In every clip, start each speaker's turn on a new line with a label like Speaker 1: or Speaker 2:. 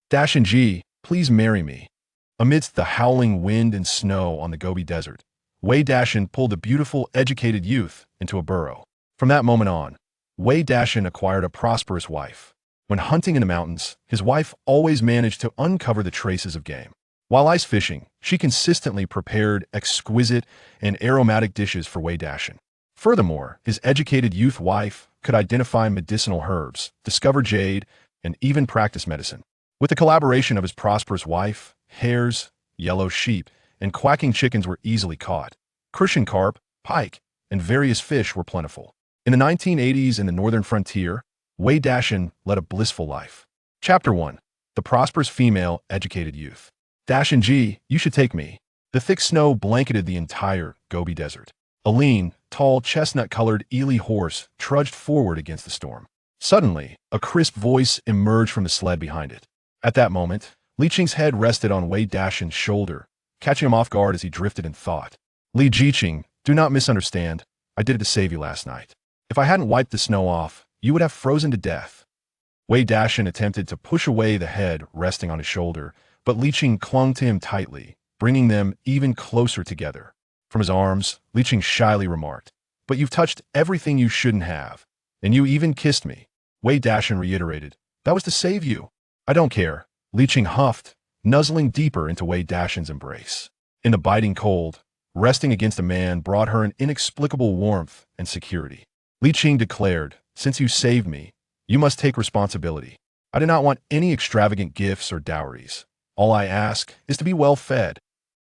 Speaker 1: Dash and G, please marry me. Amidst the howling wind and snow on the Gobi Desert, Wei Dashan pulled the beautiful, educated youth into a burrow. From that moment on, Wei Dashan acquired a prosperous wife. When hunting in the mountains, his wife always managed to uncover the traces of game. While ice fishing, she consistently prepared exquisite and aromatic dishes for Wei Dashan. Furthermore, his educated youth wife could identify medicinal herbs, discover jade, and even practice medicine. With the collaboration of his prosperous wife, hares, yellow sheep, and quacking chickens were easily caught. Crucian carp, pike, and various fish were plentiful. In the 1980s in the northern frontier, Wei Dashan led a blissful life. Chapter 1. The Prosperous Female Educated Youth. Dashan G, you should take me. The thick snow blanketed the entire Gobi Desert. A lean, tall, chestnut-colored Ely horse trudged forward against the storm. Suddenly, a crisp voice emerged from the sled behind it. At that moment, Li Qing's head rested on Wei Dashan's shoulder, catching him off guard as he drifted in thought. Li Qing, do not misunderstand. I did it to save you last night. If I hadn't wiped the snow off, you would have frozen to death. Wei Dashan attempted to push away the head resting on his shoulder, but Li Qing clung to him tightly, bringing them even closer together. From his arms, Li Qing shyly remarked, "But you've touched everything you shouldn't have, and you even kissed me." Wei Dashan reiterated, "That was to save you." "I don't care," Li Qing huffed, nuzzling deeper into Wei Dashan's embrace. In the biting cold, resting against a man brought her an inexplicable warmth and security. Li Qing declared, "Since you saved me, you must take responsibility. I do not want any extravagant gifts or dowries. All I ask is to be well fed."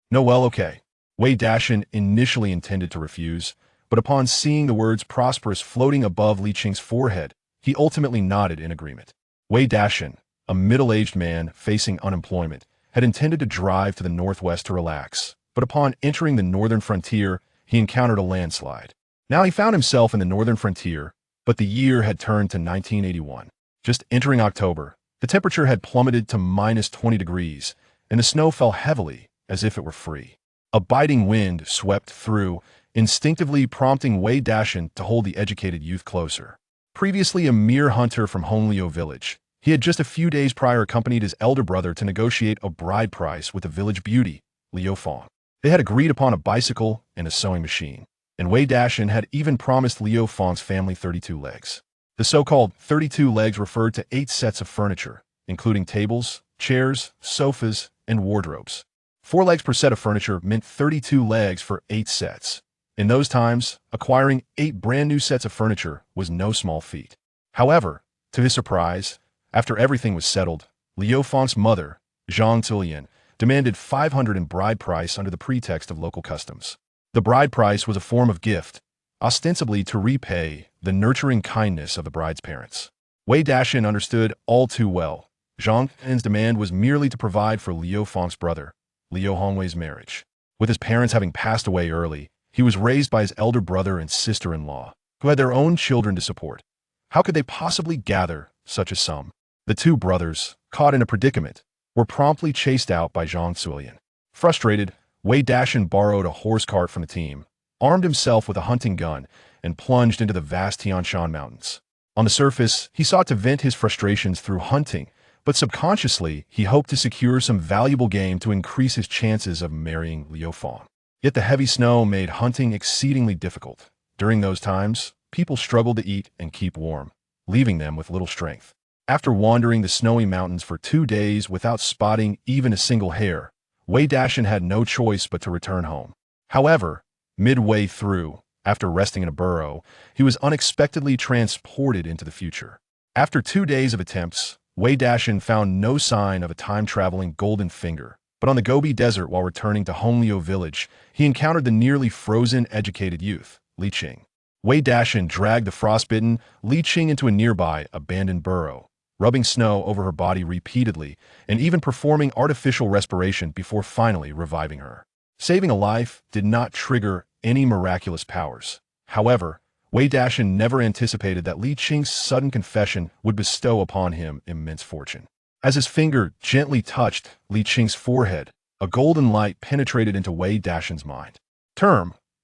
Speaker 1: "No, well, okay." Wei Dashan initially intended to refuse, but upon seeing the words prosperous floating above Li Qing's forehead, he ultimately nodded in agreement. Wei Dashan, a middle-aged man facing unemployment, had intended to drive to the northwest to relax, but upon entering the northern frontier, he encountered a landslide. Now he found himself in the northern frontier, but the year had turned to 1981. Just entering October, the temperature had plummeted to minus 20 degrees, and the snow fell heavily as if it were free. A biting wind swept through, instinctively prompting Wei Dashan to hold the educated youth closer. Previously a mere hunter from Honglio village, he had just a few days prior accompanied his elder brother to negotiate a bride price with the village beauty, Liu Fang. They had agreed upon a bicycle and a sewing machine, and Wei Dashan had even promised Liu Fang's family 32 legs. The so-called 32 legs referred to 8 sets of furniture, including tables, chairs, sofas, and wardrobes. 4 legs per set of furniture meant 32 legs for 8 sets. In those times, acquiring 8 brand new sets of furniture was no small feat. However, to his surprise, after everything was settled, Liu Fang's mother, Zhang Zilian, demanded 500 in bride price under the pretext of local customs. The bride price was a form of gift, ostensibly to repay the nurturing kindness of the bride's parents. Wei Dashan understood all too well. Zhang Zilian's demand was merely to provide for Liu Fang's brother, Liu Hongwei's marriage. With his parents having passed away early, he was raised by his elder brother and sister-in-law, who had their own children to support. How could they possibly gather such a sum? The two brothers, caught in a predicament, were promptly chased out by Zhang Zilian. Frustrated, Wei Dashan borrowed a horse cart from the team, armed himself with a hunting gun, and plunged into the vast Tian Shan Mountains. On the surface, he sought to vent his frustrations through hunting, but subconsciously, he hoped to secure some valuable game to increase his chances of marrying Liu Fang. Yet the heavy snow made hunting exceedingly difficult. During those times, people struggled to eat and keep warm, leaving them with little strength. After wandering the snowy mountains for 2 days without spotting even a single hare, Wei Dashan had no choice but to return home. However, midway through, after resting in a burrow, he was unexpectedly transported into the future. After 2 days of attempts, Wei Dashan found no sign of a time-traveling golden finger, but on the Gobi Desert while returning to Honglio village, he encountered the nearly frozen educated youth, Li Qing. Wei Dashan dragged the frostbitten Li Qing into a nearby abandoned burrow, rubbing snow over her body repeatedly and even performing artificial respiration before finally reviving her. Saving a life did not trigger any miraculous powers. However, Wei Dashan never anticipated that Li Qing's sudden confession would bestow upon him immense fortune. As his finger gently touched Li Qing's forehead, a golden light penetrated into Wei Dashan's mind.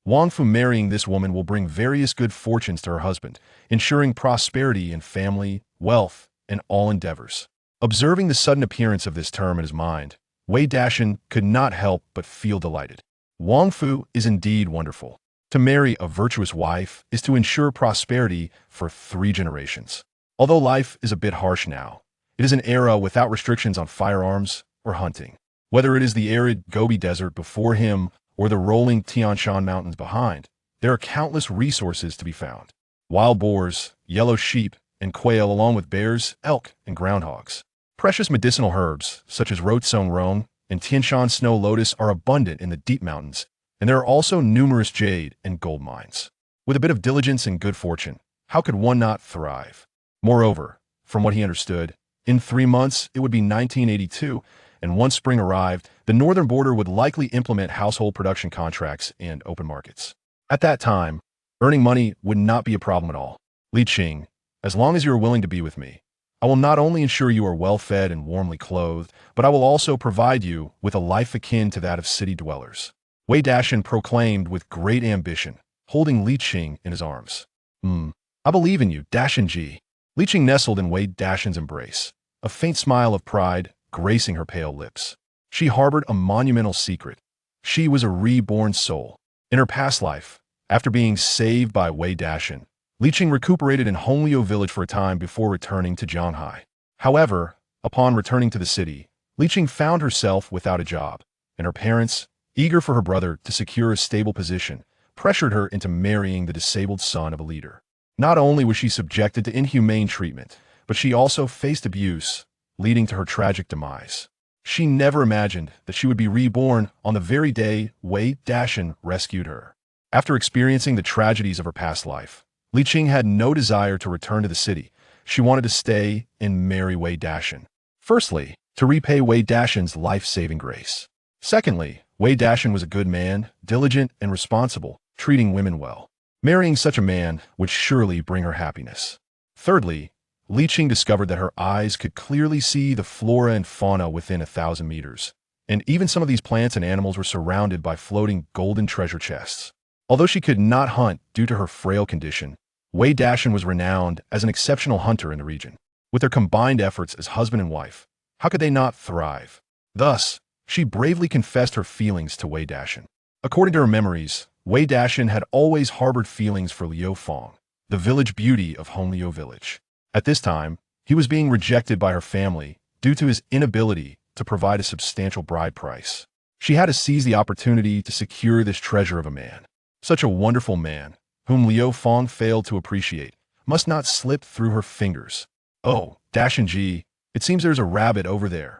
Speaker 1: Wang Fu marrying this woman will bring various good fortunes to her husband, ensuring prosperity in family, wealth, and all endeavors. Observing the sudden appearance of this term in his mind, Wei Dashan could not help but feel delighted. Wang Fu is indeed wonderful. To marry a virtuous wife is to ensure prosperity for 3 generations. Although life is a bit harsh now, it is an era without restrictions on firearms or hunting. Whether it is the arid Gobi Desert before him or the rolling Tian Shan Mountains behind, there are countless resources to be found. Wild boars, yellow sheep, and quail along with bears, elk, and groundhogs. Precious medicinal herbs, such as Rotsong Rong and Tianshan Snow Lotus, are abundant in the deep mountains, and there are also numerous jade and gold mines. With a bit of diligence and good fortune, how could one not thrive? Moreover, from what he understood, in 3 months it would be 1982, and once spring arrived, the northern border would likely implement household production contracts and open markets. At that time, earning money would not be a problem at all. Li Qing, as long as you are willing to be with me, I will not only ensure you are well-fed and warmly clothed, but I will also provide you with a life akin to that of city dwellers. Wei Dashan proclaimed with great ambition, holding Li Qing in his arms. I believe in you, Dashan-ji. Li Qing nestled in Wei Dashan's embrace, a faint smile of pride gracing her pale lips. She harbored a monumental secret. She was a reborn soul. In her past life, after being saved by Wei Dashan, Li Qing recuperated in Hongliu village for a time before returning to Zhanghai. However, upon returning to the city, Li Qing found herself without a job, and her parents, eager for her brother to secure a stable position, pressured her into marrying the disabled son of a leader. Not only was she subjected to inhumane treatment, but she also faced abuse, leading to her tragic demise. She never imagined that she would be reborn on the very day Wei Dashan rescued her. After experiencing the tragedies of her past life, Li Qing had no desire to return to the city. She wanted to stay and marry Wei Dashan. Firstly, to repay Wei Dashan's life-saving grace. Secondly, Wei Dashan was a good man, diligent and responsible, treating women well. Marrying such a man would surely bring her happiness. Thirdly, Li Qing discovered that her eyes could clearly see the flora and fauna within 1,000 meters, and even some of these plants and animals were surrounded by floating golden treasure chests. Although she could not hunt due to her frail condition, Wei Dashan was renowned as an exceptional hunter in the region. With their combined efforts as husband and wife, how could they not thrive? Thus, she bravely confessed her feelings to Wei Dashan. According to her memories, Wei Dashan had always harbored feelings for Liu Fong, the village beauty of Hongliu village. At this time, he was being rejected by her family due to his inability to provide a substantial bride price. She had to seize the opportunity to secure this treasure of a man. Such a wonderful man, whom Liu Fong failed to appreciate, must not slip through her fingers. Oh, Dashan-ji, it seems there's a rabbit over there.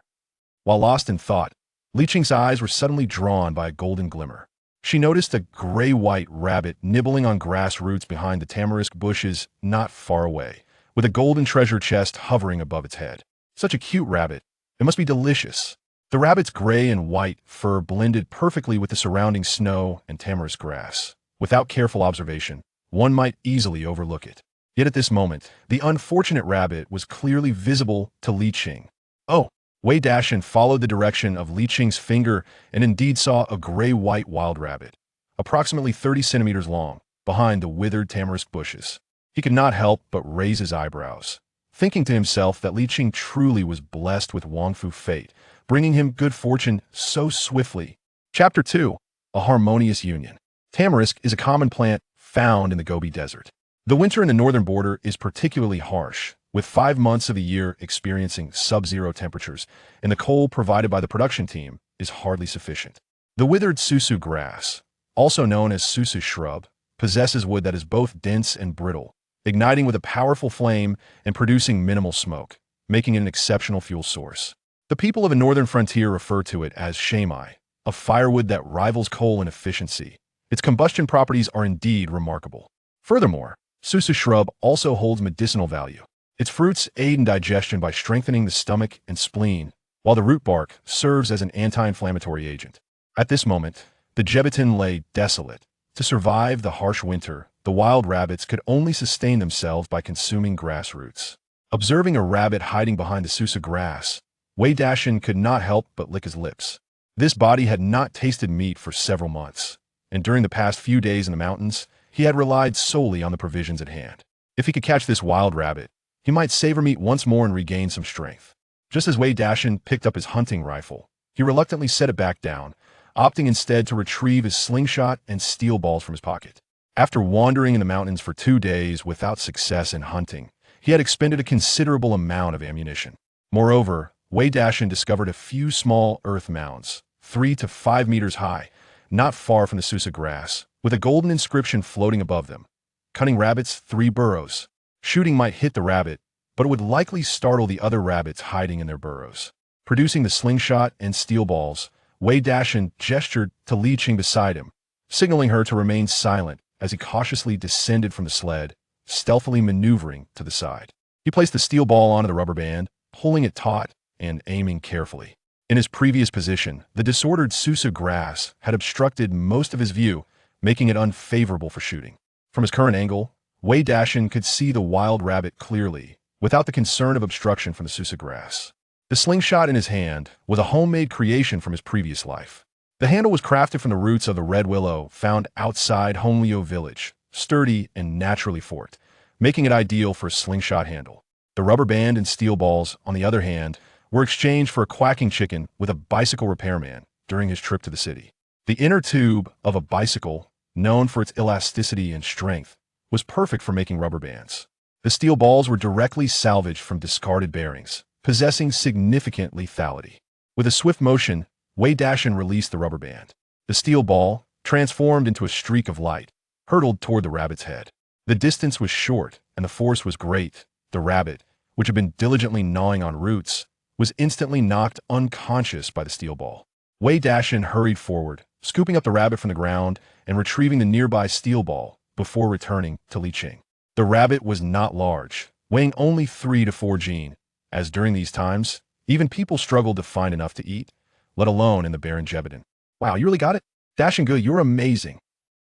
Speaker 1: While lost in thought, Li Qing's eyes were suddenly drawn by a golden glimmer. She noticed a gray-white rabbit nibbling on grass roots behind the tamarisk bushes not far away, with a golden treasure chest hovering above its head. Such a cute rabbit. It must be delicious. The rabbit's gray and white fur blended perfectly with the surrounding snow and tamarisk grass. Without careful observation, one might easily overlook it. Yet at this moment, the unfortunate rabbit was clearly visible to Li Qing. Oh! Wei Dashan followed the direction of Li Qing's finger and indeed saw a gray-white wild rabbit, approximately 30 centimeters long, behind the withered tamarisk bushes. He could not help but raise his eyebrows, thinking to himself that Li Qing truly was blessed with Wang Fu fate, bringing him good fortune so swiftly. Chapter 2. A Harmonious Union. Tamarisk is a common plant found in the Gobi Desert. The winter in the northern border is particularly harsh, with 5 months of the year experiencing sub-zero temperatures, and the coal provided by the production team is hardly sufficient. The withered susu grass, also known as susu shrub, possesses wood that is both dense and brittle, igniting with a powerful flame and producing minimal smoke, making it an exceptional fuel source. The people of a northern frontier refer to it as shamai, a firewood that rivals coal in efficiency. Its combustion properties are indeed remarkable. Furthermore, susu shrub also holds medicinal value. Its fruits aid in digestion by strengthening the stomach and spleen, while the root bark serves as an anti-inflammatory agent. At this moment, the Jebitin lay desolate. To survive the harsh winter, the wild rabbits could only sustain themselves by consuming grass roots. Observing a rabbit hiding behind the susu grass, Wei Dashan could not help but lick his lips. This body had not tasted meat for several months, and during the past few days in the mountains, he had relied solely on the provisions at hand. If he could catch this wild rabbit, he might savor meat once more and regain some strength. Just as Wei Dashan picked up his hunting rifle, he reluctantly set it back down, opting instead to retrieve his slingshot and steel balls from his pocket. After wandering in the mountains for 2 days without success in hunting, he had expended a considerable amount of ammunition. Moreover, Wei Dashan discovered a few small earth mounds, 3 to 5 meters high, not far from the Susa grass, with a golden inscription floating above them. Cunning rabbits, 3 burrows. Shooting might hit the rabbit, but it would likely startle the other rabbits hiding in their burrows. Producing the slingshot and steel balls, Wei Dashan gestured to Li Qing beside him, signaling her to remain silent as he cautiously descended from the sled, stealthily maneuvering to the side. He placed the steel ball onto the rubber band, pulling it taut and aiming carefully. In his previous position, the disordered Susa grass had obstructed most of his view, making it unfavorable for shooting. From his current angle, Wei Dashan could see the wild rabbit clearly, without the concern of obstruction from the Susa grass. The slingshot in his hand was a homemade creation from his previous life. The handle was crafted from the roots of the red willow found outside Honglio village, sturdy and naturally forked, making it ideal for a slingshot handle. The rubber band and steel balls, on the other hand, were exchanged for a quacking chicken with a bicycle repairman during his trip to the city. The inner tube of a bicycle, known for its elasticity and strength, was perfect for making rubber bands. The steel balls were directly salvaged from discarded bearings, possessing significant lethality. With a swift motion, Wei Dashan released the rubber band. The steel ball, transformed into a streak of light, hurtled toward the rabbit's head. The distance was short and the force was great. The rabbit, which had been diligently gnawing on roots, was instantly knocked unconscious by the steel ball. Wei Dashan hurried forward, scooping up the rabbit from the ground and retrieving the nearby steel ball before returning to Li Qing. The rabbit was not large, weighing only 3 to 4 jin, as during these times, even people struggled to find enough to eat, let alone in the barren Jebedan. Wow, you really got it? Dashan good, you're amazing.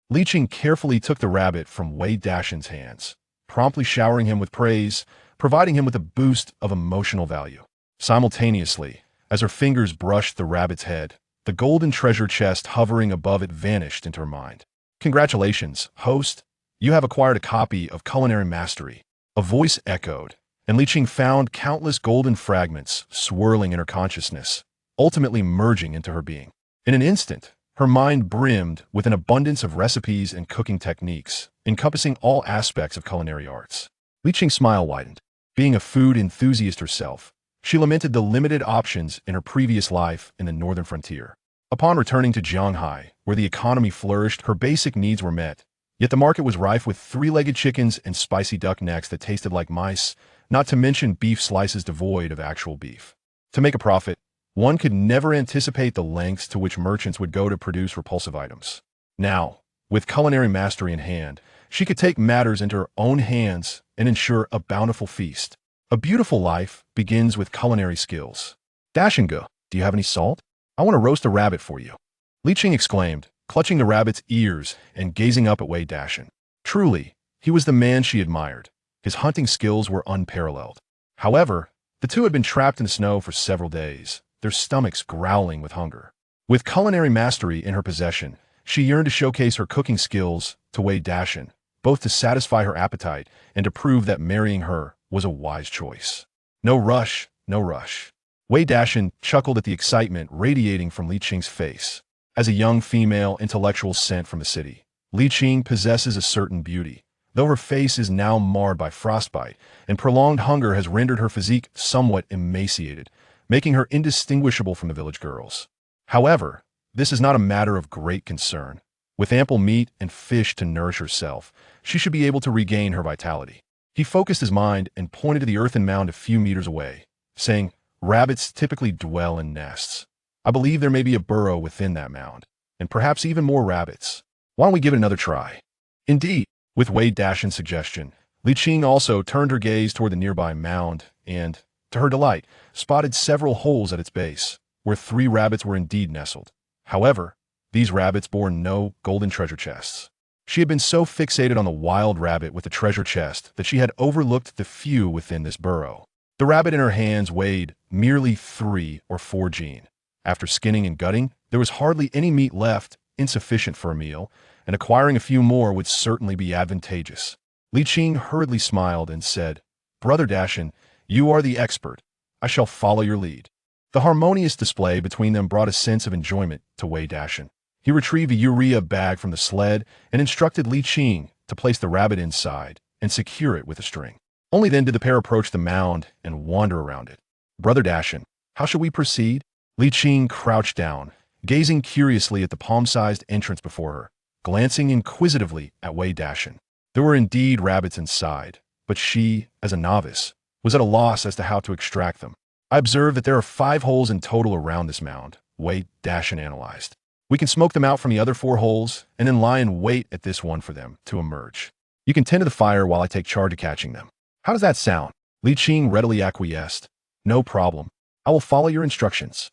Speaker 1: Li Qing carefully took the rabbit from Wei Dashan's hands, promptly showering him with praise, providing him with a boost of emotional value. Simultaneously, as her fingers brushed the rabbit's head, the golden treasure chest hovering above it vanished into her mind. Congratulations, host. You have acquired a copy of Culinary Mastery. A voice echoed, and Li Qing found countless golden fragments swirling in her consciousness, ultimately merging into her being. In an instant, her mind brimmed with an abundance of recipes and cooking techniques, encompassing all aspects of culinary arts. Li Qing's smile widened. Being a food enthusiast herself, she lamented the limited options in her previous life in the northern frontier. Upon returning to Jianghai, where the economy flourished, her basic needs were met, yet the market was rife with 3-legged chickens and spicy duck necks that tasted like mice, not to mention beef slices devoid of actual beef. To make a profit, one could never anticipate the lengths to which merchants would go to produce repulsive items. Now, with culinary mastery in hand, she could take matters into her own hands and ensure a bountiful feast. A beautiful life begins with culinary skills. Dashinga, do you have any salt? I want to roast a rabbit for you. Li Qing exclaimed, clutching the rabbit's ears and gazing up at Wei Dashan. Truly, he was the man she admired. His hunting skills were unparalleled. However, the two had been trapped in the snow for several days, their stomachs growling with hunger. With culinary mastery in her possession, she yearned to showcase her cooking skills to Wei Dashan, both to satisfy her appetite and to prove that marrying her was a wise choice. No rush, no rush. Wei Dashan chuckled at the excitement radiating from Li Qing's face. As a young female intellectual sent from the city, Li Qing possesses a certain beauty, though her face is now marred by frostbite, and prolonged hunger has rendered her physique somewhat emaciated, making her indistinguishable from the village girls. However, this is not a matter of great concern. With ample meat and fish to nourish herself, she should be able to regain her vitality. He focused his mind and pointed to the earthen mound a few meters away, saying, "Rabbits typically dwell in nests. I believe there may be a burrow within that mound, and perhaps even more rabbits. Why don't we give it another try?" Indeed, with Wei Dashan's suggestion, Li Qing also turned her gaze toward the nearby mound and, to her delight, spotted several holes at its base, where 3 rabbits were indeed nestled. However, these rabbits bore no golden treasure chests. She had been so fixated on the wild rabbit with the treasure chest that she had overlooked the few within this burrow. The rabbit in her hands weighed merely 3 or 4 jin. After skinning and gutting, there was hardly any meat left, insufficient for a meal, and acquiring a few more would certainly be advantageous. Li Qing hurriedly smiled and said, "Brother Dashan, you are the expert. I shall follow your lead. The harmonious display between them brought a sense of enjoyment to Wei Dashan. He retrieved a urea bag from the sled and instructed Li Qing to place the rabbit inside and secure it with a string. Only then did the pair approach the mound and wander around it. Brother Dashan, how shall we proceed? Li Qing crouched down, gazing curiously at the palm-sized entrance before her, glancing inquisitively at Wei Dashan. There were indeed rabbits inside, but she, as a novice, was at a loss as to how to extract them. I observed that there are 5 holes in total around this mound, Wei Dashan analyzed. We can smoke them out from the other 4 holes and then lie in wait at this one for them to emerge. You can tend to the fire while I take charge of catching them. How does that sound? Li Qing readily acquiesced. No problem. I will follow your instructions.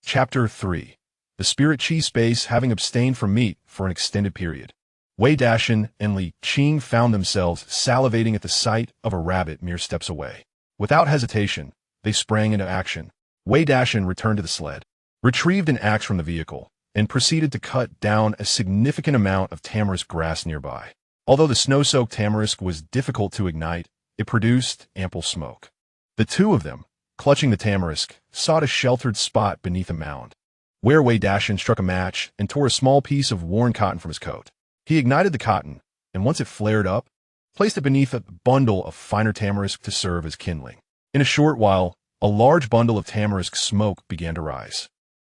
Speaker 1: Chapter 3. The Spirit Chi Space having abstained from meat for an extended period. Wei Dashan and Li Qing found themselves salivating at the sight of a rabbit mere steps away. Without hesitation, they sprang into action. Wei Dashan returned to the sled, retrieved an axe from the vehicle, and proceeded to cut down a significant amount of tamarisk grass nearby. Although the snow-soaked tamarisk was difficult to ignite, it produced ample smoke. The two of them, clutching the tamarisk, sought a sheltered spot beneath a mound, where Wei Dashan struck a match and tore a small piece of worn cotton from his coat. He ignited the cotton, and once it flared up, placed it beneath a bundle of finer tamarisk to serve as kindling. In a short while, a large bundle of tamarisk smoke began to rise.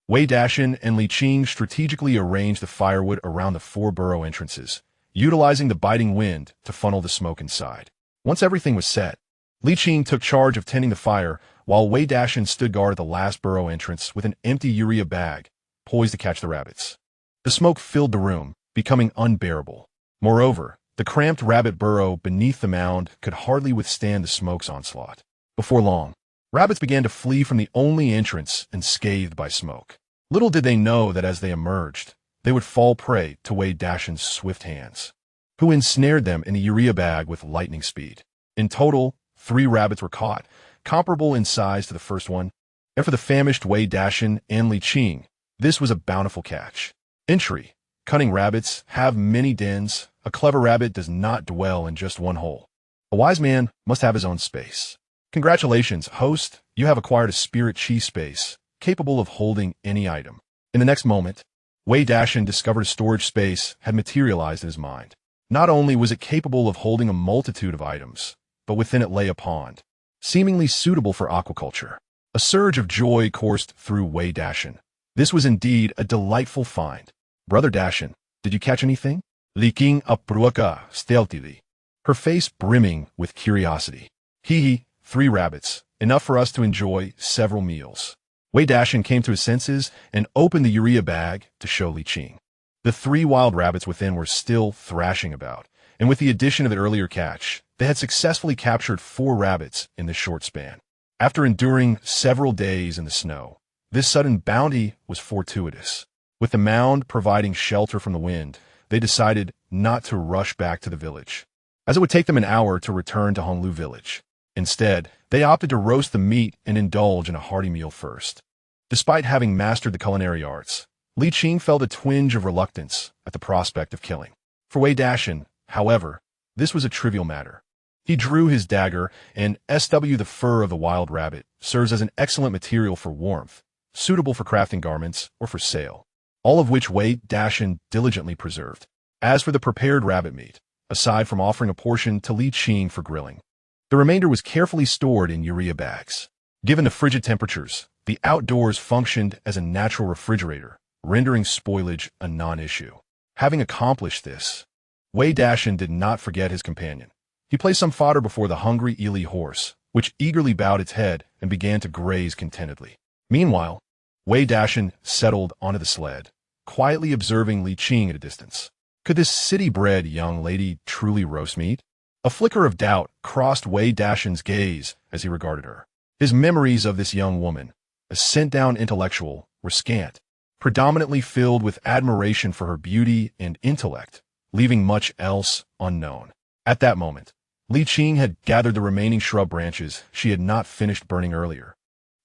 Speaker 1: Wei Dashan and Li Qing strategically arranged the firewood around the 4 burrow entrances, utilizing the biting wind to funnel the smoke inside. Once everything was set, Li Qing took charge of tending the fire, while Wei Dashan stood guard at the last burrow entrance with an empty urea bag, poised to catch the rabbits. The smoke filled the room, becoming unbearable. Moreover, the cramped rabbit burrow beneath the mound could hardly withstand the smoke's onslaught. Before long, rabbits began to flee from the only entrance unscathed by smoke. Little did they know that as they emerged, they would fall prey to Wei Dashan's swift hands, who ensnared them in the urea bag with lightning speed. In total, 3 rabbits were caught, comparable in size to the first one, and for the famished Wei Dashan and Li Qing, this was a bountiful catch. Entry: cunning rabbits have many dens. A clever rabbit does not dwell in just one hole. A wise man must have his own space. Congratulations, host, you have acquired a Spirit Chi space, capable of holding any item. In the next moment, Wei Dashan discovered a storage space had materialized in his mind. Not only was it capable of holding a multitude of items, but within it lay a pond, seemingly suitable for aquaculture. A surge of joy coursed through Wei Dashan. This was indeed a delightful find. Brother Dashan, did you catch anything? Li Qing approached stealthily, her face brimming with curiosity. Hee, 3 rabbits, enough for us to enjoy several meals. Wei Dashan came to his senses and opened the urea bag to show Li Qing. The 3 wild rabbits within were still thrashing about, and with the addition of the earlier catch, they had successfully captured 4 rabbits in this short span. After enduring several days in the snow, this sudden bounty was fortuitous. With the mound providing shelter from the wind, they decided not to rush back to the village, as it would take them an hour to return to Honglu village. Instead, they opted to roast the meat and indulge in a hearty meal first. Despite having mastered the culinary arts, Li Qing felt a twinge of reluctance at the prospect of killing. For Wei Dashan, however, this was a trivial matter. He drew his dagger, and the fur of the wild rabbit serves as an excellent material for warmth, suitable for crafting garments or for sale, all of which Wei Dashan diligently preserved. As for the prepared rabbit meat, aside from offering a portion to Li Qing for grilling, the remainder was carefully stored in urea bags. Given the frigid temperatures, the outdoors functioned as a natural refrigerator, rendering spoilage a non-issue. Having accomplished this, Wei Dashan did not forget his companion. He placed some fodder before the hungry Ili horse, which eagerly bowed its head and began to graze contentedly. Meanwhile, Wei Dashan settled onto the sled, quietly observing Li Qing at a distance. Could this city-bred young lady truly roast meat? A flicker of doubt crossed Wei Dashan's gaze as he regarded her. His memories of this young woman, a sent-down intellectual, were scant, predominantly filled with admiration for her beauty and intellect, leaving much else unknown. At that moment, Li Qing had gathered the remaining shrub branches she had not finished burning earlier,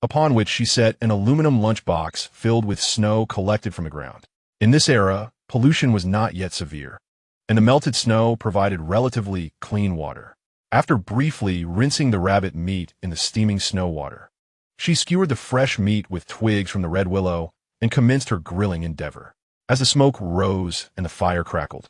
Speaker 1: upon which she set an aluminum lunchbox filled with snow collected from the ground. In this era, pollution was not yet severe, and the melted snow provided relatively clean water. After briefly rinsing the rabbit meat in the steaming snow water, She skewered the fresh meat with twigs from the red willow and commenced her grilling endeavor. As the smoke rose and the fire crackled,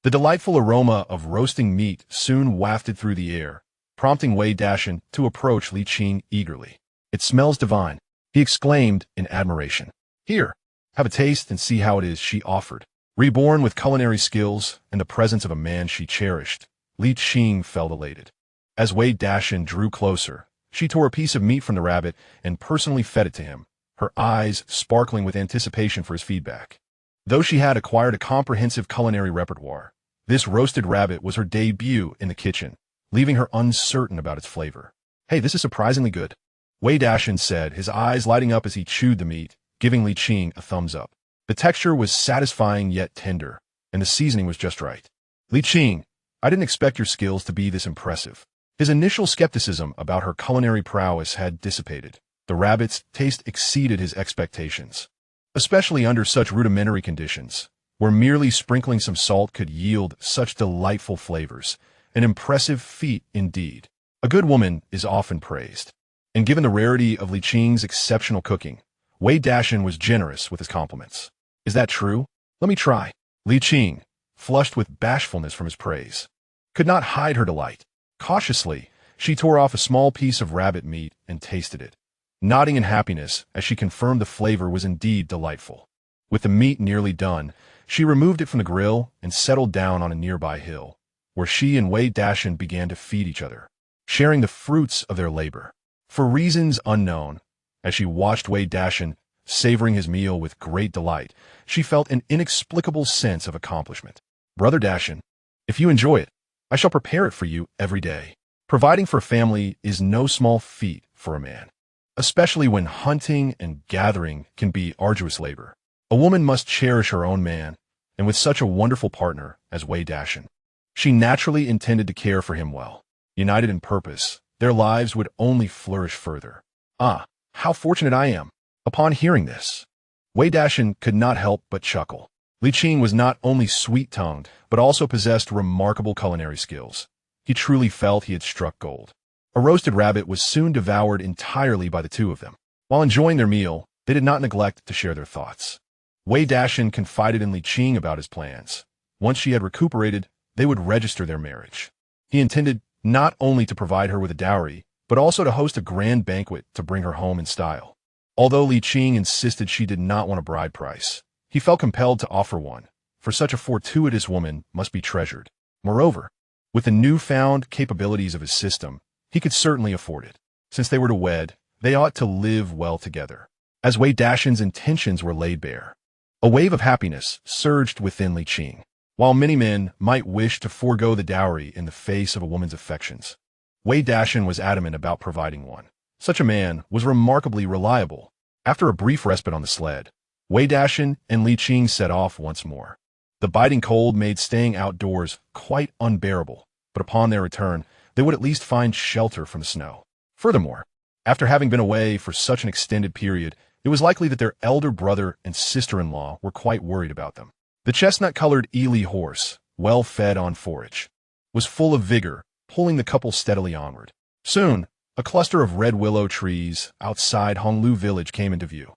Speaker 1: the delightful aroma of roasting meat soon wafted through the air, prompting Wei Dashan to approach Li Qing eagerly. "It smells divine," he exclaimed in admiration. "Here, have a taste and see how it is," she offered. Reborn with culinary skills and the presence of a man she cherished, Li Qing felt elated. As Wei Dashan drew closer, she tore a piece of meat from the rabbit and personally fed it to him, her eyes sparkling with anticipation for his feedback. Though she had acquired a comprehensive culinary repertoire, this roasted rabbit was her debut in the kitchen, leaving her uncertain about its flavor. "Hey, this is surprisingly good," Wei Dashan said, his eyes lighting up as he chewed the meat, giving Li Qing a thumbs up. The texture was satisfying yet tender, and the seasoning was just right. "Li Qing, I didn't expect your skills to be this impressive." His initial skepticism about her culinary prowess had dissipated. The rabbit's taste exceeded his expectations, especially under such rudimentary conditions, where merely sprinkling some salt could yield such delightful flavors. An impressive feat indeed. A good woman is often praised, and given the rarity of Li Qing's exceptional cooking, Wei Dashan was generous with his compliments. "Is that true? Let me try." Li Qing, flushed with bashfulness from his praise, could not hide her delight. Cautiously, she tore off a small piece of rabbit meat and tasted it, nodding in happiness as she confirmed the flavor was indeed delightful. With the meat nearly done, she removed it from the grill and settled down on a nearby hill, where she and Wei Dashan began to feed each other, sharing the fruits of their labor. For reasons unknown, as she watched Wei Dashan savoring his meal with great delight, she felt an inexplicable sense of accomplishment. "Brother Dashan, if you enjoy it, I shall prepare it for you every day." Providing for a family is no small feat for a man, especially when hunting and gathering can be arduous labor. A woman must cherish her own man, and with such a wonderful partner as Wei Dashan, she naturally intended to care for him well. United in purpose, their lives would only flourish further. "Ah, how fortunate I am!" Upon hearing this, Wei Dashan could not help but chuckle. Li Qing was not only sweet-tongued, but also possessed remarkable culinary skills. He truly felt he had struck gold. A roasted rabbit was soon devoured entirely by the two of them. While enjoying their meal, they did not neglect to share their thoughts. Wei Dashan confided in Li Qing about his plans. Once she had recuperated, they would register their marriage. He intended not only to provide her with a dowry, but also to host a grand banquet to bring her home in style. Although Li Qing insisted she did not want a bride price, he felt compelled to offer one, for such a fortuitous woman must be treasured. Moreover, with the newfound capabilities of his system, he could certainly afford it. Since they were to wed, they ought to live well together. As Wei Dashan's intentions were laid bare, a wave of happiness surged within Li Qing. While many men might wish to forego the dowry in the face of a woman's affections, Wei Dashan was adamant about providing one. Such a man was remarkably reliable. After a brief respite on the sled, Wei Dashan and Li Qing set off once more. The biting cold made staying outdoors quite unbearable, but upon their return, they would at least find shelter from the snow. Furthermore, after having been away for such an extended period, it was likely that their elder brother and sister-in-law were quite worried about them. The chestnut-colored Li horse, well fed on forage, was full of vigor, pulling the couple steadily onward. Soon, a cluster of red willow trees outside Honglu village came into view.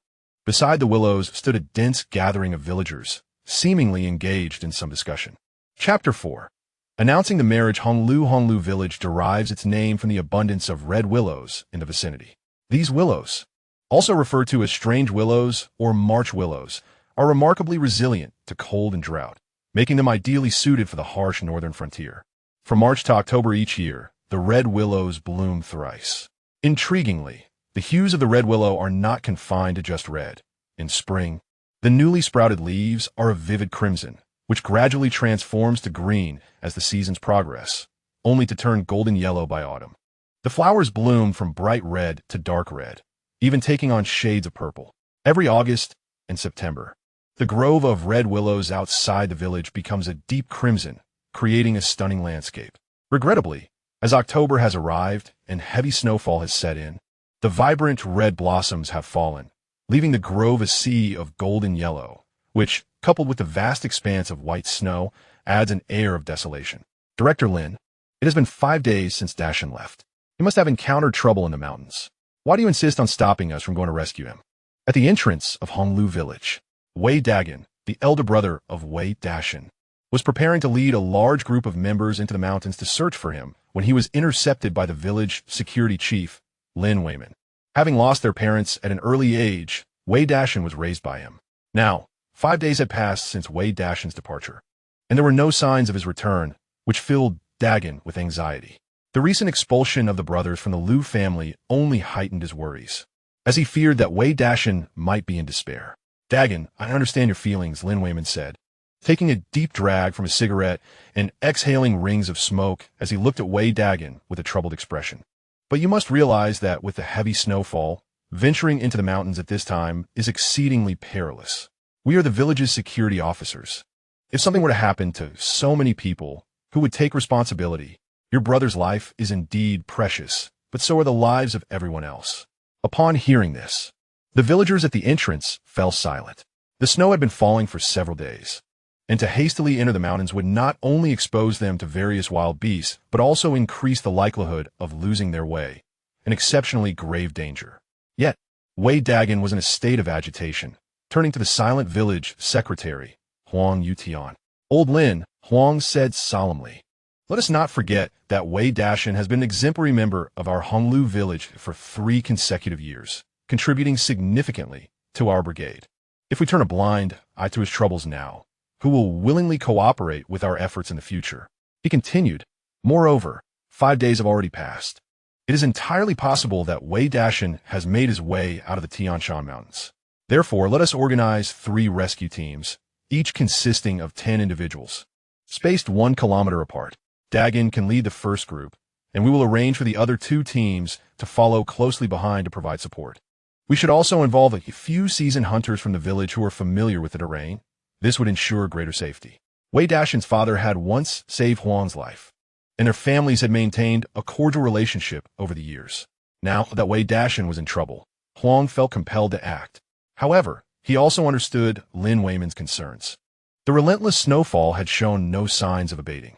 Speaker 1: Beside the willows stood a dense gathering of villagers, seemingly engaged in some discussion. Chapter 4. Announcing the marriage. Honglu village derives its name from the abundance of red willows in the vicinity. These willows, also referred to as strange willows or March willows, are remarkably resilient to cold and drought, making them ideally suited for the harsh northern frontier. From March to October each year, the red willows bloom thrice. Intriguingly, the hues of the red willow are not confined to just red. In spring, the newly sprouted leaves are a vivid crimson, which gradually transforms to green as the seasons progress, only to turn golden yellow by autumn. The flowers bloom from bright red to dark red, even taking on shades of purple. Every August and September, the grove of red willows outside the village becomes a deep crimson, creating a stunning landscape. Regrettably, as October has arrived and heavy snowfall has set in, the vibrant red blossoms have fallen, leaving the grove a sea of golden yellow, which, coupled with the vast expanse of white snow, adds an air of desolation. Director Lin, it has been 5 days since Dashan left. He must have encountered trouble in the mountains. Why do you insist on stopping us from going to rescue him? At the entrance of Honglu village, Wei Dagan, the elder brother of Wei Dashan, was preparing to lead a large group of members into the mountains to search for him when he was intercepted by the village security chief, Lin Weiman. Having lost their parents at an early age, Wei Dashan was raised by him. Now, 5 days had passed since Wei Dashan's departure, and there were no signs of his return, which filled Dagan with anxiety. The recent expulsion of the brothers from the Liu family only heightened his worries, as he feared that Wei Dashan might be in despair. Dagan, I understand your feelings, Lin Weiman said, taking a deep drag from his cigarette and exhaling rings of smoke as he looked at Wei Dagan with a troubled expression. But you must realize that with the heavy snowfall, venturing into the mountains at this time is exceedingly perilous. We are the village's security officers. If something were to happen to so many people, who would take responsibility? Your brother's life is indeed precious, but so are the lives of everyone else. Upon hearing this, the villagers at the entrance fell silent. The snow had been falling for several days, and to hastily enter the mountains would not only expose them to various wild beasts, but also increase the likelihood of losing their way, an exceptionally grave danger. Yet, Wei Dagan was in a state of agitation, turning to the silent village secretary, Huang Yutian. Old Lin, Huang said solemnly, let us not forget that Wei Dashan has been an exemplary member of our Honglu village for 3 consecutive years, contributing significantly to our brigade. If we turn a blind eye to his troubles now, who will willingly cooperate with our efforts in the future? He continued, moreover, 5 days have already passed. It is entirely possible that Wei Dashan has made his way out of the Tian Shan Mountains. Therefore, let us organize 3 rescue teams, each consisting of 10 individuals, spaced 1 kilometer apart. Dagan can lead the first group, and we will arrange for the other 2 teams to follow closely behind to provide support. We should also involve a few seasoned hunters from the village who are familiar with the terrain. This would ensure greater safety. Wei Dashan's father had once saved Huang's life, and their families had maintained a cordial relationship over the years. Now that Wei Dashan was in trouble, Huang felt compelled to act. However, he also understood Lin Weiman's concerns. The relentless snowfall had shown no signs of abating,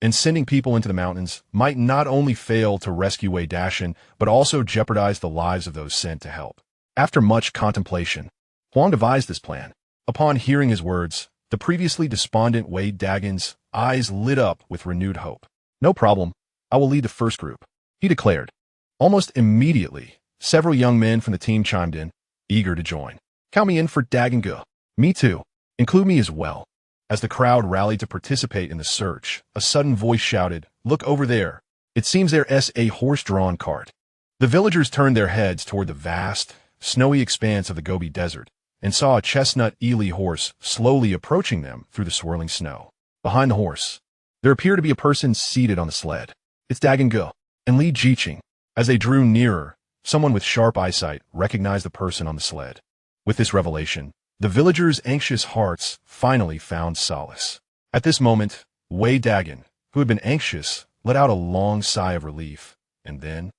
Speaker 1: and sending people into the mountains might not only fail to rescue Wei Dashan, but also jeopardize the lives of those sent to help. After much contemplation, Huang devised this plan. Upon hearing his words, the previously despondent Wei Dagan's eyes lit up with renewed hope. No problem, I will lead the first group, he declared. Almost immediately, several young men from the team chimed in, eager to join. Count me in for Dagan Go. Me too. Include me as well. As the crowd rallied to participate in the search, a sudden voice shouted, look over there. It seems there's a horse-drawn cart. The villagers turned their heads toward the vast, snowy expanse of the Gobi Desert and saw a chestnut Ely horse slowly approaching them through the swirling snow. Behind the horse, there appeared to be a person seated on the sled. It's Dagan Go and Li Qing. As they drew nearer, someone with sharp eyesight recognized the person on the sled. With this revelation, the villagers' anxious hearts finally found solace. At this moment, Wei Dagan, who had been anxious, let out a long sigh of relief, and then,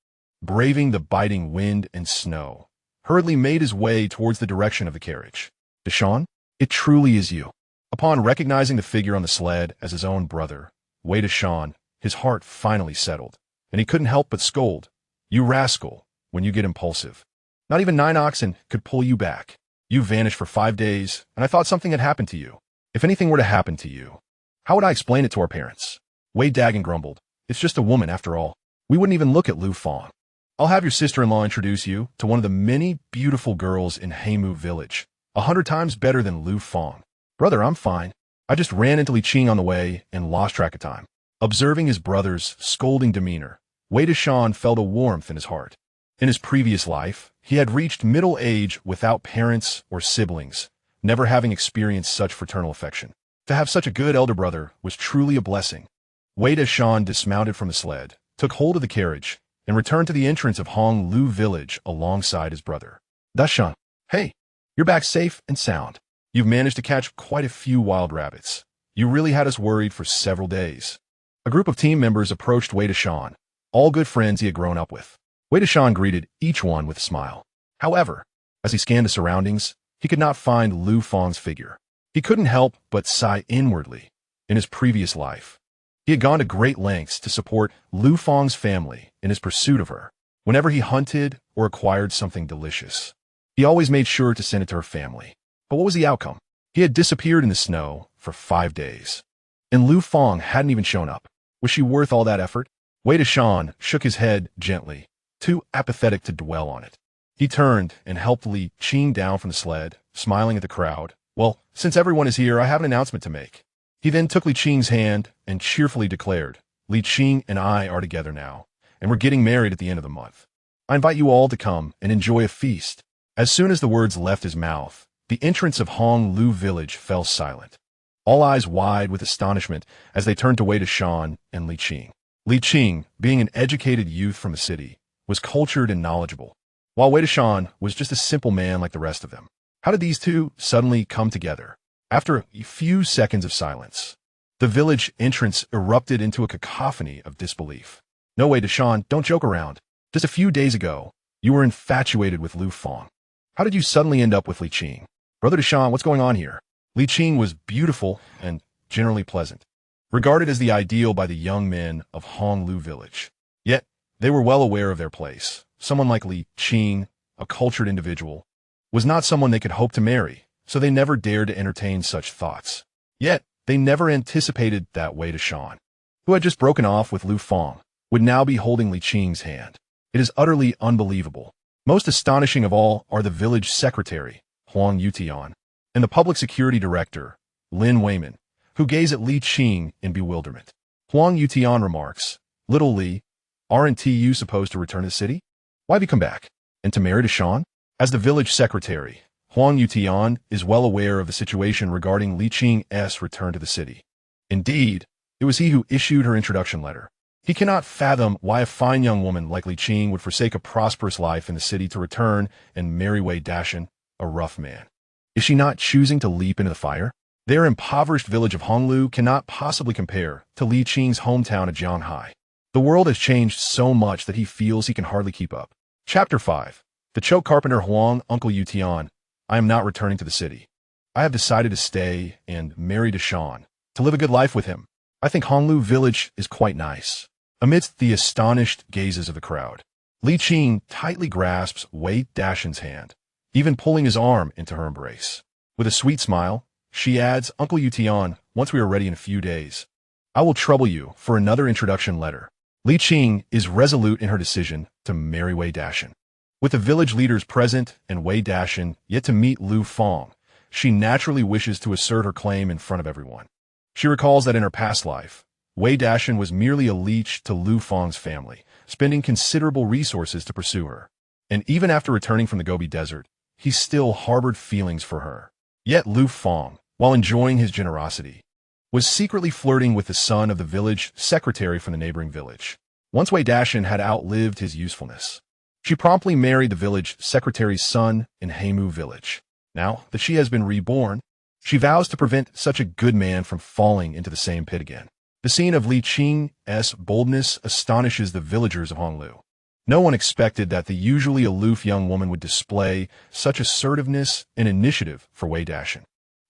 Speaker 1: braving the biting wind and snow, hurriedly made his way towards the direction of the carriage. Dashan, it truly is you. Upon recognizing the figure on the sled as his own brother, Wei Dashan, his heart finally settled, and he couldn't help but scold, you rascal, when you get impulsive. Not even 9 oxen could pull you back. You vanished for 5 days, and I thought something had happened to you. If anything were to happen to you, how would I explain it to our parents? Wei Dagan grumbled, it's just a woman after all. We wouldn't even look at Lu Fang. I'll have your sister-in-law introduce you to one of the many beautiful girls in Heimu village, 100 times better than Lu Fang. Brother, I'm fine. I just ran into Li Qing on the way and lost track of time. Observing his brother's scolding demeanor, Wei Dashan felt a warmth in his heart. In his previous life, he had reached middle age without parents or siblings, never having experienced such fraternal affection. To have such a good elder brother was truly a blessing. Wei Dashan dismounted from the sled, took hold of the carriage, and returned to the entrance of Honglu village alongside his brother. Dashan, hey, you're back safe and sound. You've managed to catch quite a few wild rabbits. You really had us worried for several days. A group of team members approached Wei Dashan, all good friends he had grown up with. Wei Dashan greeted each one with a smile. However, as he scanned the surroundings, he could not find Lu Fang's figure. He couldn't help but sigh inwardly. In his previous life, he had gone to great lengths to support Lu Fang's family in his pursuit of her. Whenever he hunted or acquired something delicious, he always made sure to send it to her family. But what was the outcome? He had disappeared in the snow for 5 days. And Lu Fang hadn't even shown up. Was she worth all that effort? Wei Dashan shook his head gently, too apathetic to dwell on it. He turned and helped Li Qing down from the sled, smiling at the crowd. Well, since everyone is here, I have an announcement to make. He then took Li Qing's hand and cheerfully declared, Li Qing and I are together now, and we're getting married at the end of the month. I invite you all to come and enjoy a feast. As soon as the words left his mouth, the entrance of Hong Lu village fell silent. All eyes wide with astonishment as they turned to Wei Dashan and Li Qing. Li Qing, being an educated youth from the city, was cultured and knowledgeable, while Wei Dashan was just a simple man like the rest of them. How did these two suddenly come together? After a few seconds of silence, the village entrance erupted into a cacophony of disbelief. No, Wei Dashan, don't joke around. Just a few days ago, you were infatuated with Lu Fang. How did you suddenly end up with Li Qing? Brother Dashan, what's going on here? Li Qing was beautiful and generally pleasant, regarded as the ideal by the young men of Hong Lu village. Yet, they were well aware of their place. Someone like Li Qing, a cultured individual, was not someone they could hope to marry, so they never dared to entertain such thoughts. Yet, they never anticipated that Wei Dashan, who had just broken off with Lu Fang, would now be holding Li Qing's hand. It is utterly unbelievable. Most astonishing of all are the village secretary, Huang Yutian, and the public security director, Lin Weiman, who gaze at Li Qing in bewilderment. Huang Yutian remarks, Little Li, aren't you supposed to return to the city? Why have you come back? And to marry Dashan? As the village secretary, Huang Yutian is well aware of the situation regarding Li Qing's return to the city. Indeed, it was he who issued her introduction letter. He cannot fathom why a fine young woman like Li Qing would forsake a prosperous life in the city to return and marry Wei Dashan, a rough man. Is she not choosing to leap into the fire? Their impoverished village of Honglu cannot possibly compare to Li Qing's hometown of Jianghai. The world has changed so much that he feels he can hardly keep up. Chapter 5. The choke carpenter Huang, Uncle Yutian. I am not returning to the city. I have decided to stay and marry Dashan, to live a good life with him. I think Honglu village is quite nice. Amidst the astonished gazes of the crowd, Li Qing tightly grasps Wei Dashan's hand, even pulling his arm into her embrace. With a sweet smile, she adds, Uncle Yutian, once we are ready in a few days, I will trouble you for another introduction letter. Li Qing is resolute in her decision to marry Wei Dashan. With the village leaders present and Wei Dashan yet to meet Lu Fang, she naturally wishes to assert her claim in front of everyone. She recalls that in her past life, Wei Dashan was merely a leech to Lu Fang's family, spending considerable resources to pursue her. And even after returning from the Gobi desert, he still harbored feelings for her. Yet Lu Fang, while enjoying his generosity, was secretly flirting with the son of the village secretary from the neighboring village. Once Wei Dashan had outlived his usefulness, she promptly married the village secretary's son in Heimu village. Now that she has been reborn, she vows to prevent such a good man from falling into the same pit again. The scene of Li Qing's boldness astonishes the villagers of Honglu. No one expected that the usually aloof young woman would display such assertiveness and initiative for Wei Dashan.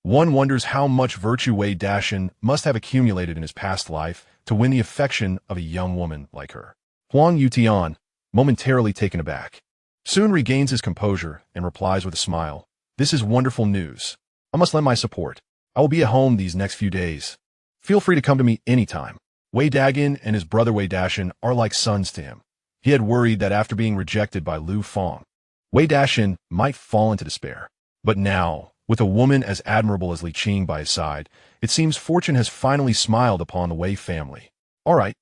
Speaker 1: One wonders how much virtue Wei Dashan must have accumulated in his past life to win the affection of a young woman like her. Huang Yutian, momentarily taken aback, soon regains his composure and replies with a smile, This is wonderful news. I must lend my support. I will be at home these next few days. Feel free to come to me anytime. Wei Dagan and his brother Wei Dashan are like sons to him. He had worried that after being rejected by Lu Fang, Wei Dashan might fall into despair. But now, with a woman as admirable as Li Qing by his side, it seems fortune has finally smiled upon the Wei family. All right,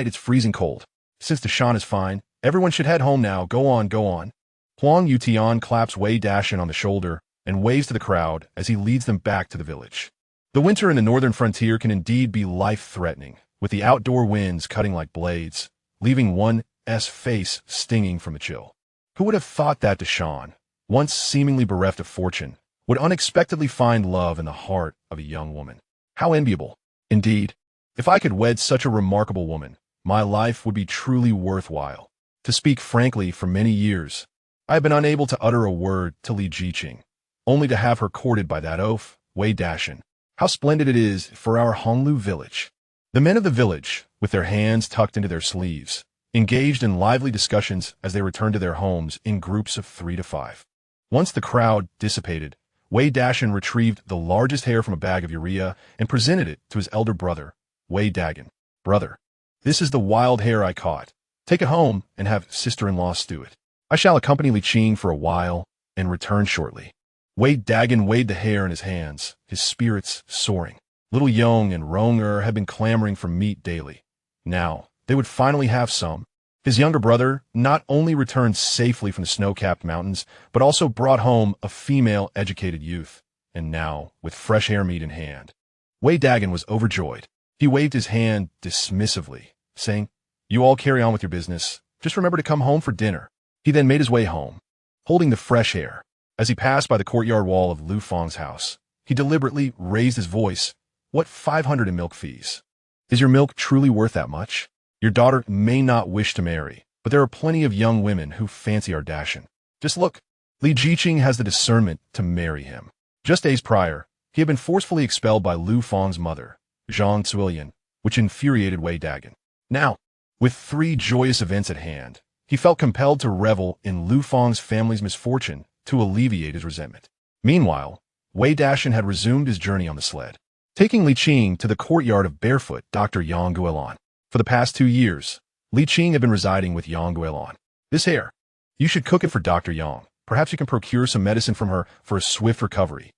Speaker 1: it's freezing cold. Since Dashan is fine, everyone should head home now. Go on. Huang Yutian claps Wei Dashan on the shoulder and waves to the crowd as he leads them back to the village. The winter in the northern frontier can indeed be life-threatening, with the outdoor winds cutting like blades, leaving one's face stinging from the chill. Who would have thought that Dashan, once seemingly bereft of fortune, would unexpectedly find love in the heart of a young woman? How enviable. Indeed, if I could wed such a remarkable woman, my life would be truly worthwhile. To speak frankly, for many years, I have been unable to utter a word to Li Qing, only to have her courted by that oaf, Wei Dashan. How splendid it is for our Honglu village. The men of the village, with their hands tucked into their sleeves, engaged in lively discussions as they returned to their homes in groups of 3 to 5. Once the crowd dissipated, Wei Dashan retrieved the largest hair from a bag of urea and presented it to his elder brother, Wei Dagan. Brother, this is the wild hare I caught. Take it home and have sister-in-law stew it. I shall accompany Li Qing for a while and return shortly. Wei Dagan weighed the hare in his hands, his spirits soaring. Little Yong and Rong had been clamoring for meat daily. Now, they would finally have some. His younger brother not only returned safely from the snow-capped mountains, but also brought home a female educated youth, and now, with fresh hare meat in hand. Wei Dagan was overjoyed. He waved his hand dismissively, saying, "You all carry on with your business. Just remember to come home for dinner." He then made his way home, holding the fresh hare. As he passed by the courtyard wall of Lu Fang's house, he deliberately raised his voice. "What 500 in milk fees? Is your milk truly worth that much? Your daughter may not wish to marry, but there are plenty of young women who fancy our Dashan. Just look, Li Qing has the discernment to marry him." Just days prior, he had been forcefully expelled by Lu Fang's mother, Zhang Zuilian, which infuriated Wei Dagan. Now, with 3 joyous events at hand, he felt compelled to revel in Lu Fang's family's misfortune to alleviate his resentment. Meanwhile, Wei Dashan had resumed his journey on the sled, taking Li Qing to the courtyard of barefoot Dr. Yang Guilin. For the past 2 years, Li Qing had been residing with Yang Guilin. "This hare, you should cook it for Dr. Yang. Perhaps you can procure some medicine from her for a swift recovery."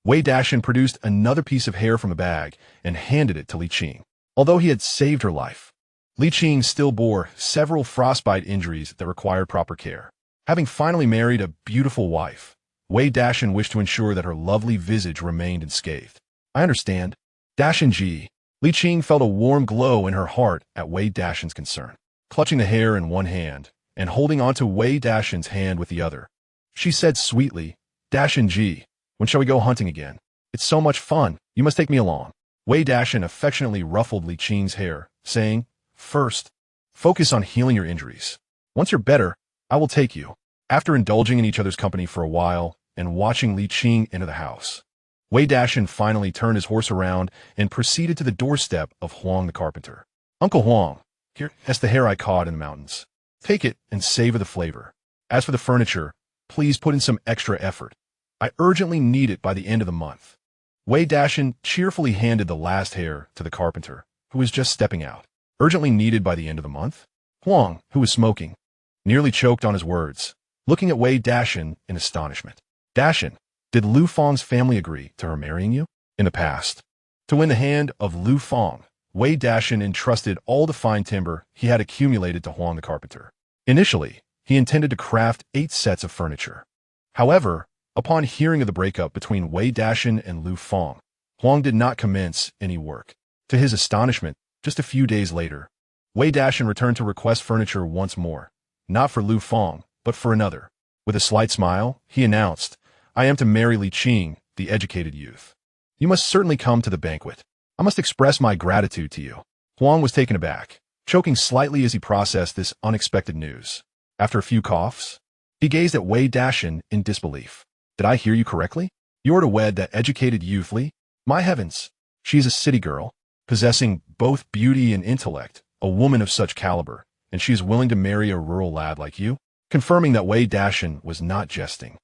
Speaker 1: Wei Dashan produced another piece of hair from a bag and handed it to Li Qing. Although he had saved her life, Li Qing still bore several frostbite injuries that required proper care. Having finally married a beautiful wife, Wei Dashan wished to ensure that her lovely visage remained unscathed. "I understand. Dashan ji." Li Qing felt a warm glow in her heart at Wei Dashan's concern. Clutching the hair in one hand and holding onto Wei Dashan's hand with the other, she said sweetly, "Dashan ji, when shall we go hunting again? It's so much fun. You must take me along." Wei Dashan affectionately ruffled Li Qing's hair, saying, "First, focus on healing your injuries. Once you're better, I will take you." After indulging in each other's company for a while and watching Li Qing enter the house, Wei Dashan finally turned his horse around and proceeded to the doorstep of Huang the carpenter. "Uncle Huang, here's the hare I caught in the mountains. Take it and savor the flavor. As for the furniture, please put in some extra effort. I urgently need it by the end of the month." Wei Dashan cheerfully handed the last hare to the carpenter, who was just stepping out. Urgently needed by the end of the month? Huang, who was smoking, nearly choked on his words, looking at Wei Dashan in astonishment. "Dashan, did Lu Fang's family agree to her marrying you?" In the past, to win the hand of Lu Fang, Wei Dashan entrusted all the fine timber he had accumulated to Huang the carpenter. Initially, he intended to craft 8 sets of furniture. However, upon hearing of the breakup between Wei Dashan and Lu Fang, Huang did not commence any work. To his astonishment, just a few days later, Wei Dashan returned to request furniture once more, not for Lu Fang, but for another. With a slight smile, he announced, "I am to marry Li Qing, the educated youth. You must certainly come to the banquet. I must express my gratitude to you." Huang was taken aback, choking slightly as he processed this unexpected news. After a few coughs, he gazed at Wei Dashan in disbelief. "Did I hear you correctly? You are to wed that educated youth, Li? My heavens, she is a city girl, possessing both beauty and intellect, a woman of such caliber, and she is willing to marry a rural lad like you?" Confirming that Wei Dashan was not jesting,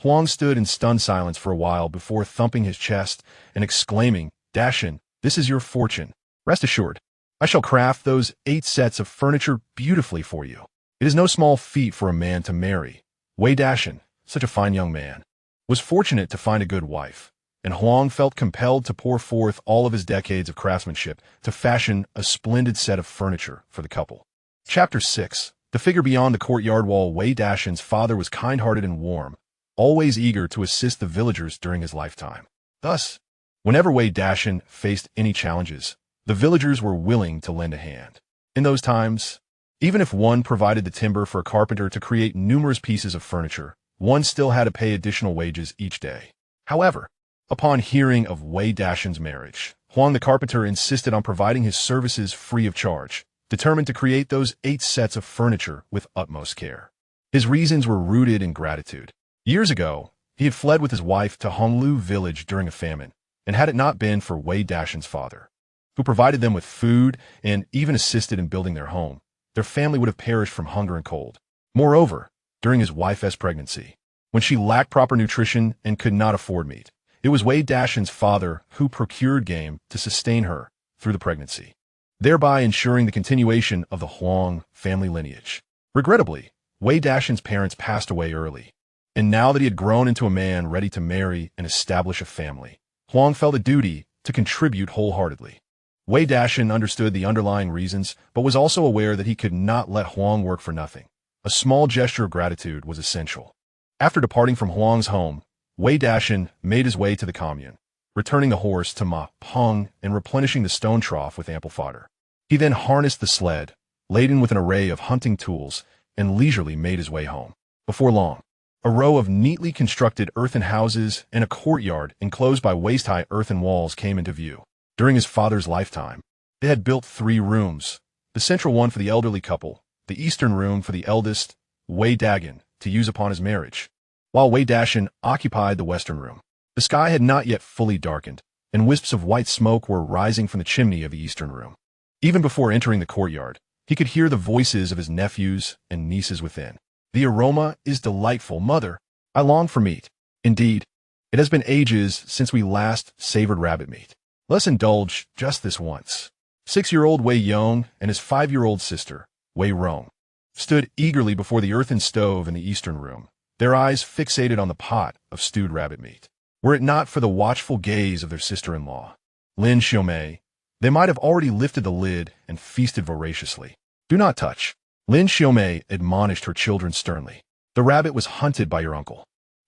Speaker 1: Huang stood in stunned silence for a while before thumping his chest and exclaiming, "Dashan, this is your fortune. Rest assured, I shall craft those 8 sets of furniture beautifully for you." It is no small feat for a man to marry. Wei Dashan, such a fine young man, was fortunate to find a good wife, and Huang felt compelled to pour forth all of his decades of craftsmanship to fashion a splendid set of furniture for the couple. Chapter 6. The figure beyond the courtyard wall. Wei Dashan's father was kind-hearted and warm, always eager to assist the villagers during his lifetime. Thus, whenever Wei Dashan faced any challenges, the villagers were willing to lend a hand. In those times, even if one provided the timber for a carpenter to create numerous pieces of furniture, one still had to pay additional wages each day. However, upon hearing of Wei Dashan's marriage, Huang the carpenter insisted on providing his services free of charge, determined to create those 8 sets of furniture with utmost care. His reasons were rooted in gratitude. Years ago, he had fled with his wife to Honglu village during a famine, and had it not been for Wei Dashan's father, who provided them with food and even assisted in building their home, their family would have perished from hunger and cold. Moreover, during his wife's pregnancy, when she lacked proper nutrition and could not afford meat, it was Wei Dashan's father who procured game to sustain her through the pregnancy, thereby ensuring the continuation of the Huang family lineage. Regrettably, Wei Dashan's parents passed away early, and now that he had grown into a man ready to marry and establish a family, Huang felt a duty to contribute wholeheartedly. Wei Dashan understood the underlying reasons, but was also aware that he could not let Huang work for nothing. A small gesture of gratitude was essential. After departing from Huang's home, Wei Dashan made his way to the commune, returning the horse to Ma Peng and replenishing the stone trough with ample fodder. He then harnessed the sled, laden with an array of hunting tools, and leisurely made his way home. Before long, a row of neatly constructed earthen houses and a courtyard enclosed by waist-high earthen walls came into view. During his father's lifetime, they had built 3 rooms, the central one for the elderly couple, the eastern room for the eldest, Wei Dagan, to use upon his marriage, while Wei Dashan occupied the western room. The sky had not yet fully darkened, and wisps of white smoke were rising from the chimney of the eastern room. Even before entering the courtyard, he could hear the voices of his nephews and nieces within. "The aroma is delightful, mother. I long for meat. Indeed, it has been ages since we last savored rabbit meat. Let's indulge just this once." 6-year-old Wei Yong and his 5-year-old sister, Wei Rong, stood eagerly before the earthen stove in the eastern room, their eyes fixated on the pot of stewed rabbit meat. Were it not for the watchful gaze of their sister-in-law, Lin Xiaomei, they might have already lifted the lid and feasted voraciously. "Do not touch," Lin Xiaomei admonished her children sternly. "The rabbit was hunted by your uncle.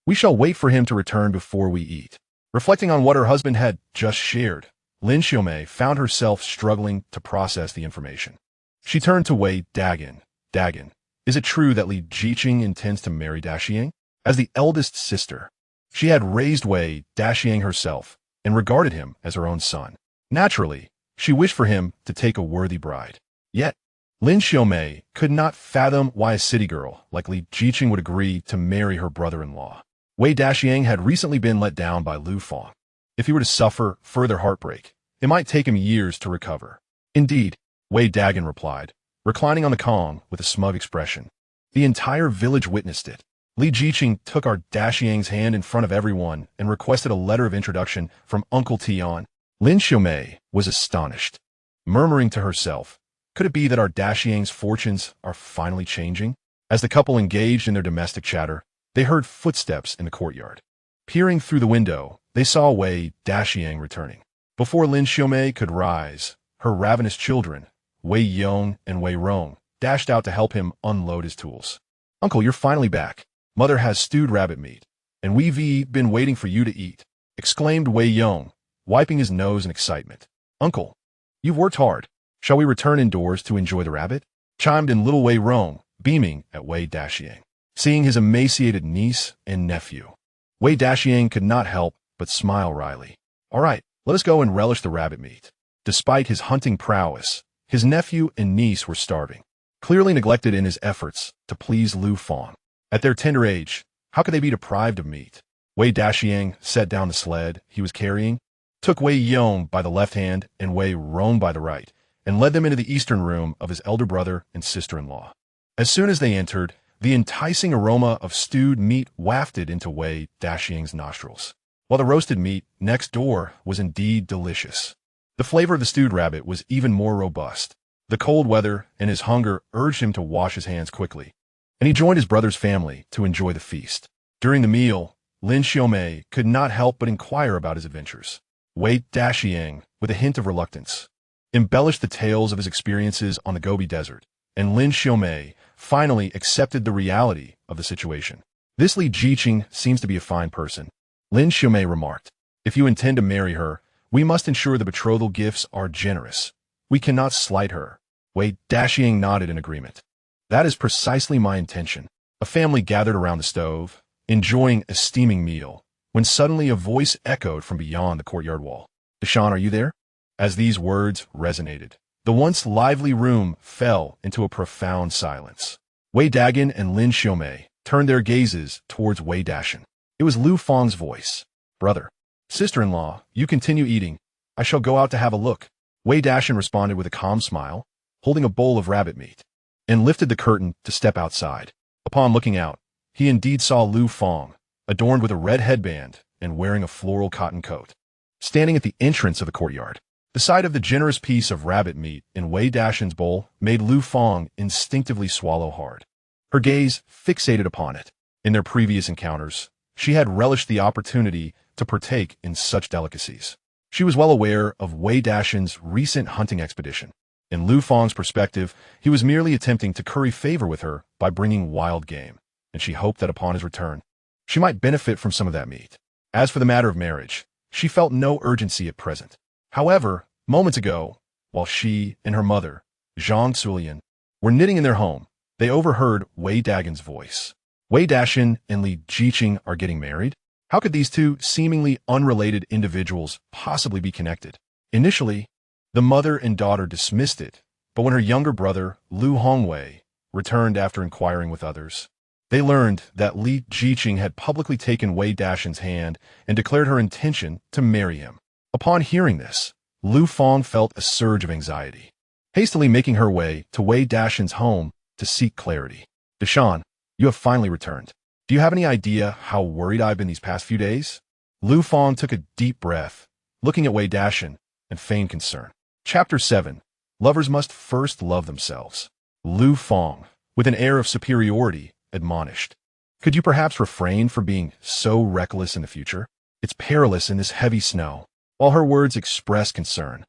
Speaker 1: We shall wait for him to return before we eat." Reflecting on what her husband had just shared, Lin Xiaomei found herself struggling to process the information. She turned to Wei Dagan. "Dagan, is it true that Li Qing intends to marry Dashiang?" As the eldest sister, she had raised Wei Dashiang herself and regarded him as her own son. Naturally, she wished for him to take a worthy bride. Yet, Lin Xiaomei could not fathom why a city girl like Li Qing would agree to marry her brother-in-law. Wei Dashiang had recently been let down by Lu Fang. If he were to suffer further heartbreak, it might take him years to recover. "Indeed," Wei Dagan replied, reclining on the Kong with a smug expression. The entire village witnessed it. Li Qing took our Dashiang's hand in front of everyone and requested a letter of introduction from Uncle Tian. Lin Xiaomei was astonished, murmuring to herself, "Could it be that our Dashiang's fortunes are finally changing?" As the couple engaged in their domestic chatter, they heard footsteps in the courtyard. Peering through the window, they saw Wei Dashiang returning. Before Lin Xiaomei could rise, her ravenous children, Wei Yong and Wei Rong, dashed out to help him unload his tools. "Uncle, you're finally back. Mother has stewed rabbit meat, and we've been waiting for you to eat," exclaimed Wei Yong, wiping his nose in excitement. "Uncle, you've worked hard. Shall we return indoors to enjoy the rabbit?" chimed in little Wei Rong, beaming at Wei Dashiang. Seeing his emaciated niece and nephew, Wei Dashiang could not help but smile wryly. "All right, let us go and relish the rabbit meat." Despite his hunting prowess, his nephew and niece were starving, clearly neglected in his efforts to please Lu Fang. At their tender age, how could they be deprived of meat? Wei Dashiang set down the sled he was carrying, took Wei Yong by the left hand and Wei Rong by the right, and led them into the eastern room of his elder brother and sister-in-law. As soon as they entered, the enticing aroma of stewed meat wafted into Wei Dashiang's nostrils, while the roasted meat next door was indeed delicious. The flavor of the stewed rabbit was even more robust. The cold weather and his hunger urged him to wash his hands quickly, and he joined his brother's family to enjoy the feast. During the meal, Lin Xiaomei could not help but inquire about his adventures. Wei Dashiang, with a hint of reluctance, embellished the tales of his experiences on the Gobi Desert, and Lin Xiaomei finally accepted the reality of the situation. "This Li Qing seems to be a fine person," Lin Xiaomei remarked. "If you intend to marry her, we must ensure the betrothal gifts are generous. We cannot slight her." Wei Dashiang nodded in agreement. "That is precisely my intention." A family gathered around the stove, enjoying a steaming meal, when suddenly a voice echoed from beyond the courtyard wall. "Dashan, are you there?" As these words resonated, the once lively room fell into a profound silence. Wei Dagan and Lin Xiaomei turned their gazes towards Wei Dashan. It was Lu Fang's voice. "Brother, sister-in-law, you continue eating. I shall go out to have a look." Wei Dashan responded with a calm smile, holding a bowl of rabbit meat. and lifted the curtain to step outside. Upon looking out, he indeed saw Lu Fang, adorned with a red headband and wearing a floral cotton coat, standing at the entrance of the courtyard. The sight of the generous piece of rabbit meat in Wei Dashan's bowl made Lu Fang instinctively swallow hard. Her gaze fixated upon it. In their previous encounters, she had relished the opportunity to partake in such delicacies. She was well aware of Wei Dashan's recent hunting expedition. In Lu Fang's perspective, he was merely attempting to curry favor with her by bringing wild game, and she hoped that upon his return, she might benefit from some of that meat. As for the matter of marriage, she felt no urgency at present. However, moments ago, while she and her mother, Zhang Sulian, were knitting in their home, they overheard Wei Dashan's voice. Wei Dashan and Li Qing are getting married? How could these two seemingly unrelated individuals possibly be connected? Initially, the mother and daughter dismissed it, but when her younger brother, Lu Hongwei, returned after inquiring with others, they learned that Li Qing had publicly taken Wei Dashan's hand and declared her intention to marry him. Upon hearing this, Lu Fang felt a surge of anxiety, hastily making her way to Wei Dashan's home to seek clarity. Dashan, you have finally returned. Do you have any idea how worried I've been these past few days? Lu Fang took a deep breath, looking at Wei Dashan, and feigned concern. Chapter 7. Lovers must first love themselves. Lu Fang, with an air of superiority, admonished. Could you perhaps refrain from being so reckless in the future? It's perilous in this heavy snow. While her words expressed concern,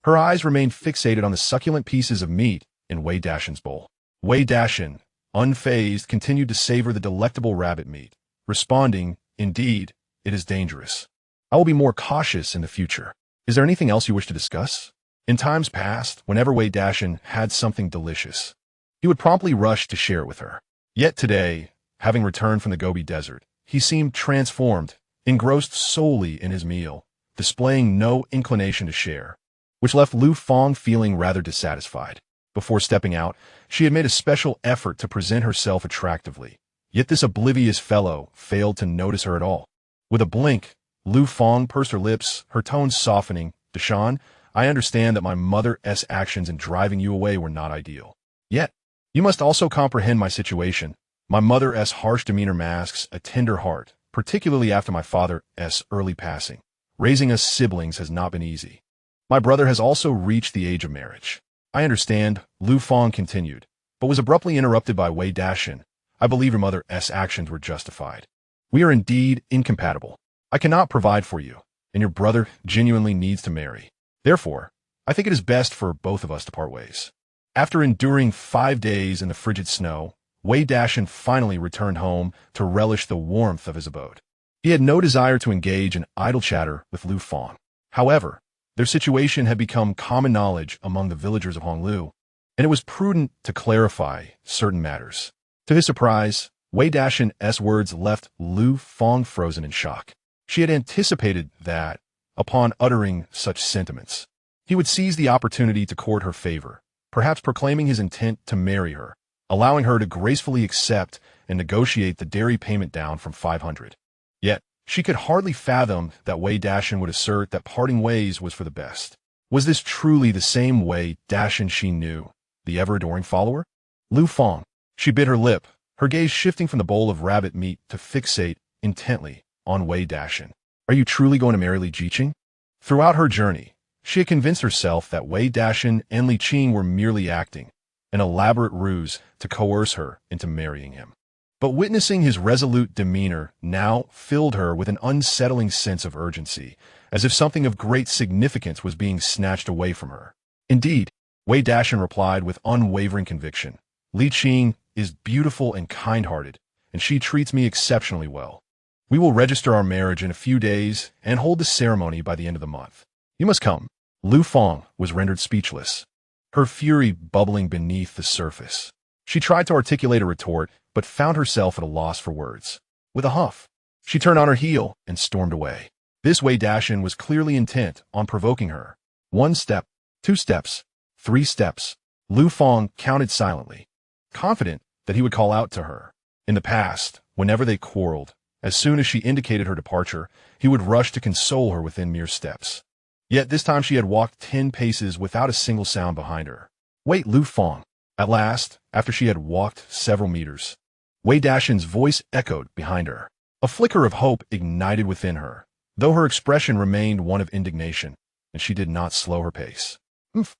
Speaker 1: her eyes remained fixated on the succulent pieces of meat in Wei Dashan's bowl. Wei Dashan, unfazed, continued to savor the delectable rabbit meat, responding, "Indeed, it is dangerous. I will be more cautious in the future. Is there anything else you wish to discuss?" In times past, whenever Wei Dashan had something delicious, he would promptly rush to share it with her. Yet today, having returned from the Gobi Desert, he seemed transformed, engrossed solely in his meal, displaying no inclination to share, which left Lu Fang feeling rather dissatisfied. Before stepping out, she had made a special effort to present herself attractively, yet this oblivious fellow failed to notice her at all. With a blink, Lu Fang pursed her lips, her tone softening. "Dashan, I understand that my mother's actions in driving you away were not ideal. Yet, you must also comprehend my situation. My mother's harsh demeanor masks a tender heart, particularly after my father's early passing. Raising us siblings has not been easy. My brother has also reached the age of marriage." "I understand," Lu Fang continued, but was abruptly interrupted by Wei Dashan. "I believe your mother's actions were justified. We are indeed incompatible. I cannot provide for you, and your brother genuinely needs to marry. Therefore, I think it is best for both of us to part ways." After enduring 5 days in the frigid snow, Wei Dashan finally returned home to relish the warmth of his abode. He had no desire to engage in idle chatter with Lu Fang. However, their situation had become common knowledge among the villagers of Honglu, and it was prudent to clarify certain matters. To his surprise, Wei Dashan's words left Lu Fang frozen in shock. She had anticipated that, upon uttering such sentiments, he would seize the opportunity to court her favor, perhaps proclaiming his intent to marry her, allowing her to gracefully accept and negotiate the dairy payment down from 500. Yet, she could hardly fathom that Wei Dashan would assert that parting ways was for the best. Was this truly the same Wei Dashan she knew, the ever-adoring follower? Lu Fang. She bit her lip, her gaze shifting from the bowl of rabbit meat to fixate intently on Wei Dashan. "Are you truly going to marry Li Qing?" Throughout her journey, she had convinced herself that Wei Dashan and Li Qing were merely acting, an elaborate ruse to coerce her into marrying him. But witnessing his resolute demeanor now filled her with an unsettling sense of urgency, as if something of great significance was being snatched away from her. "Indeed," Wei Dashan replied with unwavering conviction, "Li Qing is beautiful and kind-hearted, and she treats me exceptionally well. We will register our marriage in a few days and hold the ceremony by the end of the month. You must come." Lu Fang was rendered speechless, her fury bubbling beneath the surface. She tried to articulate a retort, but found herself at a loss for words. With a huff, she turned on her heel and stormed away. This Wei Dashan was clearly intent on provoking her. 1 step, 2 steps, 3 steps. Lu Fang counted silently, confident that he would call out to her. In the past, whenever they quarreled, as soon as she indicated her departure, he would rush to console her within mere steps. Yet this time she had walked 10 paces without a single sound behind her. "Wait, Lu Fang." At last, after she had walked several meters, Wei Dashan's voice echoed behind her. A flicker of hope ignited within her, though her expression remained one of indignation, and she did not slow her pace.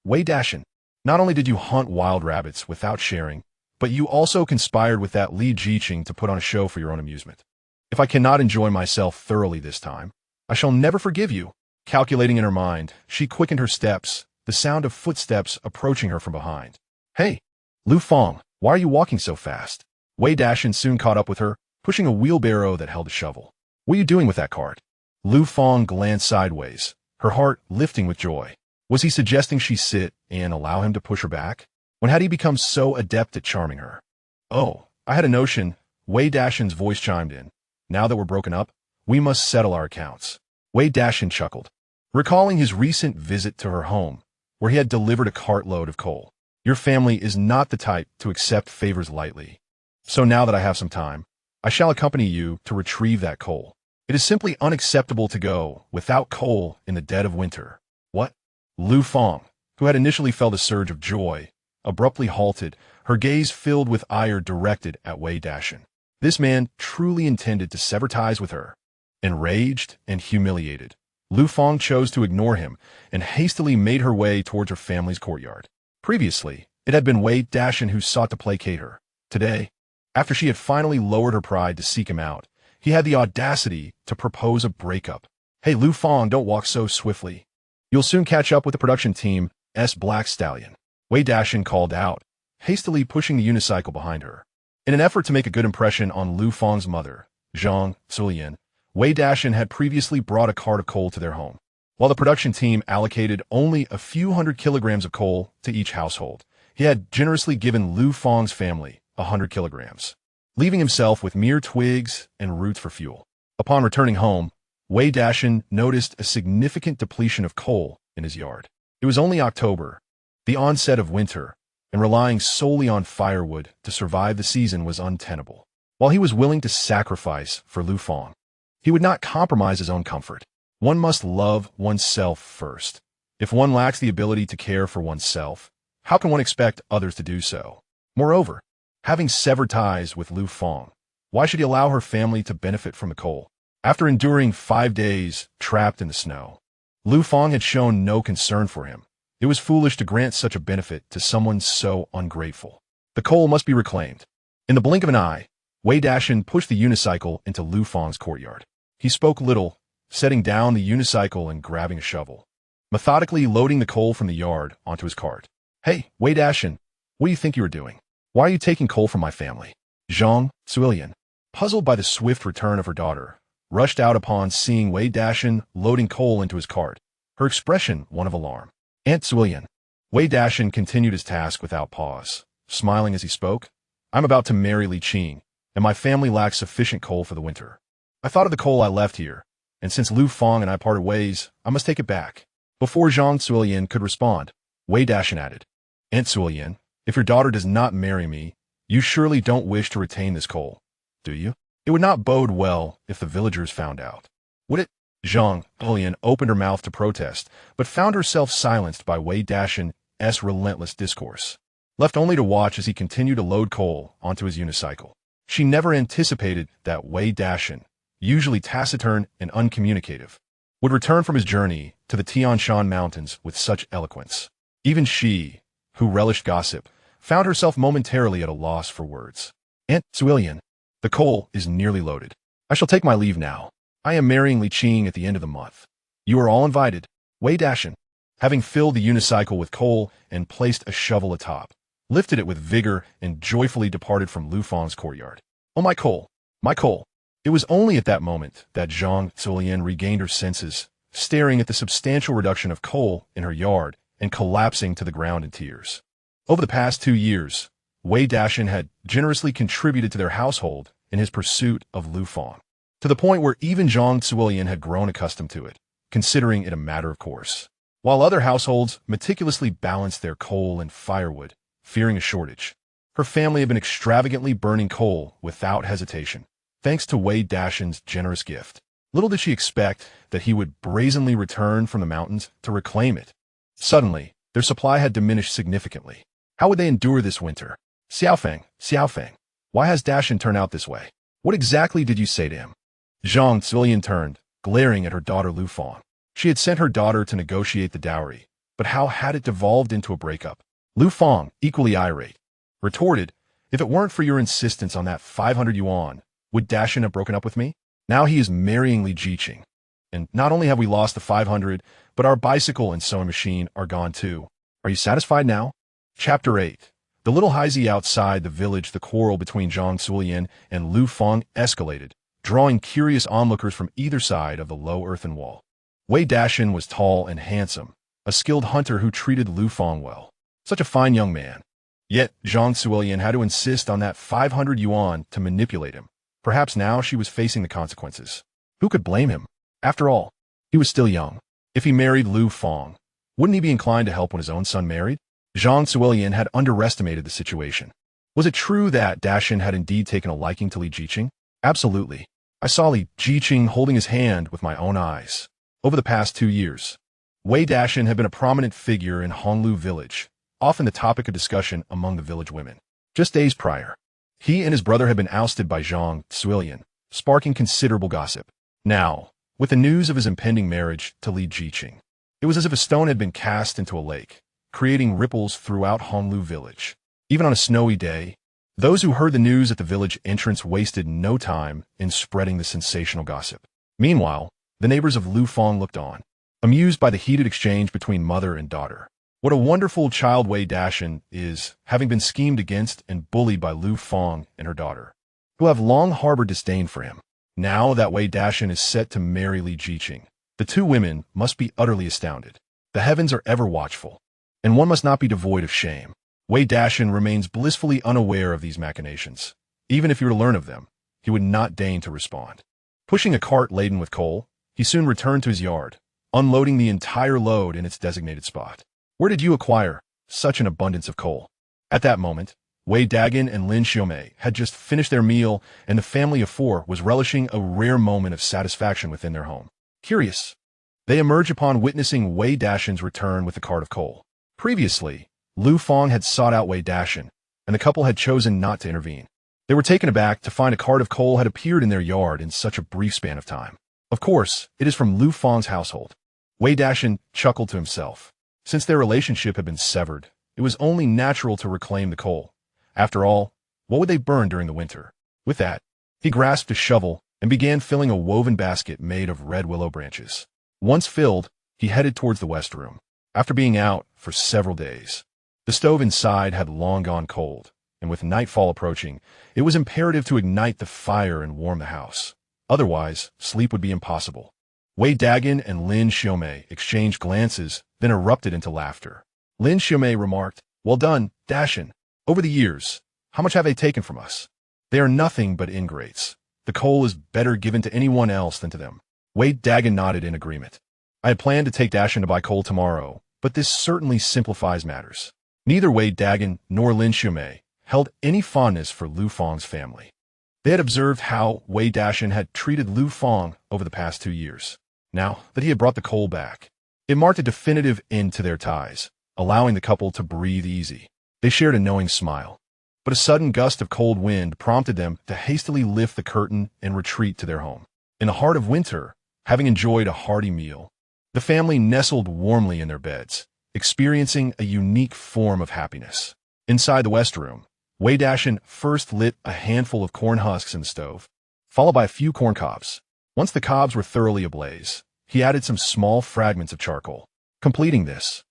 Speaker 1: Wei Dashan, not only did you hunt wild rabbits without sharing, but you also conspired with that Li Qing to put on a show for your own amusement. If I cannot enjoy myself thoroughly this time, I shall never forgive you. Calculating in her mind, she quickened her steps, the sound of footsteps approaching her from behind. Hey, Lu Fang, why are you walking so fast? Wei Dashan soon caught up with her, pushing a wheelbarrow that held a shovel. What are you doing with that cart? Lu Fang glanced sideways, her heart lifting with joy. Was he suggesting she sit and allow him to push her back? When had he become so adept at charming her? Oh, I had a notion, Wei Dashan's voice chimed in. Now that we're broken up, we must settle our accounts. Wei Dashan chuckled, recalling his recent visit to her home, where he had delivered a cartload of coal. Your family is not the type to accept favors lightly. So now that I have some time, I shall accompany you to retrieve that coal. It is simply unacceptable to go without coal in the dead of winter. What? Lu Fang, who had initially felt a surge of joy, abruptly halted, her gaze filled with ire directed at Wei Dashan. This man truly intended to sever ties with her. Enraged and humiliated, Lu Fang chose to ignore him and hastily made her way towards her family's courtyard. Previously, it had been Wei Dashan who sought to placate her. Today, after she had finally lowered her pride to seek him out, he had the audacity to propose a breakup. Hey, Lu Fang, don't walk so swiftly. You'll soon catch up with the production team's Black Stallion. Wei Dashan called out, hastily pushing the unicycle behind her. In an effort to make a good impression on Lu Fang's mother, Zhang Zulian, Wei Dashan had previously brought a cart of coal to their home. While the production team allocated only a few hundred kilograms of coal to each household, he had generously given Lu Fang's family 100 kilograms, leaving himself with mere twigs and roots for fuel. Upon returning home, Wei Dashan noticed a significant depletion of coal in his yard. It was only October, the onset of winter, and relying solely on firewood to survive the season was untenable. While he was willing to sacrifice for Lu Fang, he would not compromise his own comfort. One must love oneself first. If one lacks the ability to care for oneself, how can one expect others to do so? Moreover, having severed ties with Lu Fang, why should he allow her family to benefit from the coal? After enduring 5 days trapped in the snow, Lu Fang had shown no concern for him. It was foolish to grant such a benefit to someone so ungrateful. The coal must be reclaimed. In the blink of an eye, Wei Dashan pushed the unicycle into Lu Fang's courtyard. He spoke little, setting down the unicycle and grabbing a shovel, methodically loading the coal from the yard onto his cart. Hey, Wei Dashan, what do you think you are doing? Why are you taking coal from my family? Zhang Zuilian, puzzled by the swift return of her daughter, rushed out upon seeing Wei Dashan loading coal into his cart, her expression one of alarm. Aunt Zuilian. Wei Dashan continued his task without pause, smiling as he spoke. I'm about to marry Li Qing, and my family lacks sufficient coal for the winter. I thought of the coal I left here, and since Lu Fang and I parted ways, I must take it back. Before Zhang Zuilian could respond, Wei Dashan added, Aunt Zuilian, if your daughter does not marry me, you surely don't wish to retain this coal, do you? It would not bode well if the villagers found out. Would it? Zhang Zuilian opened her mouth to protest, but found herself silenced by Wei Dashan's relentless discourse, left only to watch as he continued to load coal onto his unicycle. She never anticipated that Wei Dashan, usually taciturn and uncommunicative, would return from his journey to the Tian Shan Mountains with such eloquence. Even she, who relished gossip, found herself momentarily at a loss for words. Aunt Zuilian, the coal is nearly loaded. I shall take my leave now. I am marrying Li Qing at the end of the month. You are all invited. Wei Dashan, having filled the unicycle with coal and placed a shovel atop, lifted it with vigor and joyfully departed from Lu Fang's courtyard. Oh, my coal! My coal! It was only at that moment that Zhang Zuilian regained her senses, staring at the substantial reduction of coal in her yard and collapsing to the ground in tears. Over the past 2 years, Wei Dashan had generously contributed to their household in his pursuit of Lu Fang, to the point where even Zhang Zuilian had grown accustomed to it, considering it a matter of course. While other households meticulously balanced their coal and firewood, fearing a shortage, her family had been extravagantly burning coal without hesitation, thanks to Wei Dashan's generous gift. Little did she expect that he would brazenly return from the mountains to reclaim it. Suddenly, their supply had diminished significantly. How would they endure this winter? Xiaofeng, why has Dashan turned out this way? What exactly did you say to him? Zhang Civilian turned, glaring at her daughter Lu Fang. She had sent her daughter to negotiate the dowry, but how had it devolved into a breakup? Lu Fang, equally irate, retorted, if it weren't for your insistence on that 500 yuan, would Dashan have broken up with me? Now he is marrying Li Qing. And not only have we lost the 500, but our bicycle and sewing machine are gone too. Are you satisfied now? Chapter 8. The little Haizi outside the village, the quarrel between Zhang Sulian and Lu Fang escalated, drawing curious onlookers from either side of the low earthen wall. Wei Dashan was tall and handsome, a skilled hunter who treated Lu Fang well. Such a fine young man. Yet Zhang Sulian had to insist on that 500 yuan to manipulate him. Perhaps now she was facing the consequences. Who could blame him? After all, he was still young. If he married Lu Fang, wouldn't he be inclined to help when his own son married? Zhang Sulian had underestimated the situation. Was it true that Dashan had indeed taken a liking to Li Qing? Absolutely. I saw Li Qing holding his hand with my own eyes. Over the past 2 years, Wei Dashan had been a prominent figure in Honglu village, often the topic of discussion among the village women. Just days prior, he and his brother had been ousted by Zhang Sulian, sparking considerable gossip. Now, with the news of his impending marriage to Li Qing, it was as if a stone had been cast into a lake, creating ripples throughout Honglu village. Even on a snowy day, those who heard the news at the village entrance wasted no time in spreading the sensational gossip. Meanwhile, the neighbors of Lu Fang looked on, amused by the heated exchange between mother and daughter. What a wonderful child Wei Dashan is, having been schemed against and bullied by Lu Fang and her daughter, who have long harbored disdain for him. Now that Wei Dashan is set to marry Li Qing, the two women must be utterly astounded. The heavens are ever watchful, and one must not be devoid of shame. Wei Dashan remains blissfully unaware of these machinations. Even if he were to learn of them, he would not deign to respond. Pushing a cart laden with coal, he soon returned to his yard, unloading the entire load in its designated spot. Where did you acquire such an abundance of coal? At that moment, Wei Dagan and Lin Xiaomei had just finished their meal, and the family of four was relishing a rare moment of satisfaction within their home. Curious, they emerged upon witnessing Wei Dashan's return with a cart of coal. Previously, Lu Fang had sought out Wei Dashan, and the couple had chosen not to intervene. They were taken aback to find a cart of coal had appeared in their yard in such a brief span of time. Of course, it is from Lu Fang's household. Wei Dashan chuckled to himself. Since their relationship had been severed, it was only natural to reclaim the coal. After all, what would they burn during the winter? With that, he grasped a shovel and began filling a woven basket made of red willow branches. Once filled, he headed towards the west room. After being out for several days, the stove inside had long gone cold, and with nightfall approaching, it was imperative to ignite the fire and warm the house. Otherwise, sleep would be impossible. Wei Dagan and Lin Xiaomei exchanged glances, then erupted into laughter. Lin Xiaomei remarked, "Well done, Dashan. Over the years, how much have they taken from us? They are nothing but ingrates. The coal is better given to anyone else than to them." Wei Dagan nodded in agreement. I had planned to take Dashan to buy coal tomorrow, but this certainly simplifies matters. Neither Wei Dagan nor Lin Xiaomei held any fondness for Lu Fang's family. They had observed how Wei Dashan had treated Lu Fang over the past 2 years. Now that he had brought the coal back, it marked a definitive end to their ties, allowing the couple to breathe easy. They shared a knowing smile, but a sudden gust of cold wind prompted them to hastily lift the curtain and retreat to their home. In the heart of winter, having enjoyed a hearty meal, the family nestled warmly in their beds, experiencing a unique form of happiness. Inside the west room, Wei Dashan first lit a handful of corn husks in the stove, followed by a few corn cobs. Once the cobs were thoroughly ablaze, he added some small fragments of charcoal. Completing this,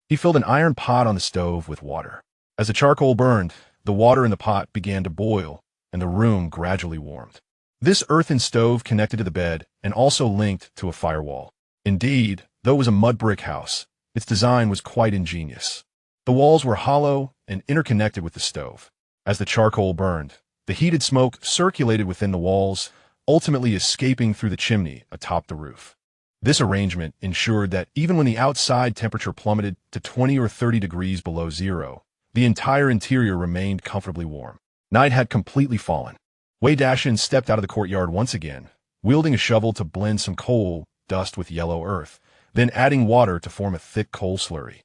Speaker 1: he filled an iron pot on the stove with water. As the charcoal burned, the water in the pot began to boil, and the room gradually warmed. This earthen stove connected to the bed and also linked to a firewall. Indeed, though it was a mud brick house, its design was quite ingenious. The walls were hollow and interconnected with the stove. As the charcoal burned, the heated smoke circulated within the walls, ultimately escaping through the chimney atop the roof. This arrangement ensured that even when the outside temperature plummeted to 20 or 30 degrees below zero, the entire interior remained comfortably warm. Night had completely fallen. Wei Dashan stepped out of the courtyard once again, wielding a shovel to blend some coal dust with yellow earth, then adding water to form a thick coal slurry.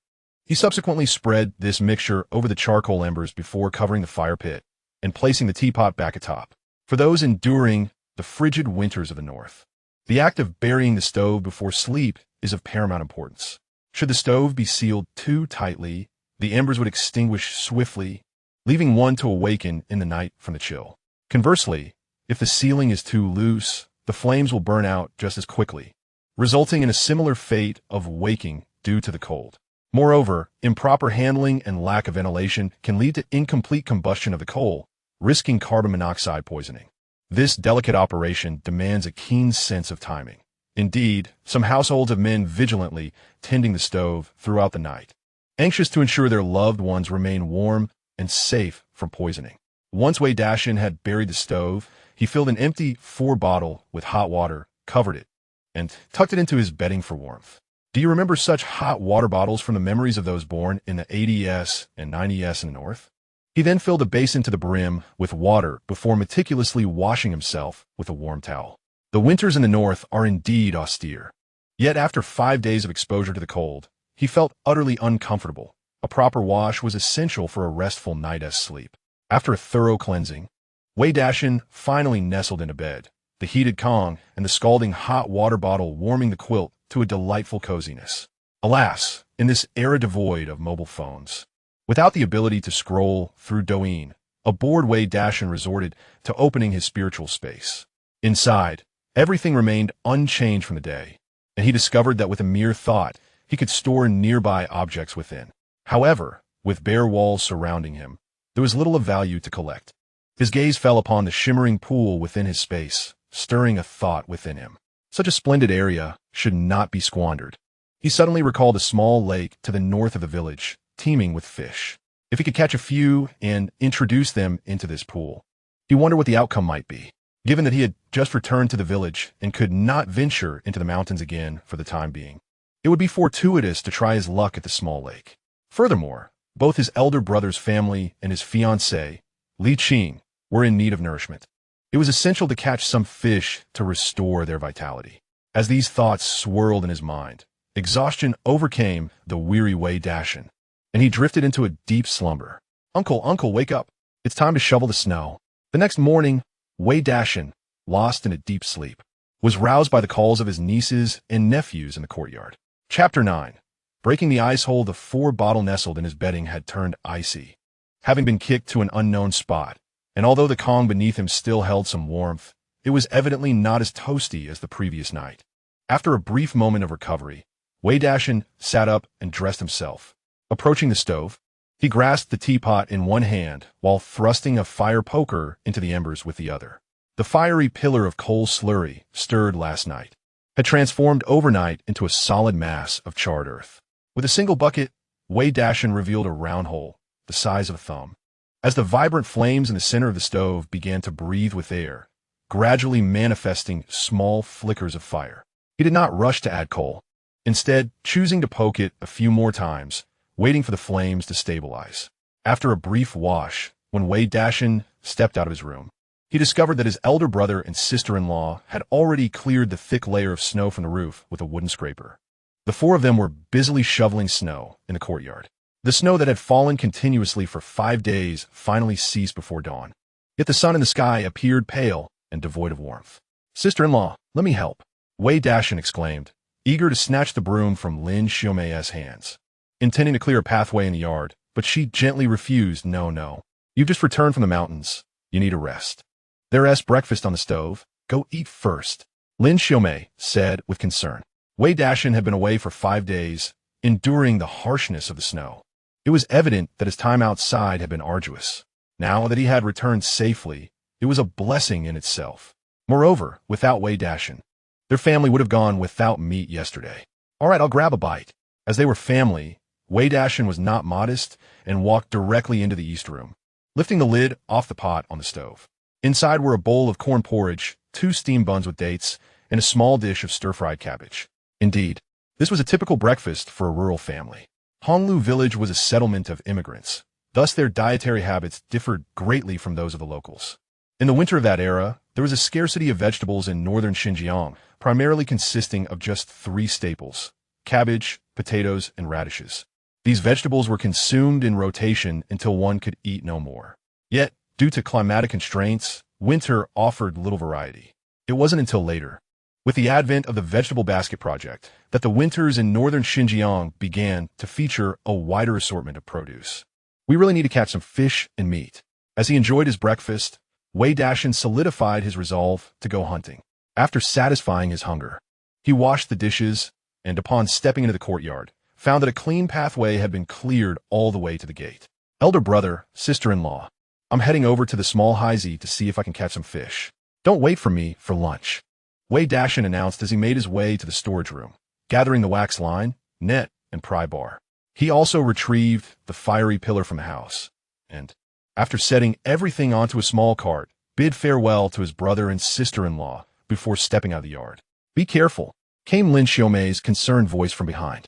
Speaker 1: He subsequently spread this mixture over the charcoal embers before covering the fire pit and placing the teapot back atop. For those enduring the frigid winters of the north, the act of burying the stove before sleep is of paramount importance. Should the stove be sealed too tightly, the embers would extinguish swiftly, leaving one to awaken in the night from the chill. Conversely, if the sealing is too loose, the flames will burn out just as quickly, resulting in a similar fate of waking due to the cold. Moreover, improper handling and lack of ventilation can lead to incomplete combustion of the coal, risking carbon monoxide poisoning. This delicate operation demands a keen sense of timing. Indeed, some households have men vigilantly tending the stove throughout the night, anxious to ensure their loved ones remain warm and safe from poisoning. Once Wei Dashan had buried the stove, he filled an empty 4-bottle with hot water, covered it, and tucked it into his bedding for warmth. Do you remember such hot water bottles from the memories of those born in the 80s and 90s in the north? He then filled a basin to the brim with water before meticulously washing himself with a warm towel. The winters in the north are indeed austere. Yet after 5 days of exposure to the cold, he felt utterly uncomfortable. A proper wash was essential for a restful night's sleep. After a thorough cleansing, Wei Dashan finally nestled into bed, the heated Kong and the scalding hot water bottle warming the quilt to a delightful coziness. Alas, in this era devoid of mobile phones, without the ability to scroll through Douyin, a bored Wei Dashan resorted to opening his spiritual space. Inside, everything remained unchanged from the day, and he discovered that with a mere thought, he could store nearby objects within. However, with bare walls surrounding him, there was little of value to collect. His gaze fell upon the shimmering pool within his space, stirring a thought within him. Such a splendid area should not be squandered. He suddenly recalled a small lake to the north of the village, teeming with fish. If he could catch a few and introduce them into this pool, he wondered what the outcome might be. Given that he had just returned to the village and could not venture into the mountains again for the time being, it would be fortuitous to try his luck at the small lake. Furthermore, both his elder brother's family and his fiancée, Li Qing, were in need of nourishment. It was essential to catch some fish to restore their vitality. As these thoughts swirled in his mind, exhaustion overcame the weary Wei Dashan, and he drifted into a deep slumber. Uncle, wake up. It's time to shovel the snow." The next morning, Wei Dashan, lost in a deep sleep, was roused by the calls of his nieces and nephews in the courtyard. Chapter 9. Breaking the ice hole, the 4-bottle nestled in his bedding had turned icy, having been kicked to an unknown spot, and although the Kong beneath him still held some warmth, it was evidently not as toasty as the previous night. After a brief moment of recovery, Wei Dashan sat up and dressed himself. Approaching the stove, he grasped the teapot in one hand while thrusting a fire poker into the embers with the other. The fiery pillar of coal slurry, stirred last night, had transformed overnight into a solid mass of charred earth. With a single bucket, Wei Dashan revealed a round hole, the size of a thumb. As the vibrant flames in the center of the stove began to breathe with air, gradually manifesting small flickers of fire, he did not rush to add coal, instead choosing to poke it a few more times, waiting for the flames to stabilize. After a brief wash, when Wei Dashan stepped out of his room, he discovered that his elder brother and sister-in-law had already cleared the thick layer of snow from the roof with a wooden scraper. The 4 of them were busily shoveling snow in the courtyard. The snow that had fallen continuously for 5 days finally ceased before dawn. Yet the sun in the sky appeared pale and devoid of warmth. "Sister-in-law, let me help," Wei Dashan exclaimed, eager to snatch the broom from Lin Xiaomei's hands, intending to clear a pathway in the yard, but she gently refused. No. You've just returned from the mountains. You need a rest. There's breakfast on the stove. Go eat first," Lin Xiaomei said with concern. Wei Dashan had been away for 5 days, enduring the harshness of the snow. It was evident that his time outside had been arduous. Now that he had returned safely, it was a blessing in itself. Moreover, without Wei Dashan, their family would have gone without meat yesterday. "All right, I'll grab a bite." As they were family, Wei Dashan was not modest and walked directly into the east room, lifting the lid off the pot on the stove. Inside were a bowl of corn porridge, 2 steamed buns with dates, and a small dish of stir-fried cabbage. Indeed, this was a typical breakfast for a rural family. Honglu village was a settlement of immigrants, thus their dietary habits differed greatly from those of the locals. In the winter of that era, there was a scarcity of vegetables in northern Xinjiang, primarily consisting of just 3 staples: cabbage, potatoes, and radishes. These vegetables were consumed in rotation until one could eat no more. Yet, due to climatic constraints, winter offered little variety. It wasn't until later, with the advent of the Vegetable Basket Project, that the winters in northern Xinjiang began to feature a wider assortment of produce. We really need to catch some fish and meat. As he enjoyed his breakfast, Wei Dashan solidified his resolve to go hunting. After satisfying his hunger, he washed the dishes and, upon stepping into the courtyard, found that a clean pathway had been cleared all the way to the gate. Elder brother, sister-in-law, I'm heading over to the small Haizi to see if I can catch some fish. Don't wait for me for lunch, Wei Dashan announced as he made his way to the storage room, gathering the wax line, net, and pry bar. He also retrieved the fiery pillar from the house, and, after setting everything onto a small cart, bid farewell to his brother and sister-in-law before stepping out of the yard. Be careful, came Lin Xiaomei's concerned voice from behind.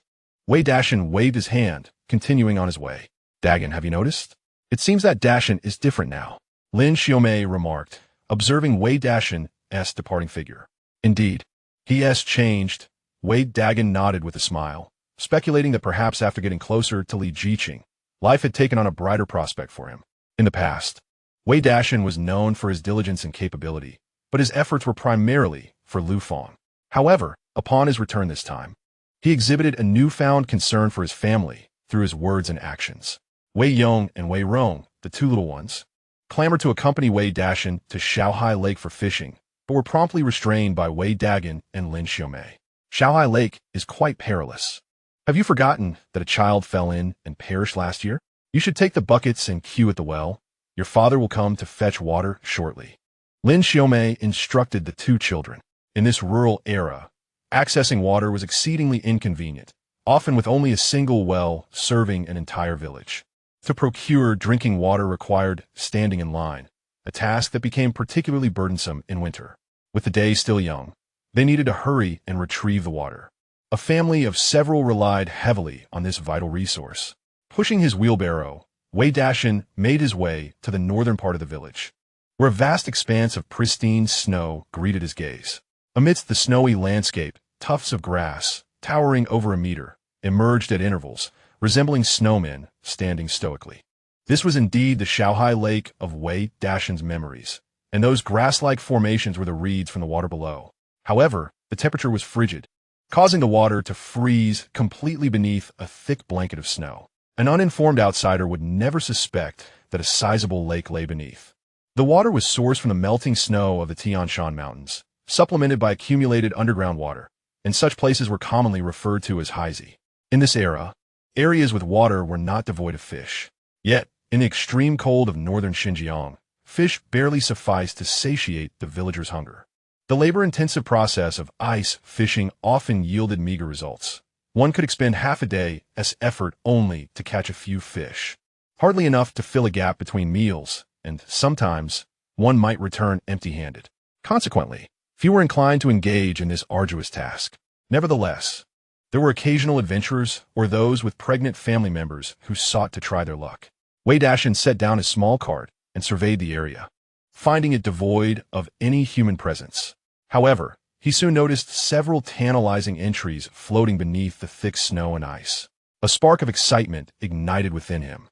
Speaker 1: Wei Dashan waved his hand, continuing on his way. Dagon, have you noticed? It seems that Dashan is different now, Lin Xiaomei remarked, observing Wei Dashan's departing figure. Indeed, he has changed, Wei Dagon nodded with a smile, speculating that perhaps after getting closer to Li Qing, life had taken on a brighter prospect for him. In the past, Wei Dashan was known for his diligence and capability, but his efforts were primarily for Lu Fang. However, upon his return this time, he exhibited a newfound concern for his family through his words and actions. Wei Yong and Wei Rong, the two little ones, clamored to accompany Wei Dashan to Shaohai Lake for fishing, but were promptly restrained by Wei Dagon and Lin Xiaomei. Shaohai Lake is quite perilous. Have you forgotten that a child fell in and perished last year? You should take the buckets and queue at the well. Your father will come to fetch water shortly. Lin Xiaomei instructed the two children. In this rural era, accessing water was exceedingly inconvenient, often with only a single well serving an entire village. To procure drinking water required standing in line, a task that became particularly burdensome in winter. With the day still young, they needed to hurry and retrieve the water. A family of several relied heavily on this vital resource. Pushing his wheelbarrow, Wei Dashan made his way to the northern part of the village, where a vast expanse of pristine snow greeted his gaze. Amidst the snowy landscape, tufts of grass, towering over a meter, emerged at intervals, resembling snowmen standing stoically. This was indeed the Shaohai Lake of Wei Dashan's memories, and those grass-like formations were the reeds from the water below. However, the temperature was frigid, causing the water to freeze completely beneath a thick blanket of snow. An uninformed outsider would never suspect that a sizable lake lay beneath. The water was sourced from the melting snow of the Tian Shan Mountains, supplemented by accumulated underground water, and such places were commonly referred to as Haizi. In this era, areas with water were not devoid of fish. Yet, in the extreme cold of northern Xinjiang, fish barely sufficed to satiate the villagers' hunger. The labor-intensive process of ice fishing often yielded meager results. One could expend half a day's effort only to catch a few fish, hardly enough to fill a gap between meals, and sometimes one might return empty-handed. Consequently, few were inclined to engage in this arduous task. Nevertheless, there were occasional adventurers or those with pregnant family members who sought to try their luck. Wei Dashan set down his small cart and surveyed the area, finding it devoid of any human presence. However, he soon noticed several tantalizing entries floating beneath the thick snow and ice. A spark of excitement ignited within him.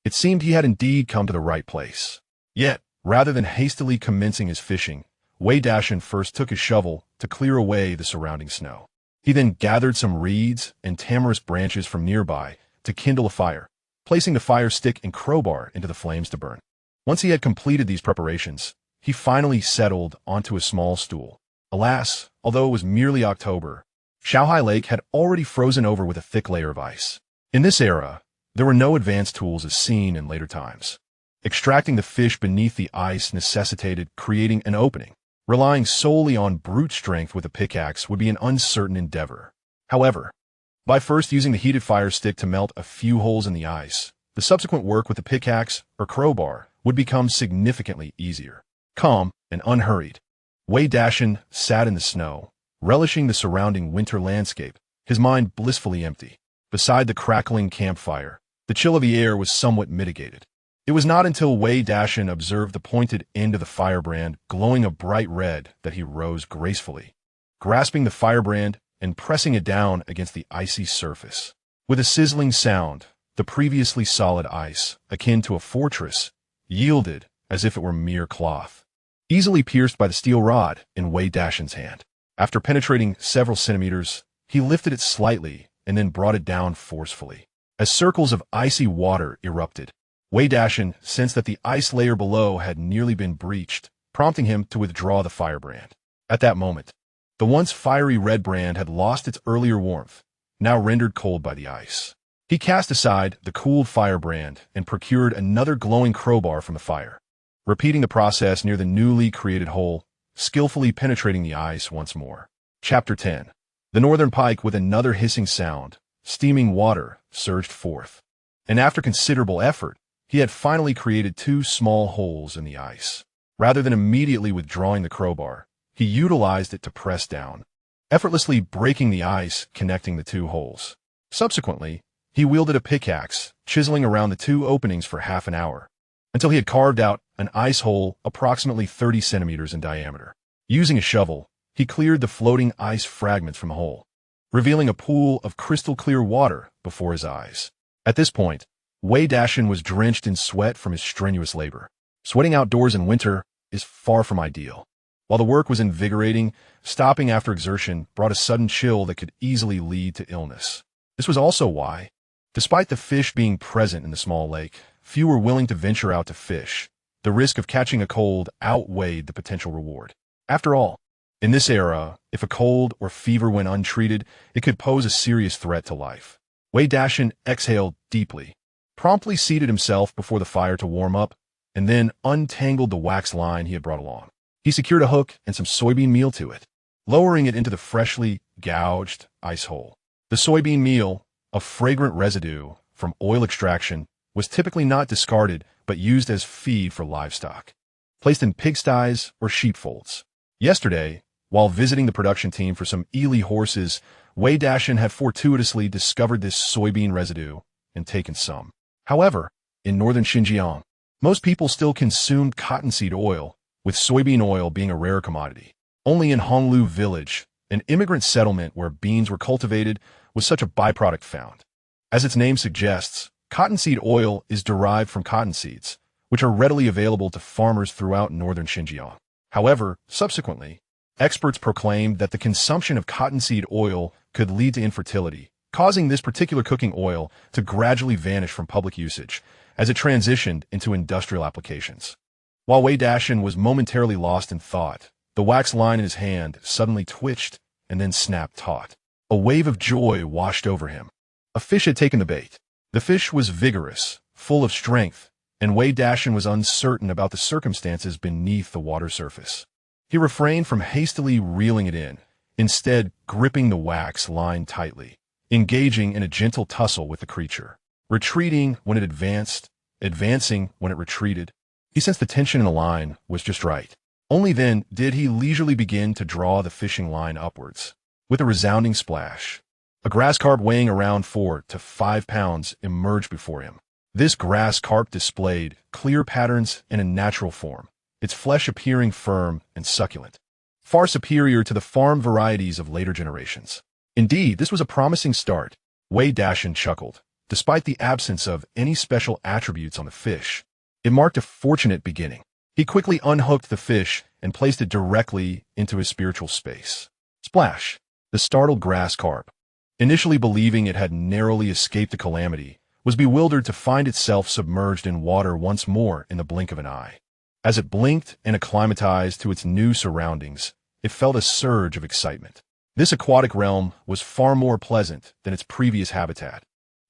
Speaker 1: It seemed he had indeed come to the right place. Yet, rather than hastily commencing his fishing, Wei Dashan first took his shovel to clear away the surrounding snow. He then gathered some reeds and tamarisk branches from nearby to kindle a fire, placing the fire stick and crowbar into the flames to burn. Once he had completed these preparations, he finally settled onto a small stool. Alas, although it was merely October, Shaohai Lake had already frozen over with a thick layer of ice. In this era, there were no advanced tools as seen in later times. Extracting the fish beneath the ice necessitated creating an opening. Relying solely on brute strength with a pickaxe would be an uncertain endeavor. However, by first using the heated fire stick to melt a few holes in the ice, the subsequent work with the pickaxe or crowbar would become significantly easier. Calm and unhurried, Wei Dashan sat in the snow, relishing the surrounding winter landscape, his mind blissfully empty. Beside the crackling campfire, the chill of the air was somewhat mitigated. It was not until Wei Dashan observed the pointed end of the firebrand glowing a bright red that he rose gracefully, grasping the firebrand and pressing it down against the icy surface. With a sizzling sound, the previously solid ice, akin to a fortress, yielded as if it were mere cloth, easily pierced by the steel rod in Wei Dashan's hand. After penetrating several centimeters, he lifted it slightly and then brought it down forcefully. As circles of icy water erupted, Wei Dashan sensed that the ice layer below had nearly been breached, prompting him to withdraw the firebrand. At that moment, the once fiery red brand had lost its earlier warmth, now rendered cold by the ice. He cast aside the cooled firebrand and procured another glowing crowbar from the fire, repeating the process near the newly created hole, skillfully penetrating the ice once more. Chapter 10. The northern pike, with another hissing sound, steaming water, surged forth. And after considerable effort, he had finally created two small holes in the ice. Rather than immediately withdrawing the crowbar, he utilized it to press down, effortlessly breaking the ice connecting the two holes. Subsequently, he wielded a pickaxe, chiseling around the two openings for half an hour, until he had carved out an ice hole approximately 30 centimeters in diameter. Using a shovel, he cleared the floating ice fragments from the hole, revealing a pool of crystal-clear water before his eyes. At this point, Wei Dashan was drenched in sweat from his strenuous labor. Sweating outdoors in winter is far from ideal. While the work was invigorating, stopping after exertion brought a sudden chill that could easily lead to illness. This was also why, despite the fish being present in the small lake, few were willing to venture out to fish. The risk of catching a cold outweighed the potential reward. After all, in this era, if a cold or fever went untreated, it could pose a serious threat to life. Wei Dashan exhaled deeply, promptly seated himself before the fire to warm up, and then untangled the wax line he had brought along. He secured a hook and some soybean meal to it, lowering it into the freshly gouged ice hole. The soybean meal, a fragrant residue from oil extraction, was typically not discarded but used as feed for livestock, placed in pigsties or sheepfolds. Yesterday, while visiting the production team for some Li horses, Wei Dashan had fortuitously discovered this soybean residue and taken some. However, in northern Xinjiang, most people still consumed cottonseed oil, with soybean oil being a rare commodity. Only in Honglu village, an immigrant settlement where beans were cultivated, was such a byproduct found. As its name suggests, cottonseed oil is derived from cotton seeds, which are readily available to farmers throughout northern Xinjiang. However, subsequently, experts proclaimed that the consumption of cottonseed oil could lead to infertility, causing this particular cooking oil to gradually vanish from public usage as it transitioned into industrial applications. While Wei Dashan was momentarily lost in thought, the wax line in his hand suddenly twitched and then snapped taut. A wave of joy washed over him. A fish had taken the bait. The fish was vigorous, full of strength, and Wei Dashan was uncertain about the circumstances beneath the water surface. He refrained from hastily reeling it in, instead gripping the wax line tightly, engaging in a gentle tussle with the creature, retreating when it advanced, advancing when it retreated. He sensed the tension in the line was just right. Only then did he leisurely begin to draw the fishing line upwards. With a resounding splash, a grass carp weighing around 4 to 5 pounds emerged before him. This grass carp displayed clear patterns in a natural form, its flesh appearing firm and succulent, far superior to the farm varieties of later generations. Indeed, this was a promising start. Wei Dashan chuckled. Despite the absence of any special attributes on the fish, it marked a fortunate beginning. He quickly unhooked the fish and placed it directly into his spiritual space. Splash! The startled grass carp, initially believing it had narrowly escaped the calamity, was bewildered to find itself submerged in water once more in the blink of an eye. As it blinked and acclimatized to its new surroundings, it felt a surge of excitement. This aquatic realm was far more pleasant than its previous habitat,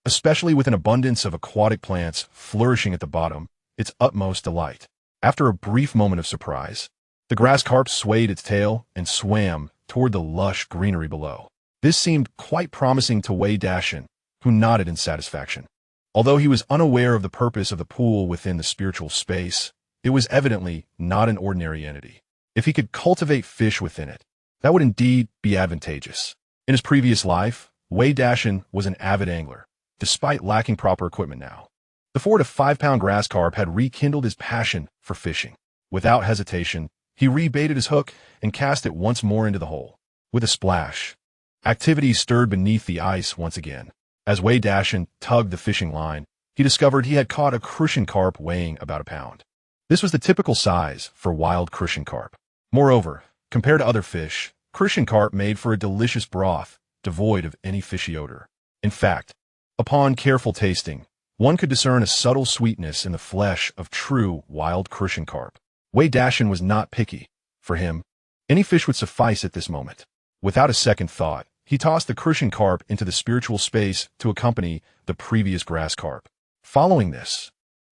Speaker 1: especially with an abundance of aquatic plants flourishing at the bottom, its utmost delight. After a brief moment of surprise, the grass carp swayed its tail and swam toward the lush greenery below. This seemed quite promising to Wei Dashan, who nodded in satisfaction. Although he was unaware of the purpose of the pool within the spiritual space, it was evidently not an ordinary entity. If he could cultivate fish within it, that would indeed be advantageous. In his previous life, Wei Dashan was an avid angler, despite lacking proper equipment now. The 4 to 5 pound grass carp had rekindled his passion for fishing. Without hesitation, he rebaited his hook and cast it once more into the hole. With a splash, activity stirred beneath the ice once again. As Wei Dashan tugged the fishing line, he discovered he had caught a crucian carp weighing about a pound. This was the typical size for wild crucian carp. Moreover, compared to other fish, crucian carp made for a delicious broth, devoid of any fishy odor. In fact, upon careful tasting, one could discern a subtle sweetness in the flesh of true wild crucian carp. Wei Dashan was not picky. For him, any fish would suffice at this moment. Without a second thought, he tossed the crucian carp into the spiritual space to accompany the previous grass carp. Following this,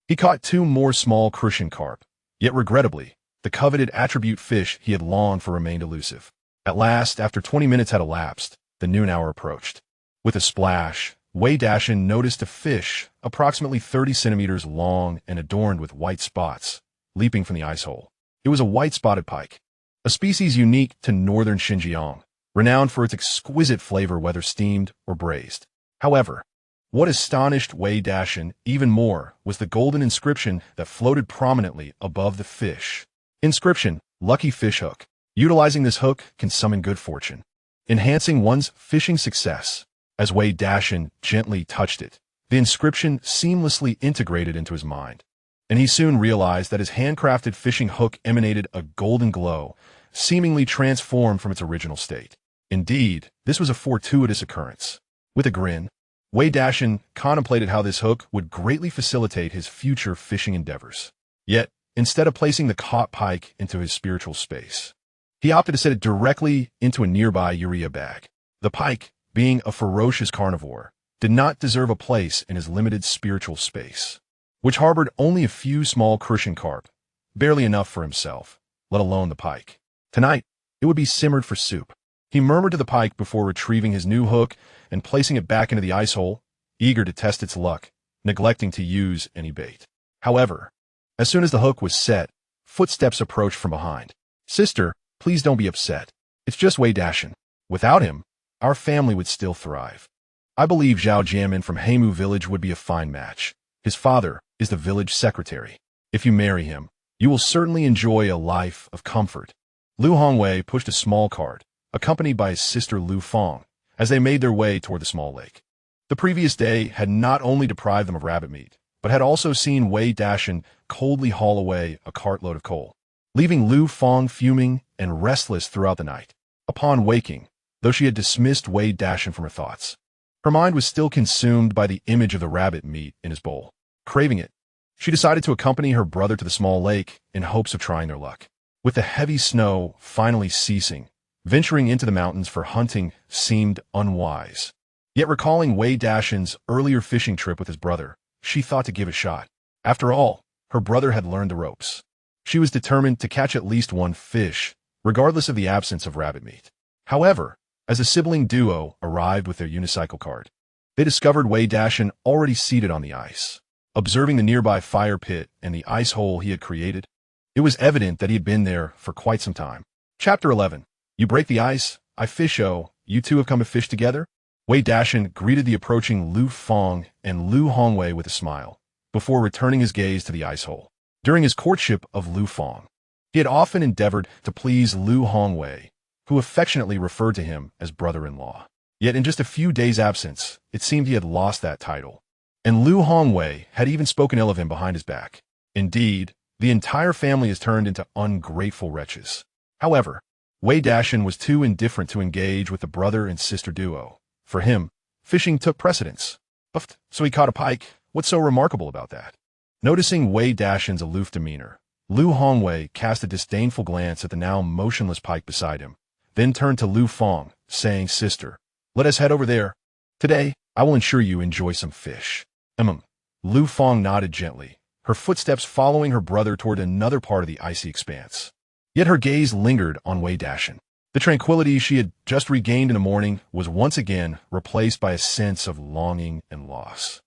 Speaker 1: he caught 2 more small crucian carp, yet regrettably, the coveted attribute fish he had longed for remained elusive. At last, after 20 minutes had elapsed, the noon hour approached. With a splash, Wei Dashan noticed a fish approximately 30 centimeters long and adorned with white spots, leaping from the ice hole. It was a white-spotted pike, a species unique to northern Xinjiang, renowned for its exquisite flavor whether steamed or braised. However, what astonished Wei Dashan even more was the golden inscription that floated prominently above the fish. Inscription: Lucky Fish Hook. Utilizing this hook can summon good fortune, enhancing one's fishing success. As Wei Dashan gently touched it, the inscription seamlessly integrated into his mind, and he soon realized that his handcrafted fishing hook emanated a golden glow, seemingly transformed from its original state. Indeed, this was a fortuitous occurrence. With a grin, Wei Dashan contemplated how this hook would greatly facilitate his future fishing endeavors. Yet, instead of placing the caught pike into his spiritual space, he opted to set it directly into a nearby urea bag. The pike, being a ferocious carnivore, did not deserve a place in his limited spiritual space, which harbored only a few small crucian carp, barely enough for himself, let alone the pike. Tonight, it would be simmered for soup. He murmured to the pike before retrieving his new hook and placing it back into the ice hole, eager to test its luck, neglecting to use any bait. However, as soon as the hook was set, footsteps approached from behind. "Sister, please don't be upset. It's just Wei Dashan. Without him, our family would still thrive. I believe Zhao Jianmin from Heimu village would be a fine match. His father is the village secretary. If you marry him, you will certainly enjoy a life of comfort." Lu Hongwei pushed a small cart, accompanied by his sister Lu Fong, as they made their way toward the small lake. The previous day had not only deprived them of rabbit meat, but had also seen Wei Dashan coldly haul away a cartload of coal, leaving Lu Fong fuming and restless throughout the night. Upon waking, though she had dismissed Wei Dashan from her thoughts, her mind was still consumed by the image of the rabbit meat in his bowl. Craving it, she decided to accompany her brother to the small lake in hopes of trying their luck. With the heavy snow finally ceasing, venturing into the mountains for hunting seemed unwise. Yet recalling Wei Dashan's earlier fishing trip with his brother, she thought to give it a shot. After all, her brother had learned the ropes. She was determined to catch at least one fish, regardless of the absence of rabbit meat. However, as a sibling duo arrived with their unicycle cart, they discovered Wei Dashan already seated on the ice. Observing the nearby fire pit and the ice hole he had created, it was evident that he had been there for quite some time. Chapter 11. You break the ice, I fish-o, you two have come to fish together? Wei Dashan greeted the approaching Lu Fong and Lu Hongwei with a smile, before returning his gaze to the ice hole. During his courtship of Lu Fong, he had often endeavored to please Lu Hongwei, who affectionately referred to him as brother-in-law. Yet in just a few days' absence, it seemed he had lost that title, and Lu Hongwei had even spoken ill of him behind his back. Indeed, the entire family has turned into ungrateful wretches. However, Wei Dashan was too indifferent to engage with the brother and sister duo. For him, fishing took precedence. So he caught a pike. What's so remarkable about that? Noticing Wei Dashan's aloof demeanor, Lu Hongwei cast a disdainful glance at the now motionless pike beside him, then turned to Lu Fong, saying, "Sister, let us head over there. Today, I will ensure you enjoy some fish." Lu Fong nodded gently, her footsteps following her brother toward another part of the icy expanse. Yet her gaze lingered on Wei Dashan. The tranquility she had just regained in the morning was once again replaced by a sense of longing and loss.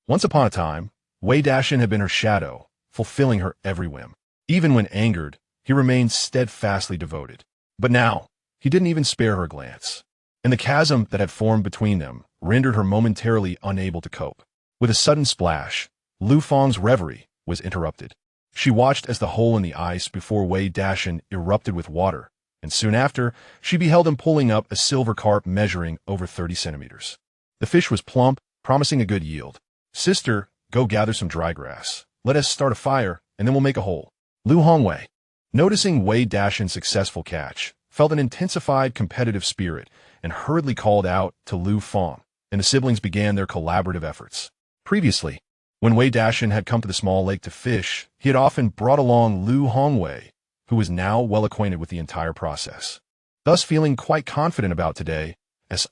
Speaker 1: Once upon a time, Wei Dashan had been her shadow, fulfilling her every whim. Even when angered, he remained steadfastly devoted. But now, he didn't even spare her a glance, and the chasm that had formed between them rendered her momentarily unable to cope. With a sudden splash, Lu Fong's reverie was interrupted. She watched as the hole in the ice before Wei Dashan erupted with water, and soon after, she beheld him pulling up a silver carp measuring over 30 centimeters. The fish was plump, promising a good yield. Sister, go gather some dry grass. Let us start a fire, and then we'll make a hole. Lu Hongwei, noticing Wei Dashan's successful catch, felt an intensified competitive spirit and hurriedly called out to Lu Fong, and the siblings began their collaborative efforts. Previously, when Wei Dashan had come to the small lake to fish, he had often brought along Lu Hongwei, who was now well acquainted with the entire process, thus feeling quite confident about today's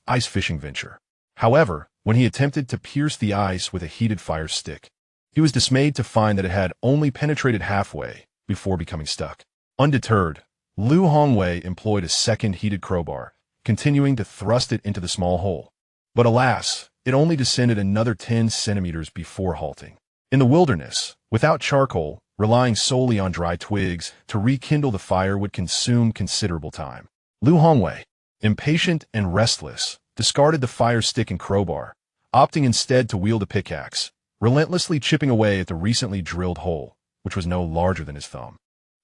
Speaker 1: ice fishing venture. However, when he attempted to pierce the ice with a heated fire stick, he was dismayed to find that it had only penetrated halfway before becoming stuck. Undeterred, Lu Hongwei employed a second heated crowbar, continuing to thrust it into the small hole. But alas, it only descended another 10 centimeters before halting. In the wilderness, without charcoal, relying solely on dry twigs to rekindle the fire would consume considerable time. Lu Hongwei, impatient and restless, discarded the fire stick and crowbar, opting instead to wield a pickaxe, relentlessly chipping away at the recently drilled hole, which was no larger than his thumb.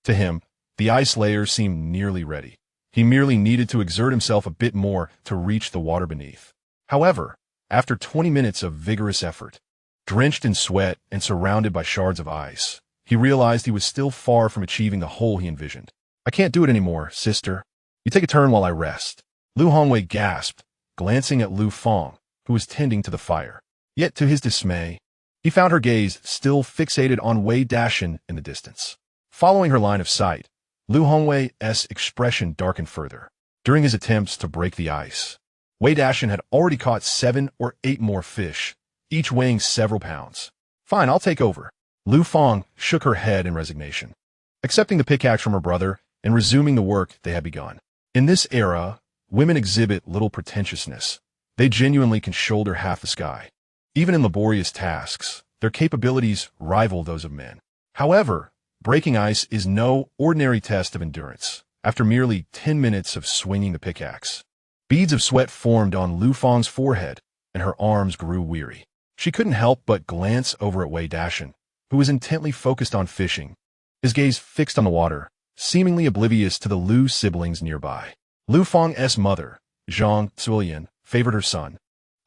Speaker 1: To him, the ice layer seemed nearly ready. He merely needed to exert himself a bit more to reach the water beneath. However, after 20 minutes of vigorous effort, drenched in sweat and surrounded by shards of ice, he realized he was still far from achieving the hole he envisioned. "I can't do it anymore, sister. You take a turn while I rest." Lu Hongwei gasped, glancing at Lu Fong, who was tending to the fire. Yet to his dismay, he found her gaze still fixated on Wei Dashan in the distance. Following her line of sight, Lu Hongwei's expression darkened further. During his attempts to break the ice, Wei Dashan had already caught 7 or 8 more fish, each weighing several pounds. "Fine, I'll take over." Lu Fong shook her head in resignation, accepting the pickaxe from her brother and resuming the work they had begun. In this era, women exhibit little pretentiousness. They genuinely can shoulder half the sky. Even in laborious tasks, their capabilities rival those of men. However, breaking ice is no ordinary test of endurance. After merely 10 minutes of swinging the pickaxe, beads of sweat formed on Lu Fong's forehead, and her arms grew weary. She couldn't help but glance over at Wei Dashan, who was intently focused on fishing, his gaze fixed on the water, seemingly oblivious to the Lu siblings nearby. Lu Fong's mother, Zhang Zuilian, favored her son,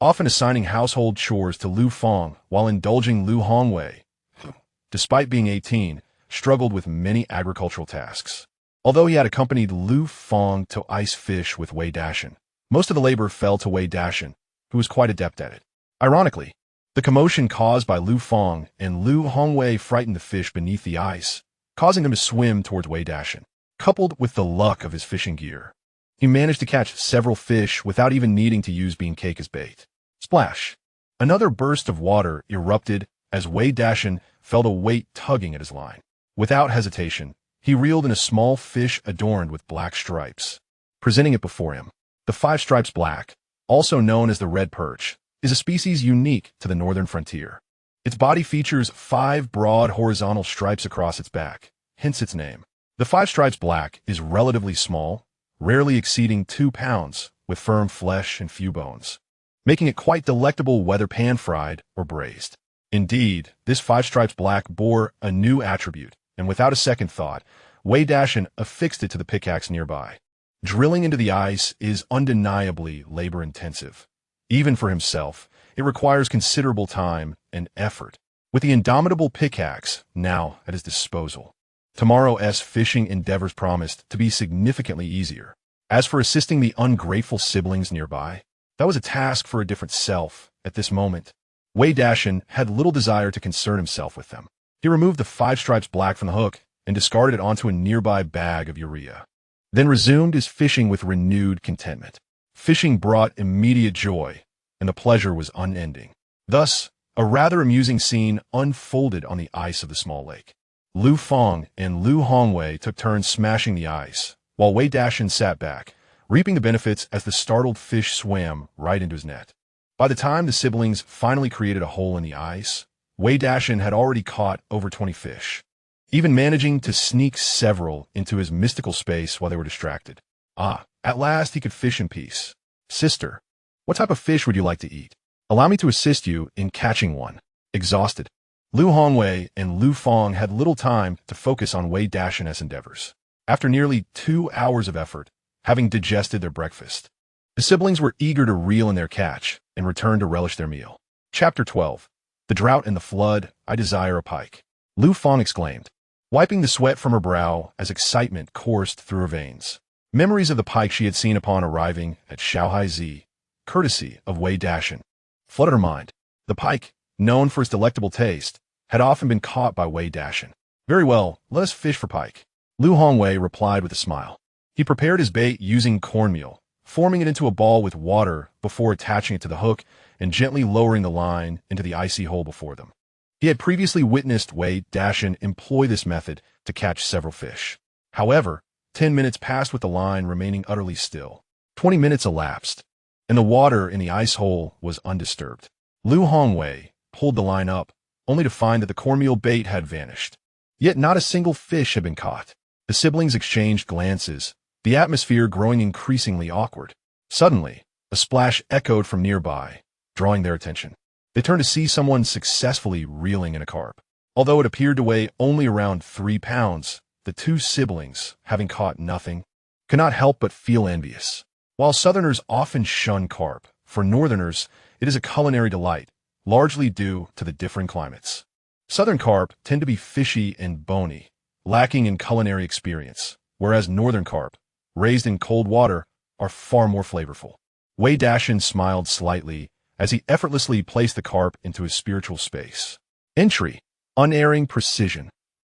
Speaker 1: often assigning household chores to Lu Fong while indulging Lu Hongwei, who, despite being 18, struggled with many agricultural tasks. Although he had accompanied Lu Fong to ice fish with Wei Dashan, most of the labor fell to Wei Dashan, who was quite adept at it. Ironically, the commotion caused by Lu Fong and Lu Hongwei frightened the fish beneath the ice, causing them to swim towards Wei Dashan. Coupled with the luck of his fishing gear, he managed to catch several fish without even needing to use bean cake as bait. Splash! Another burst of water erupted as Wei Dashan felt a weight tugging at his line. Without hesitation, he reeled in a small fish adorned with black stripes, presenting it before him. The 5 stripes black, also known as the red perch, is a species unique to the northern frontier. Its body features 5 broad horizontal stripes across its back, hence its name. The 5 stripes black is relatively small, rarely exceeding 2 pounds, with firm flesh and few bones, making it quite delectable whether pan-fried or braised. Indeed, this 5 stripes black bore a new attribute, and without a second thought, Wei Dashan affixed it to the pickaxe nearby. Drilling into the ice is undeniably labor-intensive. Even for himself, it requires considerable time and effort. With the indomitable pickaxe now at his disposal, tomorrow's fishing endeavors promised to be significantly easier. As for assisting the ungrateful siblings nearby, that was a task for a different self. At this moment, Wei Dashan had little desire to concern himself with them. He removed the 5 stripes black from the hook and discarded it onto a nearby bag of urea, then resumed his fishing with renewed contentment. Fishing brought immediate joy, and the pleasure was unending. Thus, a rather amusing scene unfolded on the ice of the small lake. Lu Fong and Lu Hongwei took turns smashing the ice, while Wei Dashan sat back, reaping the benefits as the startled fish swam right into his net. By the time the siblings finally created a hole in the ice, Wei Dashan had already caught over 20 fish, even managing to sneak several into his mystical space while they were distracted. At last he could fish in peace. "Sister, what type of fish would you like to eat? Allow me to assist you in catching one." Exhausted, Lu Hongwei and Lu Fong had little time to focus on Wei Dashan's endeavors. After nearly 2 hours of effort, having digested their breakfast, the siblings were eager to reel in their catch and return to relish their meal. Chapter 12. The Drought and the Flood, I Desire a Pike. Lu Fang exclaimed, wiping the sweat from her brow as excitement coursed through her veins. Memories of the pike she had seen upon arriving at Shaohaizi, courtesy of Wei Dashan, flooded her mind. The pike, known for its delectable taste, had often been caught by Wei Dashan. Very well, let us fish for pike. Lu Hongwei replied with a smile. He prepared his bait using cornmeal, forming it into a ball with water before attaching it to the hook and gently lowering the line into the icy hole before them. He had previously witnessed Wei Dashan employ this method to catch several fish. However, 10 minutes passed with the line remaining utterly still. 20 minutes elapsed, and the water in the ice hole was undisturbed. Lu Hongwei pulled the line up, only to find that the cornmeal bait had vanished. Yet not a single fish had been caught. The siblings exchanged glances, the atmosphere growing increasingly awkward. Suddenly, a splash echoed from nearby, drawing their attention. They turned to see someone successfully reeling in a carp. Although it appeared to weigh only around 3 pounds, the two siblings, having caught nothing, could not help but feel envious. While Southerners often shun carp, for Northerners it is a culinary delight, largely due to the different climates. Southern carp tend to be fishy and bony, lacking in culinary experience, whereas Northern carp, raised in cold water, are far more flavorful. Wei Dashan smiled slightly as he effortlessly placed the carp into his spiritual space. Entry: unerring precision.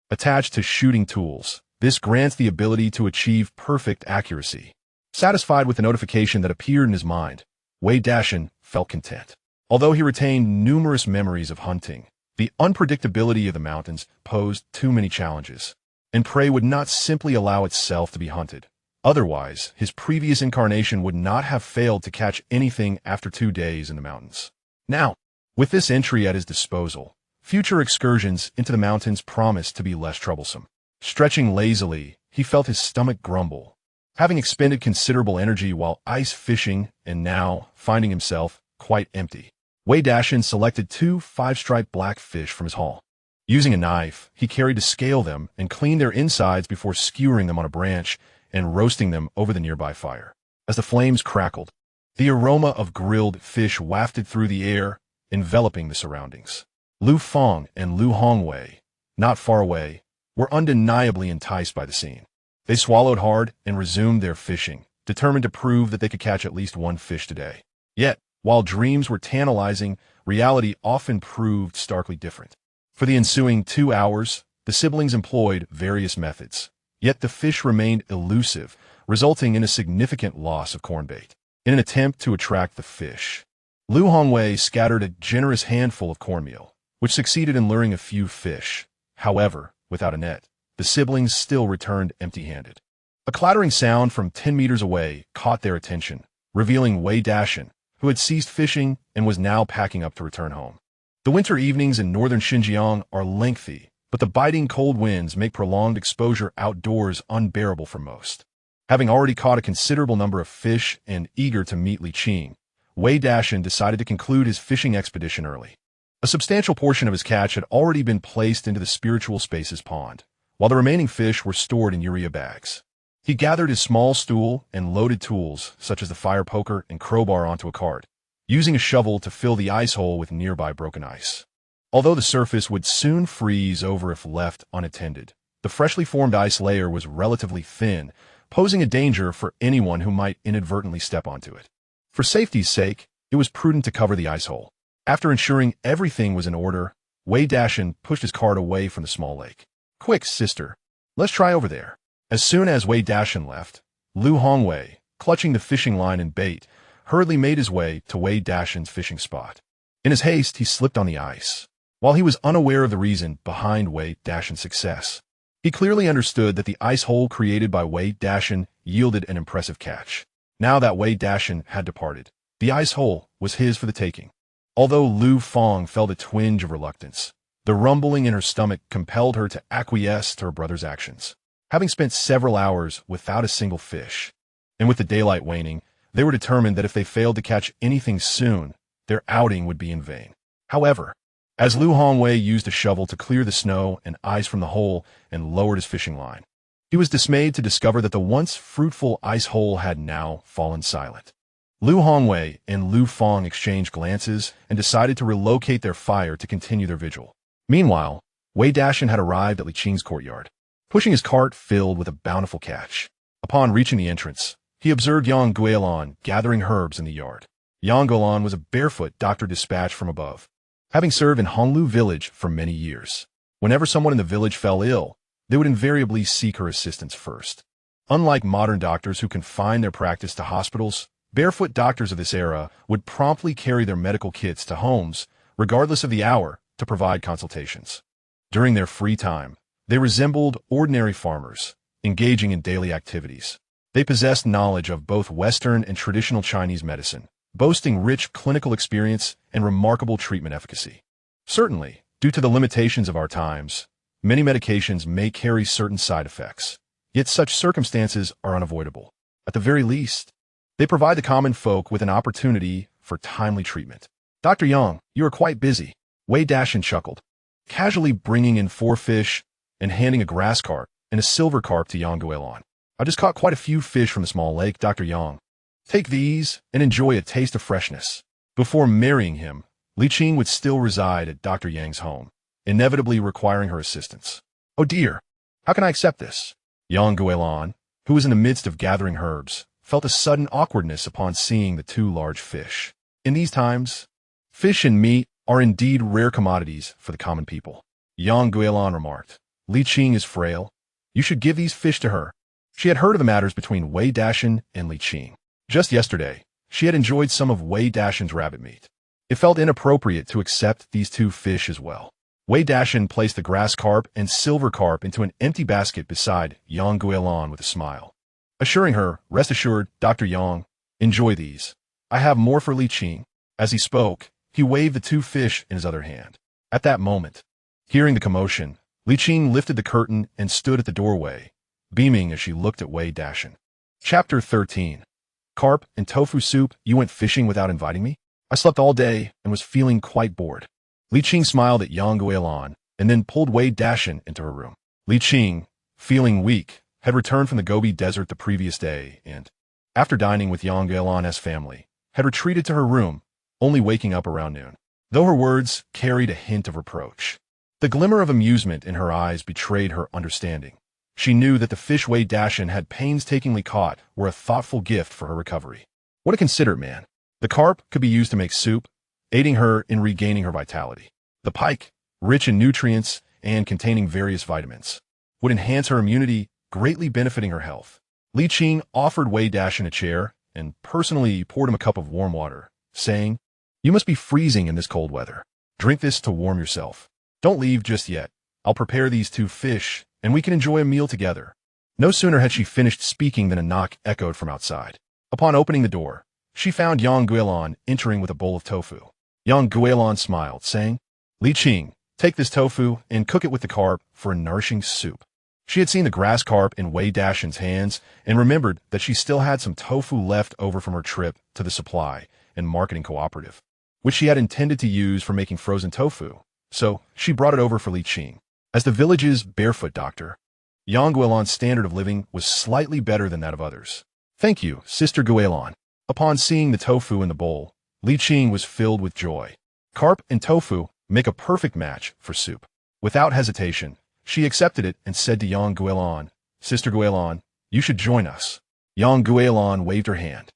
Speaker 1: Attached to shooting tools, this grants the ability to achieve perfect accuracy. Satisfied with the notification that appeared in his mind, Wei Dashan felt content. Although he retained numerous memories of hunting, the unpredictability of the mountains posed too many challenges, and prey would not simply allow itself to be hunted. Otherwise, his previous incarnation would not have failed to catch anything after 2 days in the mountains. Now, with this entry at his disposal, future excursions into the mountains promised to be less troublesome. Stretching lazily, he felt his stomach grumble. Having expended considerable energy while ice fishing and now finding himself quite empty, Wei Dashan selected 2 5-striped black fish from his haul. Using a knife, he carried to scale them and clean their insides before skewering them on a branch and roasting them over the nearby fire. As the flames crackled, the aroma of grilled fish wafted through the air, enveloping the surroundings. Lu Fang and Lu Hongwei, not far away, were undeniably enticed by the scene. They swallowed hard and resumed their fishing, determined to prove that they could catch at least 1 fish today. Yet, while dreams were tantalizing, reality often proved starkly different. For the ensuing 2 hours, the siblings employed various methods. Yet the fish remained elusive, resulting in a significant loss of corn bait. In an attempt to attract the fish, Lu Hongwei scattered a generous handful of cornmeal, which succeeded in luring a few fish. However, without a net, the siblings still returned empty-handed. A clattering sound from 10 meters away caught their attention, revealing Wei Dashan, who had ceased fishing and was now packing up to return home. The winter evenings in northern Xinjiang are lengthy, but the biting cold winds make prolonged exposure outdoors unbearable for most. Having already caught a considerable number of fish and eager to meet Li Qing, Wei Dashan decided to conclude his fishing expedition early. A substantial portion of his catch had already been placed into the spiritual spaces pond, while the remaining fish were stored in urea bags. He gathered his small stool and loaded tools, such as the fire poker and crowbar, onto a cart, using a shovel to fill the ice hole with nearby broken ice. Although the surface would soon freeze over if left unattended, the freshly formed ice layer was relatively thin, posing a danger for anyone who might inadvertently step onto it. For safety's sake, it was prudent to cover the ice hole. After ensuring everything was in order, Wei Dashan pushed his cart away from the small lake. "Quick, sister, let's try over there." As soon as Wei Dashan left, Lu Hongwei, clutching the fishing line and bait, hurriedly made his way to Wei Dashan's fishing spot. In his haste, he slipped on the ice. While he was unaware of the reason behind Wei Dashan's success, he clearly understood that the ice hole created by Wei Dashan yielded an impressive catch. Now that Wei Dashan had departed, the ice hole was his for the taking. Although Lu Fang felt a twinge of reluctance, the rumbling in her stomach compelled her to acquiesce to her brother's actions. Having spent several hours without a single fish, and with the daylight waning, they were determined that if they failed to catch anything soon, their outing would be in vain. However, as Lu Hongwei used a shovel to clear the snow and ice from the hole and lowered his fishing line, he was dismayed to discover that the once fruitful ice hole had now fallen silent. Lu Hongwei and Lu Feng exchanged glances and decided to relocate their fire to continue their vigil. Meanwhile, Wei Dashan had arrived at Li Qing's courtyard, pushing his cart filled with a bountiful catch. Upon reaching the entrance, he observed Yang Guilan gathering herbs in the yard. Yang Guilan was a barefoot doctor dispatched from above, having served in Honglu village for many years. Whenever someone in the village fell ill, they would invariably seek her assistance first. Unlike modern doctors who confine their practice to hospitals, barefoot doctors of this era would promptly carry their medical kits to homes, regardless of the hour, to provide consultations. During their free time, they resembled ordinary farmers, engaging in daily activities. They possessed knowledge of both Western and traditional Chinese medicine, boasting rich clinical experience and remarkable treatment efficacy. Certainly, due to the limitations of our times, many medications may carry certain side effects, yet such circumstances are unavoidable. At the very least, they provide the common folk with an opportunity for timely treatment. Dr. Yang, you are quite busy. Wei Dashan chuckled, casually bringing in 4 fish and handing a grass carp and a silver carp to Yang Guilan. I just caught quite a few fish from the small lake, Dr. Yang. Take these and enjoy a taste of freshness. Before marrying him, Li Qing would still reside at Dr. Yang's home, inevitably requiring her assistance. Oh dear, how can I accept this? Yang Guilan, who was in the midst of gathering herbs, felt a sudden awkwardness upon seeing the 2 large fish. In these times, fish and meat are indeed rare commodities for the common people. Yang Guilan remarked, Li Qing is frail. You should give these fish to her. She had heard of the matters between Wei Dashan and Li Qing. Just yesterday, she had enjoyed some of Wei Dashan's rabbit meat. It felt inappropriate to accept these 2 fish as well. Wei Dashan placed the grass carp and silver carp into an empty basket beside Yang Guilan with a smile, assuring her, rest assured, Dr. Yang, enjoy these. I have more for Li Qing. As he spoke, he waved the 2 fish in his other hand. At that moment, hearing the commotion, Li Qing lifted the curtain and stood at the doorway, beaming as she looked at Wei Dashan. Chapter 13. Carp and tofu soup. You went fishing without inviting me? I slept all day and was feeling quite bored. Li Qing smiled at Yang Guilan and then pulled Wei Dashan into her room. Li Qing, feeling weak, had returned from the Gobi desert the previous day and, after dining with Yang Guilan's family, had retreated to her room, only waking up around noon. Though her words carried a hint of reproach, the glimmer of amusement in her eyes betrayed her understanding. She knew that the fish Wei Dashan had painstakingly caught were a thoughtful gift for her recovery. What a considerate man. The carp could be used to make soup, aiding her in regaining her vitality. The pike, rich in nutrients and containing various vitamins, would enhance her immunity, greatly benefiting her health. Li Qing offered Wei Dashan a chair and personally poured him a cup of warm water, saying, You must be freezing in this cold weather. Drink this to warm yourself. Don't leave just yet. I'll prepare these 2 fish, and we can enjoy a meal together. No sooner had she finished speaking than a knock echoed from outside. Upon opening the door, she found Yang Guilan entering with a bowl of tofu. Yang Guilan smiled, saying, Li Qing, take this tofu and cook it with the carp for a nourishing soup. She had seen the grass carp in Wei Dashan's hands and remembered that she still had some tofu left over from her trip to the supply and marketing cooperative, which she had intended to use for making frozen tofu, so she brought it over for Li Qing. As the village's barefoot doctor, Yang Guilan's standard of living was slightly better than that of others. Thank you, Sister Guilan. Upon seeing the tofu in the bowl, Li Qing was filled with joy. Carp and tofu make a perfect match for soup. Without hesitation, she accepted it and said to Yang Guilan, Sister Guilan, you should join us. Yang Guilan waved her hand,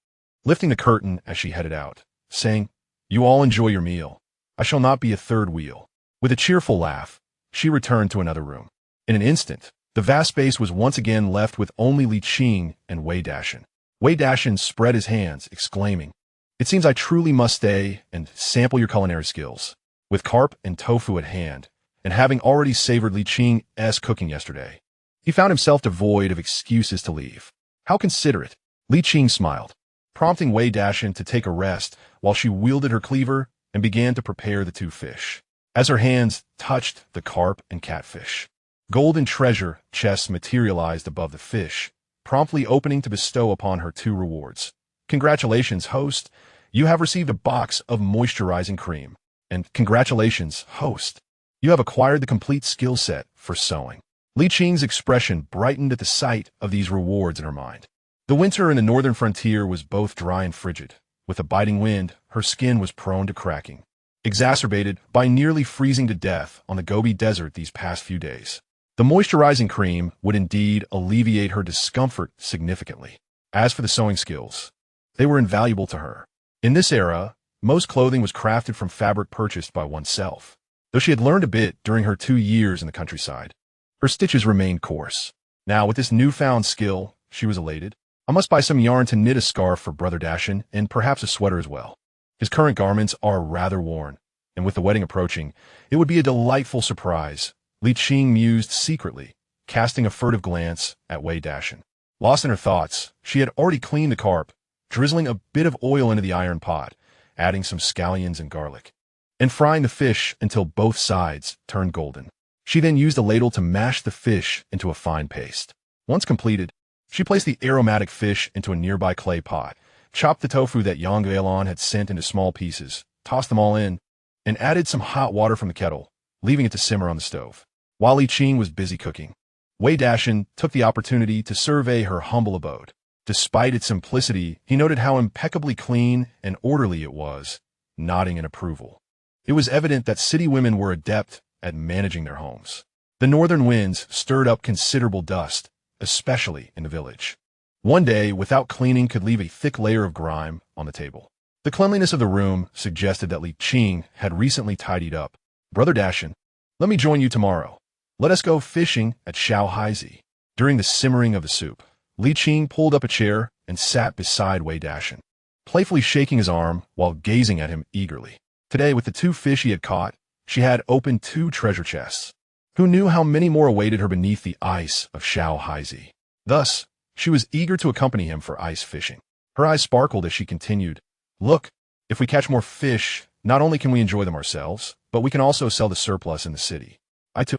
Speaker 1: lifting the curtain as she headed out, saying, You all enjoy your meal. I shall not be a third wheel. With a cheerful laugh, she returned to another room. In an instant, the vast space was once again left with only Li Qing and Wei Dashan. Wei Dashan spread his hands, exclaiming, It seems I truly must stay and sample your culinary skills. With carp and tofu at hand, and having already savored Li Qing's cooking yesterday, he found himself devoid of excuses to leave. How considerate! Li Qing smiled, prompting Wei Dashan to take a rest while she wielded her cleaver and began to prepare the 2 fish. As her hands touched the carp and catfish, golden treasure chests materialized above the fish, promptly opening to bestow upon her 2 rewards. Congratulations, host. You have received a box of moisturizing cream. And congratulations, host. You have acquired the complete skill set for sewing. Li Qing's expression brightened at the sight of these rewards in her mind. The winter in the northern frontier was both dry and frigid, With a biting wind, her skin was prone to cracking, exacerbated by nearly freezing to death on the Gobi Desert these past few days. The moisturizing cream would indeed alleviate her discomfort significantly. As for the sewing skills, they were invaluable to her. In this era, most clothing was crafted from fabric purchased by oneself. Though she had learned a bit during her 2 years in the countryside, her stitches remained coarse. Now, with this newfound skill, she was elated. I must buy some yarn to knit a scarf for Brother Dashan, and perhaps a sweater as well. His current garments are rather worn, and with the wedding approaching, it would be a delightful surprise. Li Qing mused secretly, casting a furtive glance at Wei Dashan. Lost in her thoughts, she had already cleaned the carp, drizzling a bit of oil into the iron pot, adding some scallions and garlic, and frying the fish until both sides turned golden. She then used a ladle to mash the fish into a fine paste. Once completed, she placed the aromatic fish into a nearby clay pot, chopped the tofu that Yang Guilan had sent into small pieces, tossed them all in, and added some hot water from the kettle, leaving it to simmer on the stove. While Li Qing was busy cooking, Wei Dashan took the opportunity to survey her humble abode. Despite its simplicity, he noted how impeccably clean and orderly it was, nodding in approval. It was evident that city women were adept at managing their homes. The northern winds stirred up considerable dust, especially in the village. One day, without cleaning, could leave a thick layer of grime on the table. The cleanliness of the room suggested that Li Qing had recently tidied up. Brother Dashan, let me join you tomorrow. Let us go fishing at Shaohaizi. During the simmering of the soup, Li Qing pulled up a chair and sat beside Wei Dashan, playfully shaking his arm while gazing at him eagerly. Today, with the 2 fish he had caught, she had opened 2 treasure chests. Who knew how many more awaited her beneath the ice of Shaohaizi? Thus, she was eager to accompany him for ice fishing. Her eyes sparkled as she continued, "Look, if we catch more fish, not only can we enjoy them ourselves, but we can also sell the surplus in the city. I too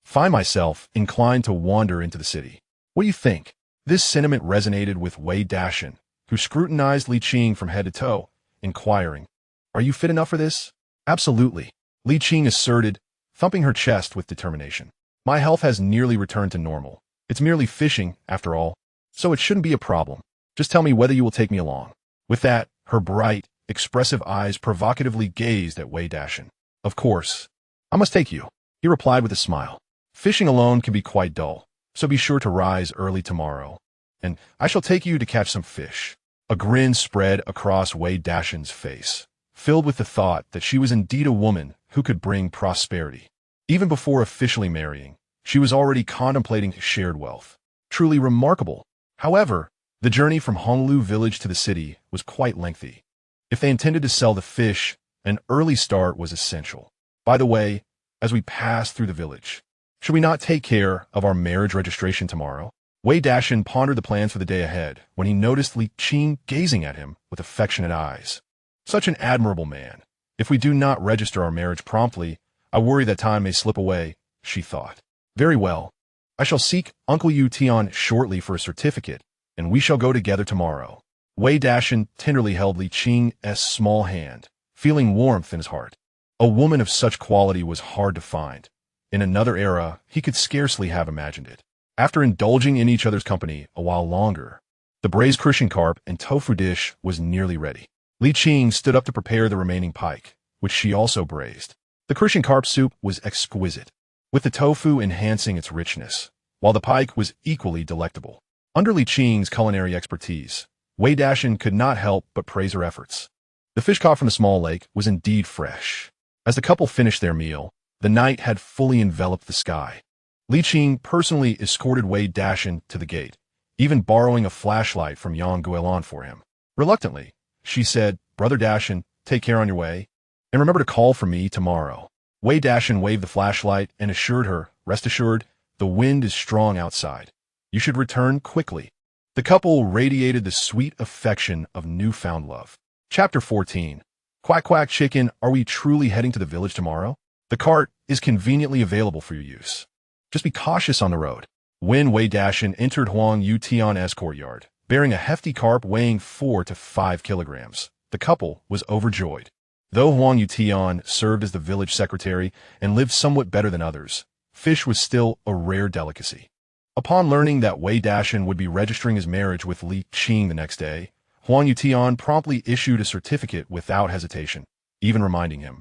Speaker 1: find myself inclined to wander into the city. What do you think?" This sentiment resonated with Wei Dashan, who scrutinized Li Qing from head to toe, inquiring, "Are you fit enough for this?" "Absolutely," Li Qing asserted, thumping her chest with determination. "My health has nearly returned to normal. It's merely fishing, after all, so it shouldn't be a problem. Just tell me whether you will take me along." With that, her bright, expressive eyes provocatively gazed at Wei Dashan. "Of course. I must take you," he replied with a smile. "Fishing alone can be quite dull, so be sure to rise early tomorrow, and I shall take you to catch some fish." A grin spread across Wei Dashan's face, filled with the thought that she was indeed a woman who could bring prosperity. Even before officially marrying, she was already contemplating shared wealth. Truly remarkable. However, the journey from Honolulu village to the city was quite lengthy. If they intended to sell the fish, an early start was essential. By the way, as we passed through the village, should we not take care of our marriage registration tomorrow? Wei Dashan pondered the plans for the day ahead when he noticed Li Qing gazing at him with affectionate eyes. Such an admirable man. If we do not register our marriage promptly, I worry that time may slip away, she thought. Very well. I shall seek Uncle Yu Tian shortly for a certificate, and we shall go together tomorrow. Wei Dashan tenderly held Li Qing's small hand, feeling warmth in his heart. A woman of such quality was hard to find. In another era, he could scarcely have imagined it. After indulging in each other's company a while longer, the braised crucian carp and tofu dish was nearly ready. Li Qing stood up to prepare the remaining pike, which she also braised. The crucian carp soup was exquisite, with the tofu enhancing its richness, while the pike was equally delectable. Under Li Qing's culinary expertise, Wei Dashan could not help but praise her efforts. The fish caught from the small lake was indeed fresh. As the couple finished their meal, the night had fully enveloped the sky. Li Qing personally escorted Wei Dashan to the gate, even borrowing a flashlight from Yang Guilan for him. Reluctantly, she said, "Brother Dashan, take care on your way, and remember to call for me tomorrow." Wei Dashan waved the flashlight and assured her, "Rest assured, the wind is strong outside. You should return quickly." The couple radiated the sweet affection of newfound love. Chapter 14. Quack quack chicken, are we truly heading to the village tomorrow? The cart is conveniently available for your use. Just be cautious on the road. When Wei Dashan entered Huang Yu Tian's courtyard, bearing a hefty carp weighing 4 to 5 kilograms, the couple was overjoyed. Though Huang Yu Tian served as the village secretary and lived somewhat better than others, fish was still a rare delicacy. Upon learning that Wei Dashan would be registering his marriage with Li Qing the next day, Huang Yutian promptly issued a certificate without hesitation, even reminding him,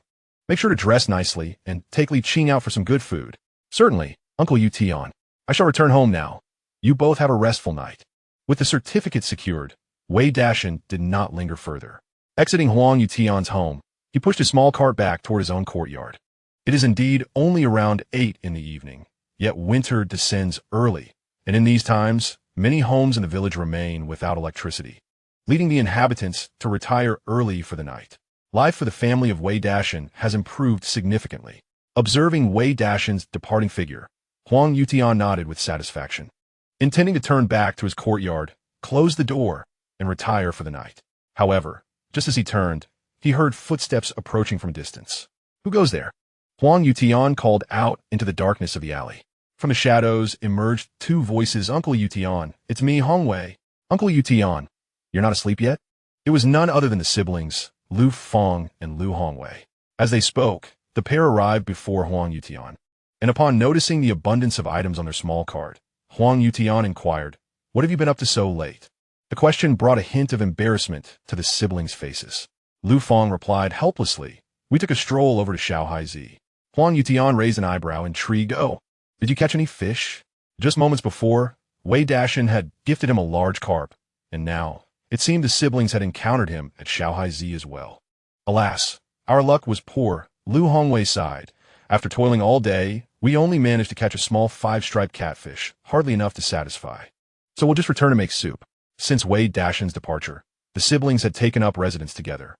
Speaker 1: "Make sure to dress nicely and take Li Qing out for some good food." "Certainly, Uncle Yutian. I shall return home now. You both have a restful night." With the certificate secured, Wei Dashan did not linger further. Exiting Huang Yutian's home, he pushed his small cart back toward his own courtyard. It is indeed only around 8 in the evening, yet winter descends early, and in these times, many homes in the village remain without electricity, leading the inhabitants to retire early for the night. Life for the family of Wei Dashan has improved significantly. Observing Wei Dashan's departing figure, Huang Yutian nodded with satisfaction, intending to turn back to his courtyard, close the door, and retire for the night. However, just as he turned, he heard footsteps approaching from a distance. "Who goes there?" Huang Yutian called out into the darkness of the alley. From the shadows emerged 2 voices. "Uncle Yutian, it's me, Hongwei." "Uncle Yutian, you're not asleep yet?" It was none other than the siblings, Lu Feng and Lu Hongwei. As they spoke, the pair arrived before Huang Yutian, and upon noticing the abundance of items on their small cart, Huang Yutian inquired, "What have you been up to so late?" The question brought a hint of embarrassment to the siblings' faces. Lu Feng replied helplessly, "We took a stroll over to Shaohaizi." Huang Yutian raised an eyebrow, intrigued. "Oh, did you catch any fish?" Just moments before, Wei Dashan had gifted him a large carp, and now, it seemed the siblings had encountered him at Shaohaizi as well. "Alas, our luck was poor," Lu Hongwei sighed. "After toiling all day, we only managed to catch a small 5-striped catfish, hardly enough to satisfy. So we'll just return to make soup." Since Wei Dashan's departure, the siblings had taken up residence together,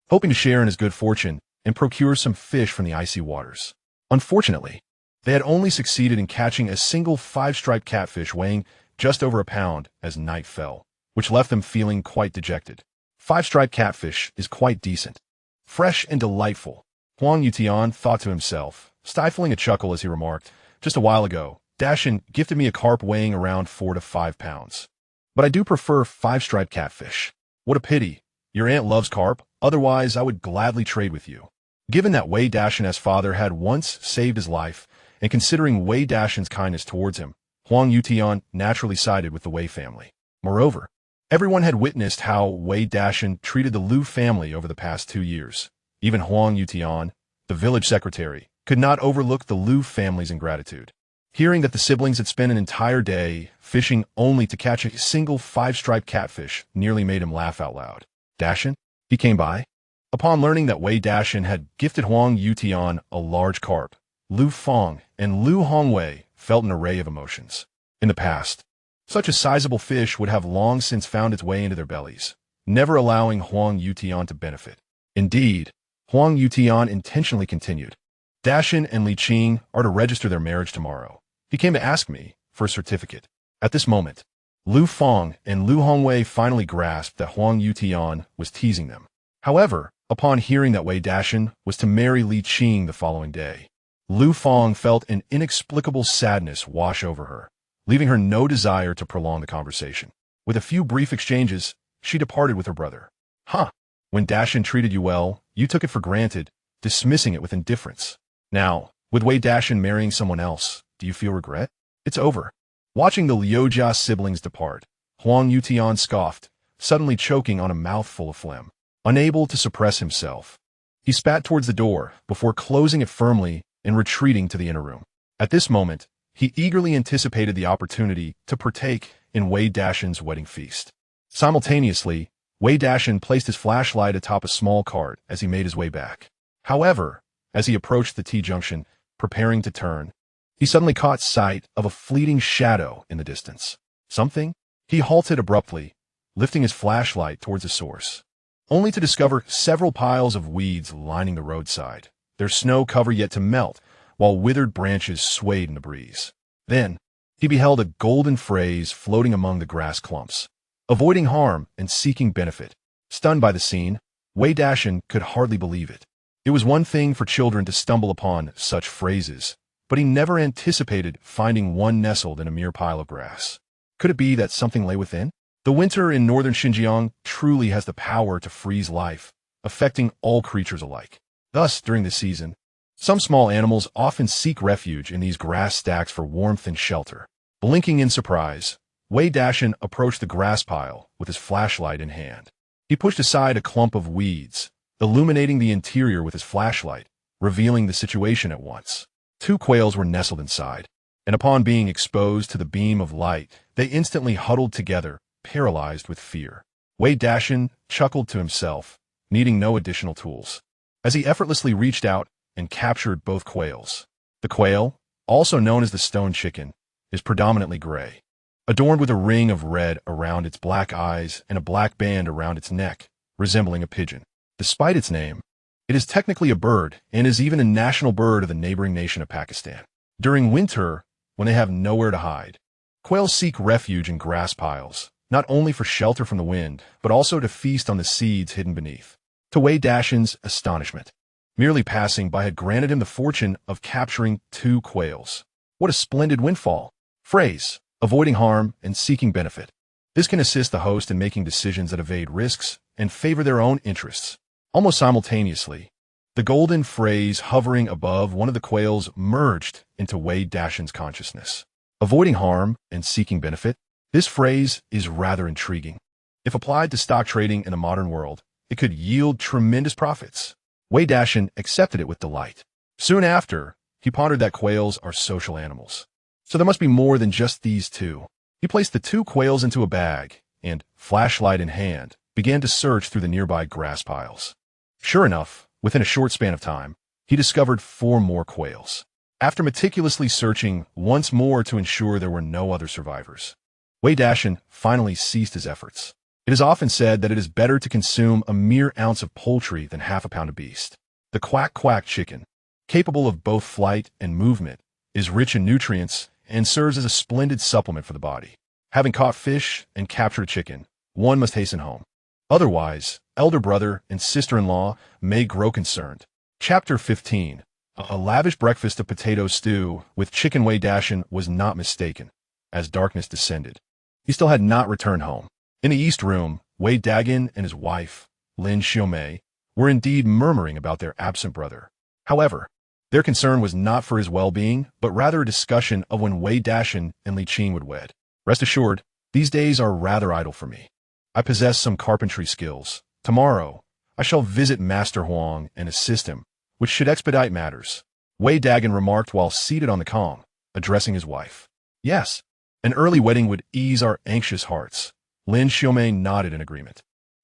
Speaker 1: hoping to share in his good fortune and procure some fish from the icy waters. Unfortunately, they had only succeeded in catching a single 5-striped catfish weighing just over a pound as night fell, which left them feeling quite dejected. 5-striped catfish is quite decent, fresh and delightful, Huang Yutian thought to himself, stifling a chuckle as he remarked, "Just a while ago, Dashan gifted me a carp weighing around 4 to 5 pounds. But I do prefer 5-striped catfish. What a pity. Your aunt loves carp, otherwise I would gladly trade with you." Given that Wei Dashan's father had once saved his life, and considering Wei Dashan's kindness towards him, Huang Yutian naturally sided with the Wei family. Moreover, everyone had witnessed how Wei Dashan treated the Lu family over the past 2 years. Even Huang Yutian, the village secretary, could not overlook the Lu family's ingratitude. Hearing that the siblings had spent an entire day fishing only to catch a single 5-striped catfish nearly made him laugh out loud. "Dashan?" he came by. Upon learning that Wei Dashan had gifted Huang Yutian a large carp, Lu Feng and Lu Hongwei felt an array of emotions. In the past, such a sizable fish would have long since found its way into their bellies, never allowing Huang Yutian to benefit. Indeed, Huang Yutian intentionally continued, "Dashan and Li Qing are to register their marriage tomorrow. He came to ask me for a certificate." At this moment, Lu Feng and Lu Hongwei finally grasped that Huang Yutian was teasing them. However, upon hearing that Wei Dashan was to marry Li Qing the following day, Lu Feng felt an inexplicable sadness wash over her, leaving her no desire to prolong the conversation. With a few brief exchanges, she departed with her brother. "Huh, when Dashan treated you well, you took it for granted, dismissing it with indifference. Now, with Wei Dashan marrying someone else, do you feel regret? It's over." Watching the Liujia siblings depart, Huang Yutian scoffed, suddenly choking on a mouthful of phlegm. Unable to suppress himself, he spat towards the door before closing it firmly and retreating to the inner room. At this moment, he eagerly anticipated the opportunity to partake in Wei Dashan's wedding feast. Simultaneously, Wei Dashan placed his flashlight atop a small cart as he made his way back. However, as he approached the T-junction, preparing to turn, he suddenly caught sight of a fleeting shadow in the distance. Something? He halted abruptly, lifting his flashlight towards the source, only to discover several piles of weeds lining the roadside, their snow cover yet to melt, while withered branches swayed in the breeze. Then, he beheld a golden phrase floating among the grass clumps, avoiding harm and seeking benefit. Stunned by the scene, Wei Dashan could hardly believe it. It was one thing for children to stumble upon such phrases, but he never anticipated finding one nestled in a mere pile of grass. Could it be that something lay within? The winter in northern Xinjiang truly has the power to freeze life, affecting all creatures alike. Thus, during this season, some small animals often seek refuge in these grass stacks for warmth and shelter. Blinking in surprise, Wei Dashan approached the grass pile with his flashlight in hand. He pushed aside a clump of weeds, illuminating the interior with his flashlight, revealing the situation at once. 2 quails were nestled inside, and upon being exposed to the beam of light, they instantly huddled together, paralyzed with fear. Wei Dashan chuckled to himself, needing no additional tools, as he effortlessly reached out and captured both quails. The quail, also known as the stone chicken, is predominantly gray, adorned with a ring of red around its black eyes and a black band around its neck, resembling a pigeon. Despite its name, it is technically a bird and is even a national bird of the neighboring nation of Pakistan. During winter, when they have nowhere to hide, quails seek refuge in grass piles, not only for shelter from the wind, but also to feast on the seeds hidden beneath. To Wei Dashan's astonishment, merely passing by had granted him the fortune of capturing 2 quails. What a splendid windfall! Phrase, avoiding harm and seeking benefit. This can assist the host in making decisions that evade risks and favor their own interests. Almost simultaneously, the golden phrase hovering above one of the quails merged into Wei Dashan's consciousness. Avoiding harm and seeking benefit. This phrase is rather intriguing. If applied to stock trading in the modern world, it could yield tremendous profits. Wei Dashan accepted it with delight. Soon after, he pondered that quails are social animals. So there must be more than just these 2. He placed the 2 quails into a bag and, flashlight in hand, began to search through the nearby grass piles. Sure enough, within a short span of time, he discovered 4 more quails. After meticulously searching once more to ensure there were no other survivors, Wei Dashan finally ceased his efforts. It is often said that it is better to consume a mere ounce of poultry than half a pound of beast. The quack-quack chicken, capable of both flight and movement, is rich in nutrients and serves as a splendid supplement for the body. Having caught fish and captured a chicken, one must hasten home. Otherwise, elder brother and sister-in-law may grow concerned. Chapter 15. A lavish breakfast of potato stew with chicken. Wei Dashan was not mistaken. As darkness descended, he still had not returned home. In the east room, Wei Dashan and his wife, Lin Xiaomei, were indeed murmuring about their absent brother. However, their concern was not for his well-being, but rather a discussion of when Wei Dashan and Li Qing would wed. Rest assured, these days are rather idle for me. I possess some carpentry skills. Tomorrow, I shall visit Master Huang and assist him, which should expedite matters. Wei Dashan remarked while seated on the Kong, addressing his wife. Yes, an early wedding would ease our anxious hearts. Lin Xiaomei nodded in agreement.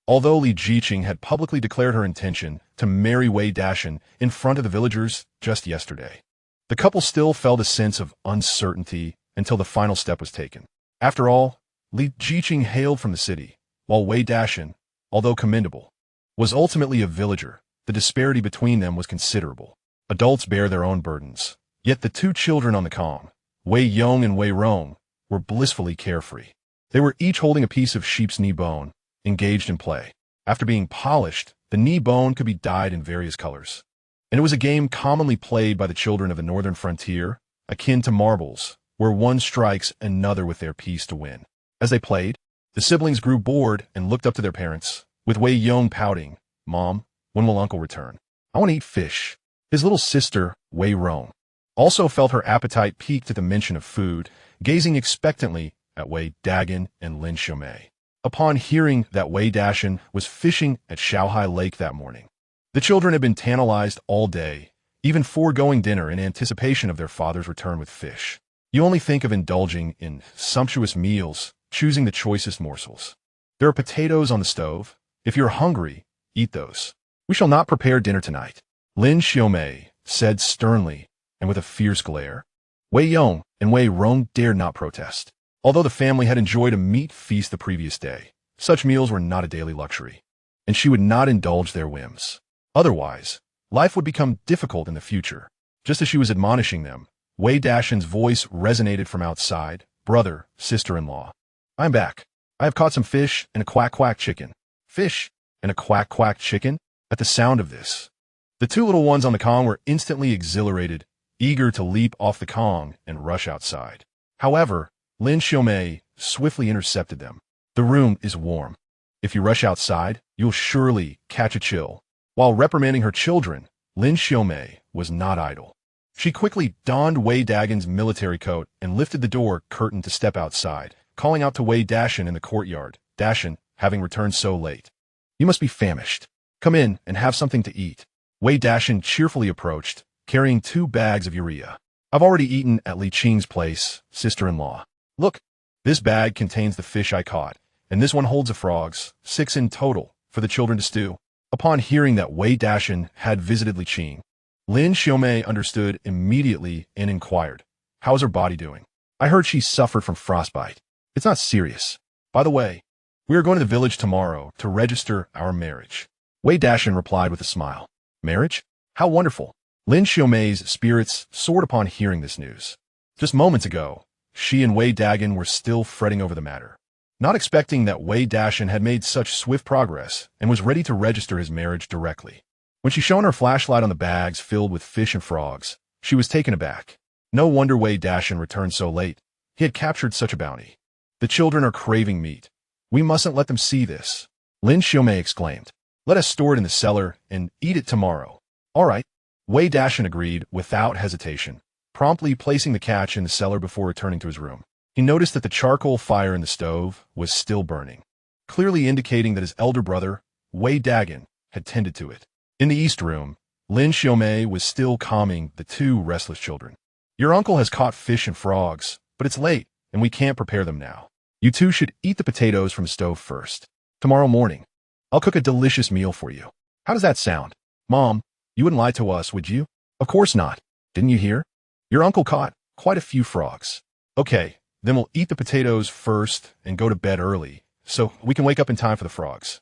Speaker 1: Although Li Qing had publicly declared her intention to marry Wei Dashan in front of the villagers just yesterday, the couple still felt a sense of uncertainty until the final step was taken. After all, Li Qing hailed from the city, while Wei Dashan, although commendable, was ultimately a villager. The disparity between them was considerable. Adults bear their own burdens, yet the 2 children on the Kong, Wei Yong and Wei Rong, were blissfully carefree. They were each holding a piece of sheep's knee bone, engaged in play. After being polished, the knee bone could be dyed in various colors. And it was a game commonly played by the children of the northern frontier, akin to marbles, where one strikes another with their piece to win. As they played, the siblings grew bored and looked up to their parents, with Wei Yong pouting, "Mom, when will Uncle return? I want to eat fish." His little sister, Wei Rong, also felt her appetite piqued at the mention of food, gazing expectantly at Wei Dashan and Lin Xiaomei. Upon hearing that Wei Dashan was fishing at Shaohai Lake that morning, the children had been tantalized all day, even foregoing dinner in anticipation of their father's return with fish. You only think of indulging in sumptuous meals, choosing the choicest morsels. There are potatoes on the stove. If you're hungry, eat those. We shall not prepare dinner tonight, Lin Xiaomei said sternly and with a fierce glare. Wei Yong and Wei Rong dared not protest. Although the family had enjoyed a meat feast the previous day, such meals were not a daily luxury, and she would not indulge their whims. Otherwise, life would become difficult in the future. Just as she was admonishing them, Wei Dashan's voice resonated from outside. "Brother, sister-in-law, I'm back. I have caught some fish and a quack-quack chicken." Fish and a quack-quack chicken? At the sound of this, the 2 little ones on the Kong were instantly exhilarated, eager to leap off the Kong and rush outside. However, Lin Xiaomei swiftly intercepted them. "The room is warm. If you rush outside, you'll surely catch a chill." While reprimanding her children, Lin Xiaomei was not idle. She quickly donned Wei Dashan's military coat and lifted the door curtain to step outside, calling out to Wei Dashan in the courtyard, "Dashan, having returned so late, You must be famished. Come in and have something to eat. Wei Dashan cheerfully approached, carrying 2 bags of urea. I've already eaten at Li Qing's place, sister-in-law. Look, this bag contains the fish I caught, and this one holds the frogs, 6 in total, for the children to stew. Upon hearing that Wei Dashan had visited Li Qing, Lin Xiaomei understood immediately and inquired, "How's her body doing? I heard she suffered from frostbite. It's not serious. By the way, we are going to the village tomorrow to register our marriage." Wei Dashan replied with a smile. Marriage? How wonderful. Lin Xiaomei's spirits soared upon hearing this news. Just moments ago, she and Wei Dagan were still fretting over the matter, not expecting that Wei Dashan had made such swift progress and was ready to register his marriage directly. When she shone her flashlight on the bags filled with fish and frogs, she was taken aback. No wonder Wei Dashan returned so late. He had captured such a bounty. The children are craving meat. We mustn't let them see this. Lin Xiaomei exclaimed. Let us store it in the cellar and eat it tomorrow. All right. Wei Dashan agreed without hesitation, promptly placing the catch in the cellar before returning to his room. He noticed that the charcoal fire in the stove was still burning, clearly indicating that his elder brother, Wei Dagan, had tended to it. In the east room, Lin Xiaomei was still calming the 2 restless children. Your uncle has caught fish and frogs, but it's late, and we can't prepare them now. You 2 should eat the potatoes from the stove first. Tomorrow morning, I'll cook a delicious meal for you. How does that sound? Mom, you wouldn't lie to us, would you? Of course not. Didn't you hear? Your uncle caught quite a few frogs. Okay, then we'll eat the potatoes first and go to bed early, so we can wake up in time for the frogs.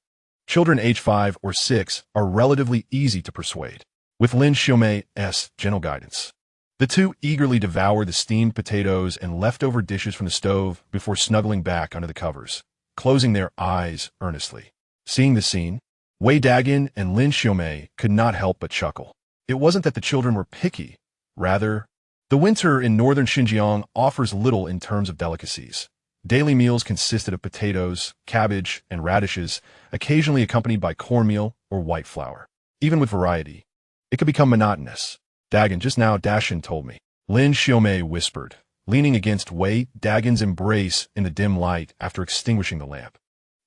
Speaker 1: Children age 5 or 6 are relatively easy to persuade, with Lin Xiaomei's gentle guidance. The 2 eagerly devoured the steamed potatoes and leftover dishes from the stove before snuggling back under the covers, closing their eyes earnestly. Seeing the scene, Wei Dagan and Lin Xiaomei could not help but chuckle. It wasn't that the children were picky. Rather, the winter in northern Xinjiang offers little in terms of delicacies. Daily meals consisted of potatoes, cabbage, and radishes, occasionally accompanied by cornmeal or white flour. Even with variety, it could become monotonous. Dagan, just now Dashan told me. Lin Xiaomei whispered, leaning against Wei Dagan's embrace in the dim light after extinguishing the lamp.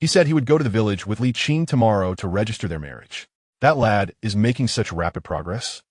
Speaker 1: He said he would go to the village with Li Qing tomorrow to register their marriage. That lad is making such rapid progress.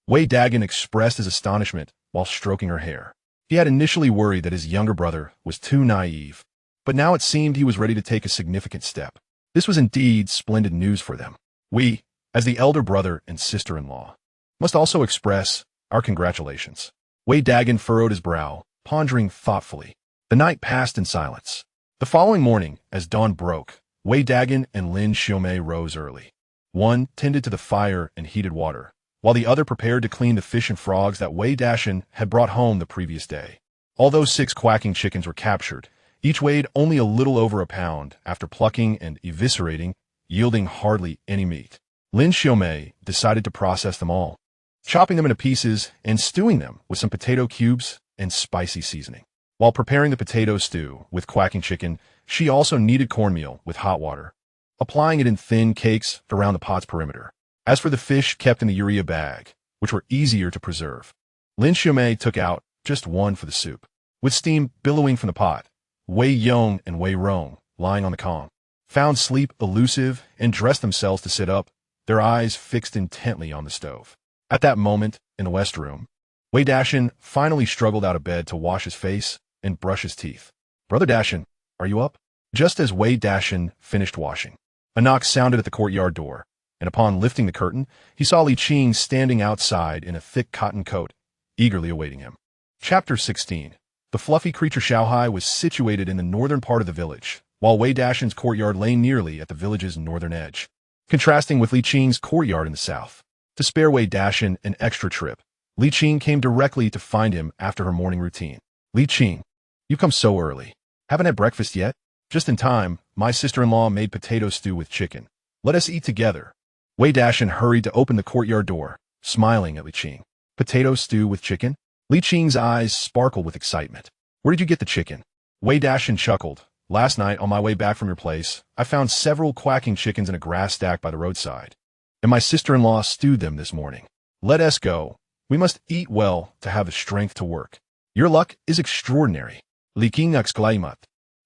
Speaker 1: Wei Dagan expressed his astonishment while stroking her hair. He had initially worried that his younger brother was too naive, but now it seemed he was ready to take a significant step. This was indeed splendid news for them. We, as the elder brother and sister-in-law, must also express our congratulations. Wei Dagan furrowed his brow, pondering thoughtfully. The night passed in silence. The following morning, as dawn broke, Wei Dagan and Lin Xiaomei rose early. One tended to the fire and heated water, while the other prepared to clean the fish and frogs that Wei Dashan had brought home the previous day. Although 6 quacking chickens were captured, each weighed only a little over a pound after plucking and eviscerating, yielding hardly any meat. Lin Xiaomei decided to process them all, chopping them into pieces and stewing them with some potato cubes and spicy seasoning. While preparing the potato stew with quacking chicken, she also kneaded cornmeal with hot water, applying it in thin cakes around the pot's perimeter. As for the fish kept in the urea bag, which were easier to preserve, Lin Xiaomei took out just one for the soup. With steam billowing from the pot, Wei Yong and Wei Rong, lying on the calm, found sleep elusive and dressed themselves to sit up, their eyes fixed intently on the stove. At that moment, in the west room, Wei Dashan finally struggled out of bed to wash his face and brush his teeth. Brother Dashan, are you up? Just as Wei Dashan finished washing, a knock sounded at the courtyard door, and upon lifting the curtain, he saw Li Qing standing outside in a thick cotton coat, eagerly awaiting him. Chapter 16. The fluffy creature Xiaohai was situated in the northern part of the village, while Wei Dashan's courtyard lay nearly at the village's northern edge, contrasting with Li Qing's courtyard in the south. To spare Wei Dashan an extra trip, Li Qing came directly to find him after her morning routine. Li Qing, you've come so early. Haven't had breakfast yet? Just in time, my sister-in-law made potato stew with chicken. Let us eat together. Wei Dashan hurried to open the courtyard door, smiling at Li Qing. Potato stew with chicken? Li Qing's eyes sparkled with excitement. Where did you get the chicken? Wei Dashan chuckled. Last night, on my way back from your place, I found several quacking chickens in a grass stack by the roadside, and my sister-in-law stewed them this morning. Let us go. We must eat well to have the strength to work. Your luck is extraordinary. Li Qing exclaimed,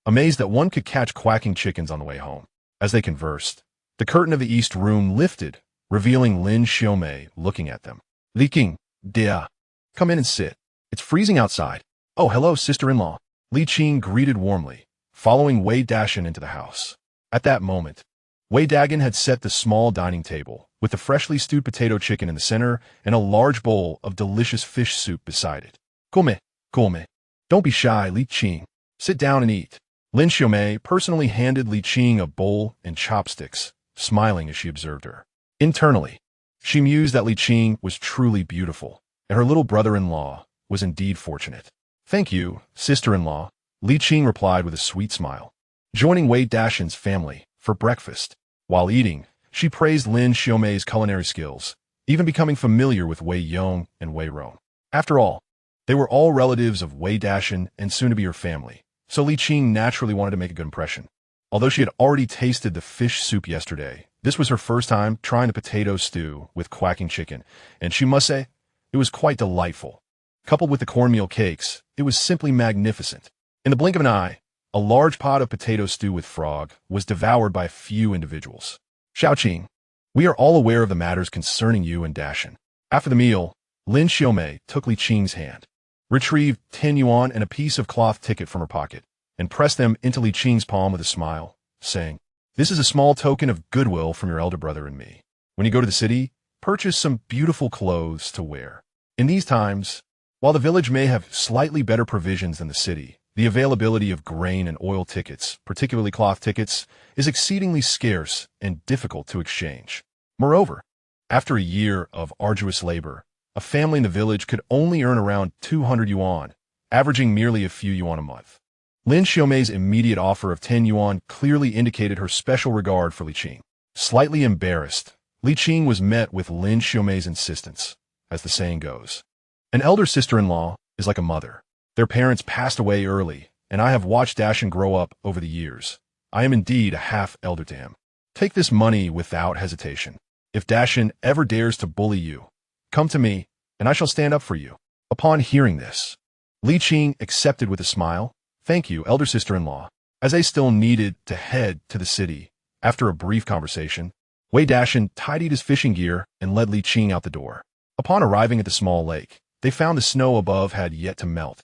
Speaker 1: amazed that one could catch quacking chickens on the way home. As they conversed, The curtain of the east room lifted, revealing Lin Xiaomei looking at them. Li Qing, dear, come in and sit. It's freezing outside. Oh, hello, sister-in-law. Li Qing greeted warmly, following Wei Dashan into the house. At that moment, Wei Dagan had set the small dining table, with the freshly stewed potato chicken in the center and a large bowl of delicious fish soup beside it. Gourmet, gourmet. Don't be shy, Li Qing. Sit down and eat. Lin Xiaomei personally handed Li Qing a bowl and chopsticks, smiling as she observed her. Internally, she mused that Li Qing was truly beautiful, and her little brother-in-law was indeed fortunate. Thank you, sister-in-law, Li Qing replied with a sweet smile. Joining Wei Dashan's family for breakfast. While eating, she praised Lin Xiaomei's culinary skills, even becoming familiar with Wei Yong and Wei Rong. After all, they were all relatives of Wei Dashan and soon-to-be her family, so Li Qing naturally wanted to make a good impression. Although she had already tasted the fish soup yesterday, this was her first time trying the potato stew with quacking chicken, and she must say, it was quite delightful. Coupled with the cornmeal cakes, it was simply magnificent. In the blink of an eye, a large pot of potato stew with frog was devoured by a few individuals. Xiaoqing, we are all aware of the matters concerning you and Dashan. After the meal, Lin Xiaomei took Li Qing's hand, retrieved 10 yuan and a piece of cloth ticket from her pocket, and pressed them into Li Qing's palm with a smile, saying, "This is a small token of goodwill from your elder brother and me. When you go to the city, purchase some beautiful clothes to wear. In these times, while the village may have slightly better provisions than the city, the availability of grain and oil tickets, particularly cloth tickets, is exceedingly scarce and difficult to exchange. Moreover, after a year of arduous labor, a family in the village could only earn around 200 yuan, averaging merely a few yuan a month." Lin Xiaomei's immediate offer of 10 yuan clearly indicated her special regard for Li Qing. Slightly embarrassed, Li Qing was met with Lin Xiaomei's insistence. As the saying goes, an elder sister-in-law is like a mother. Their parents passed away early, and I have watched Dashan grow up over the years. I am indeed a half-elder to him. Take this money without hesitation. If Dashan ever dares to bully you, come to me, and I shall stand up for you. Upon hearing this, Li Qing accepted with a smile. Thank you, elder sister-in-law. As they still needed to head to the city, after a brief conversation, Wei Dashan tidied his fishing gear and led Li Qing out the door. Upon arriving at the small lake, they found the snow above had yet to melt.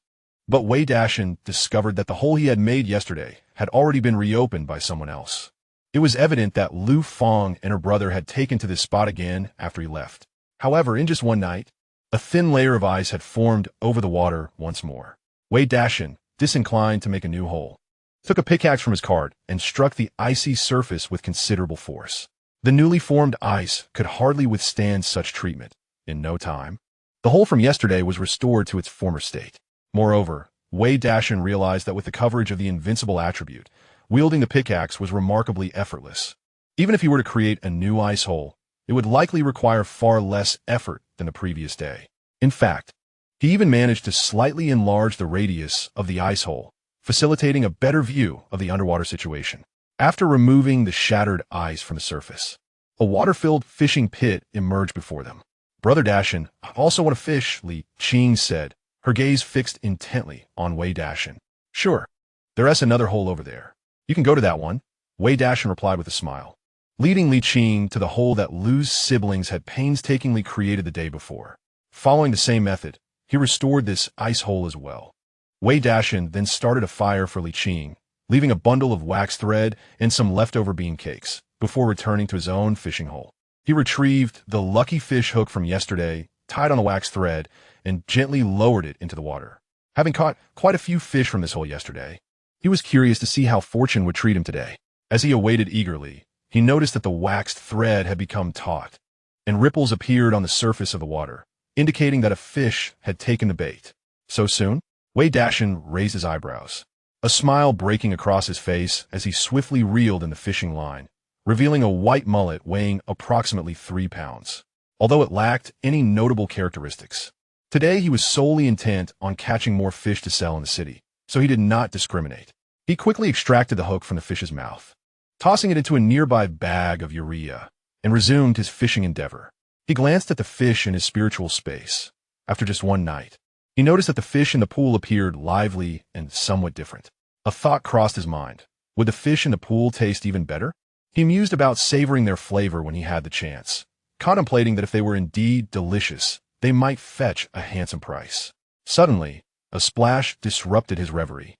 Speaker 1: But Wei Dashan discovered that the hole he had made yesterday had already been reopened by someone else. It was evident that Lu Feng and her brother had taken to this spot again after he left. However, in just one night, a thin layer of ice had formed over the water once more. Wei Dashan, disinclined to make a new hole, took a pickaxe from his cart and struck the icy surface with considerable force. The newly formed ice could hardly withstand such treatment. In no time, the hole from yesterday was restored to its former state. Moreover, Wei Dashan realized that with the coverage of the invincible attribute, wielding the pickaxe was remarkably effortless. Even if he were to create a new ice hole, it would likely require far less effort than the previous day. In fact, he even managed to slightly enlarge the radius of the ice hole, facilitating a better view of the underwater situation. After removing the shattered ice from the surface, a water-filled fishing pit emerged before them. "Brother Dashan, I also want to fish," Li Qing said, her gaze fixed intently on Wei Dashan. "Sure. There's another hole over there. You can go to that one," Wei Dashan replied with a smile, leading Li Qing to the hole that Lu's siblings had painstakingly created the day before. Following the same method, he restored this ice hole as well. Wei Dashan then started a fire for Li Qing, leaving a bundle of wax thread and some leftover bean cakes, before returning to his own fishing hole. He retrieved the lucky fish hook from yesterday, tied on the wax thread, and gently lowered it into the water. Having caught quite a few fish from this hole yesterday, he was curious to see how fortune would treat him today. As he awaited eagerly, he noticed that the waxed thread had become taut, and ripples appeared on the surface of the water, indicating that a fish had taken the bait. So soon? Wei Dashan raised his eyebrows, a smile breaking across his face as he swiftly reeled in the fishing line, revealing a white mullet weighing approximately 3 pounds. Although it lacked any notable characteristics, today he was solely intent on catching more fish to sell in the city, so he did not discriminate. He quickly extracted the hook from the fish's mouth, tossing it into a nearby bag of urea, and resumed his fishing endeavor. He glanced at the fish in his spiritual space. After just one night, he noticed that the fish in the pool appeared lively and somewhat different. A thought crossed his mind. Would the fish in the pool taste even better? He mused about savoring their flavor when he had the chance, contemplating that if they were indeed delicious, they might fetch a handsome price. Suddenly, a splash disrupted his reverie,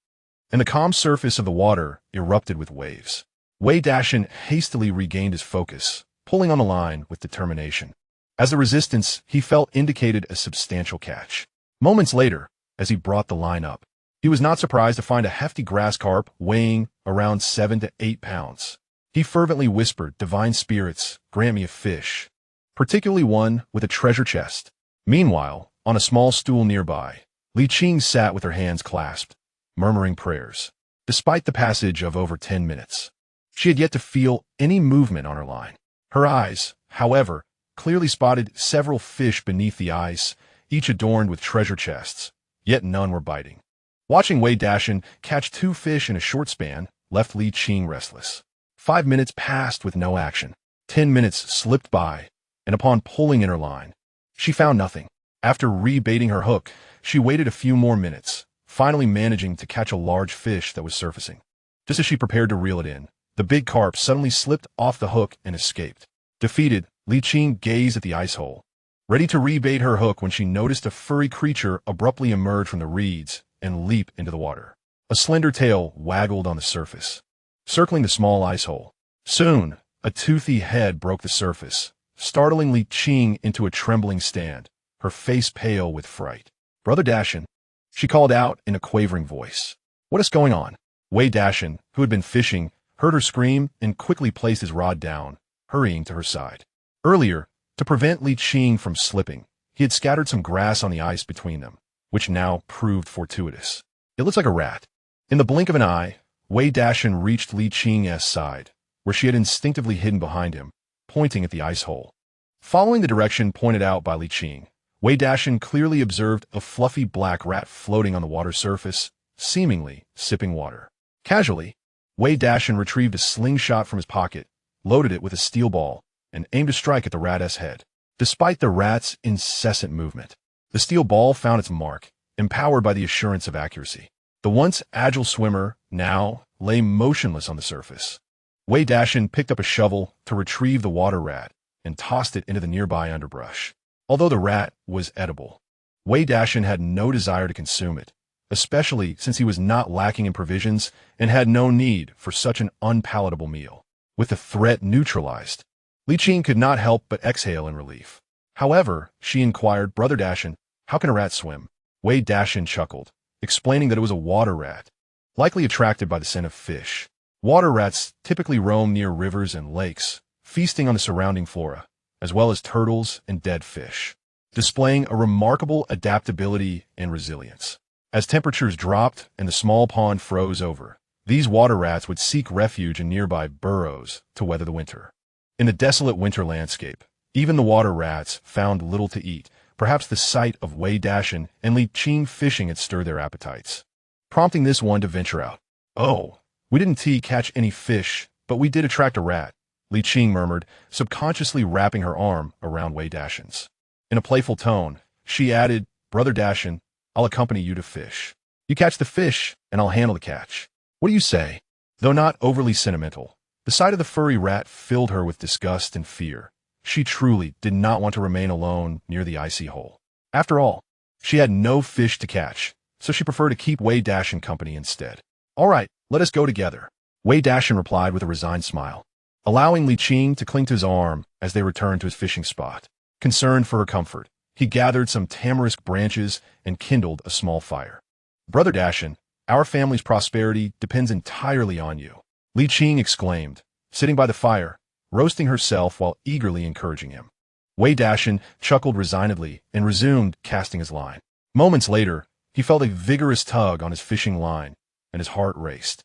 Speaker 1: and the calm surface of the water erupted with waves. Wei Dashan hastily regained his focus, pulling on the line with determination. As the resistance he felt indicated a substantial catch. Moments later, as he brought the line up, he was not surprised to find a hefty grass carp weighing around 7 to 8 pounds. He fervently whispered, "Divine spirits, grant me a fish, particularly one with a treasure chest." Meanwhile, on a small stool nearby, Li Qing sat with her hands clasped, murmuring prayers. Despite the passage of over 10 minutes, she had yet to feel any movement on her line. Her eyes, however, clearly spotted several fish beneath the ice, each adorned with treasure chests, yet none were biting. Watching Wei Dashan catch 2 fish in a short span left Li Qing restless. 5 minutes passed with no action. 10 minutes slipped by, and upon pulling in her line, she found nothing. After rebaiting her hook, she waited a few more minutes, finally managing to catch a large fish that was surfacing. Just as she prepared to reel it in, the big carp suddenly slipped off the hook and escaped. Defeated, Li Qing gazed at the ice hole, ready to rebait her hook when she noticed a furry creature abruptly emerge from the reeds and leap into the water. A slender tail waggled on the surface, circling the small ice hole. Soon, a toothy head broke the surface, startling Li Qing into a trembling stand, her face pale with fright. "Brother Dashan," she called out in a quavering voice. "What is going on?" Wei Dashan, who had been fishing, heard her scream and quickly placed his rod down, hurrying to her side. Earlier, to prevent Li Qing from slipping, he had scattered some grass on the ice between them, which now proved fortuitous. "It looks like a rat." In the blink of an eye, Wei Dashan reached Li Qing's side, where she had instinctively hidden behind him, pointing at the ice hole. Following the direction pointed out by Li Qing, Wei Dashan clearly observed a fluffy black rat floating on the water surface, seemingly sipping water. Casually, Wei Dashan retrieved a slingshot from his pocket, loaded it with a steel ball, and aimed to strike at the rat's head. Despite the rat's incessant movement, the steel ball found its mark, empowered by the assurance of accuracy. The once agile swimmer now lay motionless on the surface. Wei Dashan picked up a shovel to retrieve the water rat and tossed it into the nearby underbrush. Although the rat was edible, Wei Dashan had no desire to consume it, especially since he was not lacking in provisions and had no need for such an unpalatable meal. With the threat neutralized, Li Qing could not help but exhale in relief. However, she inquired, "Brother Dashan, how can a rat swim?" Wei Dashan chuckled, explaining that it was a water rat, likely attracted by the scent of fish. Water rats typically roam near rivers and lakes, feasting on the surrounding flora, as well as turtles and dead fish, displaying a remarkable adaptability and resilience. As temperatures dropped and the small pond froze over, these water rats would seek refuge in nearby burrows to weather the winter. In the desolate winter landscape, even the water rats found little to eat. Perhaps the sight of Wei Dashan and Li Qing fishing had stirred their appetites, prompting this one to venture out. "Oh, we didn't catch any fish, but we did attract a rat," Li Qing murmured, subconsciously wrapping her arm around Wei Dashan's. In a playful tone, she added, "Brother Dashan, I'll accompany you to fish. You catch the fish, and I'll handle the catch. What do you say?" Though not overly sentimental, the sight of the furry rat filled her with disgust and fear. She truly did not want to remain alone near the icy hole. After all, she had no fish to catch, so she preferred to keep Wei Dashan company instead. "All right, let us go together," Wei Dashan replied with a resigned smile, allowing Li Qing to cling to his arm as they returned to his fishing spot. Concerned for her comfort, he gathered some tamarisk branches and kindled a small fire. "Brother Dashan, our family's prosperity depends entirely on you," Li Qing exclaimed, sitting by the fire, roasting herself while eagerly encouraging him. Wei Dashan chuckled resignedly and resumed casting his line. Moments later, he felt a vigorous tug on his fishing line, and his heart raced.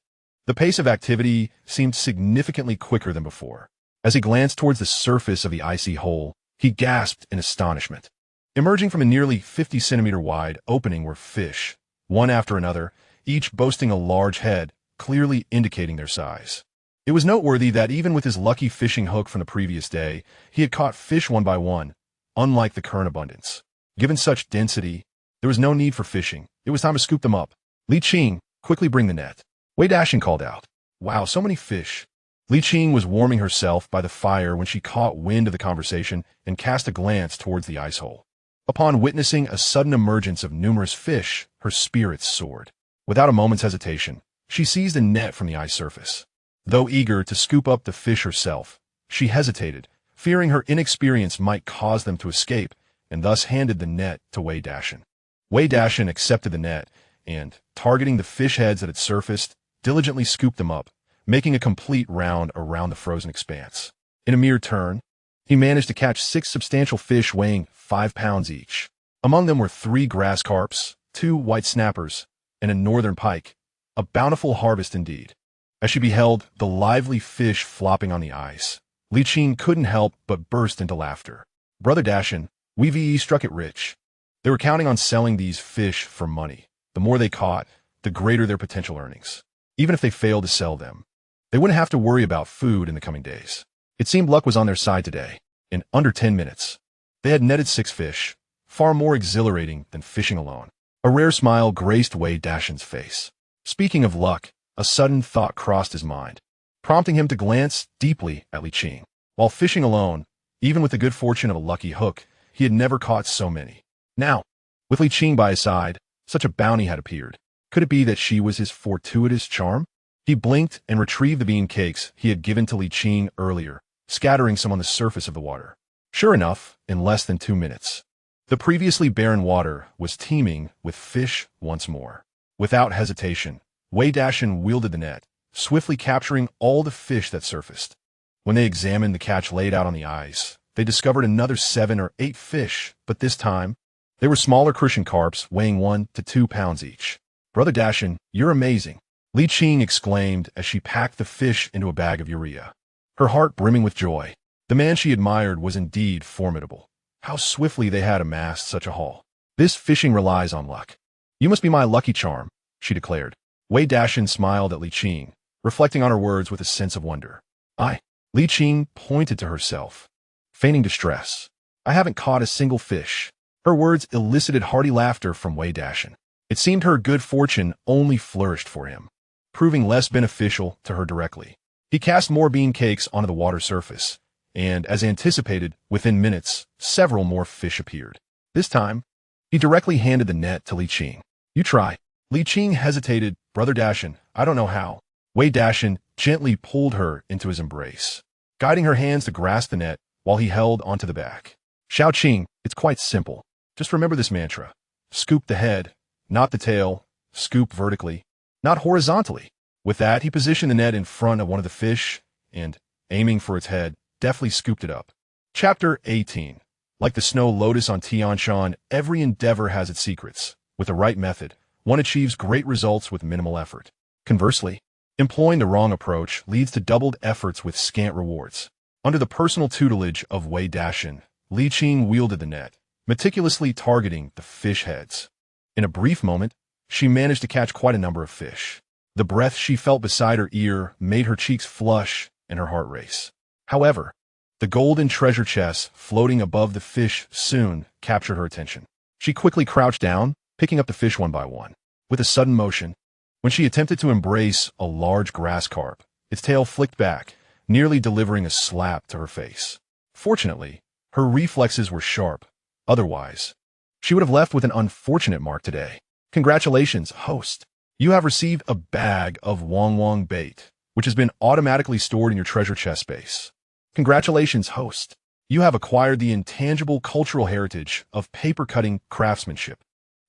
Speaker 1: The pace of activity seemed significantly quicker than before. As he glanced towards the surface of the icy hole, he gasped in astonishment. Emerging from a nearly 50-centimeter wide opening were fish, one after another, each boasting a large head, clearly indicating their size. It was noteworthy that even with his lucky fishing hook from the previous day, he had caught fish one by one, unlike the current abundance. Given such density, there was no need for fishing. It was time to scoop them up. "Li Qing, quickly bring the net," Wei Dashan called out. "Wow, so many fish." Li Qing was warming herself by the fire when she caught wind of the conversation and cast a glance towards the ice hole. Upon witnessing a sudden emergence of numerous fish, her spirits soared. Without a moment's hesitation, she seized a net from the ice surface. Though eager to scoop up the fish herself, she hesitated, fearing her inexperience might cause them to escape, and thus handed the net to Wei Dashan. Wei Dashan accepted the net and, targeting the fish heads that had surfaced, diligently scooped them up, making a complete round around the frozen expanse. In a mere turn, he managed to catch 6 substantial fish weighing 5 pounds each. Among them were 3 grass carps, 2 white snappers, and a northern pike, a bountiful harvest indeed. As she beheld the lively fish flopping on the ice, Li Qing couldn't help but burst into laughter. Brother Dashan, we struck it rich. They were counting on selling these fish for money. The more they caught, the greater their potential earnings. Even if they failed to sell them, they wouldn't have to worry about food in the coming days. It seemed luck was on their side today. In under 10 minutes, they had netted 6 fish, far more exhilarating than fishing alone. A rare smile graced Wei Dashan's face. Speaking of luck, a sudden thought crossed his mind, prompting him to glance deeply at Li Qing. While fishing alone, even with the good fortune of a lucky hook, he had never caught so many. Now, with Li Qing by his side, such a bounty had appeared. Could it be that she was his fortuitous charm? He blinked and retrieved the bean cakes he had given to Li Qing earlier, scattering some on the surface of the water. Sure enough, in less than 2 minutes, the previously barren water was teeming with fish once more. Without hesitation, Wei Dashan wielded the net, swiftly capturing all the fish that surfaced. When they examined the catch laid out on the ice, they discovered another 7 or 8 fish, but this time, they were smaller crucian carps weighing 1 to 2 pounds each. Brother Dashan, you're amazing, Li Qing exclaimed as she packed the fish into a bag of urea, her heart brimming with joy. The man she admired was indeed formidable. How swiftly they had amassed such a haul. This fishing relies on luck. You must be my lucky charm, she declared. Wei Dashan smiled at Li Qing, reflecting on her words with a sense of wonder. Li Qing pointed to herself, feigning distress. I haven't caught a single fish. Her words elicited hearty laughter from Wei Dashan. It seemed her good fortune only flourished for him, proving less beneficial to her directly. He cast more bean cakes onto the water surface, and, as anticipated, within minutes, several more fish appeared. This time, he directly handed the net to Li Qing. You try. Li Qing hesitated. Brother Dashan, I don't know how. Wei Dashan gently pulled her into his embrace, guiding her hands to grasp the net while he held onto the back. Xiao Qing, it's quite simple. Just remember this mantra. Scoop the head, not the tail. Scoop vertically, not horizontally. With that, he positioned the net in front of one of the fish and, aiming for its head, deftly scooped it up. Chapter 18. Like the snow lotus on Tian Shan, every endeavor has its secrets. With the right method, one achieves great results with minimal effort. Conversely, employing the wrong approach leads to doubled efforts with scant rewards. Under the personal tutelage of Wei Dashan, Li Qing wielded the net, meticulously targeting the fish heads. In a brief moment, she managed to catch quite a number of fish. The breath she felt beside her ear made her cheeks flush and her heart race. However, the golden treasure chest floating above the fish soon captured her attention. She quickly crouched down, picking up the fish one by one. With a sudden motion, when she attempted to embrace a large grass carp, its tail flicked back, nearly delivering a slap to her face. Fortunately, her reflexes were sharp. Otherwise, she would have left with an unfortunate mark today. Congratulations, host. You have received a bag of Wang bait, which has been automatically stored in your treasure chest space. Congratulations, host. You have acquired the intangible cultural heritage of paper-cutting craftsmanship.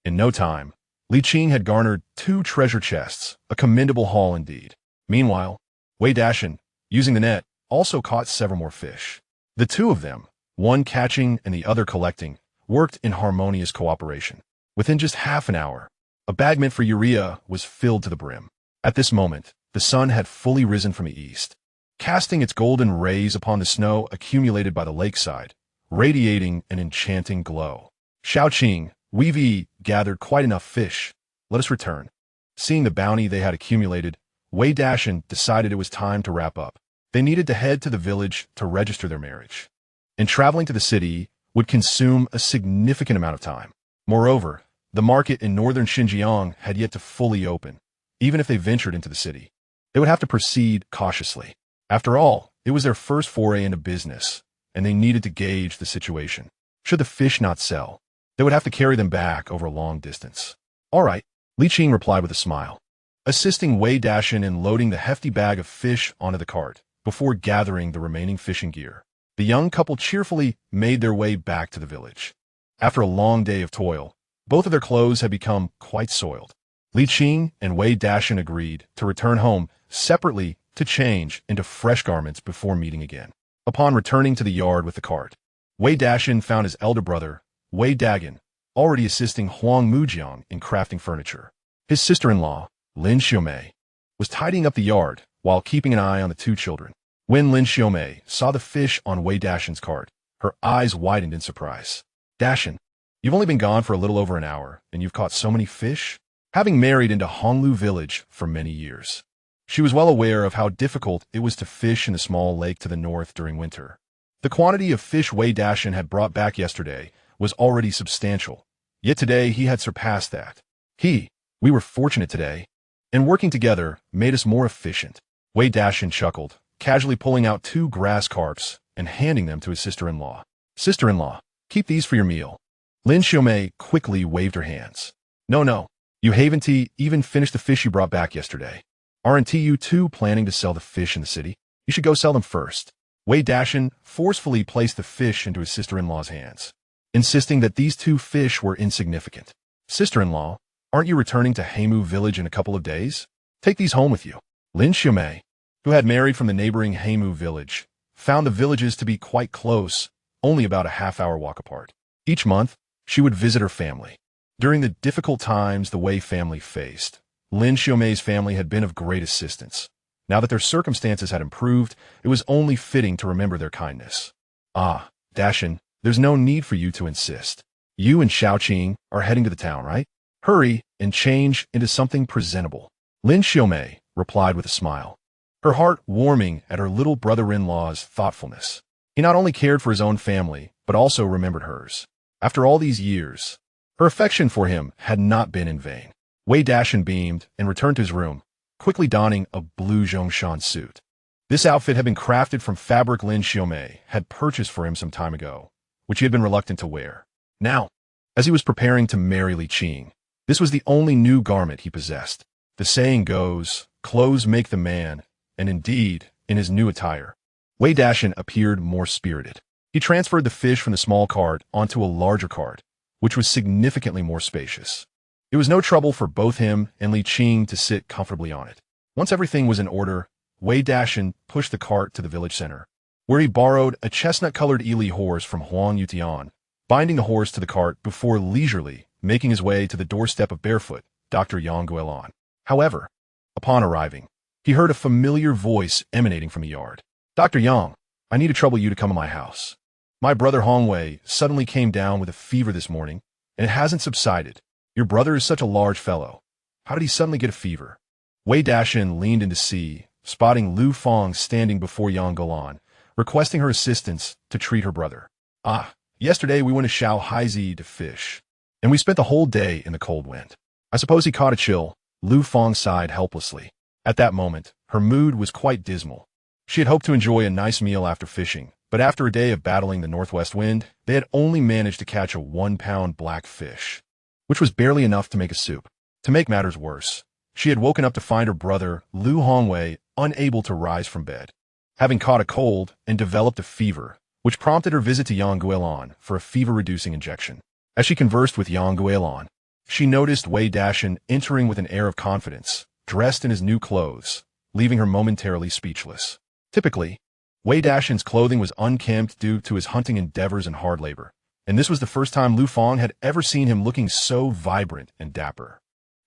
Speaker 1: In no time, Li Qing had garnered 2 treasure chests, a commendable haul indeed. Meanwhile, Wei Dashan, using the net, also caught several more fish. The 2 of them, one catching and the other collecting, worked in harmonious cooperation. Within just half an hour, a bag meant for urea was filled to the brim. At this moment, the sun had fully risen from the east, casting its golden rays upon the snow accumulated by the lakeside, radiating an enchanting glow. Xiao Qing, we've gathered quite enough fish. Let us return. Seeing the bounty they had accumulated, Wei Dashan decided it was time to wrap up. They needed to head to the village to register their marriage, and traveling to the city would consume a significant amount of time. Moreover, the market in northern Xinjiang had yet to fully open. Even if they ventured into the city, they would have to proceed cautiously. After all, it was their first foray into business, and they needed to gauge the situation. Should the fish not sell, they would have to carry them back over a long distance. All right, Li Qing replied with a smile, assisting Wei Dashan in loading the hefty bag of fish onto the cart before gathering the remaining fishing gear. The young couple cheerfully made their way back to the village. After a long day of toil, both of their clothes had become quite soiled. Li Qing and Wei Dashan agreed to return home separately to change into fresh garments before meeting again. Upon returning to the yard with the cart, Wei Dashan found his elder brother, Wei Dagan, already assisting Huang Mujiang in crafting furniture. His sister-in-law, Lin Xiaomei, was tidying up the yard while keeping an eye on the two children. When Lin Xiaomei saw the fish on Wei Dashan's cart, her eyes widened in surprise. Dashan, you've only been gone for a little over an hour, and you've caught so many fish? Having married into Honglu village for many years, she was well aware of how difficult it was to fish in the small lake to the north during winter. The quantity of fish Wei Dashan had brought back yesterday was already substantial, yet today he had surpassed that. We were fortunate today, and working together made us more efficient. Wei Dashan chuckled, casually pulling out 2 grass carps and handing them to his sister-in-law. Sister-in-law, keep these for your meal. Lin Xiaomei quickly waved her hands. No, you haven't even finished the fish you brought back yesterday. Aren't you two planning to sell the fish in the city? You should go sell them first. Wei Dashan forcefully placed the fish into his sister-in-law's hands, insisting that these 2 fish were insignificant. Sister-in-law, aren't you returning to Heimu village in a couple of days? Take these home with you. Lin Xiaomei, who had married from the neighboring Heimu village, found the villages to be quite close, only about a half-hour walk apart. Each month, she would visit her family. During the difficult times the Wei family faced, Lin Xiaomei's family had been of great assistance. Now that their circumstances had improved, it was only fitting to remember their kindness. Ah, Dashan, there's no need for you to insist. You and Xiaoqing are heading to the town, right? Hurry and change into something presentable. Lin Xiaomei replied with a smile, her heart warming at her little brother-in-law's thoughtfulness. He not only cared for his own family, but also remembered hers. After all these years, her affection for him had not been in vain. Wei Dashan beamed and returned to his room, quickly donning a blue Zhongshan suit. This outfit had been crafted from fabric Lin Xiaomei had purchased for him some time ago, which he had been reluctant to wear. Now, as he was preparing to marry Li Qing, this was the only new garment he possessed. The saying goes, clothes make the man, and indeed, in his new attire, Wei Dashan appeared more spirited. He transferred the fish from the small cart onto a larger cart, which was significantly more spacious. It was no trouble for both him and Li Qing to sit comfortably on it. Once everything was in order, Wei Dashan pushed the cart to the village center, where he borrowed a chestnut-colored Ili horse from Huang Yutian, binding the horse to the cart before leisurely making his way to the doorstep of barefoot Dr. Yang Guilan. However, upon arriving, he heard a familiar voice emanating from the yard. Dr. Yang, I need to trouble you to come to my house. My brother Hongwei suddenly came down with a fever this morning, and it hasn't subsided. Your brother is such a large fellow. How did he suddenly get a fever? Wei Dashan leaned in to see, spotting Lu Fong standing before Yang Guilan, requesting her assistance to treat her brother. Yesterday we went to Shaohaizi to fish, and we spent the whole day in the cold wind. I suppose he caught a chill. Lu Fong sighed helplessly. At that moment, her mood was quite dismal. She had hoped to enjoy a nice meal after fishing, but after a day of battling the northwest wind, they had only managed to catch a 1-pound black fish, which was barely enough to make a soup. To make matters worse, she had woken up to find her brother, Lu Hongwei, unable to rise from bed, having caught a cold and developed a fever, which prompted her visit to Yang Guilan for a fever-reducing injection. As she conversed with Yang Guilan, she noticed Wei Dashan entering with an air of confidence, dressed in his new clothes, leaving her momentarily speechless. Typically, Wei Dashan's clothing was unkempt due to his hunting endeavors and hard labor, and this was the first time Lu Fong had ever seen him looking so vibrant and dapper,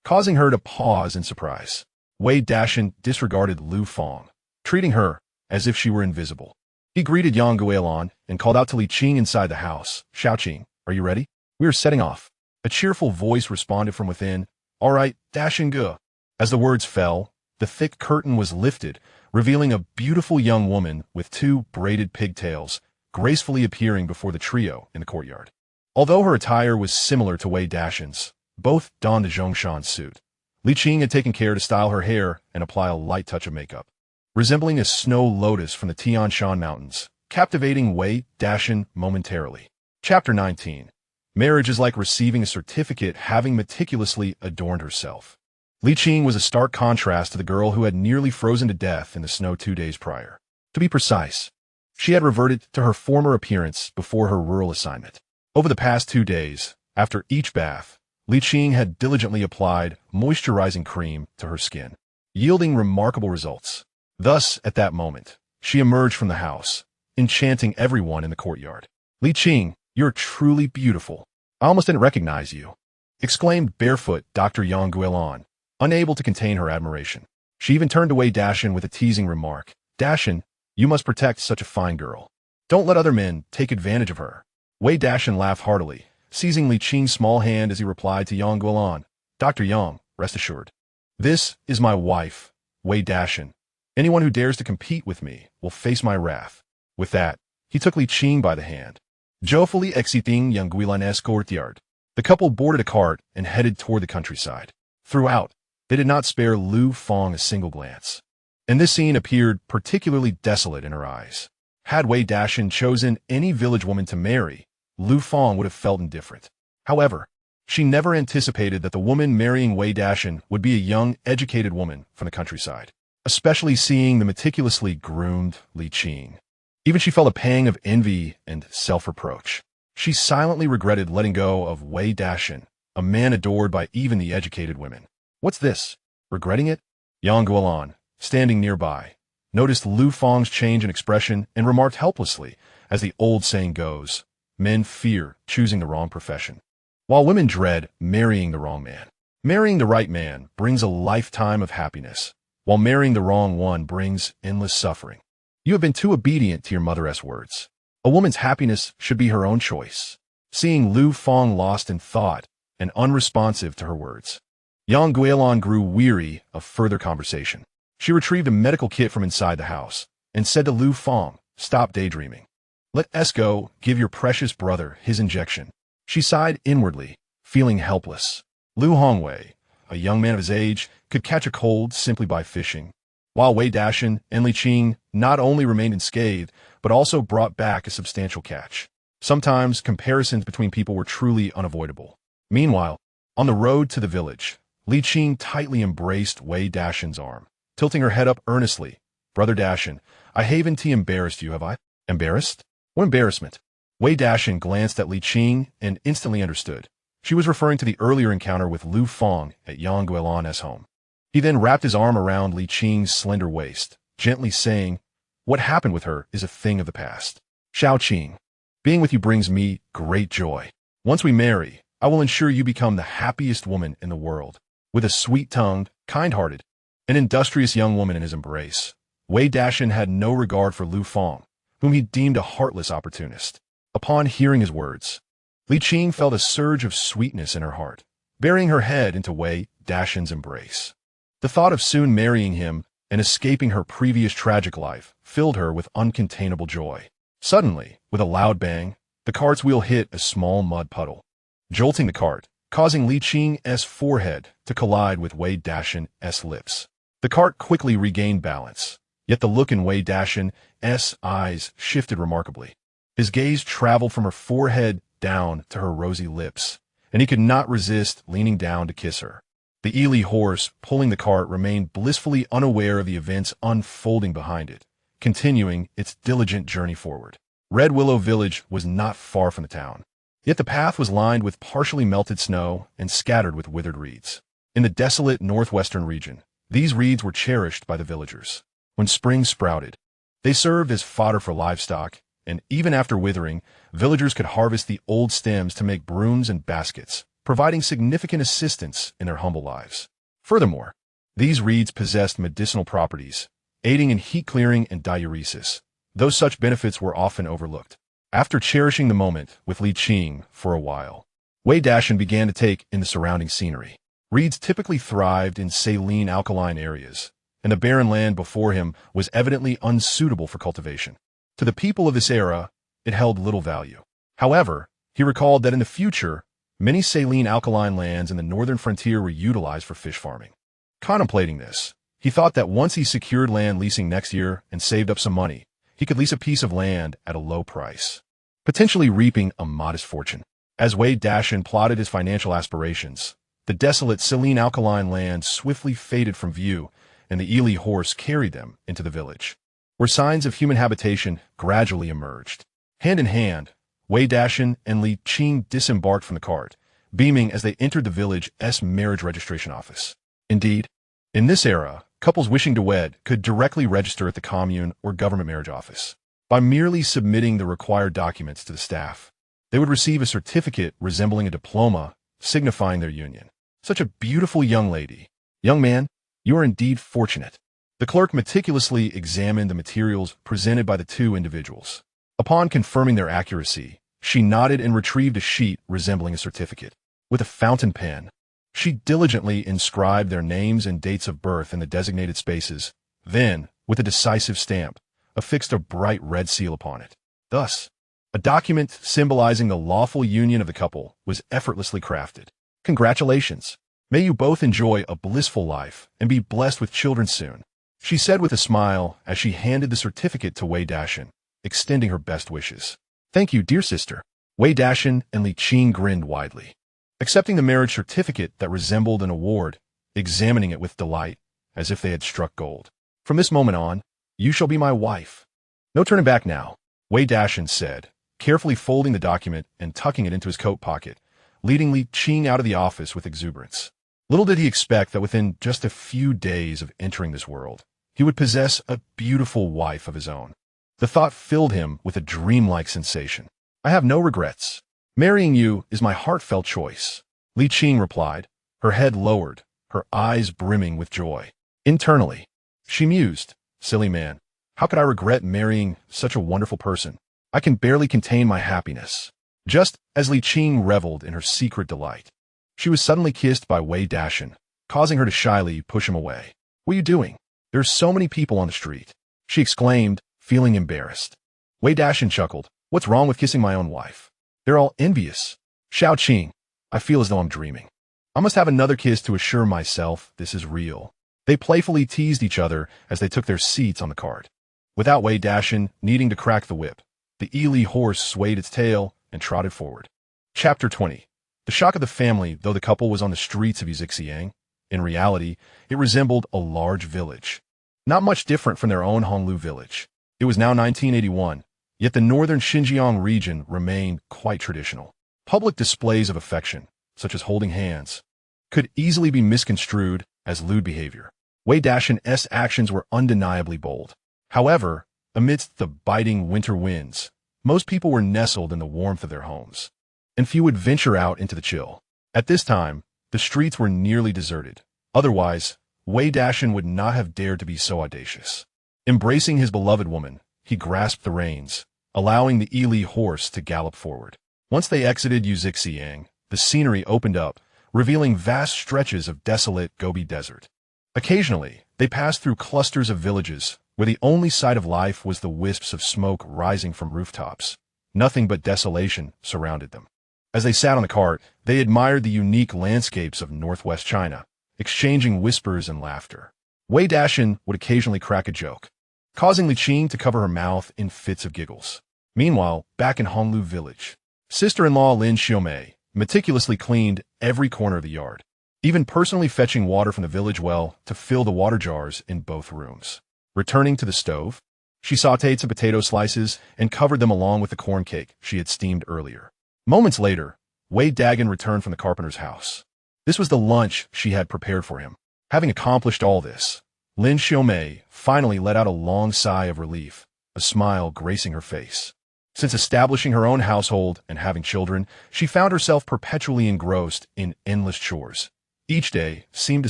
Speaker 1: causing her to pause in surprise. Wei Dashan disregarded Lu Fong, treating her as if she were invisible. He greeted Yang Guilan and called out to Li Qing inside the house. Xiaoqing, are you ready? We are setting off. A cheerful voice responded from within. All right, Dashan Ge. As the words fell, the thick curtain was lifted, revealing a beautiful young woman with 2 braided pigtails, gracefully appearing before the trio in the courtyard. Although her attire was similar to Wei Dashan's, both donned the Zhongshan suit. Li Qing had taken care to style her hair and apply a light touch of makeup. resembling a snow lotus from the Tian Shan Mountains, captivating Wei Dashan momentarily. Chapter 19. Marriage is like receiving a certificate having meticulously adorned herself. Li Qing was a stark contrast to the girl who had nearly frozen to death in the snow 2 days prior. To be precise, she had reverted to her former appearance before her rural assignment. Over the past 2 days, after each bath, Li Qing had diligently applied moisturizing cream to her skin, yielding remarkable results. Thus, at that moment, she emerged from the house, enchanting everyone in the courtyard. "Li Qing, you're truly beautiful. I almost didn't recognize you," exclaimed barefoot Dr. Yang Guilan, unable to contain her admiration. She even turned to Wei Dashan with a teasing remark. "Dashan, you must protect such a fine girl. Don't let other men take advantage of her." Wei Dashan laughed heartily, seizing Li Qing's small hand as he replied to Yang Guilan. "Dr. Yang, rest assured. This is my wife, Wei Dashan. Anyone who dares to compete with me will face my wrath." With that, he took Li Qing by the hand, joyfully exiting Yang Guilan's courtyard. The couple boarded a cart and headed toward the countryside. Throughout, they did not spare Lu Fang a single glance, and this scene appeared particularly desolate in her eyes. Had Wei Dashan chosen any village woman to marry, Lu Fang would have felt indifferent. However, she never anticipated that the woman marrying Wei Dashan would be a young, educated woman from the countryside, especially seeing the meticulously groomed Li Qing. Even she felt a pang of envy and self-reproach. She silently regretted letting go of Wei Dashan, a man adored by even the educated women. "What's this? Regretting it?" Yang Guilan, standing nearby, noticed Lu Fang's change in expression and remarked helplessly, as the old saying goes, men fear choosing the wrong profession, while women dread marrying the wrong man. Marrying the right man brings a lifetime of happiness, while marrying the wrong one brings endless suffering. You have been too obedient to your mother's words. A woman's happiness should be her own choice. Seeing Lu Fang lost in thought and unresponsive to her words, Yang Guilan grew weary of further conversation. She retrieved a medical kit from inside the house and said to Lu Fang, "Stop daydreaming. Let us go give your precious brother his injection." She sighed inwardly, feeling helpless. Lu Hongwei, a young man of his age, could catch a cold simply by fishing, while Wei Dashan and Li Qing not only remained unscathed, but also brought back a substantial catch. Sometimes comparisons between people were truly unavoidable. Meanwhile, on the road to the village, Li Qing tightly embraced Wei Dashan's arm, tilting her head up earnestly. "Brother Dashan, I haven't embarrassed you, have I?" "Embarrassed? What embarrassment?" Wei Dashan glanced at Li Qing and instantly understood. She was referring to the earlier encounter with Lu Fang at Yang Guilan's home. He then wrapped his arm around Li Qing's slender waist, gently saying, "What happened with her is a thing of the past. Xiao Qing, being with you brings me great joy. Once we marry, I will ensure you become the happiest woman in the world." With a sweet-tongued, kind-hearted, and industrious young woman in his embrace, Wei Dashan had no regard for Lu Fang, whom he deemed a heartless opportunist. Upon hearing his words, Li Qing felt a surge of sweetness in her heart, burying her head into Wei Dashan's embrace. The thought of soon marrying him and escaping her previous tragic life filled her with uncontainable joy. Suddenly, with a loud bang, the cart's wheel hit a small mud puddle, jolting the cart, causing Li Qing's forehead to collide with Wei Dashan's lips. The cart quickly regained balance, yet the look in Wei Dashan's eyes shifted remarkably. His gaze traveled from her forehead down to her rosy lips, and he could not resist leaning down to kiss her. The Ili horse pulling the cart remained blissfully unaware of the events unfolding behind it, continuing its diligent journey forward. Red Willow Village was not far from the town, yet the path was lined with partially melted snow and scattered with withered reeds. In the desolate northwestern region, these reeds were cherished by the villagers. When spring sprouted, they served as fodder for livestock, and even after withering, villagers could harvest the old stems to make brooms and baskets, providing significant assistance in their humble lives. Furthermore, these reeds possessed medicinal properties, aiding in heat clearing and diuresis, though such benefits were often overlooked. After cherishing the moment with Li Qing for a while, Wei Dashan began to take in the surrounding scenery. Reeds typically thrived in saline alkaline areas, and the barren land before him was evidently unsuitable for cultivation. To the people of this era, it held little value. However, he recalled that in the future, many saline alkaline lands in the northern frontier were utilized for fish farming. Contemplating this, He thought that once he secured land leasing next year and saved up some money, he could lease a piece of land at a low price, potentially reaping a modest fortune. As Wei Dashan plotted his financial aspirations, the desolate saline alkaline land swiftly faded from view, and the Li horse carried them into the village, where signs of human habitation gradually emerged. Hand in hand, Wei Dashan and Li Qing disembarked from the cart, beaming as they entered the village's marriage registration office. Indeed, in this era, couples wishing to wed could directly register at the commune or government marriage office. By merely submitting the required documents to the staff, they would receive a certificate resembling a diploma signifying their union. Such a beautiful young lady. Young man, you are indeed fortunate. The clerk meticulously examined the materials presented by the two individuals. Upon confirming their accuracy, she nodded and retrieved a sheet resembling a certificate. With a fountain pen, she diligently inscribed their names and dates of birth in the designated spaces, then, with a decisive stamp, affixed a bright red seal upon it. Thus, a document symbolizing the lawful union of the couple was effortlessly crafted. Congratulations! May you both enjoy a blissful life and be blessed with children soon, she said with a smile as she handed the certificate to Wei Dashan, extending her best wishes. Thank you, dear sister. Wei Dashan and Li Qing grinned widely, accepting the marriage certificate that resembled an award, examining it with delight, as if they had struck gold. From this moment on, you shall be my wife. No turning back now, Wei Dashan said, carefully folding the document and tucking it into his coat pocket, leading Li Qing out of the office with exuberance. Little did he expect that within just a few days of entering this world, he would possess a beautiful wife of his own. The thought filled him with a dreamlike sensation. I have no regrets. Marrying you is my heartfelt choice, Li Qing replied, her head lowered, her eyes brimming with joy. Internally, she mused, silly man, how could I regret marrying such a wonderful person? I can barely contain my happiness. Just as Li Qing reveled in her secret delight, she was suddenly kissed by Wei Dashan, causing her to shyly push him away. What are you doing? There are so many people on the street, she exclaimed, feeling embarrassed. Wei Dashan chuckled. What's wrong with kissing my own wife? They're all envious. Xiao Qing, I feel as though I'm dreaming. I must have another kiss to assure myself this is real. They playfully teased each other as they took their seats on the cart. Without Wei Dashan needing to crack the whip, the Li horse swayed its tail and trotted forward. Chapter 20. The shock of the family. Though the couple was on the streets of Yixiang, in reality, it resembled a large village. Not much different from their own Honglu village. It was now 1981, yet the northern Xinjiang region remained quite traditional. Public displays of affection, such as holding hands, could easily be misconstrued as lewd behavior. Wei Dashan's actions were undeniably bold. However, amidst the biting winter winds, most people were nestled in the warmth of their homes, and few would venture out into the chill. At this time, the streets were nearly deserted. Otherwise, Wei Dashan would not have dared to be so audacious. Embracing his beloved woman, he grasped the reins, allowing the Li horse to gallop forward. Once they exited Yixiang, the scenery opened up, revealing vast stretches of desolate Gobi desert. Occasionally, they passed through clusters of villages, where the only sight of life was the wisps of smoke rising from rooftops. Nothing but desolation surrounded them. As they sat on the cart, they admired the unique landscapes of northwest China, exchanging whispers and laughter. Wei Dashan would occasionally crack a joke, causing Li Qing to cover her mouth in fits of giggles. Meanwhile, back in Honglu village, sister-in-law Lin Xiaomei meticulously cleaned every corner of the yard, even personally fetching water from the village well to fill the water jars in both rooms. Returning to the stove, she sautéed some potato slices and covered them along with the corn cake she had steamed earlier. Moments later, Wei Dashan returned from the carpenter's house. This was the lunch she had prepared for him. Having accomplished all this, Lin Xiaomei finally let out a long sigh of relief, a smile gracing her face. Since establishing her own household and having children, she found herself perpetually engrossed in endless chores. Each day seemed to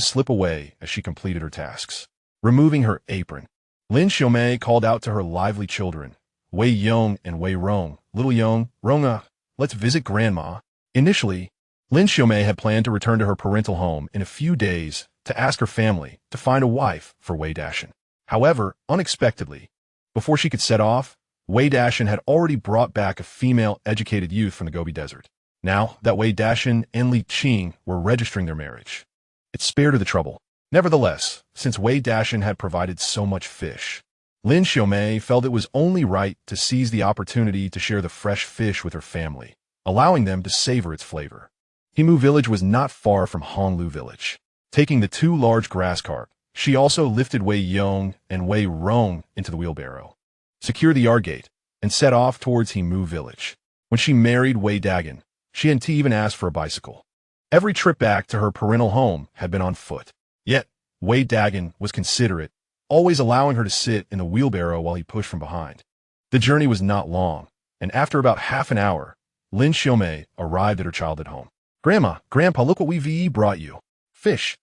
Speaker 1: slip away as she completed her tasks. Removing her apron, Lin Xiaomei called out to her lively children, Wei Yong and Wei Rong. Little Yong, Ronga, let's visit Grandma. Initially, Lin Xiaomei had planned to return to her parental home in a few days to ask her family to find a wife for Wei Dashan. However, unexpectedly, before she could set off, Wei Dashan had already brought back a female educated youth from the Gobi Desert. Now that Wei Dashan and Li Qing were registering their marriage, it spared her the trouble. Nevertheless, since Wei Dashan had provided so much fish, Lin Xiaomei felt it was only right to seize the opportunity to share the fresh fish with her family, allowing them to savor its flavor. Hemu village was not far from Honglu village. Taking the two large grass carp, she also lifted Wei Yong and Wei Rong into the wheelbarrow, secured the yard gate, and set off towards Hemu village. When she married Wei Dagan, she hadn't even asked for a bicycle. Every trip back to her parental home had been on foot. Yet, Wei Dagan was considerate, always allowing her to sit in the wheelbarrow while he pushed from behind. The journey was not long, and after about half an hour, Lin Xiaomei arrived at her childhood home. "Grandma, Grandpa, look what we brought you. Fish.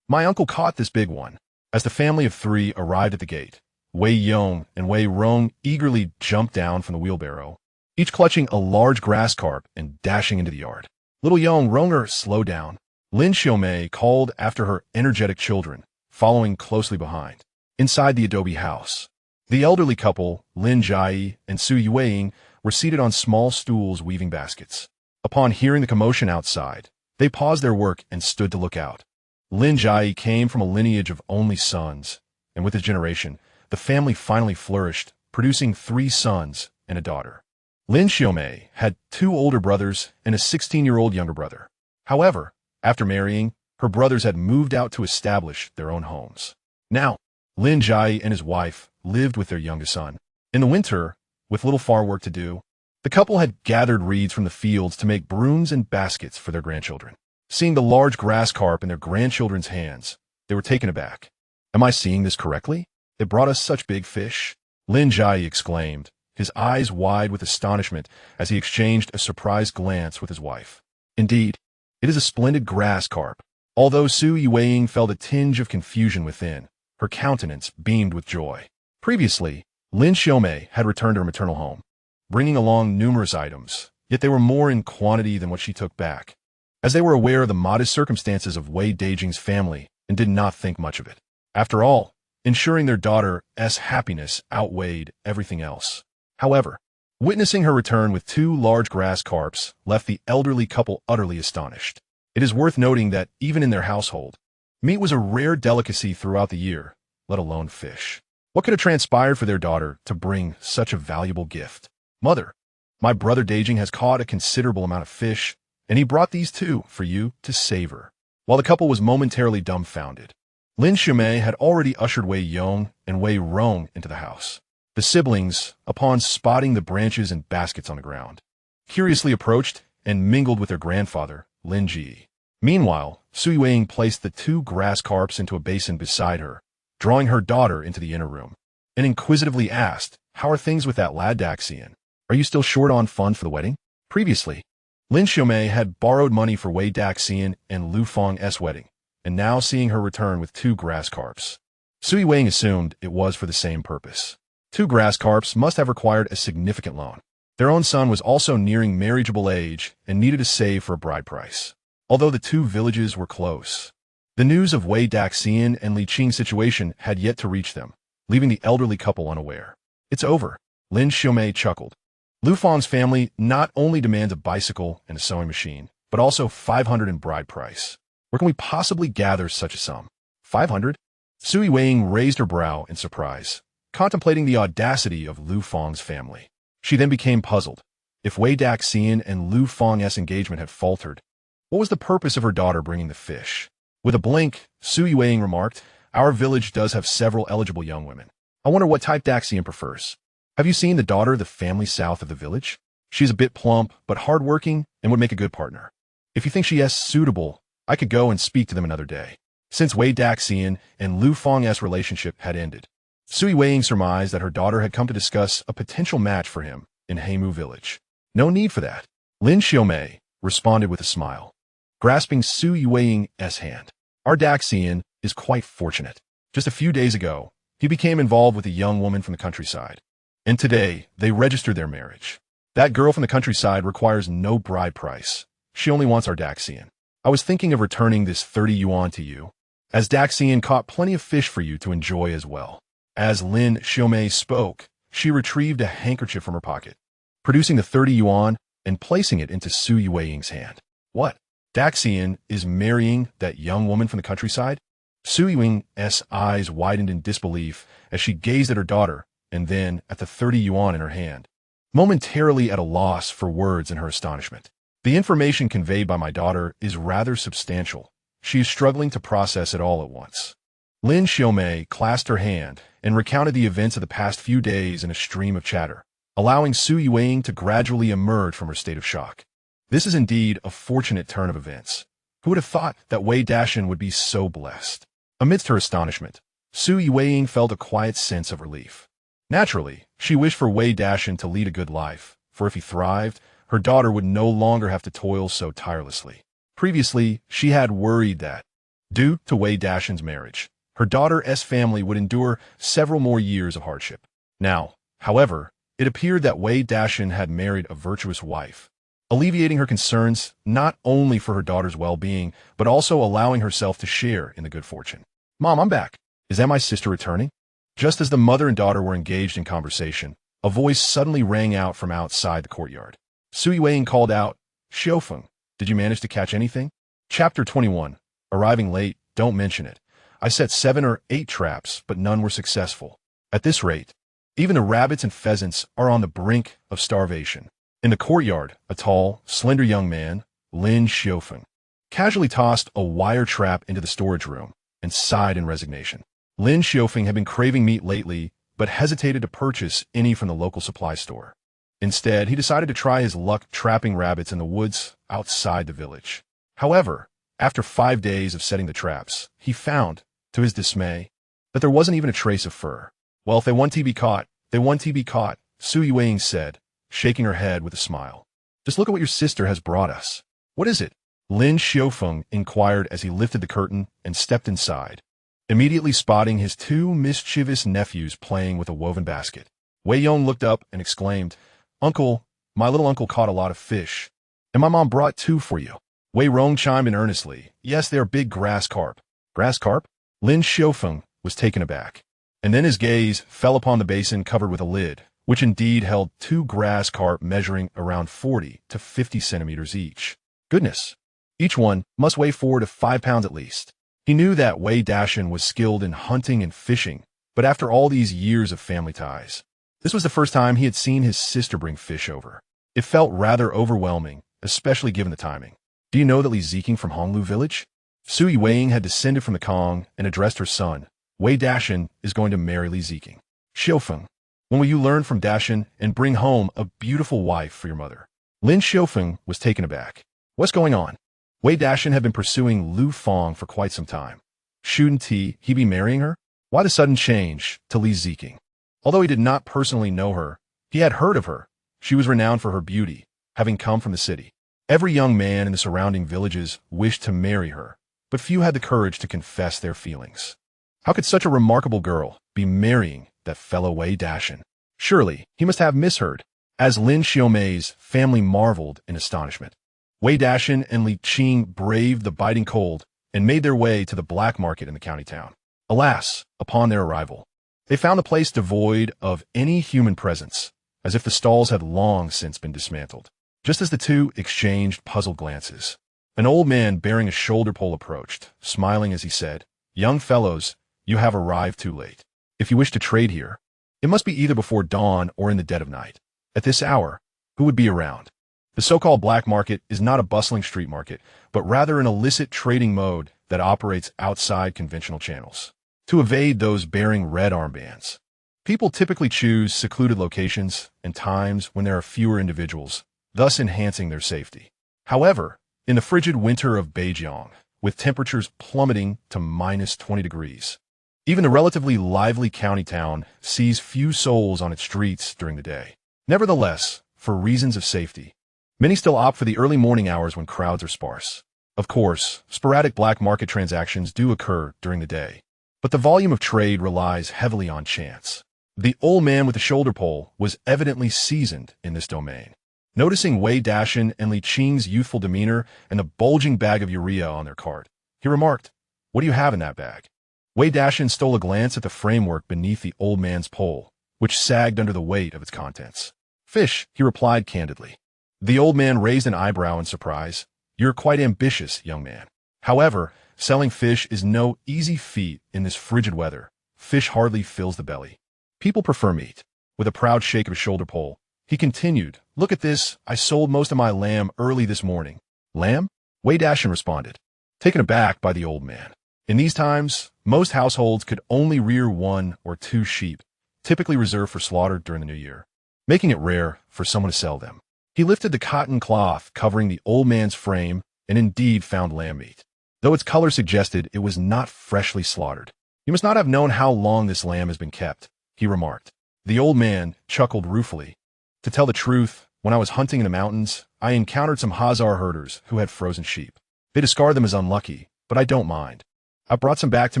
Speaker 1: My uncle caught this big one." As the family of three arrived at the gate, Wei Yong and Wei Rong eagerly jumped down from the wheelbarrow, each clutching a large grass carp and dashing into the yard. "Little Yong, Ronger, slow down," Lin Xiaomei called after her energetic children, following closely behind. Inside the adobe house, the elderly couple, Lin Jai and Su Yueying, were seated on small stools weaving baskets. Upon hearing the commotion outside, they paused their work and stood to look out. Lin Jai came from a lineage of only sons, and with his generation, the family finally flourished, producing 3 sons and a daughter. Lin Xiaomei had 2 older brothers and a 16-year-old younger brother. However, after marrying, her brothers had moved out to establish their own homes. Now, Lin Jai and his wife lived with their youngest son. In the winter, with little farm work to do, the couple had gathered reeds from the fields to make brooms and baskets for their grandchildren. Seeing the large grass carp in their grandchildren's hands, they were taken aback. "Am I seeing this correctly? They brought us such big fish?" Lin Jai exclaimed, his eyes wide with astonishment as he exchanged a surprised glance with his wife. "Indeed, it is a splendid grass carp." Although Su Yueying felt a tinge of confusion within, her countenance beamed with joy. Previously, Lin Xiaomei had returned to her maternal home, bringing along numerous items, yet they were more in quantity than what she took back, as they were aware of the modest circumstances of Wei Dajing's family and did not think much of it. After all, ensuring their daughter's happiness outweighed everything else. However, witnessing her return with 2 large grass carps left the elderly couple utterly astonished. It is worth noting that even in their household, meat was a rare delicacy throughout the year, let alone fish. What could have transpired for their daughter to bring such a valuable gift? "Mother, my brother Dajing has caught a considerable amount of fish, and he brought these 2 for you to savor." While the couple was momentarily dumbfounded, Lin Xiaomei had already ushered Wei Yong and Wei Rong into the house. The siblings, upon spotting the branches and baskets on the ground, curiously approached and mingled with their grandfather, Lin Ji. Meanwhile, Su Yueying placed the 2 grass carps into a basin beside her, drawing her daughter into the inner room, and inquisitively asked, "How are things with that lad Daxian? Are you still short on funds for the wedding?" Previously, Lin Xiaomei had borrowed money for Wei Daxian and Lu Feng's wedding, and now seeing her return with 2 grass carps, Su Yueying assumed it was for the same purpose. 2 grass carps must have required a significant loan. Their own son was also nearing marriageable age and needed to save for a bride price. Although the 2 villages were close, the news of Wei Daxian and Li Qing's situation had yet to reach them, leaving the elderly couple unaware. "It's over," Lin Xiaomei chuckled. "Lu Feng's family not only demands a bicycle and a sewing machine, but also 500 in bride price. Where can we possibly gather such a sum? 500? Su Yueying raised her brow in surprise, contemplating the audacity of Lu Feng's family. She then became puzzled. If Wei Daxian and Lu Feng's engagement had faltered, what was the purpose of her daughter bringing the fish? With a blink, Su Yueying remarked, "Our village does have several eligible young women. I wonder what type Daxian prefers. Have you seen the daughter of the family south of the village? She's a bit plump, but hardworking and would make a good partner. If you think she is suitable, I could go and speak to them another day." Since Wei Daxian and Lu Feng's relationship had ended, Su Yueying surmised that her daughter had come to discuss a potential match for him in Hemu village. "No need for that," Lin Xiaomei responded with a smile, grasping Su Yueying's hand. "Our Daxian is quite fortunate. Just a few days ago, he became involved with a young woman from the countryside, and today they registered their marriage. That girl from the countryside requires no bride price. She only wants our Daxian. I was thinking of returning this 30 yuan to you, as Daxian caught plenty of fish for you to enjoy as well." As Lin Xiaomei spoke, she retrieved a handkerchief from her pocket, producing the 30 yuan and placing it into Su Yueying's hand. "What? Daxian is marrying that young woman from the countryside? Su Ying's eyes widened in disbelief as she gazed at her daughter and then at the 30 yuan in her hand, momentarily at a loss for words in her astonishment. The information conveyed by my daughter is rather substantial. She is struggling to process it all at once. Lin Xiaomei clasped her hand and recounted the events of the past few days in a stream of chatter, allowing Su Ying to gradually emerge from her state of shock. This is indeed a fortunate turn of events. Who would have thought that Wei Dashan would be so blessed? Amidst her astonishment, Su Ying felt a quiet sense of relief. Naturally, she wished for Wei Dashan to lead a good life, for if he thrived, her daughter would no longer have to toil so tirelessly. Previously, she had worried that, due to Wei Dashan's marriage, her daughter's family would endure several more years of hardship. Now, however, it appeared that Wei Dashan had married a virtuous wife, alleviating her concerns not only for her daughter's well-being, but also allowing herself to share in the good fortune. "Mom, I'm back. Is that my sister returning?" Just as the mother and daughter were engaged in conversation, a voice suddenly rang out from outside the courtyard. Su Ying called out, "Xiaofeng, did you manage to catch anything?" Chapter 21. Arriving late, don't mention it. I set 7 or 8 traps, but none were successful. At this rate, even the rabbits and pheasants are on the brink of starvation. In the courtyard, a tall, slender young man, Lin Xiaofeng, casually tossed a wire trap into the storage room and sighed in resignation. Lin Xiaofeng had been craving meat lately, but hesitated to purchase any from the local supply store. Instead, he decided to try his luck trapping rabbits in the woods outside the village. However, after 5 days of setting the traps, he found, to his dismay, that there wasn't even a trace of fur. "Well, if they want to be caught, they want to be caught," Su Ying said, shaking her head with a smile. "Just look at what your sister has brought us." "What is it?" Lin Xiaofeng inquired as he lifted the curtain and stepped inside, immediately spotting his 2 mischievous nephews playing with a woven basket. Wei Yong looked up and exclaimed, "Uncle, my little uncle caught a lot of fish, and my mom brought 2 for you." Wei Rong chimed in earnestly, "Yes, they are big grass carp." "Grass carp?" Lin Xiaofeng was taken aback, and then his gaze fell upon the basin covered with a lid, which indeed held 2 grass carp measuring around 40 to 50 centimeters each. Goodness! Each one must weigh 4 to 5 pounds at least. He knew that Wei Dashan was skilled in hunting and fishing, but after all these years of family ties, this was the first time he had seen his sister bring fish over. It felt rather overwhelming, especially given the timing. "Do you know that Li Qing from Honglu village?" Su Ying had descended from the Kong and addressed her son. "Wei Dashan is going to marry Li Qing. Xiaofeng, when will you learn from Dashan and bring home a beautiful wife for your mother?" Lin Xiaofeng was taken aback. "What's going on?" Wei Dashan had been pursuing Lu Fong for quite some time. Shouldn't he be marrying her? Why the sudden change to Li Qing? Although he did not personally know her, he had heard of her. She was renowned for her beauty, having come from the city. Every young man in the surrounding villages wished to marry her, but few had the courage to confess their feelings. How could such a remarkable girl be marrying that fellow Wei Dashan? Surely he must have misheard, as Lin Xiaomei's family marveled in astonishment. Wei Dashan and Li Qing braved the biting cold and made their way to the black market in the county town. Alas, upon their arrival, they found the place devoid of any human presence, as if the stalls had long since been dismantled. Just as the two exchanged puzzled glances, an old man bearing a shoulder pole approached, smiling as he said, "Young fellows, you have arrived too late. If you wish to trade here, it must be either before dawn or in the dead of night. At this hour, who would be around?" The so-called black market is not a bustling street market, but rather an illicit trading mode that operates outside conventional channels. To evade those bearing red armbands, people typically choose secluded locations and times when there are fewer individuals, thus enhancing their safety. However, in the frigid winter of Beijing, with temperatures plummeting to -20 degrees, even the relatively lively county town sees few souls on its streets during the day. Nevertheless, for reasons of safety, many still opt for the early morning hours when crowds are sparse. Of course, sporadic black market transactions do occur during the day, but the volume of trade relies heavily on chance. The old man with the shoulder pole was evidently seasoned in this domain. Noticing Wei Dashan and Li Qing's youthful demeanor and the bulging bag of urea on their cart, he remarked, "What do you have in that bag?" Wei Dashan stole a glance at the framework beneath the old man's pole, which sagged under the weight of its contents. "Fish," he replied candidly. The old man raised an eyebrow in surprise. "You're quite ambitious, young man. However, selling fish is no easy feat in this frigid weather. Fish hardly fills the belly. People prefer meat. With a proud shake of his shoulder pole, he continued, "Look at this, I sold most of my lamb early this morning." "Lamb?" Wei Dashan responded, taken aback by the old man. In these times, most households could only rear 1 or 2 sheep, typically reserved for slaughter during the new year, making it rare for someone to sell them. He lifted the cotton cloth covering the old man's frame and indeed found lamb meat, though its color suggested it was not freshly slaughtered. "You must not have known how long this lamb has been kept," he remarked. The old man chuckled ruefully. "To tell the truth, when I was hunting in the mountains, I encountered some Hazar herders who had frozen sheep. They discard them as unlucky, but I don't mind. I brought some back to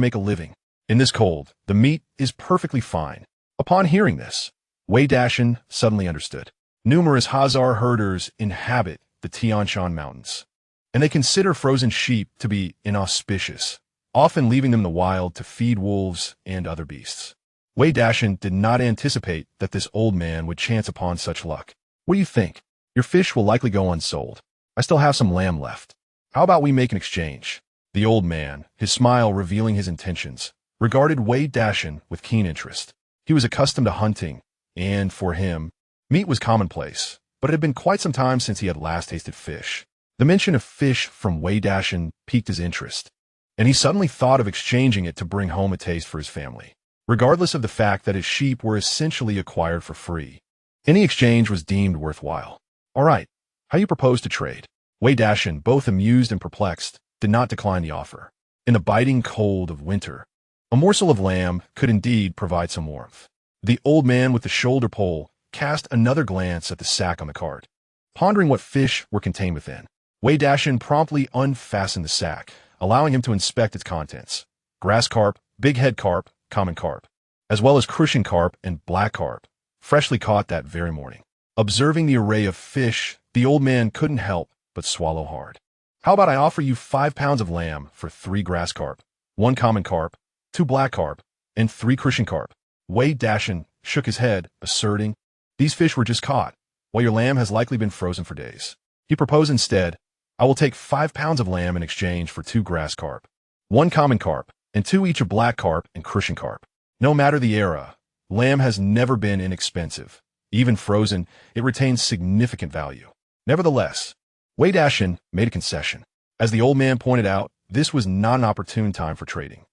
Speaker 1: make a living. In this cold, the meat is perfectly fine." Upon hearing this, Wei Dashan suddenly understood. Numerous Hazar herders inhabit the Tian Shan Mountains, and they consider frozen sheep to be inauspicious, often leaving them in the wild to feed wolves and other beasts. Wei Dashan did not anticipate that this old man would chance upon such luck. "What do you think? Your fish will likely go unsold. I still have some lamb left. How about we make an exchange?" The old man, his smile revealing his intentions, regarded Wei Dashan with keen interest. He was accustomed to hunting, and for him, meat was commonplace, but it had been quite some time since he had last tasted fish. The mention of fish from Wei Dashan piqued his interest, and he suddenly thought of exchanging it to bring home a taste for his family, regardless of the fact that his sheep were essentially acquired for free. Any exchange was deemed worthwhile. "All right, how do you propose to trade?" Wei Dashan, both amused and perplexed, did not decline the offer. In the biting cold of winter, a morsel of lamb could indeed provide some warmth. The old man with the shoulder pole cast another glance at the sack on the cart, pondering what fish were contained within. Wei Dashan promptly unfastened the sack, allowing him to inspect its contents: grass carp, big head carp, common carp, as well as crucian carp and black carp, freshly caught that very morning. Observing the array of fish, the old man couldn't help but swallow hard. "How about I offer you 5 pounds of lamb for 3 grass carp, 1 common carp, 2 black carp, and 3 crucian carp?" Wei Dashan shook his head, asserting, "These fish were just caught, while your lamb has likely been frozen for days." He proposed instead, "I will take 5 pounds of lamb in exchange for 2 grass carp, 1 common carp, and 2 each of black carp and crucian carp." No matter the era, lamb has never been inexpensive. Even frozen, it retains significant value. Nevertheless, Wei Dashan made a concession. As the old man pointed out, this was not an opportune time for trading,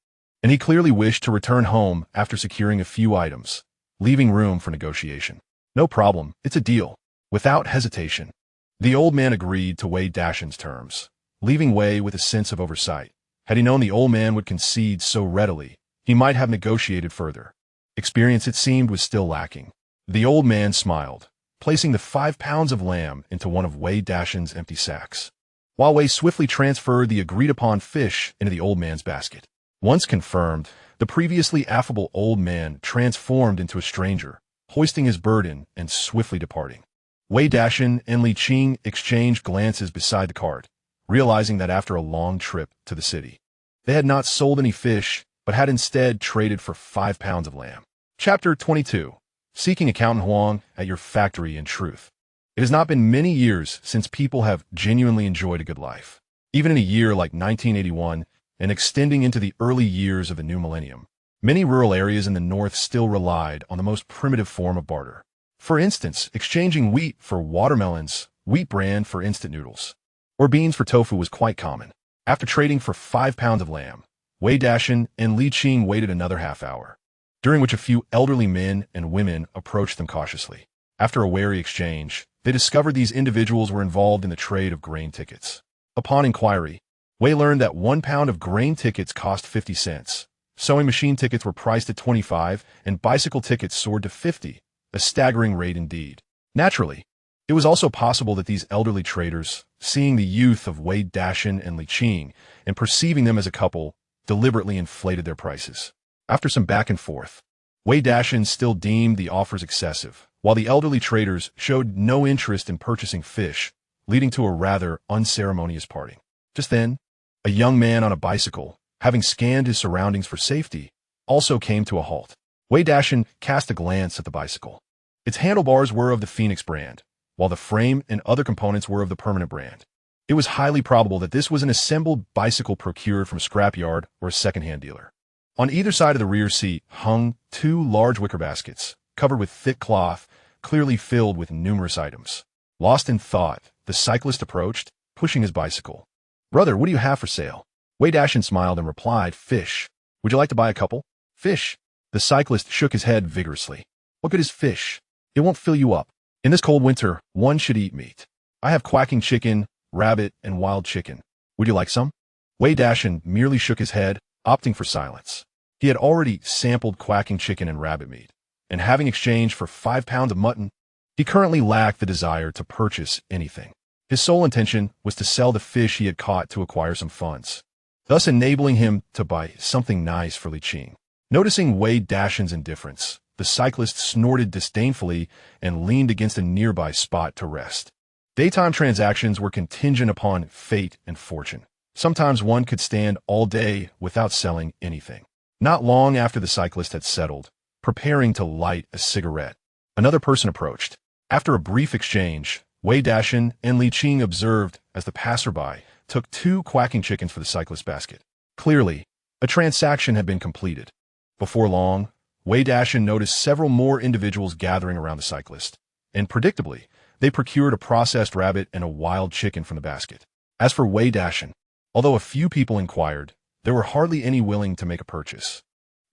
Speaker 1: and he clearly wished to return home after securing a few items, leaving room for negotiation. "No problem, it's a deal." Without hesitation, the old man agreed to Wei Dashan's terms, leaving Wei with a sense of oversight. Had he known the old man would concede so readily, he might have negotiated further. Experience, it seemed, was still lacking. The old man smiled, placing the 5 pounds of lamb into one of Wei Dashan's empty sacks, while Wei swiftly transferred the agreed-upon fish into the old man's basket. Once confirmed, the previously affable old man transformed into a stranger, hoisting his burden and swiftly departing. Wei Dashan and Li Qing exchanged glances beside the cart, realizing that after a long trip to the city, they had not sold any fish, but had instead traded for 5 pounds of lamb. Chapter 22. Seeking Accountant Huang at your factory in truth. It has not been many years since people have genuinely enjoyed a good life. Even in a year like 1981 and extending into the early years of the new millennium, many rural areas in the north still relied on the most primitive form of barter. For instance, exchanging wheat for watermelons, wheat bran for instant noodles, or beans for tofu was quite common. After trading for 5 pounds of lamb, Wei Dashan and Li Qing waited another half hour, during which a few elderly men and women approached them cautiously. After a wary exchange, they discovered these individuals were involved in the trade of grain tickets. Upon inquiry, Wei learned that 1 pound of grain tickets cost 50 cents. Sewing machine tickets were priced at 25, and bicycle tickets soared to 50, a staggering rate indeed. Naturally, it was also possible that these elderly traders, seeing the youth of Wei Dashan and Li Qing and perceiving them as a couple, deliberately inflated their prices. After some back and forth, Wei Dashan still deemed the offers excessive, while the elderly traders showed no interest in purchasing fish, leading to a rather unceremonious parting. Just then, a young man on a bicycle, having scanned his surroundings for safety, also came to a halt. Wei Dashan cast a glance at the bicycle. Its handlebars were of the Phoenix brand, while the frame and other components were of the permanent brand. It was highly probable that this was an assembled bicycle procured from a scrapyard or a second-hand dealer. On either side of the rear seat hung two large wicker baskets, covered with thick cloth, clearly filled with numerous items. Lost in thought, the cyclist approached, pushing his bicycle. "Brother, what do you have for sale?" Wei Dashan smiled and replied, "Fish. Would you like to buy a couple?" "Fish?" The cyclist shook his head vigorously. "What good is fish? It won't fill you up. In this cold winter, one should eat meat. I have quacking chicken, rabbit, and wild chicken. Would you like some?" Wei Dashan merely shook his head, opting for silence. He had already sampled quacking chicken and rabbit meat, and having exchanged for 5 pounds of mutton, he currently lacked the desire to purchase anything. His sole intention was to sell the fish he had caught to acquire some funds, thus enabling him to buy something nice for Li Qing. Noticing Wei Dashan's indifference, the cyclist snorted disdainfully and leaned against a nearby spot to rest. Daytime transactions were contingent upon fate and fortune. Sometimes one could stand all day without selling anything. Not long after the cyclist had settled, preparing to light a cigarette, another person approached. After a brief exchange, Wei Dashan and Li Qing observed as the passerby took 2 quacking chickens for the cyclist's basket. Clearly, a transaction had been completed. Before long, Wei Dashan noticed several more individuals gathering around the cyclist, and predictably, they procured a processed rabbit and a wild chicken from the basket. As for Wei Dashan, although a few people inquired, there were hardly any willing to make a purchase.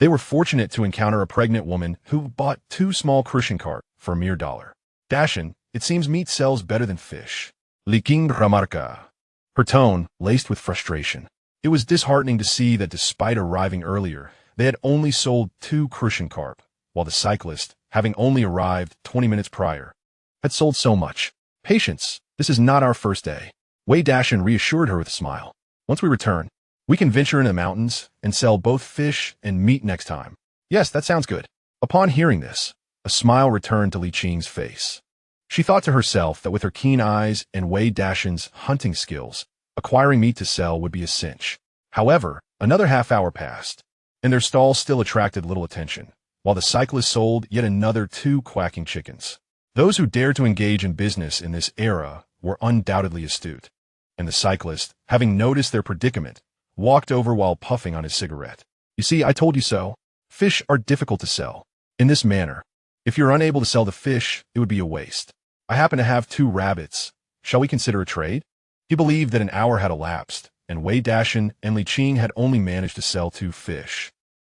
Speaker 1: They were fortunate to encounter a pregnant woman who bought 2 small crucian carp for a mere $1. "Dashan, it seems meat sells better than fish." Li Qing remarca, her tone laced with frustration. It was disheartening to see that despite arriving earlier, they had only sold 2 crucian carp, while the cyclist, having only arrived 20 minutes prior, had sold so much. "Patience, this is not our first day." Wei Dashan reassured her with a smile. "Once we return, we can venture into the mountains and sell both fish and meat next time." "Yes, that sounds good." Upon hearing this, a smile returned to Li Qing's face. She thought to herself that with her keen eyes and Wei Dashan's hunting skills, acquiring meat to sell would be a cinch. However, another half-hour passed, and their stall still attracted little attention, while the cyclist sold yet another 2 quacking chickens. Those who dared to engage in business in this era were undoubtedly astute, and the cyclist, having noticed their predicament, walked over while puffing on his cigarette. "You see, I told you so. Fish are difficult to sell. In this manner, if you're unable to sell the fish, it would be a waste. I happen to have 2 rabbits. Shall we consider a trade?" He believed that an hour had elapsed, and Wei Dashan and Li Qing had only managed to sell 2 fish,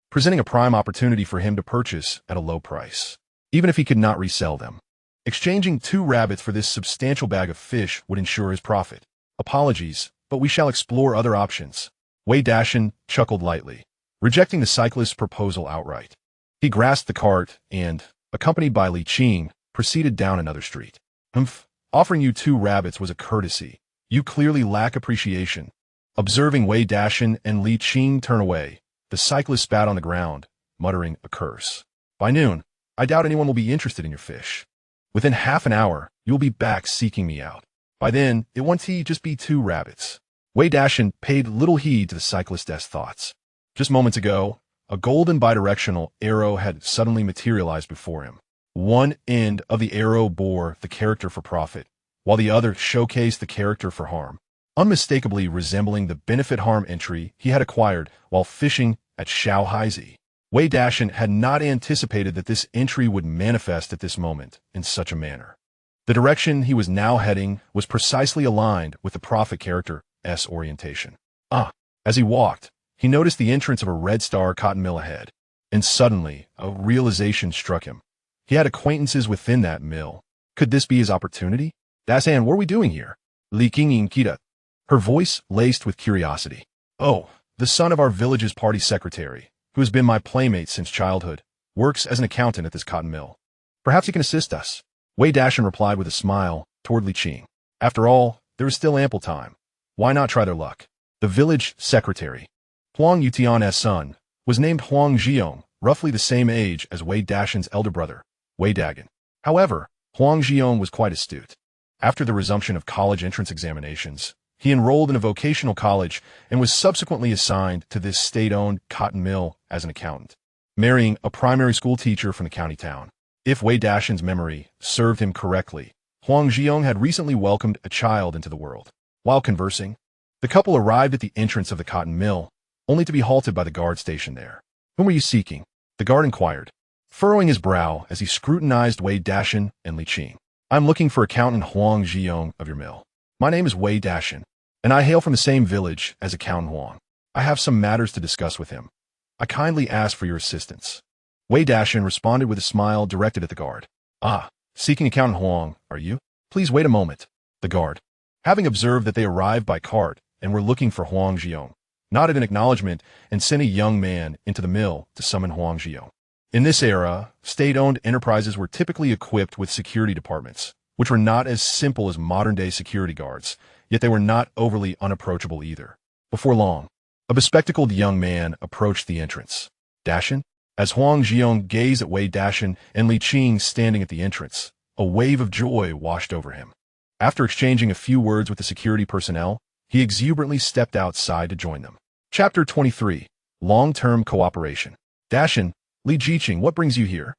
Speaker 1: presenting a prime opportunity for him to purchase at a low price, even if he could not resell them. Exchanging 2 rabbits for this substantial bag of fish would ensure his profit. "Apologies, but we shall explore other options." Wei Dashan chuckled lightly, rejecting the cyclist's proposal outright. He grasped the cart and, accompanied by Li Qing, proceeded down another street. Offering you 2 rabbits was a courtesy. You clearly lack appreciation." Observing Wei Dashan and Li Qing turn away, the cyclist spat on the ground, muttering a curse. "By noon, I doubt anyone will be interested in your fish. Within half an hour, you will be back seeking me out. By then, it won't just be 2 rabbits." Wei Dashan paid little heed to the cyclist's thoughts. Just moments ago, a golden bidirectional arrow had suddenly materialized before him. One end of the arrow bore the character for profit, while the other showcased the character for harm, unmistakably resembling the benefit-harm entry he had acquired while fishing at Shaohaizi. Wei Dashan had not anticipated that this entry would manifest at this moment in such a manner. The direction he was now heading was precisely aligned with the profit character's orientation. As he walked, he noticed the entrance of a Red Star cotton mill ahead, and suddenly a realization struck him. He had acquaintances within that mill. Could this be his opportunity? "Dashan, what are we doing here?" Li Qing Kita, her voice laced with curiosity. "Oh, the son of our village's party secretary, who has been my playmate since childhood, works as an accountant at this cotton mill. Perhaps he can assist us." Wei Dashan replied with a smile toward Li Qing. After all, there is still ample time. Why not try their luck? The village secretary, Huang Yutian's son, was named Huang Jiong, roughly the same age as Wei Dashan's elder brother, Wei Dagan. However, Huang Jiong was quite astute. After the resumption of college entrance examinations, he enrolled in a vocational college and was subsequently assigned to this state-owned cotton mill as an accountant, marrying a primary school teacher from the county town. If Wei Dashan's memory served him correctly, Huang Jiong had recently welcomed a child into the world. While conversing, the couple arrived at the entrance of the cotton mill, only to be halted by the guard stationed there. "Whom are you seeking?" the guard inquired, furrowing his brow as he scrutinized Wei Dashan and Li Qing. "I'm looking for Accountant Huang Zhiyong of your mill. My name is Wei Dashan, and I hail from the same village as Accountant Huang. I have some matters to discuss with him. I kindly ask for your assistance." Wei Dashan responded with a smile directed at the guard. "Ah, seeking Accountant Huang, are you? Please wait a moment." The guard, having observed that they arrived by cart and were looking for Huang Zhiyong, nodded in acknowledgement and sent a young man into the mill to summon Huang Zhiyong. In this era, state-owned enterprises were typically equipped with security departments, which were not as simple as modern-day security guards, yet they were not overly unapproachable either. Before long, a bespectacled young man approached the entrance. "Dashan?" As Huang Zhiyong gazed at Wei Dashan and Li Qing standing at the entrance, a wave of joy washed over him. After exchanging a few words with the security personnel, he exuberantly stepped outside to join them. Chapter 23. Long-Term Cooperation. "Dashan, Li Qing, what brings you here?"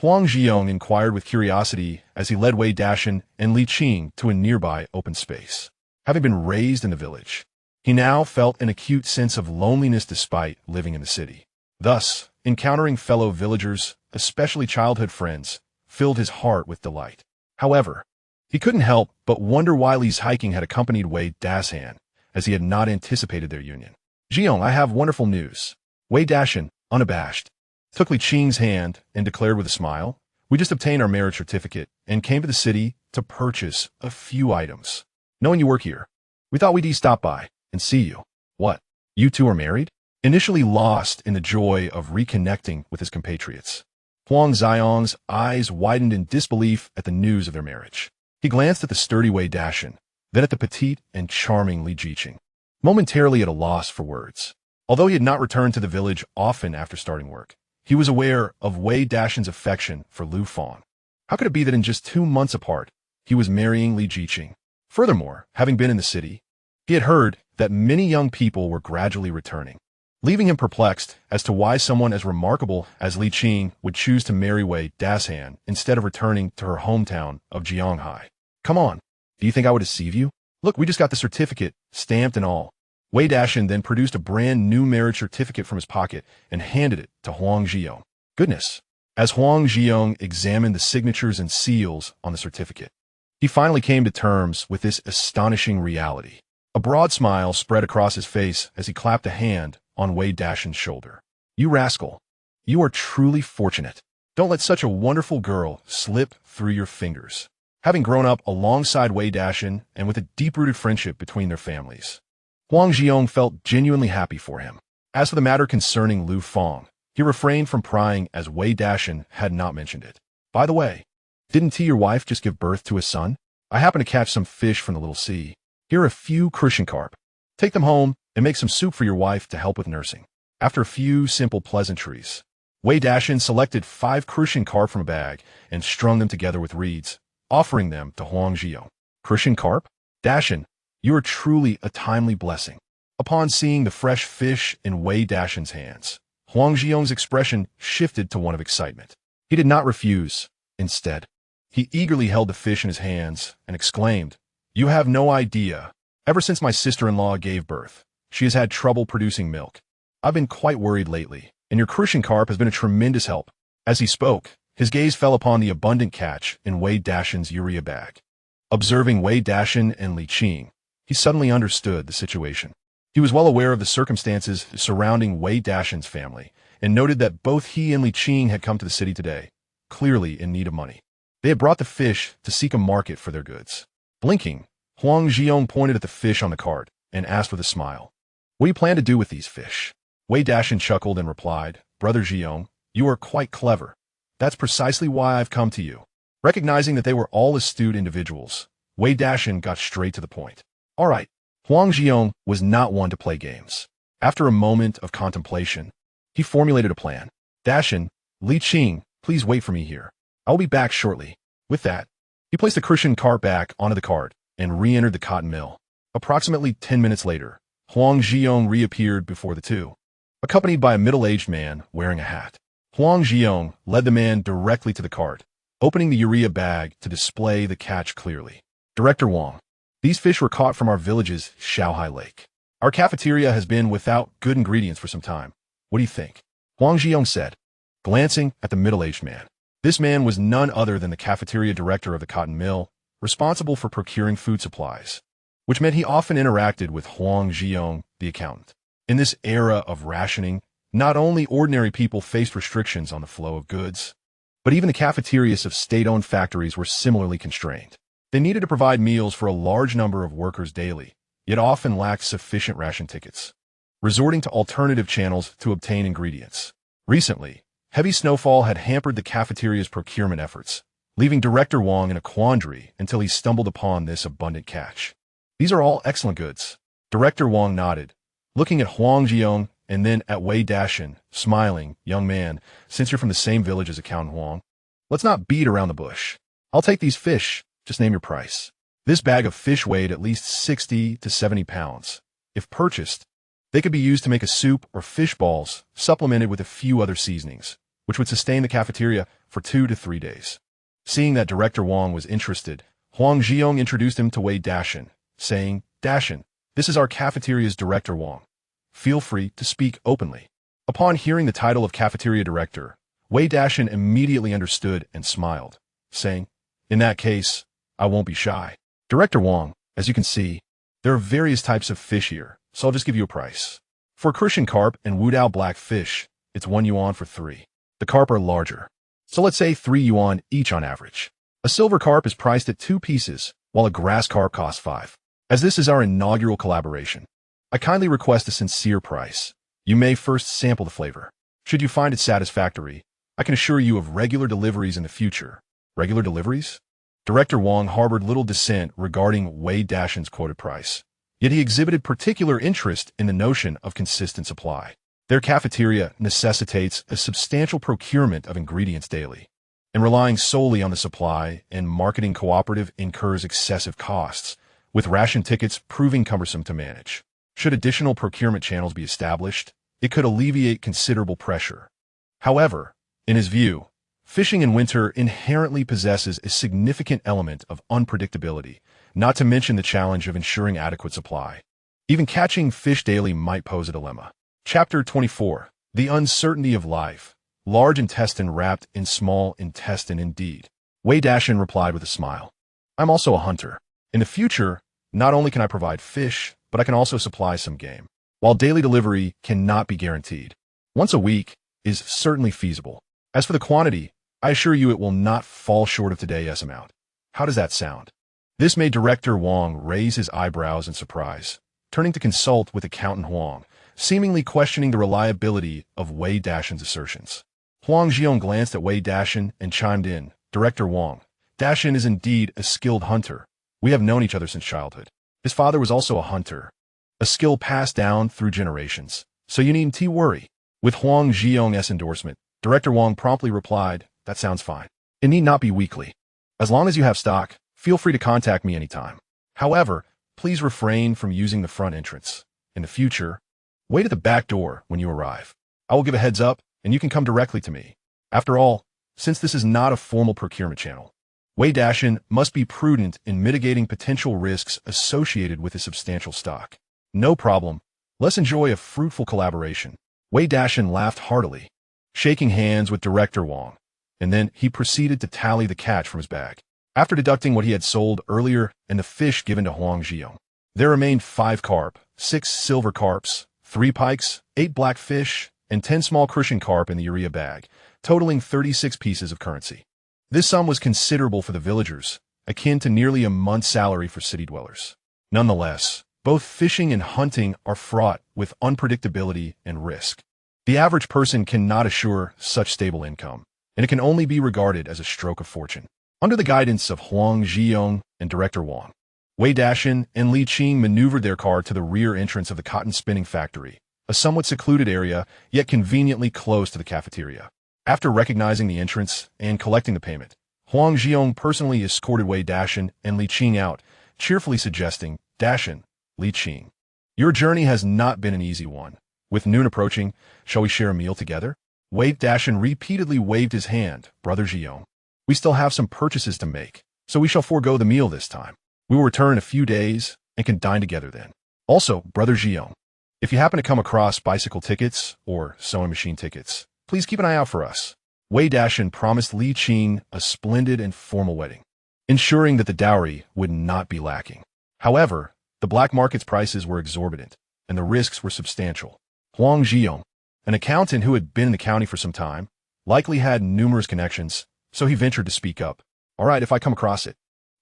Speaker 1: Huang Zhiyong inquired with curiosity as he led Wei Dashan and Li Qing to a nearby open space. Having been raised in the village, he now felt an acute sense of loneliness despite living in the city. Thus, encountering fellow villagers, especially childhood friends, filled his heart with delight. However, he couldn't help but wonder why Li's hiking had accompanied Wei Dashan, as he had not anticipated their union. "Zhiyong, I have wonderful news." Wei Dashan, unabashed, took Li Qing's hand and declared with a smile, "We just obtained our marriage certificate and came to the city to purchase a few items. Knowing you work here, we thought we'd stop by and see you." "What? You two are married?" Initially lost in the joy of reconnecting with his compatriots, Huang Zhiyong's eyes widened in disbelief at the news of their marriage. He glanced at the sturdy Wei Dashan, then at the petite and charming Li Qing, momentarily at a loss for words. Although he had not returned to the village often after starting work, he was aware of Wei Dashan's affection for Lu Fang. How could it be that in just 2 months apart, he was marrying Li Qing? Furthermore, having been in the city, he had heard that many young people were gradually returning, leaving him perplexed as to why someone as remarkable as Li Qing would choose to marry Wei Dashan instead of returning to her hometown of Jianghai. "Come on, do you think I would deceive you? Look, we just got the certificate, stamped and all." Wei Dashan then produced a brand new marriage certificate from his pocket and handed it to Huang Zhiyong. "Goodness." As Huang Zhiyong examined the signatures and seals on the certificate, he finally came to terms with this astonishing reality. A broad smile spread across his face as he clapped a hand on Wei Dashan's shoulder. "You rascal, you are truly fortunate. Don't let such a wonderful girl slip through your fingers." Having grown up alongside Wei Dashan and with a deep-rooted friendship between their families, Huang Zhiyong felt genuinely happy for him. As for the matter concerning Lu Fang, he refrained from prying as Wei Dashan had not mentioned it. "By the way, didn't your wife just give birth to a son? I happened to catch some fish from the little sea. Here are a few crucian carp. Take them home and make some soup for your wife to help with nursing." After a few simple pleasantries, Wei Dashan selected 5 crucian carp from a bag and strung them together with reeds, offering them to Huang Zhiyong. "Crucian carp? Dashan, you are truly a timely blessing." Upon seeing the fresh fish in Wei Dashan's hands, Huang Zhiyong's expression shifted to one of excitement. He did not refuse. Instead, he eagerly held the fish in his hands and exclaimed, "You have no idea. Ever since my sister-in-law gave birth, she has had trouble producing milk. I've been quite worried lately, and your crucian carp has been a tremendous help." As he spoke, his gaze fell upon the abundant catch in Wei Dashan's urea bag. Observing Wei Dashan and Li Qing, he suddenly understood the situation. He was well aware of the circumstances surrounding Wei Dashan's family, and noted that both he and Li Qing had come to the city today, clearly in need of money. They had brought the fish to seek a market for their goods. Blinking, Huang Zhiyong pointed at the fish on the cart and asked with a smile, "What do you plan to do with these fish?" Wei Dashan chuckled and replied, "Brother Zhiyong, you are quite clever. That's precisely why I've come to you." Recognizing that they were all astute individuals, Wei Dashan got straight to the point. "All right." Huang Zhiyong was not one to play games. After a moment of contemplation, he formulated a plan. "Dashan, Li Qing, please wait for me here. I will be back shortly." With that, he placed the crucian cart back onto the cart and re-entered the cotton mill. Approximately 10 minutes later, Huang Zhiyong reappeared before the two, accompanied by a middle-aged man wearing a hat. Huang Zhiyong led the man directly to the cart, opening the urea bag to display the catch clearly. "Director Wang, These fish were caught from our village's Shaohai Lake. Our cafeteria has been without good ingredients for some time. What do you think? Huang Zhiyong said, glancing at the middle-aged man. This man was none other than the cafeteria director of the cotton mill, responsible for procuring food supplies, which meant he often interacted with Huang Zhiyong, the accountant. In this era of rationing, not only ordinary people faced restrictions on the flow of goods, but even the cafeterias of state-owned factories were similarly constrained. They needed to provide meals for a large number of workers daily, yet often lacked sufficient ration tickets, resorting to alternative channels to obtain ingredients. Recently, heavy snowfall had hampered the cafeteria's procurement efforts, leaving Director Wang in a quandary until he stumbled upon this abundant catch. These are all excellent goods. Director Wang nodded, looking at Huang Zhiyong and then at Wei Dashan, smiling. Young man, since you're from the same village as Accountant Huang, let's not beat around the bush. I'll take these fish, just name your price. This bag of fish weighed at least 60 to 70 pounds. If purchased, they could be used to make a soup or fish balls, supplemented with a few other seasonings, which would sustain the cafeteria for 2 to 3 days. Seeing that Director Wang was interested, Huang Zhiyong introduced him to Wei Dashan, saying, Dashan, this is our cafeteria's Director Wang. Feel free to speak openly. Upon hearing the title of cafeteria director, Wei Dashan immediately understood and smiled, saying, in that case, I won't be shy. Director Wang, as you can see, there are various types of fish here, so I'll just give you a price. For crucian carp and Wudao black fish, it's 1 yuan for 3. The carp are larger, so let's say 3 yuan each on average. A silver carp is priced at 2 pieces, while a grass carp costs 5. As this is our inaugural collaboration, I kindly request a sincere price. You may first sample the flavor. Should you find it satisfactory, I can assure you of regular deliveries in the future. Regular deliveries? Director Wang harbored little dissent regarding Wei Dashan's quoted price, yet he exhibited particular interest in the notion of consistent supply. Their cafeteria necessitates a substantial procurement of ingredients daily, and relying solely on the supply and marketing cooperative incurs excessive costs, with ration tickets proving cumbersome to manage. Should additional procurement channels be established, it could alleviate considerable pressure. However, in his view, fishing in winter inherently possesses a significant element of unpredictability, not to mention the challenge of ensuring adequate supply. Even catching fish daily might pose a dilemma. Chapter 24. The Uncertainty of Life. Large intestine wrapped in small intestine indeed. Wei Dashan replied with a smile. I'm also a hunter. In the future, not only can I provide fish, but I can also supply some game. While daily delivery cannot be guaranteed, once a week is certainly feasible. As for the quantity, I assure you it will not fall short of today's amount. How does that sound? This made Director Wang raise his eyebrows in surprise, turning to consult with Accountant Huang, seemingly questioning the reliability of Wei Dashan's assertions. Huang Zhiyong glanced at Wei Dashan and chimed in, Director Wang, Dashan is indeed a skilled hunter. We have known each other since childhood. His father was also a hunter, a skill passed down through generations, so you needn't worry. With Huang Zhiyong's endorsement, Director Wang promptly replied, that sounds fine. It need not be weekly. As long as you have stock, feel free to contact me anytime. However, please refrain from using the front entrance. In the future, wait at the back door when you arrive. I will give a heads up, and you can come directly to me. After all, since this is not a formal procurement channel, Wei Dashan must be prudent in mitigating potential risks associated with his substantial stock. No problem. Let's enjoy a fruitful collaboration. Wei Dashan laughed heartily, shaking hands with Director Wang, and then he proceeded to tally the catch from his bag. After deducting what he had sold earlier and the fish given to Huang Zhiyong, there remained 5 carp, 6 silver carps, 3 pikes, 8 black fish, and 10 small crucian carp in the urea bag, totaling 36 pieces of currency. This sum was considerable for the villagers, akin to nearly a month's salary for city dwellers. Nonetheless, both fishing and hunting are fraught with unpredictability and risk. The average person cannot assure such stable income, and it can only be regarded as a stroke of fortune. Under the guidance of Huang Zhiyong and Director Wang, Wei Dashan and Li Qing maneuvered their car to the rear entrance of the cotton spinning factory, a somewhat secluded area, yet conveniently close to the cafeteria. After recognizing the entrance and collecting the payment, Huang Zhiyong personally escorted Wei Dashan and Li Qing out, cheerfully suggesting, Dashan, Li Qing, your journey has not been an easy one. With noon approaching, shall we share a meal together? Wei Dashan repeatedly waved his hand, Brother Zhiyong. We still have some purchases to make, so we shall forego the meal this time. We will return in a few days and can dine together then. Also, Brother Jiang, if you happen to come across bicycle tickets or sewing machine tickets, please keep an eye out for us. Wei Dashan promised Li Qing a splendid and formal wedding, ensuring that the dowry would not be lacking. However, the black market's prices were exorbitant, and the risks were substantial. Huang Jiang, an accountant who had been in the county for some time, likely had numerous connections, so he ventured to speak up. All right, if I come across it,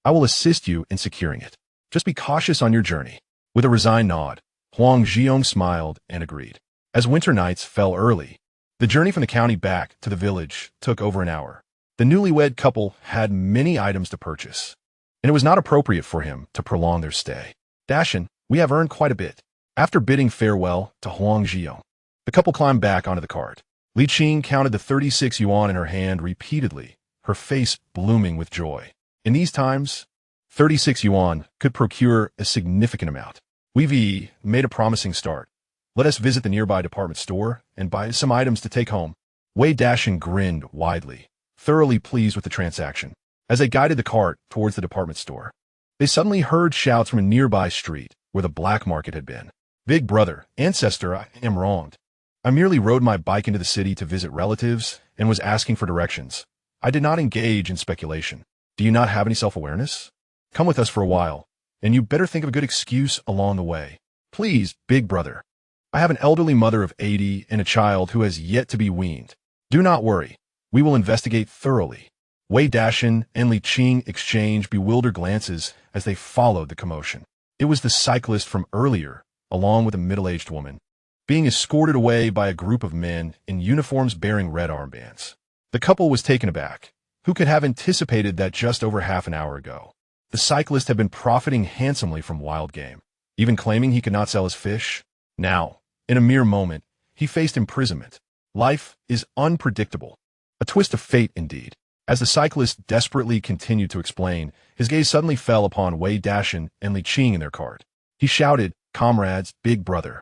Speaker 1: I will assist you in securing it. Just be cautious on your journey. With a resigned nod, Huang Jiang smiled and agreed. As winter nights fell early, the journey from the county back to the village took over an hour. The newlywed couple had many items to purchase, and it was not appropriate for him to prolong their stay. Dashan, we have earned quite a bit. After bidding farewell to Huang Jiang, the couple climbed back onto the cart. Li Qing counted the 36 yuan in her hand repeatedly, her face blooming with joy. In these times, 36 yuan could procure a significant amount. We've made a promising start. Let us visit the nearby department store and buy some items to take home. Wei Dashan grinned widely, thoroughly pleased with the transaction. As they guided the cart towards the department store, they suddenly heard shouts from a nearby street where the black market had been. Big brother, ancestor, I am wronged. I merely rode my bike into the city to visit relatives and was asking for directions. I did not engage in speculation. Do you not have any self-awareness? Come with us for a while, and you better think of a good excuse along the way. Please, big brother. I have an elderly mother of 80 and a child who has yet to be weaned. Do not worry. We will investigate thoroughly. Wei Dashan and Li Qing exchanged bewildered glances as they followed the commotion. It was the cyclist from earlier, along with a middle-aged woman, being escorted away by a group of men in uniforms bearing red armbands. The couple was taken aback. Who could have anticipated that just over half an hour ago? The cyclist had been profiting handsomely from wild game, even claiming he could not sell his fish. Now, in a mere moment, he faced imprisonment. Life is unpredictable. A twist of fate, indeed. As the cyclist desperately continued to explain, his gaze suddenly fell upon Wei Dashan and Li Qing in their cart. He shouted, "Comrades, big brother.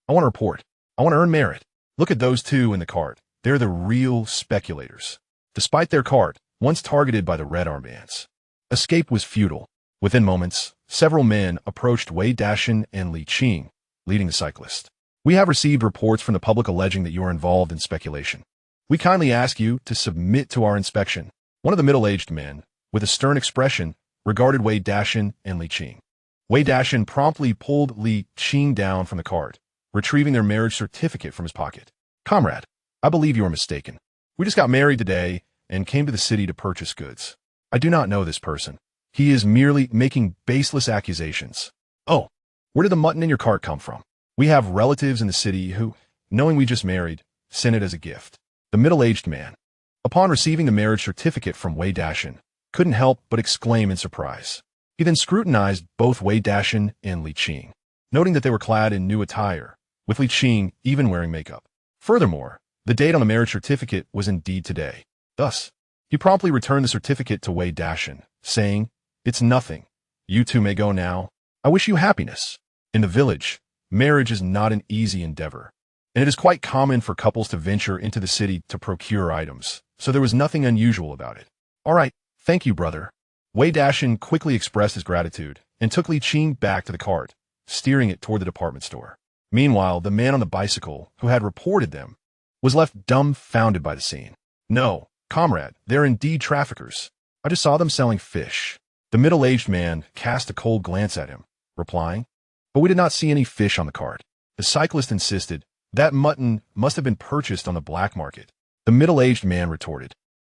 Speaker 1: I want to report. I want to earn merit. Look at those two in the cart. They're the real speculators." Despite their cart, once targeted by the red armbands, escape was futile. Within moments, several men approached Wei Dashan and Li Qing, leading the cyclist. "We have received reports from the public alleging that you are involved in speculation. We kindly ask you to submit to our inspection." One of the middle-aged men, with a stern expression, regarded Wei Dashan and Li Qing. Wei Dashan promptly pulled Li Qing down from the cart, retrieving their marriage certificate from his pocket. "Comrade, I believe you are mistaken. We just got married today and came to the city to purchase goods. I do not know this person. He is merely making baseless accusations." "Oh, where did the mutton in your cart come from?" "We have relatives in the city who, knowing we just married, sent it as a gift." The middle-aged man, upon receiving the marriage certificate from Wei Dashan, couldn't help but exclaim in surprise. He then scrutinized both Wei Dashan and Li Qing, noting that they were clad in new attire, with Li Qing even wearing makeup. Furthermore, the date on the marriage certificate was indeed today. Thus, he promptly returned the certificate to Wei Dashan, saying, "It's nothing. You two may go now. I wish you happiness." In the village, marriage is not an easy endeavor, and it is quite common for couples to venture into the city to procure items, so there was nothing unusual about it. "All right, thank you, brother." Wei Dashan quickly expressed his gratitude and took Li Qing back to the cart, steering it toward the department store. Meanwhile, the man on the bicycle, who had reported them, was left dumbfounded by the scene. "No, comrade, they're indeed traffickers. I just saw them selling fish." The middle-aged man cast a cold glance at him, replying, "But we did not see any fish on the cart." The cyclist insisted, "That mutton must have been purchased on the black market." The middle-aged man retorted,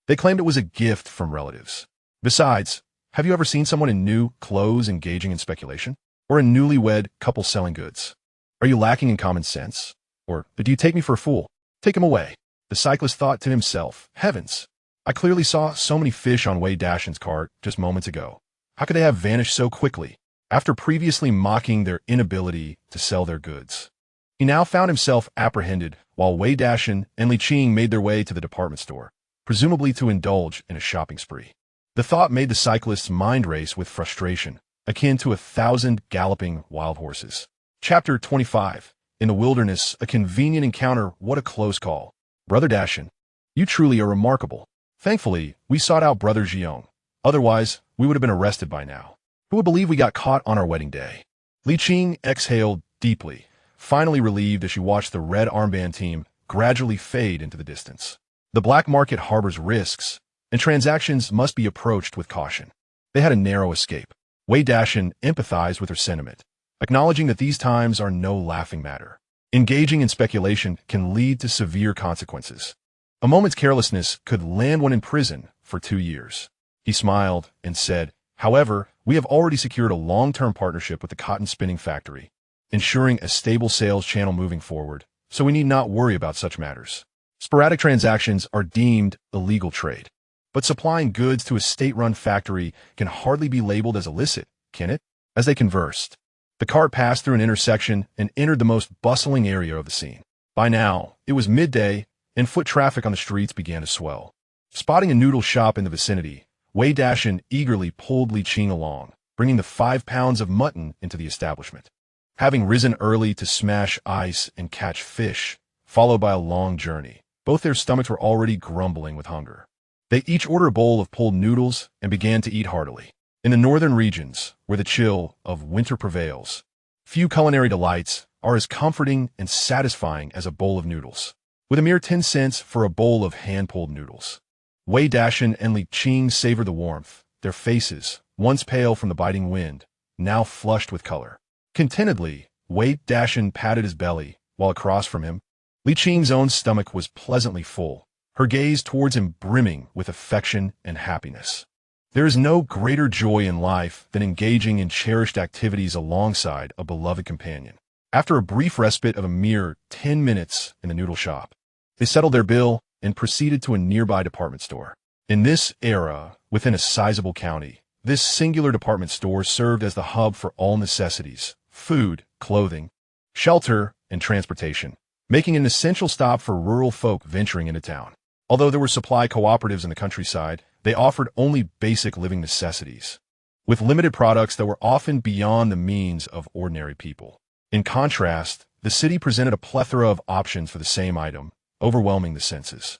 Speaker 1: "They claimed it was a gift from relatives. Besides, have you ever seen someone in new clothes engaging in speculation? Or a newlywed couple selling goods? Are you lacking in common sense? Or do you take me for a fool? Take him away." The cyclist thought to himself, "Heavens, I clearly saw so many fish on Wei Dashan's cart just moments ago. How could they have vanished so quickly?" After previously mocking their inability to sell their goods, he now found himself apprehended while Wei Dashan and Li Qing made their way to the department store, presumably to indulge in a shopping spree. The thought made the cyclist's mind race with frustration, akin to 1,000 galloping wild horses. Chapter 25. In the wilderness, a convenient encounter. What a close call. Brother Dashan, you truly are remarkable. Thankfully, we sought out Brother Jiang. Otherwise, we would have been arrested by now. Who would believe we got caught on our wedding day? Li Qing exhaled deeply, finally relieved as she watched the red armband team gradually fade into the distance. The black market harbors risks, and transactions must be approached with caution. They had a narrow escape. Wei Dashan empathized with her sentiment, acknowledging that these times are no laughing matter. Engaging in speculation can lead to severe consequences. A moment's carelessness could land one in prison for 2 years. He smiled and said, "However, we have already secured a long-term partnership with the cotton spinning factory, ensuring a stable sales channel moving forward, so we need not worry about such matters. Sporadic transactions are deemed illegal trade, but supplying goods to a state-run factory can hardly be labeled as illicit, can it?" As they conversed, the cart passed through an intersection and entered the most bustling area of the scene. By now, it was midday, and foot traffic on the streets began to swell. Spotting a noodle shop in the vicinity, Wei Dashan eagerly pulled Li Qing along, bringing the 5 pounds of mutton into the establishment. Having risen early to smash ice and catch fish, followed by a long journey, both their stomachs were already grumbling with hunger. They each ordered a bowl of pulled noodles and began to eat heartily. In the northern regions, where the chill of winter prevails, few culinary delights are as comforting and satisfying as a bowl of noodles. With a mere 10 cents for a bowl of hand-pulled noodles, Wei Dashan and Li Qing savored the warmth, their faces, once pale from the biting wind, now flushed with color. Contentedly, Wei Dashan patted his belly, while across from him, Li Qing's own stomach was pleasantly full, her gaze towards him brimming with affection and happiness. There is no greater joy in life than engaging in cherished activities alongside a beloved companion. After a brief respite of a mere 10 minutes in the noodle shop, they settled their bill and proceeded to a nearby department store. In this era, within a sizable county, this singular department store served as the hub for all necessities: food, clothing, shelter, and transportation, making an essential stop for rural folk venturing into town. Although there were supply cooperatives in the countryside, they offered only basic living necessities, with limited products that were often beyond the means of ordinary people. In contrast, the city presented a plethora of options for the same item, overwhelming the senses.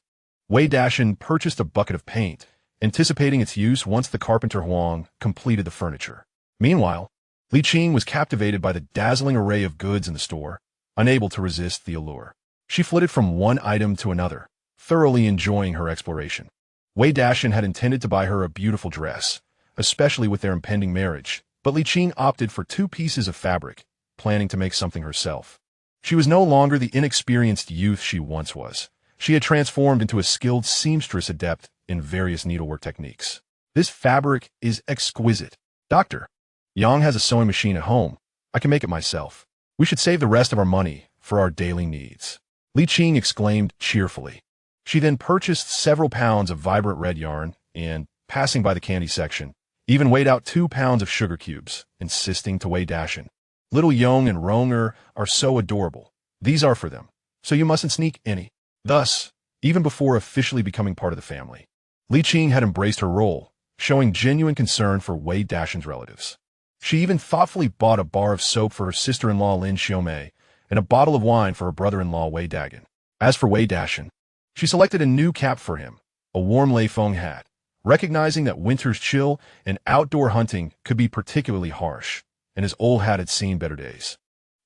Speaker 1: Wei Dashan purchased a bucket of paint, anticipating its use once the carpenter Huang completed the furniture. Meanwhile, Li Qing was captivated by the dazzling array of goods in the store, unable to resist the allure. She flitted from one item to another, thoroughly enjoying her exploration. Wei Dashan had intended to buy her a beautiful dress, especially with their impending marriage, but Li Qing opted for 2 pieces of fabric, planning to make something herself. She was no longer the inexperienced youth she once was. She had transformed into a skilled seamstress adept in various needlework techniques. "This fabric is exquisite. Doctor, Yang has a sewing machine at home. I can make it myself. We should save the rest of our money for our daily needs," Li Qing exclaimed cheerfully. She then purchased several pounds of vibrant red yarn and, passing by the candy section, even weighed out 2 pounds of sugar cubes, insisting to Wei Dashan, "Little Yong and Ronger are so adorable. These are for them, so you mustn't sneak any." Thus, even before officially becoming part of the family, Li Qing had embraced her role, showing genuine concern for Wei Dashan's relatives. She even thoughtfully bought a bar of soap for her sister-in-law Lin Xiaomei and a bottle of wine for her brother-in-law Wei Dagan. As for Wei Dashan, she selected a new cap for him, a warm Leifeng hat, recognizing that winter's chill and outdoor hunting could be particularly harsh, and his old hat had seen better days.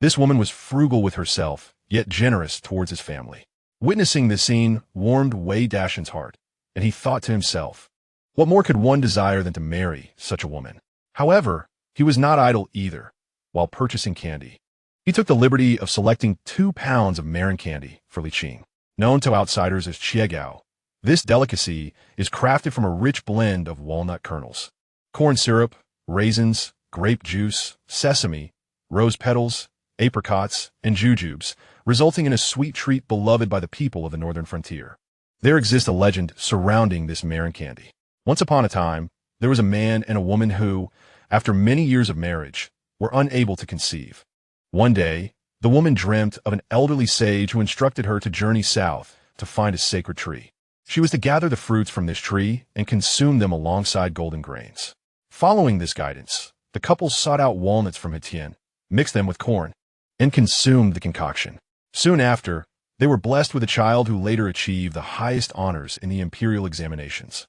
Speaker 1: This woman was frugal with herself, yet generous towards his family. Witnessing this scene warmed Wei Dashan's heart, and he thought to himself, what more could one desire than to marry such a woman? However, he was not idle either. While purchasing candy, he took the liberty of selecting 2 pounds of marin candy for Li Qing. Known to outsiders as chiegao, this delicacy is crafted from a rich blend of walnut kernels, corn syrup, raisins, grape juice, sesame, rose petals, apricots, and jujubes, resulting in a sweet treat beloved by the people of the northern frontier. There exists a legend surrounding this marin candy. Once upon a time, there was a man and a woman who, after many years of marriage, were unable to conceive. One day, the woman dreamt of an elderly sage who instructed her to journey south to find a sacred tree. She was to gather the fruits from this tree and consume them alongside golden grains. Following this guidance, the couple sought out walnuts from Hetien, mixed them with corn, and consumed the concoction. Soon after, they were blessed with a child who later achieved the highest honors in the imperial examinations.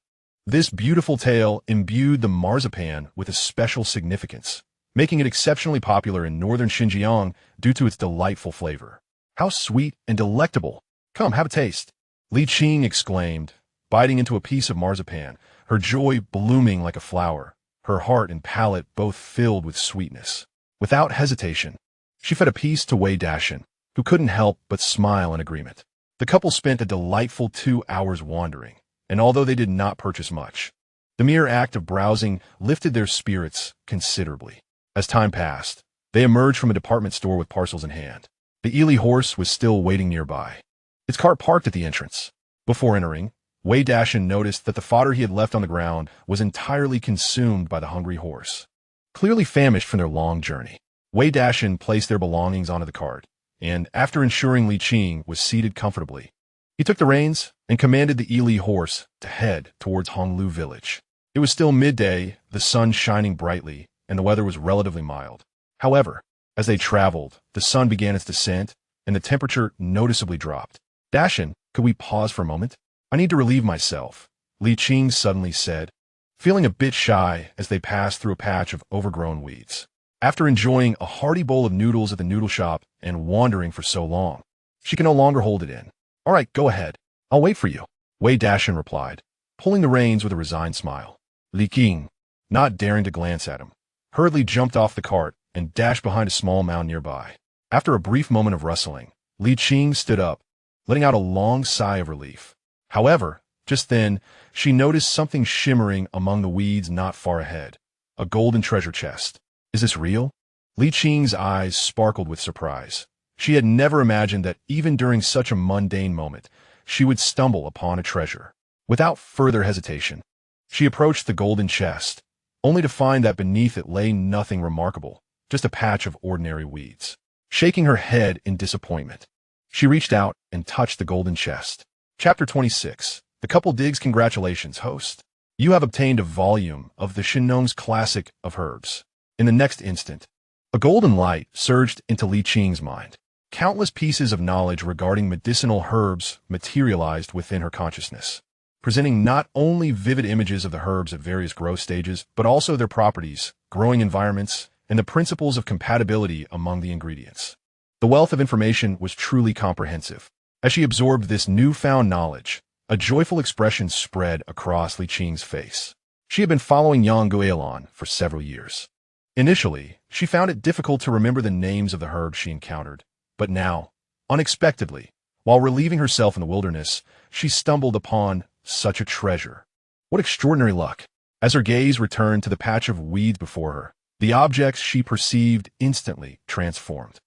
Speaker 1: This beautiful tale imbued the marzipan with a special significance, making it exceptionally popular in northern Xinjiang due to its delightful flavor. How sweet and delectable! Come, have a taste. Li Qing exclaimed, biting into a piece of marzipan, her joy blooming like a flower, her heart and palate both filled with sweetness. Without hesitation, she fed a piece to Wei Dashan, who couldn't help but smile in agreement. The couple spent a delightful 2 hours wandering, and although they did not purchase much, the mere act of browsing lifted their spirits considerably. As time passed, they emerged from a department store with parcels in hand. The Li horse was still waiting nearby, its cart parked at the entrance. Before entering, Wei Dashan noticed that the fodder he had left on the ground was entirely consumed by the hungry horse. Clearly famished from their long journey, Wei Dashan placed their belongings onto the cart, and after ensuring Li Qing was seated comfortably, he took the reins and commanded the Li horse to head towards Honglu village. It was still midday, the sun shining brightly, and the weather was relatively mild. However, as they traveled, the sun began its descent, and the temperature noticeably dropped. Dashan, could we pause for a moment? I need to relieve myself, Li Qing suddenly said, feeling a bit shy as they passed through a patch of overgrown weeds. After enjoying a hearty bowl of noodles at the noodle shop and wandering for so long, she can no longer hold it in. All right, go ahead. I'll wait for you, Wei Dashan replied, pulling the reins with a resigned smile. Li Qing, not daring to glance at him, hurriedly jumped off the cart and dashed behind a small mound nearby. After a brief moment of rustling, Li Qing stood up, letting out a long sigh of relief. However, just then, she noticed something shimmering among the weeds not far ahead. A golden treasure chest. Is this real? Li Qing's eyes sparkled with surprise. She had never imagined that even during such a mundane moment, she would stumble upon a treasure. Without further hesitation, she approached the golden chest, only to find that beneath it lay nothing remarkable, just a patch of ordinary weeds. Shaking her head in disappointment, she reached out and touched the golden chest. Chapter 26. The couple digs. Congratulations, host. You have obtained a volume of the Shinong's Classic of Herbs. In the next instant, a golden light surged into Li Qing's mind. Countless pieces of knowledge regarding medicinal herbs materialized within her consciousness, presenting not only vivid images of the herbs at various growth stages, but also their properties, growing environments, and the principles of compatibility among the ingredients. The wealth of information was truly comprehensive. As she absorbed this newfound knowledge, a joyful expression spread across Li Qing's face. She had been following Yang Guilan for several years. Initially, she found it difficult to remember the names of the herbs she encountered, but now, unexpectedly, while relieving herself in the wilderness, she stumbled upon such a treasure. What extraordinary luck! As her gaze returned to the patch of weeds before her, the objects she perceived instantly transformed.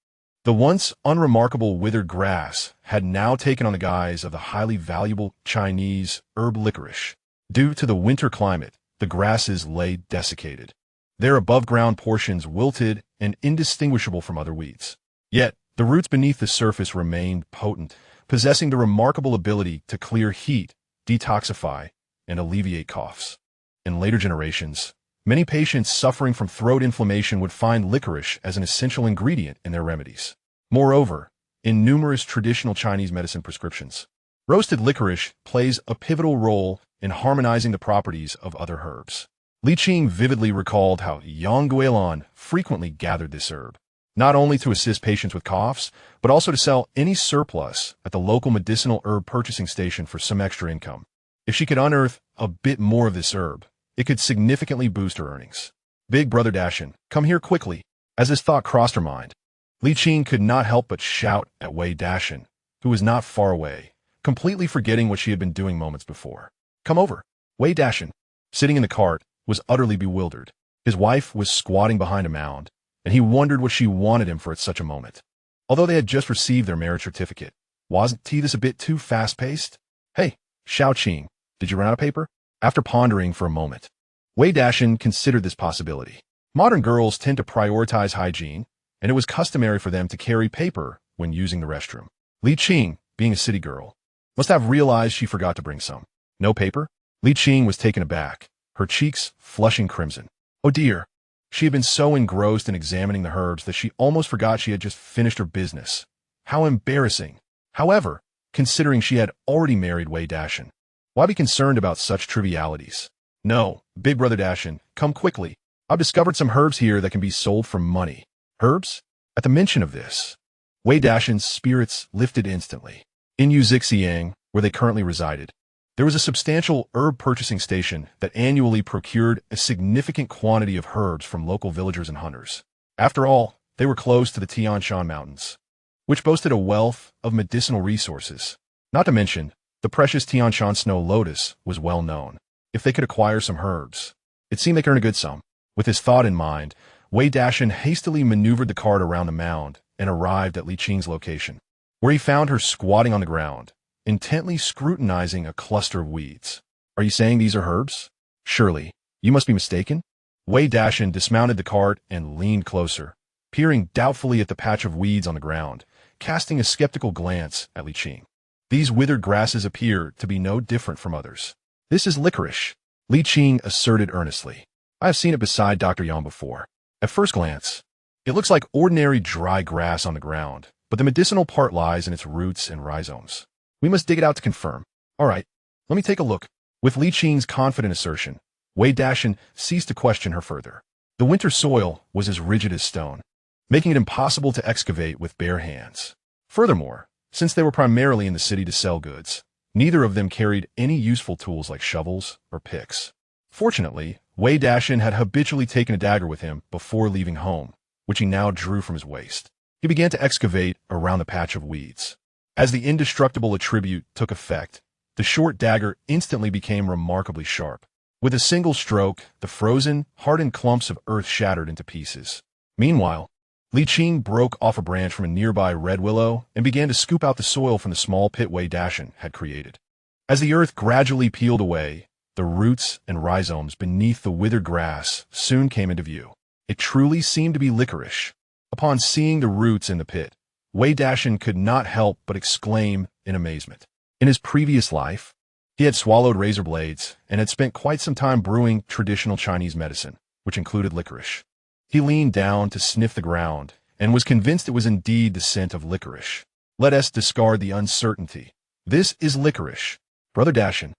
Speaker 1: The once unremarkable withered grass had now taken on the guise of the highly valuable Chinese herb licorice. Due to the winter climate, the grasses lay desiccated, their above-ground portions wilted and indistinguishable from other weeds. Yet, the roots beneath the surface remained potent, possessing the remarkable ability to clear heat, detoxify, and alleviate coughs. In later generations, many patients suffering from throat inflammation would find licorice as an essential ingredient in their remedies. Moreover, in numerous traditional Chinese medicine prescriptions, roasted licorice plays a pivotal role in harmonizing the properties of other herbs. Li Qing vividly recalled how Yang Guilan frequently gathered this herb, not only to assist patients with coughs, but also to sell any surplus at the local medicinal herb purchasing station for some extra income. If she could unearth a bit more of this herb, it could significantly boost her earnings. Big brother Dashan, come here quickly. As this thought crossed her mind, Li Qing could not help but shout at Wei Dashan, who was not far away, completely forgetting what she had been doing moments before. Come over. Wei Dashan, sitting in the cart, was utterly bewildered. His wife was squatting behind a mound, and he wondered what she wanted him for at such a moment. Although they had just received their marriage certificate, wasn't this a bit too fast-paced? Hey, Xiao Qing, did you run out of paper? After pondering for a moment, Wei Dashan considered this possibility. Modern girls tend to prioritize hygiene, and it was customary for them to carry paper when using the restroom. Li Qing, being a city girl, must have realized she forgot to bring some. No paper? Li Qing was taken aback, her cheeks flushing crimson. Oh dear. She had been so engrossed in examining the herbs that she almost forgot she had just finished her business. How embarrassing. However, considering she had already married Wei Dashan, Why be concerned about such trivialities? No, Big Brother Dashan, come quickly. I've discovered some herbs here that can be sold for money. Herbs? At the mention of this, Wei Dashan's spirits lifted instantly. In Yuxiang, where they currently resided, there was a substantial herb purchasing station that annually procured a significant quantity of herbs from local villagers and hunters. After all, they were close to the Tian Shan Mountains, which boasted a wealth of medicinal resources. Not to mention, the precious Tian Shan snow lotus was well known. If they could acquire some herbs, it seemed they could earn a good sum. With this thought in mind, Wei Dashan hastily maneuvered the cart around the mound and arrived at Li Qing's location, where he found her squatting on the ground, intently scrutinizing a cluster of weeds. Are you saying these are herbs? Surely, you must be mistaken? Wei Dashan dismounted the cart and leaned closer, peering doubtfully at the patch of weeds on the ground, casting a skeptical glance at Li Qing. These withered grasses appear to be no different from others. This is licorice, Li Qing asserted earnestly. I have seen it beside Dr. Yang before. At first glance, it looks like ordinary dry grass on the ground, but the medicinal part lies in its roots and rhizomes. We must dig it out to confirm. All right, let me take a look. With Li Qing's confident assertion, Wei Dashan ceased to question her further. The winter soil was as rigid as stone, making it impossible to excavate with bare hands. Furthermore, since they were primarily in the city to sell goods, neither of them carried any useful tools like shovels or picks. Fortunately, Wei Dashan had habitually taken a dagger with him before leaving home, which he now drew from his waist. He began to excavate around the patch of weeds. As the indestructible attribute took effect, the short dagger instantly became remarkably sharp. With a single stroke, the frozen, hardened clumps of earth shattered into pieces. Meanwhile, Li Qing broke off a branch from a nearby red willow and began to scoop out the soil from the small pit Wei Dashan had created. As the earth gradually peeled away, the roots and rhizomes beneath the withered grass soon came into view. It truly seemed to be licorice. Upon seeing the roots in the pit, Wei Dashan could not help but exclaim in amazement. In his previous life, he had swallowed razor blades and had spent quite some time brewing traditional Chinese medicine, which included licorice. He leaned down to sniff the ground and was convinced it was indeed the scent of licorice. Let us discard the uncertainty. This is licorice. Brother Dashan,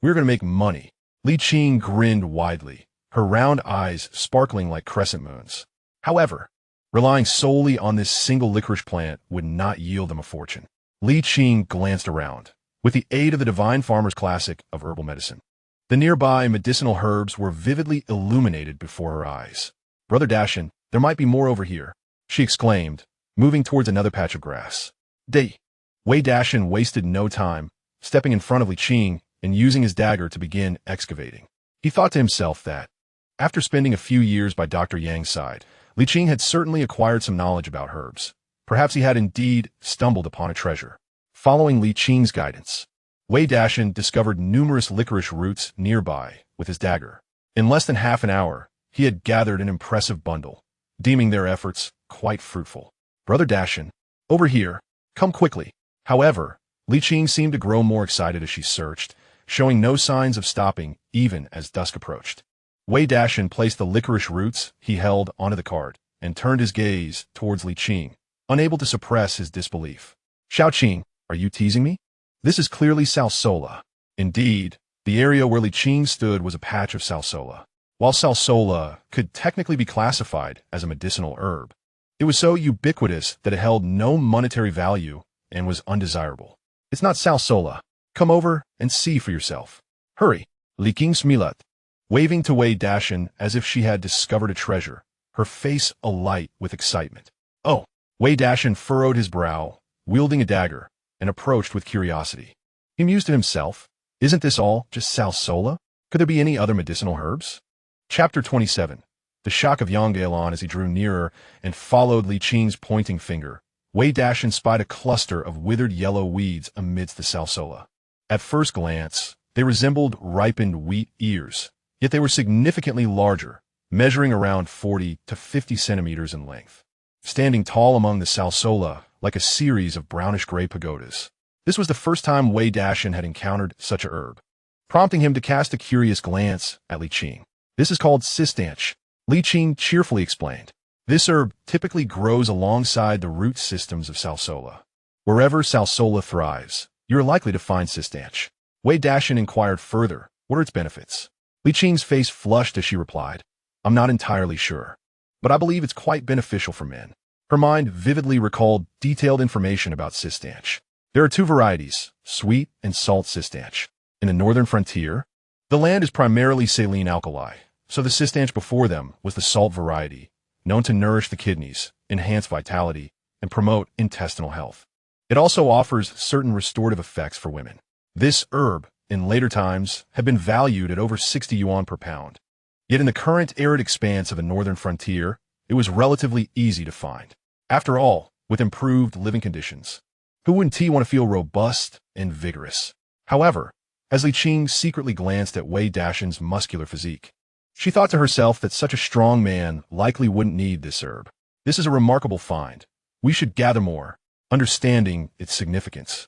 Speaker 1: we're going to make money. Li Qing grinned widely, her round eyes sparkling like crescent moons. However, relying solely on this single licorice plant would not yield them a fortune. Li Qing glanced around, with the aid of the Divine Farmer's Classic of herbal medicine. The nearby medicinal herbs were vividly illuminated before her eyes. Brother Dashan, there might be more over here, she exclaimed, moving towards another patch of grass. Wei Dashan wasted no time, stepping in front of Li Qing and using his dagger to begin excavating. He thought to himself that, after spending a few years by Dr. Yang's side, Li Qing had certainly acquired some knowledge about herbs. Perhaps he had indeed stumbled upon a treasure. Following Li Qing's guidance, Wei Dashan discovered numerous licorice roots nearby with his dagger. In less than half an hour, he had gathered an impressive bundle, deeming their efforts quite fruitful. Brother Dashan, over here, come quickly. However, Li Qing seemed to grow more excited as she searched, showing no signs of stopping even as dusk approached. Wei Dashan placed the licorice roots he held onto the cart and turned his gaze towards Li Qing, unable to suppress his disbelief. Xiao Qing, are you teasing me? This is clearly salsola. Indeed, the area where Li Qing stood was a patch of salsola. While salsola could technically be classified as a medicinal herb, it was so ubiquitous that it held no monetary value and was undesirable. It's not salsola. Come over and see for yourself. Hurry, Li Qing smilat. Waving to Wei Dashan as if she had discovered a treasure, her face alight with excitement. Oh, Wei Dashan furrowed his brow, wielding a dagger, and approached with curiosity. He mused to himself, isn't this all just salsola? Could there be any other medicinal herbs? Chapter 27. The shock of Yang Gaelan as he drew nearer and followed Li Qing's pointing finger. Wei Dashan spied a cluster of withered yellow weeds amidst the salsola. At first glance, they resembled ripened wheat ears, yet they were significantly larger, measuring around 40 to 50 centimeters in length, standing tall among the salsola like a series of brownish-gray pagodas. This was the first time Wei Dashan had encountered such a herb, prompting him to cast a curious glance at Li Qing. This is called cistanche, Li Qing cheerfully explained. This herb typically grows alongside the root systems of salsola. Wherever salsola thrives, you're likely to find cistanche. Wei Dashan inquired further, what are its benefits? Li Qing's face flushed as she replied, I'm not entirely sure, but I believe it's quite beneficial for men. Her mind vividly recalled detailed information about cistanche. There are two varieties, sweet and salt cistanche. In the northern frontier, the land is primarily saline alkali, so the cistanche before them was the salt variety, known to nourish the kidneys, enhance vitality, and promote intestinal health. It also offers certain restorative effects for women. This herb, in later times, had been valued at over 60 yuan per pound. Yet in the current arid expanse of the northern frontier, it was relatively easy to find. After all, with improved living conditions, who wouldn't want to feel robust and vigorous? However, as Li Qing secretly glanced at Wei Dashan's muscular physique, she thought to herself that such a strong man likely wouldn't need this herb. This is a remarkable find. We should gather more, understanding its significance.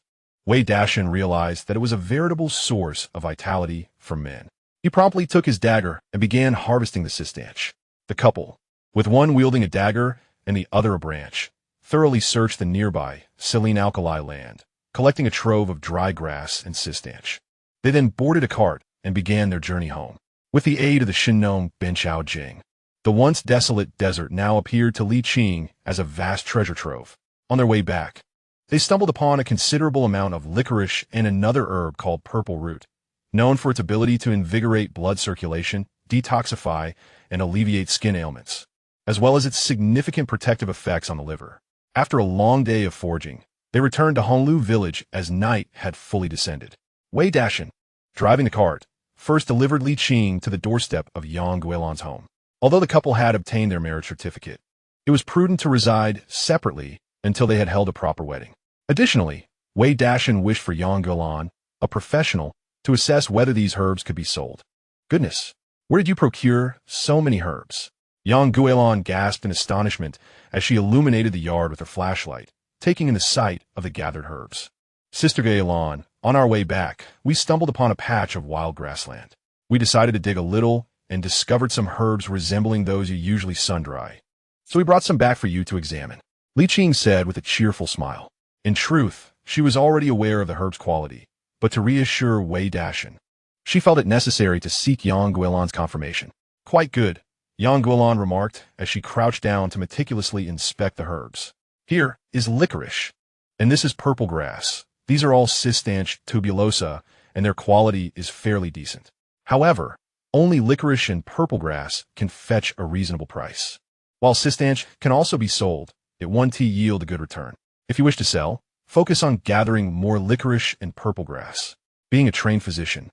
Speaker 1: Wei Dashan realized that it was a veritable source of vitality for men. He promptly took his dagger and began harvesting the cistanche. The couple, with one wielding a dagger and the other a branch, thoroughly searched the nearby saline alkali land, collecting a trove of dry grass and cistanche. They then boarded a cart and began their journey home. With the aid of the Shinnon Benchao Jing, the once desolate desert now appeared to Li Qing as a vast treasure trove. On their way back, they stumbled upon a considerable amount of licorice and another herb called purple root, known for its ability to invigorate blood circulation, detoxify, and alleviate skin ailments, as well as its significant protective effects on the liver. After a long day of foraging, they returned to Honglu village as night had fully descended. Wei Dashan, driving the cart, first delivered Li Qing to the doorstep of Yang Guilan's home. Although the couple had obtained their marriage certificate, it was prudent to reside separately until they had held a proper wedding. Additionally, Wei Dashan wished for Yang Guilan, a professional, to assess whether these herbs could be sold. Goodness, where did you procure so many herbs? Yang Guilan gasped in astonishment as she illuminated the yard with her flashlight, taking in the sight of the gathered herbs. Sister Guilan, on our way back, we stumbled upon a patch of wild grassland. We decided to dig a little and discovered some herbs resembling those you usually sun-dry. So we brought some back for you to examine, Li Qing said with a cheerful smile. In truth, she was already aware of the herb's quality, but to reassure Wei Dashan, she felt it necessary to seek Yang Guilan's confirmation. Quite good, Yang Guilan remarked as she crouched down to meticulously inspect the herbs. Here is licorice, and this is purple grass. These are all cistanche tubulosa, and their quality is fairly decent. However, only licorice and purple grass can fetch a reasonable price. While cistanche can also be sold, it won't yield a good return. If you wish to sell, focus on gathering more licorice and purple grass. Being a trained physician,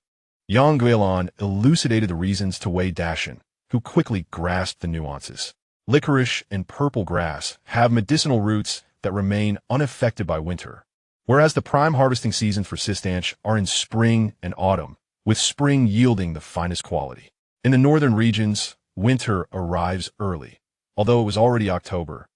Speaker 1: Yang Guilan elucidated the reasons to Wei Dashan, who quickly grasped the nuances. Licorice and purple grass have medicinal roots that remain unaffected by winter, whereas the prime harvesting seasons for cistanche are in spring and autumn, with spring yielding the finest quality. In the northern regions, winter arrives early. Although it was already October,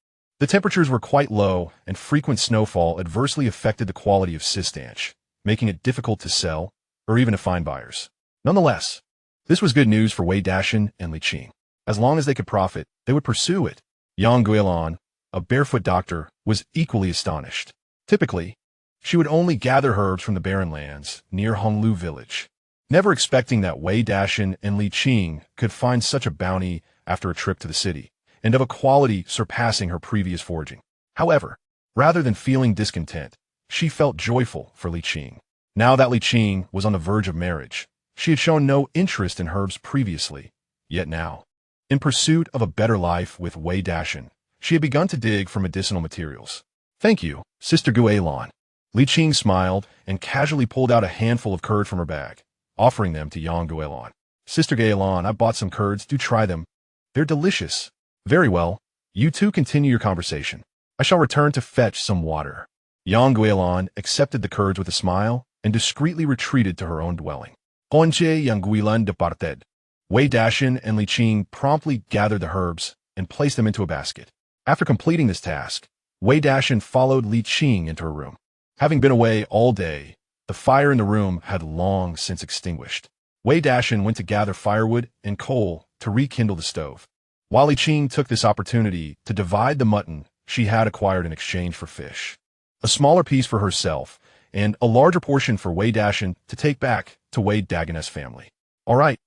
Speaker 1: the temperatures were quite low and frequent snowfall adversely affected the quality of cistanche, making it difficult to sell or even to find buyers. Nonetheless, this was good news for Wei Dashan and Li Qing. As long as they could profit, they would pursue it. Yang Guilan, a barefoot doctor, was equally astonished. Typically, she would only gather herbs from the barren lands near Honglu village, never expecting that Wei Dashan and Li Qing could find such a bounty after a trip to the city, and of a quality surpassing her previous foraging. However, rather than feeling discontent, she felt joyful for Li Qing. Now that Li Qing was on the verge of marriage, she had shown no interest in herbs previously, yet now, in pursuit of a better life with Wei Dashan, she had begun to dig for medicinal materials. Thank you, Sister Guilan. Li Qing smiled and casually pulled out a handful of curd from her bag, offering them to Yang Guilan. Sister Guilan, I bought some curds, do try them. They're delicious. Very well, you two continue your conversation. I shall return to fetch some water. Yang Guilan accepted the curds with a smile and discreetly retreated to her own dwelling. Onje Yang Guilan departed. Wei Dashan and Li Qing promptly gathered the herbs and placed them into a basket. After completing this task, Wei Dashan followed Li Qing into her room. Having been away all day, the fire in the room had long since extinguished. Wei Dashan went to gather firewood and coal to rekindle the stove, while Li Qing took this opportunity to divide the mutton she had acquired in exchange for fish. A smaller piece for herself and a larger portion for Wei Dashan to take back to Wei Dagan's family. All right,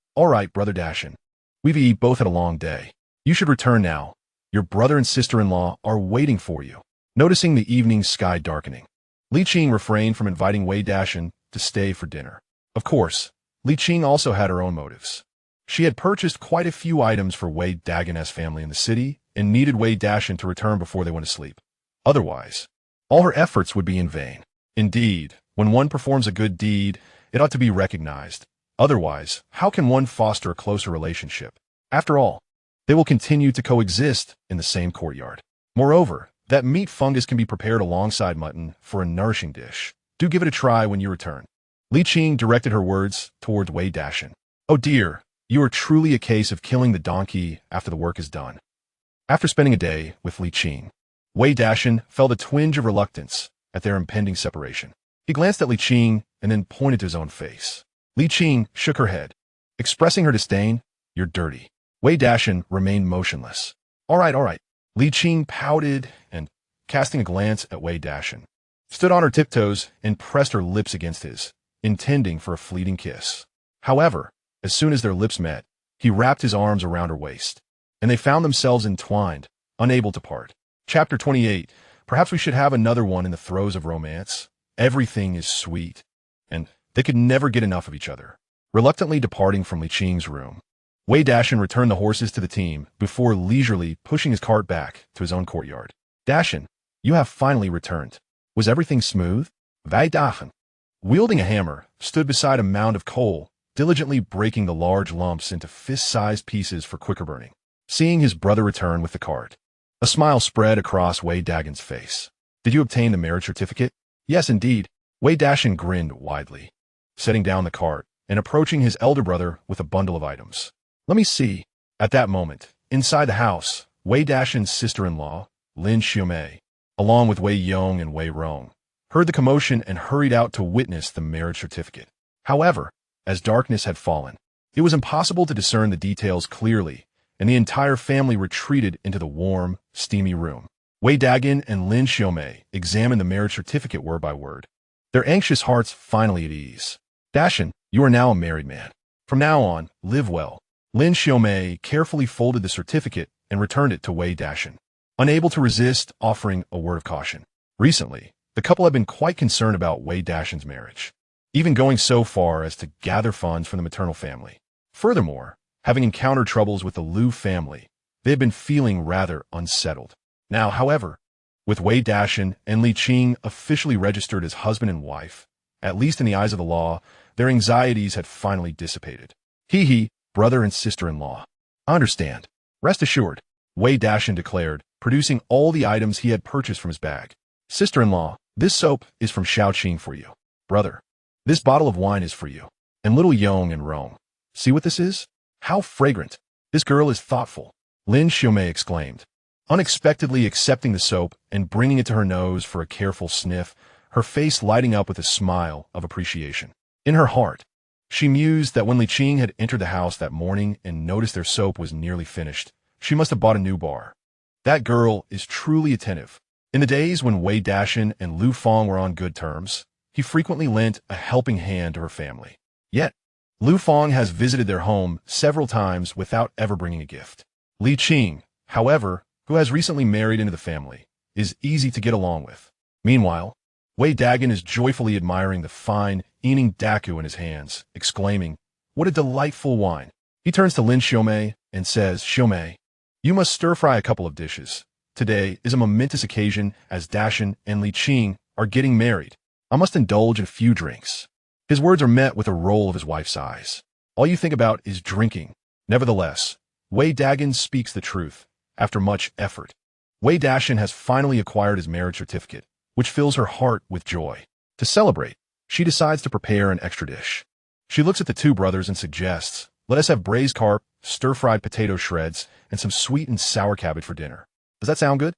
Speaker 1: Brother Dashan. We've both had a long day. You should return now. Your brother and sister-in-law are waiting for you. Noticing the evening sky darkening, Li Qing refrained from inviting Wei Dashan to stay for dinner. Of course, Li Qing also had her own motives. She had purchased quite a few items for Wei Dagan's family in the city and needed Wei Dashan to return before they went to sleep. Otherwise, all her efforts would be in vain. Indeed, when one performs a good deed, it ought to be recognized. Otherwise, how can one foster a closer relationship? After all, they will continue to coexist in the same courtyard. Moreover, that meat fungus can be prepared alongside mutton for a nourishing dish. Do give it a try when you return. Li Qing directed her words towards Wei Dashan. Oh dear, you are truly a case of killing the donkey after the work is done. After spending a day with Li Qing, Wei Dashan felt a twinge of reluctance at their impending separation. He glanced at Li Qing and then pointed to his own face. Li Qing shook her head, expressing her disdain. You're dirty. Wei Dashan remained motionless. All right. Li Qing pouted and, casting a glance at Wei Dashan, stood on her tiptoes and pressed her lips against his, intending for a fleeting kiss. However, as soon as their lips met, he wrapped his arms around her waist, and they found themselves entwined, unable to part. Chapter 28. Perhaps we should have another one in the throes of romance. Everything is sweet, and they could never get enough of each other. Reluctantly departing from Li Qing's room, Wei Dashan returned the horses to the team before leisurely pushing his cart back to his own courtyard. Dashan, you have finally returned. Was everything smooth? Wei Dashan, wielding a hammer, stood beside a mound of coal, diligently breaking the large lumps into fist-sized pieces for quicker burning. Seeing his brother return with the cart, a smile spread across Wei Dagan's face. Did you obtain the marriage certificate? Yes, indeed. Wei Dashan grinned widely, setting down the cart and approaching his elder brother with a bundle of items. Let me see. At that moment, inside the house, Wei Dashan's sister-in-law, Lin Xiaomei, along with Wei Yong and Wei Rong, heard the commotion and hurried out to witness the marriage certificate. However, as darkness had fallen, it was impossible to discern the details clearly, and the entire family retreated into the warm, steamy room. Wei Dagan and Lin Xiaomei examined the marriage certificate word by word, their anxious hearts finally at ease. Dashan, you are now a married man. From now on, live well. Lin Xiaomei carefully folded the certificate and returned it to Wei Dashan, unable to resist offering a word of caution. Recently, the couple had been quite concerned about Wei Dashan's marriage, even going so far as to gather funds from the maternal family. Furthermore, having encountered troubles with the Liu family, they had been feeling rather unsettled. Now, however, with Wei Dashan and Li Qing officially registered as husband and wife, at least in the eyes of the law, their anxieties had finally dissipated. Hee, brother and sister-in-law. I understand. Rest assured, Wei Dashan declared, producing all the items he had purchased from his bag. Sister-in-law, this soap is from Shaoqing for you. Brother, this bottle of wine is for you. And little Yong and Rong. See what this is? How fragrant. This girl is thoughtful. Lin Xiaomei exclaimed, unexpectedly accepting the soap and bringing it to her nose for a careful sniff, her face lighting up with a smile of appreciation. In her heart, she mused that when Li Qing had entered the house that morning and noticed their soap was nearly finished, she must have bought a new bar. That girl is truly attentive. In the days when Wei Dashan and Lu Fang were on good terms, he frequently lent a helping hand to her family. Yet, Lu Fang has visited their home several times without ever bringing a gift. Li Qing, however, who has recently married into the family, is easy to get along with. Meanwhile, Wei Dagan is joyfully admiring the fine Ening Daku in his hands, exclaiming, what a delightful wine. He turns to Lin Xiaomei and says, Xiaomei, you must stir-fry a couple of dishes. Today is a momentous occasion as Dashan and Li Qing are getting married. I must indulge in a few drinks. His words are met with a roll of his wife's eyes. All you think about is drinking. Nevertheless, Wei Dagan speaks the truth. After much effort, Wei Dashan has finally acquired his marriage certificate, which fills her heart with joy. To celebrate, she decides to prepare an extra dish. She looks at the two brothers and suggests, let us have braised carp, stir-fried potato shreds, and some sweet and sour cabbage for dinner. Does that sound good?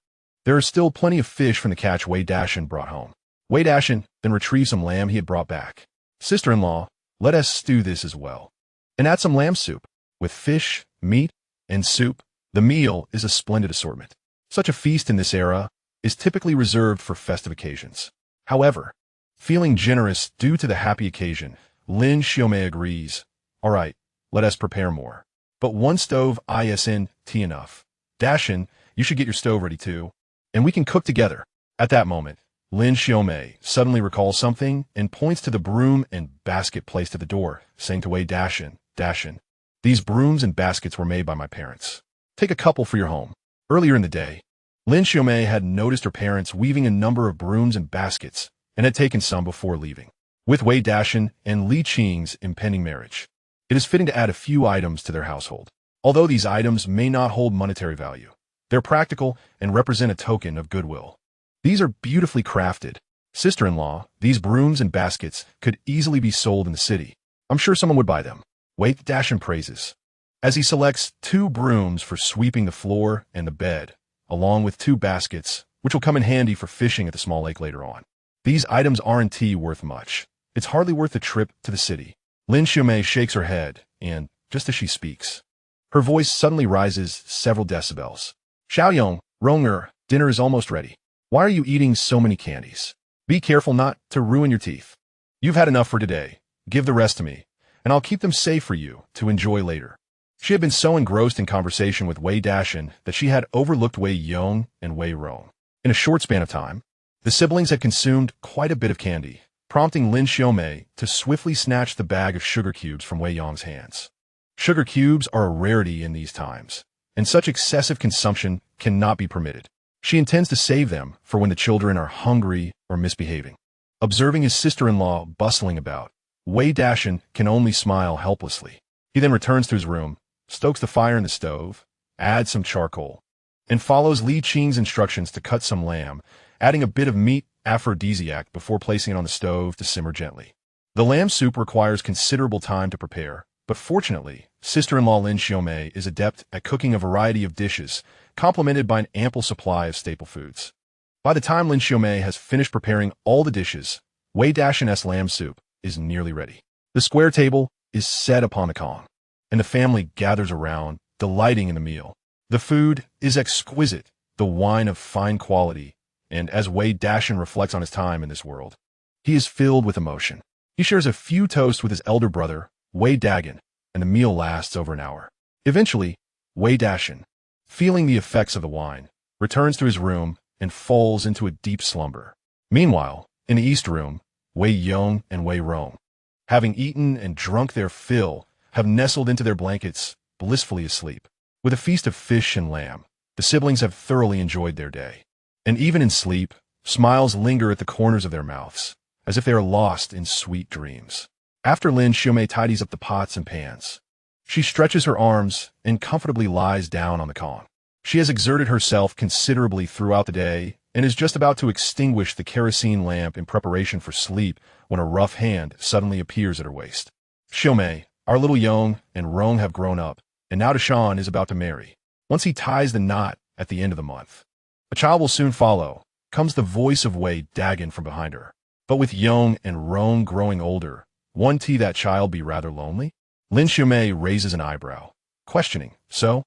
Speaker 1: There is still plenty of fish from the catch Wei Dashan brought home. Wei Dashan then retrieved some lamb he had brought back. Sister-in-law, let us stew this as well. And add some lamb soup. With fish, meat, and soup, the meal is a splendid assortment. Such a feast in this era is typically reserved for festive occasions. However, Feeling generous due to the happy occasion, Lin Xiaomei agrees. All right, let us prepare more. But one stove isn't enough. Dashan, you should get your stove ready too, and we can cook together. At that moment, Lin Xiaomei suddenly recalls something and points to the broom and basket placed at the door, saying to Wei Dashan, Dashan, these brooms and baskets were made by my parents. Take a couple for your home. Earlier in the day, Lin Xiaomei had noticed her parents weaving a number of brooms and baskets and had taken some before leaving. With Wei Dashan and Li Qing's impending marriage, it is fitting to add a few items to their household. Although these items may not hold monetary value, they're practical and represent a token of goodwill. These are beautifully crafted. Sister-in-law, these brooms and baskets could easily be sold in the city. I'm sure someone would buy them. Wei Dashan praises, as he selects 2 brooms for sweeping the floor and the bed, along with 2 baskets, which will come in handy for fishing at the small lake later on. These items aren't worth much. It's hardly worth the trip to the city. Lin Xiaomei shakes her head, and, just as she speaks, her voice suddenly rises several decibels. Xiaoyong, Ronger, dinner is almost ready. Why are you eating so many candies? Be careful not to ruin your teeth. You've had enough for today. Give the rest to me, and I'll keep them safe for you to enjoy later. She had been so engrossed in conversation with Wei Dashan that she had overlooked Wei Yong and Wei Rong. In a short span of time, the siblings had consumed quite a bit of candy, prompting Lin Xiaomei to swiftly snatch the bag of sugar cubes from Wei Yong's hands. Sugar cubes are a rarity in these times, and such excessive consumption cannot be permitted. She intends to save them for when the children are hungry or misbehaving. Observing his sister-in-law bustling about, Wei Dashan can only smile helplessly. He then returns to his room, stokes the fire in the stove, adds some charcoal, and follows Li Qing's instructions to cut some lamb, adding a bit of meat aphrodisiac before placing it on the stove to simmer gently. The lamb soup requires considerable time to prepare, but fortunately, sister-in-law Lin Xiaomei is adept at cooking a variety of dishes, complemented by an ample supply of staple foods. By the time Lin Xiaomei has finished preparing all the dishes, Wei Dashan's lamb soup is nearly ready. The square table is set upon the kong, and the family gathers around, delighting in the meal. The food is exquisite, the wine of fine quality, and as Wei Dashan reflects on his time in this world, he is filled with emotion. He shares a few toasts with his elder brother, Wei Dagan, and the meal lasts over an hour. Eventually, Wei Dashan, feeling the effects of the wine, returns to his room and falls into a deep slumber. Meanwhile, in the east room, Wei Yong and Wei Rong, having eaten and drunk their fill, have nestled into their blankets, blissfully asleep. With a feast of fish and lamb, the siblings have thoroughly enjoyed their day. And even in sleep, smiles linger at the corners of their mouths, as if they are lost in sweet dreams. After Lin Xiaomei tidies up the pots and pans, she stretches her arms and comfortably lies down on the kong. She has exerted herself considerably throughout the day and is just about to extinguish the kerosene lamp in preparation for sleep when a rough hand suddenly appears at her waist. Xiaomei, our little Yong and Rong have grown up, and now Dashan is about to marry. Once he ties the knot at the end of the month, a child will soon follow, comes the voice of Wei Dagan from behind her. But with Yong and Rong growing older, won't that child be rather lonely? Lin Xiaomei raises an eyebrow, questioning, So,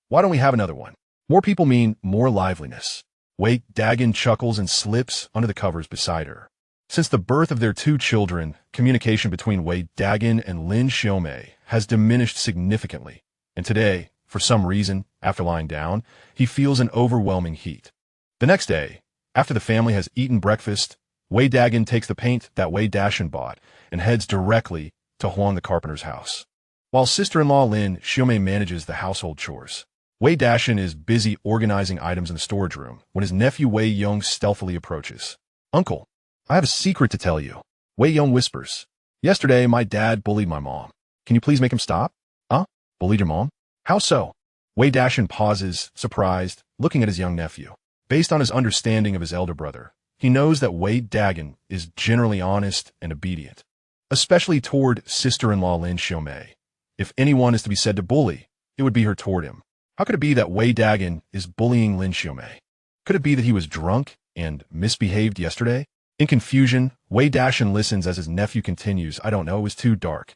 Speaker 1: why don't we have another one? More people mean more liveliness. Wei Dagan chuckles and slips under the covers beside her. Since the birth of their 2 children, communication between Wei Dagan and Lin Xiaomei has diminished significantly, and today, for some reason, after lying down, he feels an overwhelming heat. The next day, after the family has eaten breakfast, Wei Dagan takes the paint that Wei Dashan bought and heads directly to Huang the carpenter's house. While sister-in-law Lin Xiaomei manages the household chores, Wei Dashan is busy organizing items in the storage room when his nephew Wei Yong stealthily approaches. Uncle, I have a secret to tell you. Wei Yong whispers. Yesterday, my dad bullied my mom. Can you please make him stop? Huh? Bullied your mom? How so? Wei Dashan pauses, surprised, looking at his young nephew. Based on his understanding of his elder brother, he knows that Wei Dagan is generally honest and obedient, especially toward sister-in-law Lin Xiaomei. If anyone is to be said to bully, it would be her toward him. How could it be that Wei Dagan is bullying Lin Xiaomei? Could it be that he was drunk and misbehaved yesterday? In confusion, Wei Dashan listens as his nephew continues. I don't know, it was too dark.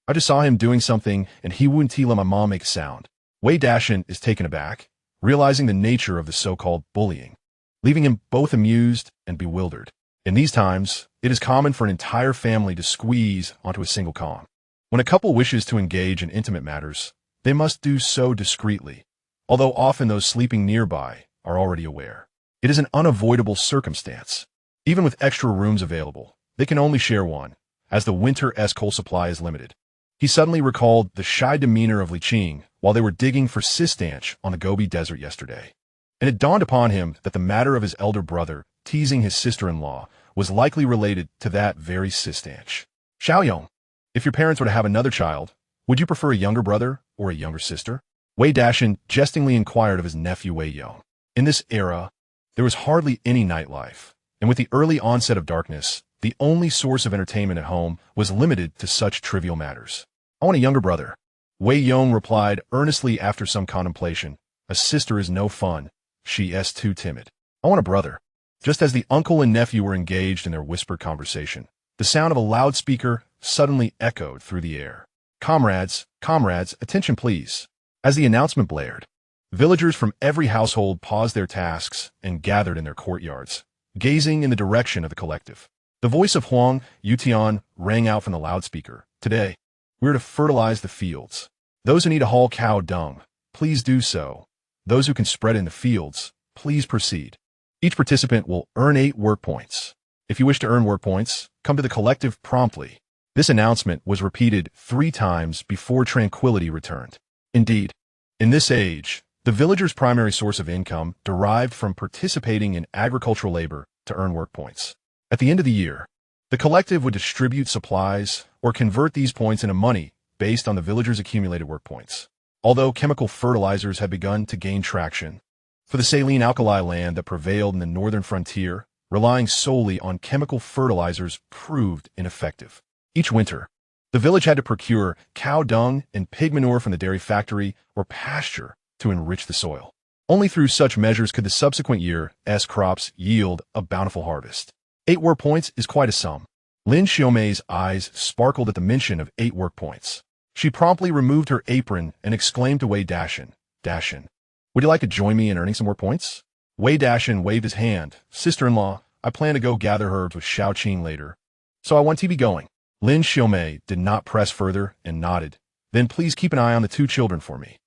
Speaker 1: I just saw him doing something and he wouldn't let my mom make a sound. Wei Dashan is taken aback, realizing the nature of the so-called bullying, leaving him both amused and bewildered. In these times, it is common for an entire family to squeeze onto a single calm. When a couple wishes to engage in intimate matters, they must do so discreetly, although often those sleeping nearby are already aware. It is an unavoidable circumstance. Even with extra rooms available, they can only share one, as the winter-esque coal supply is limited. He suddenly recalled the shy demeanor of Li Qing while they were digging for cistanch on the Gobi Desert yesterday. And it dawned upon him that the matter of his elder brother teasing his sister-in-law was likely related to that very cistanch. Xiaoyong, if your parents were to have another child, would you prefer a younger brother or a younger sister? Wei Dashan jestingly inquired of his nephew Wei Yong. In this era, there was hardly any nightlife, and with the early onset of darkness, the only source of entertainment at home was limited to such trivial matters. I want a younger brother. Wei Yong replied earnestly after some contemplation. A sister is no fun. She is too timid. I want a brother. Just as the uncle and nephew were engaged in their whispered conversation, the sound of a loudspeaker suddenly echoed through the air. Comrades, attention please. As the announcement blared, villagers from every household paused their tasks and gathered in their courtyards, gazing in the direction of the collective. The voice of Huang Yutian rang out from the loudspeaker. Today, we're to fertilize the fields. Those who need to haul cow dung, please do so. Those who can spread in the fields, please proceed. Each participant will earn 8 work points. If you wish to earn work points, come to the collective promptly. This announcement was repeated 3 times before tranquility returned. Indeed, in this age, the villagers' primary source of income derived from participating in agricultural labor to earn work points. At the end of the year, the collective would distribute supplies or convert these points into money based on the villagers' accumulated work points. Although chemical fertilizers had begun to gain traction, for the saline alkali land that prevailed in the northern frontier, relying solely on chemical fertilizers proved ineffective. Each winter, the village had to procure cow dung and pig manure from the dairy factory or pasture to enrich the soil. Only through such measures could the subsequent year's crops yield a bountiful harvest. 8 work points is quite a sum. Lin Xiaomei's eyes sparkled at the mention of 8 work points. She promptly removed her apron and exclaimed to Wei Dashan, would you like to join me in earning some more points? Wei Dashan waved his hand. Sister-in-law, I plan to go gather herbs with Xiao Qing later, so I want to be going. Lin Xiaomei did not press further and nodded. Then please keep an eye on the 2 children for me.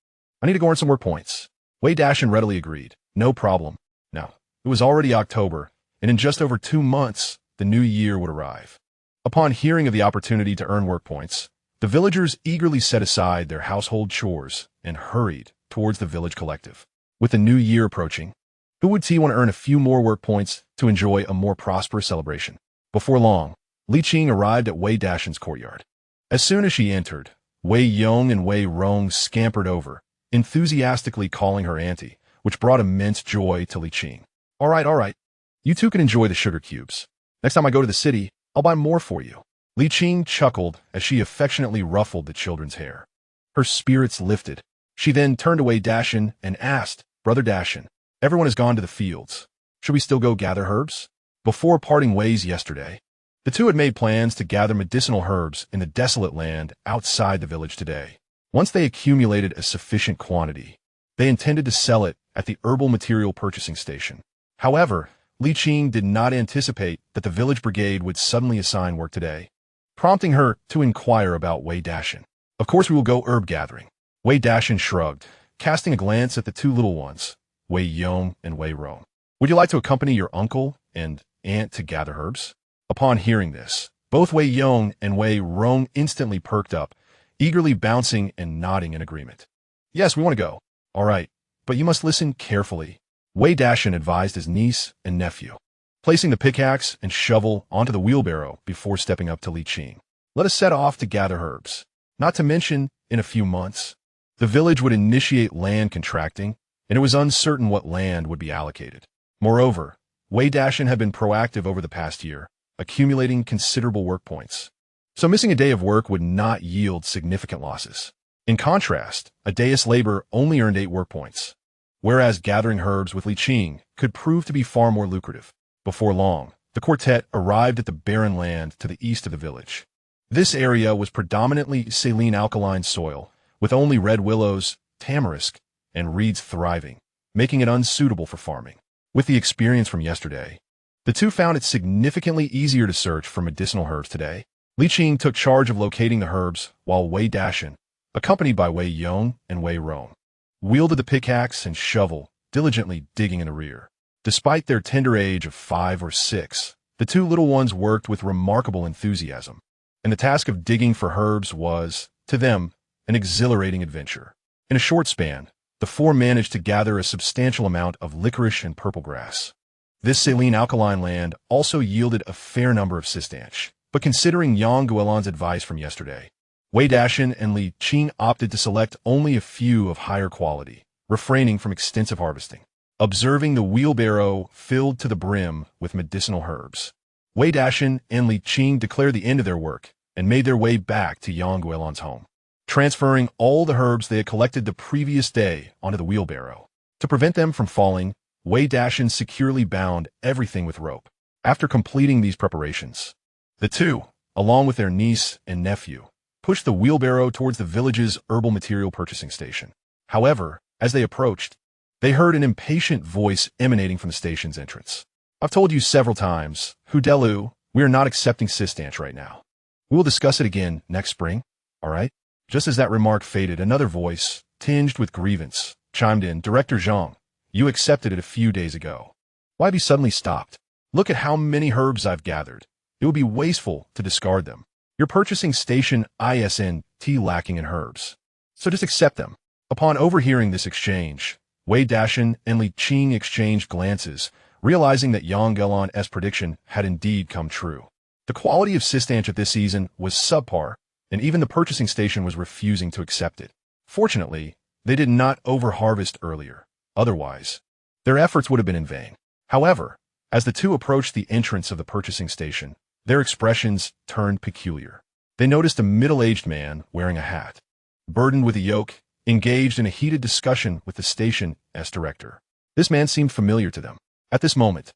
Speaker 1: I need to go earn some more points. Wei Dashan readily agreed. No problem. Now, it was already October, and in just over 2 months, the new year would arrive. Upon hearing of the opportunity to earn work points, the villagers eagerly set aside their household chores and hurried towards the village collective. With the new year approaching, who would want to earn a few more work points to enjoy a more prosperous celebration? Before long, Li Qing arrived at Wei Dashan's courtyard. As soon as she entered, Wei Yong and Wei Rong scampered over, enthusiastically calling her auntie, which brought immense joy to Li Qing. All right. You two can enjoy the sugar cubes. Next time I go to the city, I'll buy more for you. Li Qing chuckled as she affectionately ruffled the children's hair. Her spirits lifted. She then turned to Wei Dashan and asked, Brother Dashan, everyone has gone to the fields. Should we still go gather herbs? Before parting ways yesterday, the two had made plans to gather medicinal herbs in the desolate land outside the village today. Once they accumulated a sufficient quantity, they intended to sell it at the herbal material purchasing station. However, Li Qing did not anticipate that the village brigade would suddenly assign work today, prompting her to inquire about Wei Dashan. Of course we will go herb gathering. Wei Dashan shrugged, casting a glance at the 2 little ones, Wei Yong and Wei Rong. Would you like to accompany your uncle and aunt to gather herbs? Upon hearing this, both Wei Yong and Wei Rong instantly perked up, eagerly bouncing and nodding in agreement. Yes, we want to go. All right, but you must listen carefully. Wei Dashan advised his niece and nephew, placing the pickaxe and shovel onto the wheelbarrow before stepping up to Li Qing. Let us set off to gather herbs. Not to mention, in a few months, the village would initiate land contracting, and it was uncertain what land would be allocated. Moreover, Wei Dashan had been proactive over the past year, accumulating considerable work points. So missing a day of work would not yield significant losses. In contrast, a day's labor only earned 8 work points, whereas gathering herbs with Li Qing could prove to be far more lucrative. Before long, the quartet arrived at the barren land to the east of the village. This area was predominantly saline alkaline soil, with only red willows, tamarisk, and reeds thriving, making it unsuitable for farming. With the experience from yesterday, The two found it significantly easier to search for medicinal herbs today. Li Qing took charge of locating the herbs, while Wei Dashan, accompanied by Wei Yong and Wei Rong, wielded the pickaxe and shovel, diligently digging in the rear. Despite their tender age of 5 or 6, the two little ones worked with remarkable enthusiasm, and the task of digging for herbs was, to them, an exhilarating adventure. In a short span, the four managed to gather a substantial amount of licorice and purple grass. This saline alkaline land also yielded a fair number of cistanche, but considering Yang Guolan's advice from yesterday, Wei Dashan and Li Qing opted to select only a few of higher quality, refraining from extensive harvesting. Observing the wheelbarrow filled to the brim with medicinal herbs, Wei Dashan and Li Qing declared the end of their work and made their way back to Yang Guolan's home, transferring all the herbs they had collected the previous day onto the wheelbarrow. To prevent them from falling, Wei Dashan securely bound everything with rope. After completing these preparations, the two, along with their niece and nephew, pushed the wheelbarrow towards the village's herbal material purchasing station. However, as they approached, they heard an impatient voice emanating from the station's entrance. "I've told you several times, Hudelu, we are not accepting cistanche right now. We will discuss it again next spring, all right?" Just as that remark faded, another voice, tinged with grievance, chimed in. "Director Zhang, you accepted it a few days ago. Why have you suddenly stopped? Look at how many herbs I've gathered. It would be wasteful to discard them. Your purchasing station isn't lacking in herbs, so just accept them." Upon overhearing this exchange, Wei Dashan and Li Qing exchanged glances, realizing that Yang Guolan's prediction had indeed come true. The quality of cistanche at this season was subpar, and even the purchasing station was refusing to accept it. Fortunately, they did not over-harvest earlier. Otherwise, their efforts would have been in vain. However, as the two approached the entrance of the purchasing station, their expressions turned peculiar. They noticed a middle-aged man wearing a hat, burdened with a yoke, engaged in a heated discussion with the station's director. This man seemed familiar to them. At this moment,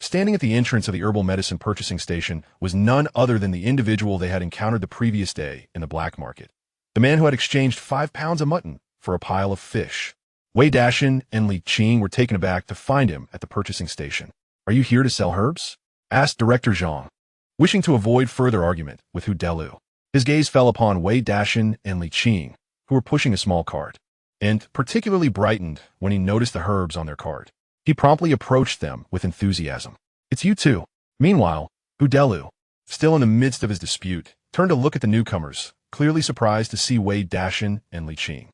Speaker 1: standing at the entrance of the herbal medicine purchasing station was none other than the individual they had encountered the previous day in the black market, the man who had exchanged 5 pounds of mutton for a pile of fish. Wei Dashan and Li Qing were taken aback to find him at the purchasing station. "Are you here to sell herbs?" asked Director Zhang, wishing to avoid further argument with Hudelu. His gaze fell upon Wei Dashan and Li Qing, who were pushing a small cart, and particularly brightened when he noticed the herbs on their cart. He promptly approached them with enthusiasm. "It's you two." Meanwhile, Hudelu, still in the midst of his dispute, turned to look at the newcomers, clearly surprised to see Wei Dashan and Li Qing.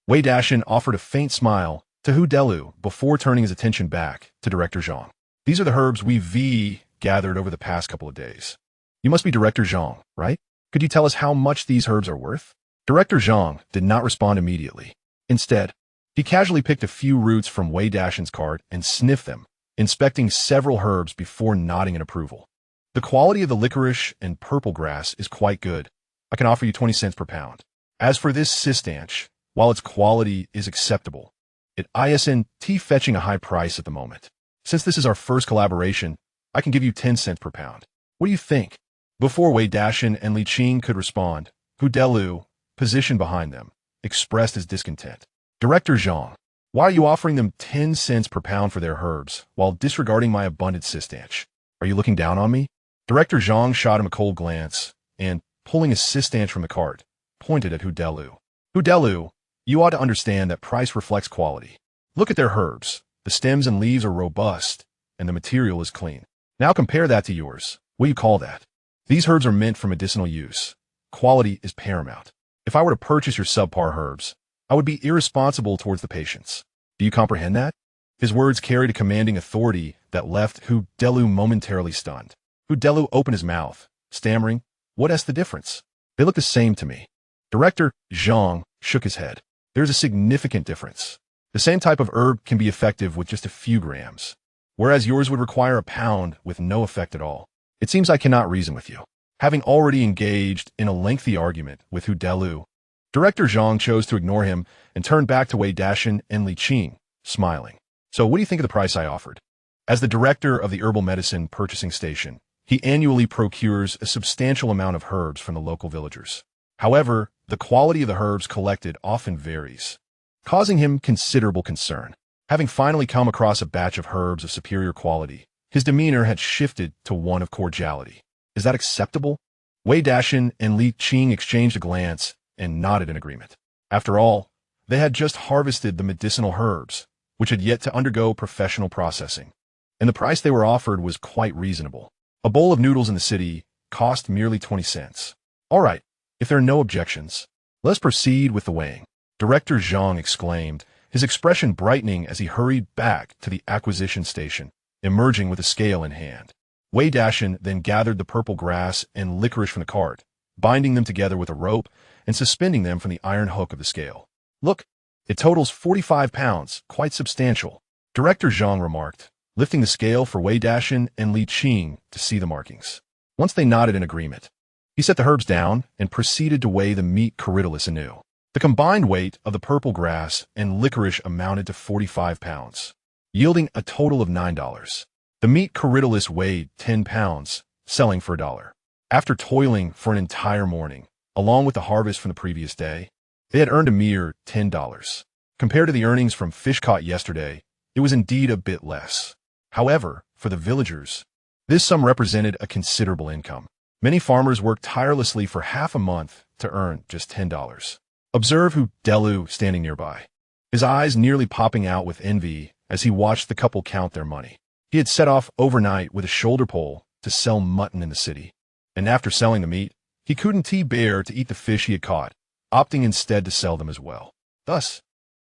Speaker 1: Wei Dashan offered a faint smile to Hudelu before turning his attention back to Director Zhang. "These are the herbs we've gathered over the past couple of days. You must be Director Zhang, right? Could you tell us how much these herbs are worth?" Director Zhang did not respond immediately. Instead, he casually picked a few roots from Wei Dashan's cart and sniffed them, inspecting several herbs before nodding in approval. "The quality of the licorice and purple grass is quite good. I can offer you 20 cents per pound. As for this cistanche, while its quality is acceptable, it isn't fetching a high price at the moment. Since this is our first collaboration, I can give you 10 cents per pound. What do you think?" Before Wei Dashan and Li Qing could respond, Hudelu, positioned behind them, expressed his discontent. "Director Zhang, why are you offering them 10 cents per pound for their herbs while disregarding my abundant cistanche? Are you looking down on me?" Director Zhang shot him a cold glance and, pulling a cistanche from the cart, pointed at Hudelu. "Hudelu, you ought to understand that price reflects quality. Look at their herbs. The stems and leaves are robust, and the material is clean. Now compare that to yours. What do you call that? These herbs are meant for medicinal use. Quality is paramount. If I were to purchase your subpar herbs, I would be irresponsible towards the patients. Do you comprehend that?" His words carried a commanding authority that left Hudelu momentarily stunned. Hudelu opened his mouth, stammering, "What's the difference? They look the same to me." Director Zhang shook his head. "There's a significant difference. The same type of herb can be effective with just a few grams, whereas yours would require a pound with no effect at all. It seems I cannot reason with you." Having already engaged in a lengthy argument with Hudelu, Director Zhang chose to ignore him and turned back to Wei Dashan and Li Qing, smiling. "So what do you think of the price I offered?" As the director of the herbal medicine purchasing station, he annually procures a substantial amount of herbs from the local villagers. However, the quality of the herbs collected often varies, causing him considerable concern. Having finally come across a batch of herbs of superior quality, His demeanor had shifted to one of cordiality. Is that acceptable? Wei Dashan and Li Qing exchanged a glance and nodded in agreement. After all, they had just harvested the medicinal herbs, which had yet to undergo professional processing, and the price they were offered was quite reasonable. A bowl of noodles in the city cost merely 20 cents. All right, if there are no objections, let's proceed with the weighing. Director Zhang exclaimed, his expression brightening as he hurried back to the acquisition station, emerging with a scale in hand. Wei Dashan then gathered the purple grass and licorice from the cart, binding them together with a rope and suspending them from the iron hook of the scale. Look, it totals 45 pounds, quite substantial, Director Zhang remarked, lifting the scale for Wei Dashan and Li Qing to see the markings. Once they nodded in agreement, he set the herbs down and proceeded to weigh the meat corydalus anew. The combined weight of the purple grass and licorice amounted to 45 pounds, yielding a total of $9. The meat corydalus weighed 10 pounds, selling for $1. After toiling for an entire morning, along with the harvest from the previous day, they had earned a mere $10. Compared to the earnings from fish caught yesterday, it was indeed a bit less. However, for the villagers, this sum represented a considerable income. Many farmers worked tirelessly for half a month to earn just $10. Observe Hu Delu standing nearby, his eyes nearly popping out with envy as he watched the couple count their money. He had set off overnight with a shoulder pole to sell mutton in the city, and after selling the meat, he couldn't bear to eat the fish he had caught, opting instead to sell them as well. Thus,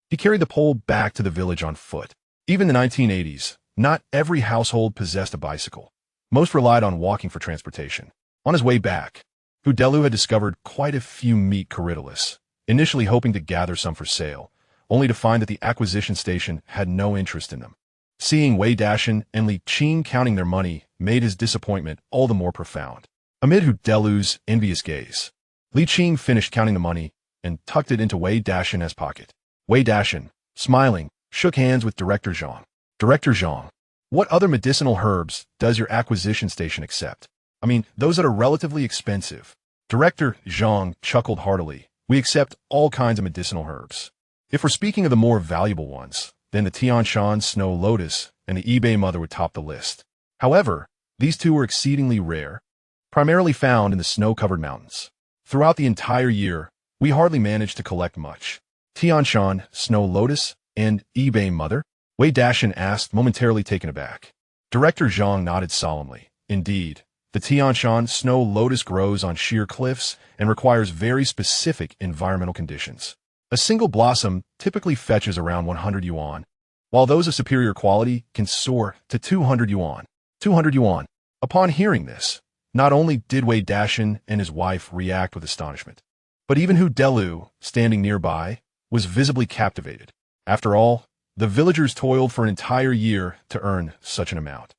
Speaker 1: he carried the pole back to the village on foot. Even in the 1980s, not every household possessed a bicycle. Most relied on walking for transportation. On his way back, Hu Delu had discovered quite a few meat corydalus, initially hoping to gather some for sale, only to find that the acquisition station had no interest in them. Seeing Wei Dashan and Li Qing counting their money made his disappointment all the more profound. Amid Hu Delu's envious gaze, Li Qing finished counting the money and tucked it into Wei Dashan's pocket. Wei Dashan, smiling, shook hands with Director Zhang. Director Zhang, what other medicinal herbs does your acquisition station accept? I mean, those that are relatively expensive. Director Zhang chuckled heartily. We accept all kinds of medicinal herbs. If we're speaking of the more valuable ones, then the Tianshan snow lotus and the eBay mother would top the list. However, these two were exceedingly rare, primarily found in the snow-covered mountains. Throughout the entire year, we hardly managed to collect much. Tianshan snow lotus and eBay mother? Wei Dashan asked, momentarily taken aback. Director Zhang nodded solemnly. Indeed, the Tianshan snow lotus grows on sheer cliffs and requires very specific environmental conditions. A single blossom typically fetches around 100 yuan, while those of superior quality can soar to 200 yuan. 200 yuan. Upon hearing this, not only did Wei Dashan and his wife react with astonishment, but even Hu Delu, standing nearby, was visibly captivated. After all, the villagers toiled for an entire year to earn such an amount.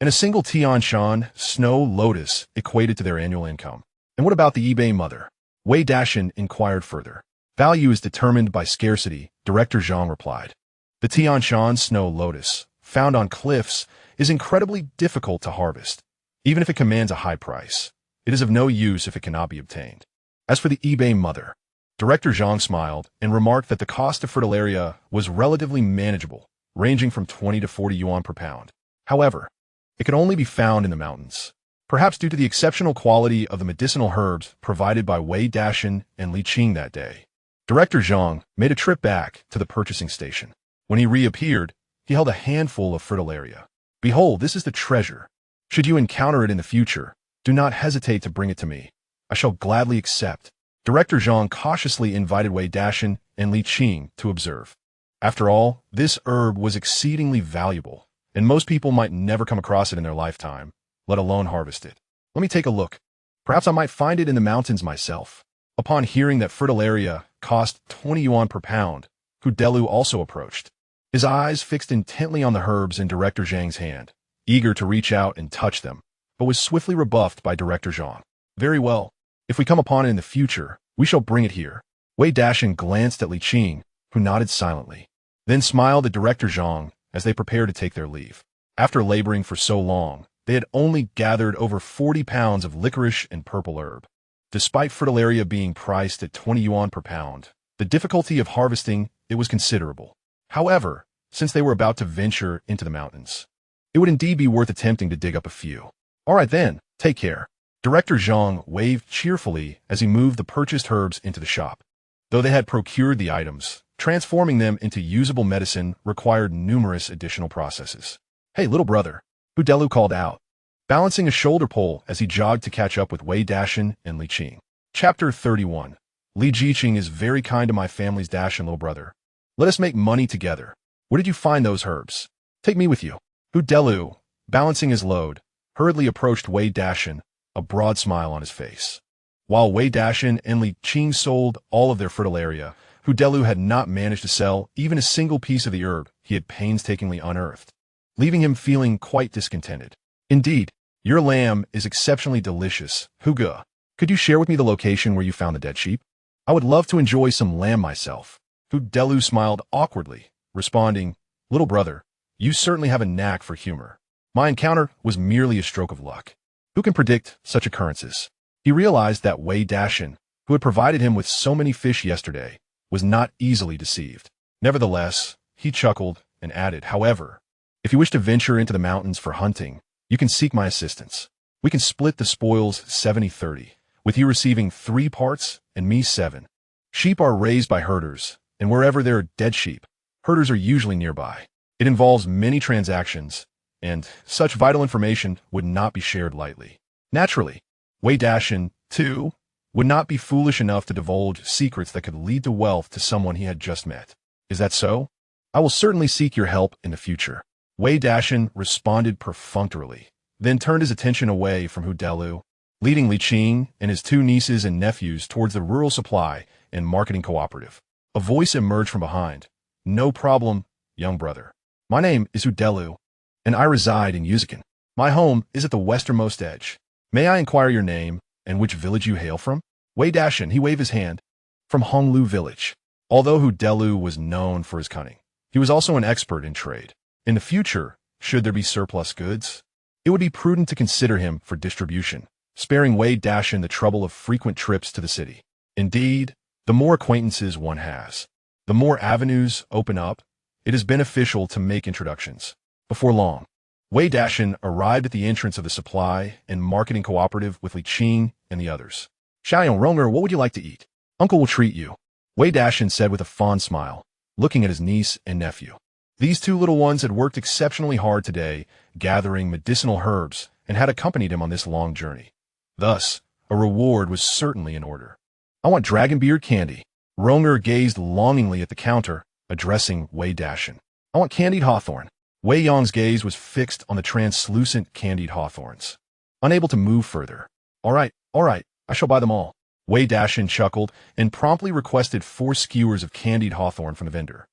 Speaker 1: And a single Tianshan snow lotus equated to their annual income. And what about the eBay mother? Wei Dashan inquired further. Value is determined by scarcity, Director Zhang replied. The Tianshan snow lotus, found on cliffs, is incredibly difficult to harvest. Even if it commands a high price, it is of no use if it cannot be obtained. As for the eBay mother, Director Zhang smiled and remarked that the cost of fritillaria was relatively manageable, ranging from 20 to 40 yuan per pound. However, it could only be found in the mountains, perhaps due to the exceptional quality of the medicinal herbs provided by Wei Dashan and Li Qing that day. Director Zhang made a trip back to the purchasing station. When he reappeared, he held a handful of fritillaria. Behold, this is the treasure. Should you encounter it in the future, do not hesitate to bring it to me. I shall gladly accept. Director Zhang cautiously invited Wei Dashan and Li Qing to observe. After all, this herb was exceedingly valuable, and most people might never come across it in their lifetime, let alone harvest it. Let me take a look. Perhaps I might find it in the mountains myself. Upon hearing that fritillaria cost 20 yuan per pound, Hu Delu also approached, his eyes fixed intently on the herbs in Director Zhang's hand, eager to reach out and touch them, but was swiftly rebuffed by Director Zhang. Very well. If we come upon it in the future, we shall bring it here. Wei Dashan glanced at Li Qing, who nodded silently, then smiled at Director Zhang as they prepared to take their leave. After laboring for so long, they had only gathered over 40 pounds of licorice and purple herb. Despite fritillaria being priced at 20 yuan per pound, the difficulty of harvesting it was considerable. However, since they were about to venture into the mountains, It would indeed be worth attempting to dig up a few. All right then, take care. Director Zhang waved cheerfully as he moved the purchased herbs into the shop. Though they had procured the items, transforming them into usable medicine required numerous additional processes. Hey, little brother, Delu called out, balancing a shoulder pole as he jogged to catch up with Wei Dashan and Li Qing. Chapter 31. Li Qing is very kind to my family's Dashan little brother. Let us make money together. Where did you find those herbs? Take me with you. Delu, balancing his load, hurriedly approached Wei Dashan, a broad smile on his face. While Wei Dashan and Li Qing sold all of their fertile area, Delu had not managed to sell even a single piece of the herb he had painstakingly unearthed, leaving him feeling quite discontented. Indeed, your lamb is exceptionally delicious, Huga. Could you share with me the location where you found the dead sheep? I would love to enjoy some lamb myself. Delu smiled awkwardly, responding, little brother, you certainly have a knack for humor. My encounter was merely a stroke of luck. Who can predict such occurrences? He realized that Wei Dashan, who had provided him with so many fish yesterday, was not easily deceived. Nevertheless, he chuckled and added, however, if you wish to venture into the mountains for hunting, you can seek my assistance. We can split the spoils 70-30, with you receiving 3 parts and me 7. Sheep are raised by herders, and wherever there are dead sheep, herders are usually nearby. It involves many transactions, and such vital information would not be shared lightly. Naturally, Wei Dashan, too, would not be foolish enough to divulge secrets that could lead to wealth to someone he had just met. Is that so? I will certainly seek your help in the future. Wei Dashan responded perfunctorily, then turned his attention away from Delu, leading Li Qing and his 2 nieces and nephews towards the rural supply and marketing cooperative. A voice emerged from behind. No problem, young brother. My name is Delu, and I reside in Yuzukan. My home is at the westernmost edge. May I inquire your name and which village you hail from? Wei Dashan, he waved his hand. From Honglu village. Although Delu was known for his cunning, he was also an expert in trade. In the future, should there be surplus goods, it would be prudent to consider him for distribution, sparing Wei Dashan the trouble of frequent trips to the city. Indeed, the more acquaintances one has, the more avenues open up. It is beneficial to make introductions. Before long, Wei Dashan arrived at the entrance of the supply and marketing cooperative with Li Qing and the others. Xiaoyong Ronger, what would you like to eat? Uncle will treat you, Wei Dashan said with a fond smile, looking at his niece and nephew. These 2 little ones had worked exceptionally hard today, gathering medicinal herbs, and had accompanied him on this long journey. Thus, a reward was certainly in order. I want dragon beard candy. Ronger gazed longingly at the counter, addressing Wei Dashan. I want candied hawthorn. Wei Yong's gaze was fixed on the translucent candied hawthorns. Unable to move further. All right, I shall buy them all. Wei Dashan chuckled and promptly requested 4 skewers of candied hawthorn from the vendor,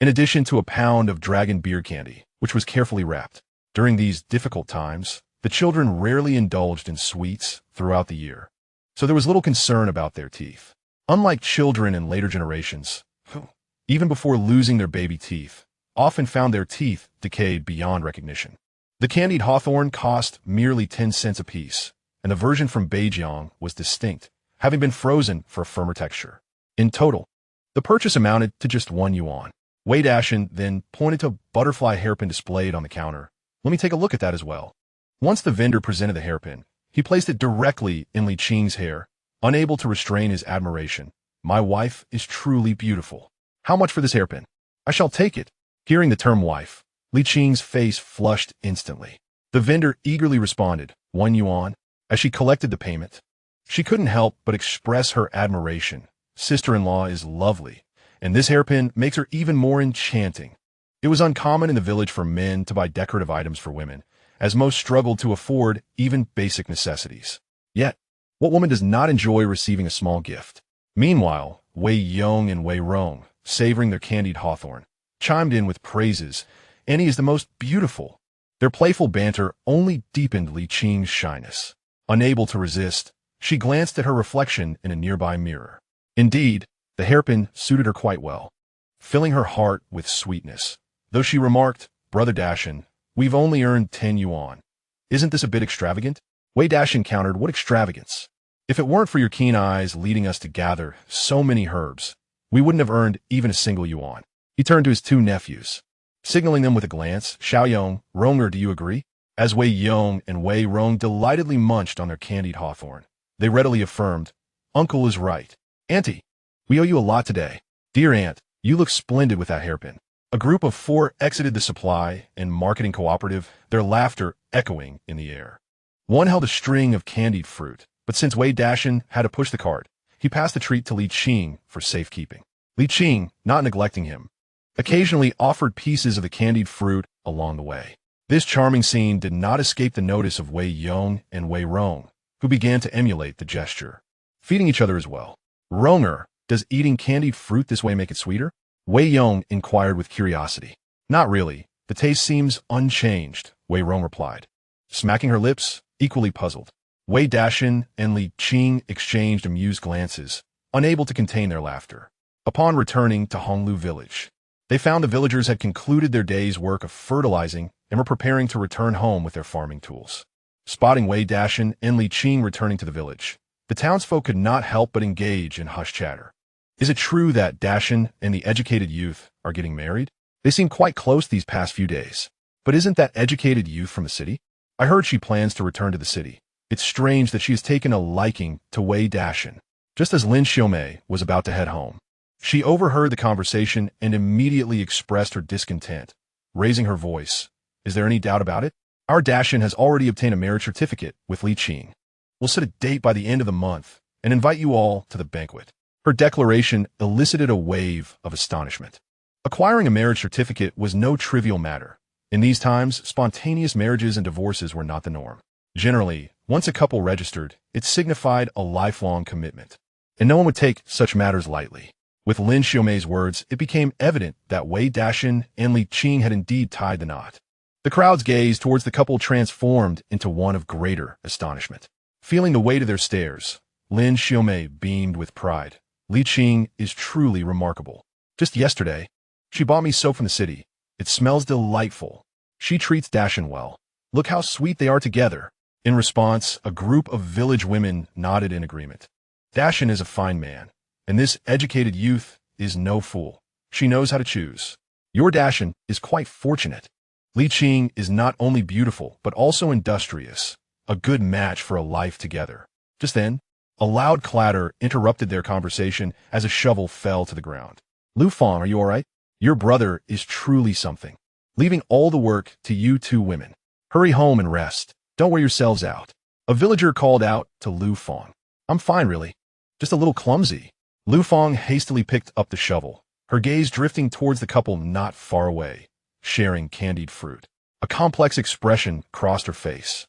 Speaker 1: in addition to a pound of dragon beard candy, which was carefully wrapped. During these difficult times, the children rarely indulged in sweets throughout the year, so there was little concern about their teeth. Unlike children in later generations, who, even before losing their baby teeth, often found their teeth decayed beyond recognition. The candied hawthorn cost merely 10 cents apiece, and the version from Beijiang was distinct, having been frozen for a firmer texture. In total, the purchase amounted to just 1 yuan. Wei Dashan then pointed to a butterfly hairpin displayed on the counter. Let me take a look at that as well. Once the vendor presented the hairpin, he placed it directly in Li Qing's hair, unable to restrain his admiration. My wife is truly beautiful. How much for this hairpin? I shall take it. Hearing the term wife, Li Qing's face flushed instantly. The vendor eagerly responded, 1 yuan, as she collected the payment. She couldn't help but express her admiration. Sister-in-law is lovely, and this hairpin makes her even more enchanting. It was uncommon in the village for men to buy decorative items for women, as most struggled to afford even basic necessities. Yet, what woman does not enjoy receiving a small gift? Meanwhile, Wei Yong and Wei Rong, savoring their candied hawthorn, chimed in with praises. Annie is the most beautiful. Their playful banter only deepened Li Qing's shyness. Unable to resist, she glanced at her reflection in a nearby mirror. Indeed, the hairpin suited her quite well, filling her heart with sweetness. Though she remarked, Brother Dashan, we've only earned 10 yuan. Isn't this a bit extravagant? Wei Dashan countered, what extravagance? If it weren't for your keen eyes leading us to gather so many herbs, we wouldn't have earned even a single yuan. He turned to his 2 nephews. signaling them with a glance. Xiaoyong, Ronger, do you agree? As Wei Yong and Wei Rong delightedly munched on their candied hawthorn, they readily affirmed, Uncle is right. Auntie, we owe you a lot today. Dear Aunt, you look splendid with that hairpin. A group of 4 exited the supply and marketing cooperative, their laughter echoing in the air. One held a string of candied fruit, but since Wei Dashan had to push the cart, he passed the treat to Li Qing for safekeeping. Li Qing, not neglecting him, occasionally offered pieces of the candied fruit along the way. This charming scene did not escape the notice of Wei Yong and Wei Rong, who began to emulate the gesture, feeding each other as well. Ronger, does eating candied fruit this way make it sweeter? Wei Yong inquired with curiosity. Not really. The taste seems unchanged, Wei Rong replied, smacking her lips, equally puzzled. Wei Dashan and Li Qing exchanged amused glances, unable to contain their laughter. Upon returning to Honglu village, they found the villagers had concluded their day's work of fertilizing and were preparing to return home with their farming tools. Spotting Wei Dashan and Li Qing returning to the village, the townsfolk could not help but engage in hushed chatter. Is it true that Dashan and the educated youth are getting married? They seem quite close these past few days. But isn't that educated youth from the city? I heard she plans to return to the city. It's strange that she has taken a liking to Wei Dashan. Just as Lin Xiaomei was about to head home, she overheard the conversation and immediately expressed her discontent, raising her voice. Is there any doubt about it? Our Dashan has already obtained a marriage certificate with Li Qing. We'll set a date by the end of the month and invite you all to the banquet. Her declaration elicited a wave of astonishment. Acquiring a marriage certificate was no trivial matter. In these times, spontaneous marriages and divorces were not the norm. Generally, once a couple registered, it signified a lifelong commitment, and no one would take such matters lightly. With Lin Xiaomei's words, it became evident that Wei Dashan and Li Qing had indeed tied the knot. The crowd's gaze towards the couple transformed into one of greater astonishment. Feeling the weight of their stares, Lin Xiaomei beamed with pride. Li Qing is truly remarkable. Just yesterday, she bought me soap from the city. It smells delightful. She treats Dashan well. Look how sweet they are together. In response, a group of village women nodded in agreement. Dashan is a fine man, and this educated youth is no fool. She knows how to choose. Your Dashan is quite fortunate. Li Qing is not only beautiful, but also industrious. A good match for a life together. Just then, a loud clatter interrupted their conversation as a shovel fell to the ground. Lu Fang, are you all right? Your brother is truly something. Leaving all the work to you 2 women. Hurry home and rest. Don't wear yourselves out. A villager called out to Lu Fang. I'm fine, really. Just a little clumsy. Lu Fang hastily picked up the shovel, her gaze drifting towards the couple not far away, sharing candied fruit. A complex expression crossed her face.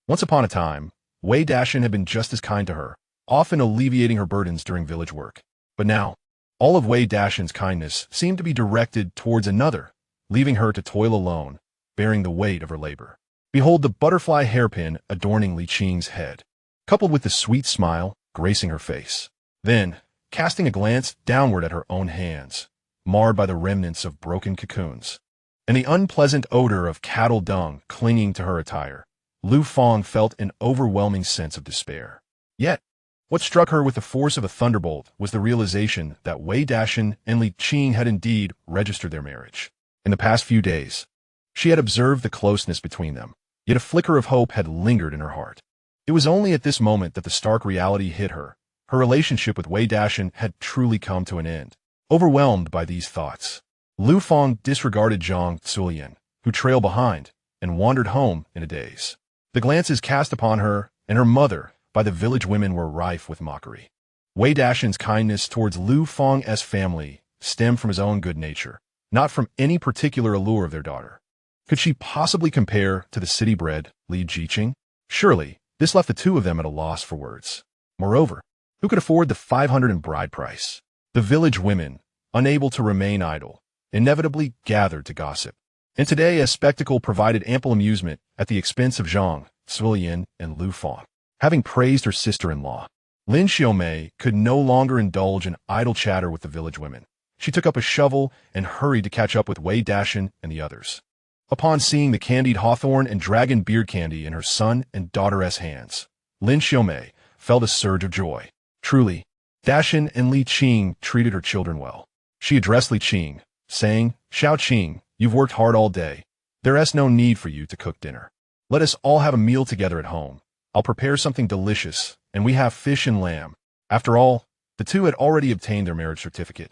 Speaker 1: Once upon a time, Wei Dashan had been just as kind to her, often alleviating her burdens during village work. But now, all of Wei Dashan's kindness seemed to be directed towards another, leaving her to toil alone, bearing the weight of her labor. Behold the butterfly hairpin adorning Li Qing's head, coupled with the sweet smile gracing her face. Then, casting a glance downward at her own hands, marred by the remnants of broken cocoons, and the unpleasant odor of cattle dung clinging to her attire, Lu Fang felt an overwhelming sense of despair. Yet, what struck her with the force of a thunderbolt was the realization that Wei Dashan and Li Qing had indeed registered their marriage. In the past few days, she had observed the closeness between them, yet a flicker of hope had lingered in her heart. It was only at this moment that the stark reality hit her. Her relationship with Wei Dashan had truly come to an end. Overwhelmed by these thoughts, Lu Fang disregarded Zhang Zulian, who trailed behind, and wandered home in a daze. The glances cast upon her and her mother by the village women were rife with mockery. Wei Dashan's kindness towards Lu Fang's family stemmed from his own good nature, not from any particular allure of their daughter. Could she possibly compare to the city-bred Li Qing? Surely, this left the 2 of them at a loss for words. Moreover, who could afford the 500 in bride price? The village women, unable to remain idle, inevitably gathered to gossip. And today a spectacle provided ample amusement at the expense of Zhang Zulian and Lu Fang. Having praised her sister-in-law, Lin Xiaomei could no longer indulge in idle chatter with the village women. She took up a shovel and hurried to catch up with Wei Dashan and the others. Upon seeing the candied hawthorn and dragon beard candy in her son and daughter's hands, Lin Xiaomei felt a surge of joy. Truly, Dashan and Li Qing treated her children well. She addressed Li Qing, saying, Xiao Qing, You've worked hard all day. There's no need for you to cook dinner. Let us all have a meal together at home. I'll prepare something delicious, and we have fish and lamb." After all, the two had already obtained their marriage certificate.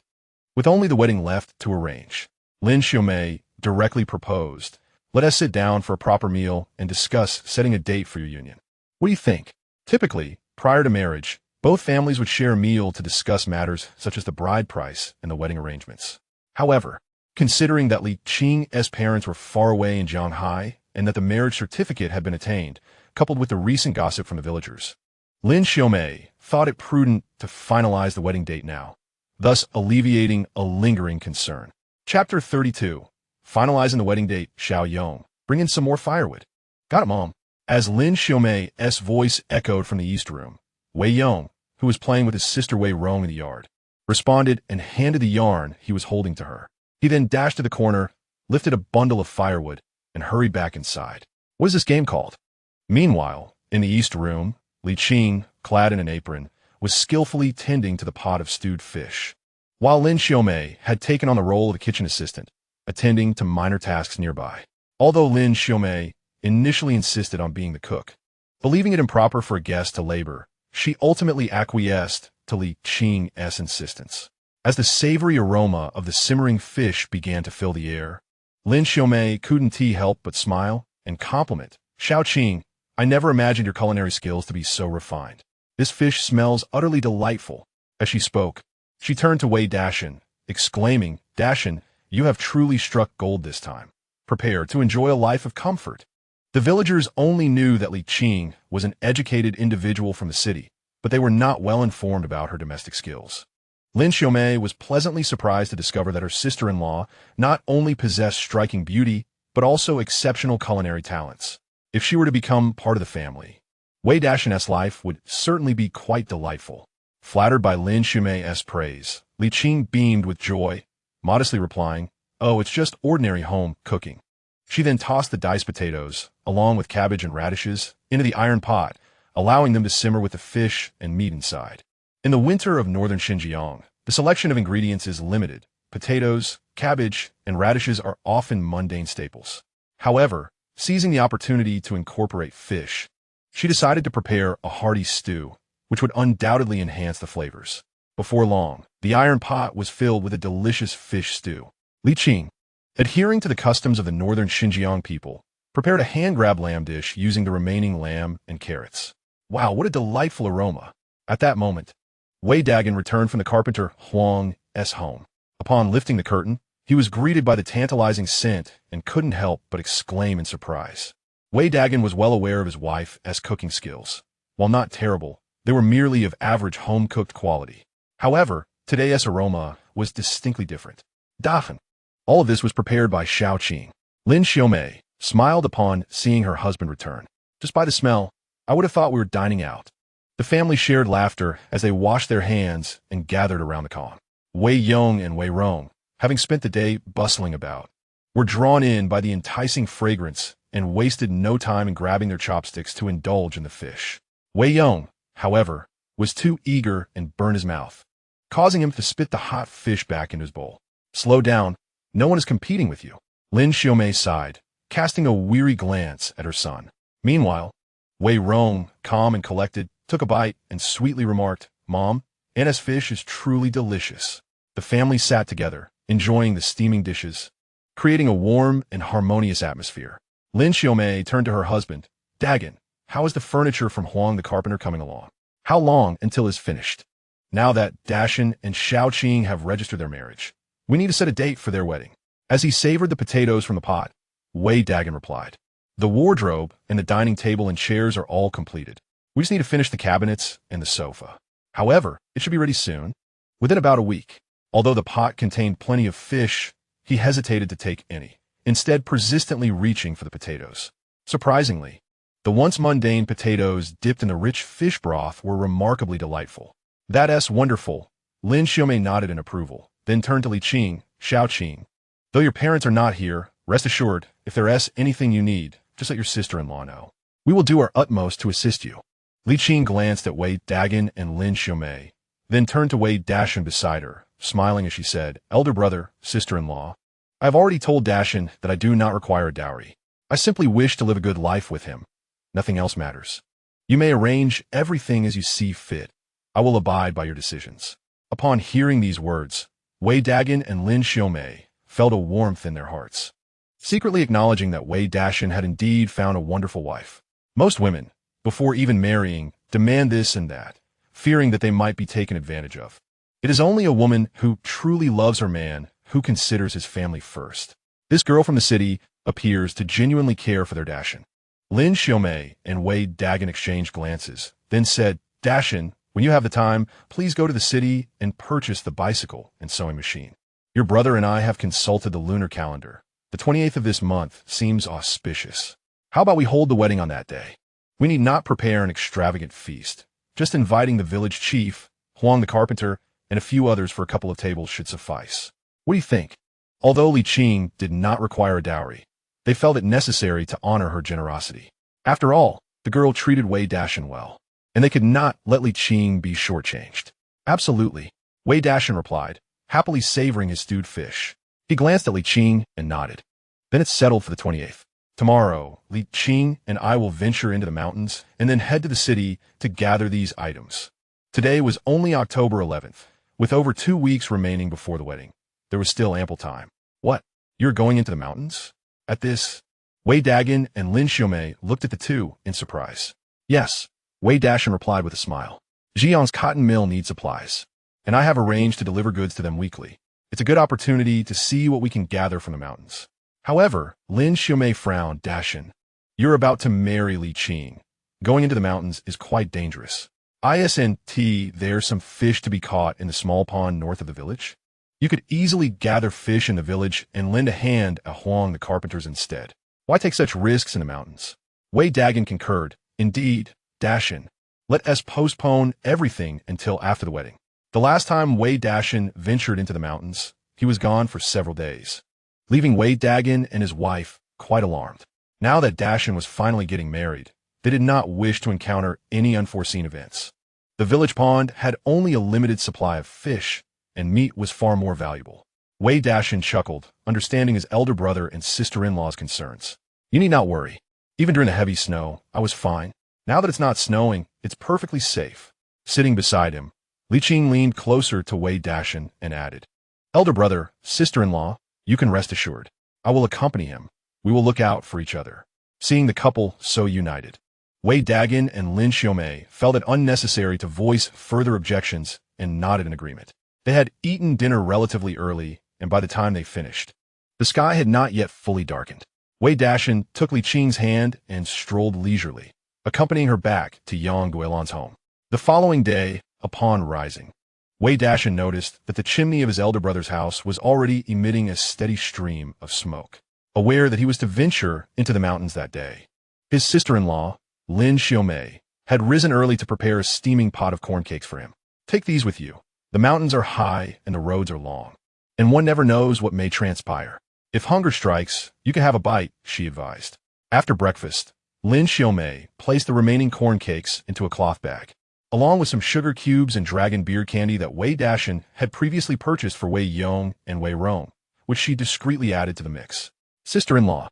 Speaker 1: With only the wedding left to arrange, Lin Xiaomei directly proposed, "Let us sit down for a proper meal and discuss setting a date for your union. What do you think?" Typically, prior to marriage, both families would share a meal to discuss matters such as the bride price and the wedding arrangements. However, considering that Li Qing's parents were far away in Shanghai and that the marriage certificate had been attained, coupled with the recent gossip from the villagers, Lin Xiaomei thought it prudent to finalize the wedding date now, thus alleviating a lingering concern. Chapter 32. Finalizing the wedding date. Xiao Yong, bring in some more firewood. Got it, Mom. As Lin Xiaomei's voice echoed from the east room, Wei Yong, who was playing with his sister Wei Rong in the yard, responded and handed the yarn he was holding to her. He then dashed to the corner, lifted a bundle of firewood, and hurried back inside. What is this game called? Meanwhile, in the east room, Li Qing, clad in an apron, was skillfully tending to the pot of stewed fish, while Lin Xiaomei had taken on the role of a kitchen assistant, attending to minor tasks nearby. Although Lin Xiaomei initially insisted on being the cook, believing it improper for a guest to labor, she ultimately acquiesced to Li Qing's insistence. As the savory aroma of the simmering fish began to fill the air, Lin Xiaomei couldn't help but smile and compliment, "Xiao Qing, I never imagined your culinary skills to be so refined. This fish smells utterly delightful." As she spoke, she turned to Wei Dashan, exclaiming, "Dashan, you have truly struck gold this time. Prepare to enjoy a life of comfort." The villagers only knew that Li Qing was an educated individual from the city, but they were not well informed about her domestic skills. Lin Xiaomei was pleasantly surprised to discover that her sister-in-law not only possessed striking beauty, but also exceptional culinary talents. If she were to become part of the family, Wei Dashan's life would certainly be quite delightful. Flattered by Lin Xiaomei's praise, Li Qing beamed with joy, modestly replying, "Oh, it's just ordinary home cooking." She then tossed the diced potatoes, along with cabbage and radishes, into the iron pot, allowing them to simmer with the fish and meat inside. In the winter of northern Xinjiang, the selection of ingredients is limited. Potatoes, cabbage, and radishes are often mundane staples. However, seizing the opportunity to incorporate fish, she decided to prepare a hearty stew, which would undoubtedly enhance the flavors. Before long, the iron pot was filled with a delicious fish stew. Li Qing, adhering to the customs of the northern Xinjiang people, prepared a hand-grab lamb dish using the remaining lamb and carrots. Wow, what a delightful aroma! At that moment, Wei Dashan returned from the carpenter Huang's home. Upon lifting the curtain, he was greeted by the tantalizing scent and couldn't help but exclaim in surprise. Wei Dashan was well aware of his wife's cooking skills. While not terrible, they were merely of average home-cooked quality. However, today's aroma was distinctly different. Dafen. All of this was prepared by Xiao Qing. Lin Xiaomei smiled upon seeing her husband return. "Just by the smell, I would have thought we were dining out." The family shared laughter as they washed their hands and gathered around the khan. Wei Yong and Wei Rong, having spent the day bustling about, were drawn in by the enticing fragrance and wasted no time in grabbing their chopsticks to indulge in the fish. Wei Yong, however, was too eager and burned his mouth, causing him to spit the hot fish back into his bowl. "Slow down. No one is competing with you." Lin Xiaomei sighed, casting a weary glance at her son. Meanwhile, Wei Rong, calm and collected, took a bite and sweetly remarked, "Mom, Anna's fish is truly delicious." The family sat together, enjoying the steaming dishes, creating a warm and harmonious atmosphere. Lin Xiaomei turned to her husband, "Dagan, how is the furniture from Huang the carpenter coming along? How long until it's finished?" Now that Dashan and Xiao Qing have registered their marriage, we need to set a date for their wedding. As he savored the potatoes from the pot, Wei Dashan replied, "The wardrobe and the dining table and chairs are all completed. We just need to finish the cabinets and the sofa. However, it should be ready soon, within about a week." Although the pot contained plenty of fish, he hesitated to take any, instead persistently reaching for the potatoes. Surprisingly, the once mundane potatoes dipped in the rich fish broth were remarkably delightful. "That's wonderful." Lin Xiaomei nodded in approval, then turned to Li Qing, "Xiao Qing, though your parents are not here, rest assured, if there's anything you need, just let your sister-in-law know. We will do our utmost to assist you." Li Qing glanced at Wei Dashan and Lin Xiaomei, then turned to Wei Dashan beside her, smiling as she said, "Elder brother, sister-in-law, I have already told Dashan that I do not require a dowry. I simply wish to live a good life with him. Nothing else matters. You may arrange everything as you see fit. I will abide by your decisions." Upon hearing these words, Wei Dagan and Lin Xiaomei felt a warmth in their hearts, secretly acknowledging that Wei Dashan had indeed found a wonderful wife. Most women, before even marrying, demand this and that, fearing that they might be taken advantage of. It is only a woman who truly loves her man who considers his family first. This girl from the city appears to genuinely care for their Dashan. Lin Xiaomei and Wei Dagan exchanged glances, then said, "Dashan, when you have the time, please go to the city and purchase the bicycle and sewing machine. Your brother and I have consulted the lunar calendar. The 28th of this month seems auspicious. How about we hold the wedding on that day? We need not prepare an extravagant feast. Just inviting the village chief, Huang the carpenter, and a few others for a couple of tables should suffice. What do you think?" Although Li Qing did not require a dowry, they felt it necessary to honor her generosity. After all, the girl treated Wei Dashan well, and they could not let Li Qing be shortchanged. "Absolutely," Wei Dashan replied, happily savoring his stewed fish. He glanced at Li Qing and nodded. "Then it's settled for the 28th. Tomorrow, Li Qing and I will venture into the mountains and then head to the city to gather these items." Today was only October 11th, with over 2 weeks remaining before the wedding. There was still ample time. "What? You're going into the mountains?" At this, Wei Dagan and Lin Xiaomei looked at the two in surprise. "Yes," Wei Dashan replied with a smile. "Jiang's cotton mill needs supplies, and I have arranged to deliver goods to them weekly. It's a good opportunity to see what we can gather from the mountains." However, Lin Xiaomei frowned. "Dashan, you're about to marry Li Qing. Going into the mountains is quite dangerous. Isn't there some fish to be caught in the small pond north of the village? You could easily gather fish in the village and lend a hand at Huang the carpenter's instead. Why take such risks in the mountains?" Wei Dagan concurred. "Indeed, Dashan, let us postpone everything until after the wedding." The last time Wei Dashan ventured into the mountains, he was gone for several days, leaving Wei Dagan and his wife quite alarmed. Now that Dashan was finally getting married, they did not wish to encounter any unforeseen events. The village pond had only a limited supply of fish, and meat was far more valuable. Wei Dashan chuckled, understanding his elder brother and sister-in-law's concerns. "You need not worry. Even during the heavy snow, I was fine. Now that it's not snowing, it's perfectly safe." Sitting beside him, Li Qing leaned closer to Wei Dashan and added, "Elder brother, sister-in-law, you can rest assured. I will accompany him. We will look out for each other." Seeing the couple so united, Wei Dagan and Lin Xiaomei felt it unnecessary to voice further objections and nodded in agreement. They had eaten dinner relatively early, and by the time they finished, the sky had not yet fully darkened. Wei Dashan took Li Qing's hand and strolled leisurely, accompanying her back to Yang Guilan's home. The following day, upon rising, Wei Dashan noticed that the chimney of his elder brother's house was already emitting a steady stream of smoke. Aware that he was to venture into the mountains that day, his sister-in-law, Lin Xiaomei, had risen early to prepare a steaming pot of corn cakes for him. "Take these with you. The mountains are high and the roads are long, and one never knows what may transpire. If hunger strikes, you can have a bite," she advised. After breakfast, Lin Xiaomei placed the remaining corn cakes into a cloth bag, along with some sugar cubes and dragon beer candy that Wei Dashan had previously purchased for Wei Yong and Wei Rong, which she discreetly added to the mix. "Sister-in-law,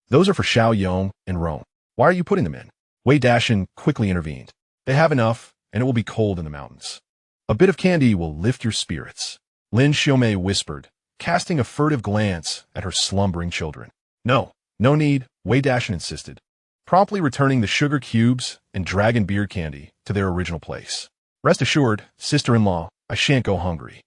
Speaker 1: those are for Xiao Yong and Rong. Why are you putting them in?" Wei Dashan quickly intervened. "They have enough, and it will be cold in the mountains. A bit of candy will lift your spirits," Lin Xiaomei whispered, casting a furtive glance at her slumbering children. No need," Wei Dashan insisted, promptly returning the sugar cubes and dragon beer candy to their original place. "Rest assured, sister-in-law, I shan't go hungry."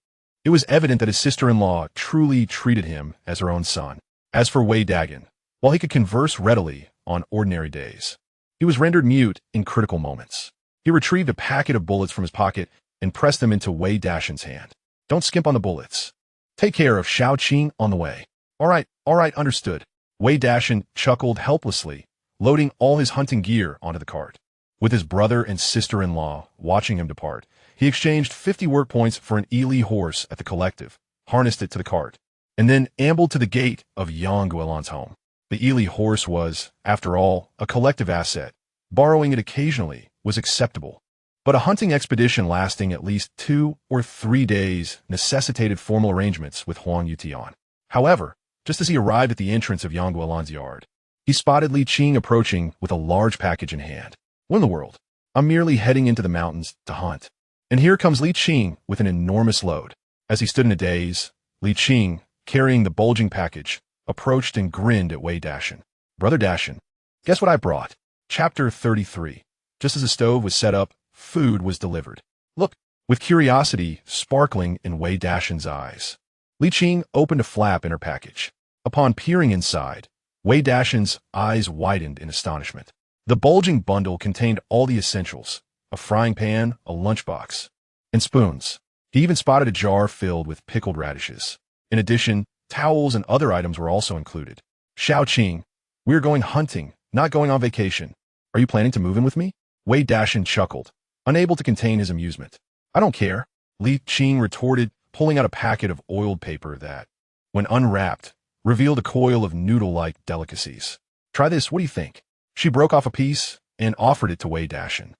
Speaker 1: It was evident that his sister-in-law truly treated him as her own son. As for Wei Dagan, while he could converse readily on ordinary days, he was rendered mute in critical moments. He retrieved a packet of bullets from his pocket and pressed them into Wei Dashan's hand. "Don't skimp on the bullets. Take care of Xiao Qing on the way." All right, understood." Wei Dashan chuckled helplessly, loading all his hunting gear onto the cart. With his brother and sister-in-law watching him depart, he exchanged 50 work points for an Li horse at the collective, harnessed it to the cart, and then ambled to the gate of Yang Guilan's home. The Li horse was, after all, a collective asset. Borrowing it occasionally was acceptable. But a hunting expedition lasting at least 2 or 3 days necessitated formal arrangements with Huang Yutian. However, just as he arrived at the entrance of Yang Guolan's yard. He spotted Li Qing approaching with a large package in hand. What in the world? I'm merely heading into the mountains to hunt. And here comes Li Qing with an enormous load. As he stood in a daze, Li Qing, carrying the bulging package, approached and grinned at Wei Dashan. Brother Dashan, guess what I brought? Chapter 33. Just as the stove was set up, food was delivered. Look, with curiosity sparkling in Wei Dashan's eyes. Li Qing opened a flap in her package. Upon peering inside, Wei Dashan's eyes widened in astonishment. The bulging bundle contained all the essentials: a frying pan, a lunchbox, and spoons. He even spotted a jar filled with pickled radishes. In addition, towels and other items were also included. Xiao Qing, we are going hunting, not going on vacation. Are you planning to move in with me? Wei Dashan chuckled, unable to contain his amusement. I don't care, Li Qing retorted, pulling out a packet of oiled paper that, when unwrapped, revealed a coil of noodle-like delicacies. Try this, what do you think? She broke off a piece and offered it to Wei Dashan,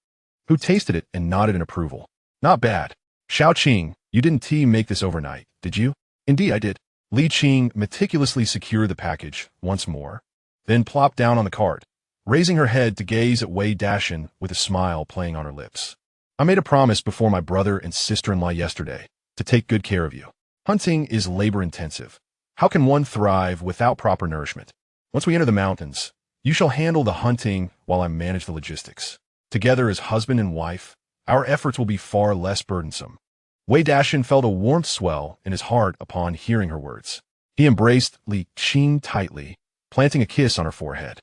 Speaker 1: who tasted it and nodded in approval. Not bad. Xiao Qing, you didn't make this overnight, did you? Indeed, I did. Li Qing meticulously secured the package once more, then plopped down on the cart, raising her head to gaze at Wei Dashan with a smile playing on her lips. I made a promise before my brother and sister-in-law yesterday to take good care of you. Hunting is labor-intensive. How can one thrive without proper nourishment? Once we enter the mountains, you shall handle the hunting while I manage the logistics. Together as husband and wife, our efforts will be far less burdensome. Wei Dashan felt a warmth swell in his heart upon hearing her words. He embraced Li Qing tightly, planting a kiss on her forehead.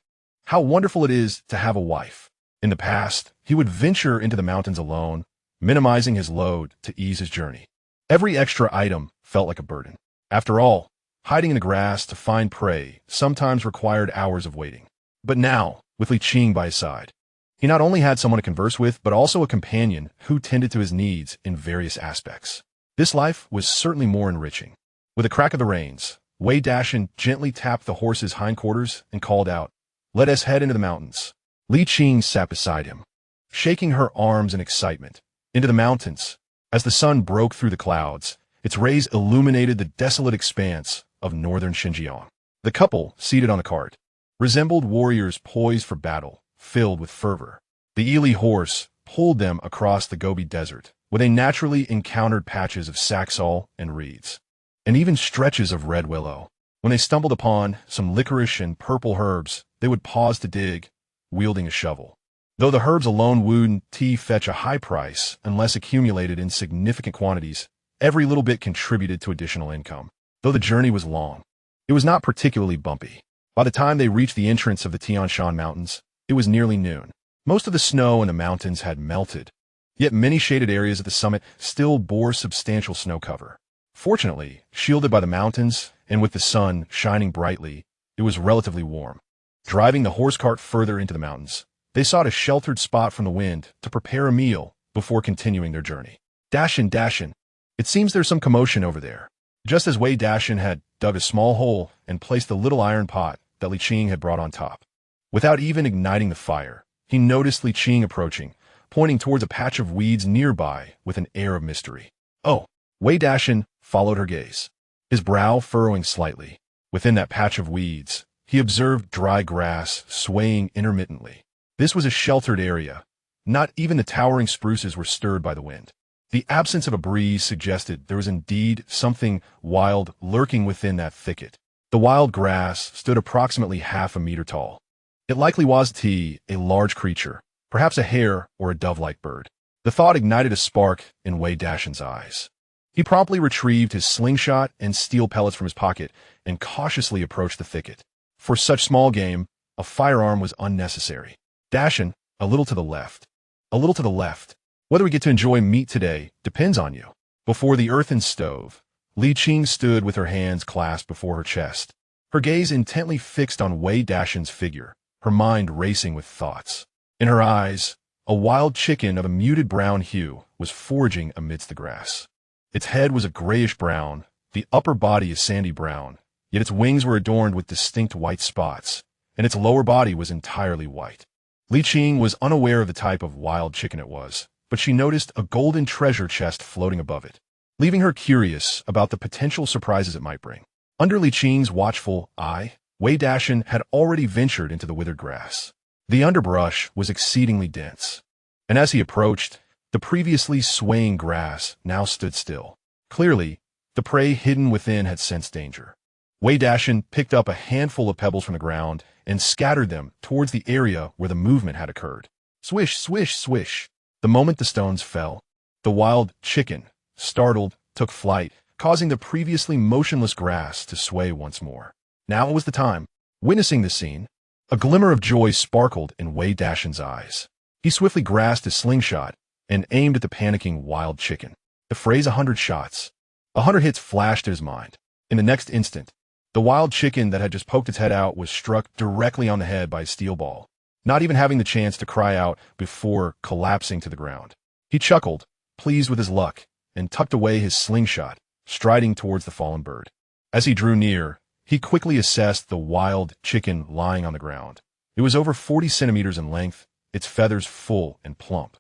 Speaker 1: How wonderful it is to have a wife. In the past, he would venture into the mountains alone, minimizing his load to ease his journey. Every extra item felt like a burden. After all, hiding in the grass to find prey sometimes required hours of waiting. But now, with Li Qing by his side, he not only had someone to converse with, but also a companion who tended to his needs in various aspects. This life was certainly more enriching. With a crack of the reins, Wei Dashan gently tapped the horse's hindquarters and called out, "Let us head into the mountains." Li Qing sat beside him, shaking her arms in excitement. Into the mountains. As the sun broke through the clouds, its rays illuminated the desolate expanse of northern Xinjiang. The couple, seated on the cart, resembled warriors poised for battle, filled with fervor. The Ili horse pulled them across the Gobi desert, where they naturally encountered patches of saxaul and reeds, and even stretches of red willow. When they stumbled upon some licorice and purple herbs, they would pause to dig, wielding a shovel. Though the herbs alone wouldn't fetch a high price unless accumulated in significant quantities, every little bit contributed to additional income. Though the journey was long, it was not particularly bumpy. By the time they reached the entrance of the Tian Shan Mountains, it was nearly noon. Most of the snow in the mountains had melted, yet many shaded areas at the summit still bore substantial snow cover. Fortunately, shielded by the mountains and with the sun shining brightly, it was relatively warm. Driving the horse cart further into the mountains, they sought a sheltered spot from the wind to prepare a meal before continuing their journey. Dashan, Dashan, it seems there's some commotion over there. Just as Wei Dashan had dug a small hole and placed the little iron pot that Li Qing had brought on top. Without even igniting the fire, he noticed Li Qing approaching, pointing towards a patch of weeds nearby with an air of mystery. Oh, Wei Dashan followed her gaze, his brow furrowing slightly. Within that patch of weeds, he observed dry grass swaying intermittently. This was a sheltered area. Not even the towering spruces were stirred by the wind. The absence of a breeze suggested there was indeed something wild lurking within that thicket. The wild grass stood approximately half a meter tall. It likely was a large creature, perhaps a hare or a dove-like bird. The thought ignited a spark in Wei Dashan's eyes. He promptly retrieved his slingshot and steel pellets from his pocket and cautiously approached the thicket. For such small game, a firearm was unnecessary. Dashan, a little to the left. A little to the left. Whether we get to enjoy meat today depends on you. Before the earthen stove, Li Qing stood with her hands clasped before her chest, her gaze intently fixed on Wei Dashan's figure, her mind racing with thoughts. In her eyes, a wild chicken of a muted brown hue was foraging amidst the grass. Its head was a grayish-brown, the upper body a sandy brown, yet its wings were adorned with distinct white spots, and its lower body was entirely white. Li Qing was unaware of the type of wild chicken it was, but she noticed a golden treasure chest floating above it, leaving her curious about the potential surprises it might bring. Under Li Qing's watchful eye, Wei Dashan had already ventured into the withered grass. The underbrush was exceedingly dense, and as he approached, the previously swaying grass now stood still. Clearly, the prey hidden within had sensed danger. Wei Dashan picked up a handful of pebbles from the ground and scattered them towards the area where the movement had occurred. Swish, swish, swish. The moment the stones fell, the wild chicken, startled, took flight, causing the previously motionless grass to sway once more. Now was the time. Witnessing this scene, a glimmer of joy sparkled in Wei Dashan's eyes. He swiftly grasped his slingshot and aimed at the panicking wild chicken. The phrase 100 shots. 100 hits flashed in his mind. In the next instant, the wild chicken that had just poked its head out was struck directly on the head by a steel ball, not even having the chance to cry out before collapsing to the ground. He chuckled, pleased with his luck, and tucked away his slingshot, striding towards the fallen bird. As he drew near, he quickly assessed the wild chicken lying on the ground. It was over 40 centimeters in length, its feathers full and plump.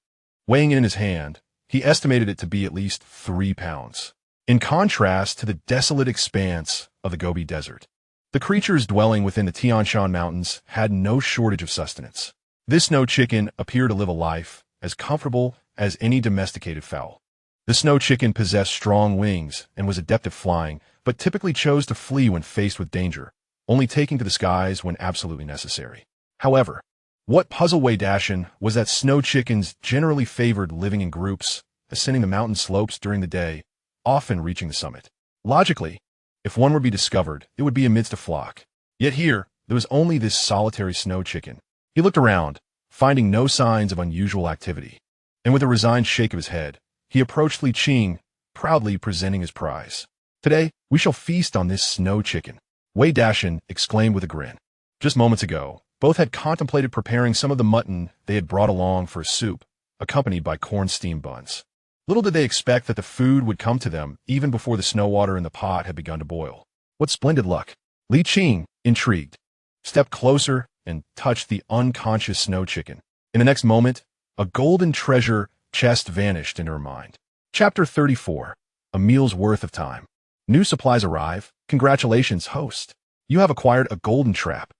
Speaker 1: Weighing it in his hand, he estimated it to be at least 3 pounds. In contrast to the desolate expanse of the Gobi Desert, the creatures dwelling within the Tian Shan Mountains had no shortage of sustenance. This snow chicken appeared to live a life as comfortable as any domesticated fowl. The snow chicken possessed strong wings and was adept at flying, but typically chose to flee when faced with danger, only taking to the skies when absolutely necessary. However, what puzzled Wei Dashan was that snow chickens generally favored living in groups, ascending the mountain slopes during the day, often reaching the summit. Logically, if one were to be discovered, it would be amidst a flock. Yet here, there was only this solitary snow chicken. He looked around, finding no signs of unusual activity, and with a resigned shake of his head, he approached Li Qing, proudly presenting his prize. Today, we shall feast on this snow chicken, Wei Dashan exclaimed with a grin. Just moments ago, both had contemplated preparing some of the mutton they had brought along for a soup, accompanied by corn steamed buns. Little did they expect that the food would come to them even before the snow water in the pot had begun to boil. What splendid luck! Li Qing, intrigued, stepped closer and touched the unconscious snow chicken. In the next moment, a golden treasure chest vanished into her mind. Chapter 34. A meal's worth of time. New supplies arrive. Congratulations, host. You have acquired a golden trap.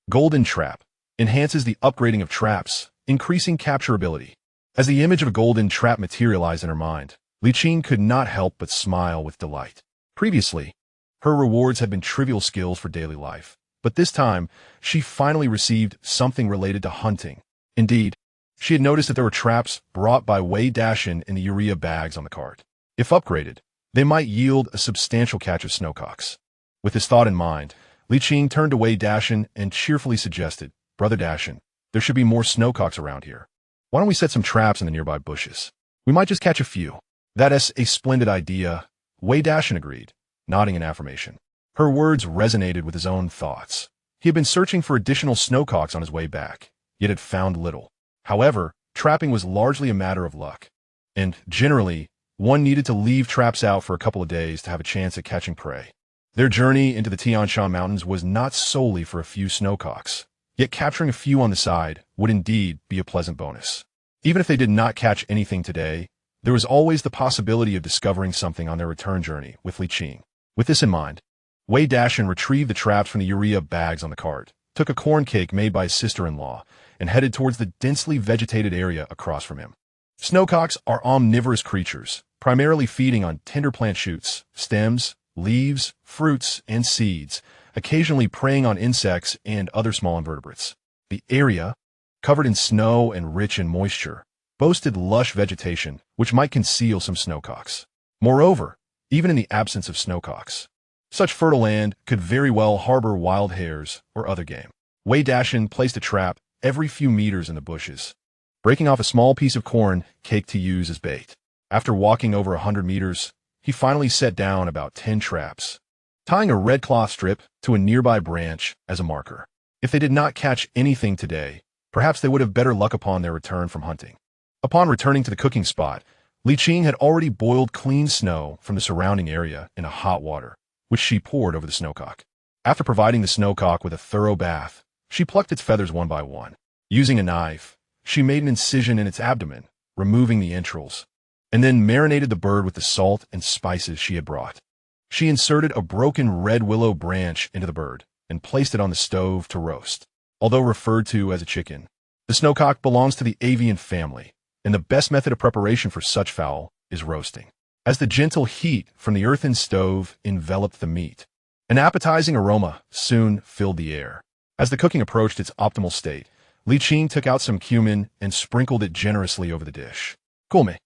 Speaker 1: Golden trap enhances the upgrading of traps, increasing capturability. As the image of a golden trap materialized in her mind, Li Qing could not help but smile with delight. Previously, her rewards had been trivial skills for daily life, but this time, she finally received something related to hunting. Indeed, she had noticed that there were traps brought by Wei Dashan in the urea bags on the cart. If upgraded, they might yield a substantial catch of snowcocks. With this thought in mind, Li Qing turned to Wei Dashan and cheerfully suggested, Brother Dashan, there should be more snowcocks around here. Why don't we set some traps in the nearby bushes? We might just catch a few. That is a splendid idea, Wei Dashan agreed, nodding in affirmation. Her words resonated with his own thoughts. He had been searching for additional snowcocks on his way back, yet had found little. However, trapping was largely a matter of luck, and generally, one needed to leave traps out for a couple of days to have a chance at catching prey. Their journey into the Tian Shan Mountains was not solely for a few snowcocks, yet capturing a few on the side would indeed be a pleasant bonus. Even if they did not catch anything today, there was always the possibility of discovering something on their return journey with Li Qing. With this in mind, Wei Dashan retrieved the traps from the urea bags on the cart, took a corn cake made by his sister-in-law, and headed towards the densely vegetated area across from him. Snowcocks are omnivorous creatures, primarily feeding on tender plant shoots, stems, leaves, fruits, and seeds, occasionally preying on insects and other small invertebrates. The area, covered in snow and rich in moisture, boasted lush vegetation which might conceal some snowcocks. Moreover, even in the absence of snowcocks, such fertile land could very well harbor wild hares or other game. Wei Dashan placed a trap every few meters in the bushes, breaking off a small piece of corn cake to use as bait. After walking over 100 meters, he finally set down about 10 traps, tying a red cloth strip to a nearby branch as a marker. If they did not catch anything today, perhaps they would have better luck upon their return from hunting. Upon returning to the cooking spot, Li Qing had already boiled clean snow from the surrounding area in a hot water, which she poured over the snowcock. After providing the snowcock with a thorough bath, she plucked its feathers one by one. Using a knife, she made an incision in its abdomen, removing the entrails, and then marinated the bird with the salt and spices she had brought. She inserted a broken red willow branch into the bird and placed it on the stove to roast. Although referred to as a chicken, the snowcock belongs to the avian family, and the best method of preparation for such fowl is roasting. As the gentle heat from the earthen stove enveloped the meat, an appetizing aroma soon filled the air. As the cooking approached its optimal state, Li Qing took out some cumin and sprinkled it generously over the dish. Gourmet.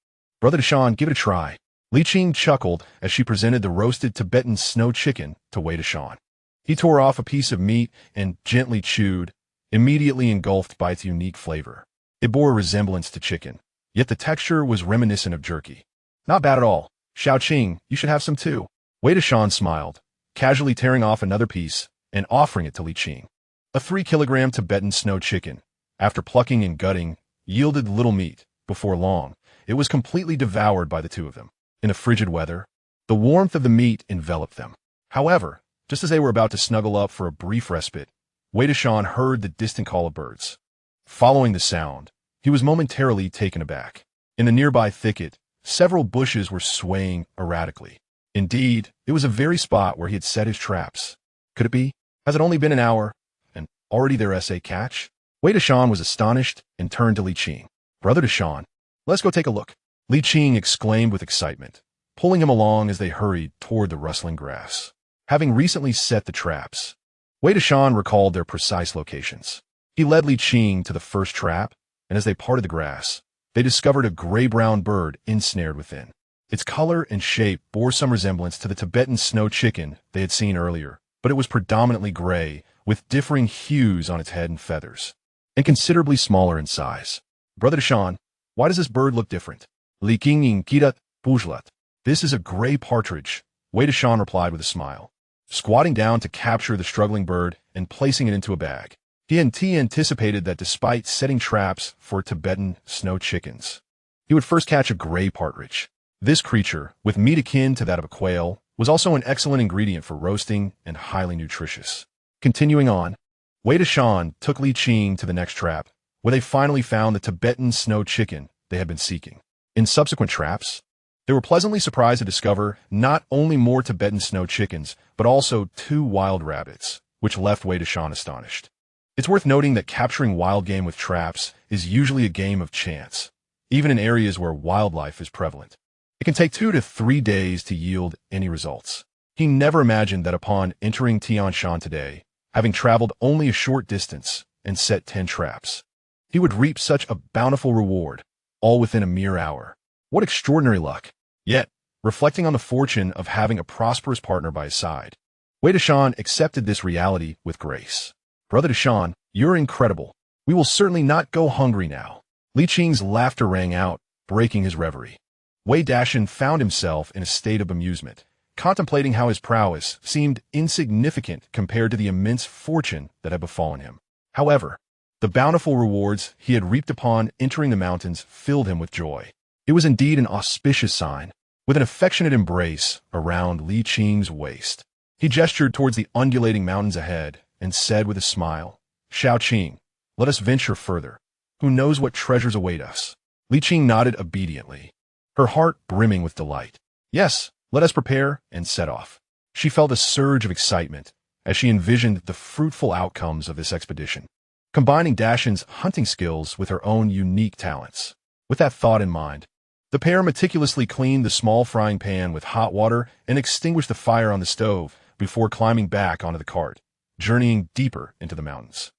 Speaker 1: Brother Dashan, give it a try. Li Qing chuckled as she presented the roasted Tibetan snow chicken to Wei Dashan. He tore off a piece of meat and gently chewed, immediately engulfed by its unique flavor. It bore a resemblance to chicken, yet the texture was reminiscent of jerky. Not bad at all. Xiao Qing, you should have some too. Wei Dashan smiled, casually tearing off another piece and offering it to Li Qing. A 3-kilogram Tibetan snow chicken, after plucking and gutting, yielded little meat. Before long, it was completely devoured by the two of them. In the frigid weather, the warmth of the meat enveloped them. However, just as they were about to snuggle up for a brief respite, Wei Dashan heard the distant call of birds. Following the sound, he was momentarily taken aback. In the nearby thicket, several bushes were swaying erratically. Indeed, it was the very spot where he had set his traps. Could it be? Has it only been an hour, and already their essay catch? Wei Dashan was astonished and turned to Li Qing. Brother Dashan, let's go take a look. Li Qing exclaimed with excitement, pulling him along as they hurried toward the rustling grass. Having recently set the traps, Wei Dashan recalled their precise locations. He led Li Qing to the first trap, and as they parted the grass, they discovered a gray-brown bird ensnared within. Its color and shape bore some resemblance to the Tibetan snow chicken they had seen earlier, but it was predominantly gray, with differing hues on its head and feathers, and considerably smaller in size. Brother Dashan, why does this bird look different? Li Qing kidat bujlat. This is a gray partridge, Wei Dashan replied with a smile, squatting down to capture the struggling bird and placing it into a bag. He anticipated that despite setting traps for Tibetan snow chickens, he would first catch a gray partridge. This creature, with meat akin to that of a quail, was also an excellent ingredient for roasting and highly nutritious. Continuing on, Wei Dashan took Li Qing to the next trap, where they finally found the Tibetan snow chicken they had been seeking. In subsequent traps, they were pleasantly surprised to discover not only more Tibetan snow chickens, but also 2 wild rabbits, which left Wei Dashan astonished. It's worth noting that capturing wild game with traps is usually a game of chance, even in areas where wildlife is prevalent. It can take 2 to 3 days to yield any results. He never imagined that upon entering Tian Shan today, having traveled only a short distance and set 10 traps, he would reap such a bountiful reward, all within a mere hour. What extraordinary luck! Yet, reflecting on the fortune of having a prosperous partner by his side, Wei Dashan accepted this reality with grace. Brother Dashan, you're incredible. We will certainly not go hungry now. Li Qing's laughter rang out, breaking his reverie. Wei Dashan found himself in a state of amusement, contemplating how his prowess seemed insignificant compared to the immense fortune that had befallen him. However, the bountiful rewards he had reaped upon entering the mountains filled him with joy. It was indeed an auspicious sign. With an affectionate embrace around Li Qing's waist, he gestured towards the undulating mountains ahead and said with a smile, Xiao Qing, let us venture further. Who knows what treasures await us? Li Qing nodded obediently, her heart brimming with delight. Yes, let us prepare and set off. She felt a surge of excitement as she envisioned the fruitful outcomes of this expedition, combining Dashan's hunting skills with her own unique talents. With that thought in mind, the pair meticulously cleaned the small frying pan with hot water and extinguished the fire on the stove before climbing back onto the cart, journeying deeper into the mountains.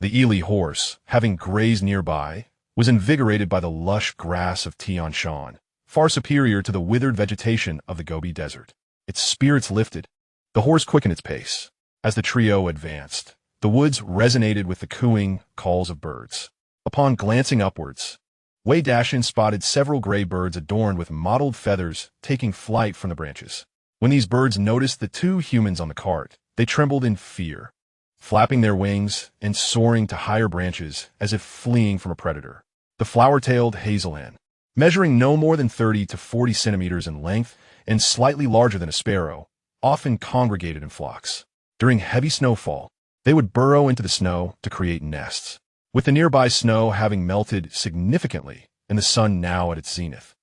Speaker 1: The Ili horse, having grazed nearby, was invigorated by the lush grass of Tian Shan, far superior to the withered vegetation of the Gobi Desert. Its spirits lifted. The horse quickened its pace. As the trio advanced, the woods resonated with the cooing calls of birds. Upon glancing upwards, Wei Dashan spotted several gray birds adorned with mottled feathers taking flight from the branches. When these birds noticed the 2 humans on the cart, they trembled in fear, flapping their wings and soaring to higher branches as if fleeing from a predator. The flower-tailed hazelan, measuring no more than 30 to 40 centimeters in length and slightly larger than a sparrow, often congregated in flocks. During heavy snowfall, they would burrow into the snow to create nests, with the nearby snow having melted significantly and the sun now at its zenith.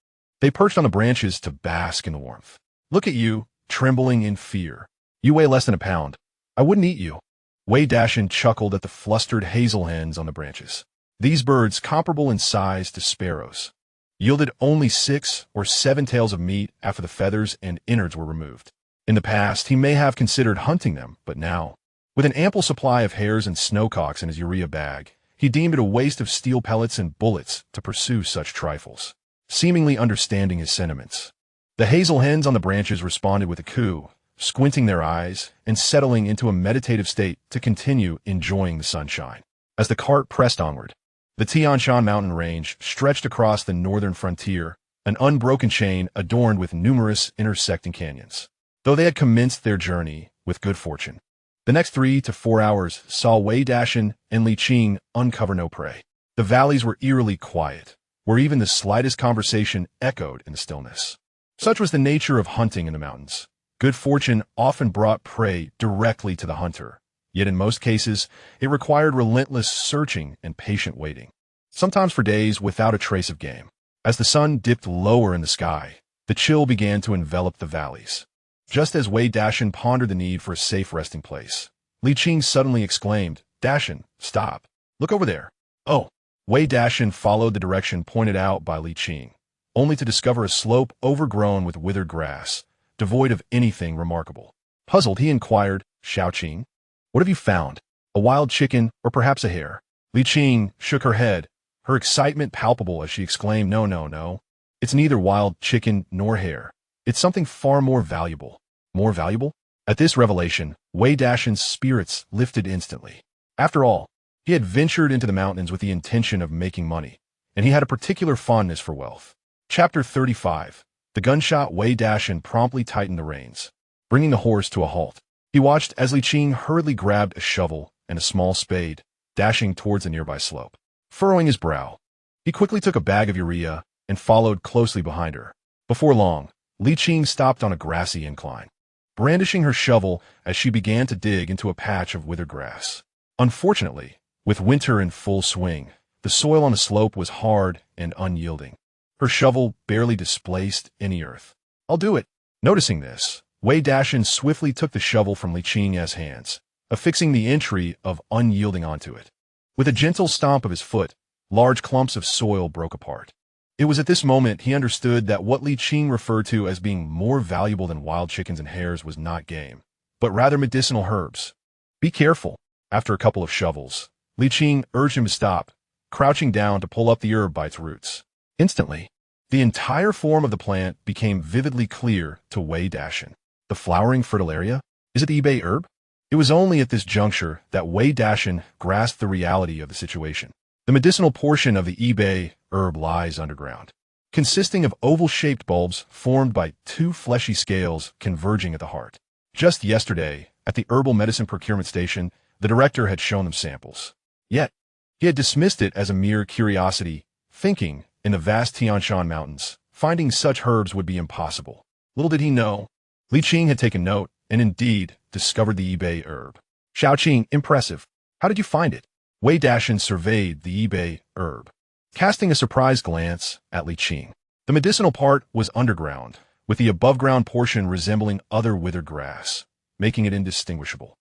Speaker 1: They perched on the branches to bask in the warmth. Look at you, trembling in fear. You weigh less than a pound. I wouldn't eat you. Wei Dashan chuckled at the flustered hazel hens on the branches. These birds, comparable in size to sparrows, yielded only 6 or 7 tails of meat after the feathers and innards were removed. In the past, he may have considered hunting them, but now, with an ample supply of hares and snowcocks in his urea bag, he deemed it a waste of steel pellets and bullets to pursue such trifles. Seemingly understanding his sentiments, the hazel hens on the branches responded with a coo, squinting their eyes and settling into a meditative state to continue enjoying the sunshine. As the cart pressed onward, the Tian Shan mountain range stretched across the northern frontier, an unbroken chain adorned with numerous intersecting canyons. Though they had commenced their journey with good fortune, the next 3 to 4 hours saw Wei Dashan and Li Qing uncover no prey. The valleys were eerily quiet, where even the slightest conversation echoed in the stillness. Such was the nature of hunting in the mountains. Good fortune often brought prey directly to the hunter, yet in most cases, it required relentless searching and patient waiting, sometimes for days without a trace of game. As the sun dipped lower in the sky, the chill began to envelop the valleys. Just as Wei Dashan pondered the need for a safe resting place, Li Qing suddenly exclaimed, "Dashan, stop. Look over there." "Oh." Wei Dashan followed the direction pointed out by Li Qing, only to discover a slope overgrown with withered grass, devoid of anything remarkable. Puzzled, he inquired, "Xiao Qing, what have you found? A wild chicken, or perhaps a hare?" Li Qing shook her head, her excitement palpable as she exclaimed, "No, no, no. It's neither wild chicken nor hare. It's something far more valuable." "More valuable?" At this revelation, Wei Dashan's spirits lifted instantly. After all, he had ventured into the mountains with the intention of making money, and he had a particular fondness for wealth. Chapter 35. The gunshot. Wei Dashan promptly tightened the reins, bringing the horse to a halt. He watched as Li Qing hurriedly grabbed a shovel and a small spade, dashing towards a nearby slope. Furrowing his brow, he quickly took a bag of urea and followed closely behind her. Before long, Li Qing stopped on a grassy incline, brandishing her shovel as she began to dig into a patch of withered grass. Unfortunately, with winter in full swing, the soil on the slope was hard and unyielding. Her shovel barely displaced any earth. "I'll do it." Noticing this, Wei Dashan swiftly took the shovel from Li Qing's hands, affixing the entry of unyielding onto it. With a gentle stomp of his foot, large clumps of soil broke apart. It was at this moment he understood that what Li Qing referred to as being more valuable than wild chickens and hares was not game, but rather medicinal herbs. "Be careful." After a couple of shovels, Li Qing urged him to stop, crouching down to pull up the herb by its roots. Instantly, the entire form of the plant became vividly clear to Wei Dashan. The flowering fritillaria? Is it the eBay herb? It was only at this juncture that Wei Dashan grasped the reality of the situation. The medicinal portion of the eBay herb lies underground, consisting of oval-shaped bulbs formed by 2 fleshy scales converging at the heart. Just yesterday, at the herbal medicine procurement station, the director had shown them samples. Yet, he had dismissed it as a mere curiosity, thinking, in the vast Tian Shan mountains, finding such herbs would be impossible. Little did he know, Li Qing had taken note, and indeed, discovered the eBay herb. "Xiao Qing, impressive. How did you find it?" Wei Dashan surveyed the eBay herb, casting a surprised glance at Li Qing. The medicinal part was underground, with the above-ground portion resembling other withered grass, making it indistinguishable.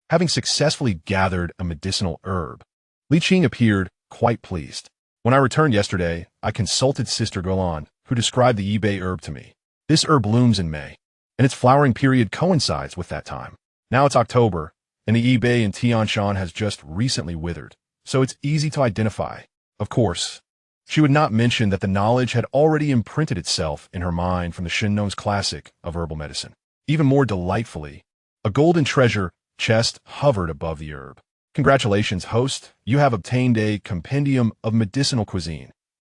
Speaker 1: Having successfully gathered a medicinal herb, Li Qing appeared quite pleased. "When I returned yesterday, I consulted Sister Golan, who described the eBay herb to me. This herb blooms in May, and its flowering period coincides with that time. Now it's October, and the eBay in Tian Shan has just recently withered, so it's easy to identify." Of course, she would not mention that the knowledge had already imprinted itself in her mind from the Shinno's classic of herbal medicine. Even more delightfully, a golden treasure chest hovered above the herb. "Congratulations, host. You have obtained a compendium of medicinal cuisine."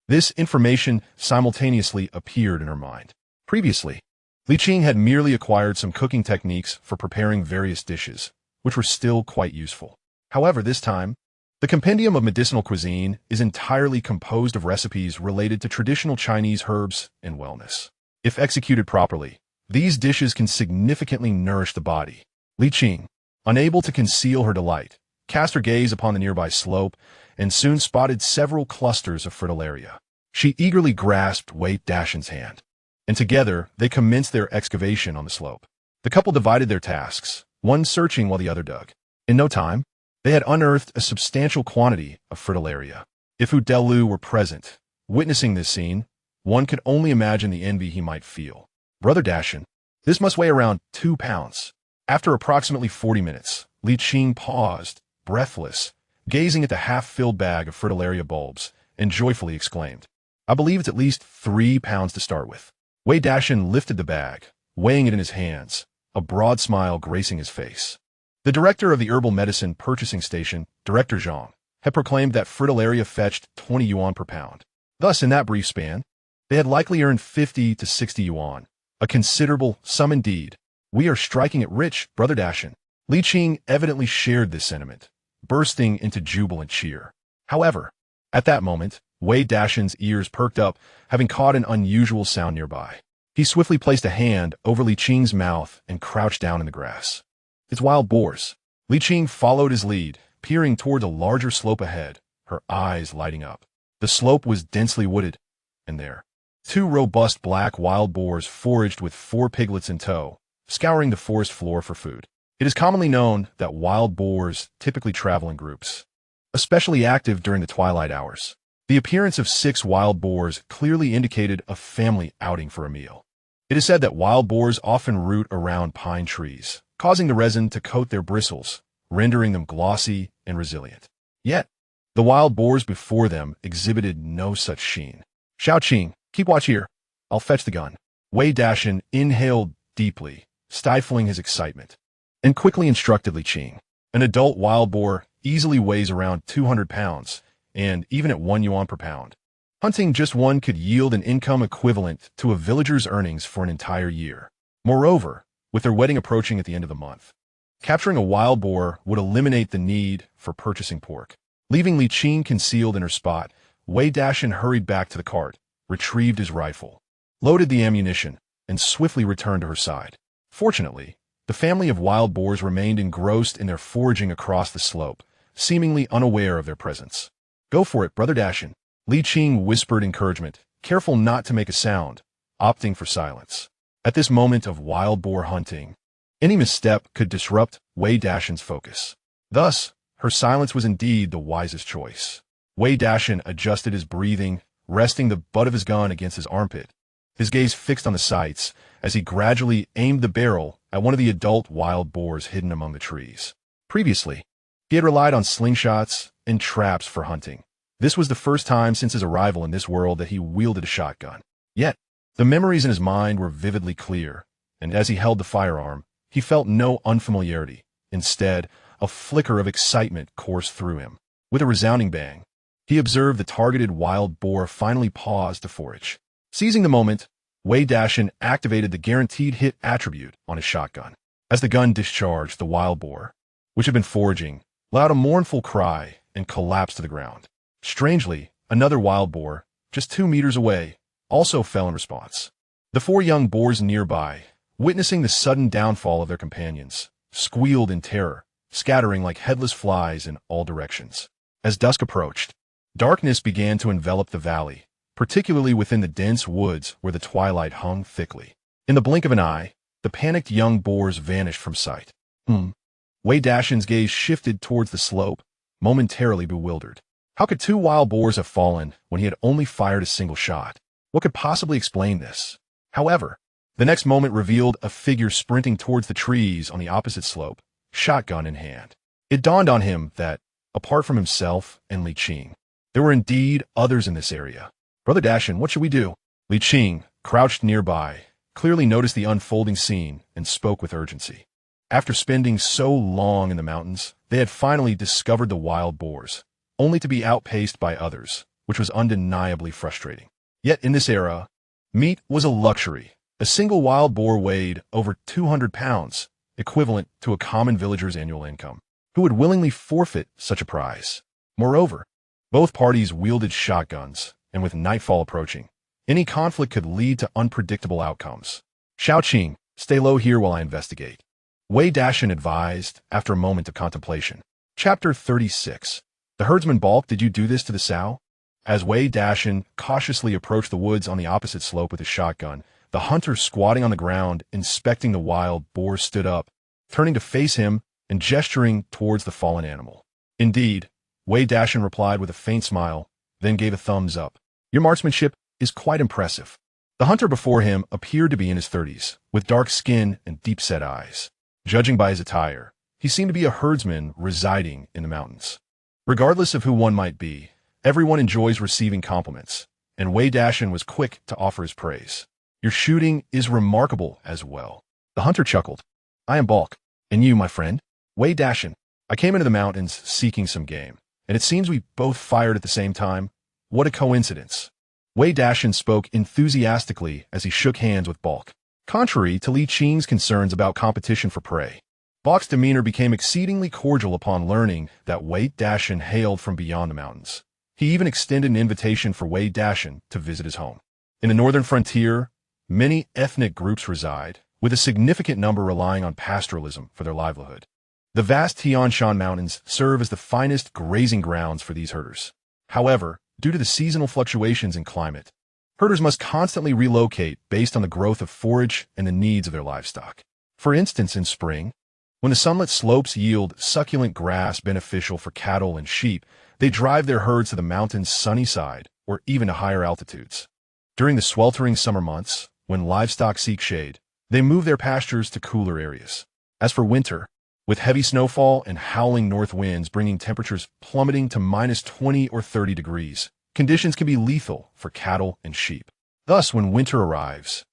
Speaker 1: This information simultaneously appeared in her mind. Previously, Li Qing had merely acquired some cooking techniques for preparing various dishes, which were still quite useful. However, this time, the compendium of medicinal cuisine is entirely composed of recipes related to traditional Chinese herbs and wellness. If executed properly, these dishes can significantly nourish the body. Li Qing, unable to conceal her delight, cast her gaze upon the nearby slope and soon spotted several clusters of fritillaria. She eagerly grasped Wei Dashan's hand. and together they commenced their excavation on the slope. The couple divided their tasks, one searching while the other dug. In no time, they had unearthed a substantial quantity of fritillaria. If Udelu were present, witnessing this scene, one could only imagine the envy he might feel. Brother Dashan, this must weigh around 2 pounds. After approximately 40 minutes, Li Qing paused, breathless, gazing at the half-filled bag of fritillaria bulbs, and joyfully exclaimed, "I believe it's at least 3 pounds to start with." Wei Dashan lifted the bag, weighing it in his hands, a broad smile gracing his face. The director of the herbal medicine purchasing station, Director Zhang, had proclaimed that fritillaria fetched 20 yuan per pound. Thus, in that brief span, they had likely earned 50 to 60 yuan, a considerable sum indeed. "We are striking it rich, Brother Dashan." Li Qing evidently shared this sentiment, bursting into jubilant cheer. However, at that moment, Wei Dashan's ears perked up, having caught an unusual sound nearby. He swiftly placed a hand over Li Qing's mouth and crouched down in the grass. "It's wild boars." Li Qing followed his lead, peering toward a larger slope ahead, her eyes lighting up. The slope was densely wooded, and there, 2 robust black wild boars foraged with 4 piglets in tow, scouring the forest floor for food. It is commonly known that wild boars typically travel in groups, especially active during the twilight hours. The appearance of 6 wild boars clearly indicated a family outing for a meal. It is said that wild boars often root around pine trees, causing the resin to coat their bristles, rendering them glossy and resilient. Yet, the wild boars before them exhibited no such sheen. "Xiao Qing, keep watch here. I'll fetch the gun." Wei Dashan inhaled deeply, stifling his excitement, and quickly instructed Li Qing. An adult wild boar easily weighs around 200 pounds, and even at 1 yuan per pound, hunting just one could yield an income equivalent to a villager's earnings for an entire year. Moreover, with their wedding approaching at the end of the month, capturing a wild boar would eliminate the need for purchasing pork. Leaving Li Qing concealed in her spot, Wei Dashan hurried back to the cart, retrieved his rifle, loaded the ammunition, and swiftly returned to her side. Fortunately, the family of wild boars remained engrossed in their foraging across the slope, seemingly unaware of their presence. "Go for it, Brother Dashan," Li Qing whispered encouragement, careful not to make a sound, opting for silence. At this moment of wild boar hunting, any misstep could disrupt Wei Dashan's focus. Thus, her silence was indeed the wisest choice. Wei Dashan adjusted his breathing, resting the butt of his gun against his armpit, his gaze fixed on the sights as he gradually aimed the barrel at one of the adult wild boars hidden among the trees. Previously, he had relied on slingshots and traps for hunting. This was the first time since his arrival in this world that he wielded a shotgun. Yet, the memories in his mind were vividly clear, and as he held the firearm, he felt no unfamiliarity. Instead, a flicker of excitement coursed through him. With a resounding bang, he observed the targeted wild boar finally pause to forage. Seizing the moment, Wei Dashan activated the guaranteed hit attribute on his shotgun. As the gun discharged, the wild boar, which had been foraging, let out a mournful cry and collapsed to the ground. Strangely, another wild boar, just 2 meters away, also fell in response. The 4 young boars nearby, witnessing the sudden downfall of their companions, squealed in terror, scattering like headless flies in all directions. As dusk approached, darkness began to envelop the valley, particularly within the dense woods where the twilight hung thickly. In the blink of an eye, the panicked young boars vanished from sight. Wei Dashan's gaze shifted towards the slope, momentarily bewildered. How could 2 wild boars have fallen when he had only fired a single shot? What could possibly explain this? However, the next moment revealed a figure sprinting towards the trees on the opposite slope, shotgun in hand. It dawned on him that, apart from himself and Li Qing, there were indeed others in this area. "Brother Dashan, what should we do?" Li Qing, crouched nearby, clearly noticed the unfolding scene and spoke with urgency. After spending so long in the mountains, they had finally discovered the wild boars, only to be outpaced by others, which was undeniably frustrating. Yet in this era, meat was a luxury. A single wild boar weighed over 200 pounds, equivalent to a common villager's annual income. Who would willingly forfeit such a prize? Moreover, both parties wielded shotguns, and with nightfall approaching, any conflict could lead to unpredictable outcomes. "Xiao Qing, stay low here while I investigate," Wei Dashan advised after a moment of contemplation. Chapter 36. The herdsman balked. "Did you do this to the sow?" As Wei Dashan cautiously approached the woods on the opposite slope with his shotgun, The hunter squatting on the ground, inspecting the wild boar, stood up, turning to face him and gesturing towards the fallen animal. Indeed, Wei Dashan replied with a faint smile, then gave a thumbs up. Your marksmanship is quite impressive. The hunter before him appeared to be in his 30s, with dark skin and deep-set eyes. Judging by his attire, he seemed to be a herdsman residing in the mountains. Regardless of who one might be, everyone enjoys receiving compliments, and Wei Dashan was quick to offer his praise. Your shooting is remarkable as well. The hunter chuckled. I am Balk. And you, my friend? Wei Dashan. I came into the mountains seeking some game, and it seems we both fired at the same time. What a coincidence. Wei Dashan spoke enthusiastically as he shook hands with Balk. Contrary to Li Qing's concerns about competition for prey, Balk's demeanor became exceedingly cordial upon learning that Wei Dashan hailed from beyond the mountains. He even extended an invitation for Wei Dashan to visit his home. In the northern frontier, many ethnic groups reside, with a significant number relying on pastoralism for their livelihood. The vast Tian Shan Mountains serve as the finest grazing grounds for these herders. However, due to the seasonal fluctuations in climate, herders must constantly relocate based on the growth of forage and the needs of their livestock. For instance, in spring, when the sunlit slopes yield succulent grass beneficial for cattle and sheep, they drive their herds to the mountain's sunny side or even to higher altitudes. During the sweltering summer months, when livestock seek shade, they move their pastures to cooler areas. As for winter, with heavy snowfall and howling north winds bringing temperatures plummeting to -20 or 30 degrees, conditions can be lethal for cattle and sheep. Thus, when winter arrives,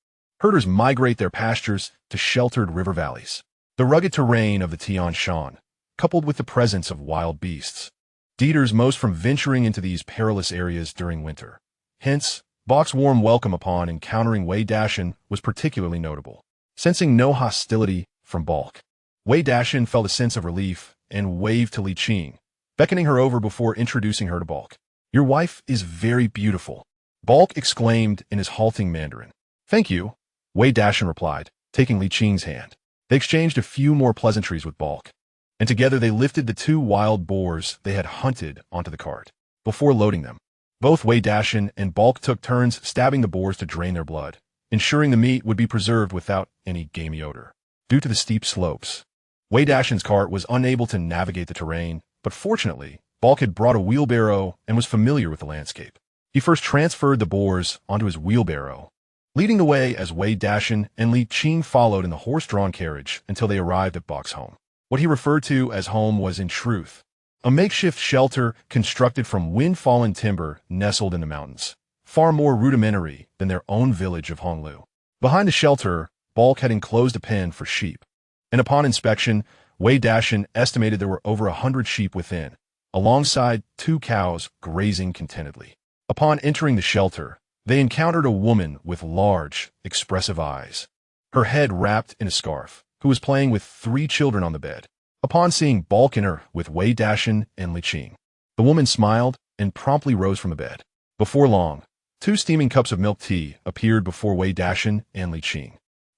Speaker 1: herders migrate their pastures to sheltered river valleys. The rugged terrain of the Tian Shan, coupled with the presence of wild beasts, deters most from venturing into these perilous areas during winter. Hence, Balk's warm welcome upon encountering Wei Dashan was particularly notable. Sensing no hostility from Balk, Wei Dashan felt a sense of relief and waved to Li Qing, beckoning her over before introducing her to Balk. Your wife is very beautiful, Balk exclaimed in his halting Mandarin. Thank you, Wei Dashan replied, taking Li Qing's hand. They exchanged a few more pleasantries with Balk, and together they lifted the 2 wild boars they had hunted onto the cart. Before loading them, both Wei Dashan and Balk took turns stabbing the boars to drain their blood, ensuring the meat would be preserved without any gamey odor. Due to the steep slopes, Wei Dashan's cart was unable to navigate the terrain, but fortunately, Balk had brought a wheelbarrow and was familiar with the landscape. He first transferred the boars onto his wheelbarrow, leading the way as Wei Dashan and Li Qing followed in the horse-drawn carriage until they arrived at Balk's home. What he referred to as home was, in truth, a makeshift shelter constructed from wind-fallen timber nestled in the mountains, far more rudimentary than their own village of Honglu. Behind the shelter, Balk had enclosed a pen for sheep, and upon inspection, Wei Dashan estimated there were over 100 sheep within, alongside 2 cows grazing contentedly. Upon entering the shelter, they encountered a woman with large, expressive eyes, her head wrapped in a scarf, who was playing with 3 children on the bed. Upon seeing Balk enter with Wei Dashan and Li Qing, the woman smiled and promptly rose from the bed. Before long, 2 steaming cups of milk tea appeared before Wei Dashan and Li Qing,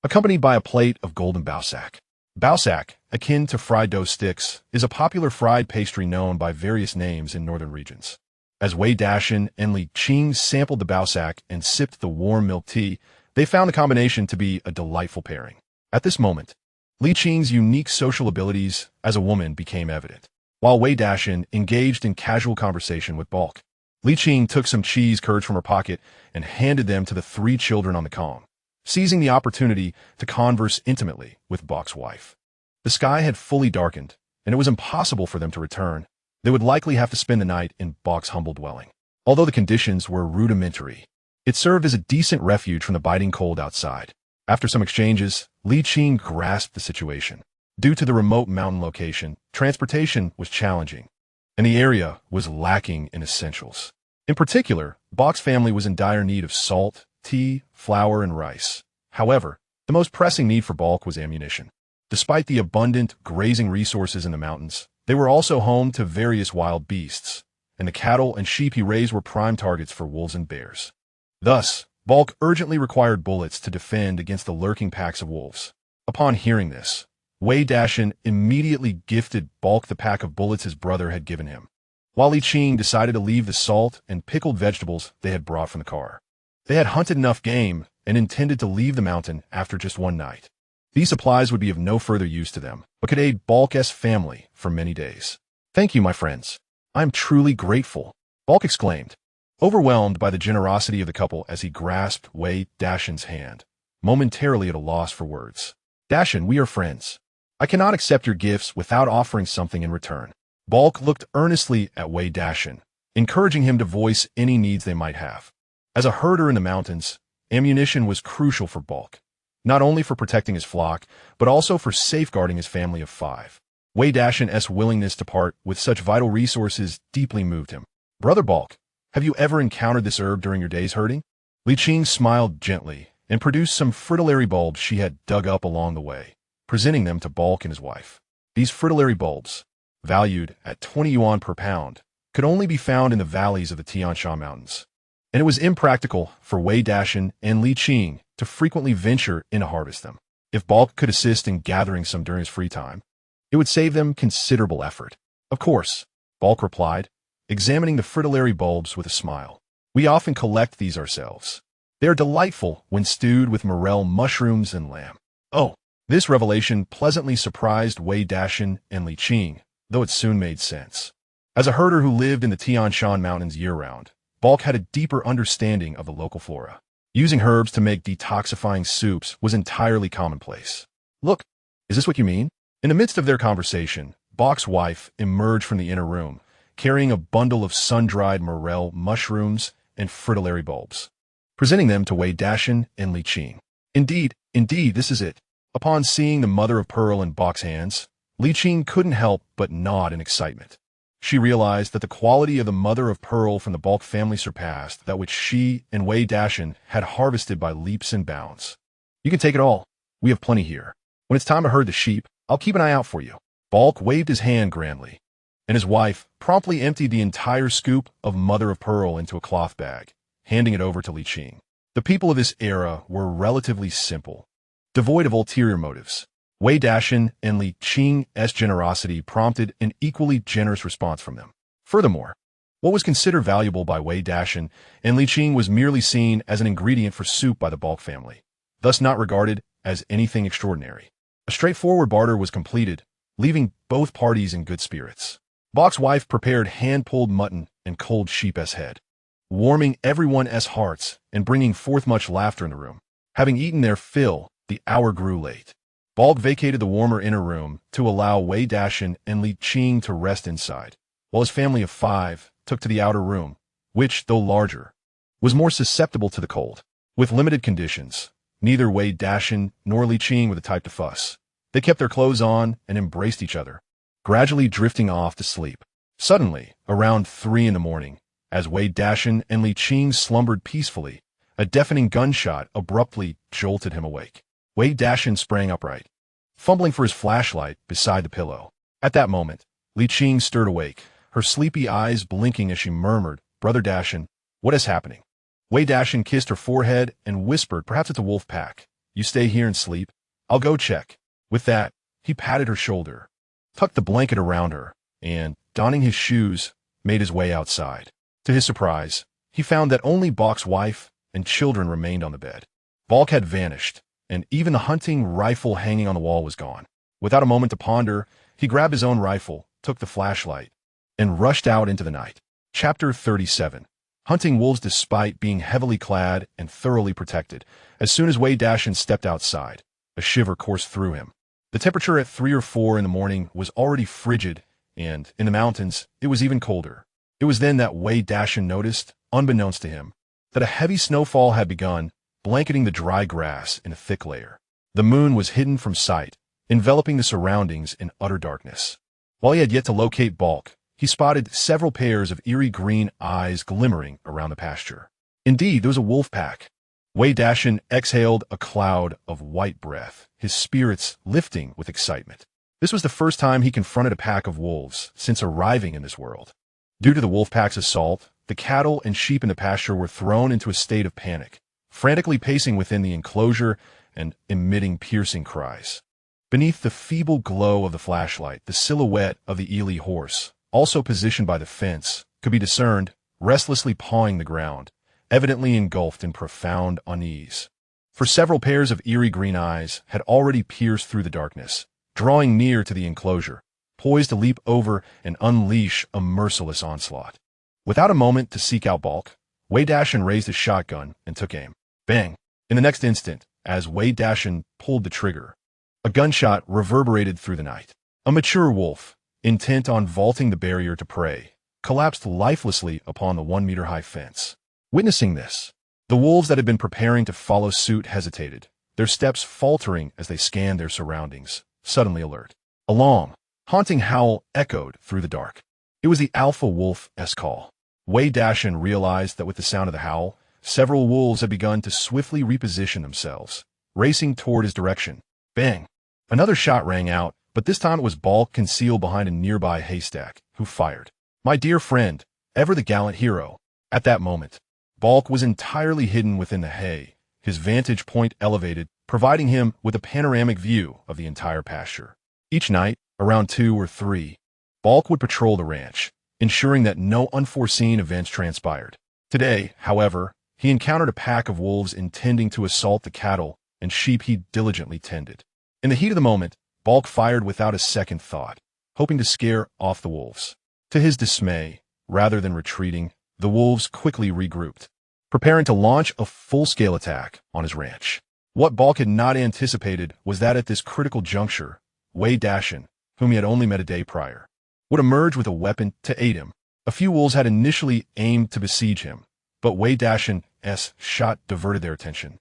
Speaker 1: accompanied by a plate of golden baosak. Baosak, akin to fried dough sticks, is a popular fried pastry known by various names in northern regions. As Wei Dashan and Li Qing sampled the baosak and sipped the warm milk tea, they found the combination to be a delightful pairing. At this moment, Li Qing's unique social abilities as a woman became evident. While Wei Dashan engaged in casual conversation with Balk, Li Qing took some cheese curds from her pocket and handed them to the 3 children on the calm, seizing the opportunity to converse intimately with Balk's wife. The sky had fully darkened, and it was impossible for them to return. They would likely have to spend the night in Balk's humble dwelling. Although the conditions were rudimentary, it served as a decent refuge from the biting cold outside. After some exchanges, Li Qing grasped the situation. Due to the remote mountain location, transportation was challenging, and the area was lacking in essentials. In particular, Balk's family was in dire need of salt, tea, flour, and rice. However, the most pressing need for Balk was ammunition. Despite the abundant grazing resources in the mountains, they were also home to various wild beasts, and the cattle and sheep he raised were prime targets for wolves and bears. Thus, Balk urgently required bullets to defend against the lurking packs of wolves. Upon hearing this, Wei Dashan immediately gifted Balk the pack of bullets his brother had given him, while Li Qing decided to leave the salt and pickled vegetables they had brought from the car. They had hunted enough game and intended to leave the mountain after just one night. These supplies would be of no further use to them, but could aid Balk's family for many days. "Thank you, my friends. I am truly grateful," Balk exclaimed, overwhelmed by the generosity of the couple as he grasped Wei Dashan's hand, momentarily at a loss for words. "Dashan, we are friends. I cannot accept your gifts without offering something in return." Balk looked earnestly at Wei Dashan, encouraging him to voice any needs they might have. As a herder in the mountains, ammunition was crucial for Balk, not only for protecting his flock, but also for safeguarding his family of 5. Wei Dashan's willingness to part with such vital resources deeply moved him. "Brother Balk, have you ever encountered this herb during your days herding?" Li Qing smiled gently and produced some fritillary bulbs she had dug up along the way, presenting them to Balk and his wife. These fritillary bulbs, valued at 20 yuan per pound, could only be found in the valleys of the Tian Shan Mountains, and it was impractical for Wei Dashan and Li Qing to frequently venture in to harvest them. If Balk could assist in gathering some during his free time, it would save them considerable effort. "Of course," Balk replied, examining the fritillary bulbs with a smile. "We often collect these ourselves. They are delightful when stewed with morel mushrooms and lamb." Oh, this revelation pleasantly surprised Wei Dashan and Li Qing, though it soon made sense. As a herder who lived in the Tian Shan Mountains year-round, Balk had a deeper understanding of the local flora. Using herbs to make detoxifying soups was entirely commonplace. "Look, is this what you mean?" In the midst of their conversation, Balk's wife emerged from the inner room, carrying a bundle of sun-dried morel mushrooms and fritillary bulbs, presenting them to Wei Dashan and Li Qing. Indeed, this is it." Upon seeing the mother-of-pearl in Balk's hands, Li Qing couldn't help but nod in excitement. She realized that the quality of the mother-of-pearl from the Balk family surpassed that which she and Wei Dashan had harvested by leaps and bounds. "You can take it all. We have plenty here. When it's time to herd the sheep, I'll keep an eye out for you." Balk waved his hand grandly, and his wife promptly emptied the entire scoop of mother-of-pearl into a cloth bag, handing it over to Li Qing. The people of this era were relatively simple, devoid of ulterior motives. Wei Dashan and Li Qing's generosity prompted an equally generous response from them. Furthermore, what was considered valuable by Wei Dashan and Li Qing was merely seen as an ingredient for soup by the Balk family, thus not regarded as anything extraordinary. A straightforward barter was completed, leaving both parties in good spirits. Balk's wife prepared hand-pulled mutton and cold sheep's head, warming everyone's hearts and bringing forth much laughter in the room. Having eaten their fill, the hour grew late. Balk vacated the warmer inner room to allow Wei Dashan and Li Qing to rest inside, while his family of 5 took to the outer room, which, though larger, was more susceptible to the cold. With limited conditions, neither Wei Dashan nor Li Qing were the type to fuss. They kept their clothes on and embraced each other, gradually drifting off to sleep. Suddenly, around 3 in the morning, as Wei Dashan and Li Qing slumbered peacefully, a deafening gunshot abruptly jolted him awake. Wei Dashan sprang upright, fumbling for his flashlight beside the pillow. At that moment, Li Qing stirred awake, her sleepy eyes blinking as she murmured, "Brother Dashan, what is happening?" Wei Dashan kissed her forehead and whispered, "Perhaps it's a wolf pack. You stay here and sleep. I'll go check." With that, he patted her shoulder, tucked the blanket around her, and, donning his shoes, made his way outside. To his surprise, he found that only Balk's wife and children remained on the bed. Balk had vanished, and even the hunting rifle hanging on the wall was gone. Without a moment to ponder, he grabbed his own rifle, took the flashlight, and rushed out into the night. Chapter 37. Hunting wolves despite being heavily clad and thoroughly protected. As soon as Wei Dashan stepped outside, a shiver coursed through him. The temperature at 3 or 4 in the morning was already frigid, and, in the mountains, it was even colder. It was then that Wei Dashan noticed, unbeknownst to him, that a heavy snowfall had begun, blanketing the dry grass in a thick layer. The moon was hidden from sight, enveloping the surroundings in utter darkness. While he had yet to locate Balk, he spotted several pairs of eerie green eyes glimmering around the pasture. Indeed, there was a wolf pack. Wei Dashan exhaled a cloud of white breath, his spirits lifting with excitement. This was the first time he confronted a pack of wolves since arriving in this world. Due to the wolf pack's assault, the cattle and sheep in the pasture were thrown into a state of panic, frantically pacing within the enclosure and emitting piercing cries. Beneath the feeble glow of the flashlight, the silhouette of the Eli horse, also positioned by the fence, could be discerned, restlessly pawing the ground, evidently engulfed in profound unease. For several pairs of eerie green eyes had already pierced through the darkness, drawing near to the enclosure, poised to leap over and unleash a merciless onslaught. Without a moment to seek out Balk, Wei Dashan raised his shotgun and took aim. Bang! In the next instant, as Wei Dashan pulled the trigger, a gunshot reverberated through the night. A mature wolf, intent on vaulting the barrier to prey, collapsed lifelessly upon the 1-meter-high fence. Witnessing this, the wolves that had been preparing to follow suit hesitated, their steps faltering as they scanned their surroundings, suddenly alert. A long, haunting howl echoed through the dark. It was the alpha wolf's call. Wei Dashan realized that with the sound of the howl, several wolves had begun to swiftly reposition themselves, racing toward his direction. Bang! Another shot rang out, but this time it was Balk concealed behind a nearby haystack, who fired. My dear friend, ever the gallant hero. At that moment, Balk was entirely hidden within the hay, his vantage point elevated, providing him with a panoramic view of the entire pasture. Each night, around 2 or 3, Balk would patrol the ranch, ensuring that no unforeseen events transpired. Today, however, he encountered a pack of wolves intending to assault the cattle and sheep he diligently tended. In the heat of the moment, Balk fired without a second thought, hoping to scare off the wolves. To his dismay, rather than retreating, the wolves quickly regrouped, preparing to launch a full-scale attack on his ranch. What Balk had not anticipated was that at this critical juncture, Wei Dashan, whom he had only met a day prior, would emerge with a weapon to aid him. A few wolves had initially aimed to besiege him, but Wei Dashan's shot diverted their attention,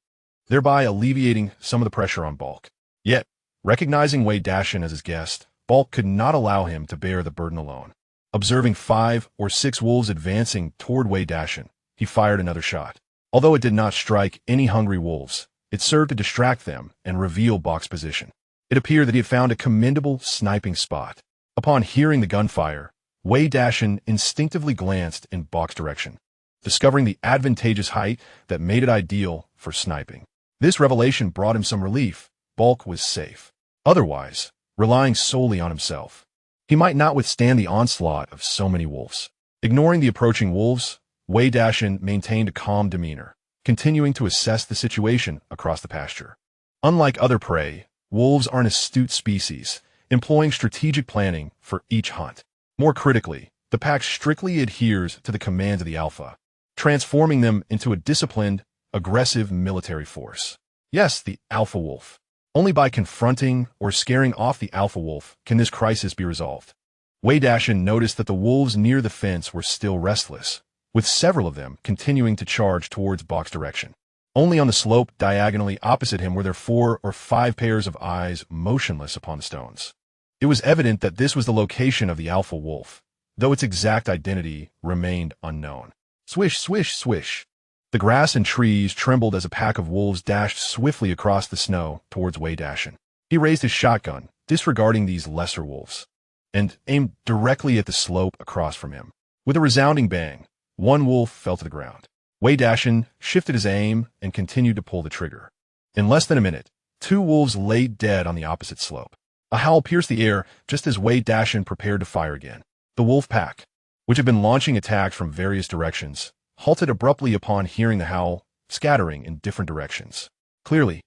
Speaker 1: thereby alleviating some of the pressure on Balk. Yet, recognizing Wei Dashan as his guest, Balk could not allow him to bear the burden alone. Observing 5 or 6 wolves advancing toward Wei Dashan, he fired another shot. Although it did not strike any hungry wolves, it served to distract them and reveal Balk's position. It appeared that he had found a commendable sniping spot. Upon hearing the gunfire, Wei Dashan instinctively glanced in Balk's direction, discovering the advantageous height that made it ideal for sniping. This revelation brought him some relief. Balk was safe. Otherwise, relying solely on himself, he might not withstand the onslaught of so many wolves. Ignoring the approaching wolves, Wei Dashan maintained a calm demeanor, continuing to assess the situation across the pasture. Unlike other prey, wolves are an astute species, employing strategic planning for each hunt. More critically, the pack strictly adheres to the commands of the alpha, transforming them into a disciplined, aggressive military force. Yes, the alpha wolf. Only by confronting or scaring off the alpha wolf can this crisis be resolved. Wei Dashan noticed that the wolves near the fence were still restless, with several of them continuing to charge towards Balk's direction. Only on the slope diagonally opposite him were there 4 or 5 pairs of eyes motionless upon the stones. It was evident that this was the location of the alpha wolf, though its exact identity remained unknown. Swish, swish, swish. The grass and trees trembled as a pack of wolves dashed swiftly across the snow towards Wei Dashan. He raised his shotgun, disregarding these lesser wolves, and aimed directly at the slope across from him. With a resounding bang, one wolf fell to the ground. Wei Dashan shifted his aim and continued to pull the trigger. In less than a minute, 2 wolves lay dead on the opposite slope. A howl pierced the air just as Wei Dashan prepared to fire again. The wolf pack, which had been launching attacks from various directions, halted abruptly upon hearing the howl, scattering in different directions. Clearly,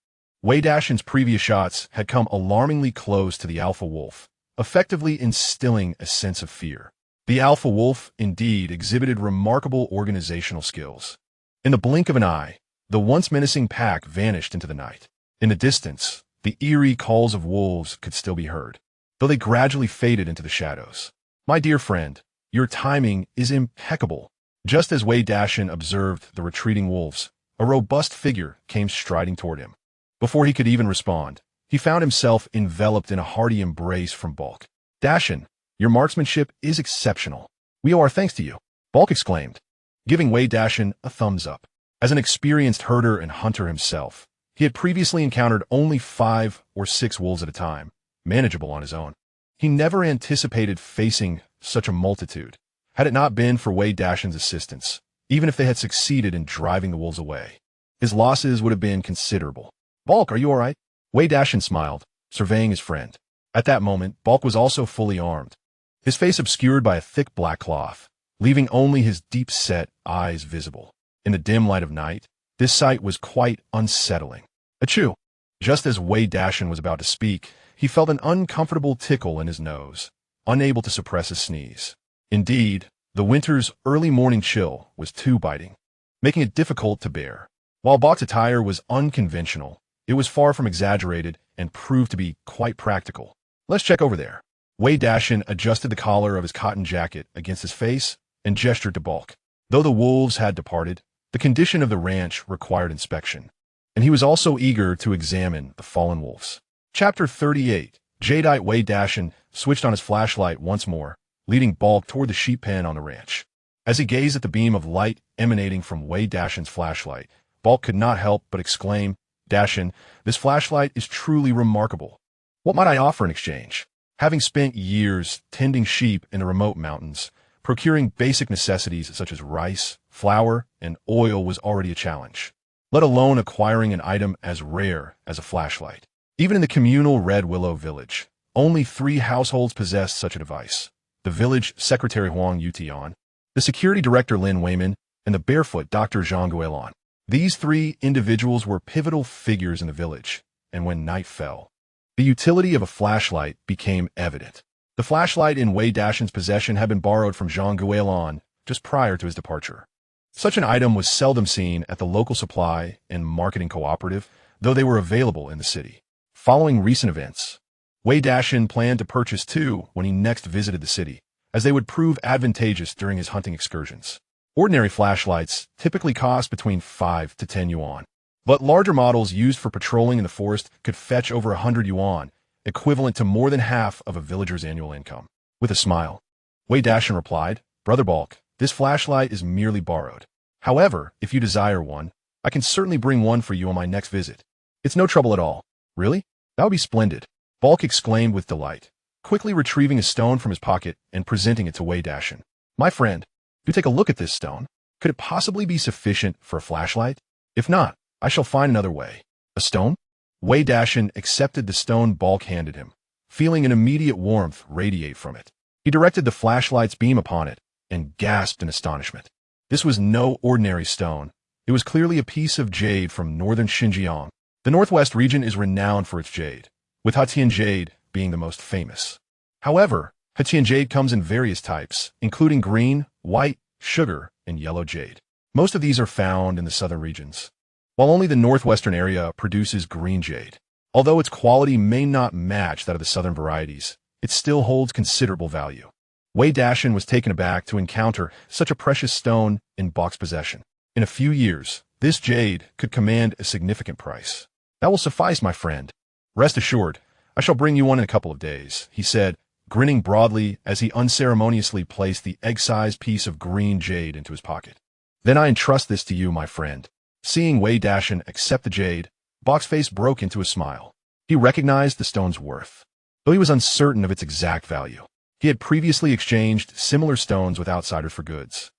Speaker 1: Wei Dashan's previous shots had come alarmingly close to the alpha wolf, effectively instilling a sense of fear. The alpha wolf, indeed, exhibited remarkable organizational skills. In the blink of an eye, the once menacing pack vanished into the night. In the distance, the eerie calls of wolves could still be heard, though they gradually faded into the shadows. My dear friend, your timing is impeccable. Just as Wei Dashan observed the retreating wolves, a robust figure came striding toward him. Before he could even respond, he found himself enveloped in a hearty embrace from Balk. Dashan, your marksmanship is exceptional. We owe our thanks to you, Balk exclaimed, giving Wei Dashan a thumbs up. As an experienced herder and hunter himself, he had previously encountered only 5 or 6 wolves at a time, manageable on his own. He never anticipated facing such a multitude, had it not been for Wei Dashan's assistance, even if they had succeeded in driving the wolves away. His losses would have been considerable. Balk, are you all right? Wei Dashan smiled, surveying his friend. At that moment, Balk was also fully armed, his face obscured by a thick black cloth, leaving only his deep-set eyes visible. In the dim light of night, this sight was quite unsettling. Achoo! Just as Wei Dashan was about to speak, he felt an uncomfortable tickle in his nose, unable to suppress a sneeze. Indeed, the winter's early morning chill was too biting, making it difficult to bear. While Bok's attire was unconventional, it was far from exaggerated and proved to be quite practical. Let's check over there. Wei Dashan adjusted the collar of his cotton jacket against his face and gestured to Balk. Though the wolves had departed, the condition of the ranch required inspection, and he was also eager to examine the fallen wolves. Chapter 38. Jadeite Wei Dashan switched on his flashlight once more, leading Balk toward the sheep pen on the ranch. As he gazed at the beam of light emanating from Wei Dashan's flashlight, Balk could not help but exclaim, "Dashan, this flashlight is truly remarkable. What might I offer in exchange?" Having spent years tending sheep in the remote mountains, procuring basic necessities such as rice, flour, and oil was already a challenge, let alone acquiring an item as rare as a flashlight. Even in the communal Red Willow village, only 3 households possessed such a device: the village secretary Huang Yutian, the security director Lin Weiman, and the barefoot Dr. Zhang Guilin. These 3 individuals were pivotal figures in the village, and when night fell, the utility of a flashlight became evident. The flashlight in Wei Dashan's possession had been borrowed from Zhang Guilin just prior to his departure. Such an item was seldom seen at the local supply and marketing cooperative, though they were available in the city. Following recent events, Wei Dashan planned to purchase 2 when he next visited the city, as they would prove advantageous during his hunting excursions. Ordinary flashlights typically cost between 5 to 10 yuan, but larger models used for patrolling in the forest could fetch over 100 yuan, equivalent to more than half of a villager's annual income. With a smile, Wei Dashan replied, "Brother Balk, this flashlight is merely borrowed. However, if you desire one, I can certainly bring one for you on my next visit. It's no trouble at all." "Really? That would be splendid," Balk exclaimed with delight, quickly retrieving a stone from his pocket and presenting it to Wei Dashan. "My friend, do take a look at this stone. Could it possibly be sufficient for a flashlight? If not, I shall find another way." "A stone?" Wei Dashan accepted the stone Balk handed him, feeling an immediate warmth radiate from it. He directed the flashlight's beam upon it and gasped in astonishment. This was no ordinary stone. It was clearly a piece of jade from northern Xinjiang. The northwest region is renowned for its jade, with Hatian jade being the most famous. However, Hatian jade comes in various types, including green, white, sugar, and yellow jade. Most of these are found in the southern regions, while only the northwestern area produces green jade. Although its quality may not match that of the southern varieties, it still holds considerable value. Wei Dashan was taken aback to encounter such a precious stone in Bok's possession. In a few years, this jade could command a significant price. "That will suffice, my friend. Rest assured, I shall bring you one in a couple of days," he said, grinning broadly as he unceremoniously placed the egg-sized piece of green jade into his pocket. "Then I entrust this to you, my friend." Seeing Wei Dashan accept the jade, Bok's face broke into a smile. He recognized the stone's worth, though he was uncertain of its exact value. He had previously exchanged similar stones with outsiders for goods,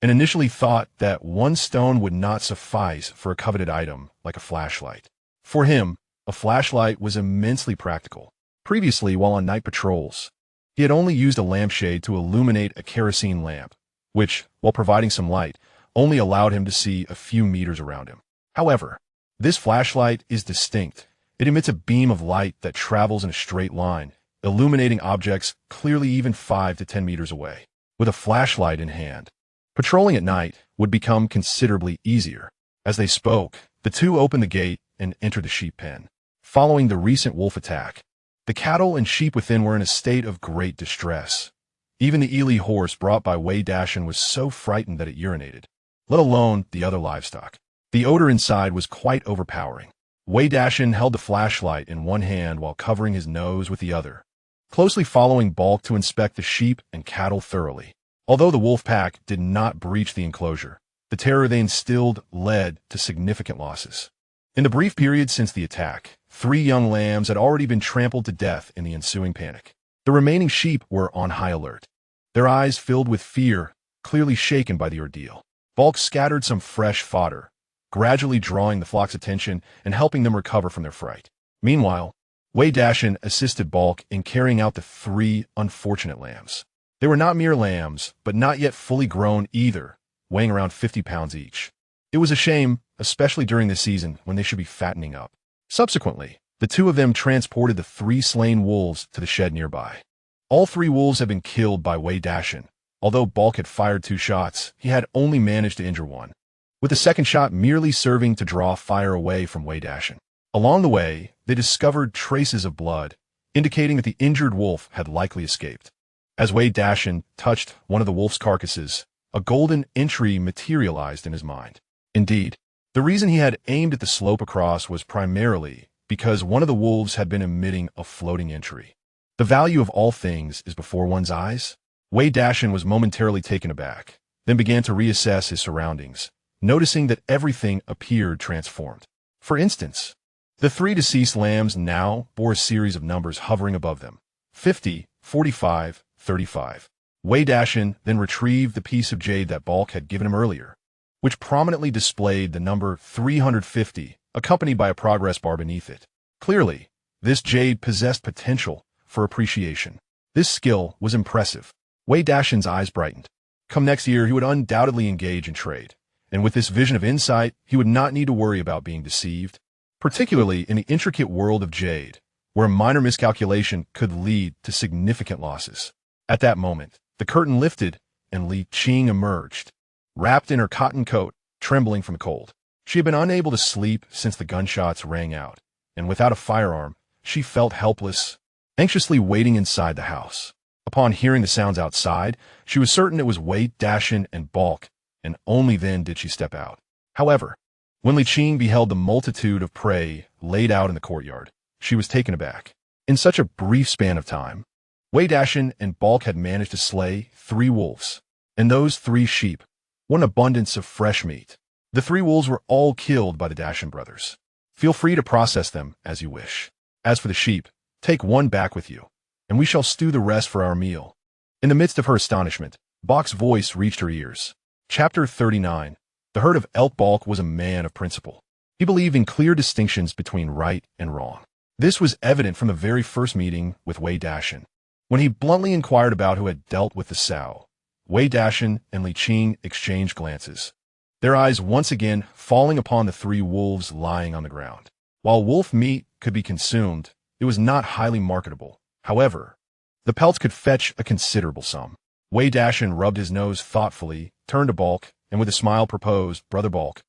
Speaker 1: and initially thought that one stone would not suffice for a coveted item like a flashlight. For him, a flashlight was immensely practical. Previously, while on night patrols, he had only used a lampshade to illuminate a kerosene lamp, which, while providing some light, only allowed him to see a few meters around him. However, this flashlight is distinct. It emits a beam of light that travels in a straight line, illuminating objects clearly even 5 to 10 meters away. With a flashlight in hand, patrolling at night would become considerably easier. As they spoke, the two opened the gate and entered the sheep pen. Following the recent wolf attack, the cattle and sheep within were in a state of great distress. Even the Eli horse brought by Wei Dashan was so frightened that it urinated, let alone the other livestock. The odor inside was quite overpowering. Wei Dashan held the flashlight in one hand while covering his nose with the other, closely following Balk to inspect the sheep and cattle thoroughly. Although the wolf pack did not breach the enclosure, the terror they instilled led to significant losses. In the brief period since the attack, 3 young lambs had already been trampled to death in the ensuing panic. The remaining sheep were on high alert, their eyes filled with fear, clearly shaken by the ordeal. Balk scattered some fresh fodder, gradually drawing the flock's attention and helping them recover from their fright. Meanwhile, Wei Dashan assisted Balk in carrying out the 3 unfortunate lambs. They were not mere lambs, but not yet fully grown either, weighing around 50 pounds each. It was a shame, especially during the season when they should be fattening up. Subsequently, the two of them transported the 3 slain wolves to the shed nearby. All 3 wolves had been killed by Wei Dashan. Although Balk had fired 2 shots, he had only managed to injure one, with the second shot merely serving to draw fire away from Wei Dashan. Along the way, they discovered traces of blood, indicating that the injured wolf had likely escaped. As Wei Dashan touched one of the wolf's carcasses, a golden entry materialized in his mind. Indeed, the reason he had aimed at the slope across was primarily because one of the wolves had been emitting a floating entry. The value of all things is before one's eyes. Wei Dashan was momentarily taken aback, then began to reassess his surroundings, noticing that everything appeared transformed. For instance, the 3 deceased lambs now bore a series of numbers hovering above them: 50, 45, 35. Wei Dashan then retrieved the piece of jade that Balk had given him earlier, which prominently displayed the number 350, accompanied by a progress bar beneath it. Clearly, this jade possessed potential for appreciation. This skill was impressive. Wei Dashan's eyes brightened. Come next year, he would undoubtedly engage in trade, and with this vision of insight, he would not need to worry about being deceived, particularly in the intricate world of jade, where a minor miscalculation could lead to significant losses. At that moment, the curtain lifted, and Li Qing emerged, wrapped in her cotton coat, trembling from the cold. She had been unable to sleep since the gunshots rang out, and without a firearm, she felt helpless, anxiously waiting inside the house. Upon hearing the sounds outside, she was certain it was Wei Dashan and Balk, and only then did she step out. However, when Li Qing beheld the multitude of prey laid out in the courtyard, she was taken aback. In such a brief span of time, Wei Dashan and Balk had managed to slay 3 wolves, and those 3 sheep. What an abundance of fresh meat. The 3 wolves were all killed by the Dashan brothers. Feel free to process them as you wish. As for the sheep, take one back with you, and we shall stew the rest for our meal. In the midst of her astonishment, Balk's voice reached her ears. Chapter 39. The herd of elk. Balk was a man of principle. He believed in clear distinctions between right and wrong. This was evident from the very first meeting with Wei Dashan. When he bluntly inquired about who had dealt with the sow, Wei Dashan and Li Qing exchanged glances, their eyes once again falling upon the 3 wolves lying on the ground. While wolf meat could be consumed, it was not highly marketable. However, the pelts could fetch a considerable sum. Wei Dashan rubbed his nose thoughtfully, turned to Balk, and with a smile proposed, "Brother Balk,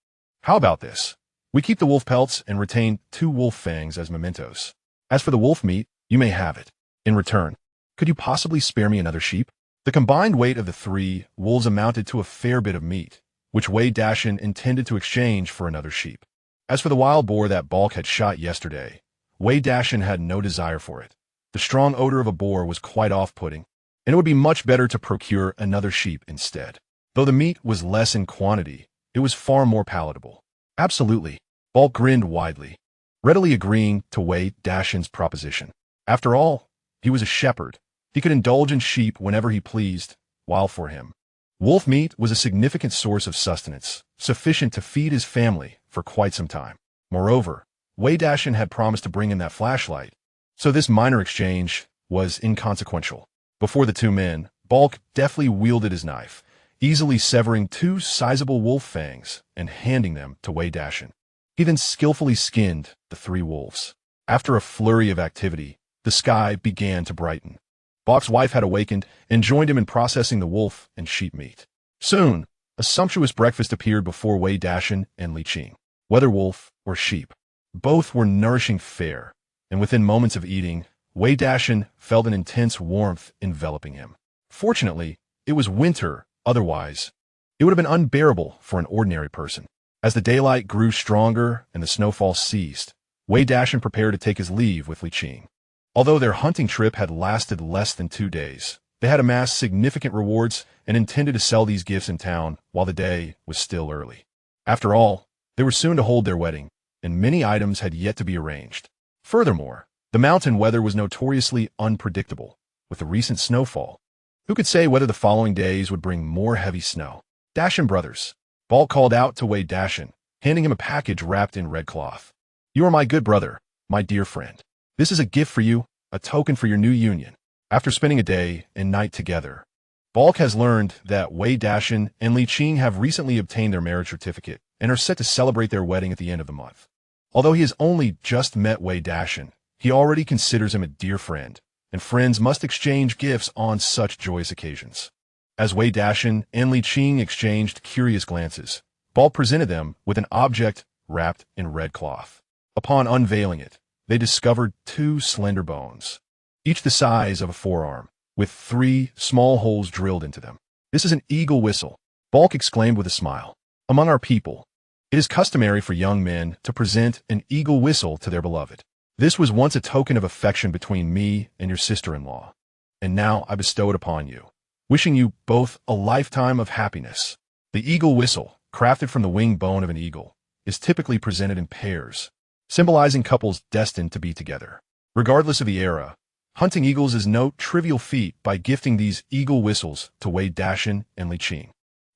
Speaker 1: how about this? We keep the wolf pelts and retain 2 wolf fangs as mementos. As for the wolf meat, you may have it. In return, could you possibly spare me another sheep?" The combined weight of the 3 wolves amounted to a fair bit of meat, which Wei Dashan intended to exchange for another sheep. As for the wild boar that Balk had shot yesterday, Wei Dashan had no desire for it. The strong odor of a boar was quite off-putting, and it would be much better to procure another sheep instead. Though the meat was less in quantity, it was far more palatable. Absolutely. Balk grinned widely, readily agreeing to Wei Dashan's proposition. After all, he was a shepherd. He could indulge in sheep whenever he pleased, while for him, wolf meat was a significant source of sustenance, sufficient to feed his family for quite some time. Moreover, Wei Dashan had promised to bring in that flashlight, so this minor exchange was inconsequential. Before the 2 men, Balk deftly wielded his knife, easily severing 2 sizable wolf fangs and handing them to Wei Dashan. He then skillfully skinned the 3 wolves. After a flurry of activity, the sky began to brighten. Balk's wife had awakened and joined him in processing the wolf and sheep meat. Soon, a sumptuous breakfast appeared before Wei Dashan and Li Qing. Whether wolf or sheep, both were nourishing fare, and within moments of eating, Wei Dashan felt an intense warmth enveloping him. Fortunately, it was winter. Otherwise, it would have been unbearable for an ordinary person. As the daylight grew stronger and the snowfall ceased, Wei Dashan prepared to take his leave with Li Qing. Although their hunting trip had lasted less than 2 days, they had amassed significant rewards and intended to sell these gifts in town while the day was still early. After all, they were soon to hold their wedding, and many items had yet to be arranged. Furthermore, the mountain weather was notoriously unpredictable, with the recent snowfall. Who could say whether the following days would bring more heavy snow? Dashan brothers. Balk called out to Wei Dashan, handing him a package wrapped in red cloth. "You are my good brother, my dear friend. This is a gift for you, a token for your new union." After spending a day and night together, Balk has learned that Wei Dashan and Li Qing have recently obtained their marriage certificate and are set to celebrate their wedding at the end of the month. Although he has only just met Wei Dashan, he already considers him a dear friend, and friends must exchange gifts on such joyous occasions. As Wei Dashan and Li Qing exchanged curious glances, Balk presented them with an object wrapped in red cloth. Upon unveiling it, they discovered two slender bones, each the size of a forearm, with 3 small holes drilled into them. "This is an eagle whistle," Balk exclaimed with a smile. "Among our people, it is customary for young men to present an eagle whistle to their beloved. This was once a token of affection between me and your sister-in-law, and now I bestow it upon you, wishing you both a lifetime of happiness." The eagle whistle, crafted from the wing bone of an eagle, is typically presented in pairs, symbolizing couples destined to be together. Regardless of the era, hunting eagles is no trivial feat. By gifting these eagle whistles to Wei Dashan and Li Qing,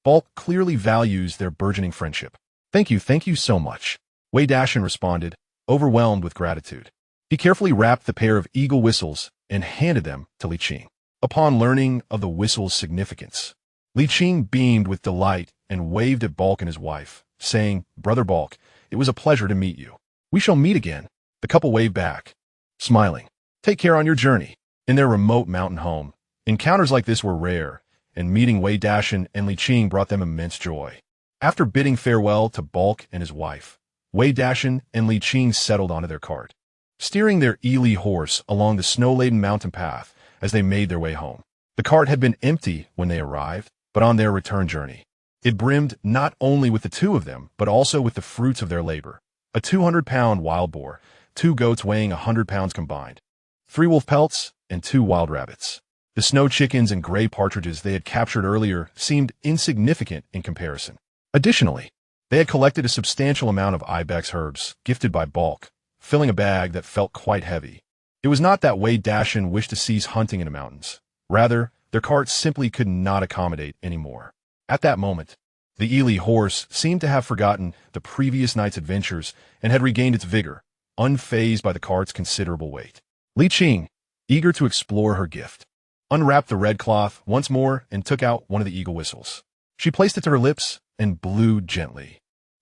Speaker 1: Balk clearly values their burgeoning friendship. Thank you so much," Wei Dashan responded, overwhelmed with gratitude. He carefully wrapped the pair of eagle whistles and handed them to Li Qing. Upon learning of the whistle's significance, Li Qing beamed with delight and waved at Balk and his wife, saying, "Brother Balk, it was a pleasure to meet you. We shall meet again." The couple waved back, smiling. "Take care on your journey." In their remote mountain home, encounters like this were rare, and meeting Wei Dashan and Li Qing brought them immense joy. After bidding farewell to Balk and his wife, Wei Dashan and Li Qing settled onto their cart, steering their Li horse along the snow-laden mountain path as they made their way home. The cart had been empty when they arrived, but on their return journey, it brimmed not only with the two of them, but also with the fruits of their labor: a 200-pound wild boar, 2 goats weighing 100 pounds combined, 3 wolf pelts, and 2 wild rabbits. The snow chickens and gray partridges they had captured earlier seemed insignificant in comparison. Additionally, they had collected a substantial amount of ibex herbs gifted by Balk, filling a bag that felt quite heavy. It was not that Wei Dashan wished to cease hunting in the mountains. Rather, their cart simply could not accommodate anymore. At that moment, the Li horse seemed to have forgotten the previous night's adventures and had regained its vigor, unfazed by the cart's considerable weight. Li Qing, eager to explore her gift, unwrapped the red cloth once more and took out one of the eagle whistles. She placed it to her lips and blew gently,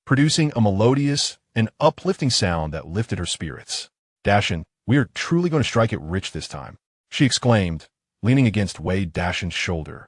Speaker 1: producing a melodious and uplifting sound that lifted her spirits. "Dashan, we are truly going to strike it rich this time," she exclaimed, leaning against Wei Dashan's shoulder,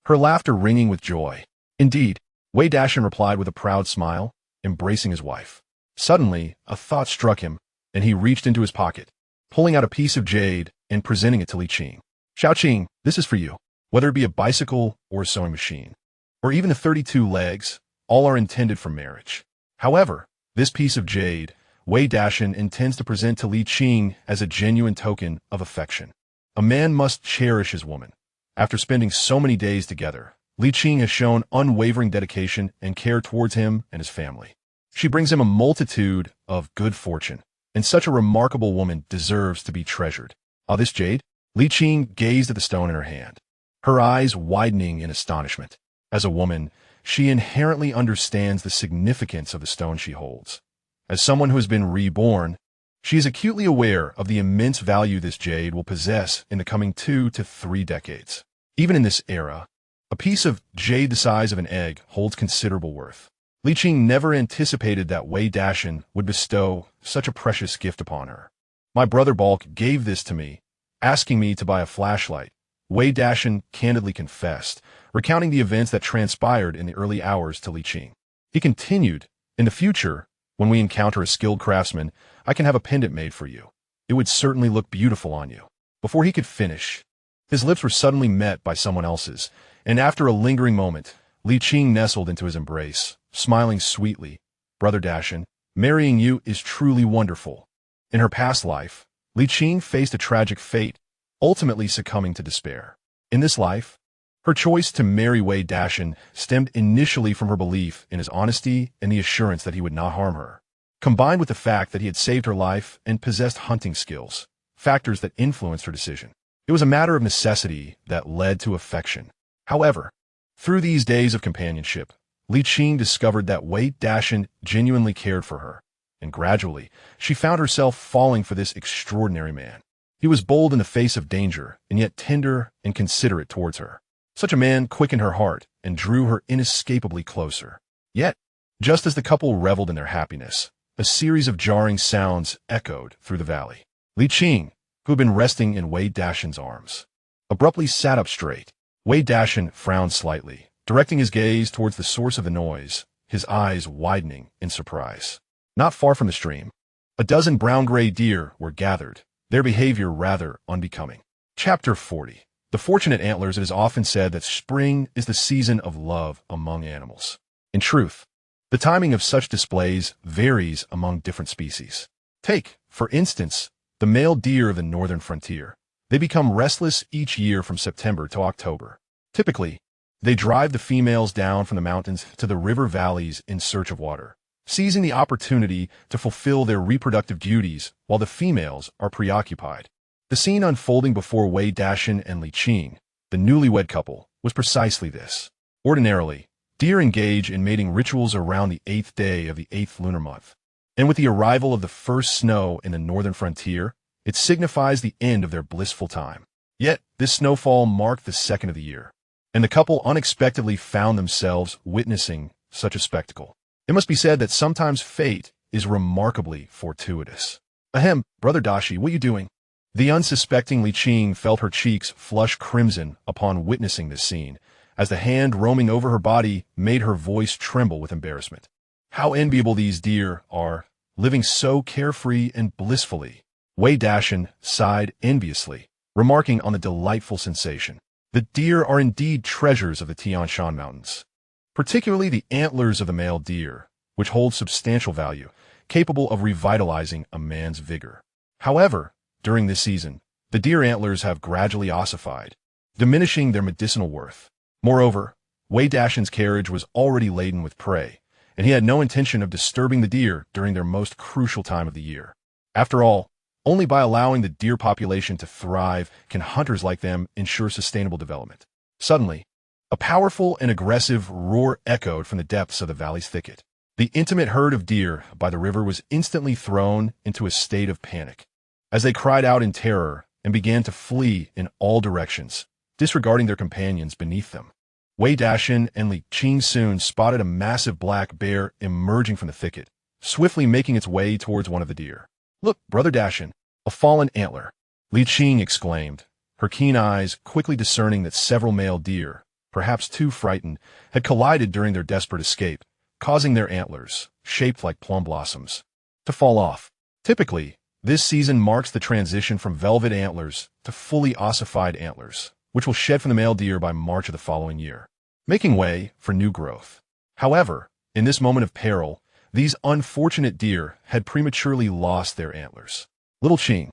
Speaker 1: her laughter ringing with joy. "Indeed," Wei Dashan replied with a proud smile, embracing his wife. Suddenly, a thought struck him, and he reached into his pocket, pulling out a piece of jade and presenting it to Li Qing. "Xiao Qing, this is for you. Whether it be a bicycle or a sewing machine, or even a 32 legs, all are intended for marriage. However, this piece of jade, Wei Dashan intends to present to Li Qing as a genuine token of affection. A man must cherish his woman. After spending so many days together, Li Qing has shown unwavering dedication and care towards him and his family. She brings him a multitude of good fortune, and such a remarkable woman deserves to be treasured." "Ah, this jade?" Li Qing gazed at the stone in her hand, her eyes widening in astonishment. As a woman, she inherently understands the significance of the stone she holds. As someone who has been reborn, she is acutely aware of the immense value this jade will possess in the coming 2 to 3 decades. Even in this era, a piece of jade the size of an egg holds considerable worth. Li Qing never anticipated that Wei Dashan would bestow such a precious gift upon her. "My brother Balk gave this to me, asking me to buy a flashlight," Wei Dashan candidly confessed, recounting the events that transpired in the early hours to Li Qing. He continued, "In the future, when we encounter a skilled craftsman, I can have a pendant made for you. It would certainly look beautiful on you." Before he could finish, his lips were suddenly met by someone else's, and after a lingering moment, Li Qing nestled into his embrace, smiling sweetly. "Brother Dashan, marrying you is truly wonderful." In her past life, Li Qing faced a tragic fate, ultimately succumbing to despair. In this life, her choice to marry Wei Dashan stemmed initially from her belief in his honesty and the assurance that he would not harm her, combined with the fact that he had saved her life and possessed hunting skills, factors that influenced her decision. It was a matter of necessity that led to affection. However, through these days of companionship, Li Qing discovered that Wei Dashan genuinely cared for her, and gradually, she found herself falling for this extraordinary man. He was bold in the face of danger, and yet tender and considerate towards her. Such a man quickened her heart and drew her inescapably closer. Yet, just as the couple reveled in their happiness, a series of jarring sounds echoed through the valley. Li Qing, who had been resting in Wei Dashan's arms, abruptly sat up straight. Wei Dashan frowned slightly, directing his gaze towards the source of the noise, his eyes widening in surprise. Not far from the stream, a dozen brown-gray deer were gathered, their behavior rather unbecoming. Chapter 40. The fortunate antlers. It is often said that spring is the season of love among animals. In truth, the timing of such displays varies among different species. Take, for instance, the male deer of the northern frontier. They become restless each year from September to October. Typically, they drive the females down from the mountains to the river valleys in search of water, seizing the opportunity to fulfill their reproductive duties while the females are preoccupied. The scene unfolding before Wei Dashan and Li Qing, the newlywed couple, was precisely this. Ordinarily, deer engage in mating rituals around the 8th day of the 8th lunar month, and with the arrival of the first snow in the northern frontier, it signifies the end of their blissful time. Yet, this snowfall marked the second of the year, and the couple unexpectedly found themselves witnessing such a spectacle. It must be said that sometimes fate is remarkably fortuitous. Ahem, Brother Dashi, what are you doing? The unsuspecting Li Qing felt her cheeks flush crimson upon witnessing this scene, as the hand roaming over her body made her voice tremble with embarrassment. How enviable these deer are, living so carefree and blissfully. Wei Dashan sighed enviously, remarking on the delightful sensation. The deer are indeed treasures of the Tian Shan Mountains, particularly the antlers of the male deer, which hold substantial value, capable of revitalizing a man's vigor. However, during this season, the deer antlers have gradually ossified, diminishing their medicinal worth. Moreover, Wei Dashan's carriage was already laden with prey, and he had no intention of disturbing the deer during their most crucial time of the year. After all, only by allowing the deer population to thrive can hunters like them ensure sustainable development. Suddenly, a powerful and aggressive roar echoed from the depths of the valley's thicket. The intimate herd of deer by the river was instantly thrown into a state of panic, as they cried out in terror and began to flee in all directions, disregarding their companions beneath them. Wei Dashan and Li Qing soon spotted a massive black bear emerging from the thicket, swiftly making its way towards one of the deer. "Look, Brother Dashan, a fallen antler," Li Qing exclaimed, her keen eyes quickly discerning that several male deer, perhaps too frightened, had collided during their desperate escape, causing their antlers, shaped like plum blossoms, to fall off. Typically, this season marks the transition from velvet antlers to fully ossified antlers, which will shed from the male deer by March of the following year, making way for new growth. However, in this moment of peril, these unfortunate deer had prematurely lost their antlers. Little Qing,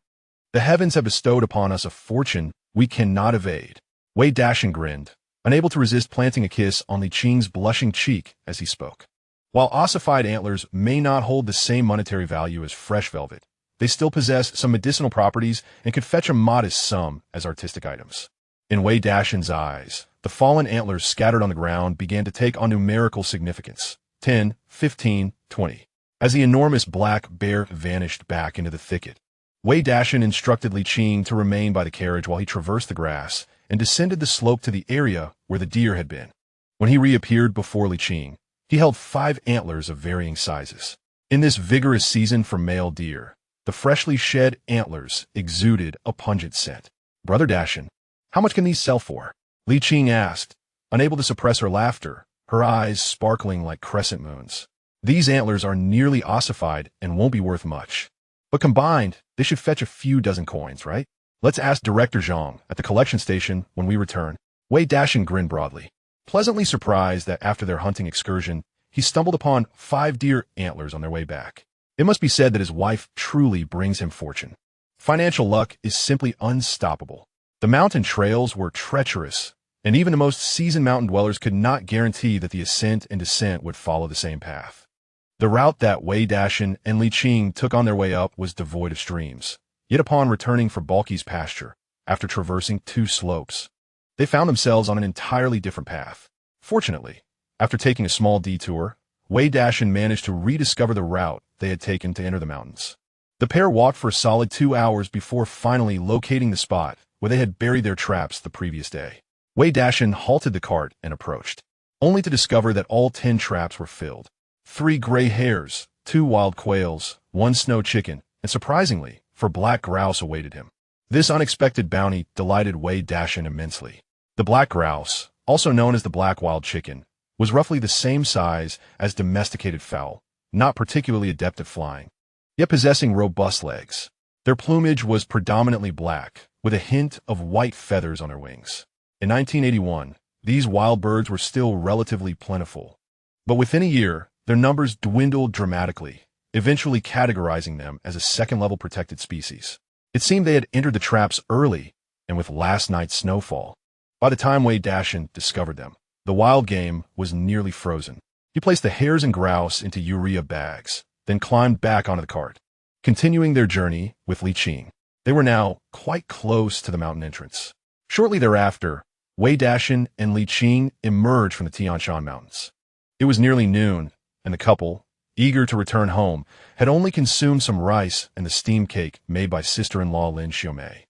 Speaker 1: the heavens have bestowed upon us a fortune we cannot evade. Wei Dashan grinned, unable to resist planting a kiss on Li Qing's blushing cheek as he spoke. While ossified antlers may not hold the same monetary value as fresh velvet, they still possess some medicinal properties and could fetch a modest sum as artistic items. In Wei Dashan's eyes, the fallen antlers scattered on the ground began to take on numerical significance. 10, 15, 20. As the enormous black bear vanished back into the thicket, Wei Dashan instructed Li Qing to remain by the carriage while he traversed the grass and descended the slope to the area where the deer had been. When he reappeared before Li Qing, he held 5 antlers of varying sizes. In this vigorous season for male deer, the freshly shed antlers exuded a pungent scent. "Brother Dashan, how much can these sell for?" Li Qing asked, unable to suppress her laughter, her eyes sparkling like crescent moons. "These antlers are nearly ossified and won't be worth much. But combined, they should fetch a few dozen coins, right? Let's ask Director Zhang at the collection station when we return." Wei Dashan grinned broadly, pleasantly surprised that after their hunting excursion, he stumbled upon 5 deer antlers on their way back. It must be said that his wife truly brings him fortune. Financial luck is simply unstoppable. The mountain trails were treacherous, and even the most seasoned mountain dwellers could not guarantee that the ascent and descent would follow the same path. The route that Wei Dashan and Li Qing took on their way up was devoid of streams. Yet upon returning for Balky's pasture, after traversing 2 slopes, they found themselves on an entirely different path. Fortunately, after taking a small detour, Wei Dashan managed to rediscover the route they had taken to enter the mountains. The pair walked for a solid 2 hours before finally locating the spot where they had buried their traps the previous day. Wei Dashan halted the cart and approached, only to discover that all 10 traps were filled. 3 gray hares, 2 wild quails, 1 snow chicken, and surprisingly, 4 black grouse awaited him. This unexpected bounty delighted Wei Dashan immensely. The black grouse, also known as the black wild chicken, was roughly the same size as domesticated fowl, not particularly adept at flying, yet possessing robust legs. Their plumage was predominantly black, with a hint of white feathers on their wings. In 1981, these wild birds were still relatively plentiful, but within a year, their numbers dwindled dramatically, eventually categorizing them as a second-level protected species. It seemed they had entered the traps early, and with last night's snowfall. By the time Wei Dashan discovered them, the wild game was nearly frozen. He placed the hares and grouse into urea bags, then climbed back onto the cart, continuing their journey with Li Qing. They were now quite close to the mountain entrance. Shortly thereafter, Wei Dashan and Li Qing emerged from the Tian Shan Mountains. It was nearly noon, and the couple, eager to return home, had only consumed some rice and the steamed cake made by sister-in-law Lin Xiaomei.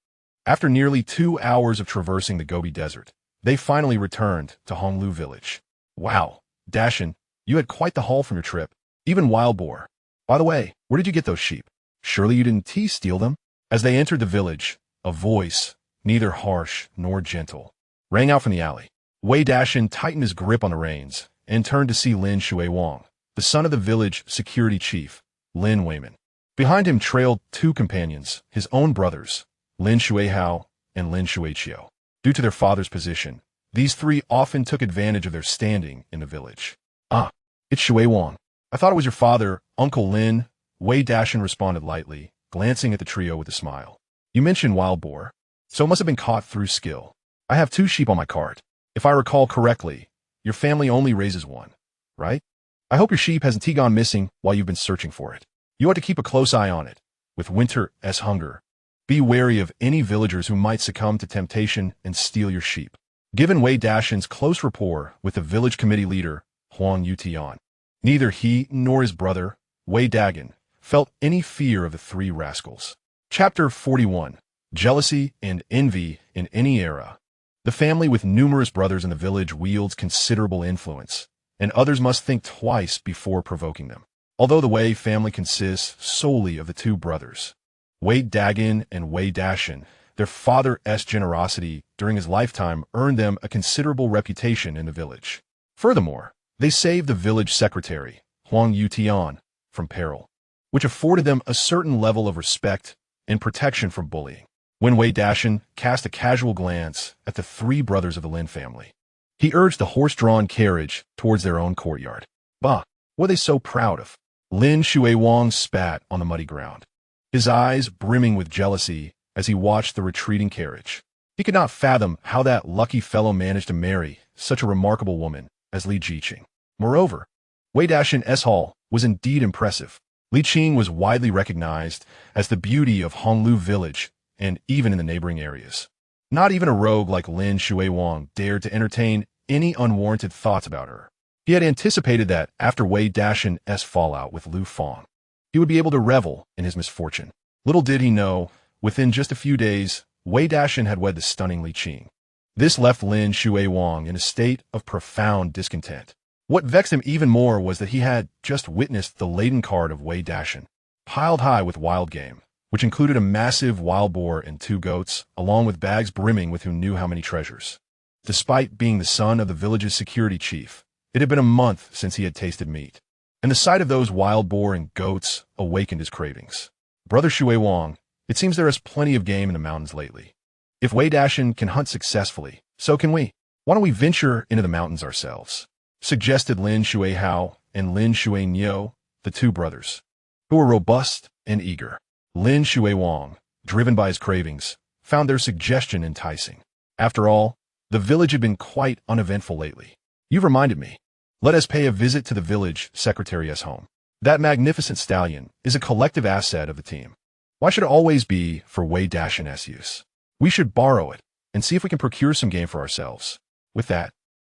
Speaker 1: After nearly 2 hours of traversing the Gobi Desert, they finally returned to Honglu village. Wow, Dashan, you had quite the haul from your trip, even wild boar. By the way, where did you get those sheep? Surely you didn't steal them? As they entered the village, a voice, neither harsh nor gentle, rang out from the alley. Wei Dashan tightened his grip on the reins and turned to see Lin Shuiwang, the son of the village security chief, Lin Weiman. Behind him trailed 2 companions, his own brothers, Lin Shuihao and Lin Shuiqiu. Due to their father's position, these 3 often took advantage of their standing in the village. Ah, it's Shuiwang. I thought it was your father, Uncle Lin, Wei Dashan responded lightly, glancing at the trio with a smile. You mentioned wild boar, so it must have been caught through skill. I have 2 sheep on my cart. If I recall correctly, your family only raises 1, right? I hope your sheep hasn't gone missing while you've been searching for it. You ought to keep a close eye on it. With winter's hunger, be wary of any villagers who might succumb to temptation and steal your sheep. Given Wei Dashan's close rapport with the village committee leader, Huang Yutian, neither he nor his brother, Wei Dagan, felt any fear of the 3 rascals. Chapter 41. Jealousy and Envy in Any Era. The family with numerous brothers in the village wields considerable influence, and others must think twice before provoking them. Although the Wei family consists solely of the 2 brothers, Wei Dagan and Wei Dashan, their father's generosity during his lifetime earned them a considerable reputation in the village. Furthermore, they saved the village secretary, Huang Yutian, from peril, which afforded them a certain level of respect and protection from bullying. When Wei Dashan cast a casual glance at the 3 brothers of the Lin family, he urged the horse-drawn carriage towards their own courtyard. Bah, what are they so proud of? Lin Shuiwang spat on the muddy ground, his eyes brimming with jealousy as he watched the retreating carriage. He could not fathom how that lucky fellow managed to marry such a remarkable woman as Li Qing. Moreover, Wei Dashan's haul was indeed impressive. Li Qing was widely recognized as the beauty of Honglu village and even in the neighboring areas. Not even a rogue like Lin Shuiwang dared to entertain any unwarranted thoughts about her. He had anticipated that after Wei Dashan's fallout with Lu Fang, he would be able to revel in his misfortune. Little did he know, within just a few days, Wei Dashan had wed the stunning Li Qing. This left Lin Shuiwang in a state of profound discontent. What vexed him even more was that he had just witnessed the laden cart of Wei Dashan, piled high with wild game, which included a massive wild boar and 2 goats, along with bags brimming with who knew how many treasures. Despite being the son of the village's security chief, it had been a month since he had tasted meat, and the sight of those wild boar and goats awakened his cravings. Brother Shuiwang, it seems there is plenty of game in the mountains lately. If Wei Dashan can hunt successfully, so can we. Why don't we venture into the mountains ourselves? Suggested Lin Shuihao and Lin Shuiqiu, the 2 brothers, who were robust and eager. Lin Shuiwang, driven by his cravings, found their suggestion enticing. After all, the village had been quite uneventful lately. You've reminded me. Let us pay a visit to the village secretary's home. That magnificent stallion is a collective asset of the team. Why should it always be for Wei Dashan's use? We should borrow it and see if we can procure some game for ourselves. With that,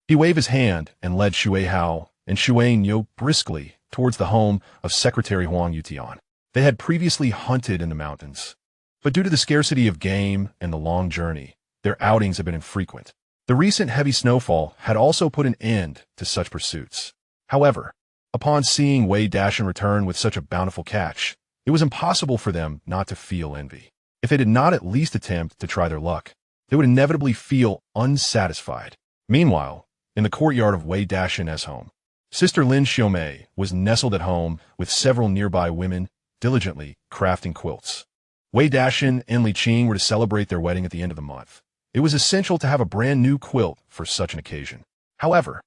Speaker 1: he waved his hand and led Shuihao and Shuiqiu briskly towards the home of Secretary Huang Yutian. They had previously hunted in the mountains, but due to the scarcity of game and the long journey, their outings had been infrequent. The recent heavy snowfall had also put an end to such pursuits. However, Upon seeing Wei Dashan return with such a bountiful catch, it was impossible for them not to feel envy. If they did not at least attempt to try their luck, they would inevitably feel unsatisfied. Meanwhile, in the courtyard of Wei Dashan's home, Sister Lin Xiaomei was nestled at home with several nearby women diligently crafting quilts. Wei Dashan and Li Qing were to celebrate their wedding at the end of the month. It was essential to have a brand new quilt for such an occasion. However,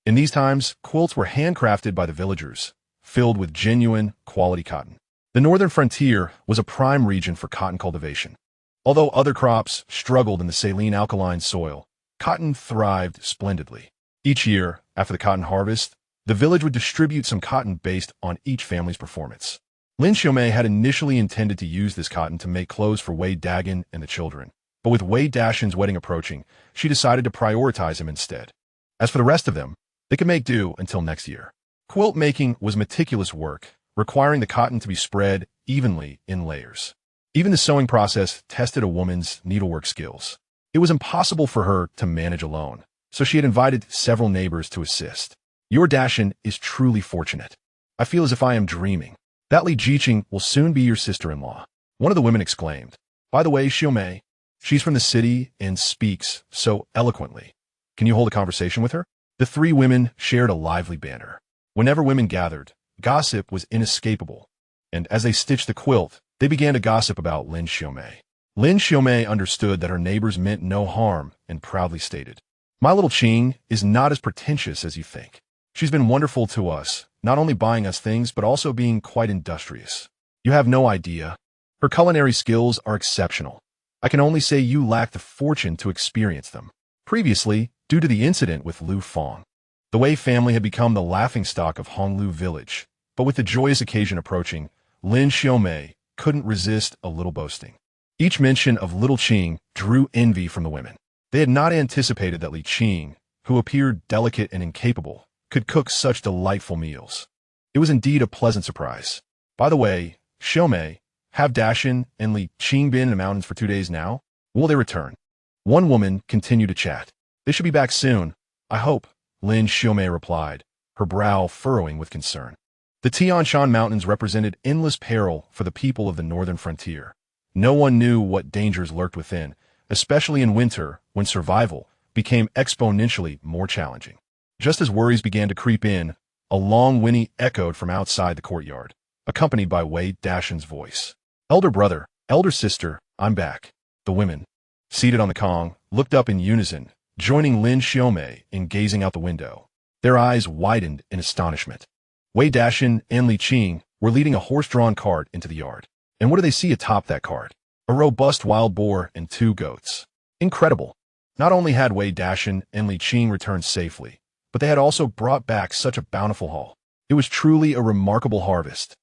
Speaker 1: in these times, quilts were handcrafted by the villagers, filled with genuine, quality cotton. The northern frontier was a prime region for cotton cultivation. Although other crops struggled in the saline alkaline soil, cotton thrived splendidly. Each year, after the cotton harvest, the village would distribute some cotton based on each family's performance. Lin Xiaomei had initially intended to use this cotton to make clothes for Wei Dagan and the children, but with Wei Dashan's wedding approaching, she decided to prioritize him instead. As for the rest of them, they could make do until next year. Quilt making was meticulous work, requiring the cotton to be spread evenly in layers. Even the sewing process tested a woman's needlework skills. It was impossible for her to manage alone, so she had invited several neighbors to assist. Your Dashan is truly fortunate. I feel as if I am dreaming. That Li Qing will soon be your sister-in-law. One of the women exclaimed. By the way, Xiaomei, she's from the city and speaks so eloquently. Can you hold a conversation with her? The three women shared a lively banter. Whenever women gathered, gossip was inescapable, and as they stitched the quilt, they began to gossip about Lin Xiaomei. Lin Xiaomei understood that her neighbors meant no harm and proudly stated, My little Qing is not as pretentious as you think. She's been wonderful to us, not only buying us things, but also being quite industrious. You have no idea. Her culinary skills are exceptional. I can only say you lack the fortune to experience them. Previously, due to the incident with Lu Feng, the Wei family had become the laughingstock of Honglu village, but with the joyous occasion approaching, Lin Xiaomei couldn't resist a little boasting. Each mention of little Qing drew envy from the women. They had not anticipated that Li Qing, who appeared delicate and incapable, could cook such delightful meals. It was indeed a pleasant surprise. By the way, Xiaomei, have Dashan and Li Qing been in the mountains for 2 days now? Will they return? One woman continued to chat. They should be back soon, I hope, Lin Xiaomei replied, her brow furrowing with concern. The Tian Shan Mountains represented endless peril for the people of the northern frontier. No one knew what dangers lurked within, especially in winter when survival became exponentially more challenging. Just as worries began to creep in, a long whinny echoed from outside the courtyard, accompanied by Wei Dashan's voice. Elder brother, elder sister, I'm back. The women, seated on the Kong, looked up in unison, joining Lin Xiaomei in gazing out the window. Their eyes widened in astonishment. Wei Dashan and Li Qing were leading a horse-drawn cart into the yard. And what do they see atop that cart? A robust wild boar and 2 goats. Incredible. Not only had Wei Dashan and Li Qing returned safely, but they had also brought back such a bountiful haul. It was truly a remarkable harvest.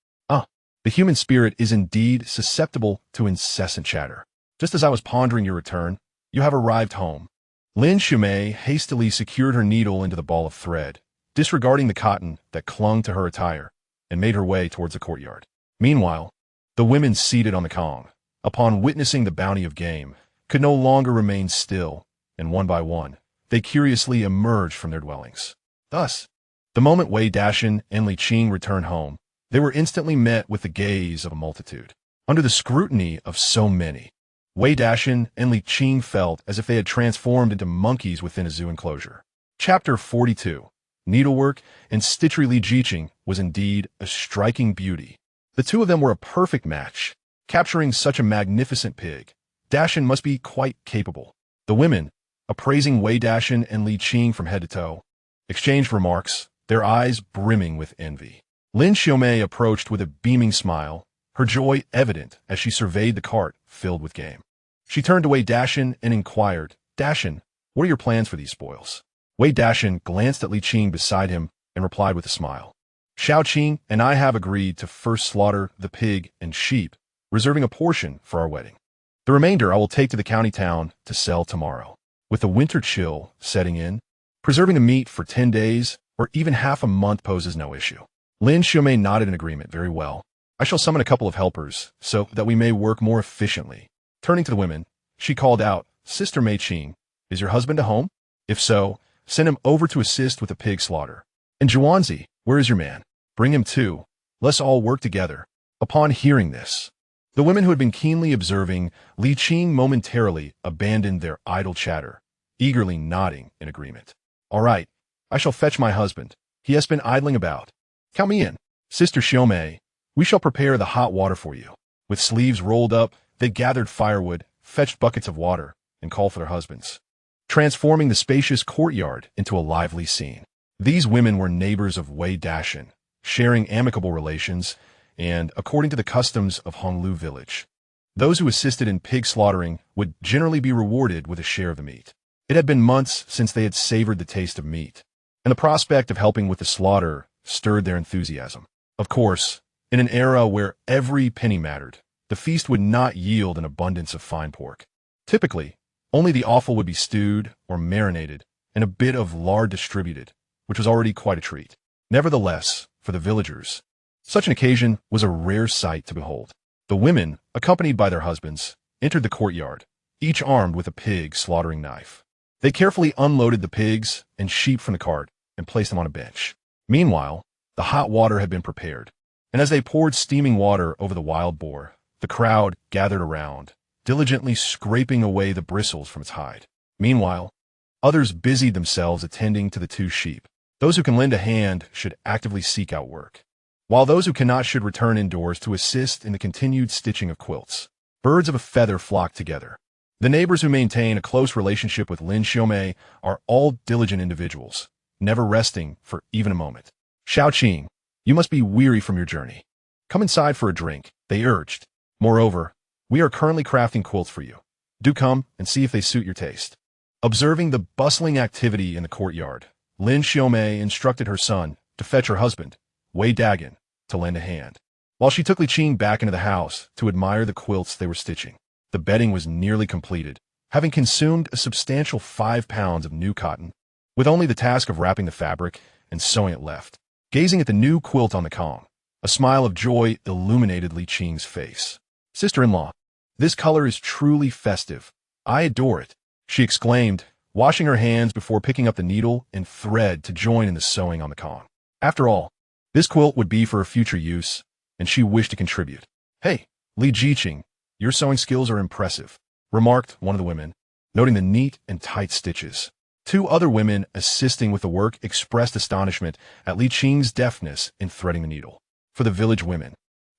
Speaker 1: The human spirit is indeed susceptible to incessant chatter. Just as I was pondering your return, you have arrived home. Lin Xiaomei hastily secured her needle into the ball of thread, disregarding the cotton that clung to her attire, and made her way towards the courtyard. Meanwhile, the women seated on the Kong, upon witnessing the bounty of game, could no longer remain still, and one by one, they curiously emerged from their dwellings. Thus, the moment Wei Dashan and Li Qing returned home, they were instantly met with the gaze of a multitude. Under the scrutiny of so many, Wei Dashan and Li Qing felt as if they had transformed into monkeys within a zoo enclosure. Chapter 42. Needlework and stitchery. Li Qing was indeed a striking beauty. The two of them were a perfect match. Capturing such a magnificent pig, Dashan must be quite capable. The women, appraising Wei Dashan and Li Qing from head to toe, exchanged remarks, their eyes brimming with envy. Lin Xiaomei approached with a beaming smile, her joy evident as she surveyed the cart filled with game. She turned to Wei Dashan and inquired, Dashan, what are your plans for these spoils? Wei Dashan glanced at Li Qing beside him and replied with a smile. Xiao Qing and I have agreed to first slaughter the pig and sheep, reserving a portion for our wedding. The remainder I will take to the county town to sell tomorrow. With the winter chill setting in, preserving the meat for 10 days or even half a month poses no issue. Lin Xiaomei nodded in agreement. Very well. I shall summon a couple of helpers so that we may work more efficiently. Turning to the women, she called out, Sister Mei Qing, is your husband at home? If so, send him over to assist with the pig slaughter. And Zhuanzi, where is your man? Bring him too. Let's all work together. Upon hearing this, the women who had been keenly observing Li Qing momentarily abandoned their idle chatter, eagerly nodding in agreement. All right, I shall fetch my husband. He has been idling about. Count me in. Sister Xiaomei, we shall prepare the hot water for you. With sleeves rolled up, they gathered firewood, fetched buckets of water, and called for their husbands, transforming the spacious courtyard into a lively scene. These women were neighbors of Wei Dashan, sharing amicable relations, and, according to the customs of Honglu village, those who assisted in pig slaughtering would generally be rewarded with a share of the meat. It had been months since they had savored the taste of meat, and the prospect of helping with the slaughter stirred their enthusiasm. Of course, in an era where every penny mattered, the feast would not yield an abundance of fine pork. Typically, only the offal would be stewed or marinated, and a bit of lard distributed, which was already quite a treat. Nevertheless, for the villagers, such an occasion was a rare sight to behold. The women, accompanied by their husbands, entered the courtyard, each armed with a pig slaughtering knife. They carefully unloaded the pigs and sheep from the cart and placed them on a bench. Meanwhile, the hot water had been prepared, and as they poured steaming water over the wild boar, the crowd gathered around, diligently scraping away the bristles from its hide. Meanwhile, others busied themselves attending to the two sheep. Those who can lend a hand should actively seek out work, while those who cannot should return indoors to assist in the continued stitching of quilts. Birds of a feather flock together. The neighbors who maintain a close relationship with Lin Xiaomei are all diligent individuals, never resting for even a moment. Xiao Qing, you must be weary from your journey. Come inside for a drink, they urged. Moreover, we are currently crafting quilts for you. Do come and see if they suit your taste. Observing the bustling activity in the courtyard, Lin Xiaomei instructed her son to fetch her husband, Wei Dashan, to lend a hand, while she took Li Qing back into the house to admire the quilts they were stitching. The bedding was nearly completed, having consumed a substantial 5 pounds of new cotton, with only the task of wrapping the fabric and sewing it left. Gazing at the new quilt on the counter, a smile of joy illuminated Li Qing's face. Sister-in-law, this color is truly festive. I adore it, she exclaimed, washing her hands before picking up the needle and thread to join in the sewing on the counter. After all, this quilt would be for a future use, and she wished to contribute. Hey, Li Qing, your sewing skills are impressive, remarked one of the women, noting the neat and tight stitches. Two other women assisting with the work expressed astonishment at Li Qing's deftness in threading the needle. For the village women,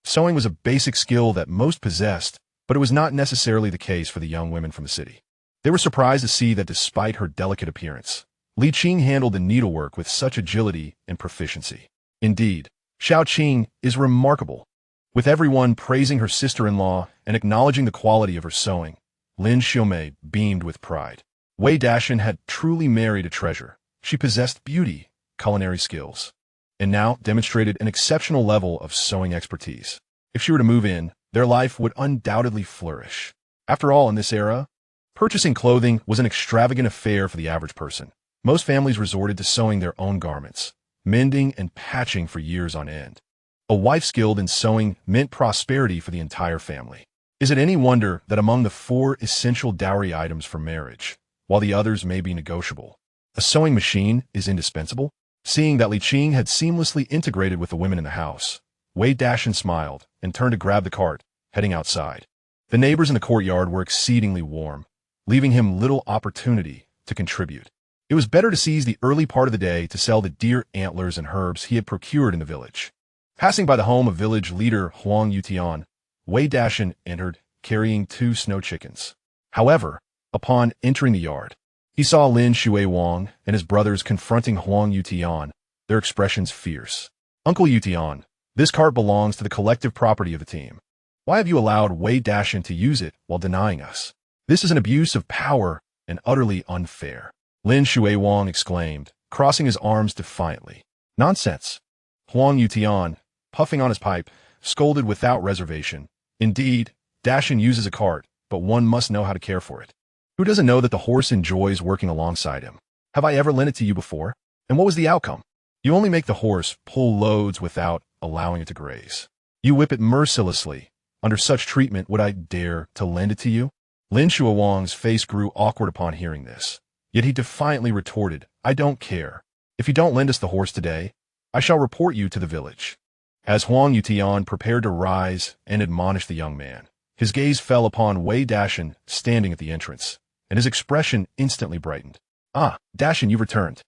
Speaker 1: sewing was a basic skill that most possessed, but it was not necessarily the case for the young women from the city. They were surprised to see that despite her delicate appearance, Li Qing handled the needlework with such agility and proficiency. Indeed, Xiao Qing is remarkable. With everyone praising her sister-in-law and acknowledging the quality of her sewing, Lin Xiaomei beamed with pride. Wei Dashan had truly married a treasure. She possessed beauty, culinary skills, and now demonstrated an exceptional level of sewing expertise. If she were to move in, their life would undoubtedly flourish. After all, in this era, purchasing clothing was an extravagant affair for the average person. Most families resorted to sewing their own garments, mending and patching for years on end. A wife skilled in sewing meant prosperity for the entire family. Is it any wonder that among the 4 essential dowry items for marriage, while the others may be negotiable, a sewing machine is indispensable? Seeing that Li Qing had seamlessly integrated with the women in the house, Wei Dashan smiled and turned to grab the cart, heading outside. The neighbors in the courtyard were exceedingly warm, leaving him little opportunity to contribute. It was better to seize the early part of the day to sell the deer antlers and herbs he had procured in the village. Passing by the home of village leader Huang Yutian, Wei Dashan entered, carrying 2 snow chickens. However, upon entering the yard, he saw Lin Shuiwang and his brothers confronting Huang Yutian, their expressions fierce. Uncle Yutian, this cart belongs to the collective property of the team. Why have you allowed Wei Dashan to use it while denying us? This is an abuse of power and utterly unfair. Lin Shuiwang exclaimed, crossing his arms defiantly. Nonsense. Huang Yutian, puffing on his pipe, scolded without reservation. Indeed, Dashan uses a cart, but one must know how to care for it. Who doesn't know that the horse enjoys working alongside him? Have I ever lent it to you before? And what was the outcome? You only make the horse pull loads without allowing it to graze. You whip it mercilessly. Under such treatment, would I dare to lend it to you? Lin Shuiwang's face grew awkward upon hearing this. Yet he defiantly retorted, I don't care. If you don't lend us the horse today, I shall report you to the village." As Huang Yutian prepared to rise and admonish the young man, his gaze fell upon Wei Dashan standing at the entrance, and his expression instantly brightened. "Ah, Dashan, you've returned."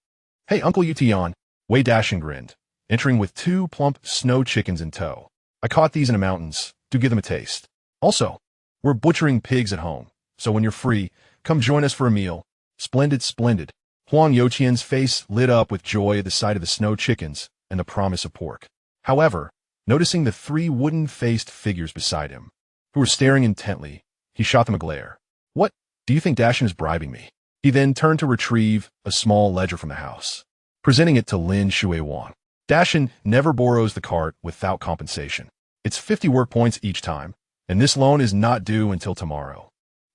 Speaker 1: "Hey, Uncle Yutian," Wei Dashan grinned, entering with 2 plump snow chickens in tow. "I caught these in the mountains. Do give them a taste. Also, we're butchering pigs at home, so when you're free, come join us for a meal." "Splendid, splendid." Huang Youqian's face lit up with joy at the sight of the snow chickens and the promise of pork. However, noticing the 3 wooden-faced figures beside him, who were staring intently, he shot them a glare. "What? Do you think Dashan is bribing me?" He then turned to retrieve a small ledger from the house, presenting it to Lin Shuiwang. "Dashan never borrows the cart without compensation. It's 50 work points each time, and this loan is not due until tomorrow.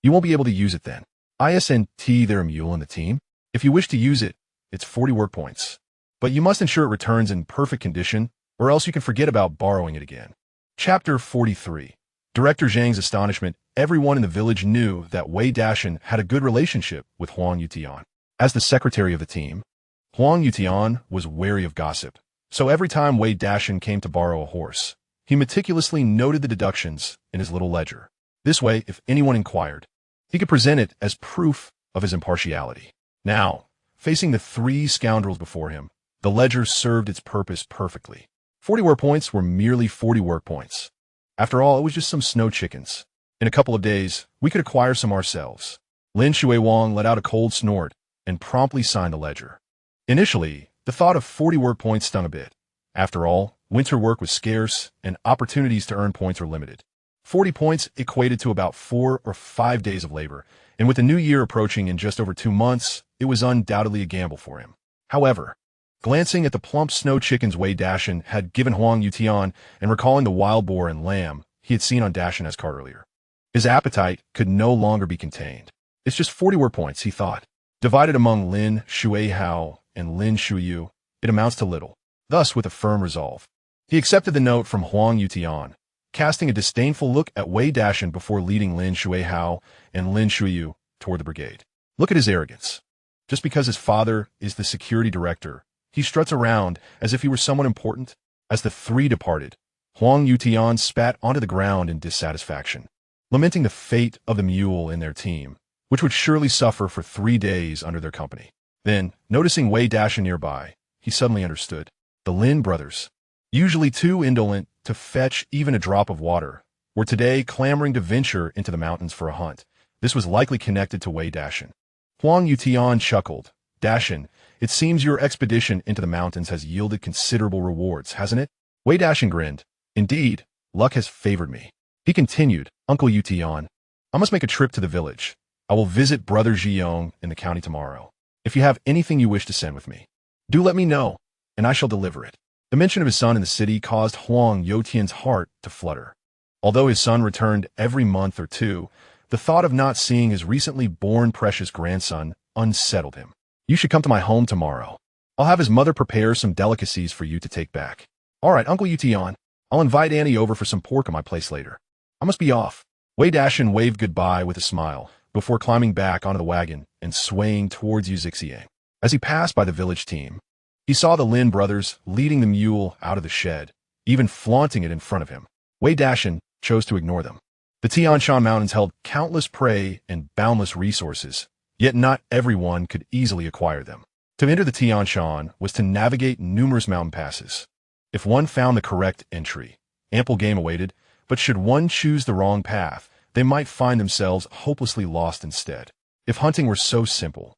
Speaker 1: You won't be able to use it then. ISNT their mule in the team. If you wish to use it, it's 40 work points. But you must ensure it returns in perfect condition, or else you can forget about borrowing it again." Chapter 43. Director Zhang's astonishment. Everyone in the village knew that Wei Dashan had a good relationship with Huang Yutian. As the secretary of the team, Huang Yutian was wary of gossip, so every time Wei Dashan came to borrow a horse, he meticulously noted the deductions in his little ledger. This way, if anyone inquired, he could present it as proof of his impartiality. Now, facing the 3 scoundrels before him, the ledger served its purpose perfectly. 40 work points were merely 40 work points. After all, it was just some snow chickens. In a couple of days, we could acquire some ourselves. Lin Shuiwang let out a cold snort and promptly signed the ledger. Initially, the thought of 40 work points stung a bit. After all, winter work was scarce and opportunities to earn points were limited. 40 points equated to about 4 or 5 days of labor, and with the new year approaching in just over 2 months, it was undoubtedly a gamble for him. However, glancing at the plump snow chickens Wei Dashan had given Huang Yutian and recalling the wild boar and lamb he had seen on Dashan's cart earlier, his appetite could no longer be contained. "It's just 40 work points," he thought. "Divided among Lin Shuihao and Lin Shuyu, it amounts to little." Thus, with a firm resolve, he accepted the note from Huang Yutian, casting a disdainful look at Wei Dashan before leading Lin Shuihao and Lin Shuyu toward the brigade. Look at his arrogance. Just because his father is the security director, he struts around as if he were someone important. As the 3 departed, Huang Yutian spat onto the ground in dissatisfaction, lamenting the fate of the mule in their team, which would surely suffer for 3 days under their company. Then, noticing Wei Dashan nearby, he suddenly understood. The Lin brothers, usually too indolent to fetch even a drop of water, were today clamoring to venture into the mountains for a hunt. This was likely connected to Wei Dashan. Huang Yutian chuckled. "Dashan, it seems your expedition into the mountains has yielded considerable rewards, hasn't it?" Wei Dashan grinned. "Indeed, luck has favored me." He continued, "Uncle Yutian, I must make a trip to the village. I will visit Brother Zhiyong in the county tomorrow. If you have anything you wish to send with me, do let me know, and I shall deliver it." The mention of his son in the city caused Huang Youtian's heart to flutter. Although his son returned every month or 2, the thought of not seeing his recently born precious grandson unsettled him. "You should come to my home tomorrow. I'll have his mother prepare some delicacies for you to take back." "All right, Uncle Yutian. I'll invite Annie over for some pork at my place later. I must be off." Wei Dashan waved goodbye with a smile before climbing back onto the wagon and swaying towards Yuxiang. As he passed by the village team, he saw the Lin brothers leading the mule out of the shed, even flaunting it in front of him. Wei Dashan chose to ignore them. The Tian Shan Mountains held countless prey and boundless resources, yet not everyone could easily acquire them. To enter the Tian Shan was to navigate numerous mountain passes. If one found the correct entry, ample game awaited, but should one choose the wrong path, they might find themselves hopelessly lost instead. If hunting were so simple,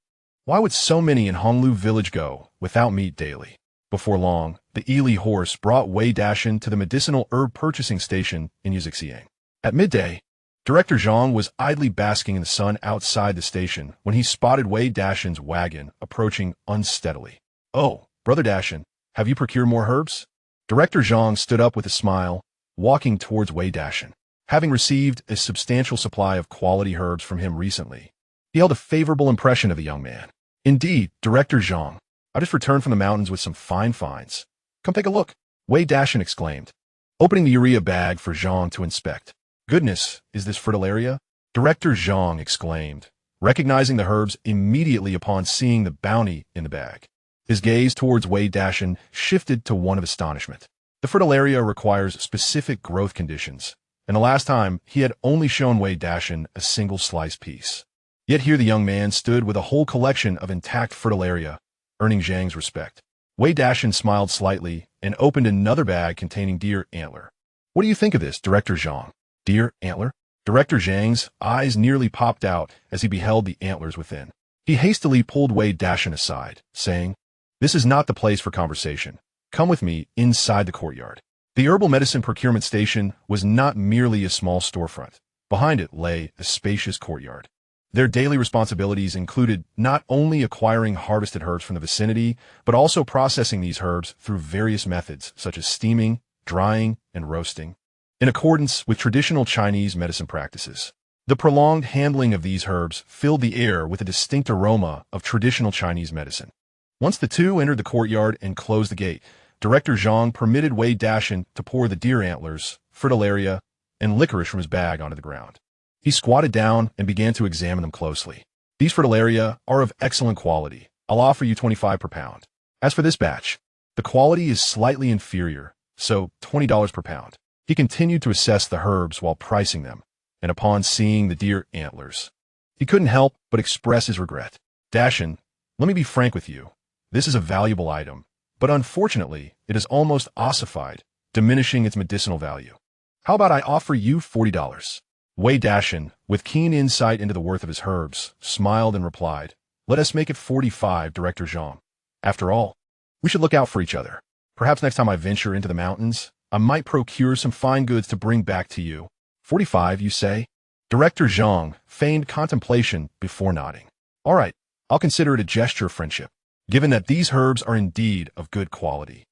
Speaker 1: why would so many in Honglu village go without meat daily? Before long, the Ili horse brought Wei Dashan to the medicinal herb purchasing station in Yuxiang. At midday, Director Zhang was idly basking in the sun outside the station when he spotted Wei Dashan's wagon approaching unsteadily. "Oh, Brother Dashan, have you procured more herbs?" Director Zhang stood up with a smile, walking towards Wei Dashan. Having received a substantial supply of quality herbs from him recently, he held a favorable impression of the young man. "Indeed, Director Zhang, I just returned from the mountains with some fine finds. Come take a look," Wei Dashan exclaimed, opening the urea bag for Zhang to inspect. "Goodness, is this fritillaria?" Director Zhang exclaimed, recognizing the herbs immediately upon seeing the bounty in the bag. His gaze towards Wei Dashan shifted to one of astonishment. The fritillaria requires specific growth conditions, and the last time he had only shown Wei Dashan a single slice piece. Yet here the young man stood with a whole collection of intact fritillaria, earning Zhang's respect. Wei Dashan smiled slightly and opened another bag containing deer antler. What do you think of this, Director Zhang? Deer antler? Director Zhang's eyes nearly popped out as he beheld the antlers within. He hastily pulled Wei Dashan aside, saying, "This is not the place for conversation. Come with me inside the courtyard." The herbal medicine procurement station was not merely a small storefront. Behind it lay a spacious courtyard. Their daily responsibilities included not only acquiring harvested herbs from the vicinity, but also processing these herbs through various methods such as steaming, drying, and roasting, in accordance with traditional Chinese medicine practices. The prolonged handling of these herbs filled the air with a distinct aroma of traditional Chinese medicine. Once the two entered the courtyard and closed the gate, Director Zhang permitted Wei Dashan to pour the deer antlers, fritillaria, and licorice from his bag onto the ground. He squatted down and began to examine them closely. "These fritillaria are of excellent quality. I'll offer you 25 per pound. As for this batch, the quality is slightly inferior, so $20 per pound." He continued to assess the herbs while pricing them, and upon seeing the deer antlers, he couldn't help but express his regret. "Dashan, let me be frank with you. This is a valuable item, but unfortunately, it is almost ossified, diminishing its medicinal value. How about I offer you $40? Wei Dashan, with keen insight into the worth of his herbs, smiled and replied, "Let us make it 45, Director Zhang. After all, we should look out for each other. Perhaps next time I venture into the mountains, I might procure some fine goods to bring back to you." 45, you say? Director Zhang feigned contemplation before nodding. "All right, I'll consider it a gesture of friendship, given that these herbs are indeed of good quality.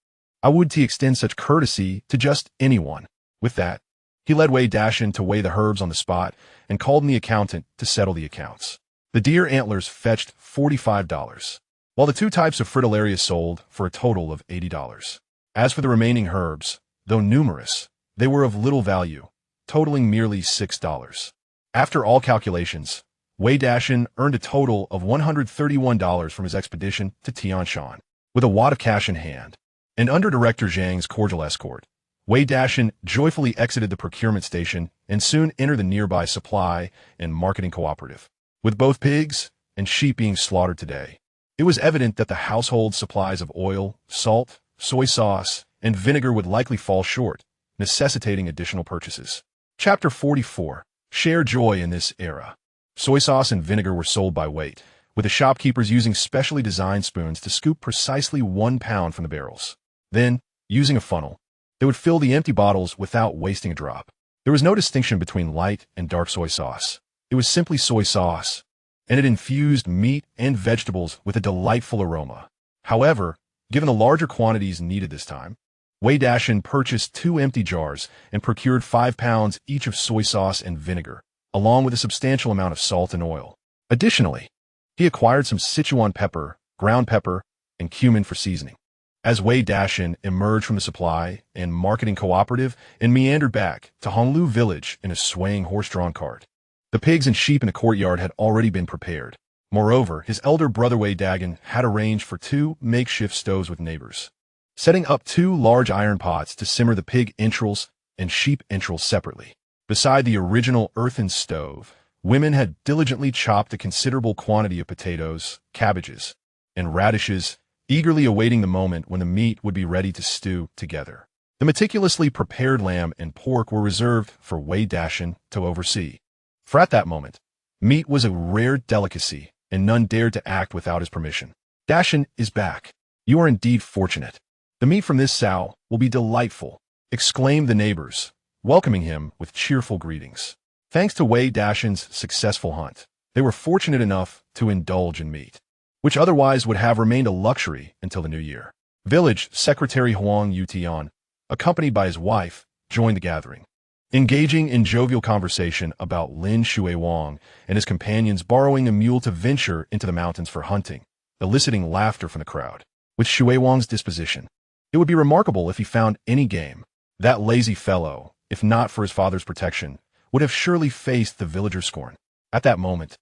Speaker 1: I would to extend such courtesy to just anyone." With that, he led Wei Dashan to weigh the herbs on the spot and called in the accountant to settle the accounts. The deer antlers fetched $45, while the two types of fritillaria sold for a total of $80. As for the remaining herbs, though numerous, they were of little value, totaling merely $6. After all calculations, Wei Dashan earned a total of $131 from his expedition to Tianshan, with a wad of cash in hand. And under Director Zhang's cordial escort, Wei Dashan joyfully exited the procurement station and soon entered the nearby supply and marketing cooperative. With both pigs and sheep being slaughtered today, it was evident that the household supplies of oil, salt, soy sauce, and vinegar would likely fall short, necessitating additional purchases. Chapter 44. Share joy in this era. Soy sauce and vinegar were sold by weight, with the shopkeepers using specially designed spoons to scoop precisely 1 pound from the barrels. Then, using a funnel, they would fill the empty bottles without wasting a drop. There was no distinction between light and dark soy sauce. It was simply soy sauce, and it infused meat and vegetables with a delightful aroma. However, given the larger quantities needed this time, Wei Dashan purchased 2 empty jars and procured 5 pounds each of soy sauce and vinegar, along with a substantial amount of salt and oil. Additionally, he acquired some Sichuan pepper, ground pepper, and cumin for seasoning. As Wei Dashan emerged from the supply and marketing cooperative and meandered back to Honglu village in a swaying horse-drawn cart, the pigs and sheep in the courtyard had already been prepared. Moreover, his elder brother Wei Dashan had arranged for 2 makeshift stoves with neighbors, setting up 2 large iron pots to simmer the pig entrails and sheep entrails separately. Beside the original earthen stove, women had diligently chopped a considerable quantity of potatoes, cabbages, and radishes, eagerly awaiting the moment when the meat would be ready to stew together. The meticulously prepared lamb and pork were reserved for Wei Dashan to oversee. For at that moment, meat was a rare delicacy, and none dared to act without his permission. "Dashan is back. You are indeed fortunate. The meat from this sow will be delightful," exclaimed the neighbors, welcoming him with cheerful greetings. Thanks to Wei Dashan's successful hunt, they were fortunate enough to indulge in meat, which otherwise would have remained a luxury until the new year. Village Secretary Huang Yutian, accompanied by his wife, joined the gathering, engaging in jovial conversation about Lin Shuiwang and his companions borrowing a mule to venture into the mountains for hunting, eliciting laughter from the crowd. With Shuiwang's disposition, it would be remarkable if he found any game. That lazy fellow, if not for his father's protection, would have surely faced the villagers' scorn. At that moment,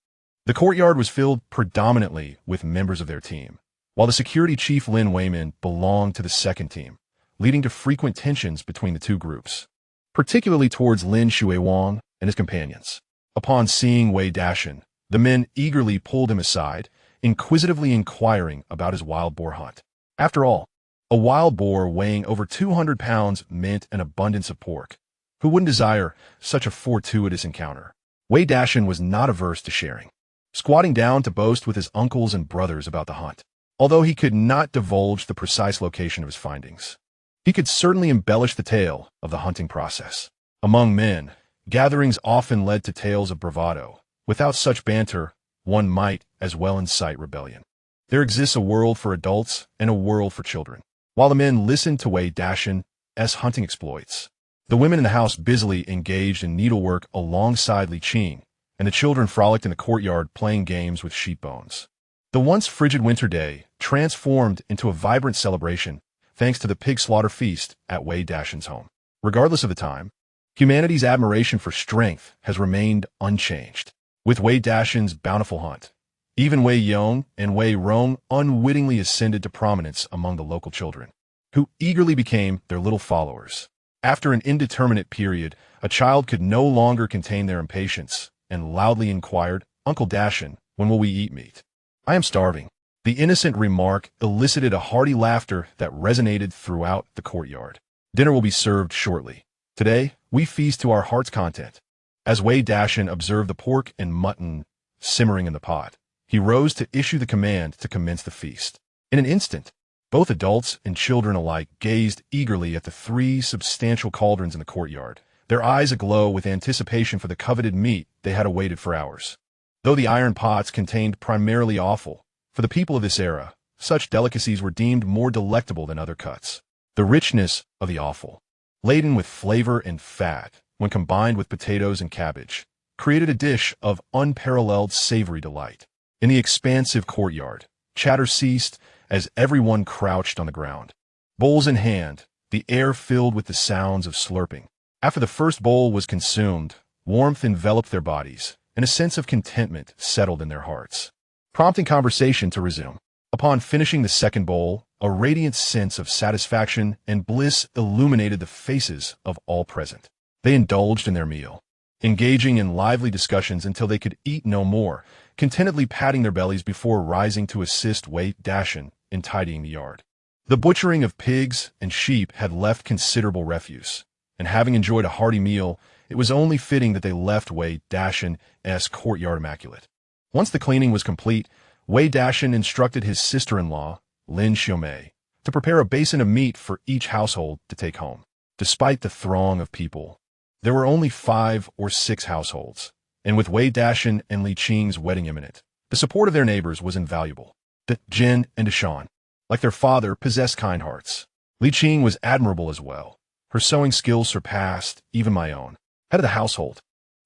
Speaker 1: the courtyard was filled predominantly with members of their team, while the security chief Lin Weimin belonged to the second team, leading to frequent tensions between the two groups, particularly towards Lin Shuiwang and his companions. Upon seeing Wei Dashan, the men eagerly pulled him aside, inquisitively inquiring about his wild boar hunt. After all, a wild boar weighing over 200 pounds meant an abundance of pork. Who wouldn't desire such a fortuitous encounter? Wei Dashan was not averse to sharing, squatting down to boast with his uncles and brothers about the hunt. Although he could not divulge the precise location of his findings, he could certainly embellish the tale of the hunting process. Among men, gatherings often led to tales of bravado. Without such banter, one might as well incite rebellion. There exists a world for adults and a world for children. While the men listened to Wei Dashan's hunting exploits, the women in the house busily engaged in needlework alongside Li Qing, and the children frolicked in the courtyard playing games with sheep bones. The once frigid winter day transformed into a vibrant celebration thanks to the pig slaughter feast at Wei Dashan's home. Regardless of the time, humanity's admiration for strength has remained unchanged. With Wei Dashan's bountiful hunt, even Wei Yong and Wei Rong unwittingly ascended to prominence among the local children, who eagerly became their little followers. After an indeterminate period, a child could no longer contain their impatience and loudly inquired, "Uncle Dashan, when will we eat meat?" "I am starving." The innocent remark elicited a hearty laughter that resonated throughout the courtyard. "Dinner will be served shortly. Today, we feast to our heart's content." As Wei Dashan observed the pork and mutton simmering in the pot, he rose to issue the command to commence the feast. In an instant, both adults and children alike gazed eagerly at the 3 substantial cauldrons in the courtyard, their eyes aglow with anticipation for the coveted meat they had awaited for hours. Though the iron pots contained primarily offal, for the people of this era, such delicacies were deemed more delectable than other cuts. The richness of the offal, laden with flavor and fat, when combined with potatoes and cabbage, created a dish of unparalleled savory delight. In the expansive courtyard, chatter ceased as everyone crouched on the ground. Bowls in hand, the air filled with the sounds of slurping. After the first bowl was consumed, warmth enveloped their bodies, and a sense of contentment settled in their hearts, prompting conversation to resume. Upon finishing the second bowl, a radiant sense of satisfaction and bliss illuminated the faces of all present. They indulged in their meal, engaging in lively discussions until they could eat no more, contentedly patting their bellies before rising to assist Wei Dashan in tidying the yard. The butchering of pigs and sheep had left considerable refuse, and having enjoyed a hearty meal, it was only fitting that they left Wei Dashan's courtyard immaculate. Once the cleaning was complete, Wei Dashan instructed his sister-in-law, Lin Xiaomei, to prepare a basin of meat for each household to take home. Despite the throng of people, there were only 5 or 6 households, and with Wei Dashan and Li Qing's wedding imminent, the support of their neighbors was invaluable. The Jin and Dashan, like their father, possessed kind hearts. Li Qing was admirable as well. Her sewing skills surpassed even my own. Head of the household,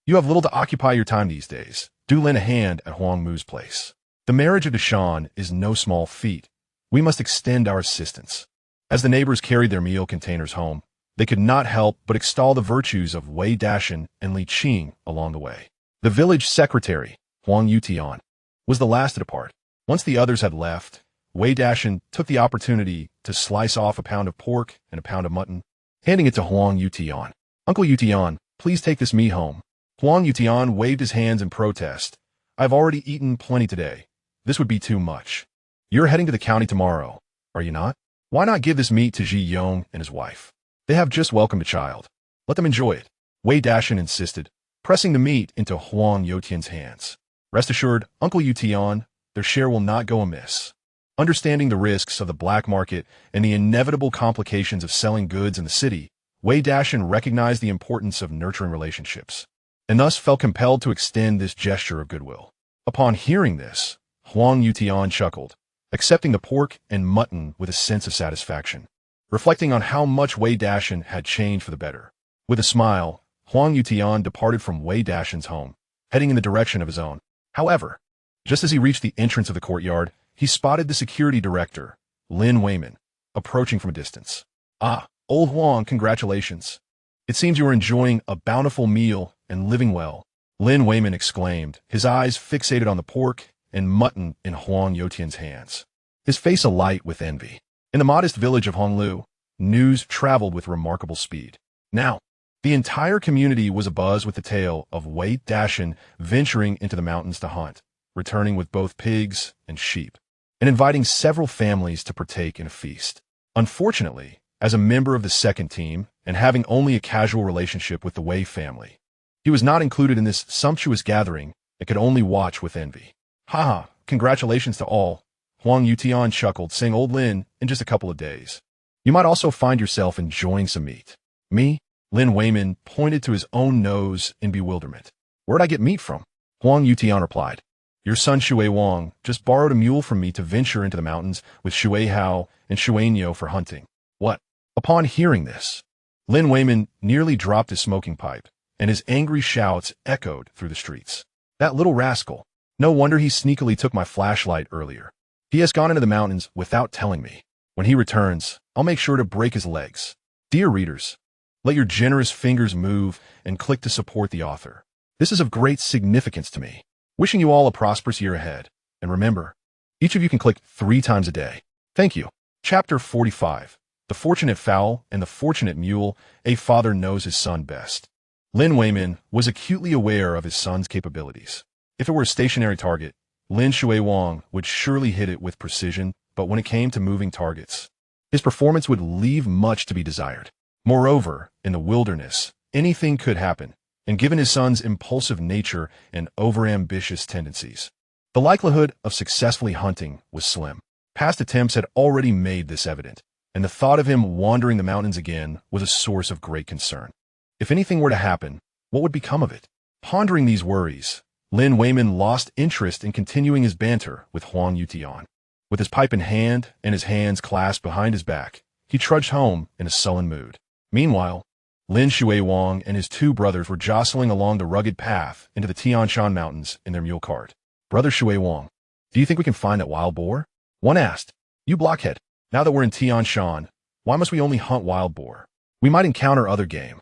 Speaker 1: you have little to occupy your time these days. Do lend a hand at Huang Mu's place. The marriage of Dashan is no small feat. We must extend our assistance. As the neighbors carried their meal containers home, they could not help but extol the virtues of Wei Dashan and Li Qing along the way. The village secretary, Huang Yutian, was the last to depart. Once the others had left, Wei Dashan took the opportunity to slice off a pound of pork and a pound of mutton, handing it to Huang Yutian. "Uncle Yutian, please take this meat home." Huang Yutian waved his hands in protest. "I've already eaten plenty today. This would be too much. You're heading to the county tomorrow, are you not? Why not give this meat to Ji Yong and his wife? They have just welcomed a child. Let them enjoy it." Wei Dashan insisted, pressing the meat into Huang Yutian's hands. "Rest assured, Uncle Yutian, their share will not go amiss." Understanding the risks of the black market and the inevitable complications of selling goods in the city, Wei Dashan recognized the importance of nurturing relationships, and thus felt compelled to extend this gesture of goodwill. Upon hearing this, Huang Yutian chuckled, accepting the pork and mutton with a sense of satisfaction, reflecting on how much Wei Dashan had changed for the better. With a smile, Huang Yutian departed from Wei Dashan's home, heading in the direction of his own. However, just as he reached the entrance of the courtyard, he spotted the security director, Lin Weimin, approaching from a distance. "Ah, old Huang, congratulations. It seems you are enjoying a bountiful meal and living well," Lin Weimin exclaimed, his eyes fixated on the pork and mutton in Huang Yotian's hands. his face alight with envy. In the modest village of Honglu, news traveled with remarkable speed. Now, the entire community was abuzz with the tale of Wei Dashan venturing into the mountains to hunt, returning with both pigs and sheep, and inviting several families to partake in a feast. Unfortunately, as a member of the second team, and having only a casual relationship with the Wei family, he was not included in this sumptuous gathering and could only watch with envy. Haha, congratulations to all, Huang Yutian chuckled, saying old Lin in just a couple of days. You might also find yourself enjoying some meat. Me? Lin Weimin pointed to his own nose in bewilderment. Where'd I get meat from? Huang Yutian replied. Your son Shui Wang just borrowed a mule from me to venture into the mountains with Shui Hao and Shui Niu for hunting. What? Upon hearing this, Lin Weimin nearly dropped his smoking pipe, and his angry shouts echoed through the streets. That little rascal. No wonder he sneakily took my flashlight earlier. He has gone into the mountains without telling me. When he returns, I'll make sure to break his legs. Dear readers, let your generous fingers move and click to support the author. This is of great significance to me. Wishing you all a prosperous year ahead. And remember, each of you can click 3 times a day. Thank you. Chapter 45. The Fortunate Fowl and the Fortunate Mule. A father knows his son best. Lin Weimin was acutely aware of his son's capabilities. If it were a stationary target, Lin Shui Wang would surely hit it with precision, but when it came to moving targets, his performance would leave much to be desired. Moreover, in the wilderness, anything could happen, and given his son's impulsive nature and overambitious tendencies, the likelihood of successfully hunting was slim. Past attempts had already made this evident, and the thought of him wandering the mountains again was a source of great concern. If anything were to happen, what would become of it? Pondering these worries, Lin Weimin lost interest in continuing his banter with Huang Yutian. With his pipe in hand and his hands clasped behind his back, he trudged home in a sullen mood. Meanwhile, Lin Shui Wang and his 2 brothers were jostling along the rugged path into the Tian Shan Mountains in their mule cart. Brother Shui Wang, do you think we can find that wild boar? One asked. You blockhead, now that we're in Tian Shan, why must we only hunt wild boar? We might encounter other game.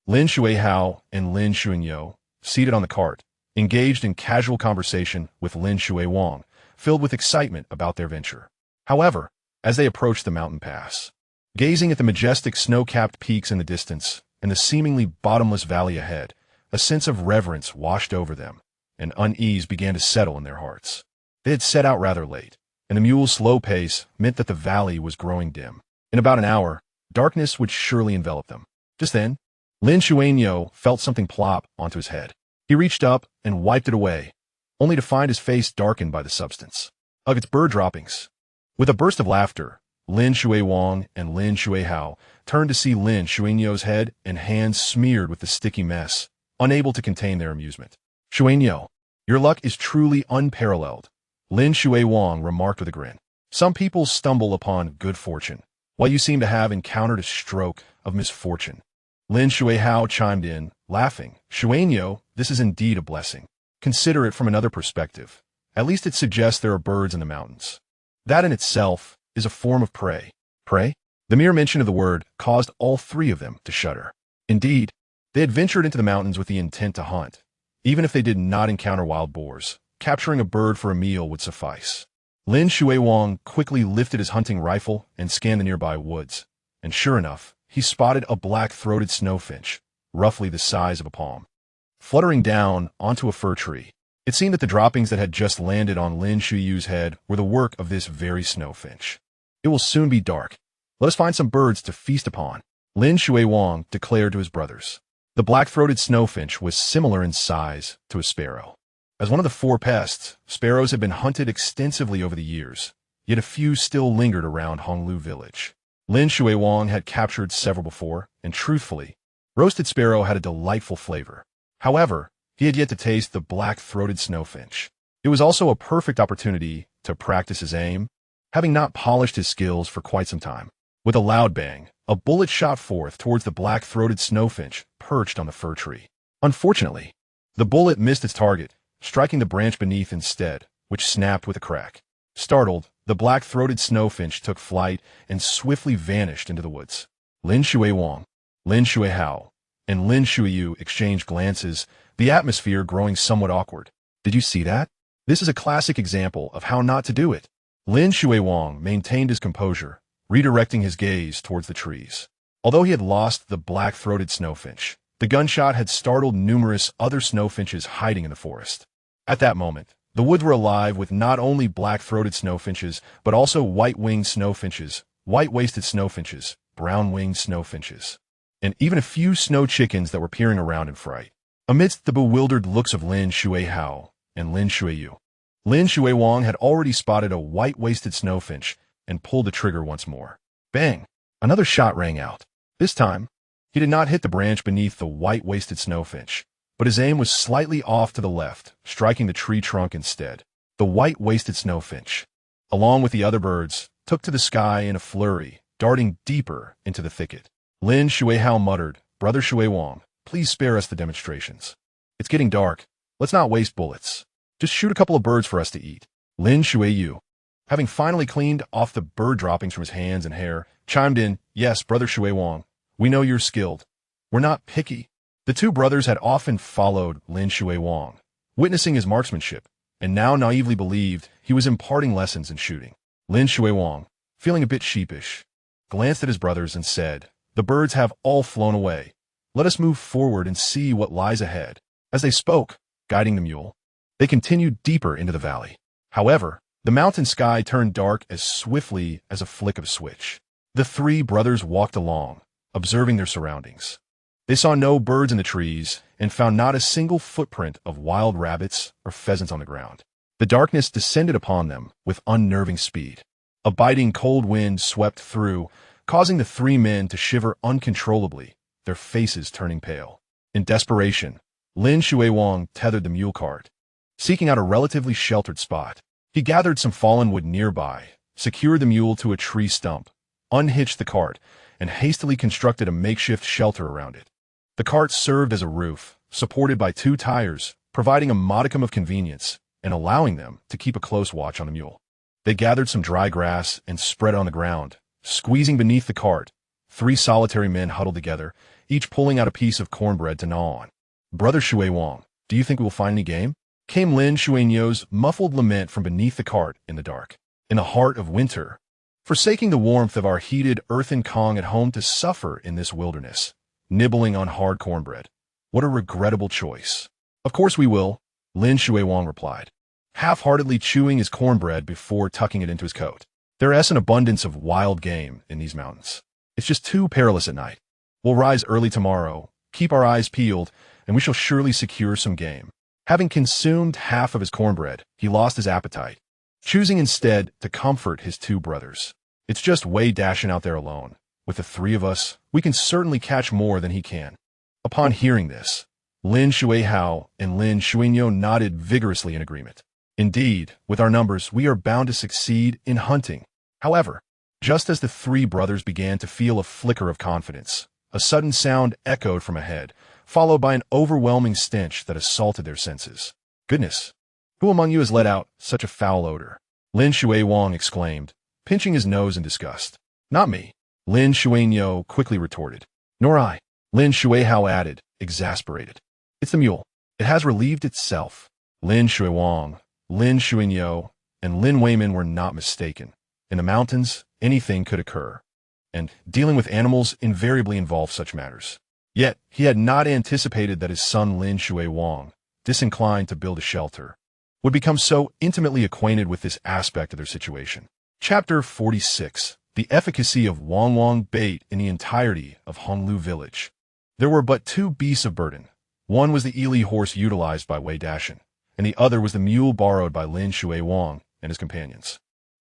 Speaker 1: Lin Shui Hao and Lin Shui Niu, seated on the cart, engaged in casual conversation with Lin Shui Wang, filled with excitement about their venture. However, as they approached the mountain pass, gazing at the majestic snow-capped peaks in the distance and the seemingly bottomless valley ahead, a sense of reverence washed over them, and unease began to settle in their hearts. They had set out rather late, and the mule's slow pace meant that the valley was growing dim. In about an hour, darkness would surely envelop them. Just then, Lin Shui Niu felt something plop onto his head. He reached up and wiped it away, only to find his face darkened by the substance of its bird droppings. With a burst of laughter, Lin Shui Wang and Lin Shui Hao turned to see Lin Shui Niu's head and hands smeared with the sticky mess, unable to contain their amusement. Shui Niu, your luck is truly unparalleled, Lin Shui Wang remarked with a grin. Some people stumble upon good fortune, while you seem to have encountered a stroke of misfortune. Lin Shui Hao chimed in, laughing. Shui Niu, this is indeed a blessing. Consider it from another perspective. At least it suggests there are birds in the mountains. That in itself is a form of prey. Prey? The mere mention of the word caused all 3 of them to shudder. Indeed, they had ventured into the mountains with the intent to hunt. Even if they did not encounter wild boars, capturing a bird for a meal would suffice. Lin Shui Wang quickly lifted his hunting rifle and scanned the nearby woods, and sure enough, he spotted a black-throated snowfinch, roughly the size of a palm, fluttering down onto a fir tree. It seemed that the droppings that had just landed on Lin Shui's head were the work of this very snowfinch. It will soon be dark. Let us find some birds to feast upon, Lin Shui Wang declared to his brothers. The black-throated snowfinch was similar in size to a sparrow. As one of the 4 pests, sparrows had been hunted extensively over the years, yet a few still lingered around Honglu village. Lin Shui Wang had captured several before, and truthfully, roasted sparrow had a delightful flavor. However, he had yet to taste the black-throated snowfinch. It was also a perfect opportunity to practice his aim, having not polished his skills for quite some time. With a loud bang, a bullet shot forth towards the black-throated snowfinch perched on the fir tree. Unfortunately, the bullet missed its target, striking the branch beneath instead, which snapped with a crack. Startled, the black-throated snowfinch took flight and swiftly vanished into the woods. Lin Shui Wang, Lin Shui Hao, and Lin Shuiyu exchanged glances, the atmosphere growing somewhat awkward. Did you see that? This is a classic example of how not to do it. Lin Shuiwang maintained his composure, redirecting his gaze towards the trees. Although he had lost the black-throated snowfinch, the gunshot had startled numerous other snowfinches hiding in the forest. At that moment, the woods were alive with not only black-throated snowfinches, but also white-winged snowfinches, white-waisted snowfinches, brown-winged snowfinches, and even a few snow chickens that were peering around in fright. Amidst the bewildered looks of Lin Shuihao and Lin Shuiyu, Lin Shuiwang had already spotted a white-waisted snowfinch and pulled the trigger once more. Bang! Another shot rang out. This time, he did not hit the branch beneath the white-waisted snowfinch, but his aim was slightly off to the left, striking the tree trunk instead. The white-waisted snowfinch, along with the other birds, took to the sky in a flurry, darting deeper into the thicket. Lin Shuihao muttered, "Brother Shuiwang, please spare us the demonstrations. It's getting dark. Let's not waste bullets. Just shoot a couple of birds for us to eat." Lin Shuiyu, having finally cleaned off the bird droppings from his hands and hair, chimed in, "Yes, Brother Shuiwang, we know you're skilled. We're not picky." The two brothers had often followed Lin Shuiwang, witnessing his marksmanship, and now naively believed he was imparting lessons in shooting. Lin Shuiwang, feeling a bit sheepish, glanced at his brothers and said, "The birds have all flown away. Let us move forward and see what lies ahead." As they spoke, guiding the mule, they continued deeper into the valley. However, the mountain sky turned dark as swiftly as a flick of a switch. The three brothers walked along, observing their surroundings. They saw no birds in the trees and found not a single footprint of wild rabbits or pheasants on the ground. The darkness descended upon them with unnerving speed. A biting cold wind swept through, causing the three men to shiver uncontrollably, their faces turning pale. In desperation, Lin Shuiwang tethered the mule cart, seeking out a relatively sheltered spot. He gathered some fallen wood nearby, secured the mule to a tree stump, unhitched the cart, and hastily constructed a makeshift shelter around it. The cart served as a roof, supported by two tires, providing a modicum of convenience and allowing them to keep a close watch on the mule. They gathered some dry grass and spread it on the ground. Squeezing beneath the cart, three solitary men huddled together, each pulling out a piece of cornbread to gnaw on. "Brother Shuiwang, do you think we will find any game?" came Lin Shuinyo's muffled lament from beneath the cart in the dark. "In the heart of winter, forsaking the warmth of our heated earthen Kong at home to suffer in this wilderness, nibbling on hard cornbread. What a regrettable choice." "Of course we will," Lin Shuiwang replied, half-heartedly chewing his cornbread before tucking it into his coat. "There is an abundance of wild game in these mountains. It's just too perilous at night. We'll rise early tomorrow, keep our eyes peeled, and we shall surely secure some game." Having consumed half of his cornbread, he lost his appetite, choosing instead to comfort his two brothers. "It's just Wei Dashan out there alone. With the three of us, we can certainly catch more than he can." Upon hearing this, Lin Shuihao and Lin Shuinyo nodded vigorously in agreement. "Indeed, with our numbers, we are bound to succeed in hunting." However, just as the three brothers began to feel a flicker of confidence, a sudden sound echoed from ahead, followed by an overwhelming stench that assaulted their senses. "Goodness, who among you has let out such a foul odor?" Lin Shuiwang exclaimed, pinching his nose in disgust. "Not me," Lin Shuinyo quickly retorted. "Nor I," Lin Shuihao added, exasperated. "It's the mule. It has relieved itself." Lin Shuiwang, Lin Shuinyo, and Lin Weimin were not mistaken. In the mountains, anything could occur, and dealing with animals invariably involves such matters. Yet, he had not anticipated that his son Lin Shuiwang, disinclined to build a shelter, would become so intimately acquainted with this aspect of their situation. Chapter 46. The efficacy of Wang bait in the entirety of Honglu village. There were but two beasts of burden. One was the Ili horse utilized by Wei Dashan, and the other was the mule borrowed by Lin Shuiwang and his companions.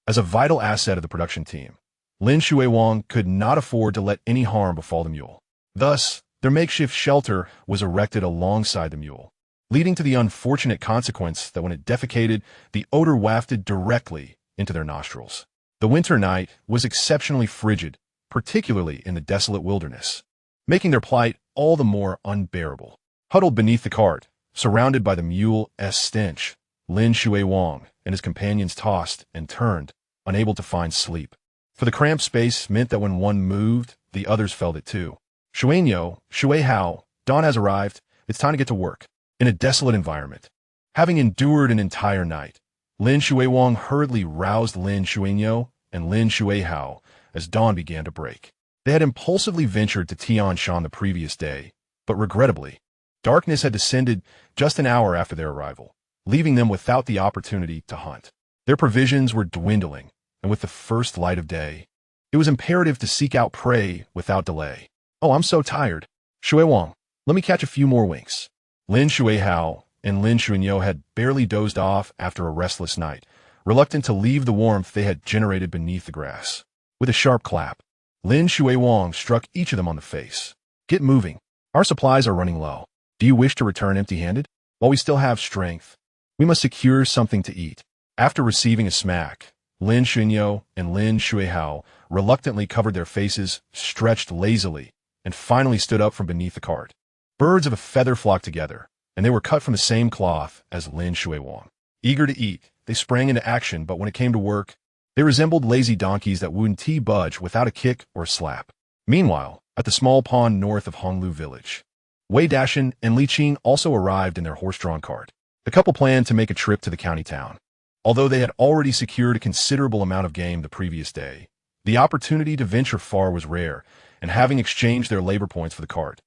Speaker 1: As a vital asset of the production team, Lin Shuiwang could not afford to let any harm befall the mule. Thus, their makeshift shelter was erected alongside the mule, leading to the unfortunate consequence that when it defecated, the odor wafted directly into their nostrils. The winter night was exceptionally frigid, particularly in the desolate wilderness, making their plight all the more unbearable. Huddled beneath the cart, surrounded by the mule's stench, Lin Shuiwang and his companions tossed and turned, unable to find sleep. For the cramped space meant that when one moved, the others felt it too. "Shuinyo, Shuihao, dawn has arrived. It's time to get to work." In a desolate environment, having endured an entire night, Lin Shuiwang hurriedly roused Lin Shuinyo and Lin Shuihao as dawn began to break. They had impulsively ventured to Tianshan the previous day, but regrettably, darkness had descended just an hour after their arrival, leaving them without the opportunity to hunt. Their provisions were dwindling, and with the first light of day, it was imperative to seek out prey without delay. "Oh, I'm so tired. Shuiwang, let me catch a few more winks." Lin Shuihao and Lin Shuinyo had barely dozed off after a restless night, reluctant to leave the warmth they had generated beneath the grass. With a sharp clap, Lin Shuiwang struck each of them on the face. "Get moving. Our supplies are running low. Do you wish to return empty-handed? While we still have strength, we must secure something to eat." After receiving a smack, Lin Shuinyo and Lin Shuihao reluctantly covered their faces, stretched lazily, and finally stood up from beneath the cart. Birds of a feather flocked together, and they were cut from the same cloth as Lin Shuiwang. Eager to eat, they sprang into action, but when it came to work, they resembled lazy donkeys that wouldn't budge without a kick or a slap. Meanwhile, at the small pond north of Honglu village, Wei Dashan and Li Qing also arrived in their horse-drawn cart. The couple planned to make a trip to the county town. Although they had already secured a considerable amount of game the previous day, the opportunity to venture far was rare, and having exchanged their labor points for the cart,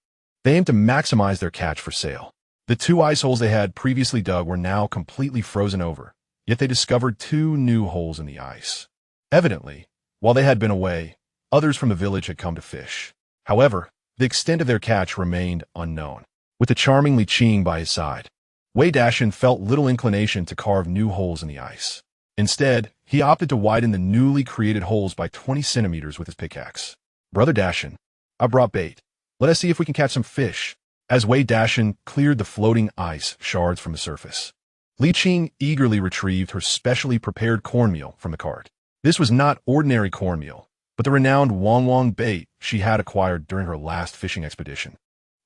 Speaker 1: they aimed to maximize their catch for sale. The 2 ice holes they had previously dug were now completely frozen over, yet they discovered 2 new holes in the ice. Evidently, while they had been away, others from the village had come to fish. However, the extent of their catch remained unknown. With the charming Li Qing by his side, Wei Dashan felt little inclination to carve new holes in the ice. Instead, he opted to widen the newly created holes by 20 centimeters with his pickaxe. "Brother Dashan, I brought bait. Let us see if we can catch some fish." As Wei Dashan cleared the floating ice shards from the surface, Li Qing eagerly retrieved her specially prepared cornmeal from the cart. This was not ordinary cornmeal, but the renowned Wang bait she had acquired during her last fishing expedition.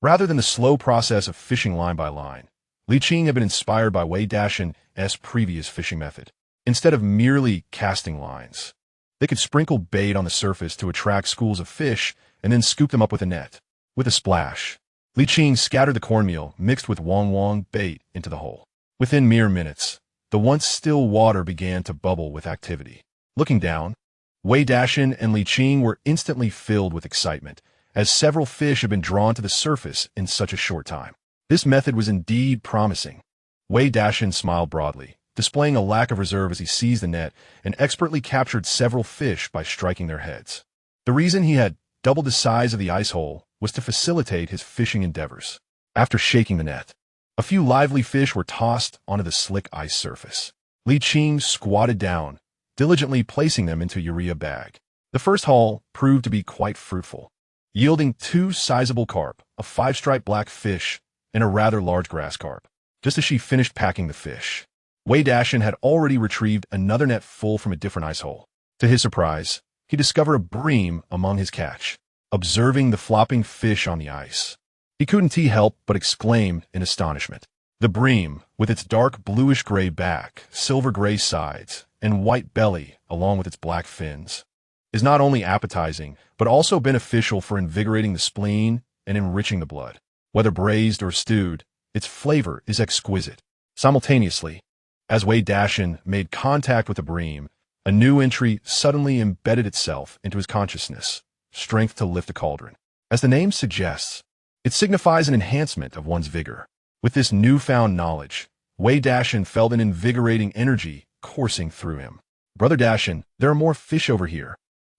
Speaker 1: Rather than the slow process of fishing line by line, Li Qing had been inspired by Wei Dashan's previous fishing method. Instead of merely casting lines, they could sprinkle bait on the surface to attract schools of fish and then scoop them up with a net. With a splash, Li Qing scattered the cornmeal mixed with Wang bait into the hole. Within mere minutes, the once still water began to bubble with activity. Looking down, Wei Dashan and Li Qing were instantly filled with excitement, as several fish had been drawn to the surface in such a short time. This method was indeed promising. Wei Dashan smiled broadly, displaying a lack of reserve as he seized the net and expertly captured several fish by striking their heads. The reason he had doubled the size of the ice hole was to facilitate his fishing endeavors. After shaking the net, a few lively fish were tossed onto the slick ice surface. Li Qing squatted down, diligently placing them into a urea bag. The first haul proved to be quite fruitful, yielding 2 sizable carp, a 5-striped black fish, and a rather large grass carp. Just as she finished packing the fish, Wei Dashan had already retrieved another net full from a different ice hole. To his surprise, he discovered a bream among his catch. Observing the flopping fish on the ice, he couldn't help but exclaim in astonishment. The bream, with its dark bluish-gray back, silver-gray sides, and white belly along with its black fins, is not only appetizing, but also beneficial for invigorating the spleen and enriching the blood. Whether braised or stewed, its flavor is exquisite. Simultaneously, as Wei Dashan made contact with the bream, a new entry suddenly embedded itself into his consciousness: strength to lift a cauldron. As the name suggests, it signifies an enhancement of one's vigor. With this newfound knowledge, Wei Dashan felt an invigorating energy coursing through him. "Brother Dashan, there are more fish over here.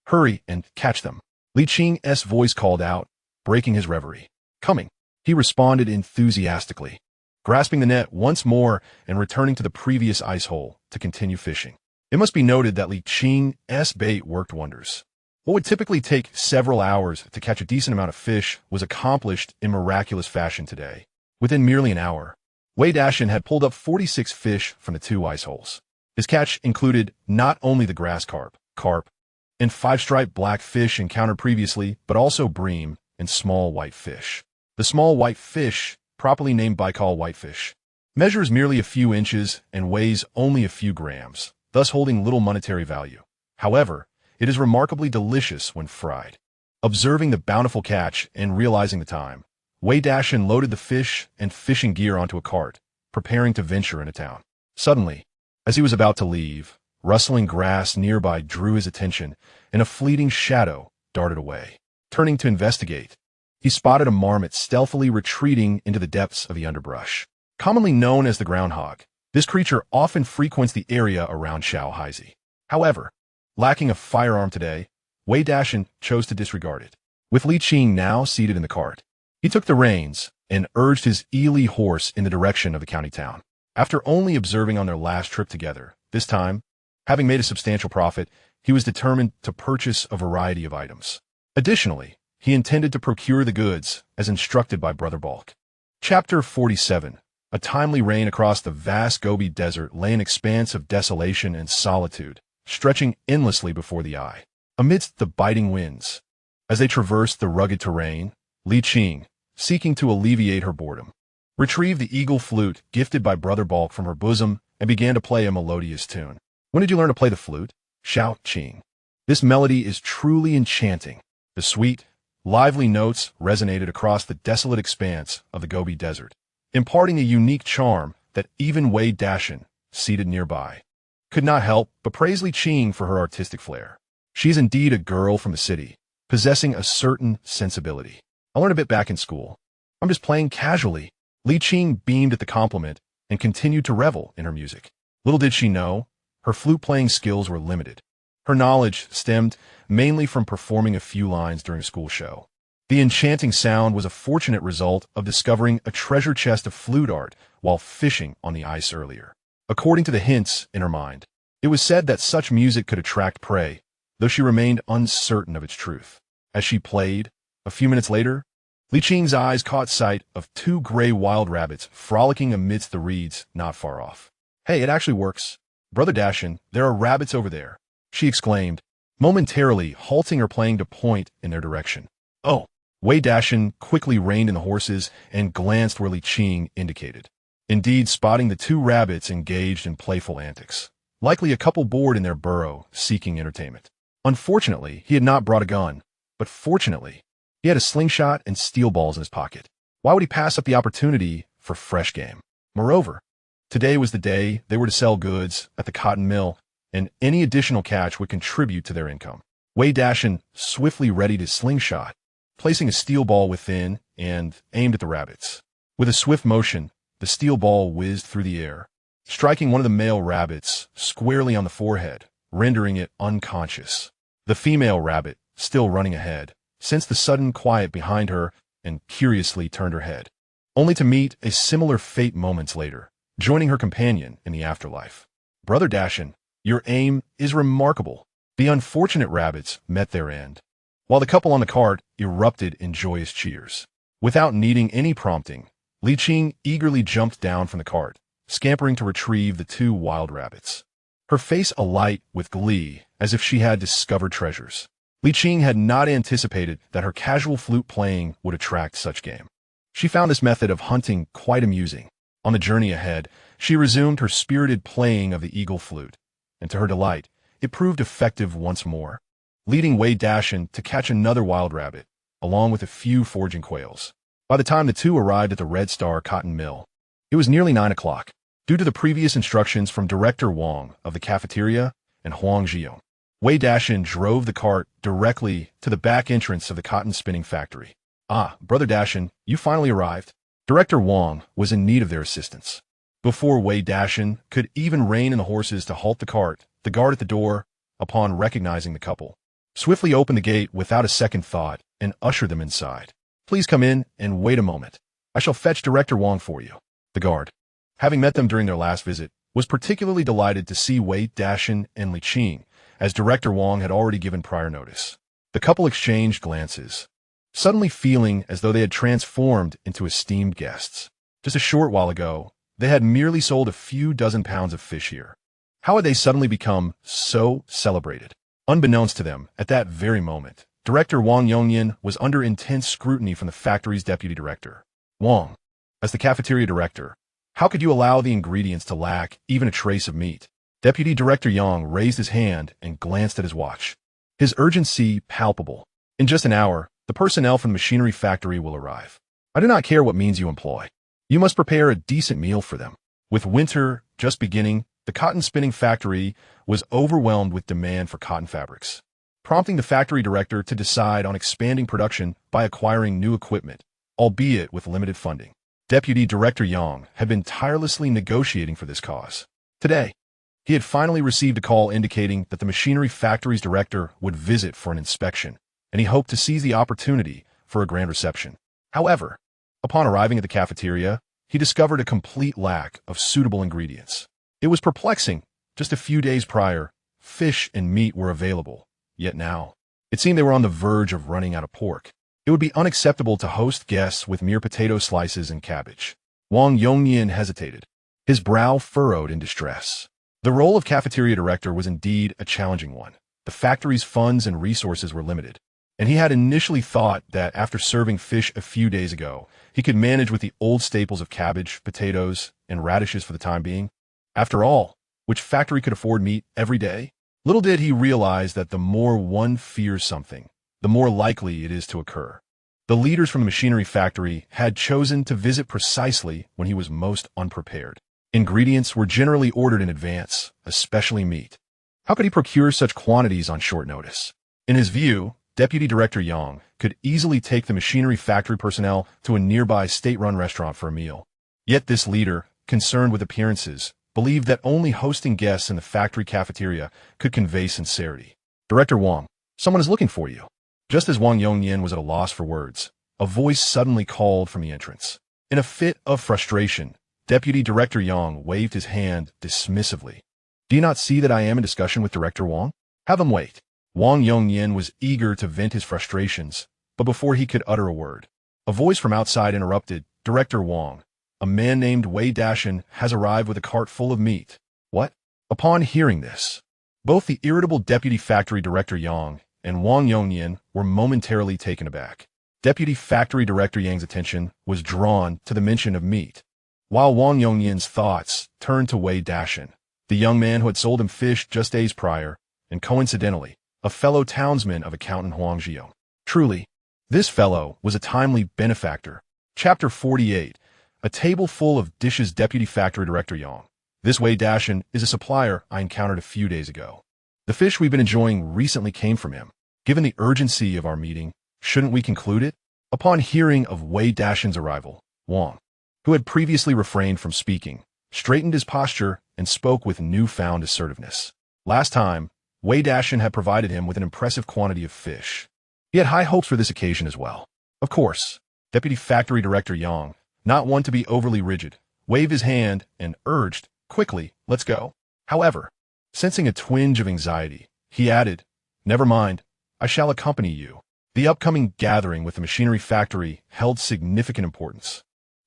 Speaker 1: Hurry and catch them." Li Qing's voice called out, breaking his reverie. "Coming," he responded enthusiastically, grasping the net once more and returning to the previous ice hole to continue fishing. It must be noted that Li Qing's bait worked wonders. What would typically take several hours to catch a decent amount of fish was accomplished in miraculous fashion today. Within merely an hour, Wei Dashan had pulled up 46 fish from the 2 ice holes. His catch included not only the grass carp, and 5-striped black fish encountered previously, but also bream and small white fish. The small white fish, properly named Baikal whitefish, measures merely a few inches and weighs only a few grams, thus holding little monetary value. However, it is remarkably delicious when fried. Observing the bountiful catch and realizing the time, Wei Dashan loaded the fish and fishing gear onto a cart, preparing to venture into town. Suddenly, As he was about to leave, rustling grass nearby drew his attention, and a fleeting shadow darted away. Turning to investigate, he spotted a marmot stealthily retreating into the depths of the underbrush. Commonly known as the groundhog, this creature often frequents the area around Shaohaizi. However, lacking a firearm today, Wei Dashan chose to disregard it. With Li Qing now seated in the cart, he took the reins and urged his Li horse in the direction of the county town. After only observing on their last trip together, this time, having made a substantial profit, he was determined to purchase a variety of items. Additionally, he intended to procure the goods as instructed by Brother Bulk. Chapter 47. A timely rain across the vast Gobi desert lay an expanse of desolation and solitude, stretching endlessly before the eye. Amidst the biting winds, as they traversed the rugged terrain, Li Qing, seeking to alleviate her boredom, retrieved the eagle flute gifted by Brother Bulk from her bosom and began to play a melodious tune. When did you learn to play the flute? Xiao Qing. This melody is truly enchanting. The sweet, lively notes resonated across the desolate expanse of the Gobi Desert, imparting a unique charm that even Wei Dashan, seated nearby, could not help but praise Li Qing for her artistic flair. She is indeed a girl from the city, possessing a certain sensibility. I learned a bit back in school. I'm just playing casually. Li Qing beamed at the compliment and continued to revel in her music. Little did she know, her flute-playing skills were limited. Her knowledge stemmed mainly from performing a few lines during a school show. The enchanting sound was a fortunate result of discovering a treasure chest of flute art while fishing on the ice earlier. According to the hints in her mind, it was said that such music could attract prey, though she remained uncertain of its truth. As she played, a few minutes later, Li Qing's eyes caught sight of two gray wild rabbits frolicking amidst the reeds not far off. Hey, it actually works. Brother Dashan, there are rabbits over there, she exclaimed, momentarily halting her playing to point in their direction. Oh! Wei Dashan quickly reined in the horses and glanced where Li Qing indicated. Indeed, spotting the two rabbits engaged in playful antics, likely a couple bored in their burrow, seeking entertainment. Unfortunately, he had not brought a gun, but fortunately, he had a slingshot and steel balls in his pocket. Why would he pass up the opportunity for fresh game? Moreover, today was the day they were to sell goods at the cotton mill, and any additional catch would contribute to their income. Wei Dashan swiftly readied his slingshot, placing a steel ball within and aimed at the rabbits. With a swift motion, the steel ball whizzed through the air, striking one of the male rabbits squarely on the forehead, rendering it unconscious. The female rabbit, still running ahead, sensed the sudden quiet behind her and curiously turned her head, only to meet a similar fate moments later, joining her companion in the afterlife. Brother Dashan, your aim is remarkable. The unfortunate rabbits met their end, while the couple on the cart erupted in joyous cheers. Without needing any prompting, Li Qing eagerly jumped down from the cart, scampering to retrieve the two wild rabbits, her face alight with glee as if she had discovered treasures. Li Qing had not anticipated that her casual flute playing would attract such game. She found this method of hunting quite amusing. On the journey ahead, she resumed her spirited playing of the eagle flute, and to her delight, it proved effective once more, leading Wei Dashan to catch another wild rabbit, along with a few foraging quails. By the time the two arrived at the Red Star Cotton Mill, it was nearly 9 o'clock. Due to the previous instructions from Director Wang of the cafeteria and Huang Jian, Wei Dashan drove the cart directly to the back entrance of the cotton spinning factory. Ah, Brother Dashan, you finally arrived. Director Wang was in need of their assistance. Before Wei Dashan could even rein in the horses to halt the cart, the guard at the door, upon recognizing the couple, swiftly opened the gate without a second thought and ushered them inside. Please come in and wait a moment. I shall fetch Director Wang for you. The guard, having met them during their last visit, was particularly delighted to see Wei Dashan and Li Qing, as Director Wang had already given prior notice. The couple exchanged glances, suddenly feeling as though they had transformed into esteemed guests. Just a short while ago, they had merely sold a few dozen pounds of fish here. How had they suddenly become so celebrated? Unbeknownst to them, at that very moment, Director Wang Yongyan was under intense scrutiny from the factory's deputy director. Wang, as the cafeteria director, how could you allow the ingredients to lack even a trace of meat? Deputy Director Yang raised his hand and glanced at his watch, his urgency palpable. In just an hour, the personnel from the machinery factory will arrive. I do not care what means you employ. You must prepare a decent meal for them. With winter just beginning, The cotton spinning factory was overwhelmed with demand for cotton fabrics, prompting the factory director to decide on expanding production by acquiring new equipment, albeit with limited funding. Deputy Director Yang had been tirelessly negotiating for this cause. Today, he had finally received a call indicating that the machinery factory's director would visit for an inspection, and he hoped to seize the opportunity for a grand reception. However, upon arriving at the cafeteria, he discovered a complete lack of suitable ingredients. It was perplexing. Just a few days prior, fish and meat were available, yet now, it seemed they were on the verge of running out of pork. It would be unacceptable to host guests with mere potato slices and cabbage. Wang Yongnian hesitated, his brow furrowed in distress. The role of cafeteria director was indeed a challenging one. The factory's funds and resources were limited, and he had initially thought that after serving fish a few days ago, he could manage with the old staples of cabbage, potatoes, and radishes for the time being. After all, which factory could afford meat every day? Little did he realize that the more one fears something, the more likely it is to occur. The leaders from the machinery factory had chosen to visit precisely when he was most unprepared. Ingredients were generally ordered in advance, especially meat. How could he procure such quantities on short notice? In his view, Deputy Director Yang could easily take the machinery factory personnel to a nearby state-run restaurant for a meal. Yet this leader, concerned with appearances, believed that only hosting guests in the factory cafeteria could convey sincerity. Director Wang, someone is looking for you. Just as Wang Yongnian was at a loss for words, a voice suddenly called from the entrance. In a fit of frustration, Deputy Director Yang waved his hand dismissively. Do you not see that I am in discussion with Director Wang? Have him wait. Wang Yongnian was eager to vent his frustrations, but before he could utter a word, a voice from outside interrupted. Director Wang, a man named Wei Dashan has arrived with a cart full of meat. What? Upon hearing this, both the irritable Deputy Factory Director Yang and Wang Yongnian were momentarily taken aback. Deputy Factory Director Yang's attention was drawn to the mention of meat, while Wang Yongnian's thoughts turned to Wei Dashan, the young man who had sold him fish just days prior, and coincidentally, a fellow townsman of accountant Huang Zhiyong. Truly, this fellow was a timely benefactor. Chapter 48. A table full of dishes. Deputy Factory Director Yang. This Wei Dashan is a supplier I encountered a few days ago. The fish we've been enjoying recently came from him. Given the urgency of our meeting, shouldn't we conclude it? Upon hearing of Wei Dashan's arrival, Wang, who had previously refrained from speaking, straightened his posture and spoke with newfound assertiveness. Last time, Wei Dashan had provided him with an impressive quantity of fish. He had high hopes for this occasion as well. Of course, Deputy Factory Director Yang, not one to be overly rigid, waved his hand and urged, quickly, let's go. However, sensing a twinge of anxiety, he added, never mind, I shall accompany you. The upcoming gathering with the machinery factory held significant importance,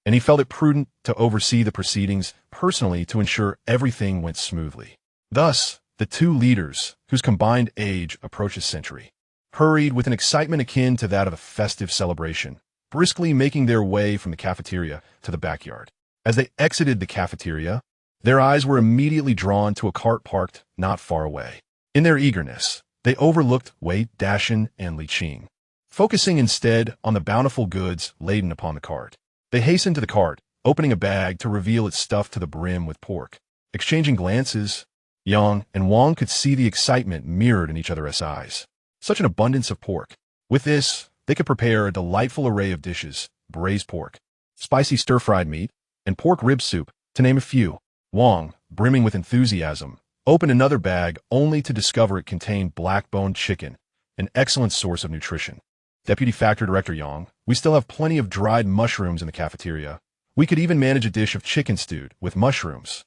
Speaker 1: and he felt it prudent to oversee the proceedings personally to ensure everything went smoothly. Thus, the two leaders, whose combined age approached a century, hurried with an excitement akin to that of a festive celebration, briskly making their way from the cafeteria to the backyard. As they exited the cafeteria, their eyes were immediately drawn to a cart parked not far away. In their eagerness, they overlooked Wei Dashan and Li Qing, focusing instead on the bountiful goods laden upon the cart. They hastened to the cart, opening a bag to reveal its stuffed to the brim with pork. Exchanging glances, Yang and Wang could see the excitement mirrored in each other's eyes. Such an abundance of pork. With this, they could prepare a delightful array of dishes: braised pork, spicy stir-fried meat, and pork rib soup, to name a few. Wang, brimming with enthusiasm, opened another bag only to discover it contained black-boned chicken, an excellent source of nutrition. Deputy Factory Director Yang, we still have plenty of dried mushrooms in the cafeteria. We could even manage a dish of chicken stewed with mushrooms.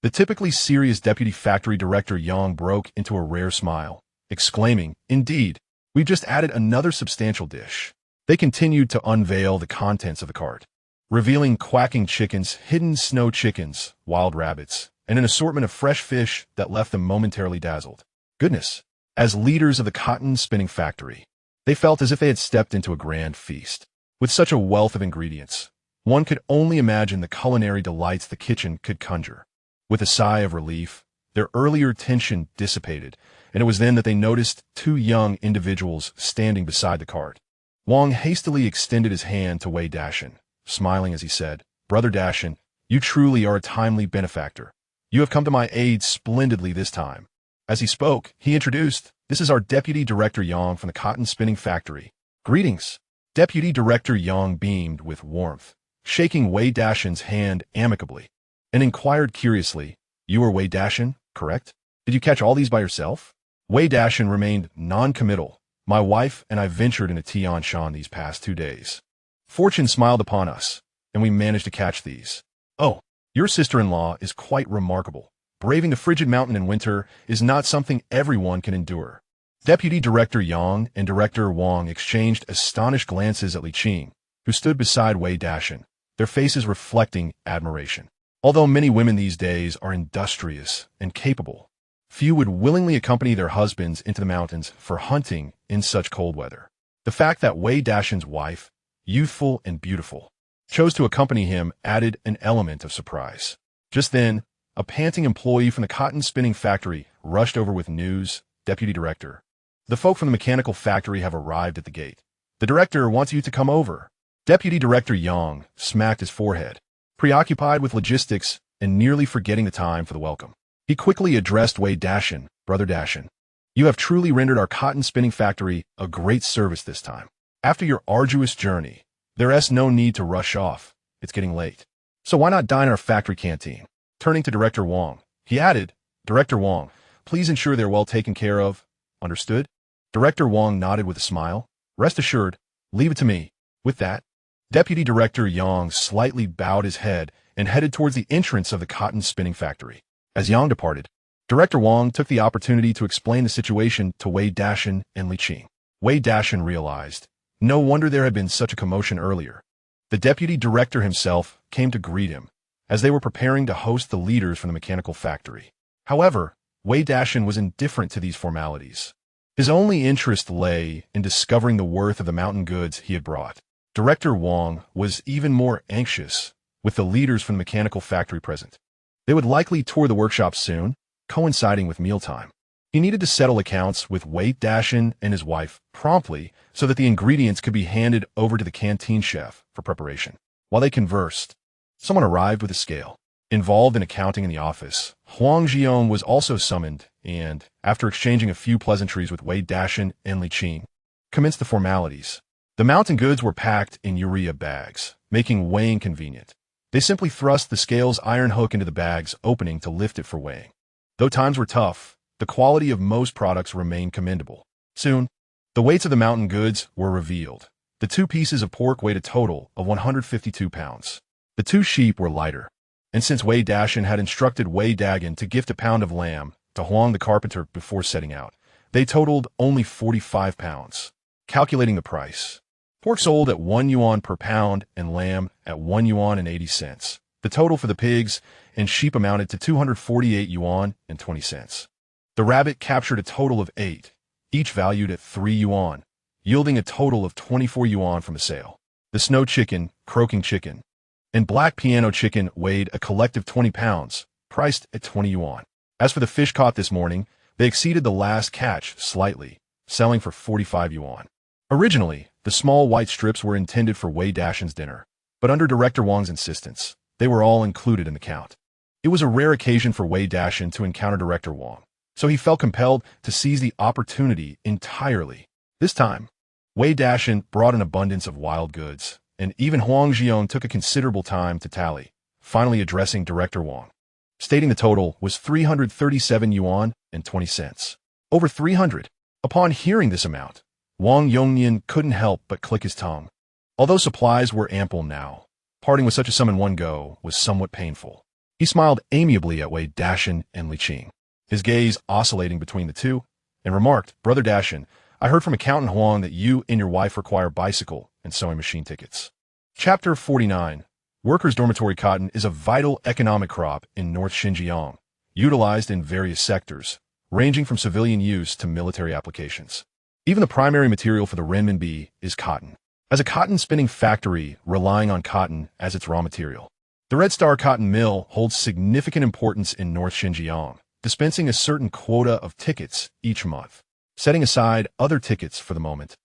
Speaker 1: The typically serious Deputy Factory Director Yang broke into a rare smile, exclaiming, indeed, we've just added another substantial dish. They continued to unveil the contents of the cart, revealing quacking chickens, hidden snow chickens, wild rabbits, and an assortment of fresh fish that left them momentarily dazzled. Goodness! As leaders of the cotton spinning factory, they felt as if they had stepped into a grand feast. With such a wealth of ingredients, one could only imagine the culinary delights the kitchen could conjure. With a sigh of relief, their earlier tension dissipated, and it was then that they noticed two young individuals standing beside the cart. Wang hastily extended his hand to Wei Dashan, smiling as he said, Brother Dashan, you truly are a timely benefactor. You have come to my aid splendidly this time. As he spoke, he introduced, "This is our Deputy Director Yang from the cotton spinning factory." "Greetings." Deputy Director Yang beamed with warmth, shaking Wei Dashan's hand amicably, and inquired curiously, "You are Wei Dashan, correct? Did you catch all these by yourself?" Wei Dashan remained non-committal. "My wife and I ventured into Tianshan these past 2 days. Fortune smiled upon us, and we managed to catch these." "Oh, your sister-in-law is quite remarkable. Braving the frigid mountain in winter is not something everyone can endure." Deputy Director Yang and Director Wang exchanged astonished glances at Li Qing, who stood beside Wei Dashan, their faces reflecting admiration. Although many women these days are industrious and capable, few would willingly accompany their husbands into the mountains for hunting in such cold weather. The fact that Wei Dashan's wife, youthful and beautiful, chose to accompany him added an element of surprise. Just then, a panting employee from the cotton spinning factory rushed over with news. "Deputy Director, the folk from the mechanical factory have arrived at the gate. The director wants you to come over." Deputy Director Yang smacked his forehead, preoccupied with logistics and nearly forgetting the time for the welcome. He quickly addressed Wei Dashan, "Brother Dashan, you have truly rendered our cotton spinning factory a great service this time. After your arduous journey, there's no need to rush off. It's getting late. So why not dine in our factory canteen?" Turning to Director Wang, he added, "Director Wang, please ensure they're well taken care of. Understood?" Director Wang nodded with a smile. "Rest assured, leave it to me." With that, Deputy Director Yang slightly bowed his head and headed towards the entrance of the cotton spinning factory. As Yang departed, Director Wang took the opportunity to explain the situation to Wei Dashan and Li Qing. Wei Dashan realized, no wonder there had been such a commotion earlier. The Deputy Director himself came to greet him, as they were preparing to host the leaders from the mechanical factory. However, Wei Dashan was indifferent to these formalities. His only interest lay in discovering the worth of the mountain goods he had brought. Director Wang was even more anxious with the leaders from the mechanical factory present. They would likely tour the workshop soon, coinciding with mealtime. He needed to settle accounts with Wei Dashan and his wife promptly so that the ingredients could be handed over to the canteen chef for preparation. While they conversed, someone arrived with a scale. Involved in accounting in the office, Huang Jiong was also summoned and, after exchanging a few pleasantries with Wei Dashan and Li Qing, commenced the formalities. The mountain goods were packed in urea bags, making weighing convenient. They simply thrust the scale's iron hook into the bag's opening to lift it for weighing. Though times were tough, the quality of most products remained commendable. Soon, the weights of the mountain goods were revealed. The 2 pieces of pork weighed a total of 152 pounds. The 2 sheep were lighter. And since Wei Dashan had instructed Wei Dagan to gift a pound of lamb to Huang the carpenter before setting out, they totaled only 45 pounds. Calculating the price, pork sold at 1 yuan per pound and lamb at 1 yuan and 80 cents. The total for the pigs and sheep amounted to 248 yuan and 20 cents. The rabbit captured a total of 8, each valued at 3 yuan, yielding a total of 24 yuan from the sale. The snow chicken, croaking chicken, and black piano chicken weighed a collective 20 pounds, priced at 20 yuan. As for the fish caught this morning, they exceeded the last catch slightly, selling for 45 yuan. Originally, the small white strips were intended for Wei Dashan's dinner, but under Director Wang's insistence, they were all included in the count. It was a rare occasion for Wei Dashan to encounter Director Wang, so he felt compelled to seize the opportunity entirely. This time, Wei Dashan brought an abundance of wild goods, and even Huang Jiong took a considerable time to tally, finally addressing Director Wang, stating the total was 337 yuan and 20 cents. Over 300. Upon hearing this amount, Wang Yongnian couldn't help but click his tongue. Although supplies were ample now, parting with such a sum in one go was somewhat painful. He smiled amiably at Wei Dashan and Li Qing, his gaze oscillating between the two, and remarked, "Brother Dashan, I heard from Accountant Huang that you and your wife require bicycle and sewing machine tickets." Chapter 49. Workers' dormitory cotton is a vital economic crop in North Xinjiang, utilized in various sectors, ranging from civilian use to military applications. Even the primary material for the renminbi is cotton. As a cotton spinning factory relying on cotton as its raw material, the Red Star Cotton Mill holds significant importance in North Xinjiang, dispensing a certain quota of tickets each month. Setting aside other tickets for the moment,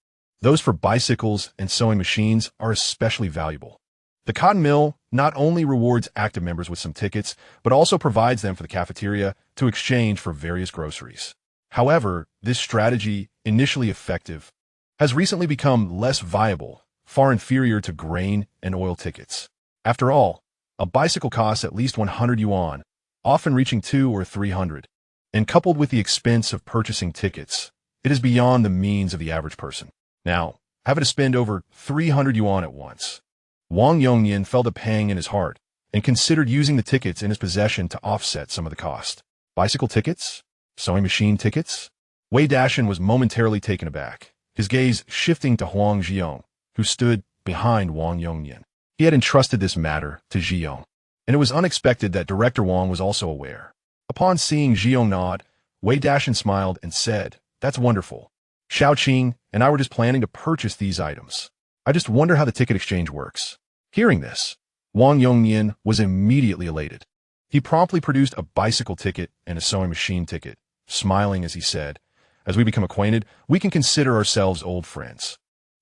Speaker 1: those for bicycles and sewing machines are especially valuable. The cotton mill not only rewards active members with some tickets, but also provides them for the cafeteria to exchange for various groceries. However, this strategy, initially effective, has recently become less viable, far inferior to grain and oil tickets. After all, a bicycle costs at least 100 yuan, often reaching 200 or 300, and coupled with the expense of purchasing tickets, it is beyond the means of the average person. Now, having to spend over 300 yuan at once, Wang Yongnian felt a pang in his heart and considered using the tickets in his possession to offset some of the cost. Bicycle tickets? Sewing machine tickets? Wei Dashan was momentarily taken aback, his gaze shifting to Huang Zhiyong, who stood behind Wang Yongnian. He had entrusted this matter to Zhiyong, and it was unexpected that Director Wang was also aware. Upon seeing Zhiyong nod, Wei Dashan smiled and said, "That's wonderful. Xiao Qing and I were just planning to purchase these items. I just wonder how the ticket exchange works." Hearing this, Wang Yongnian was immediately elated. He promptly produced a bicycle ticket and a sewing machine ticket, smiling as he said, "As we become acquainted, we can consider ourselves old friends.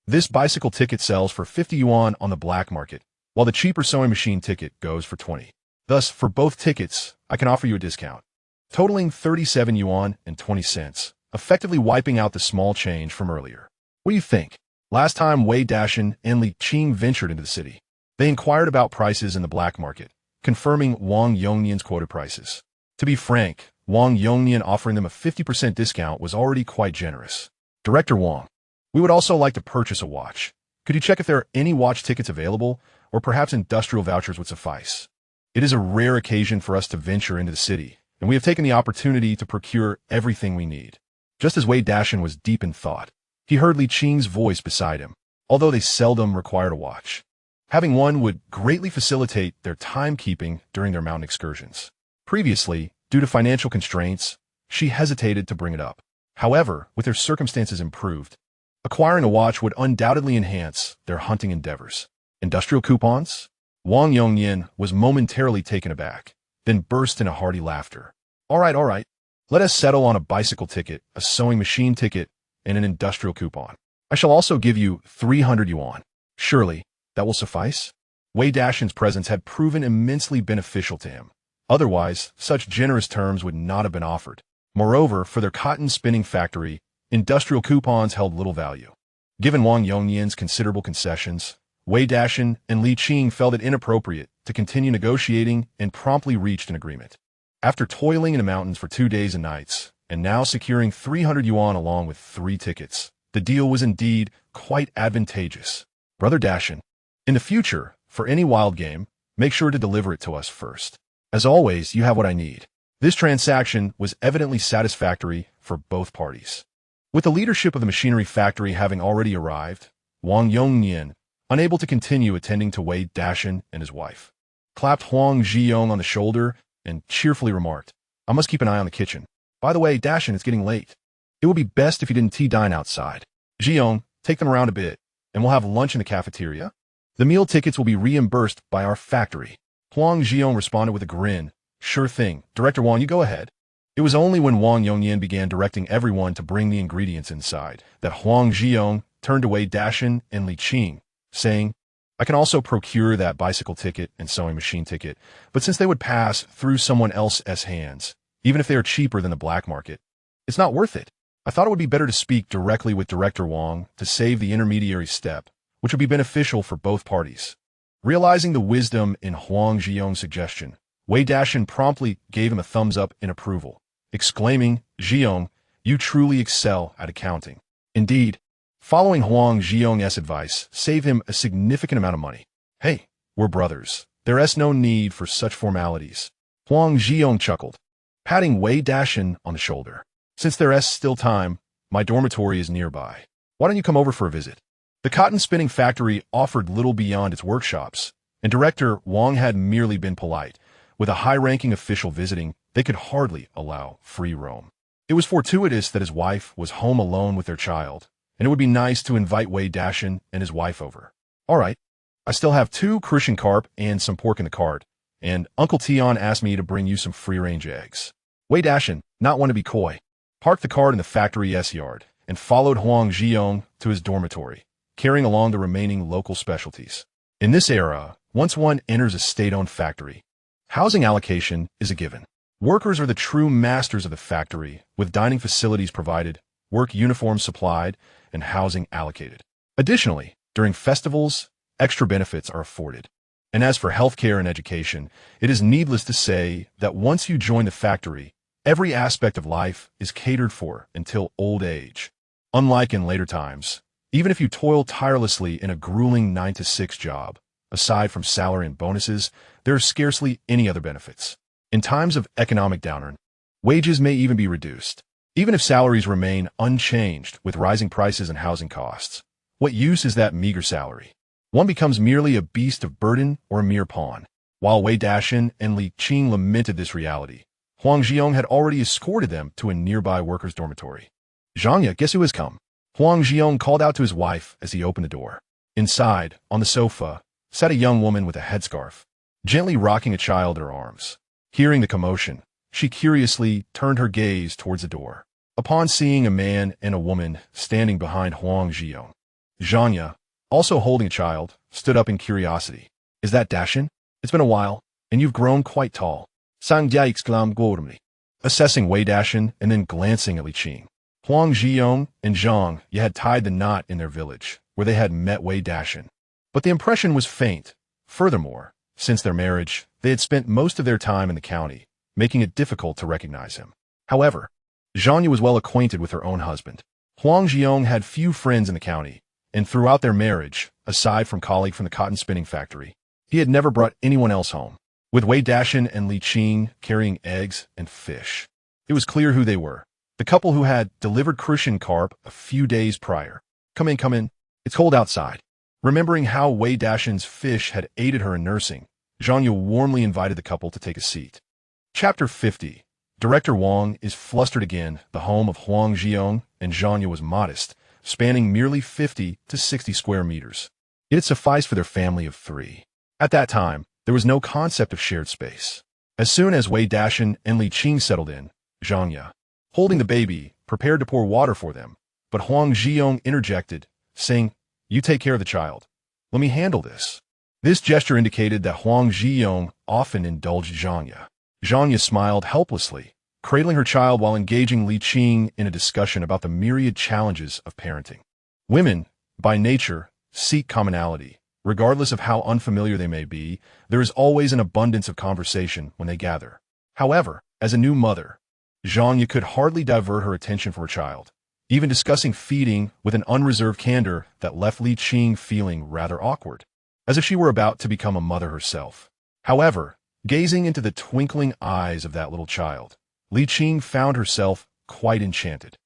Speaker 1: This bicycle ticket sells for 50 yuan on the black market, while the cheaper sewing machine ticket goes for 20. Thus, for both tickets, I can offer you a discount, totaling 37 yuan and 20 cents, effectively wiping out the small change from earlier. What do you think?" Last time Wei Dashan and Li Qing ventured into the city, they inquired about prices in the black market, confirming Wang Yongnian's quoted prices. To be frank, Wang Yongnian offering them a 50% discount was already quite generous. "Director Wang, we would also like to purchase a watch. Could you check if there are any watch tickets available, or perhaps industrial vouchers would suffice? It is a rare occasion for us to venture into the city, and we have taken the opportunity to procure everything we need." Just as Wei Dashan was deep in thought, he heard Li Qing's voice beside him, although they seldom required a watch. Having one would greatly facilitate their timekeeping during their mountain excursions. Previously, due to financial constraints, she hesitated to bring it up. However, with their circumstances improved, acquiring a watch would undoubtedly enhance their hunting endeavors. Industrial coupons? Wang Yongnian was momentarily taken aback, then burst into hearty laughter. All right. Let us settle on a bicycle ticket, a sewing machine ticket, and an industrial coupon. I shall also give you 300 yuan. Surely, that will suffice?" Wei Dashan's presence had proven immensely beneficial to him. Otherwise, such generous terms would not have been offered. Moreover, for their cotton spinning factory, industrial coupons held little value. Given Wang Yongnian's considerable concessions, Wei Dashan and Li Qing felt it inappropriate to continue negotiating and promptly reached an agreement. After toiling in the mountains for 2 days and nights, and now securing 300 yuan along with 3 tickets, the deal was indeed quite advantageous. "Brother Dashan, in the future, for any wild game, make sure to deliver it to us first. As always, you have what I need." This transaction was evidently satisfactory for both parties. With the leadership of the machinery factory having already arrived, Wang Yongnian, unable to continue attending to Wei Dashan and his wife, clapped Huang Zhiyong on the shoulder and cheerfully remarked, "I must keep an eye on the kitchen. By the way, Dashan, it's getting late. It would be best if you didn't dine outside. Zhiyong, take them around a bit, and we'll have lunch in the cafeteria. The meal tickets will be reimbursed by our factory." Huang Zhiyong responded with a grin. "Sure thing. Director Wang, you go ahead." It was only when Wang Yongnian began directing everyone to bring the ingredients inside that Huang Zhiyong turned to Wei Dashan and Li Qing, saying, "I can also procure that bicycle ticket and sewing machine ticket, but since they would pass through someone else's hands, even if they are cheaper than the black market, it's not worth it. I thought it would be better to speak directly with Director Wang to save the intermediary step, which would be beneficial for both parties." Realizing the wisdom in Huang Zhiyong's suggestion, Wei Dashan promptly gave him a thumbs up in approval, exclaiming, "Zhiyong, you truly excel at accounting." Indeed, following Huang Zhiyong's advice saved him a significant amount of money. "Hey, we're brothers. There's no need for such formalities." Huang Zhiyong chuckled, patting Wei Dashan on the shoulder. "Since there's still time, my dormitory is nearby. Why don't you come over for a visit?" The cotton spinning factory offered little beyond its workshops, and Director Wang had merely been polite. With a high-ranking official visiting, they could hardly allow free roam. It was fortuitous that his wife was home alone with their child, and it would be nice to invite Wei Dashan and his wife over. "All right, I still have 2 crucian carp and some pork in the cart, and Uncle Tian asked me to bring you some free-range eggs." Wei Dashan, not one to be coy, parked the cart in the factory's yard and followed Huang Zhiyong to his dormitory, carrying along the remaining local specialties. In this era, once one enters a state-owned factory, housing allocation is a given. Workers are the true masters of the factory, with dining facilities provided, work uniforms supplied, and housing allocated. Additionally, during festivals, extra benefits are afforded. And as for healthcare and education, it is needless to say that once you join the factory, every aspect of life is catered for until old age. Unlike in later times, even if you toil tirelessly in a grueling 9-to-6 job, aside from salary and bonuses, there are scarcely any other benefits. In times of economic downturn, wages may even be reduced. Even if salaries remain unchanged with rising prices and housing costs, what use is that meager salary? One becomes merely a beast of burden or a mere pawn. While Wei Dashan and Li Qing lamented this reality, Huang Zhiyong had already escorted them to a nearby workers' dormitory. "Zhanya, guess who has come?" Huang Zhiyong called out to his wife as he opened the door. Inside, on the sofa, sat a young woman with a headscarf, gently rocking a child in her arms. Hearing the commotion, she curiously turned her gaze towards the door. Upon seeing a man and a woman standing behind Huang Zhiyong, Zhanya, also holding a child, stood up in curiosity. "Is that Dashan? It's been a while, and you've grown quite tall." Sang Jia exclaimed gourmet, assessing Wei Dashan and then glancing at Li Qing. Huang Zhiyong and Zhang Ye had tied the knot in their village, where they had met Wei Dashan. But the impression was faint. Furthermore, since their marriage, they had spent most of their time in the county, making it difficult to recognize him. However, Zhang Ye was well acquainted with her own husband. Huang Zhiyong had few friends in the county, and throughout their marriage, aside from colleague from the cotton spinning factory, he had never brought anyone else home. With Wei Dashan and Li Qing carrying eggs and fish, it was clear who they were. The couple who had delivered crucian carp a few days prior. "Come in, come in. It's cold outside." Remembering how Wei Dashan's fish had aided her in nursing, Zhang Ye warmly invited the couple to take a seat. Chapter 50. Director Wang is flustered again. The home of Huang Zhiyong and Zhang Ye was modest, spanning merely 50 to 60 square meters. It had sufficed for their family of 3. At that time, there was no concept of shared space. As soon as Wei Dashan and Li Qing settled in, Zhang Ye, holding the baby, prepared to pour water for them, but Huang Zhiyong interjected, saying, "You take care of the child. Let me handle this." This gesture indicated that Huang Zhiyong often indulged Zhang Ye. Zhang Ye smiled helplessly, cradling her child while engaging Li Qing in a discussion about the myriad challenges of parenting. Women, by nature, seek commonality. Regardless of how unfamiliar they may be, there is always an abundance of conversation when they gather. However, as a new mother, Zhang Ye could hardly divert her attention from her child, even discussing feeding with an unreserved candor that left Li Qing feeling rather awkward, as if she were about to become a mother herself. However, gazing into the twinkling eyes of that little child, Li Qing found herself quite enchanted,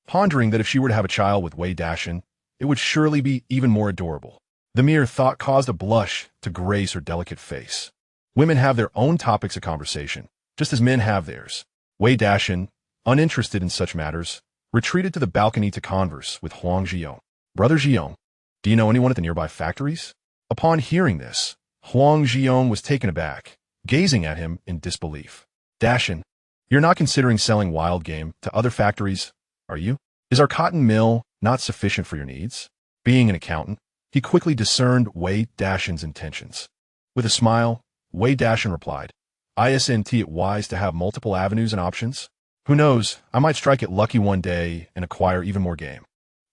Speaker 1: pondering that if she were to have a child with Wei Dashan, it would surely be even more adorable. The mere thought caused a blush to grace her delicate face. Women have their own topics of conversation, just as men have theirs. Wei Dashan, uninterested in such matters, retreated to the balcony to converse with Huang Zhiyong. "Brother Zhiyong, do you know anyone at the nearby factories?" Upon hearing this, Huang Zhiyong was taken aback, gazing at him in disbelief. "Dashan, you're not considering selling wild game to other factories, are you? Is our cotton mill not sufficient for your needs?" Being an accountant, he quickly discerned Wei Dashan's intentions. With a smile, Wei Dashan replied, "Isn't it wise to have multiple avenues and options? Who knows, I might strike it lucky one day and acquire even more game."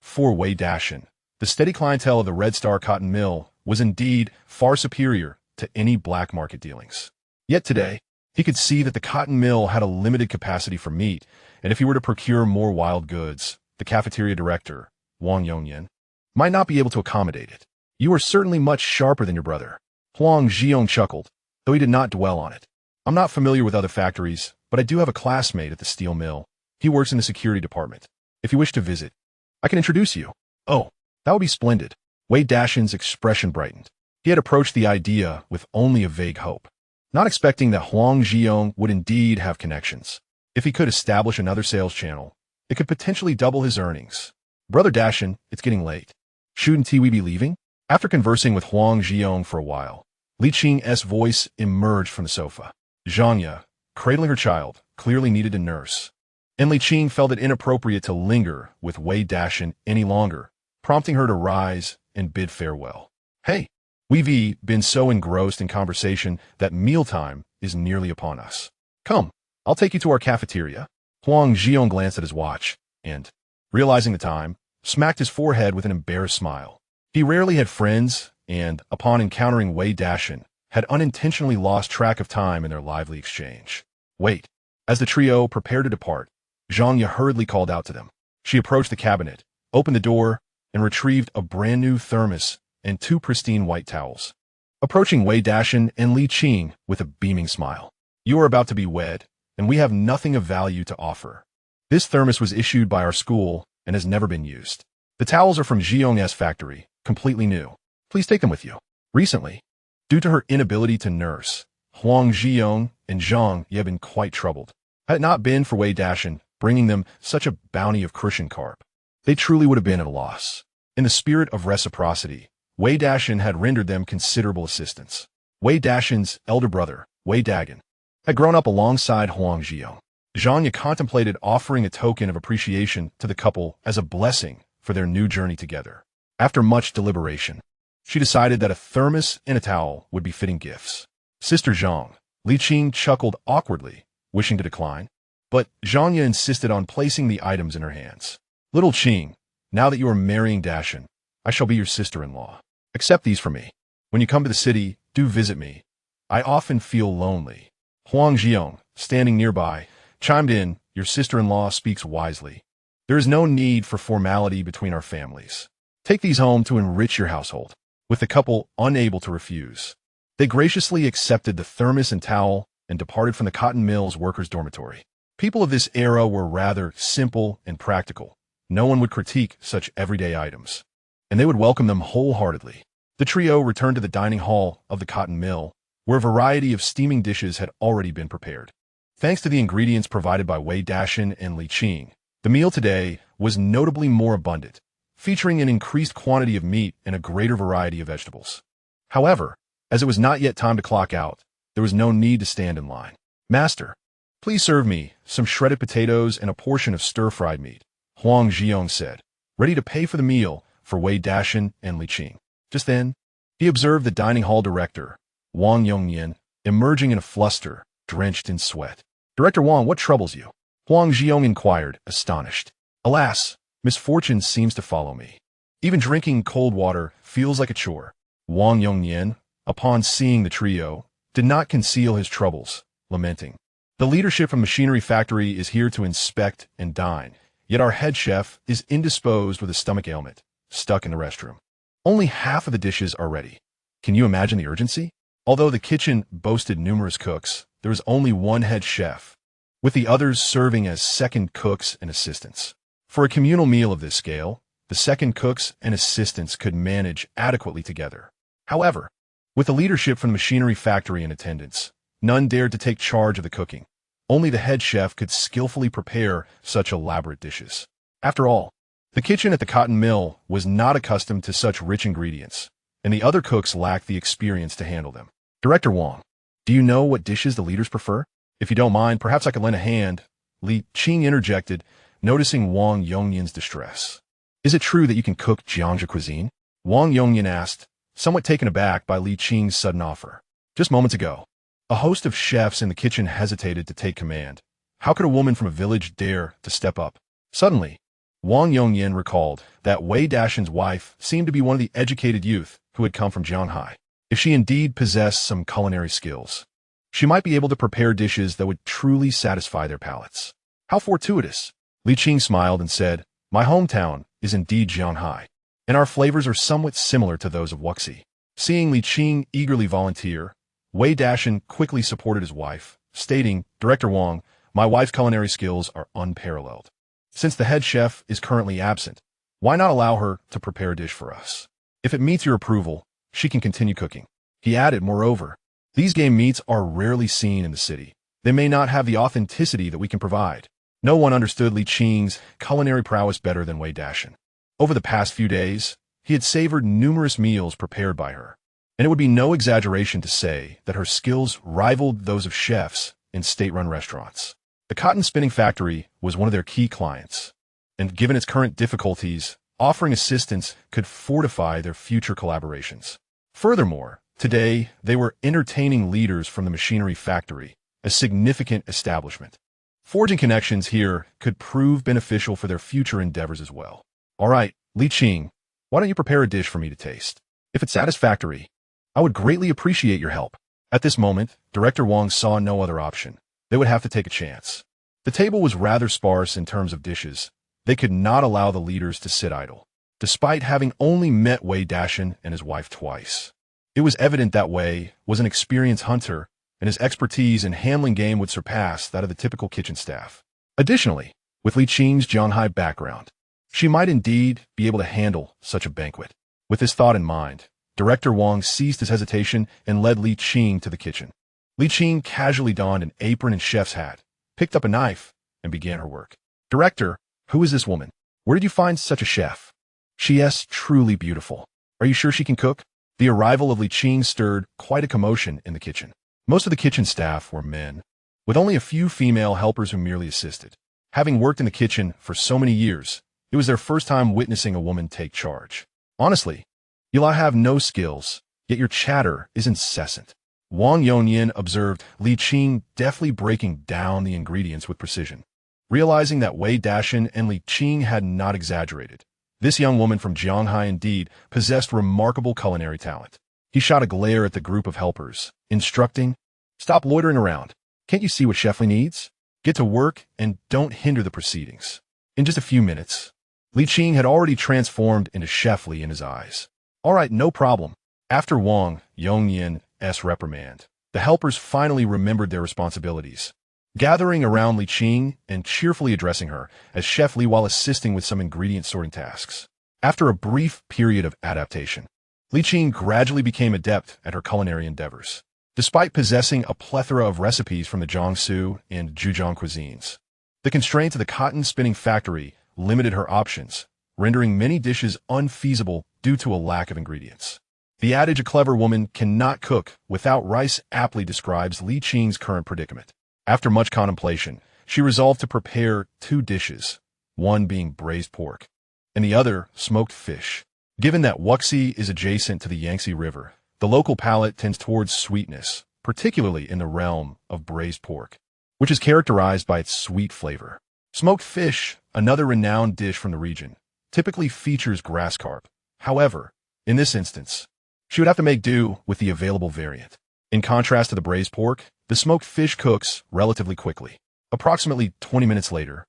Speaker 1: For Wei Dashan, the steady clientele of the Red Star Cotton Mill was indeed far superior to any black market dealings. Yet today, he could see that the cotton mill had a limited capacity for meat, and if he were to procure more wild goods, the cafeteria director, Wang Yongyan, might not be able to accommodate it. "You are certainly much sharper than your brother." Huang Zhiyong chuckled, though he did not dwell on it. "I'm not familiar with other factories, but I do have a classmate at the steel mill. He works in the security department. If you wish to visit, I can introduce you." "Oh, that would be splendid." Wei Dashan's expression brightened. He had approached the idea with only a vague hope, not expecting that Huang Zhiyong would indeed have connections. If he could establish another sales channel, it could potentially double his earnings. "Brother Dashan, it's getting late. Shouldn't we be leaving?" After conversing with Huang Zhiyong for a while, Li Qing's voice emerged from the sofa. Zhang Ye, cradling her child, clearly needed a nurse, and Li Qing felt it inappropriate to linger with Wei Dashan any longer, prompting her to rise and bid farewell. "Hey, We've been so engrossed in conversation that mealtime is nearly upon us. Come, I'll take you to our cafeteria. Huang Xiong glanced at his watch and, realizing the time, smacked his forehead with an embarrassed smile. He rarely had friends and, upon encountering Wei Dashan, had unintentionally lost track of time in their lively exchange. Wait. As the trio prepared to depart, Zhang Ye hurriedly called out to them. She approached the cabinet, opened the door, and retrieved a brand-new thermos and 2 pristine white towels. Approaching Wei Dashan and Li Qing with a beaming smile. You are about to be wed, and we have nothing of value to offer. This thermos was issued by our school and has never been used. The towels are from Xiong's factory, completely new. Please take them with you. Recently, due to her inability to nurse, Huang Xiong and Zhang Ye have been quite troubled. Had it not been for Wei Dashan bringing them such a bounty of crucian carp, they truly would have been at a loss. In the spirit of reciprocity, Wei Dashan had rendered them considerable assistance. Wei Dashan's elder brother, Wei Dagan, had grown up alongside Huang Xiong. Zhang Ye contemplated offering a token of appreciation to the couple as a blessing for their new journey together. After much deliberation, she decided that a thermos and a towel would be fitting gifts. Sister Zhang, Li Qing chuckled awkwardly, wishing to decline, but Zhang Ye insisted on placing the items in her hands. Little Qing, now that you are marrying Dashan, I shall be your sister-in-law. Accept these from me. When you come to the city, do visit me. I often feel lonely. Huang Xiong, standing nearby, chimed in, your sister-in-law speaks wisely. There is no need for formality between our families. Take these home to enrich your household. With the couple unable to refuse, they graciously accepted the thermos and towel and departed from the cotton mill's workers' dormitory. People of this era were rather simple and practical. No one would critique such everyday items, and they would welcome them wholeheartedly. The trio returned to the dining hall of the cotton mill, where a variety of steaming dishes had already been prepared. Thanks to the ingredients provided by Wei Dashan and Li Qing, the meal today was notably more abundant, featuring an increased quantity of meat and a greater variety of vegetables. However, as it was not yet time to clock out, there was no need to stand in line. Master, please serve me some shredded potatoes and a portion of stir-fried meat, Huang Xiong said, ready to pay for the meal for Wei Dashan and Li Qing. Just then, he observed the dining hall director, Wang Yongyan, emerging in a fluster, drenched in sweat. Director Wang, what troubles you? Huang Xiong inquired, astonished. Alas, misfortune seems to follow me. Even drinking cold water feels like a chore. Wang Yongyan, upon seeing the trio, did not conceal his troubles, lamenting. The leadership from Machinery Factory is here to inspect and dine, yet our head chef is indisposed with a stomach ailment, stuck in the restroom. Only half of the dishes are ready. Can you imagine the urgency? Although the kitchen boasted numerous cooks, there is only one head chef, with the others serving as second cooks and assistants. For a communal meal of this scale, the second cooks and assistants could manage adequately together. However, with the leadership from the Machinery Factory in attendance, none dared to take charge of the cooking. Only the head chef could skillfully prepare such elaborate dishes. After all, the kitchen at the cotton mill was not accustomed to such rich ingredients, and the other cooks lacked the experience to handle them. Director Wang, do you know what dishes the leaders prefer? If you don't mind, perhaps I could lend a hand, Li Qing interjected, noticing Wang Yongyan's distress. Is it true that you can cook Jiangzhou cuisine? Wang Yongyan asked, somewhat taken aback by Li Qing's sudden offer. Just moments ago, a host of chefs in the kitchen hesitated to take command. How could a woman from a village dare to step up? Suddenly, Wang Yongyan recalled that Wei Dashan's wife seemed to be one of the educated youth who had come from Jianghai. If she indeed possessed some culinary skills, she might be able to prepare dishes that would truly satisfy their palates. How fortuitous! Li Qing smiled and said, my hometown is indeed Jianghai, and our flavors are somewhat similar to those of Wuxi. Seeing Li Qing eagerly volunteer, Wei Dashan quickly supported his wife, stating, Director Wang, my wife's culinary skills are unparalleled. Since the head chef is currently absent, why not allow her to prepare a dish for us? If it meets your approval, she can continue cooking. He added, moreover, these game meats are rarely seen in the city. They may not have the authenticity that we can provide. No one understood Li Qing's culinary prowess better than Wei Dashan. Over the past few days, he had savored numerous meals prepared by her, and it would be no exaggeration to say that her skills rivaled those of chefs in state-run restaurants. The cotton spinning factory was one of their key clients, and given its current difficulties, offering assistance could fortify their future collaborations. Furthermore, today they were entertaining leaders from the machinery factory, a significant establishment. Forging connections here could prove beneficial for their future endeavors as well. All right, Li Qing, why don't you prepare a dish for me to taste? If it's satisfactory, I would greatly appreciate your help. At this moment, Director Wang saw no other option. They would have to take a chance. The table was rather sparse in terms of dishes. They could not allow the leaders to sit idle, despite having only met Wei Dashan and his wife twice. It was evident that Wei was an experienced hunter, and his expertise in handling game would surpass that of the typical kitchen staff. Additionally, with Li Qing's Shanghai background, she might indeed be able to handle such a banquet. With this thought in mind, Director Wang ceased his hesitation and led Li Qing to the kitchen. Li Qing casually donned an apron and chef's hat, picked up a knife, and began her work. Director, who is this woman? Where did you find such a chef? She is truly beautiful. Are you sure she can cook? The arrival of Li Qing stirred quite a commotion in the kitchen. Most of the kitchen staff were men, with only a few female helpers who merely assisted. Having worked in the kitchen for so many years, it was their first time witnessing a woman take charge. Honestly, you'll have no skills, yet your chatter is incessant. Wang Yongyan observed Li Qing deftly breaking down the ingredients with precision. Realizing that Wei Dashan and Li Qing had not exaggerated, this young woman from Shanghai indeed possessed remarkable culinary talent. He shot a glare at the group of helpers, instructing, "Stop loitering around. Can't you see what Chef Li needs? Get to work and don't hinder the proceedings." In just a few minutes, Li Qing had already transformed into Chef Li in his eyes. All right, no problem. After Wang Yongyan's reprimand, the helpers finally remembered their responsibilities, gathering around Li Qing and cheerfully addressing her as Chef Li while assisting with some ingredient sorting tasks. After a brief period of adaptation, Li Qing gradually became adept at her culinary endeavors, despite possessing a plethora of recipes from the Jiangsu and Zhejiang cuisines. The constraints of the cotton spinning factory limited her options, rendering many dishes unfeasible due to a lack of ingredients. The adage "a clever woman cannot cook without rice" aptly describes Li Qing's current predicament. After much contemplation, she resolved to prepare two dishes, one being braised pork, and the other smoked fish. Given that Wuxi is adjacent to the Yangtze River, the local palate tends towards sweetness, particularly in the realm of braised pork, which is characterized by its sweet flavor. Smoked fish, another renowned dish from the region, typically features grass carp. However, in this instance, she would have to make do with the available variant. In contrast to the braised pork, the smoked fish cooks relatively quickly. Approximately 20 minutes later,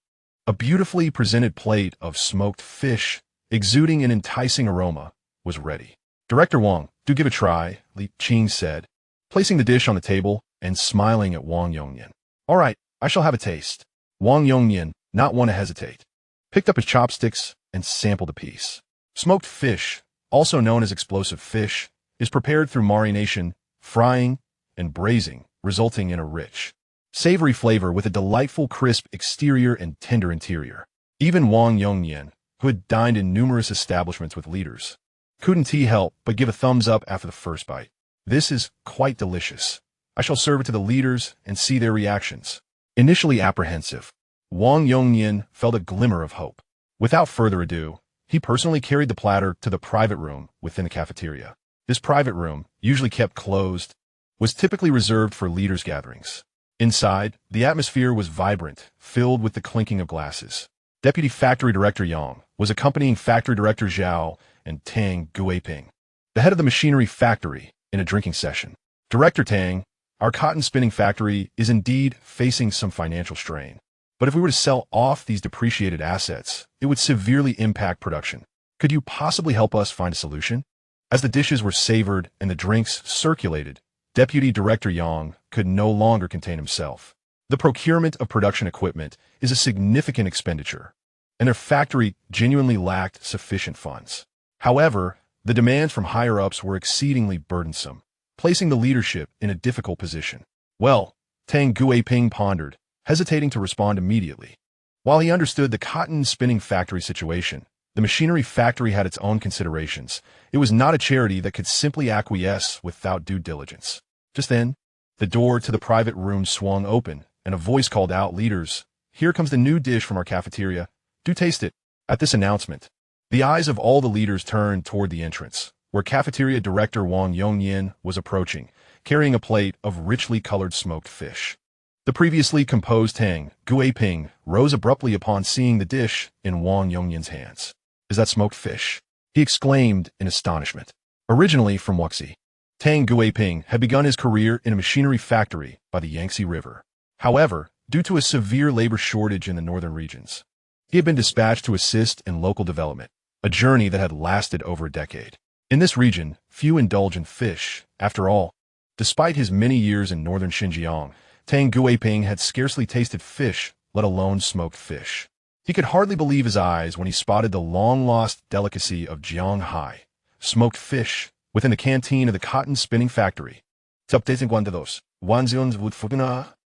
Speaker 1: a beautifully presented plate of smoked fish, exuding an enticing aroma, was ready. "Director Wang, do give a try," Li Qing said, placing the dish on the table and smiling at Wang Yongyan. "All right, I shall have a taste." Wang Yongyan, not one to hesitate, picked up his chopsticks and sampled a piece. Smoked fish, also known as explosive fish, is prepared through marination, frying, and braising, resulting in a rich, savory flavor with a delightful crisp exterior and tender interior. Even Wang Yongyan, who had dined in numerous establishments with leaders, couldn't help but give a thumbs up after the first bite. "This is quite delicious. I shall serve it to the leaders and see their reactions." Initially apprehensive, Wang Yongyan felt a glimmer of hope. Without further ado, he personally carried the platter to the private room within the cafeteria. This private room, usually kept closed, was typically reserved for leaders' gatherings. Inside, the atmosphere was vibrant, filled with the clinking of glasses. Deputy Factory Director Yang was accompanying Factory Director Zhao and Tang Guiping, the head of the machinery factory, in a drinking session. "Director Tang, our cotton spinning factory is indeed facing some financial strain. But if we were to sell off these depreciated assets, it would severely impact production. Could you possibly help us find a solution?" As the dishes were savored and the drinks circulated, Deputy Director Yang could no longer contain himself. The procurement of production equipment is a significant expenditure, and their factory genuinely lacked sufficient funds. However, the demands from higher-ups were exceedingly burdensome, placing the leadership in a difficult position. "Well," Tang Guiping pondered, hesitating to respond immediately. While he understood the cotton spinning factory situation, the machinery factory had its own considerations. It was not a charity that could simply acquiesce without due diligence. Just then, the door to the private room swung open, and a voice called out, "Leaders, here comes the new dish from our cafeteria. Do taste it." At this announcement, the eyes of all the leaders turned toward the entrance, where cafeteria director Wang Yongyin was approaching, carrying a plate of richly colored smoked fish. The previously composed Tang Guiping rose abruptly upon seeing the dish in Wang Yongyin's hands. "Is that smoked fish?" he exclaimed in astonishment. Originally from Wuxi, Tang Guiping had begun his career in a machinery factory by the Yangtze River. However, due to a severe labor shortage in the northern regions, he had been dispatched to assist in local development, a journey that had lasted over a decade. In this region, few indulge in fish. After all, despite his many years in northern Xinjiang, Tang Guiping had scarcely tasted fish, let alone smoked fish. He could hardly believe his eyes when he spotted the long-lost delicacy of Jianghai, smoked fish, within the canteen of the cotton spinning factory.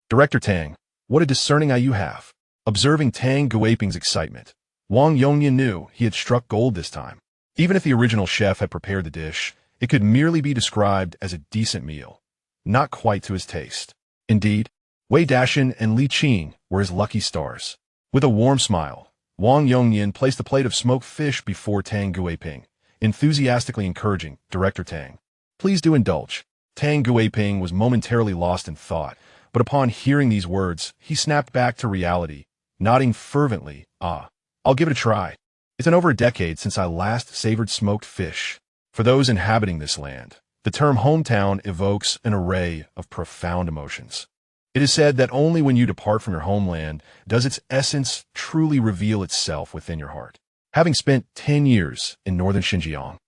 Speaker 1: Director Tang, what a discerning eye you have. Observing Tang Guiping's excitement, Wang Yongyan knew he had struck gold this time. Even if the original chef had prepared the dish, it could merely be described as a decent meal, not quite to his taste. Indeed, Wei Dashan and Li Qing were his lucky stars. With a warm smile, Wang Yongyan placed a plate of smoked fish before Tang Guiping, enthusiastically encouraging, "Director Tang, please do indulge." Tang Guiping was momentarily lost in thought, but upon hearing these words, he snapped back to reality, nodding fervently, I'll give it a try. It's been over a decade since I last savored smoked fish." For those inhabiting this land, the term hometown evokes an array of profound emotions. It is said that only when you depart from your homeland does its essence truly reveal itself within your heart. Having spent 10 years in northern Xinjiang,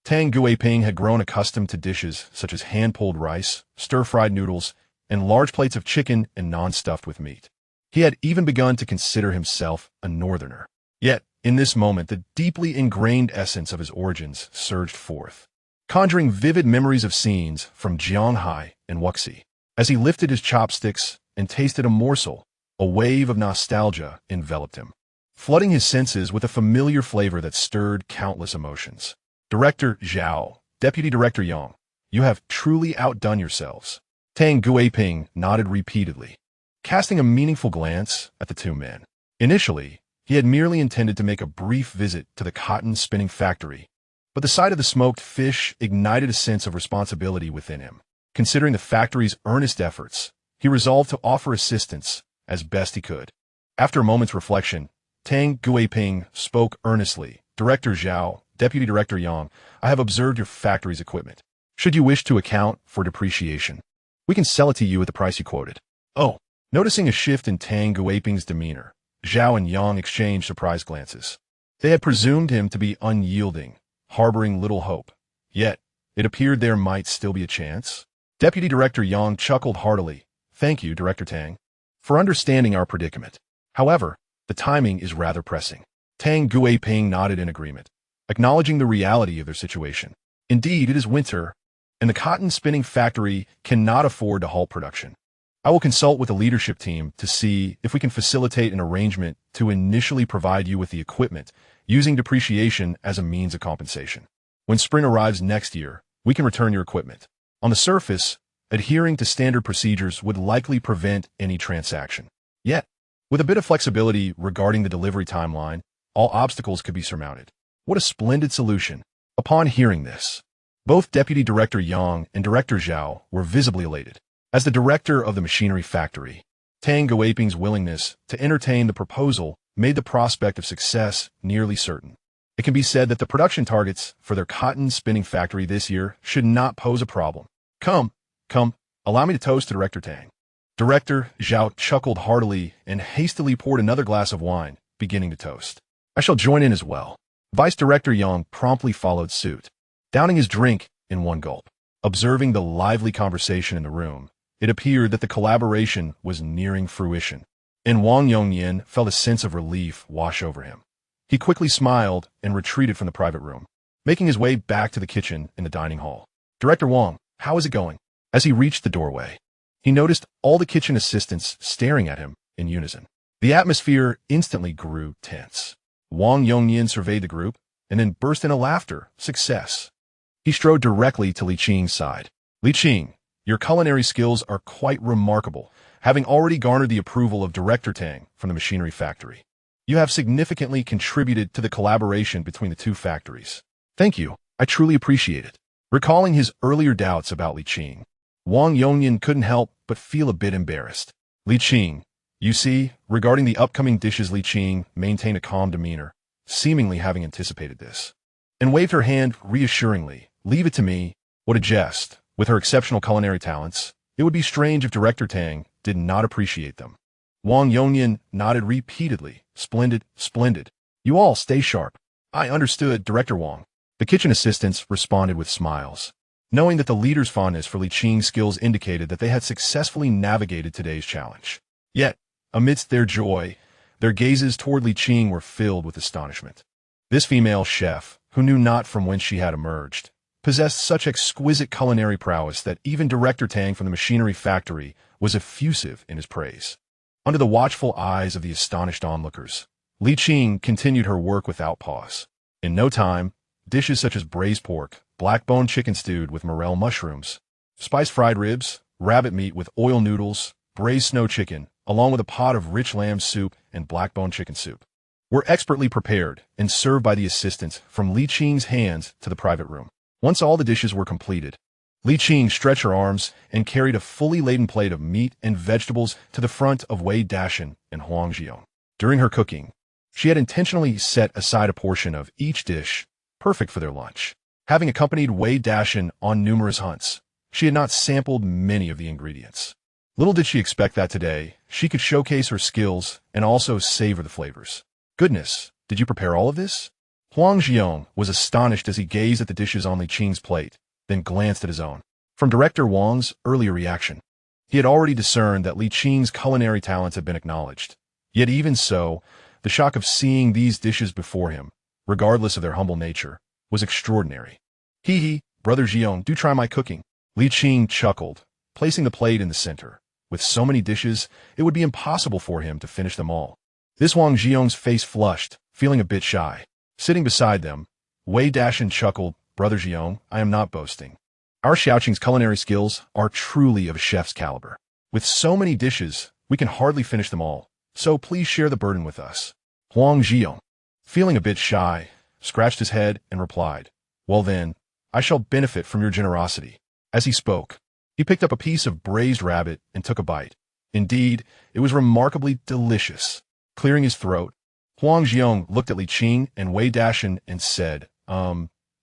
Speaker 1: Tang Guiping had grown accustomed to dishes such as hand-pulled rice, stir-fried noodles, and large plates of chicken and non-stuffed with meat. He had even begun to consider himself a northerner. Yet, in this moment, the deeply ingrained essence of his origins surged forth, conjuring vivid memories of scenes from Jianghai and Wuxi. As he lifted his chopsticks and tasted a morsel, a wave of nostalgia enveloped him, flooding his senses with a familiar flavor that stirred countless emotions. "Director Zhao, Deputy Director Yang, you have truly outdone yourselves." Tang Guiping nodded repeatedly, casting a meaningful glance at the two men. Initially, he had merely intended to make a brief visit to the cotton spinning factory, but the sight of the smoked fish ignited a sense of responsibility within him. Considering the factory's earnest efforts, he resolved to offer assistance as best he could. After a moment's reflection, Tang Guiping spoke earnestly. "Director Zhao, Deputy Director Yang, I have observed your factory's equipment. Should you wish to account for depreciation, we can sell it to you at the price you quoted." "Oh." Noticing a shift in Tang Guiping's demeanor, Zhao and Yang exchanged surprised glances. They had presumed him to be unyielding, harboring little hope. Yet, it appeared there might still be a chance. Deputy Director Yang chuckled heartily. "Thank you, Director Tang, for understanding our predicament. However, the timing is rather pressing." Tang Guiping nodded in agreement, acknowledging the reality of their situation. Indeed, it is winter, and the cotton spinning factory cannot afford to halt production. I will consult with the leadership team to see if we can facilitate an arrangement to initially provide you with the equipment, using depreciation as a means of compensation. When spring arrives next year, we can return your equipment. On the surface, adhering to standard procedures would likely prevent any transaction. Yet, with a bit of flexibility regarding the delivery timeline, all obstacles could be surmounted. What a splendid solution. Upon hearing this, both Deputy Director Yang and Director Zhao were visibly elated. As the director of the machinery factory, Tang Guiping's willingness to entertain the proposal made the prospect of success nearly certain. It can be said that the production targets for their cotton spinning factory this year should not pose a problem. Come, allow me to toast to Director Tang." Director Zhao chuckled heartily and hastily poured another glass of wine, beginning to toast. "I shall join in as well." Vice Director Yang promptly followed suit, downing his drink in one gulp. Observing the lively conversation in the room, it appeared that the collaboration was nearing fruition, and Wang Yongyan felt a sense of relief wash over him. He quickly smiled and retreated from the private room, making his way back to the kitchen in the dining hall. "Director Wang, how is it going?" As he reached the doorway, he noticed all the kitchen assistants staring at him in unison. The atmosphere instantly grew tense. Wang Yongyan surveyed the group and then burst into laughter. Success. He strode directly to Li Qing's side. "Li Qing, your culinary skills are quite remarkable, having already garnered the approval of Director Tang from the machinery factory. You have significantly contributed to the collaboration between the two factories." "Thank you. I truly appreciate it. Recalling his earlier doubts about Li Qing, Wang Yongyan couldn't help but feel a bit embarrassed. Li Qing, you see, regarding the upcoming dishes, Li Qing maintained a calm demeanor, seemingly having anticipated this, and waved her hand reassuringly. Leave it to me. What a jest. With her exceptional culinary talents, it would be strange if Director Tang did not appreciate them. Wang Yongyan nodded repeatedly. Splendid, splendid. You all stay sharp. I understood, Director Wang. The kitchen assistants responded with smiles, knowing that the leader's fondness for Li Qing's skills indicated that they had successfully navigated today's challenge. Yet, amidst their joy, their gazes toward Li Qing were filled with astonishment. This female chef, who knew not from whence she had emerged, possessed such exquisite culinary prowess that even Director Tang from the machinery factory was effusive in his praise. Under the watchful eyes of the astonished onlookers, Li Qing continued her work without pause. In no time, dishes such as braised pork, black-bone chicken stewed with morel mushrooms, spiced fried ribs, rabbit meat with oil noodles, braised snow chicken, along with a pot of rich lamb soup and black-bone chicken soup, were expertly prepared and served by the assistants from Li Qing's hands to the private room. Once all the dishes were completed, Li Qing stretched her arms and carried a fully laden plate of meat and vegetables to the front of Wei Dashan and Huang Zhiyong. During her cooking, she had intentionally set aside a portion of each dish, perfect for their lunch. Having accompanied Wei Dashan on numerous hunts, she had not sampled many of the ingredients. Little did she expect that today, she could showcase her skills and also savor the flavors. Goodness, did you prepare all of this? Huang Zhiyong was astonished as he gazed at the dishes on Li Qing's plate, then glanced at his own. From Director Wang's earlier reaction, he had already discerned that Li Qing's culinary talents had been acknowledged. Yet even so, the shock of seeing these dishes before him, regardless of their humble nature, was extraordinary. Hee, Brother Zhiyong, do try my cooking. Li Qing chuckled, placing the plate in the center. With so many dishes, it would be impossible for him to finish them all. This Wang Zhiyong's face flushed, feeling a bit shy. Sitting beside them, Wei Dashan chuckled. Brother Zhiyong, I am not boasting. Our Xiaoqing's culinary skills are truly of a chef's caliber. With so many dishes, we can hardly finish them all, so please share the burden with us. Huang Zhiyong, feeling a bit shy, scratched his head and replied, Well then, I shall benefit from your generosity. As he spoke, he picked up a piece of braised rabbit and took a bite. Indeed, it was remarkably delicious. Clearing his throat, Huang Zhiyong looked at Li Qing and Wei Dashan and said,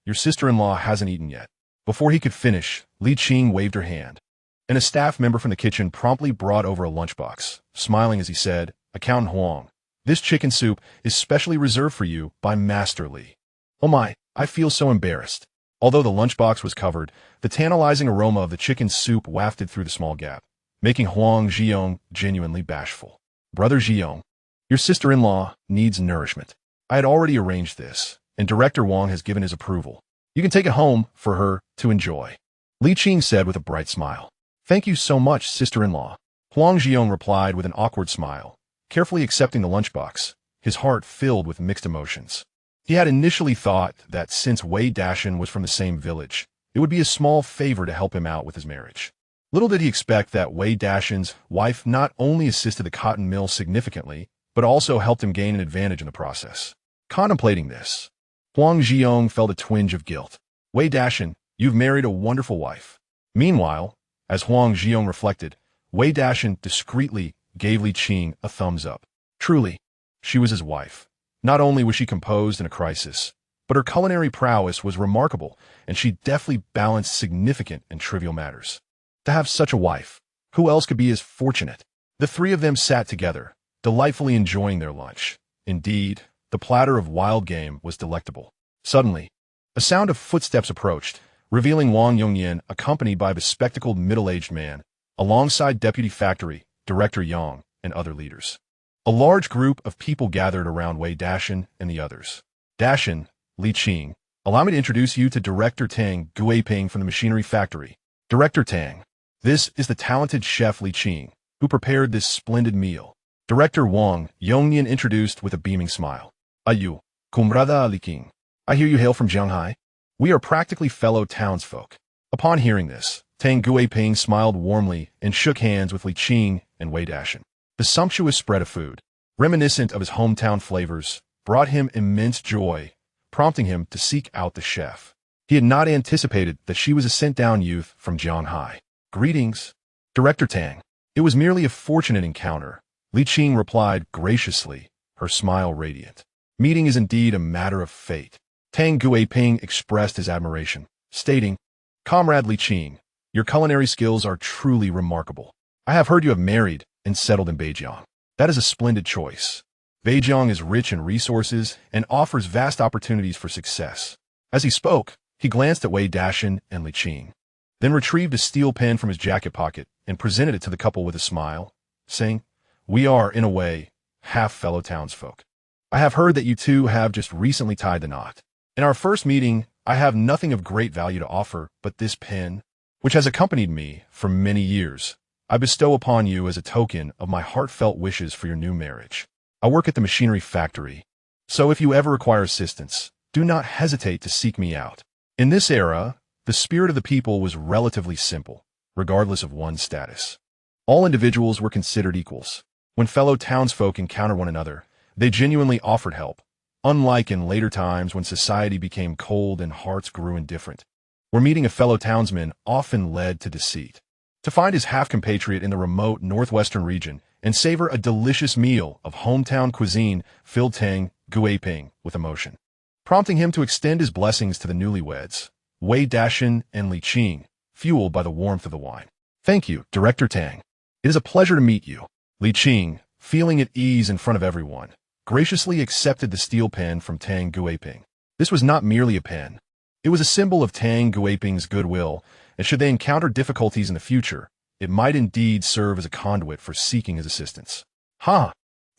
Speaker 1: your sister-in-law hasn't eaten yet. Before he could finish, Li Qing waved her hand, and a staff member from the kitchen promptly brought over a lunchbox, smiling as he said, Accountant Huang, this chicken soup is specially reserved for you by Master Li. Oh my, I feel so embarrassed. Although the lunchbox was covered, the tantalizing aroma of the chicken soup wafted through the small gap, making Huang Zhiyong genuinely bashful. Brother Zhiyong, your sister-in-law needs nourishment. I had already arranged this, and Director Wang has given his approval. You can take it home for her to enjoy. Li Qing said with a bright smile. Thank you so much, sister-in-law. Huang Zhiyong replied with an awkward smile, carefully accepting the lunchbox, his heart filled with mixed emotions. He had initially thought that since Wei Dashan was from the same village, it would be a small favor to help him out with his marriage. Little did he expect that Wei Dashan's wife not only assisted the cotton mill significantly, but also helped him gain an advantage in the process. Contemplating this, Huang Zhiyong felt a twinge of guilt. Wei Dashan, you've married a wonderful wife. Meanwhile, as Huang Zhiyong reflected, Wei Dashan discreetly gave Li Qing a thumbs up. Truly, she was his wife. Not only was she composed in a crisis, but her culinary prowess was remarkable, and she deftly balanced significant and trivial matters. To have such a wife, who else could be as fortunate? The three of them sat together, delightfully enjoying their lunch. Indeed, the platter of wild game was delectable. Suddenly, a sound of footsteps approached, revealing Wang Yongyan accompanied by a bespectacled middle-aged man, alongside Deputy Factory, Director Yang, and other leaders. A large group of people gathered around Wei Dashan and the others. Dashan, Li Qing, allow me to introduce you to Director Tang Guiping from the machinery factory. Director Tang, this is the talented chef Li Qing, who prepared this splendid meal. Director Wang Yongyan introduced with a beaming smile. Ayu, Kumrada Li Qing. I hear you hail from Shanghai. We are practically fellow townsfolk. Upon hearing this, Tang Guiping smiled warmly and shook hands with Li Qing and Wei Dashan. The sumptuous spread of food, reminiscent of his hometown flavors, brought him immense joy, prompting him to seek out the chef. He had not anticipated that she was a sent-down youth from Jianghai. "Greetings, Director Tang." "It was merely a fortunate encounter," Li Qing replied graciously, her smile radiant. "Meeting is indeed a matter of fate." Tang Guiping expressed his admiration, stating, "Comrade Li Qing, your culinary skills are truly remarkable. I have heard you have married and settled in Beijing. That is a splendid choice. Beijing is rich in resources and offers vast opportunities for success." As he spoke, he glanced at Wei Dashan and Li Qing, then retrieved a steel pen from his jacket pocket and presented it to the couple with a smile, saying, "We are, in a way, half fellow townsfolk. I have heard that you two have just recently tied the knot. In our first meeting, I have nothing of great value to offer but this pen, which has accompanied me for many years. I bestow upon you as a token of my heartfelt wishes for your new marriage. I work at the machinery factory, so if you ever require assistance, do not hesitate to seek me out." In this era, the spirit of the people was relatively simple, regardless of one's status. All individuals were considered equals. When fellow townsfolk encountered one another, they genuinely offered help, unlike in later times when society became cold and hearts grew indifferent, where meeting a fellow townsman often led to deceit. To find his half-compatriot in the remote northwestern region and savor a delicious meal of hometown cuisine filled Tang Guiping with emotion, prompting him to extend his blessings to the newlyweds, Wei Dashan and Li Qing, fueled by the warmth of the wine. "Thank you, Director Tang. It is a pleasure to meet you." Li Qing, feeling at ease in front of everyone, graciously accepted the steel pen from Tang Guiping. This was not merely a pen. It was a symbol of Tang Guiping's goodwill, and should they encounter difficulties in the future, it might indeed serve as a conduit for seeking his assistance.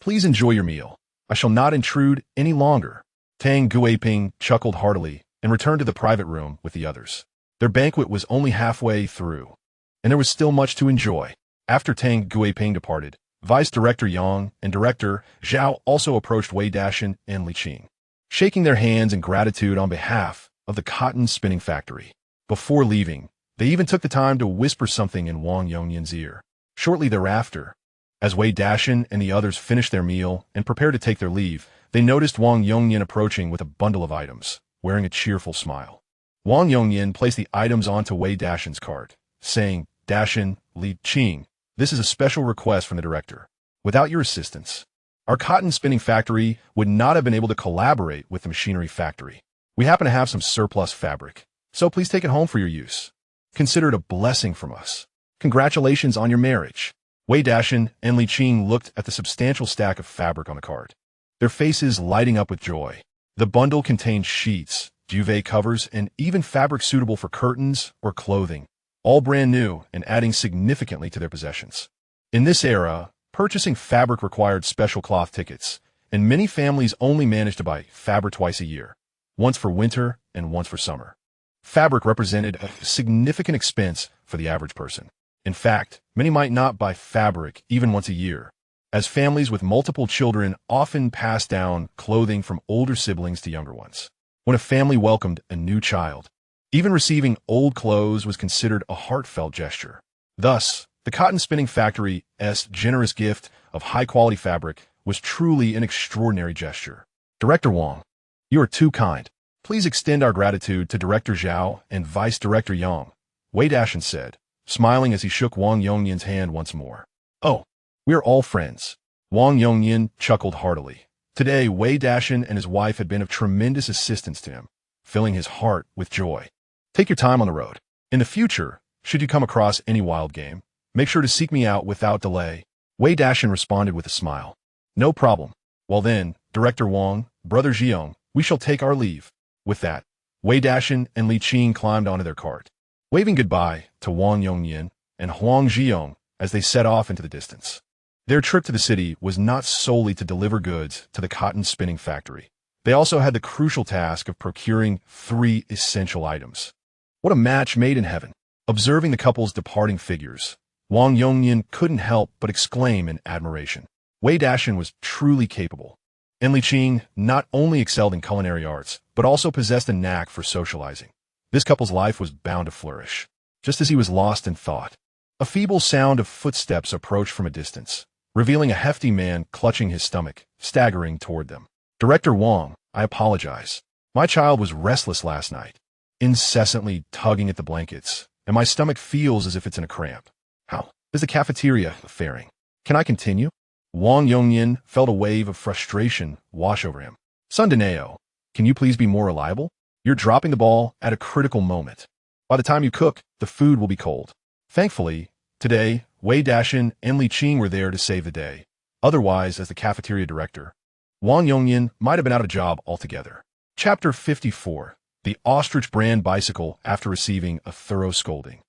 Speaker 1: Please enjoy your meal. I shall not intrude any longer." Tang Guiping chuckled heartily and returned to the private room with the others. Their banquet was only halfway through, and there was still much to enjoy. After Tang Guiping departed, Vice Director Yang and Director Zhao also approached Wei Dashan and Li Qing, shaking their hands in gratitude on behalf of the cotton spinning factory. Before leaving, they even took the time to whisper something in Wang Yongyan's ear. Shortly thereafter, as Wei Dashan and the others finished their meal and prepared to take their leave, they noticed Wang Yongyan approaching with a bundle of items, wearing a cheerful smile. Wang Yongyan placed the items onto Wei Dashan's cart, saying, "Dashan, Li Qing, this is a special request from the director. Without your assistance, our cotton spinning factory would not have been able to collaborate with the machinery factory. We happen to have some surplus fabric, so please take it home for your use. Consider it a blessing from us. Congratulations on your marriage." Wei Dashan and Li Qing looked at the substantial stack of fabric on the cart, their faces lighting up with joy. The bundle contained sheets, duvet covers, and even fabric suitable for curtains or clothing, all brand new and adding significantly to their possessions. In this era, purchasing fabric required special cloth tickets, and many families only managed to buy fabric twice a year, once for winter and once for summer. Fabric represented a significant expense for the average person. In fact, many might not buy fabric even once a year, as families with multiple children often pass down clothing from older siblings to younger ones. When a family welcomed a new child, even receiving old clothes was considered a heartfelt gesture. Thus, the cotton spinning factory's generous gift of high-quality fabric was truly an extraordinary gesture. "Director Wang, you are too kind. Please extend our gratitude to Director Zhao and Vice Director Yang," Wei Dashan said, smiling as he shook Wang Yongyan's hand once more. "Oh, we are all friends." Wang Yongyan chuckled heartily. Today, Wei Dashan and his wife had been of tremendous assistance to him, filling his heart with joy. "Take your time on the road. In the future, should you come across any wild game, make sure to seek me out without delay." Wei Dashan responded with a smile. "No problem. Well then, Director Wang, Brother Jiang, we shall take our leave." With that, Wei Dashan and Li Qing climbed onto their cart, waving goodbye to Wang Yongyan and Huang Jiang as they set off into the distance. Their trip to the city was not solely to deliver goods to the cotton spinning factory. They also had the crucial task of procuring 3 essential items. What a match made in heaven! Observing the couple's departing figures, Wang Yongyan couldn't help but exclaim in admiration. Wei Dashan was truly capable, and Li Qing not only excelled in culinary arts, but also possessed a knack for socializing. This couple's life was bound to flourish. Just as he was lost in thought, a feeble sound of footsteps approached from a distance, revealing a hefty man clutching his stomach, staggering toward them. "Director Wang, I apologize. My child was restless last night. incessantly tugging at the blankets, and my stomach feels as if it's in a cramp. How is the cafeteria faring? Can I continue? Wang Yongyan felt a wave of frustration wash over him. Son Dineo, can you please be more reliable? You're dropping the ball at a critical moment. By the time you cook, the food will be cold. Thankfully, today, Wei Dashan and Li Qing were there to save the day. Otherwise, as the cafeteria director, Wang Yongyan might have been out of a job altogether. Chapter 54. The Ostrich Brand Bicycle After Receiving a Thorough Scolding.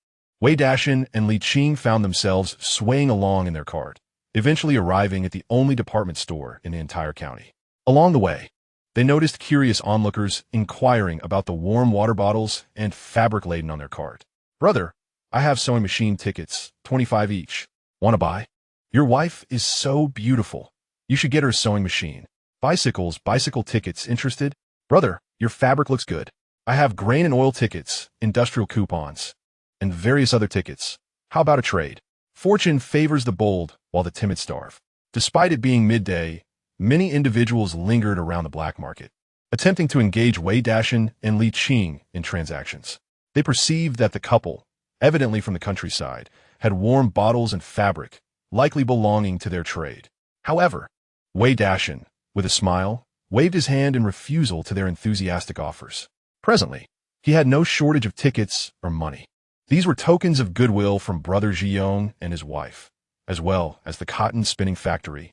Speaker 1: Wei Dashan and Li Qing found themselves swaying along in their cart, eventually arriving at the only department store in the entire county. Along the way, they noticed curious onlookers inquiring about the warm water bottles and fabric laden on their cart. Brother, I have sewing machine tickets, 25 each. Want to buy? Your wife is so beautiful. You should get her a sewing machine. Bicycle tickets, interested? Brother, your fabric looks good. I have grain and oil tickets, industrial coupons, and various other tickets. How about a trade? Fortune favors the bold while the timid starve. Despite it being midday, many individuals lingered around the black market, attempting to engage Wei Dashan and Li Qing in transactions. They perceived that the couple, evidently from the countryside, had warm bottles and fabric, likely belonging to their trade. However, Wei Dashan, with a smile, waved his hand in refusal to their enthusiastic offers. Presently, he had no shortage of tickets or money. These were tokens of goodwill from Brother Zhiyong and his wife, as well as the cotton spinning factory,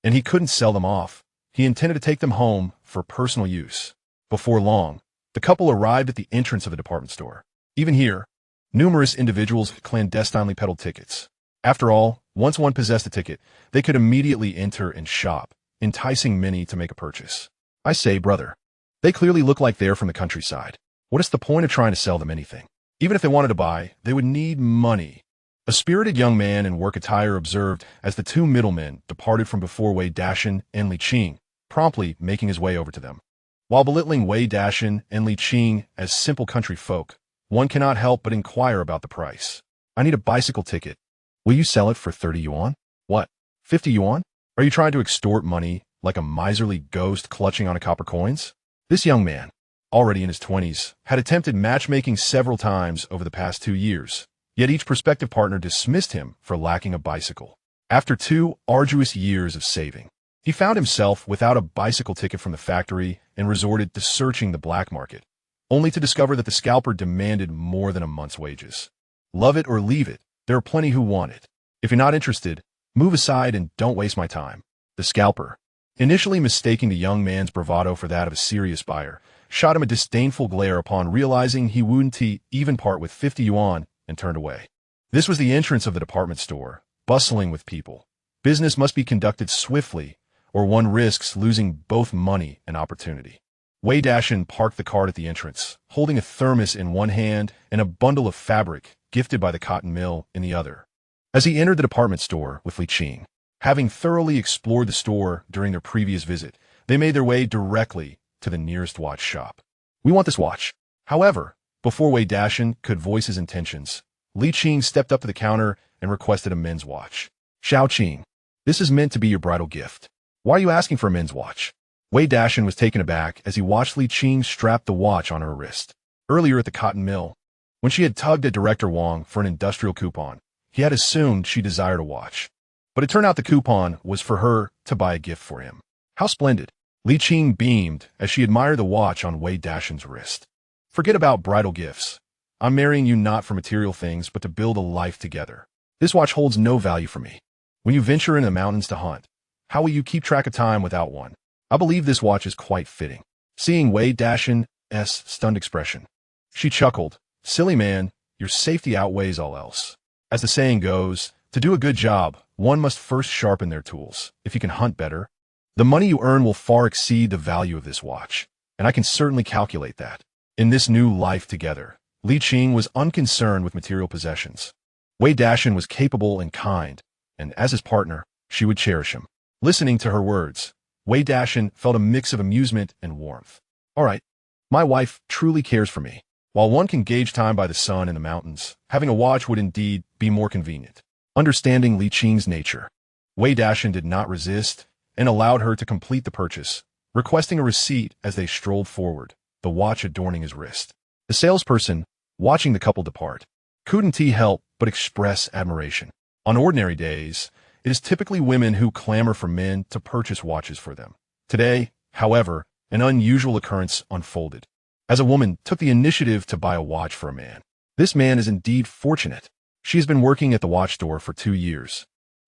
Speaker 1: and he couldn't sell them off. He intended to take them home for personal use. Before long, the couple arrived at the entrance of the department store. Even here, numerous individuals clandestinely peddled tickets. After all, once one possessed a ticket, they could immediately enter and shop, enticing many to make a purchase. I say, brother, they clearly look like they're from the countryside. What is the point of trying to sell them anything? Even if they wanted to buy, they would need money. A spirited young man in work attire observed as the two middlemen departed from before Wei Dashan and Li Qing, promptly making his way over to them. While belittling Wei Dashan and Li Qing as simple country folk, one cannot help but inquire about the price. I need a bicycle ticket. Will you sell it for 30 yuan? What? 50 yuan? Are you trying to extort money like a miserly ghost clutching on a copper coins? This young man, already in his 20s, had attempted matchmaking several times over the past 2 years, yet each prospective partner dismissed him for lacking a bicycle. After 2 arduous years of saving, he found himself without a bicycle ticket from the factory and resorted to searching the black market, only to discover that the scalper demanded more than a month's wages. Love it or leave it, there are plenty who want it. If you're not interested, move aside and don't waste my time. The scalper, initially mistaking the young man's bravado for that of a serious buyer, shot him a disdainful glare upon realizing he wouldn't even part with 50 yuan and turned away. This was the entrance of the department store, bustling with people. Business must be conducted swiftly, or one risks losing both money and opportunity. Wei Dashan parked the cart at the entrance, holding a thermos in one hand and a bundle of fabric gifted by the cotton mill in the other. As he entered the department store with Li Qing, having thoroughly explored the store during their previous visit, they made their way directly to the nearest watch shop. We want this watch. However, before Wei Dashan could voice his intentions, Li Qing stepped up to the counter and requested a men's watch. Xiao Qing, this is meant to be your bridal gift. Why are you asking for a men's watch? Wei Dashan was taken aback as he watched Li Qing strap the watch on her wrist. Earlier at the cotton mill, when she had tugged at Director Wang for an industrial coupon, he had assumed she desired a watch. But it turned out the coupon was for her to buy a gift for him. How splendid! Li Qing beamed as she admired the watch on Wei Dashan's wrist. Forget about bridal gifts. I'm marrying you not for material things, but to build a life together. This watch holds no value for me. When you venture into the mountains to hunt, how will you keep track of time without one? I believe this watch is quite fitting. Seeing Wei Dashan's stunned expression, she chuckled. Silly man, your safety outweighs all else. As the saying goes, to do a good job, one must first sharpen their tools. If you can hunt better, the money you earn will far exceed the value of this watch, and I can certainly calculate that. In this new life together, Li Qing was unconcerned with material possessions. Wei Dashan was capable and kind, and as his partner, she would cherish him. Listening to her words, Wei Dashan felt a mix of amusement and warmth. All right, my wife truly cares for me. While one can gauge time by the sun in the mountains, having a watch would indeed be more convenient. Understanding Li Qing's nature, Wei Dashan did not resist and allowed her to complete the purchase, requesting a receipt as they strolled forward, the watch adorning his wrist. The salesperson, watching the couple depart, couldn't help but express admiration. On ordinary days, it is typically women who clamor for men to purchase watches for them. Today, however, an unusual occurrence unfolded, as a woman took the initiative to buy a watch for a man. This man is indeed fortunate. She has been working at the watch store for 2 years,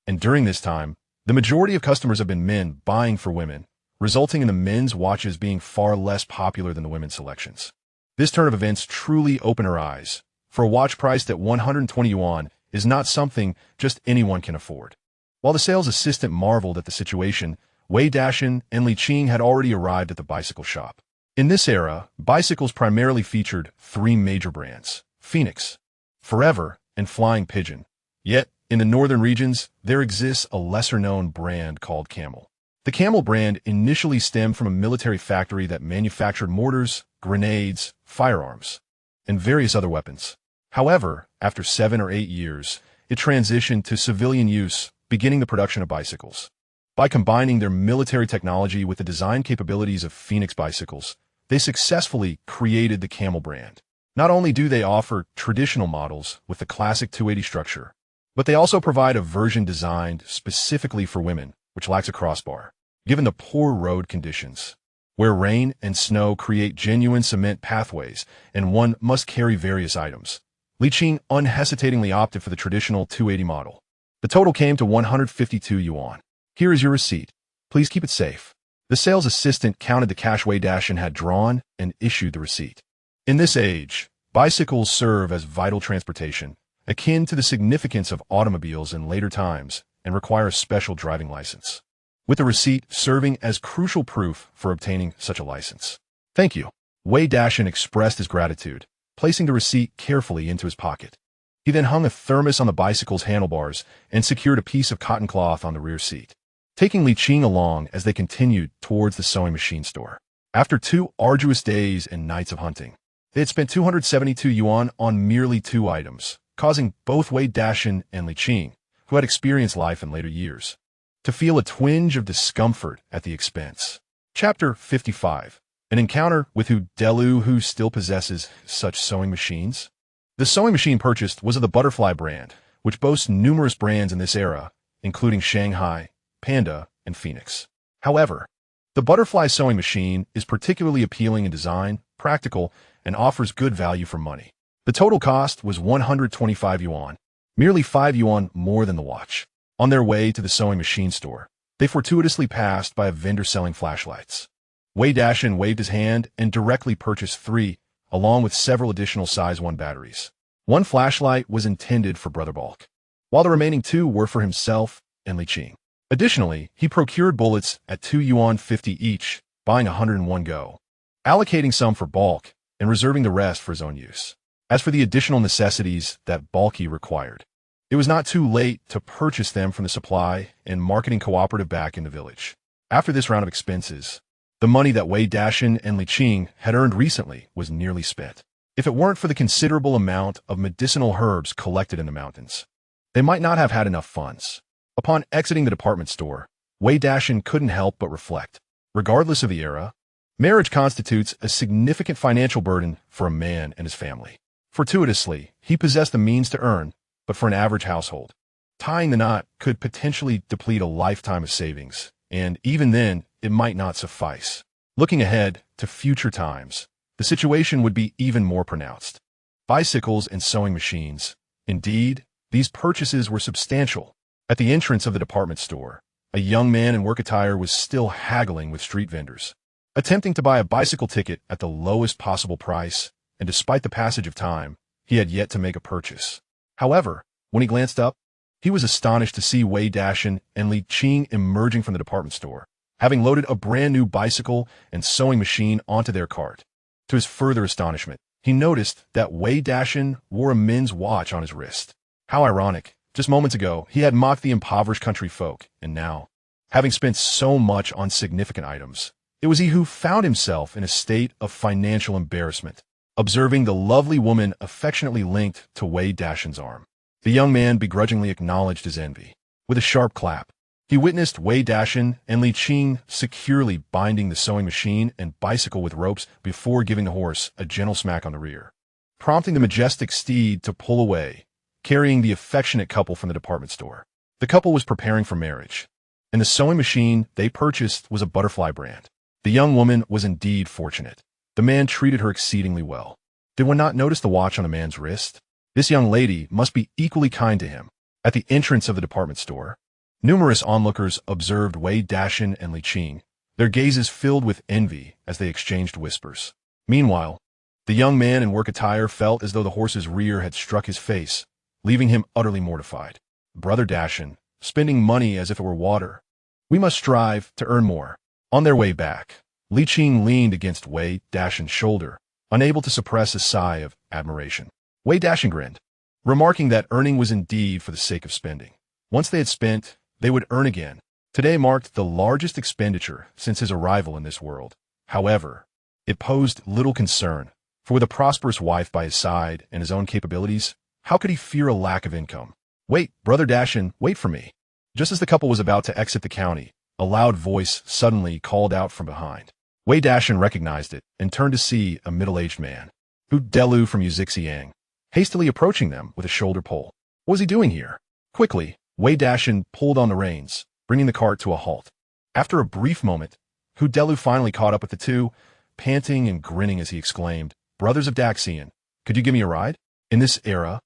Speaker 1: and during this time, the majority of customers have been men buying for women, resulting in the men's watches being far less popular than the women's selections. This turn of events truly opened her eyes, for a watch priced at 120 yuan is not something just anyone can afford. While the sales assistant marveled at the situation, Wei Dashan and Li Qing had already arrived at the bicycle shop. In this era, bicycles primarily featured 3 major brands: Phoenix, Forever, and Flying Pigeon. Yet, in the northern regions, there exists a lesser-known brand called Camel. The Camel brand initially stemmed from a military factory that manufactured mortars, grenades, firearms, and various other weapons. However, after 7 or 8 years, it transitioned to civilian use, beginning the production of bicycles. By combining their military technology with the design capabilities of Phoenix bicycles, they successfully created the Camel brand. Not only do they offer traditional models with the classic 280 structure, but they also provide a version designed specifically for women, which lacks a crossbar. Given the poor road conditions, where rain and snow create genuine cement pathways and one must carry various items, Li Qing unhesitatingly opted for the traditional 280 model. The total came to 152 yuan. Here is your receipt. Please keep it safe. The sales assistant counted the cash Wei Dashan had drawn and issued the receipt. In this age, bicycles serve as vital transportation, akin to the significance of automobiles in later times, and require a special driving license, with the receipt serving as crucial proof for obtaining such a license. Thank you. Wei Dashan expressed his gratitude, placing the receipt carefully into his pocket. He then hung a thermos on the bicycle's handlebars and secured a piece of cotton cloth on the rear seat, taking Li Qing along as they continued towards the sewing machine store. After 2 arduous days and nights of hunting, they had spent 272 yuan on merely 2 items, causing both Wei Dashan and Li Qing, who had experienced life in later years, to feel a twinge of discomfort at the expense. Chapter 55. An encounter with who still possesses such sewing machines. The sewing machine purchased was of the Butterfly brand, which boasts numerous brands in this era, including Shanghai, Panda, and Phoenix. However, the Butterfly sewing machine is particularly appealing in design, practical, and offers good value for money. The total cost was 125 yuan, merely 5 yuan more than the watch. On their way to the sewing machine store, they fortuitously passed by a vendor selling flashlights. Wei Dashan waved his hand and directly purchased 3, along with several additional size 1 batteries. 1 flashlight was intended for Brother Bulk, while the remaining 2 were for himself and Li Qing. Additionally, he procured bullets at 2 yuan 50 each, buying 101 go, allocating some for Bulk and reserving the rest for his own use. As for the additional necessities that Bulky required, it was not too late to purchase them from the supply and marketing cooperative back in the village. After this round of expenses, the money that Wei Dashan and Li Qing had earned recently was nearly spent. If it weren't for the considerable amount of medicinal herbs collected in the mountains, they might not have had enough funds. Upon exiting the department store, Wei Dashan couldn't help but reflect. Regardless of the era, marriage constitutes a significant financial burden for a man and his family. Fortuitously, he possessed the means to earn, but for an average household, tying the knot could potentially deplete a lifetime of savings, and even then, it might not suffice. Looking ahead to future times, the situation would be even more pronounced. Bicycles and sewing machines. Indeed, these purchases were substantial. At the entrance of the department store, a young man in work attire was still haggling with street vendors, attempting to buy a bicycle ticket at the lowest possible price, and despite the passage of time, he had yet to make a purchase. However, when he glanced up, he was astonished to see Wei Dashan and Li Qing emerging from the department store, having loaded a brand new bicycle and sewing machine onto their cart. To his further astonishment, he noticed that Wei Dashan wore a men's watch on his wrist. How ironic. Just moments ago, he had mocked the impoverished country folk, and now, having spent so much on significant items, it was he who found himself in a state of financial embarrassment. Observing the lovely woman affectionately linked to Wei Dashan's arm, the young man begrudgingly acknowledged his envy. With a sharp clap, He witnessed Wei Dashan and Li Qing securely binding the sewing machine and bicycle with ropes before giving the horse a gentle smack on the rear, prompting the majestic steed to pull away, carrying the affectionate couple from the department store. The couple was preparing for marriage, and the sewing machine they purchased was a Butterfly brand. The young woman was indeed fortunate. The man treated her exceedingly well. Did one not notice the watch on the man's wrist? This young lady must be equally kind to him. At the entrance of the department store, numerous onlookers observed Wei Dashan and Li Qing, their gazes filled with envy as they exchanged whispers. Meanwhile, the young man in work attire felt as though the horse's rear had struck his face, leaving him utterly mortified. Brother Dashan, spending money as if it were water. We must strive to earn more. On their way back, Li Qing leaned against Wei Dashan's shoulder, unable to suppress a sigh of admiration. Wei Dashan grinned, remarking that earning was indeed for the sake of spending. Once they had spent, they would earn again. Today marked the largest expenditure since his arrival in this world. However, it posed little concern, for with a prosperous wife by his side and his own capabilities, how could he fear a lack of income? Wait, Brother Dashan, wait for me. Just as the couple was about to exit the county, a loud voice suddenly called out from behind. Wei Dashan recognized it and turned to see a middle-aged man, Hu Delu from Yuxiang, hastily approaching them with a shoulder pole. What was he doing here? Quickly, Wei Dashan pulled on the reins, bringing the cart to a halt. After a brief moment, Hu Delu finally caught up with the two, panting and grinning as he exclaimed, "Brothers of Daxian, could you give me a ride?" In this era,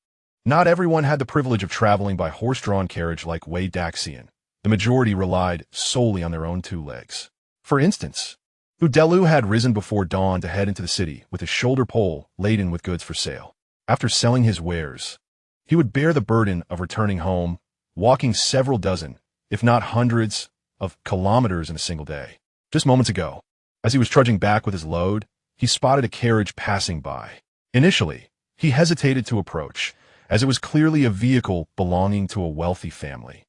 Speaker 1: not everyone had the privilege of traveling by horse-drawn carriage like Wei Daxian. The majority relied solely on their own two legs. For instance, Hu Delu had risen before dawn to head into the city with his shoulder pole laden with goods for sale. After selling his wares, he would bear the burden of returning home, walking several dozen, if not hundreds, of kilometers in a single day. Just moments ago, as he was trudging back with his load, he spotted a carriage passing by. Initially, he hesitated to approach, as it was clearly a vehicle belonging to a wealthy family,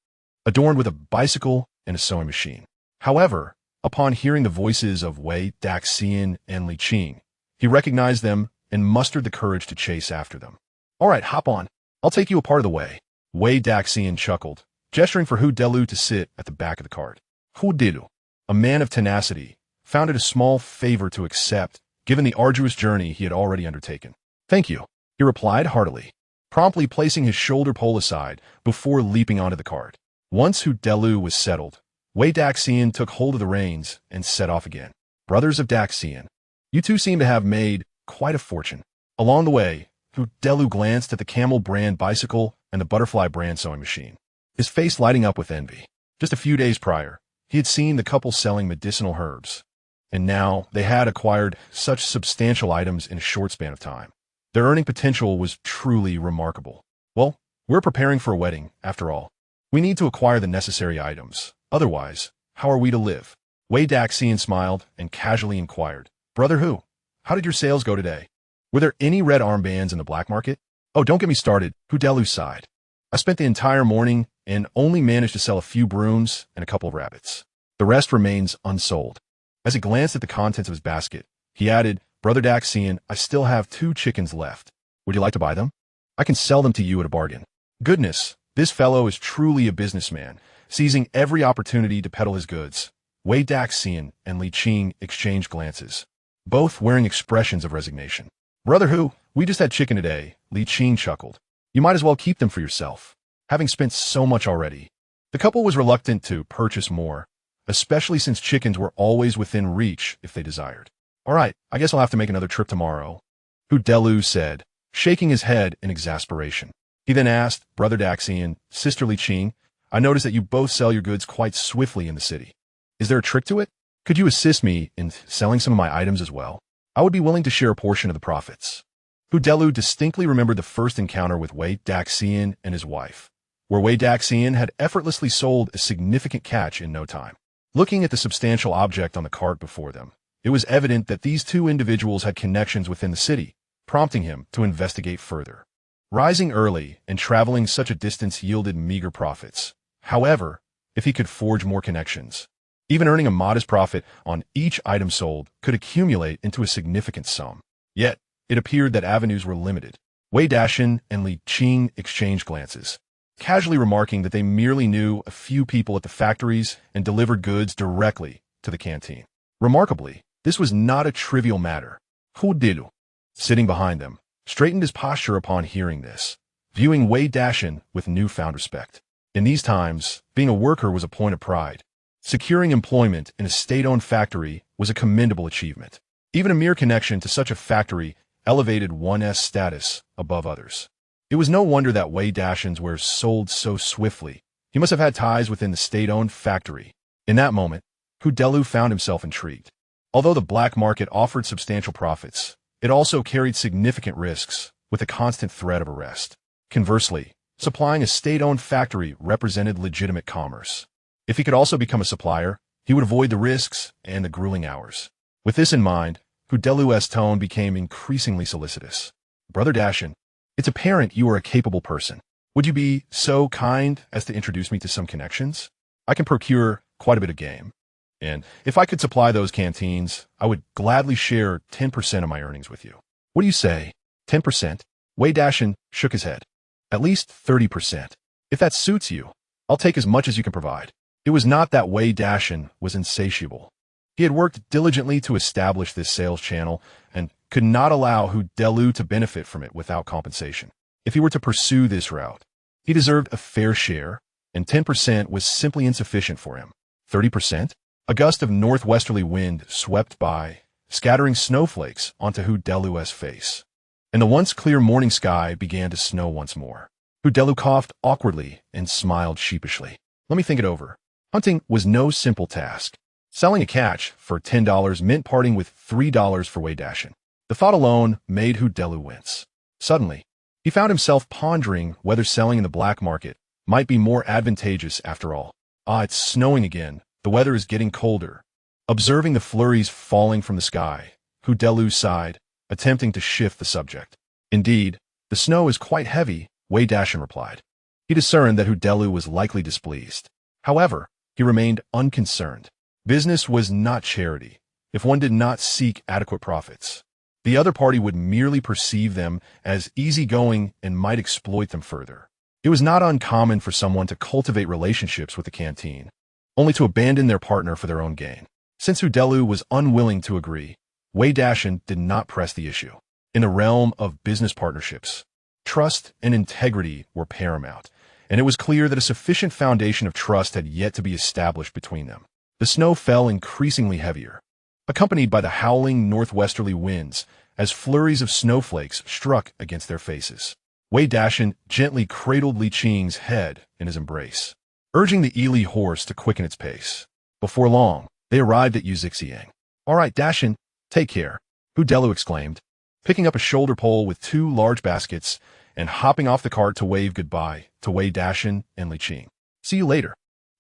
Speaker 1: adorned with a bicycle and a sewing machine. However, upon hearing the voices of Wei Daxian and Li Qing, he recognized them and mustered the courage to chase after them. "All right, hop on. I'll take you a part of the way." Wei Daxian chuckled, gesturing for Hu Delu to sit at the back of the cart. Hu Delu, a man of tenacity, found it a small favor to accept, given the arduous journey he had already undertaken. "Thank you," he replied heartily, promptly placing his shoulder pole aside before leaping onto the cart. Once Hu Delu was settled, Wei Daxian took hold of the reins and set off again. "Brothers of Daxian, you two seem to have made quite a fortune." Along the way, Hu Delu glanced at the Camel brand bicycle and the Butterfly brand sewing machine, his face lighting up with envy. Just a few days prior, he had seen the couple selling medicinal herbs, and now they had acquired such substantial items in a short span of time. Their earning potential was truly remarkable. "Well, we're preparing for a wedding, after all. We need to acquire the necessary items. Otherwise, how are we to live?" Wei Daxian smiled and casually inquired, "Brother Hu, how did your sales go today? Were there any red armbands in the black market?" "Oh, don't get me started," Hu Delu sighed. "I spent the entire morning and only managed to sell a few brooms and a couple of rabbits. The rest remains unsold." As he glanced at the contents of his basket, he added, "Brother Daxian, I still have 2 chickens left. Would you like to buy them? I can sell them to you at a bargain." Goodness, this fellow is truly a businessman, seizing every opportunity to peddle his goods. Wei Daxian and Li Qing exchanged glances, both wearing expressions of resignation. "Brother Hu, we just had chicken today," Li Qing chuckled. "You might as well keep them for yourself, having spent so much already." The couple was reluctant to purchase more, especially since chickens were always within reach if they desired. "All right, I guess I'll have to make another trip tomorrow," Hu Delu said, shaking his head in exasperation. He then asked, "Brother Daxian, Sister Li Qing, I noticed that you both sell your goods quite swiftly in the city. Is there a trick to it? Could you assist me in selling some of my items as well? I would be willing to share a portion of the profits." Hu Delu distinctly remembered the first encounter with Wei Daxian and his wife, where Wei Daxian had effortlessly sold a significant catch in no time. Looking at the substantial object on the cart before them, it was evident that these two individuals had connections within the city, prompting him to investigate further. Rising early and traveling such a distance yielded meager profits. However, if he could forge more connections, even earning a modest profit on each item sold could accumulate into a significant sum. Yet, it appeared that avenues were limited. Wei Dashan and Li Qing exchanged glances. casually remarking that they merely knew a few people at the factories and delivered goods directly to the canteen. Remarkably, this was not a trivial matter. Hu Dilu, sitting behind them, straightened his posture upon hearing this, viewing Wei Dashan with newfound respect. In these times, being a worker was a point of pride. Securing employment in a state-owned factory was a commendable achievement. Even a mere connection to such a factory elevated one's status above others. It was no wonder that Wei Dashan's wares sold so swiftly. He must have had ties within the state-owned factory. In that moment, Hu Delu found himself intrigued. Although the black market offered substantial profits, it also carried significant risks, with a constant threat of arrest. Conversely, supplying a state-owned factory represented legitimate commerce. If he could also become a supplier, he would avoid the risks and the grueling hours. With this in mind, Hu Delu's tone became increasingly solicitous. Brother Dashan, it's apparent you are a capable person. Would you be so kind as to introduce me to some connections? I can procure quite a bit of game. And if I could supply those canteens, I would gladly share 10% of my earnings with you. What do you say? 10%? Wei Dashan shook his head. At least 30%. If that suits you, I'll take as much as you can provide. It was not that Wei Dashan was insatiable. He had worked diligently to establish this sales channel and could not allow Hu Delu to benefit from it without compensation. If he were to pursue this route, he deserved a fair share, and 10% was simply insufficient for him. 30%? A gust of northwesterly wind swept by, scattering snowflakes onto Hu Delu's face. And the once clear morning sky began to snow once more. Hu Delu coughed awkwardly and smiled sheepishly. Let me think it over. Hunting was no simple task. Selling a catch for $10 meant parting with $3 for Wei Dashan. The thought alone made Hu Delu wince. Suddenly, he found himself pondering whether selling in the black market might be more advantageous after all. Ah, it's snowing again. The weather is getting colder. Observing the flurries falling from the sky, Hu Delu sighed, attempting to shift the subject. Indeed, the snow is quite heavy, Wei Dashan replied. He discerned that Hu Delu was likely displeased. However, he remained unconcerned. Business was not charity. If one did not seek adequate profits, the other party would merely perceive them as easygoing and might exploit them further. It was not uncommon for someone to cultivate relationships with the canteen, only to abandon their partner for their own gain. Since Hu Delu was unwilling to agree, Wei Dashan did not press the issue. In the realm of business partnerships, trust and integrity were paramount, and it was clear that a sufficient foundation of trust had yet to be established between them. The snow fell increasingly heavier, accompanied by the howling northwesterly winds as flurries of snowflakes struck against their faces. Wei Dashan gently cradled Li Qing's head in his embrace, urging the Ili horse to quicken its pace. Before long, they arrived at Yuxixiang. All right, Dashan, take care, Hu Delu exclaimed, picking up a shoulder pole with 2 large baskets and hopping off the cart to wave goodbye to Wei Dashan and Li Qing. See you later.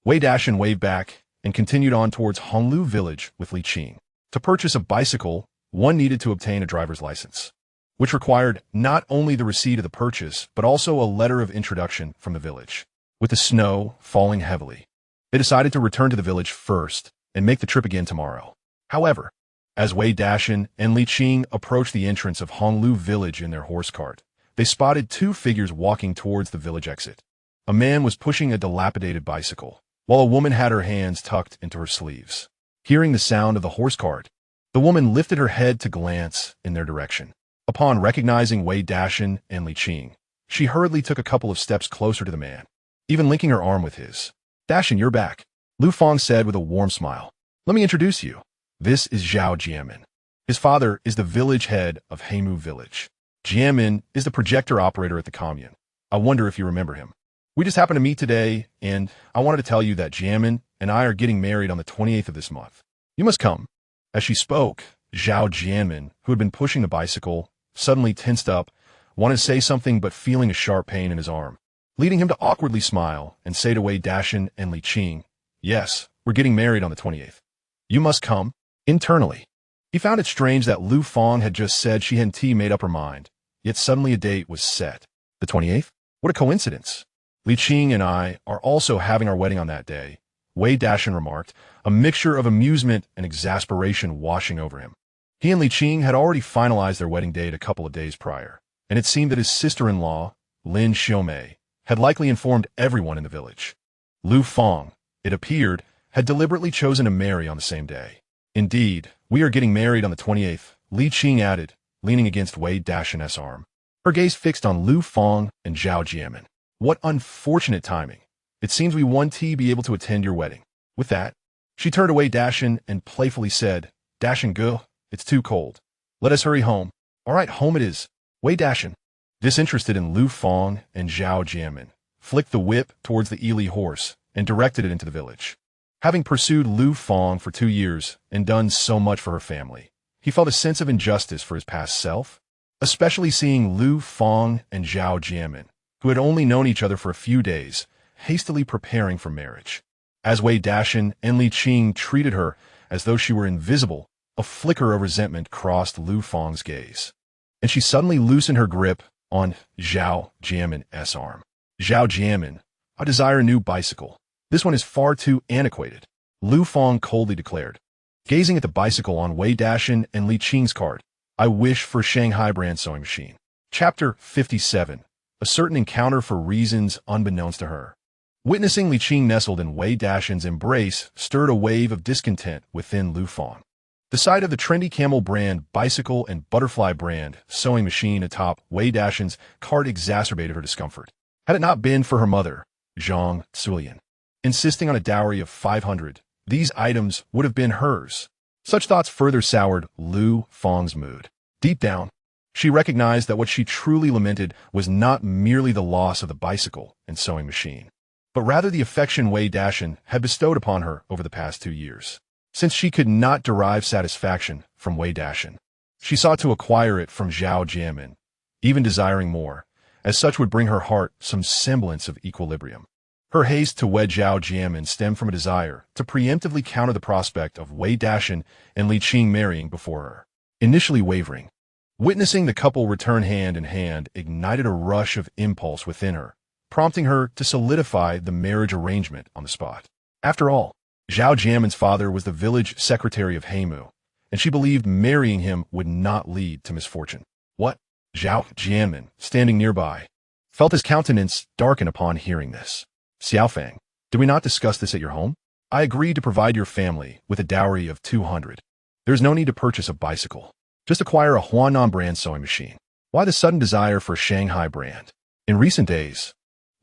Speaker 1: Wei Dashan waved back and continued on towards Honglu village with Li Qing. To purchase a bicycle, one needed to obtain a driver's license, which required not only the receipt of the purchase, but also a letter of introduction from the village. With the snow falling heavily, they decided to return to the village first and make the trip again tomorrow. However, as Wei Dashan and Li Qing approached the entrance of Honglu village in their horse cart, they spotted 2 figures walking towards the village exit. A man was pushing a dilapidated bicycle, while a woman had her hands tucked into her sleeves. Hearing the sound of the horse cart, the woman lifted her head to glance in their direction. Upon recognizing Wei Dashan and Li Qing, she hurriedly took a couple of steps closer to the man, even linking her arm with his. Dashan, you're back, Lu Fang said with a warm smile. Let me introduce you. This is Zhao Jianmin. His father is the village head of Heimu village. Jianmin is the projector operator at the commune. I wonder if you remember him. We just happened to meet today, and I wanted to tell you that Jianmin and I are getting married on the 28th of this month. You must come. As she spoke, Zhao Jianmin, who had been pushing the bicycle, suddenly tensed up, wanted to say something but feeling a sharp pain in his arm, leading him to awkwardly smile and say to Wei Dashan and Li Qing, yes, we're getting married on the 28th. You must come. Internally, he found it strange that Lu Fang had just said she hadn't made up her mind, yet suddenly a date was set. The 28th? What a coincidence. Li Qing and I are also having our wedding on that day, Wei Dashan remarked, a mixture of amusement and exasperation washing over him. He and Li Qing had already finalized their wedding date a couple of days prior, and it seemed that his sister-in-law, Lin Xiaomei, had likely informed everyone in the village. Lu Fang, it appeared, had deliberately chosen to marry on the same day. Indeed, we are getting married on the 28th, Li Qing added, leaning against Wei Dashan's arm. Her gaze fixed on Lu Fang and Zhao Jiamin. What unfortunate timing. It seems we won't be able to attend your wedding. With that, she turned to Wei Dashan and playfully said, Dashan go, it's too cold. Let us hurry home. All right, home it is. Wei Dashan, disinterested in Lu Fang and Zhao Jiamin, flicked the whip towards the Eli horse and directed it into the village. Having pursued Lu Fang for 2 years and done so much for her family, he felt a sense of injustice for his past self, especially seeing Lu Fang and Zhao Jiamin, who had only known each other for a few days, hastily preparing for marriage. As Wei Dashan and Li Qing treated her as though she were invisible, a flicker of resentment crossed Lu Fang's gaze, and she suddenly loosened her grip on Zhao Jiamin's arm. Zhao Jiamin, I desire a new bicycle. This one is far too antiquated, Lu Fang coldly declared. Gazing at the bicycle on Wei Dashan and Li Qing's cart, I wish for a Shanghai brand sewing machine. Chapter 57. A certain encounter for reasons unbeknownst to her. Witnessing Li Qing nestled in Wei Dashan's embrace stirred a wave of discontent within Lu Fang. The sight of the trendy Camel brand bicycle and Butterfly brand sewing machine atop Wei Dashan's cart exacerbated her discomfort. Had it not been for her mother, Zhang Zulian, insisting on a dowry of 500, these items would have been hers. Such thoughts further soured Lu Fang's mood. Deep down, she recognized that what she truly lamented was not merely the loss of the bicycle and sewing machine, but rather the affection Wei Dashan had bestowed upon her over the past 2 years. Since she could not derive satisfaction from Wei Dashan, she sought to acquire it from Zhao Jiamin, even desiring more, as such would bring her heart some semblance of equilibrium. Her haste to wed Zhao Jiamin stemmed from a desire to preemptively counter the prospect of Wei Dashan and Li Qing marrying before her. Initially wavering, witnessing the couple return hand in hand ignited a rush of impulse within her, prompting her to solidify the marriage arrangement on the spot. After all, Zhao Jiamin's father was the village secretary of Heimu, and she believed marrying him would not lead to misfortune. What? Zhao Jiamin, standing nearby, felt his countenance darken upon hearing this. Xiaofang, did we not discuss this at your home? I agreed to provide your family with a dowry of 200. There's no need to purchase a bicycle. Just acquire a Huanan brand sewing machine. Why the sudden desire for a Shanghai brand? In recent days,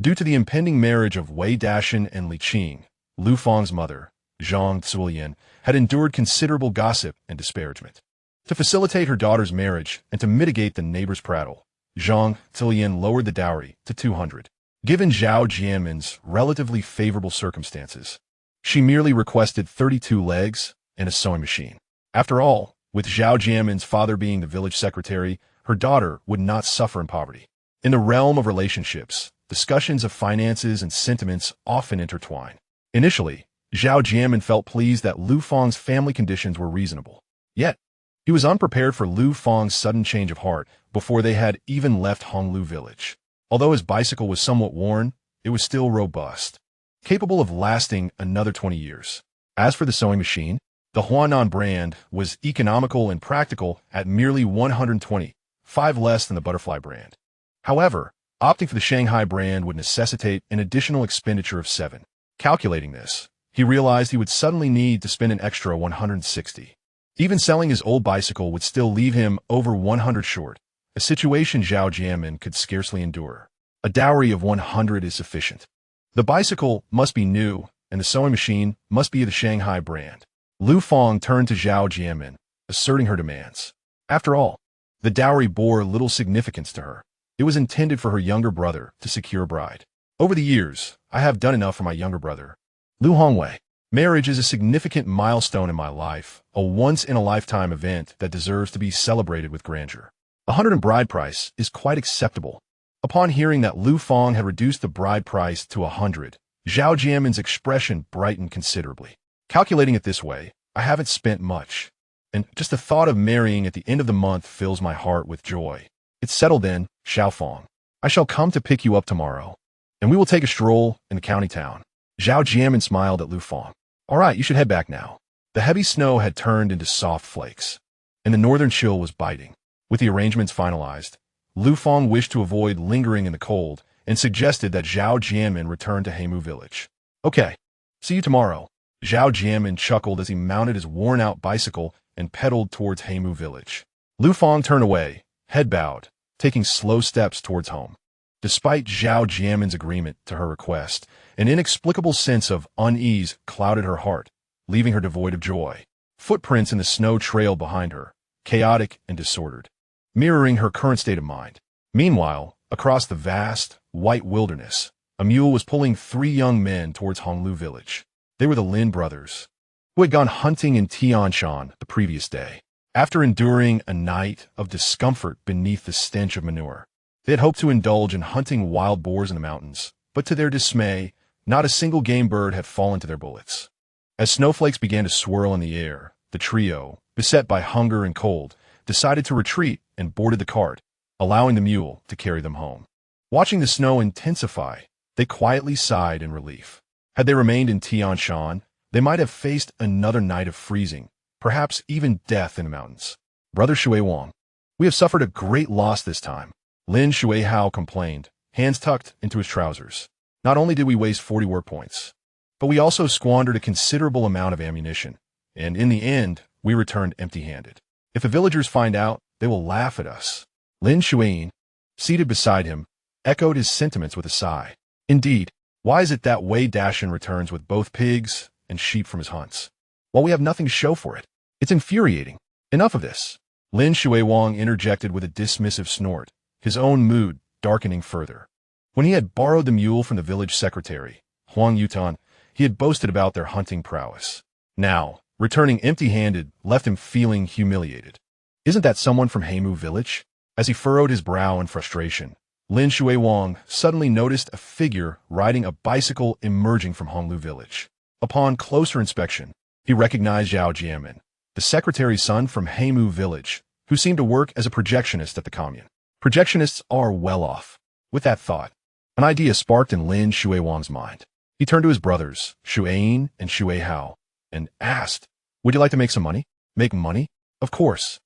Speaker 1: due to the impending marriage of Wei Dashan and Li Qing, Lu Fang's mother, Zhang Zulian, had endured considerable gossip and disparagement. To facilitate her daughter's marriage and to mitigate the neighbor's prattle, Zhang Zulian lowered the dowry to 200. Given Zhao Jiamin's relatively favorable circumstances, she merely requested 32 legs and a sewing machine. After all, with Zhao Jiamin's father being the village secretary, her daughter would not suffer in poverty. In the realm of relationships, discussions of finances and sentiments often intertwine. Initially, Zhao Jiamin felt pleased that Lu Fang's family conditions were reasonable. Yet, he was unprepared for Lu Fang's sudden change of heart before they had even left Honglu village. Although his bicycle was somewhat worn, it was still robust, capable of lasting another 20 years. As for the sewing machine, the Huanan brand was economical and practical at merely 120, 5 less than the Butterfly brand. However, opting for the Shanghai brand would necessitate an additional expenditure of 7. Calculating this, he realized he would suddenly need to spend an extra 160. Even selling his old bicycle would still leave him over 100 short, a situation Zhao Jiamin could scarcely endure. A dowry of 100 is sufficient. The bicycle must be new, and the sewing machine must be the Shanghai brand. Lu Fang turned to Zhao Jiamin, asserting her demands. After all, the dowry bore little significance to her. It was intended for her younger brother to secure a bride. Over the years, I have done enough for my younger brother. Lu Hongwei. Marriage is a significant milestone in my life, a once-in-a-lifetime event that deserves to be celebrated with grandeur. 100 in bride price is quite acceptable. Upon hearing that Lu Fang had reduced the bride price to 100, Zhao Jiamin's expression brightened considerably. Calculating it this way, I haven't spent much, and just the thought of marrying at the end of the month fills my heart with joy. It's settled then, Xiaofang. I shall come to pick you up tomorrow, and we will take a stroll in the county town. Zhao Jiamin smiled at Lu Fang. All right, you should head back now. The heavy snow had turned into soft flakes, and the northern chill was biting. With the arrangements finalized, Lu Fang wished to avoid lingering in the cold and suggested that Zhao Jianmin return to Heimu village. Okay, see you tomorrow. Zhao Jianmin chuckled as he mounted his worn-out bicycle and pedaled towards Heimu village. Lu Fang turned away, head bowed, taking slow steps towards home. Despite Zhao Jianmin's agreement to her request, an inexplicable sense of unease clouded her heart, leaving her devoid of joy. Footprints in the snow trailed behind her, chaotic and disordered, mirroring her current state of mind. Meanwhile, across the vast, white wilderness, a mule was pulling 3 young men towards Honglu village. They were the Lin brothers, who had gone hunting in Tianshan the previous day. After enduring a night of discomfort beneath the stench of manure, they had hoped to indulge in hunting wild boars in the mountains, but to their dismay, not a single game bird had fallen to their bullets. As snowflakes began to swirl in the air, the trio, beset by hunger and cold, decided to retreat and boarded the cart, allowing the mule to carry them home. Watching the snow intensify, they quietly sighed in relief. Had they remained in Tianshan, they might have faced another night of freezing, perhaps even death in the mountains. Brother Shui Wang, we have suffered a great loss this time. Lin Shui Hao complained, hands tucked into his trousers. Not only did we waste 40 work points, but we also squandered a considerable amount of ammunition, and in the end, we returned empty-handed. If the villagers find out, they will laugh at us. Lin Shuiyin, seated beside him, echoed his sentiments with a sigh. Indeed, why is it that Wei Dashan returns with both pigs and sheep from his hunts, while we have nothing to show for it? It's infuriating. Enough of this. Lin Shui Wang interjected with a dismissive snort, his own mood darkening further. When he had borrowed the mule from the village secretary, Huang Yutan, he had boasted about their hunting prowess. Now, returning empty-handed left him feeling humiliated. Isn't that someone from Heimu village? As he furrowed his brow in frustration, Lin Shui Wang suddenly noticed a figure riding a bicycle emerging from Honglu village. Upon closer inspection, he recognized Zhao Jianmin, the secretary's son from Heimu village, who seemed to work as a projectionist at the commune. Projectionists are well off. With that thought, an idea sparked in Lin Shui Wang's mind. He turned to his brothers, Shuiyin and Shui Hao, and asked, "Would you like to make some money?" Make money? Of course.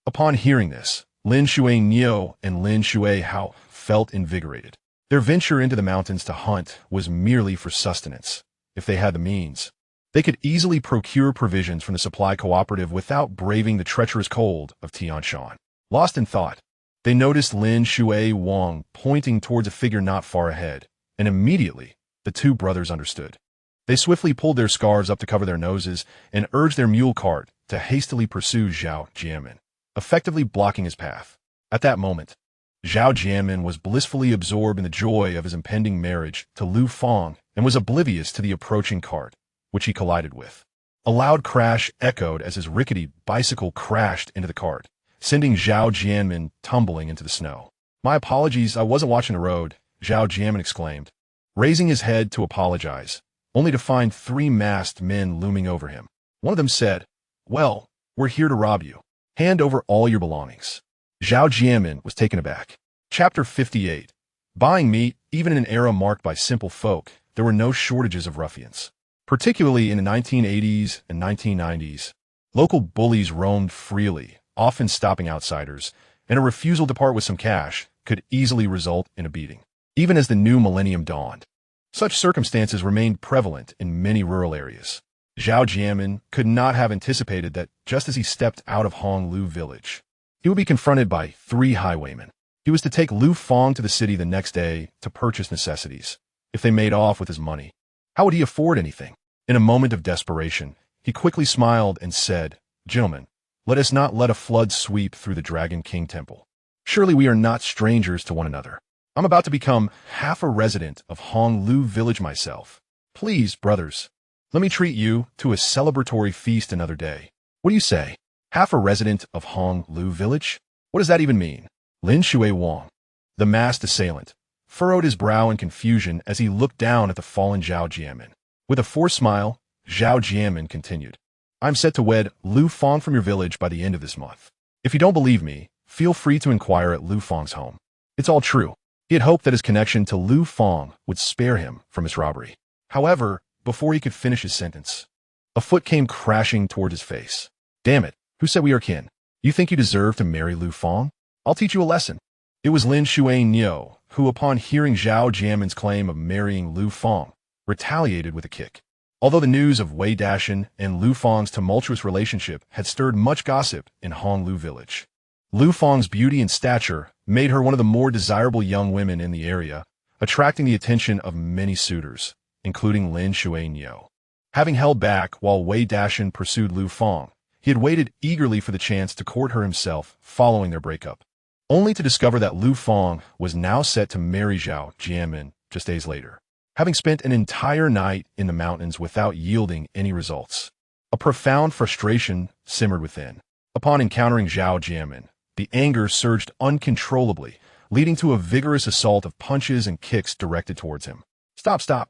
Speaker 1: Upon hearing this, Lin Shuiyin and Lin Shui Hao felt invigorated. Their venture into the mountains to hunt was merely for sustenance. If they had the means, they could easily procure provisions from the supply cooperative without braving the treacherous cold of Tianshan. Lost in thought, they noticed Lin Shui Wang pointing towards a figure not far ahead, and immediately the 2 brothers understood. They swiftly pulled their scarves up to cover their noses and urged their mule cart to hastily pursue Zhao Jianmin, effectively blocking his path. At that moment, Zhao Jianmin was blissfully absorbed in the joy of his impending marriage to Lu Fang and was oblivious to the approaching cart, which he collided with. A loud crash echoed as his rickety bicycle crashed into the cart, sending Zhao Jianmin tumbling into the snow. "My apologies, I wasn't watching the road," Zhao Jianmin exclaimed, raising his head to apologize, only to find 3 masked men looming over him. One of them said, "Well, we're here to rob you. Hand over all your belongings." Zhao Jianmin was taken aback. Chapter 58. Buying meat, even in an era marked by simple folk, there were no shortages of ruffians. Particularly in the 1980s and 1990s, local bullies roamed freely, often stopping outsiders, and a refusal to part with some cash could easily result in a beating. Even as the new millennium dawned, such circumstances remained prevalent in many rural areas. Zhao Jianmin could not have anticipated that just as he stepped out of Honglu village, he would be confronted by 3 highwaymen. He was to take Lu Fang to the city the next day to purchase necessities. If they made off with his money, how would he afford anything? In a moment of desperation, he quickly smiled and said, "Gentlemen, let us not let a flood sweep through the Dragon King Temple. Surely we are not strangers to one another. I'm about to become half a resident of Honglu village myself. Please, brothers, let me treat you to a celebratory feast another day. What do you say? Half a resident of Honglu village? What does that even mean?" Lin Shui Wang, the masked assailant, furrowed his brow in confusion as he looked down at the fallen Zhao Jianmin. With a forced smile, Zhao Jianmin continued, "I'm set to wed Lu Fang from your village by the end of this month. If you don't believe me, feel free to inquire at Lu Fang's home. It's all true." He had hoped that his connection to Lu Fang would spare him from his robbery. However, before he could finish his sentence, a foot came crashing toward his face. "Damn it, who said we are kin? You think you deserve to marry Lu Fang? I'll teach you a lesson." It was Lin Xuanyo, who, upon hearing Zhao Jianmin's claim of marrying Lu Fang, retaliated with a kick. Although the news of Wei Dashan and Lu Fang's tumultuous relationship had stirred much gossip in Honglu village, Lu Fang's beauty and stature made her one of the more desirable young women in the area, attracting the attention of many suitors, including Lin Xuanyo. Having held back while Wei Dashan pursued Lu Fang, he had waited eagerly for the chance to court her himself following their breakup, only to discover that Lu Fang was now set to marry Zhao Jianmin just days later, having spent an entire night in the mountains without yielding any results. A profound frustration simmered within. Upon encountering Zhao Jianmin, the anger surged uncontrollably, leading to a vigorous assault of punches and kicks directed towards him. Stop, stop.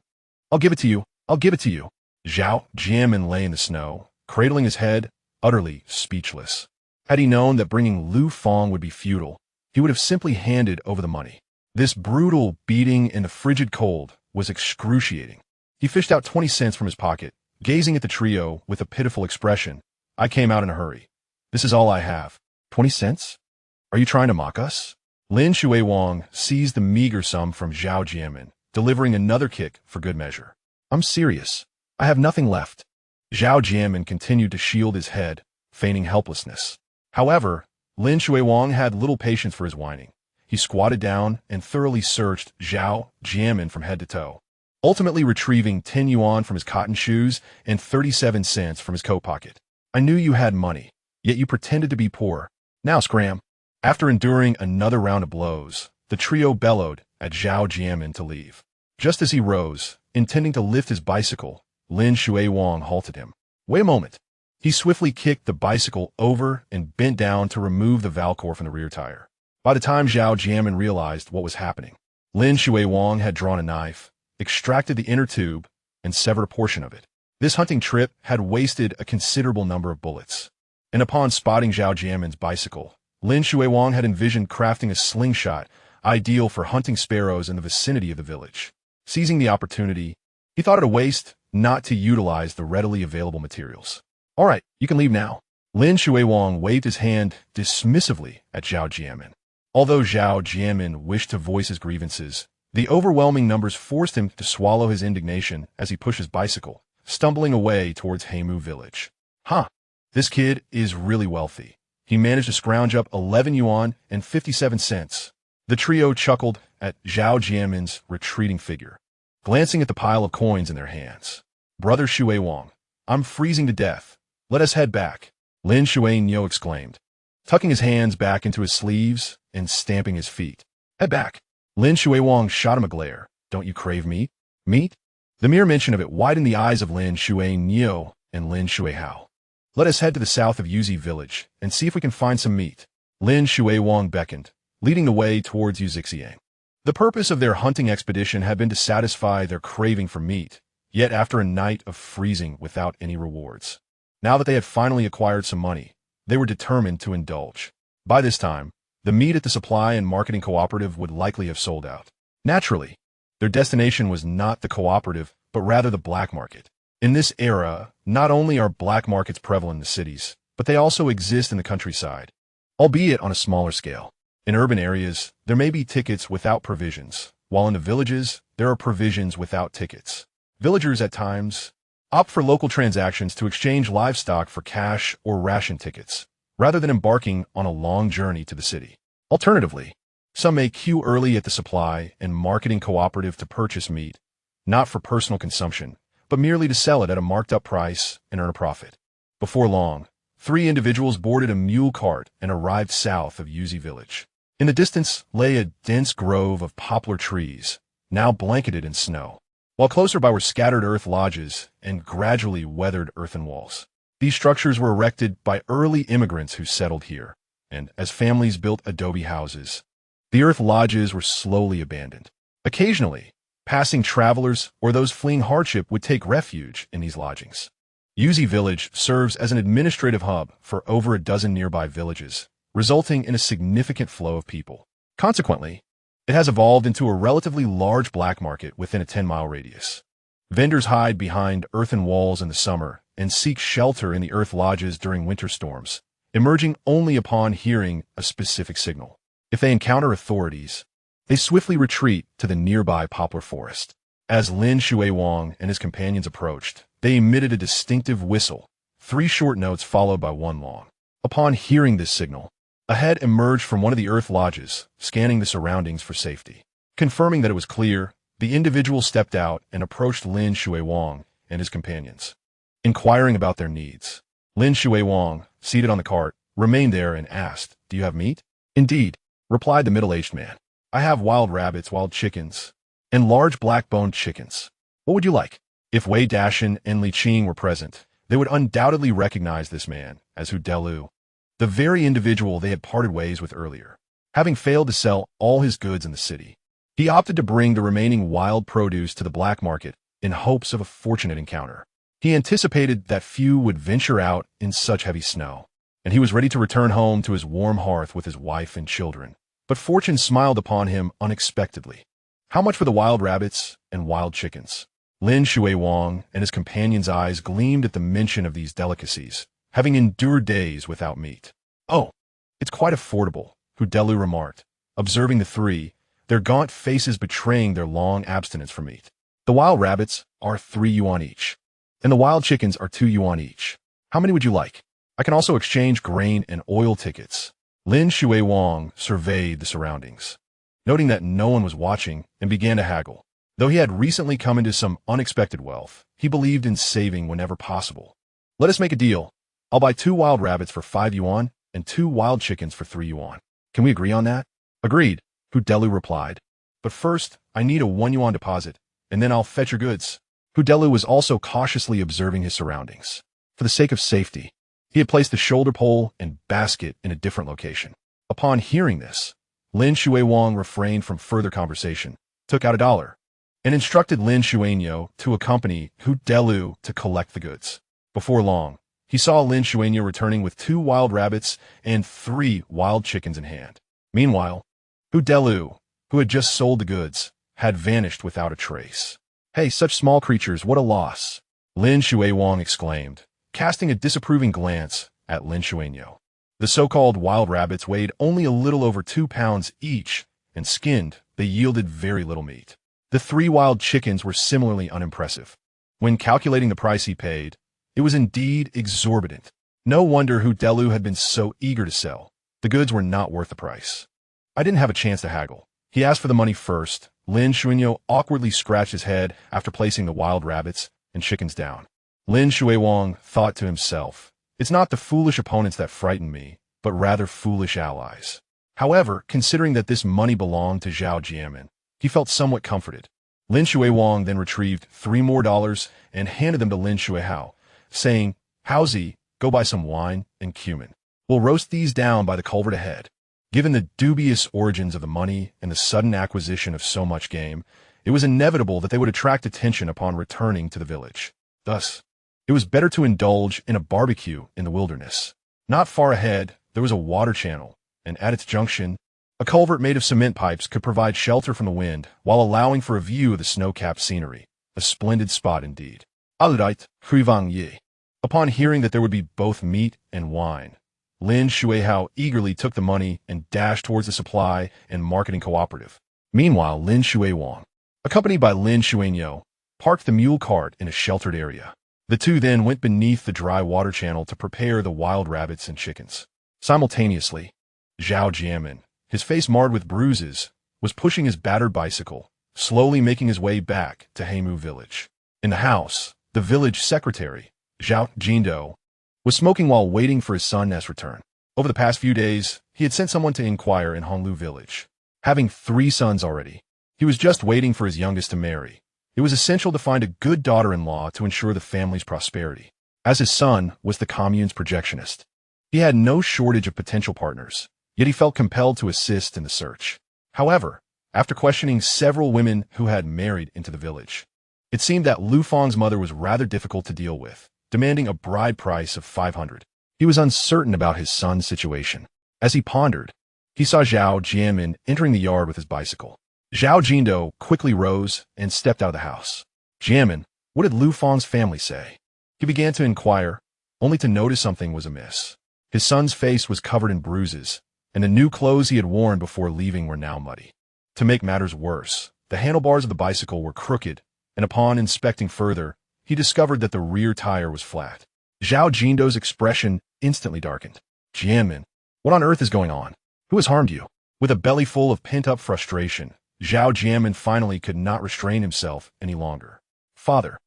Speaker 1: I'll give it to you. I'll give it to you. Zhao Jianmin lay in the snow, cradling his head, utterly speechless. Had he known that bringing Lu Fang would be futile, he would have simply handed over the money. This brutal beating in the frigid cold was excruciating. He fished out 20 cents from his pocket, gazing at the trio with a pitiful expression. I came out in a hurry. This is all I have. 20 cents? Are you trying to mock us? Lin Xuewang seized the meager sum from Zhao Jianmin, delivering another kick for good measure. I'm serious. I have nothing left. Zhao Jianmin continued to shield his head, feigning helplessness. However, Lin Xuewang had little patience for his whining. He squatted down and thoroughly searched Zhao Jianmin from head to toe, ultimately retrieving 10 yuan from his cotton shoes and 37 cents from his coat pocket. I knew you had money, yet you pretended to be poor. Now scram. After enduring another round of blows, the trio bellowed at Zhao Jianmin to leave. Just as he rose, intending to lift his bicycle, Lin Xuewang halted him. Wait a moment. He swiftly kicked the bicycle over and bent down to remove the Valcor from the rear tire. By the time Zhao Jianmin realized what was happening, Lin Xuewang had drawn a knife, extracted the inner tube, and severed a portion of it. This hunting trip had wasted a considerable number of bullets. And upon spotting Zhao Jianmin's bicycle, Lin Xuewang had envisioned crafting a slingshot ideal for hunting sparrows in the vicinity of the village. Seizing the opportunity, he thought it a waste not to utilize the readily available materials. All right, you can leave now. Lin Xuewang waved his hand dismissively at Zhao Jianmin. Although Zhao Jianmin wished to voice his grievances, the overwhelming numbers forced him to swallow his indignation as he pushed his bicycle, stumbling away towards Heimu village. This kid is really wealthy. He managed to scrounge up 11 yuan and 57 cents. The trio chuckled at Zhao Jianmin's retreating figure, glancing at the pile of coins in their hands. Brother Xuewang, I'm freezing to death. Let us head back, Lin Xuanyo exclaimed, tucking his hands back into his sleeves and stamping his feet. Head back. Lin Xuewang shot him a glare. Don't you crave meat? Meat? The mere mention of it widened the eyes of Lin Xuanyo and Lin Xuehao. Let us head to the south of Yuzi village and see if we can find some meat. Lin Xuewang beckoned, leading the way towards Yuzixiang. The purpose of their hunting expedition had been to satisfy their craving for meat, yet after a night of freezing without any rewards. Now that they had finally acquired some money, they were determined to indulge. By this time, the meat at the supply and marketing cooperative would likely have sold out. Naturally, their destination was not the cooperative, but rather the black market. In this era, not only are black markets prevalent in the cities, but they also exist in the countryside, albeit on a smaller scale. In urban areas, there may be tickets without provisions, while in the villages, there are provisions without tickets. Villagers at times opt for local transactions to exchange livestock for cash or ration tickets, rather than embarking on a long journey to the city. Alternatively, some may queue early at the supply and marketing cooperative to purchase meat, not for personal consumption, but merely to sell it at a marked-up price and earn a profit. Before long, 3 individuals boarded a mule cart and arrived south of Yuzi village. In the distance lay a dense grove of poplar trees, now blanketed in snow, while closer by were scattered earth lodges and gradually weathered earthen walls. These structures were erected by early immigrants who settled here, and as families built adobe houses, the earth lodges were slowly abandoned. Occasionally, passing travelers or those fleeing hardship would take refuge in these lodgings. Yuzi village serves as an administrative hub for over a dozen nearby villages, resulting in a significant flow of people. Consequently, it has evolved into a relatively large black market within a 10-mile radius. Vendors hide behind earthen walls in the summer and seek shelter in the earth lodges during winter storms, emerging only upon hearing a specific signal. If they encounter authorities, they swiftly retreat to the nearby poplar forest. As Lin Shuiwang and his companions approached, they emitted a distinctive whistle, 3 short notes followed by 1 long. Upon hearing this signal, a head emerged from one of the earth lodges, scanning the surroundings for safety. Confirming that it was clear, the individual stepped out and approached Lin Shuiwang and his companions, inquiring about their needs. Lin Shuiwang, seated on the cart, remained there and asked, "Do you have meat?" "Indeed," replied the middle-aged man. "I have wild rabbits, wild chickens, and large black-boned chickens. What would you like?" If Wei Dashan and Li Qing were present, they would undoubtedly recognize this man as Hu Delu, the very individual they had parted ways with earlier. Having failed to sell all his goods in the city, he opted to bring the remaining wild produce to the black market in hopes of a fortunate encounter. He anticipated that few would venture out in such heavy snow, and he was ready to return home to his warm hearth with his wife and children. But fortune smiled upon him unexpectedly. "How much for the wild rabbits and wild chickens?" Lin Shuiwang and his companions' eyes gleamed at the mention of these delicacies, having endured days without meat. "Oh, it's quite affordable," Hu Delu remarked, observing the 3, their gaunt faces betraying their long abstinence from meat. "The wild rabbits are 3 yuan each, and the wild chickens are 2 yuan each. How many would you like? I can also exchange grain and oil tickets." Lin Shuiwang surveyed the surroundings, noting that no one was watching, and began to haggle. Though he had recently come into some unexpected wealth, he believed in saving whenever possible. "Let us make a deal. I'll buy 2 wild rabbits for 5 yuan and 2 wild chickens for 3 yuan. Can we agree on that?" "Agreed," Hu Delu replied. "But first, I need a 1 yuan deposit, and then I'll fetch your goods." Hu Delu was also cautiously observing his surroundings. For the sake of safety, he had placed the shoulder pole and basket in a different location. Upon hearing this, Lin Shuiwang refrained from further conversation, took out $1, and instructed Lin Shuinyou to accompany Hu Delu to collect the goods. Before long, he saw Lin Shuinyou returning with 2 wild rabbits and 3 wild chickens in hand. Meanwhile, Hu Delu, who had just sold the goods, had vanished without a trace. "Hey, such small creatures, what a loss!" Lin Shuiwang exclaimed, casting a disapproving glance at Lin Shuinyou. The so-called wild rabbits weighed only a little over 2 pounds each, and skinned, they yielded very little meat. The 3 wild chickens were similarly unimpressive. When calculating the price he paid, it was indeed exorbitant. No wonder Hu Delu had been so eager to sell. The goods were not worth the price. "I didn't have a chance to haggle." He asked for the money first. Lin Shuinyou awkwardly scratched his head after placing the wild rabbits and chickens down. Lin Shuiwang thought to himself, "It's not the foolish opponents that frighten me, but rather foolish allies." However, considering that this money belonged to Zhao Jianmin, he felt somewhat comforted. Lin Shuiwang then retrieved 3 more dollars and handed them to Lin Shuihao, saying, "Haozi, go buy some wine and cumin. We'll roast these down by the culvert ahead." Given the dubious origins of the money and the sudden acquisition of so much game, it was inevitable that they would attract attention upon returning to the village. Thus, it was better to indulge in a barbecue in the wilderness. Not far ahead, there was a water channel, and at its junction, a culvert made of cement pipes could provide shelter from the wind while allowing for a view of the snow-capped scenery. A splendid spot indeed. Alright, Huivang Yi. Upon hearing that there would be both meat and wine, Lin Shuihao eagerly took the money and dashed towards the supply and marketing cooperative. Meanwhile, Lin Shuiwang, accompanied by Lin Shuinyou, parked the mule cart in a sheltered area. The 2 then went beneath the dry water channel to prepare the wild rabbits and chickens. Simultaneously, Zhao Jianmin, his face marred with bruises, was pushing his battered bicycle, slowly making his way back to Heimu village. In the house, the village secretary, Zhao Jindo, was smoking while waiting for his son's return. Over the past few days, he had sent someone to inquire in Honglu village. Having 3 sons already, he was just waiting for his youngest to marry. It was essential to find a good daughter-in-law to ensure the family's prosperity. As his son was the commune's projectionist, he had no shortage of potential partners, yet he felt compelled to assist in the search. However, after questioning several women who had married into the village, it seemed that Lu Fang's mother was rather difficult to deal with, demanding a bride price of 500. He was uncertain about his son's situation. As he pondered, he saw Zhao Jianmin entering the yard with his bicycle. Zhao Jindo quickly rose and stepped out of the house. "Jianmin, what did Lu Fang's family say?" He began to inquire, only to notice something was amiss. His son's face was covered in bruises, and the new clothes he had worn before leaving were now muddy. To make matters worse, the handlebars of the bicycle were crooked, and upon inspecting further, he discovered that the rear tire was flat. Zhao Jindo's expression instantly darkened. Jianmin, what on earth is going on? Who has harmed you? With a belly full of pent-up frustration, Zhao Jianmin finally could not restrain himself any longer. Father,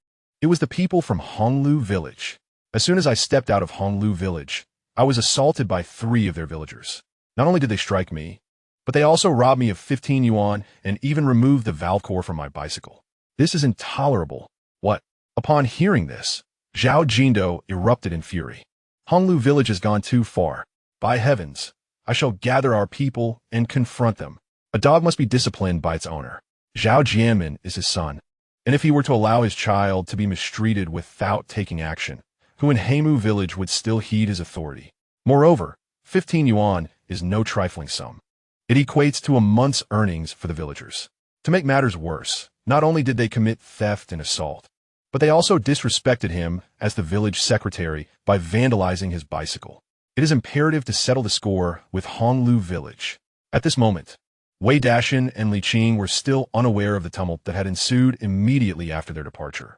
Speaker 1: it was the people from Honglu village. As soon as I stepped out of Honglu village, I was assaulted by 3 of their villagers. Not only did they strike me, but they also robbed me of 15 yuan and even removed the valve core from my bicycle. This is intolerable. What? Upon hearing this, Zhao Jindo erupted in fury. Honglu village has gone too far. By heavens, I shall gather our people and confront them. A dog must be disciplined by its owner. Zhao Jianmin is his son, and if he were to allow his child to be mistreated without taking action, who in Heimu village would still heed his authority? Moreover, 15 yuan is no trifling sum. It equates to a month's earnings for the villagers. To make matters worse, not only did they commit theft and assault, but they also disrespected him as the village secretary by vandalizing his bicycle. It is imperative to settle the score with Honglu village. At this moment, Wei Dashan and Li Qing were still unaware of the tumult that had ensued immediately after their departure.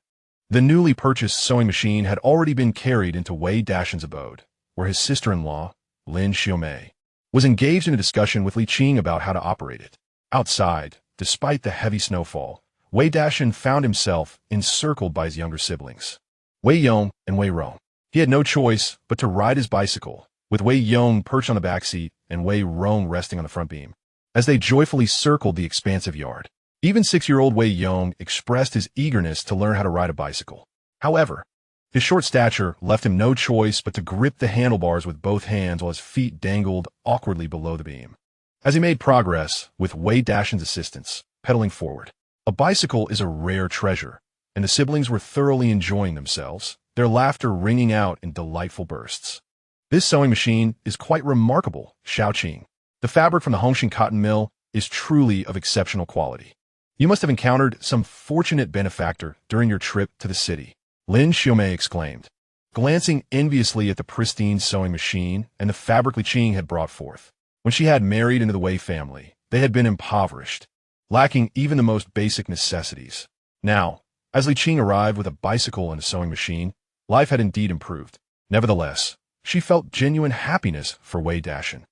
Speaker 1: The newly purchased sewing machine had already been carried into Wei Dashan's abode, where his sister-in-law, Lin Xiaomei, was engaged in a discussion with Li Qing about how to operate it. Outside, despite the heavy snowfall, Wei Dashan found himself encircled by his younger siblings, Wei Yong and Wei Rong. He had no choice but to ride his bicycle, with Wei Yong perched on the back seat and Wei Rong resting on the front beam, as they joyfully circled the expansive yard. Even 6-year-old Wei Yong expressed his eagerness to learn how to ride a bicycle. However, his short stature left him no choice but to grip the handlebars with both hands while his feet dangled awkwardly below the beam. As he made progress, with Wei Dashan's assistance, pedaling forward. A bicycle is a rare treasure, and the siblings were thoroughly enjoying themselves, their laughter ringing out in delightful bursts. This sewing machine is quite remarkable, Xiao Qing. The fabric from the Hongxin cotton mill is truly of exceptional quality. You must have encountered some fortunate benefactor during your trip to the city, Lin Xiaomei exclaimed, glancing enviously at the pristine sewing machine and the fabric Li Qing had brought forth. When she had married into the Wei family, they had been impoverished, lacking even the most basic necessities. Now, as Li Qing arrived with a bicycle and a sewing machine, life had indeed improved. Nevertheless, she felt genuine happiness for Wei Dashan.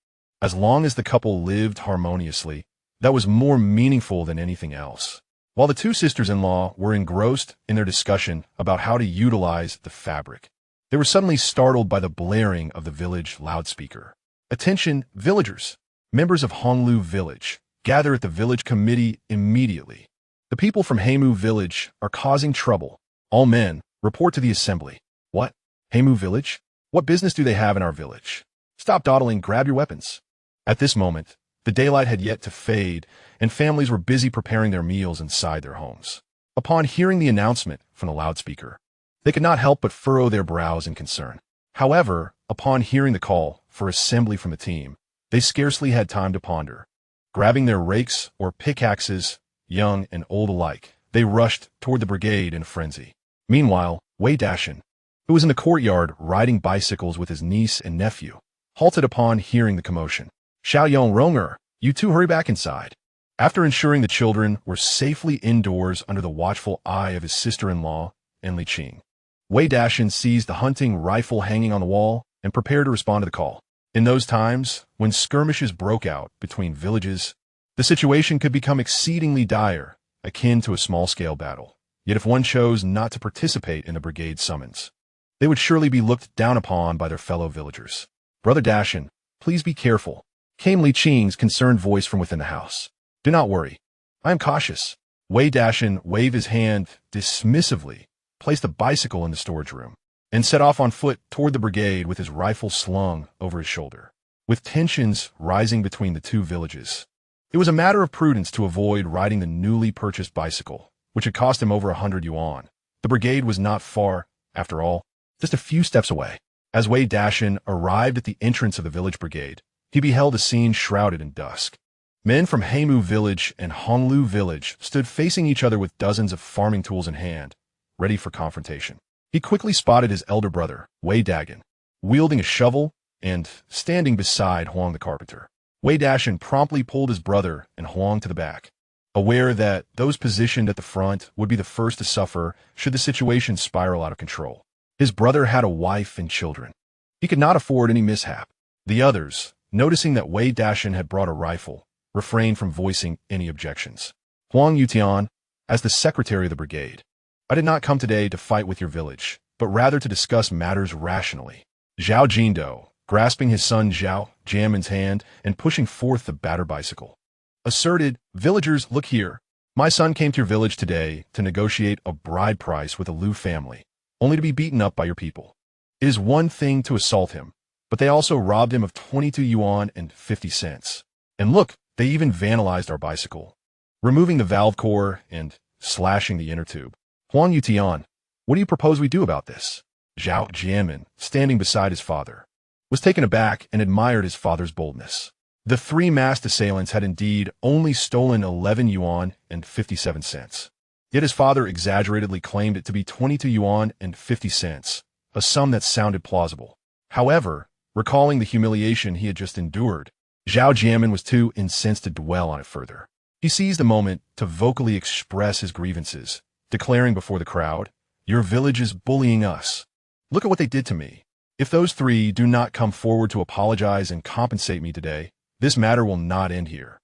Speaker 1: As long as the couple lived harmoniously, that was more meaningful than anything else. While the 2 sisters-in-law were engrossed in their discussion about how to utilize the fabric, they were suddenly startled by the blaring of the village loudspeaker. Attention, villagers! Members of Honglu village, gather at the village committee immediately. The people from Heimu village are causing trouble. All men, report to the assembly. What? Heimu village? What business do they have in our village? Stop dawdling, grab your weapons. At this moment, the daylight had yet to fade, and families were busy preparing their meals inside their homes. Upon hearing the announcement from the loudspeaker, they could not help but furrow their brows in concern. However, upon hearing the call for assembly from the team, they scarcely had time to ponder. Grabbing their rakes or pickaxes, young and old alike, they rushed toward the brigade in a frenzy. Meanwhile, Wei Dashan, who was in the courtyard riding bicycles with his niece and nephew, halted upon hearing the commotion. Xiaoyong Ronger, you 2 hurry back inside. After ensuring the children were safely indoors under the watchful eye of his sister-in-law and Li Qing, Wei Dashan seized the hunting rifle hanging on the wall and prepared to respond to the call. In those times, when skirmishes broke out between villages, the situation could become exceedingly dire, akin to a small-scale battle. Yet if one chose not to participate in the brigade summons, they would surely be looked down upon by their fellow villagers. Brother Dashan, please be careful, came Li Qing's concerned voice from within the house. Do not worry. I am cautious. Wei Dashan waved his hand dismissively, placed the bicycle in the storage room, and set off on foot toward the brigade with his rifle slung over his shoulder. With tensions rising between the 2 villages, it was a matter of prudence to avoid riding the newly purchased bicycle, which had cost him over 100 yuan. The brigade was not far, after all, just a few steps away. As Wei Dashan arrived at the entrance of the village brigade, he beheld a scene shrouded in dusk. Men from Heimu village and Honglu village stood facing each other with dozens of farming tools in hand, ready for confrontation. He quickly spotted his elder brother, Wei Dagan, wielding a shovel and standing beside Huang the carpenter. Wei Dashan promptly pulled his brother and Huang to the back, aware that those positioned at the front would be the first to suffer should the situation spiral out of control. His brother had a wife and children. He could not afford any mishap. The others, noticing that Wei Dashan had brought a rifle, refrained from voicing any objections. Huang Yutian, as the secretary of the brigade, I did not come today to fight with your village, but rather to discuss matters rationally. Zhao Jindo, grasping his son Zhao Jianmin's hand and pushing forth the battered bicycle, asserted, Villagers, look here. My son came to your village today to negotiate a bride price with the Liu family, only to be beaten up by your people. It is one thing to assault him, but they also robbed him of 22 yuan and 50 cents. And look, they even vandalized our bicycle, removing the valve core and slashing the inner tube. Huang Yutian, what do you propose we do about this? Zhao Jianmin, standing beside his father, was taken aback and admired his father's boldness. The three masked assailants had indeed only stolen 11 yuan and 57 cents. Yet his father exaggeratedly claimed it to be 22 yuan and 50 cents, a sum that sounded plausible. However, recalling the humiliation he had just endured, Zhao Jianmin was too incensed to dwell on it further. He seized the moment to vocally express his grievances, declaring before the crowd, Your village is bullying us. Look at what they did to me. If those three do not come forward to apologize and compensate me today, this matter will not end here.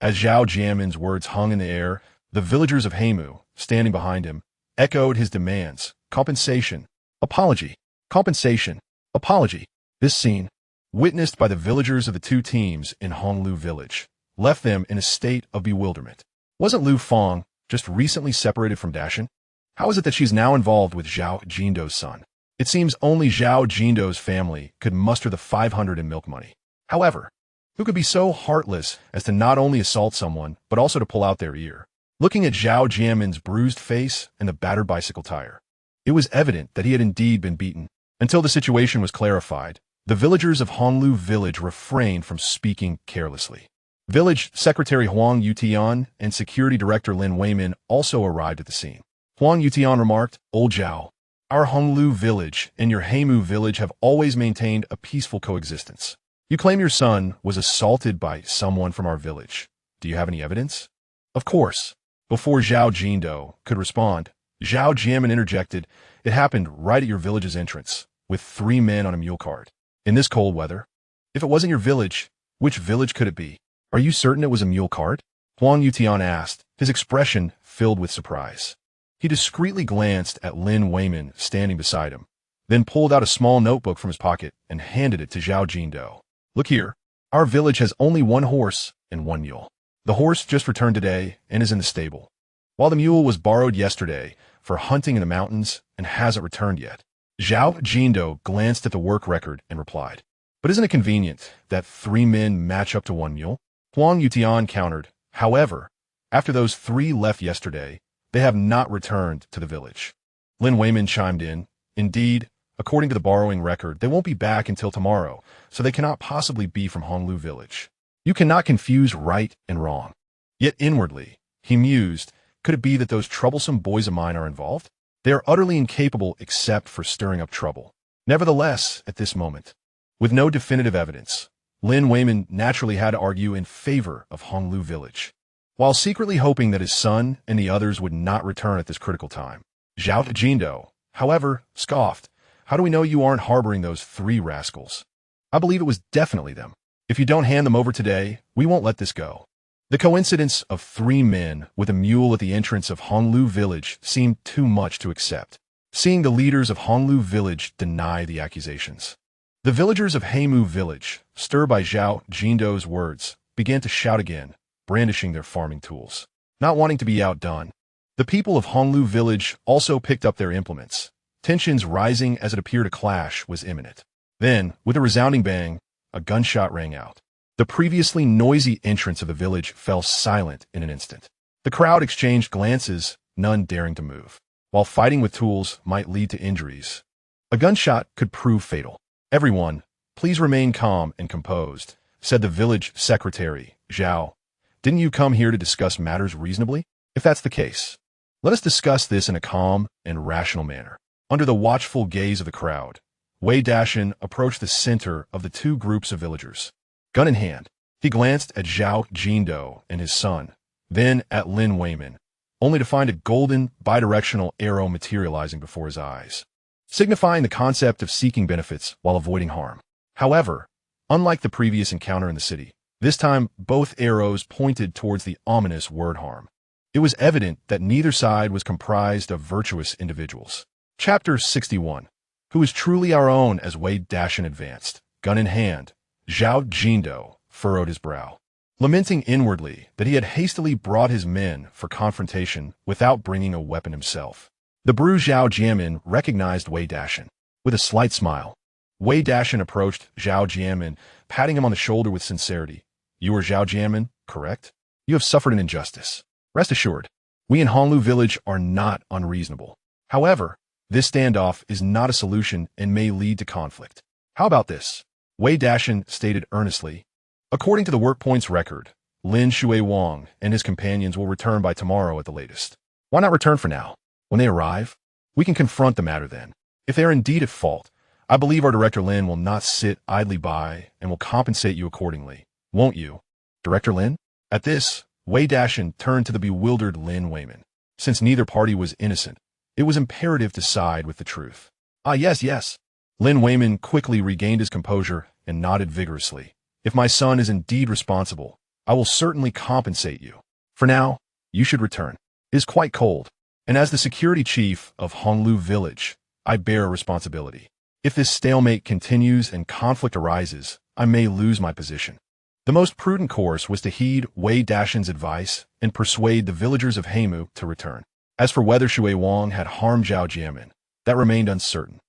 Speaker 1: As Zhao Jianmin's words hung in the air, the villagers of Heimu, standing behind him, echoed his demands, compensation, apology, compensation, apology. This scene, witnessed by the villagers of the two teams in Honglu village, left them in a state of bewilderment. Wasn't Liu Fang just recently separated from Dashan? How is it that she's now involved with Zhao Jindo's son? It seems only Zhao Jindo's family could muster the 500 in milk money. However, who could be so heartless as to not only assault someone, but also to pull out their ear? Looking at Zhao Jianmin's bruised face and the battered bicycle tire, it was evident that he had indeed been beaten. Until the situation was clarified, the villagers of Honglu village refrained from speaking carelessly. Village Secretary Huang Yutian and Security Director Lin Weimin also arrived at the scene. Huang Yutian remarked, Old Zhao, our Honglu village and your Heimu village have always maintained a peaceful coexistence. You claim your son was assaulted by someone from our village. Do you have any evidence? Of course. Before Zhao Jindo could respond, Zhao Jianmin interjected, It happened right at your village's entrance, with 3 men on a mule cart. In this cold weather? If it wasn't your village, which village could it be? Are you certain it was a mule cart? Huang Yutian asked, his expression filled with surprise. He discreetly glanced at Lin Weimin standing beside him, then pulled out a small notebook from his pocket and handed it to Zhao Jindo. Look here, our village has only 1 horse and 1 mule. The horse just returned today and is in the stable, while the mule was borrowed yesterday for hunting in the mountains and hasn't returned yet. Zhao Jindo glanced at the work record and replied, But isn't it convenient that 3 men match up to 1 mule? Huang Yutian countered, However, after those 3 left yesterday, they have not returned to the village. Lin Weimin chimed in, Indeed, according to the borrowing record, they won't be back until tomorrow, so they cannot possibly be from Honglu village. You cannot confuse right and wrong. Yet inwardly, he mused, could it be that those troublesome boys of mine are involved? They are utterly incapable except for stirring up trouble. Nevertheless, at this moment, with no definitive evidence, Lin Weimin naturally had to argue in favor of Honglu village, while secretly hoping that his son and the others would not return at this critical time. Zhao Jindo, however, scoffed, How do we know you aren't harboring those 3 rascals? I believe it was definitely them. If you don't hand them over today, we won't let this go. The coincidence of 3 men with a mule at the entrance of Honglu village seemed too much to accept, seeing the leaders of Honglu village deny the accusations. The villagers of Heimu village, stirred by Zhao Jindo's words, began to shout again, brandishing their farming tools, not wanting to be outdone. The people of Honglu village also picked up their implements. Tensions rising as it appeared a clash was imminent. Then, with a resounding bang, a gunshot rang out. The previously noisy entrance of the village fell silent in an instant. The crowd exchanged glances, none daring to move. While fighting with tools might lead to injuries, a gunshot could prove fatal. Everyone, please remain calm and composed, said the village secretary, Zhao. Didn't you come here to discuss matters reasonably? If that's the case, let us discuss this in a calm and rational manner. Under the watchful gaze of the crowd, Wei Dashan approached the center of the 2 groups of villagers. Gun in hand, He glanced at Zhao Jindo and his son, then at Lin Weimin, only to find a golden, bidirectional arrow materializing before his eyes, signifying the concept of seeking benefits while avoiding harm. However, unlike the previous encounter in the city, this time both arrows pointed towards the ominous word harm. It was evident that neither side was comprised of virtuous individuals. Chapter 61. Who is truly our own? As Wei Dashan advanced, gun in hand, Zhao Jindo furrowed his brow, lamenting inwardly that he had hastily brought his men for confrontation without bringing a weapon himself. The Bru Zhao Jiamin recognized Wei Dashan. With a slight smile, Wei Dashan approached Zhao Jiamin, patting him on the shoulder with sincerity. You are Zhao Jiamin, correct? You have suffered an injustice. Rest assured, we in Honglu Village are not unreasonable. However, this standoff is not a solution and may lead to conflict. How about this? Wei Dashan stated earnestly. According to the work points record, Lin Shui Wang and his companions will return by tomorrow at the latest. Why not return for now? When they arrive, we can confront the matter then. If they are indeed at fault, I believe our Director Lin will not sit idly by and will compensate you accordingly. Won't you, Director Lin? At this, Wei Dashan turned to the bewildered Lin Weimin. Since neither party was innocent, it was imperative to side with the truth. Ah, yes, yes. Lin Weimin quickly regained his composure and nodded vigorously. If my son is indeed responsible, I will certainly compensate you. For now, you should return. It is quite cold, and as the security chief of Honglu Village, I bear a responsibility. If this stalemate continues and conflict arises, I may lose my position. The most prudent course was to heed Wei Dashan's advice and persuade the villagers of Heimu to return. As for whether Shui Wang had harmed Zhao Jiamin, that remained uncertain.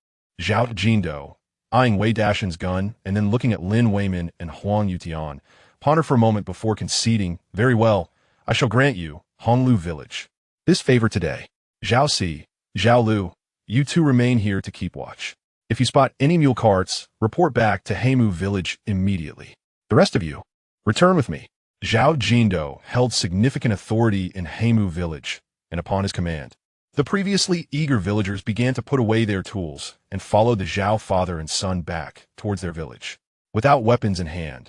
Speaker 1: Zhao Jindo, eyeing Wei Dashan's gun and then looking at Lin Weimin and Huang Yutian, pondered for a moment before conceding, very well, I shall grant you, Honglu Village, this favor today. Zhao Si, Zhao Lu, you two remain here to keep watch. If you spot any mule carts, report back to Heimu Village immediately. The rest of you, return with me. Zhao Jindo held significant authority in Heimu Village, and upon his command, the previously eager villagers began to put away their tools and followed the Zhao father and son back towards their village, without weapons in hand.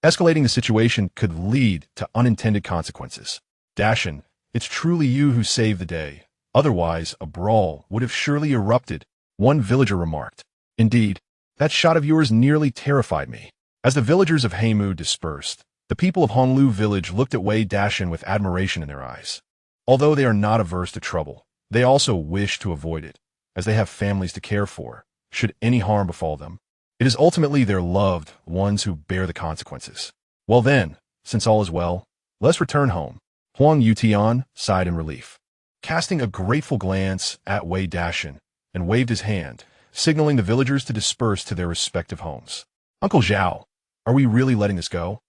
Speaker 1: Escalating the situation could lead to unintended consequences. Dashan, it's truly you who saved the day. Otherwise, a brawl would have surely erupted, one villager remarked. Indeed, that shot of yours nearly terrified me. As the villagers of Heimu dispersed, the people of Honglu Village looked at Wei Dashan with admiration in their eyes. Although they are not averse to trouble, they also wish to avoid it, as they have families to care for, should any harm befall them. It is ultimately their loved ones who bear the consequences. Well then, since all is well, let's return home. Huang Yutian sighed in relief, casting a grateful glance at Wei Dashan, and waved his hand, signaling the villagers to disperse to their respective homes. Uncle Zhao, are we really letting this go?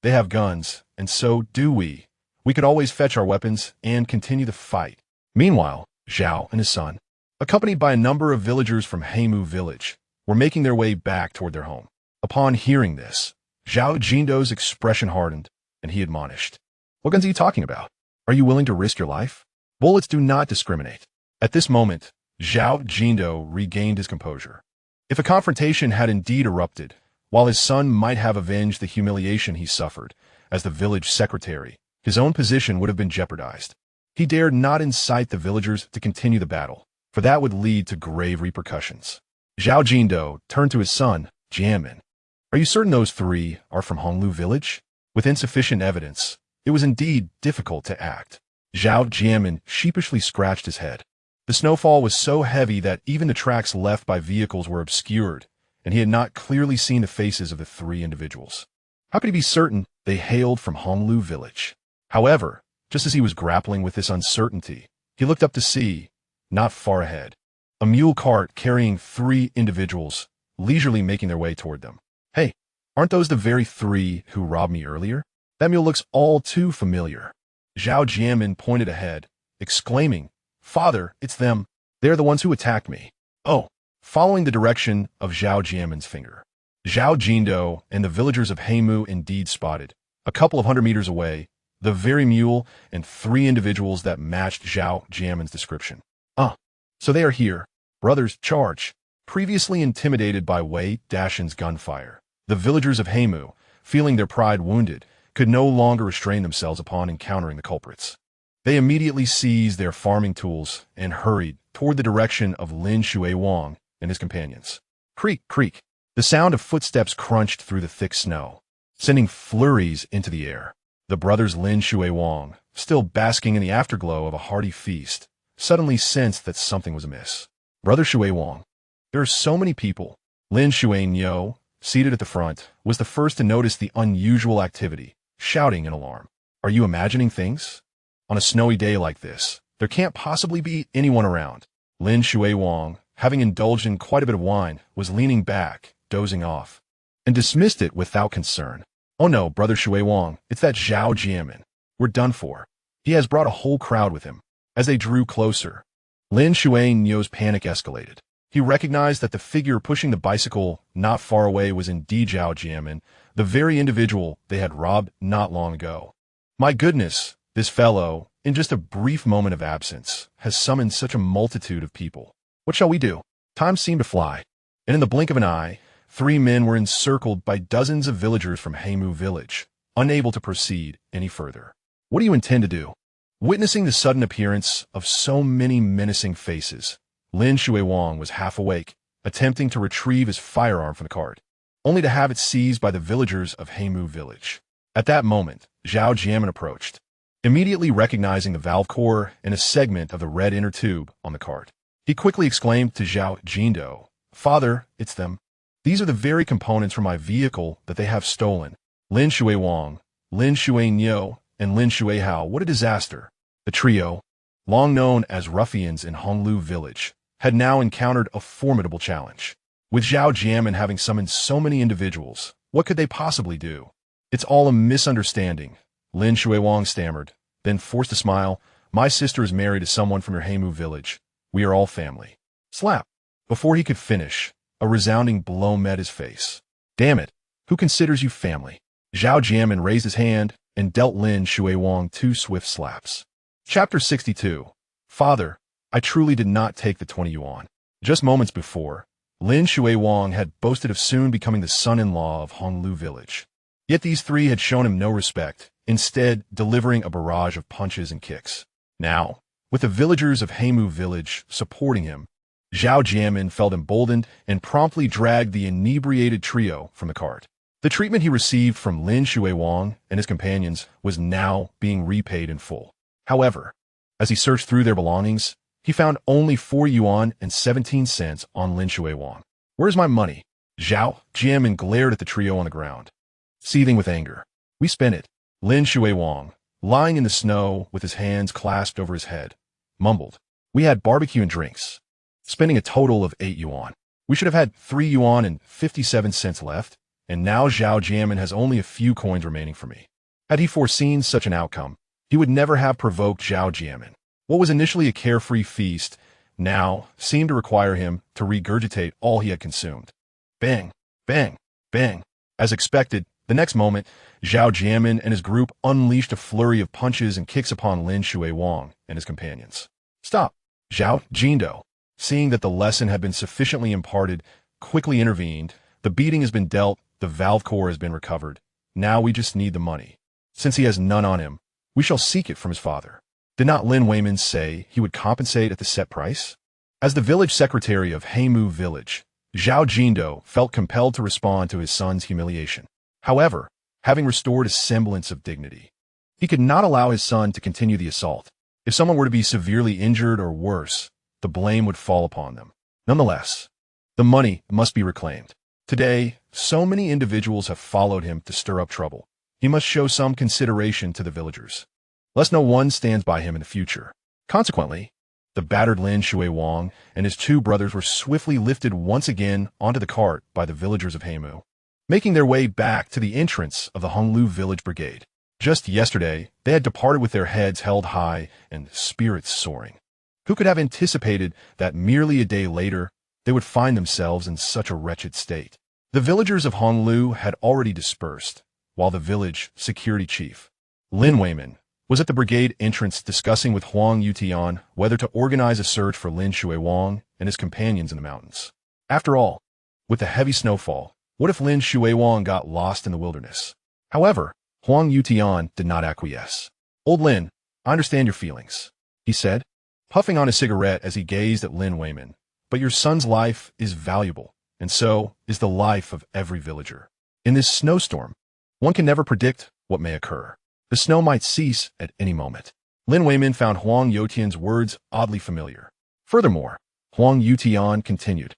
Speaker 1: They have guns, and so do we. We could always fetch our weapons and continue the fight. Meanwhile, Zhao and his son, accompanied by a number of villagers from Heimu Village, were making their way back toward their home. Upon hearing this, Zhao Jindo's expression hardened, and he admonished. What guns are you talking about? Are you willing to risk your life? Bullets do not discriminate. At this moment, Zhao Jindo regained his composure. If a confrontation had indeed erupted, while his son might have avenged the humiliation he suffered as the village secretary, his own position would have been jeopardized. He dared not incite the villagers to continue the battle, for that would lead to grave repercussions. Zhao Jindo turned to his son, Jiamin. Are you certain those three are from Honglu Village? With insufficient evidence, it was indeed difficult to act. Zhao Jiamin sheepishly scratched his head. The snowfall was so heavy that even the tracks left by vehicles were obscured, and he had not clearly seen the faces of the three individuals. How could he be certain they hailed from Honglu Village? However, just as he was grappling with this uncertainty, he looked up to see, not far ahead, a mule cart carrying three individuals, leisurely making their way toward them. Hey, aren't those the very three who robbed me earlier? That mule looks all too familiar. Zhao Jiamin pointed ahead, exclaiming, Father, it's them. They're the ones who attacked me. Oh, following the direction of Zhao Jiamin's finger, Zhao Jindo and the villagers of Heimu indeed spotted, a couple of 100 meters away, the very mule and three individuals that matched Zhao Jiamin's description. So they are here. Brothers, charge. Previously intimidated by Wei Dashan's gunfire, the villagers of Heimu, feeling their pride wounded, could no longer restrain themselves upon encountering the culprits. They immediately seized their farming tools and hurried toward the direction of Lin Shuai-Wang and his companions. Creak, creak. The sound of footsteps crunched through the thick snow, sending flurries into the air. The brothers Lin Shuai-Wang, still basking in the afterglow of a hearty feast, suddenly sensed that something was amiss. Brother Shuai-Wang. There are so many people. Lin Shuai-Nyo, seated at the front, was the first to notice the unusual activity, shouting in alarm. Are you imagining things? On a snowy day like this, there can't possibly be anyone around. Lin Shuai-Wang, having indulged in quite a bit of wine, was leaning back, dozing off, and dismissed it without concern. Oh no, Brother Shuai-Wang, it's that Zhao Jianmin. We're done for. He has brought a whole crowd with him. As they drew closer, Lin Shuai-Nyo's panic escalated. He recognized that the figure pushing the bicycle not far away was indeed Zhao Jianmin, the very individual they had robbed not long ago. My goodness, this fellow, in just a brief moment of absence, has summoned such a multitude of people. What shall we do? Time seemed to fly, and in the blink of an eye, 3 men were encircled by dozens of villagers from Heimu village, unable to proceed any further. What do you intend to do? Witnessing the sudden appearance of so many menacing faces, Lin Shuai-Wang was half awake, attempting to retrieve his firearm from the cart, only to have it seized by the villagers of Heimu village. At that moment, Zhao Jianmin approached, immediately recognizing the valve core and a segment of the red inner tube on the cart. He quickly exclaimed to Zhao Jindo, "Father, it's them. These are the very components from my vehicle that they have stolen." Lin Shuai-Wang, Lin Shuai-Nyo, and Lin Shuai-Hao, what a disaster. The trio, long known as ruffians in Honglu village, had now encountered a formidable challenge. With Zhao Jianmin having summoned so many individuals, what could they possibly do? It's all a misunderstanding, Lin Shuai-Wang stammered, then forced a smile. My sister is married to someone from your Heimu village. We are all family. Slap. Before he could finish, a resounding blow met his face. Damn it, who considers you family? Zhao Jianmin raised his hand and dealt Lin Shuai-Wang 2 swift slaps. Chapter 62. Father, I truly did not take the 20 yuan. Just moments before, Lin Shuai-Wang had boasted of soon becoming the son-in-law of Honglu village. Yet these 3 had shown him no respect, instead delivering a barrage of punches and kicks. Now, with the villagers of Heimu village supporting him, Zhao Jianmin felt emboldened and promptly dragged the inebriated trio from the cart. The treatment he received from Lin Shuai-Wang and his companions was now being repaid in full. However, as he searched through their belongings, he found only 4 yuan and 17 cents on Lin Shuai-Wang. Where's my money? Zhao Jianmin glared at the trio on the ground, seething with anger. We spent it. Lin Shuai-Wang, lying in the snow with his hands clasped over his head, mumbled. We had barbecue and drinks, spending a total of 8 yuan. We should have had 3 yuan and 57 cents left, and now Zhao Jianmin has only a few coins remaining for me. Had he foreseen such an outcome, he would never have provoked Zhao Jianmin. What was initially a carefree feast now seemed to require him to regurgitate all he had consumed. Bang, bang, bang. As expected, the next moment, Zhao Jianmin and his group unleashed a flurry of punches and kicks upon Lin Shuai-Wang and his companions. Stop! Zhao Jindo, seeing that the lesson had been sufficiently imparted, quickly intervened. The beating has been dealt, the valve core has been recovered. Now we just need the money. Since he has none on him, we shall seek it from his father. Did not Lin Weimin say he would compensate at the set price? As the village secretary of Heimu village, Zhao Jindo felt compelled to respond to his son's humiliation. However, having restored a semblance of dignity, he could not allow his son to continue the assault. If someone were to be severely injured or worse, the blame would fall upon them. Nonetheless, the money must be reclaimed. Today, so many individuals have followed him to stir up trouble. He must show some consideration to the villagers, lest no one stands by him in the future. Consequently, the battered Lin Shuai-Wang and his 2 brothers were swiftly lifted once again onto the cart by the villagers of Heimu, making their way back to the entrance of the Honglu village brigade. Just yesterday, they had departed with their heads held high and spirits soaring. Who could have anticipated that merely a day later, they would find themselves in such a wretched state? The villagers of Honglu had already dispersed, while the village security chief, Lin Weimin, was at the brigade entrance discussing with Huang Yutian whether to organize a search for Lin Shuai-Wang and his companions in the mountains. After all, with the heavy snowfall, What if Lin Shuiwang got lost in the wilderness? However, Huang Yutian did not acquiesce. Old Lin, I understand your feelings, he said, puffing on his cigarette as he gazed at Lin Weimin. But your son's life is valuable, and so is the life of every villager. In this snowstorm, one can never predict what may occur. The snow might cease at any moment. Lin Weimin found Huang Youtian's words oddly familiar. Furthermore, Huang Yutian continued,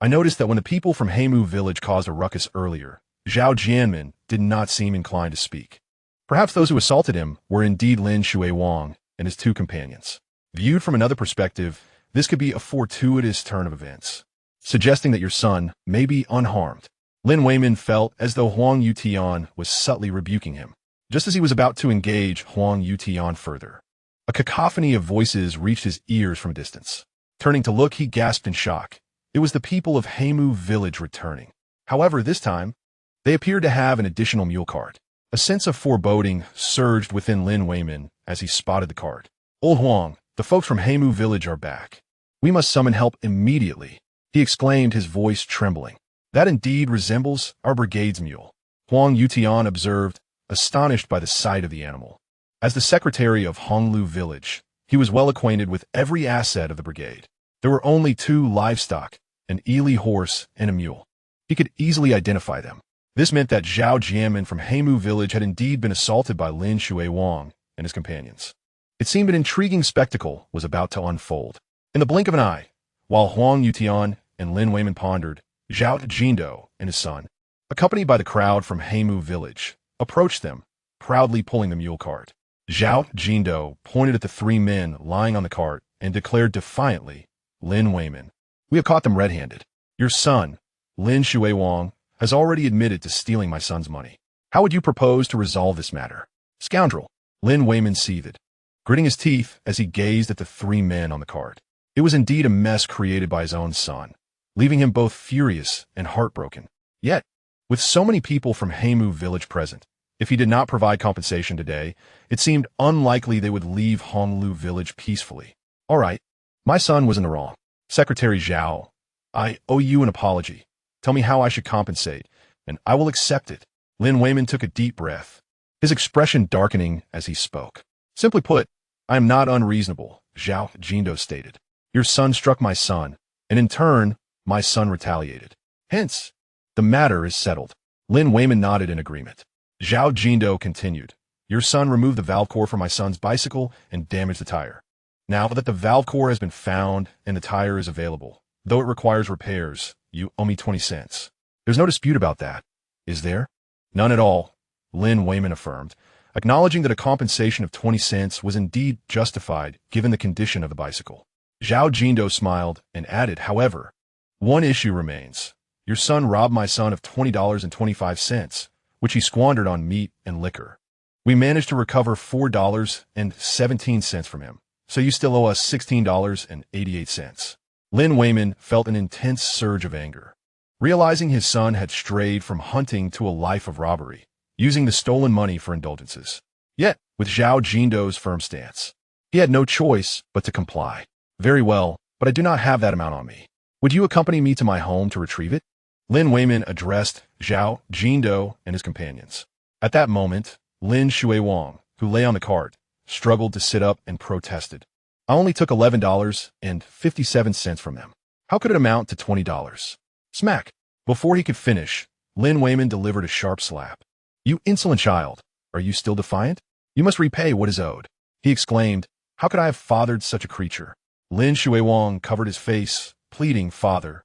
Speaker 1: I noticed that when the people from Heimu village caused a ruckus earlier, Zhao Jianmin did not seem inclined to speak. Perhaps those who assaulted him were indeed Lin Shuiwang and his two companions. Viewed from another perspective, this could be a fortuitous turn of events, suggesting that your son may be unharmed. Lin Weimin felt as though Huang Yutian was subtly rebuking him, just as he was about to engage Huang Yutian further. A cacophony of voices reached his ears from a distance. Turning to look, he gasped in shock. It was the people of Heimu village returning. However, this time, they appeared to have an additional mule cart. A sense of foreboding surged within Lin Weimin as he spotted the cart. Old Huang, the folks from Heimu village are back. We must summon help immediately, he exclaimed, his voice trembling. That indeed resembles our brigade's mule, Huang Yutian observed, astonished by the sight of the animal. As the secretary of Honglu village, he was well acquainted with every asset of the brigade. There were only 2 livestock, an Ely horse and a mule. He could easily identify them. This meant that Zhao Jianmin from Heimu village had indeed been assaulted by Lin Shuiwang and his companions. It seemed an intriguing spectacle was about to unfold. In the blink of an eye, while Huang Yutian and Lin Weimin pondered, Zhao Jindo and his son, accompanied by the crowd from Heimu village, approached them, proudly pulling the mule cart. Zhao Jindo pointed at the 3 men lying on the cart and declared defiantly, Lin Weimin, we have caught them red-handed. Your son, Lin Shuiwang, has already admitted to stealing my son's money. How would you propose to resolve this matter? Scoundrel, Lin Weimin seethed, gritting his teeth as he gazed at the 3 men on the cart. It was indeed a mess created by his own son, leaving him both furious and heartbroken. Yet, with so many people from Heimu village present, if he did not provide compensation today, it seemed unlikely they would leave Honglu village peacefully. All right, my son was in the wrong. Secretary Zhao, I owe you an apology. Tell me how I should compensate, and I will accept it. Lin Weimin took a deep breath, his expression darkening as he spoke. Simply put, I am not unreasonable, Zhao Jindo stated. Your son struck my son, and in turn, my son retaliated. Hence, the matter is settled. Lin Weimin nodded in agreement. Zhao Jindo continued. Your son removed the valve core from my son's bicycle and damaged the tire. Now that the valve core has been found and the tire is available, though it requires repairs, you owe me 20 cents. There's no dispute about that, is there? None at all, Lin Weimin affirmed, acknowledging that a compensation of 20 cents was indeed justified given the condition of the bicycle. Zhao Jindo smiled and added, however, one issue remains. Your son robbed my son of $20.25, which he squandered on meat and liquor. We managed to recover $4.17 from him, so you still owe us $16.88. Lin Weimin felt an intense surge of anger, realizing his son had strayed from hunting to a life of robbery, using the stolen money for indulgences. Yet, with Zhao Jindo's firm stance, he had no choice but to comply. Very well, but I do not have that amount on me. Would you accompany me to my home to retrieve it? Lin Weimin addressed Zhao Jindo and his companions. At that moment, Lin Shuiwang, who lay on the cart, struggled to sit up and protested. I only took $11.57 from them. How could it amount to $20? Smack! Before he could finish, Lin Weimin delivered a sharp slap. You insolent child, are you still defiant? You must repay what is owed. He exclaimed, how could I have fathered such a creature? Lin Shuiwang covered his face, pleading, Father.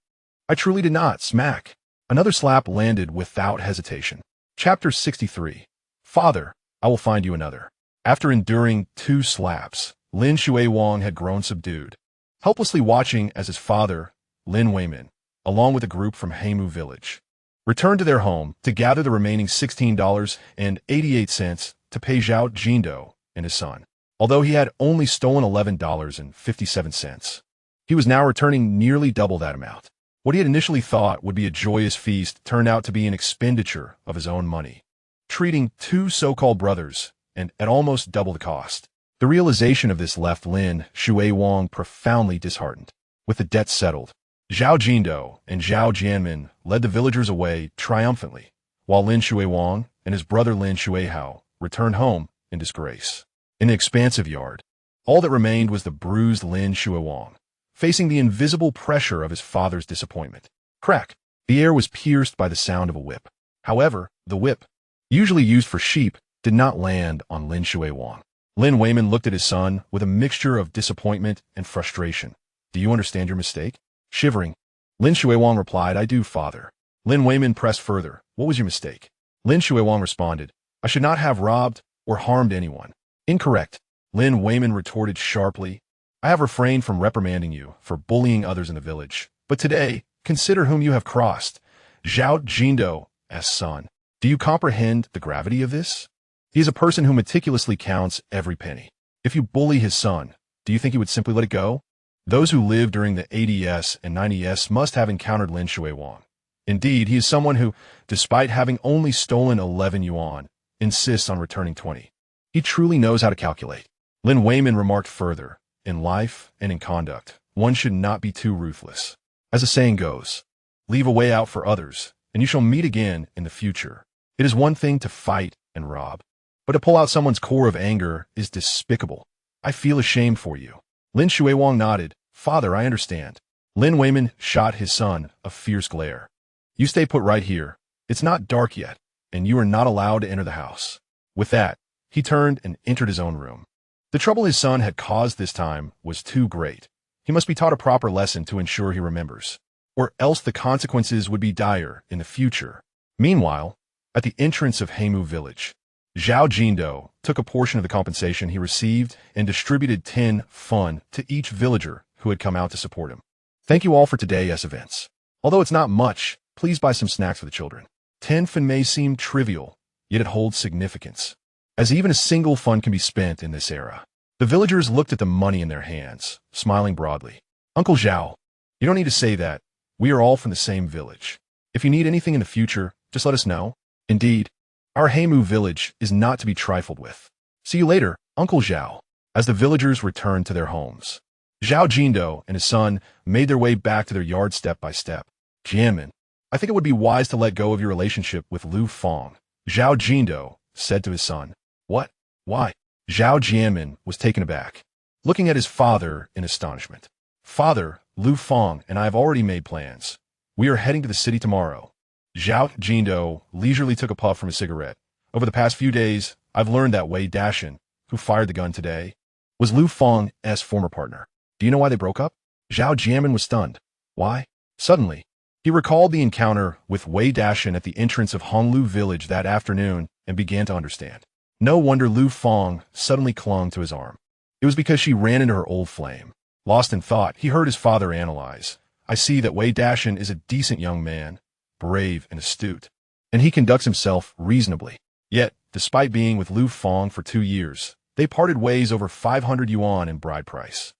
Speaker 1: I truly did not. Smack. Another slap landed without hesitation. Chapter 63. Father, I will find you another. After enduring 2 slaps, Lin Shuiwang had grown subdued, helplessly watching as his father, Lin Weimin, along with a group from Heimu village, returned to their home to gather the remaining $16.88 to pay Zhao Jindo and his son. Although he had only stolen $11.57, he was now returning nearly double that amount. What he had initially thought would be a joyous feast turned out to be an expenditure of his own money, treating 2 so-called brothers and at almost double the cost. The realization of this left Lin Shuiwang profoundly disheartened. With the debt settled, Zhao Jindo and Zhao Jianmin led the villagers away triumphantly, while Lin Shuiwang and his brother Lin Shuihao returned home in disgrace. In the expansive yard, all that remained was the bruised Lin Shuiwang, facing the invisible pressure of his father's disappointment. Crack! The air was pierced by the sound of a whip. However, the whip, usually used for sheep, did not land on Lin Shuiwang. Lin Weimin looked at his son with a mixture of disappointment and frustration. Do you understand your mistake? Shivering, Lin Shuiwang replied, I do, father. Lin Weimin pressed further. What was your mistake? Lin Shuiwang responded, I should not have robbed or harmed anyone. Incorrect. Lin Weimin retorted sharply. I have refrained from reprimanding you for bullying others in the village. But today, consider whom you have crossed. Zhao Jindo's son. Do you comprehend the gravity of this? He is a person who meticulously counts every penny. If you bully his son, do you think he would simply let it go? Those who lived during the 80s and 90s must have encountered Lin Shuiwang. Indeed, he is someone who, despite having only stolen 11 yuan, insists on returning 20. He truly knows how to calculate. Lin Weimin remarked further, in life and in conduct, one should not be too ruthless. As the saying goes, leave a way out for others, and you shall meet again in the future. It is one thing to fight and rob, but to pull out someone's core of anger is despicable. I feel ashamed for you. Lin Shuiwang nodded. Father, I understand. Lin Weimin shot his son a fierce glare. You stay put right here. It's not dark yet, and you are not allowed to enter the house. With that, he turned and entered his own room. The trouble his son had caused this time was too great. He must be taught a proper lesson to ensure he remembers, or else the consequences would be dire in the future. Meanwhile, at the entrance of Heimu village, Zhao Jindo took a portion of the compensation he received and distributed 10 fun to each villager who had come out to support him. Thank you all for today's events. Although it's not much, please buy some snacks for the children. 10 fun may seem trivial, yet it holds significance, as even a single fun can be spent in this era. The villagers looked at the money in their hands, smiling broadly. Uncle Zhao, you don't need to say that. We are all from the same village. If you need anything in the future, just let us know. Indeed, our Heimu village is not to be trifled with. See you later, Uncle Zhao. As the villagers returned to their homes, Zhao Jindo and his son made their way back to their yard step by step. Jianmin, I think it would be wise to let go of your relationship with Lu Fang, Zhao Jindo said to his son. What? Why? Zhao Jianmin was taken aback, looking at his father in astonishment. Father, Lu Fang and I have already made plans. We are heading to the city tomorrow. Zhao Jindo leisurely took a puff from his cigarette. Over the past few days, I've learned that Wei Dashan, who fired the gun today, was Lu Fang's former partner. Do you know why they broke up? Zhao Jianmin was stunned. Why? Suddenly, he recalled the encounter with Wei Dashan at the entrance of Honglu village that afternoon and began to understand. No wonder Lu Fang suddenly clung to his arm. It was because she ran into her old flame. Lost in thought, he heard his father analyze. I see that Wei Dashan is a decent young man, brave and astute, and he conducts himself reasonably. Yet, despite being with Lu Fang for 2 years, they parted ways over 500 yuan in bride price.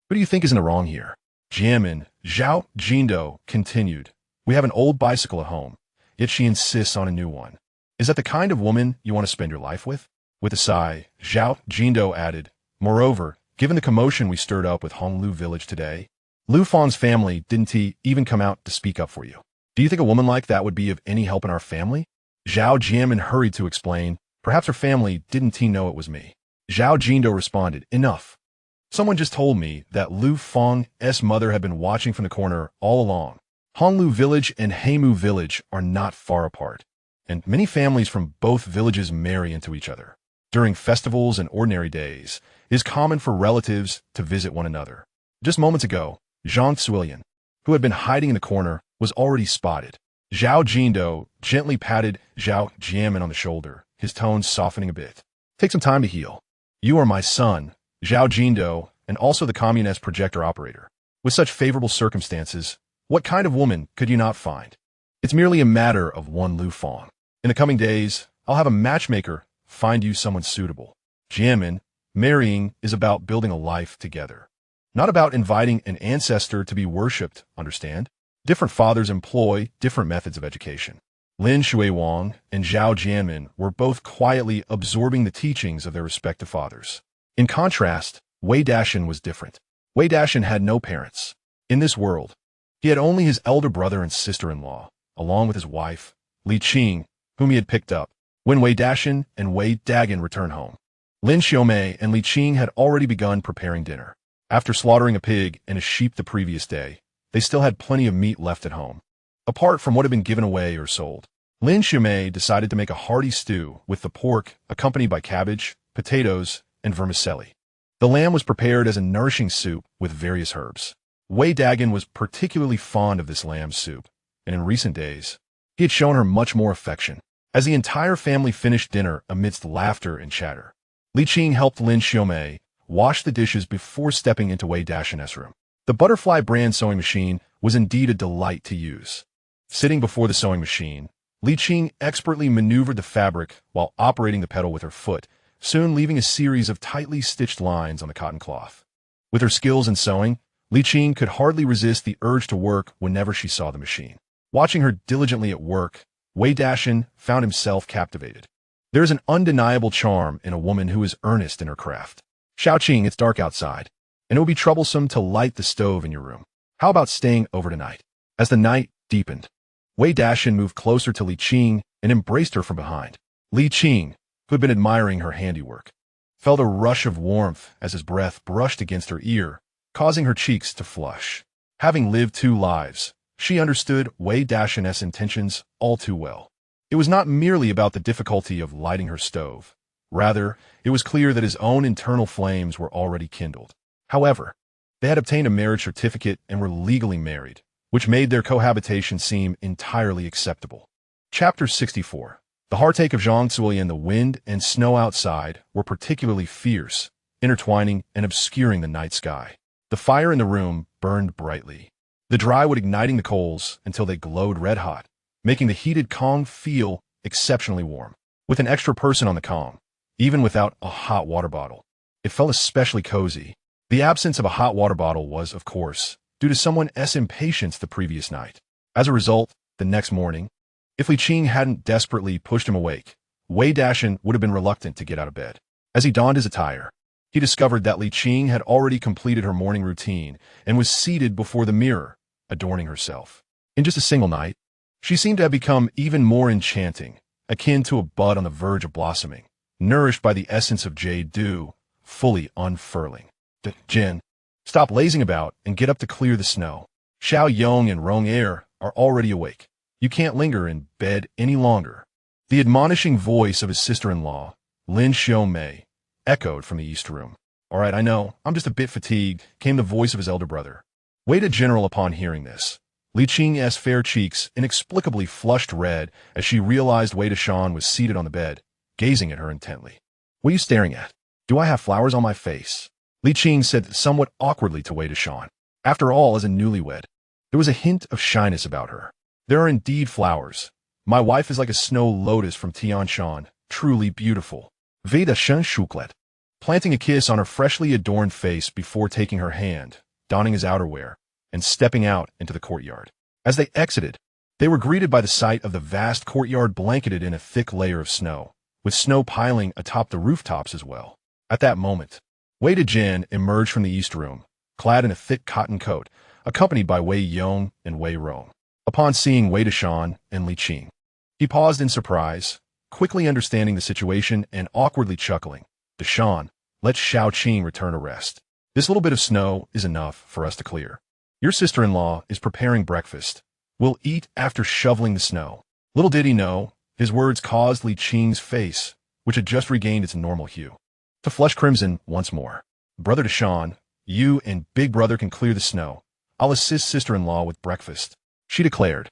Speaker 1: Who do you think is in the wrong here? Jianmin, Zhao Jindo continued. We have an old bicycle at home, yet she insists on a new one. Is that the kind of woman you want to spend your life with? With a sigh, Zhao Jindo added, moreover, given the commotion we stirred up with Honglu village today, Lu Fang's family didn't even come out to speak up for you. Do you think a woman like that would be of any help in our family? Zhao Jianmin hurried to explain. Perhaps her family didn't know it was me. Zhao Jindo responded, enough. Someone just told me that Lu Fang's mother had been watching from the corner all along. Honglu village and Heimu village are not far apart, and many families from both villages marry into each other. During festivals and ordinary days, it is common for relatives to visit one another. Just moments ago, Zhang Xuelian, who had been hiding in the corner, was already spotted. Zhao Jindo gently patted Zhao Jianmin on the shoulder, his tone softening a bit. Take some time to heal. You are my son, Zhao Jindo, and also the communist projector operator. With such favorable circumstances, what kind of woman could you not find? It's merely a matter of one Lu Fang. In the coming days, I'll have a matchmaker find you someone suitable. Jianmin, marrying is about building a life together, not about inviting an ancestor to be worshipped, understand? Different fathers employ different methods of education. Lin Shuiwang and Zhao Jianmin were both quietly absorbing the teachings of their respective fathers. In contrast, Wei Dashan was different. Wei Dashan had no parents. In this world, He had only his elder brother and sister-in-law, along with his wife, Li Qing, whom he had picked up, when Wei Dashan and Wei Dagan returned home. Lin Xiaomei and Li Qing had already begun preparing dinner. After slaughtering a pig and a sheep the previous day, they still had plenty of meat left at home, apart from what had been given away or sold. Lin Xiaomei decided to make a hearty stew with the pork accompanied by cabbage, potatoes, and vermicelli. The lamb was prepared as a nourishing soup with various herbs. Wei Dagan was particularly fond of this lamb soup, and in recent days, he had shown her much more affection. As the entire family finished dinner amidst laughter and chatter, Li Qing helped Lin Xiaomei wash the dishes before stepping into Wei Dashan's room. The butterfly brand sewing machine was indeed a delight to use. Sitting before the sewing machine, Li Qing expertly maneuvered the fabric while operating the pedal with her foot, soon leaving a series of tightly stitched lines on the cotton cloth. With her skills in sewing, Li Qing could hardly resist the urge to work whenever she saw the machine. Watching her diligently at work, Wei Dashan found himself captivated. There is an undeniable charm in a woman who is earnest in her craft. Xiaoqing, it's dark outside, and it will be troublesome to light the stove in your room. How about staying over tonight? As the night deepened, Wei Dashan moved closer to Li Qing and embraced her from behind. Li Qing, who had been admiring her handiwork, felt a rush of warmth as his breath brushed against her ear, causing her cheeks to flush. Having lived 2 lives, she understood Wei Dashan's intentions all too well. It was not merely about the difficulty of lighting her stove. Rather, it was clear that his own internal flames were already kindled. However, they had obtained a marriage certificate and were legally married, which made their cohabitation seem entirely acceptable. Chapter 64. The heartache of Zhang Cui and the wind and snow outside were particularly fierce, intertwining and obscuring the night sky. The fire in the room burned brightly, the dry wood igniting the coals until they glowed red-hot, making the heated Kong feel exceptionally warm. With an extra person on the Kong, even without a hot water bottle, it felt especially cozy. The absence of a hot water bottle was, of course, due to someone's impatience the previous night. As a result, the next morning, if Li Qing hadn't desperately pushed him awake, Wei Dashan would have been reluctant to get out of bed. As he donned his attire, he discovered that Li Qing had already completed her morning routine and was seated before the mirror, adorning herself. In just a single night, she seemed to have become even more enchanting, akin to a bud on the verge of blossoming, nourished by the essence of jade dew, fully unfurling. Jin, stop lazing about and get up to clear the snow. Xiao Yong and Rong Er are already awake. You can't linger in bed any longer. The admonishing voice of his sister-in-law, Lin Xiaomei, echoed from the east room. All right, I know, I'm just a bit fatigued, came the voice of his elder brother. Wei Da General upon hearing this. Li Qing's fair cheeks inexplicably flushed red as she realized Wei Dashan was seated on the bed, gazing at her intently. What are you staring at? Do I have flowers on my face? Li Qing said somewhat awkwardly to Wei Dashan. After all, as a newlywed, there was a hint of shyness about her. There are indeed flowers. My wife is like a snow lotus from Tianshan, truly beautiful. Wei Dashan shuklet, planting a kiss on her freshly adorned face before taking her hand, donning his outerwear, and stepping out into the courtyard. As they exited, they were greeted by the sight of the vast courtyard blanketed in a thick layer of snow, with snow piling atop the rooftops as well. At that moment, Wei Dajin emerged from the east room, clad in a thick cotton coat, accompanied by Wei Yong and Wei Rong. Upon seeing Wei Dashan and Li Qing, he paused in surprise, quickly understanding the situation and awkwardly chuckling. Dashan, let Xiao Qing return to rest. This little bit of snow is enough for us to clear. Your sister-in-law is preparing breakfast. We'll eat after shoveling the snow. Little did he know, his words caused Li Qing's face, which had just regained its normal hue, to flush crimson once more. Brother Dashan, you and big brother can clear the snow. I'll assist sister-in-law with breakfast, she declared,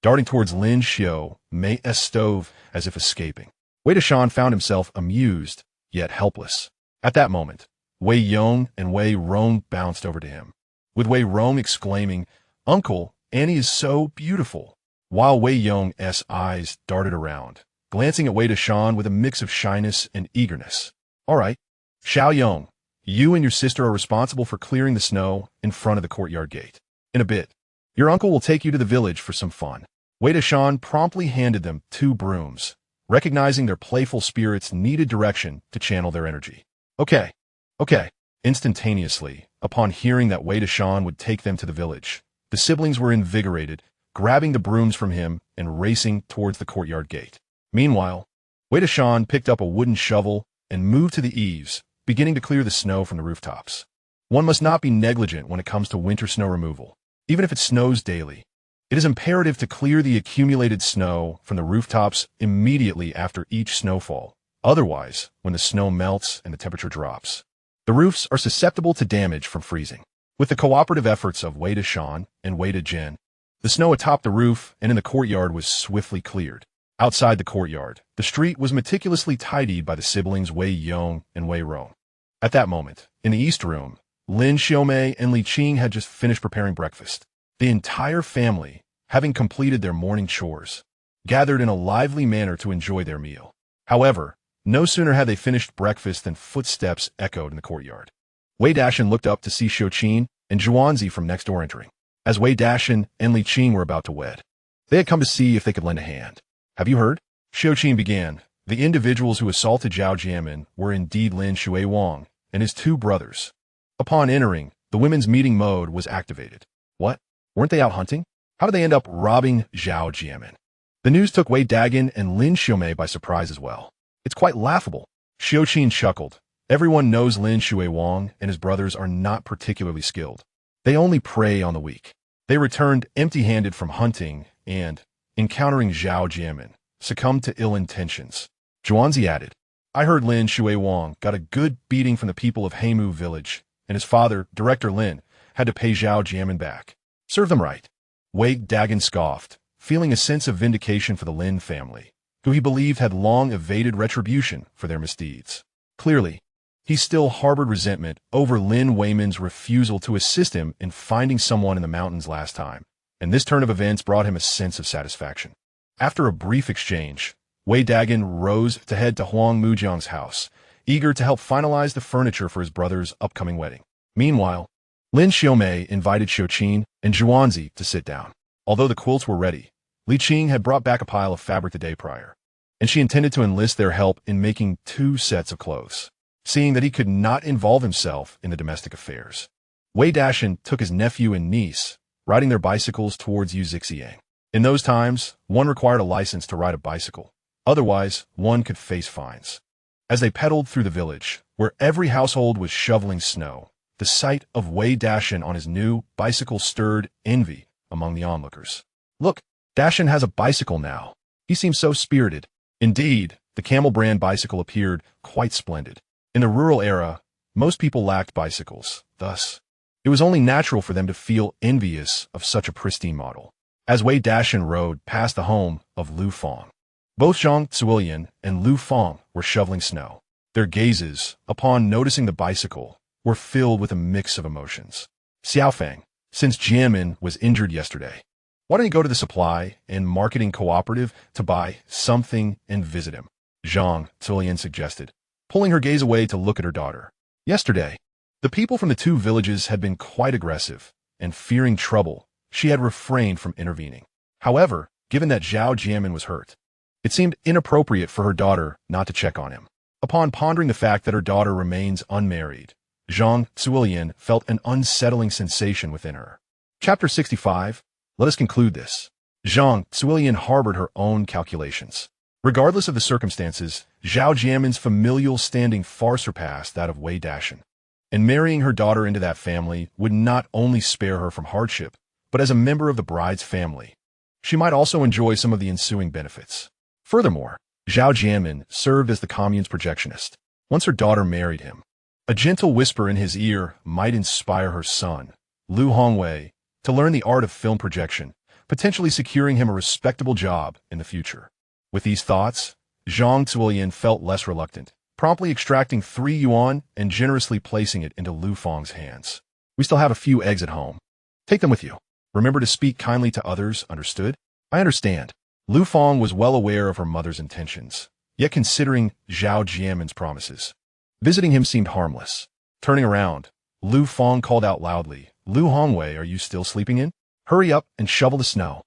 Speaker 1: darting towards Lin Xiaomei's stove as if escaping. Wei Dashan found himself amused, yet helpless. At that moment, Wei Yong and Wei Rong bounced over to him, with Wei Rong exclaiming, Uncle, Annie is so beautiful, while Wei Yong's eyes darted around, glancing at Wei Dashan with a mix of shyness and eagerness. All right, Xiao Yong, you and your sister are responsible for clearing the snow in front of the courtyard gate. In a bit, your uncle will take you to the village for some fun. Wei Dashan promptly handed them 2 brooms, recognizing their playful spirits needed direction to channel their energy. Okay. Instantaneously, upon hearing that Wei Dashan would take them to the village, The siblings were invigorated, grabbing the brooms from him and racing towards the courtyard gate. Meanwhile, Wei Dashan picked up a wooden shovel and moved to the eaves, beginning to clear the snow from the rooftops. One must not be negligent when it comes to winter snow removal. Even if it snows daily, it is imperative to clear the accumulated snow from the rooftops immediately after each snowfall. Otherwise, when the snow melts and the temperature drops, the roofs are susceptible to damage from freezing. With the cooperative efforts of Wei Dashan and Wei Dajin, the snow atop the roof and in the courtyard was swiftly cleared. Outside the courtyard, the street was meticulously tidied by the siblings Wei Yong and Wei Rong. At that moment, in the east room, Lin Xiaomei and Li Qing had just finished preparing breakfast. The entire family, having completed their morning chores, gathered in a lively manner to enjoy their meal. However, no sooner had they finished breakfast than footsteps echoed in the courtyard. Wei Dashan looked up to see Xiaoqin and Zhuanzi from next door entering. As Wei Dashan and Li Qing were about to wed, they had come to see if they could lend a hand. "Have you heard?" Xiaoqin began. The individuals who assaulted Zhao Jianmin were indeed Lin Shuiwang and his two brothers. Upon entering, the women's meeting mode was activated. What? Weren't they out hunting? How did they end up robbing Zhao Jianmin? The news took Wei Dagan and Lin Xiaomei by surprise as well. It's quite laughable. Xiaoqin chuckled. Everyone knows Lin Shuiwang and his brothers are not particularly skilled. They only prey on the weak. They returned empty-handed from hunting and, encountering Zhao Jianmin, succumbed to ill intentions. Zhuanzi added, "I heard Lin Shuiwang got a good beating from the people of Heimu village, and his father, Director Lin, had to pay Zhao Jianmin back. Serve them right." Wei Dagan scoffed, feeling a sense of vindication for the Lin family, who he believed had long evaded retribution for their misdeeds. Clearly, he still harbored resentment over Lin Weimin's refusal to assist him in finding someone in the mountains last time, and this turn of events brought him a sense of satisfaction. After a brief exchange, Wei Dagan rose to head to Huang Mujiang's house, eager to help finalize the furniture for his brother's upcoming wedding. Meanwhile, Lin Xiaomei invited Xiaoqin and Zhuanzi to sit down. Although the quilts were ready, Li Qing had brought back a pile of fabric the day prior, and she intended to enlist their help in making 2 sets of clothes. Seeing that he could not involve himself in the domestic affairs, Wei Dashan took his nephew and niece, riding their bicycles towards Yuzixiang. In those times, one required a license to ride a bicycle. Otherwise, one could face fines. As they pedaled through the village, where every household was shoveling snow, the sight of Wei Dashan on his new bicycle stirred envy among the onlookers. "Look, Dashan has a bicycle now. He seems so spirited." Indeed, the Camel brand bicycle appeared quite splendid. In the rural era, most people lacked bicycles. Thus, it was only natural for them to feel envious of such a pristine model. As Wei Dashan rode past the home of Lu Fang, both Zhang Zuilian and Lu Fang were shoveling snow. Their gazes, upon noticing the bicycle, were filled with a mix of emotions. "Xiaofang, since Jianmin was injured yesterday, why don't you go to the supply and marketing cooperative to buy something and visit him?" Zhang Zuilian suggested, pulling her gaze away to look at her daughter. Yesterday, the people from the 2 villages had been quite aggressive, and fearing trouble, she had refrained from intervening. However, given that Zhao Jianmin was hurt, it seemed inappropriate for her daughter not to check on him. Upon pondering the fact that her daughter remains unmarried, Zhang Zuilian felt an unsettling sensation within her. Chapter 65. Let us conclude this. Zhang Zuilian harbored her own calculations. Regardless of the circumstances, Zhao Jianmin's familial standing far surpassed that of Wei Dashan, and marrying her daughter into that family would not only spare her from hardship, but as a member of the bride's family, she might also enjoy some of the ensuing benefits. Furthermore, Zhao Jianmin served as the commune's projectionist. Once her daughter married him, a gentle whisper in his ear might inspire her son, Lu Hongwei, to learn the art of film projection, potentially securing him a respectable job in the future. With these thoughts, Zhang Zuilian felt less reluctant, promptly extracting 3 yuan and generously placing it into Lu Fang's hands. "We still have a few eggs at home. Take them with you. Remember to speak kindly to others, understood?" "I understand." Lu Fang was well aware of her mother's intentions, yet considering Zhao Jianmin's promises, visiting him seemed harmless. Turning around, Lu Fang called out loudly, "Lu Hongwei, are you still sleeping in? Hurry up and shovel the snow."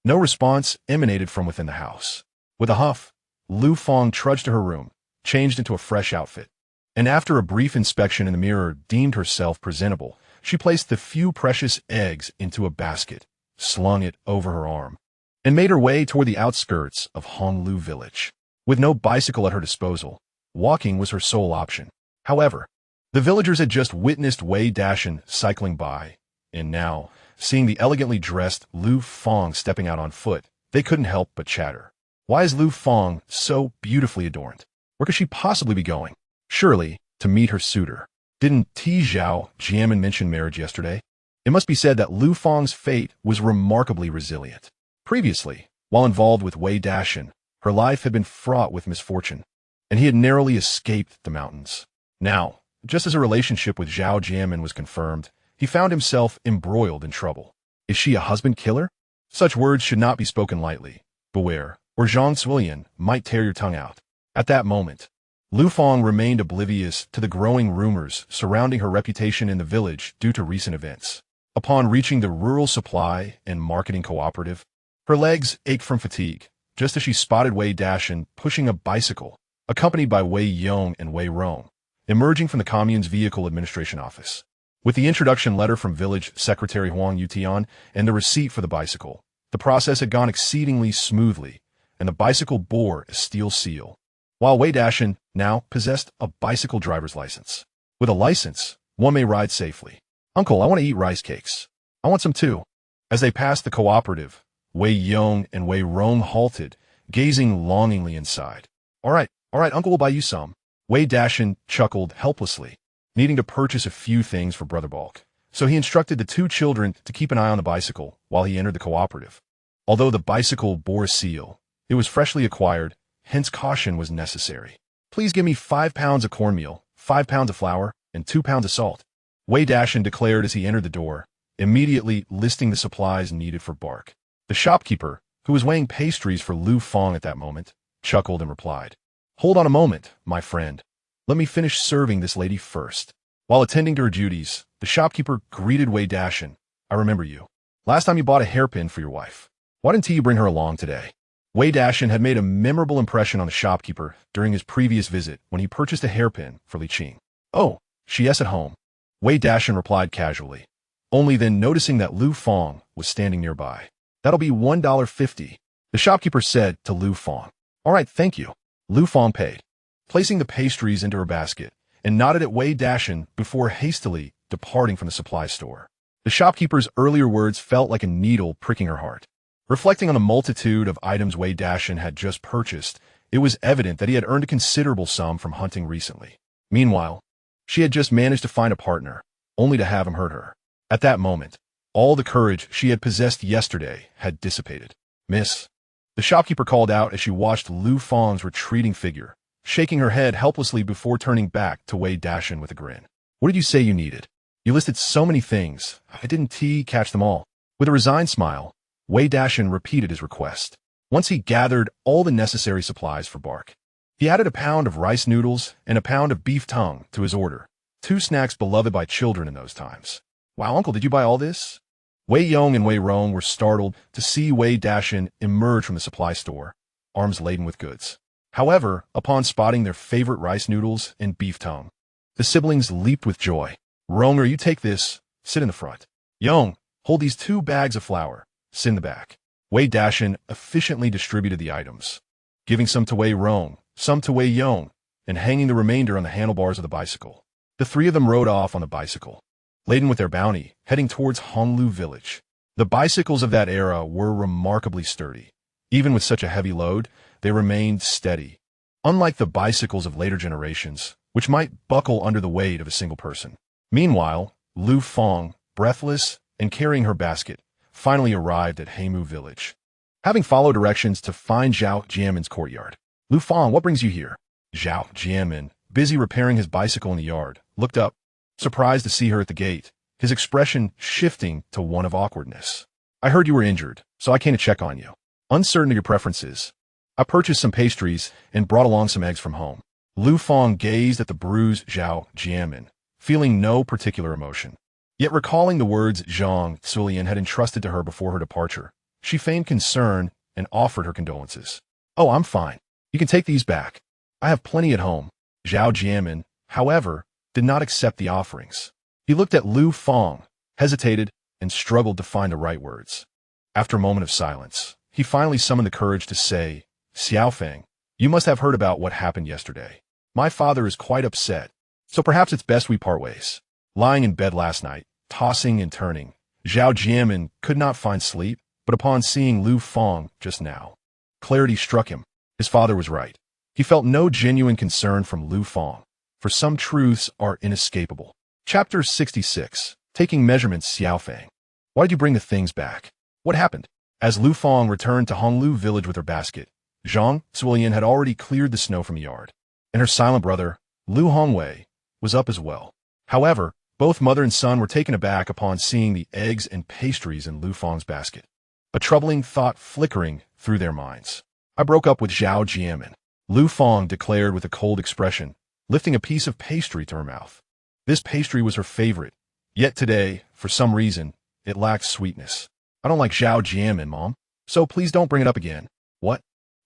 Speaker 1: No response emanated from within the house. With a huff, Lu Fang trudged to her room, changed into a fresh outfit, and after a brief inspection in the mirror deemed herself presentable, she placed the few precious eggs into a basket, slung it over her arm, and made her way toward the outskirts of Honglu village. With no bicycle at her disposal, walking was her sole option. However, the villagers had just witnessed Wei Dashan cycling by, and now, seeing the elegantly dressed Lu Fong stepping out on foot, they couldn't help but chatter. Why is Lu Fong so beautifully adorned? Where could she possibly be going? Surely, to meet her suitor. Didn't Zhao Jianmin mention marriage yesterday? It must be said that Lu Fong's fate was remarkably resilient. Previously, while involved with Wei Dashan, her life had been fraught with misfortune, and he had narrowly escaped the mountains. Now, just as a relationship with Zhao Jianmin was confirmed, he found himself embroiled in trouble. Is she a husband killer? Such words should not be spoken lightly. Beware, or Zhang Suilian might tear your tongue out. At that moment, Lu Fong remained oblivious to the growing rumors surrounding her reputation in the village due to recent events. Upon reaching the rural supply and marketing cooperative, her legs ached from fatigue, just as she spotted Wei Dashan pushing a bicycle, accompanied by Wei Yong and Wei Rong, emerging from the commune's vehicle administration office. With the introduction letter from village secretary Huang Yutian and the receipt for the bicycle, the process had gone exceedingly smoothly, and the bicycle bore a steel seal. While Wei Dashan now possessed a bicycle driver's license. With a license, one may ride safely. Uncle, I want to eat rice cakes. I want some too. As they passed the cooperative, Wei Yong and Wei Rong halted, gazing longingly inside. All right, Uncle will buy you some. Wei Dashan chuckled helplessly, needing to purchase a few things for Brother Bulk, so he instructed the two children to keep an eye on the bicycle while he entered the cooperative. Although the bicycle bore a seal, it was freshly acquired, hence caution was necessary. Please give me 5 pounds of cornmeal, 5 pounds of flour, and 2 pounds of salt, Wei Dashan declared as he entered the door, immediately listing the supplies needed for Bark. The shopkeeper, who was weighing pastries for Lu Fong at that moment, chuckled and replied, "Hold on a moment, my friend. Let me finish serving this lady first." While attending to her duties, the shopkeeper greeted Wei Dashan. "I remember you. Last time you bought a hairpin for your wife. Why didn't you bring her along today?" Wei Dashan had made a memorable impression on the shopkeeper during his previous visit when he purchased a hairpin for Li Qing. "Oh, she is at home," Wei Dashan replied casually, only then noticing that Lu Fong was standing nearby. "That'll be $1.50, the shopkeeper said to Lu Fong. "All right, thank you." Lu Fong paid, placing the pastries into her basket, and nodded at Wei Dashan before hastily departing from the supply store. The shopkeeper's earlier words felt like a needle pricking her heart. Reflecting on the multitude of items Wei Dashan had just purchased, it was evident that he had earned a considerable sum from hunting recently. Meanwhile, she had just managed to find a partner, only to have him hurt her. At that moment, all the courage she had possessed yesterday had dissipated. "Miss," the shopkeeper called out as she watched Lu Fong's retreating figure, shaking her head helplessly before turning back to Wei Dashan with a grin. "What did you say you needed? You listed so many things. I didn't catch them all." With a resigned smile, Wei Dashan repeated his request. Once he gathered all the necessary supplies for Bark, he added a pound of rice noodles and a pound of beef tongue to his order, 2 snacks beloved by children in those times. "Wow, Uncle, did you buy all this?" Wei Yong and Wei Rong were startled to see Wei Dashan emerge from the supply store, arms laden with goods. However, upon spotting their favorite rice noodles and beef tongue, the siblings leaped with joy. "Ronger, you take this, sit in the front. Yong, hold these 2 bags of flour, sit in the back." Wei Dashan efficiently distributed the items, giving some to Wei Rong, some to Wei Yong, and hanging the remainder on the handlebars of the bicycle. The 3 of them rode off on the bicycle, laden with their bounty, heading towards Honglu village. The bicycles of that era were remarkably sturdy. Even with such a heavy load, they remained steady, unlike the bicycles of later generations, which might buckle under the weight of a single person. Meanwhile, Lu Fong, breathless and carrying her basket, finally arrived at Heimu village. Having followed directions to find Zhao Jianmin's courtyard, "Lu Fong, what brings you here?" Zhao Jianmin, busy repairing his bicycle in the yard, looked up, surprised to see her at the gate, his expression shifting to one of awkwardness. "I heard you were injured, so I came to check on you. Uncertain of your preferences, I purchased some pastries and brought along some eggs from home." Lu Fong gazed at the bruised Zhao Jianmin, feeling no particular emotion. Yet recalling the words Zhang Suilian had entrusted to her before her departure, she feigned concern and offered her condolences. "Oh, I'm fine. You can take these back. I have plenty at home." Zhao Jianmin, however, did not accept the offerings. He looked at Lu Fong, hesitated, and struggled to find the right words. After a moment of silence, he finally summoned the courage to say, Xiaofeng, you must have heard about what happened yesterday. My father is quite upset, so perhaps it's best we part ways. Lying in bed last night, tossing and turning, Zhao Jianmin could not find sleep, but upon seeing Lu Fong just now, clarity struck him. His father was right. He felt no genuine concern from Lu Fong, for some truths are inescapable. Chapter 66. Taking Measurements. Xiaofeng. Why did you bring the things back? What happened? As Lu Fong returned to Honglu village with her basket, Zhang Zuolian had already cleared the snow from the yard, and her silent brother, Lu Hongwei, was up as well. However, both mother and son were taken aback upon seeing the eggs and pastries in Lu Fong's basket. A troubling thought flickering through their minds. I broke up with Zhao Jianmin, Lu Fong declared with a cold expression, lifting a piece of pastry to her mouth. This pastry was her favorite, yet today, for some reason, it lacked sweetness. I don't like Zhao Jianmin, Mom, so please don't bring it up again. What?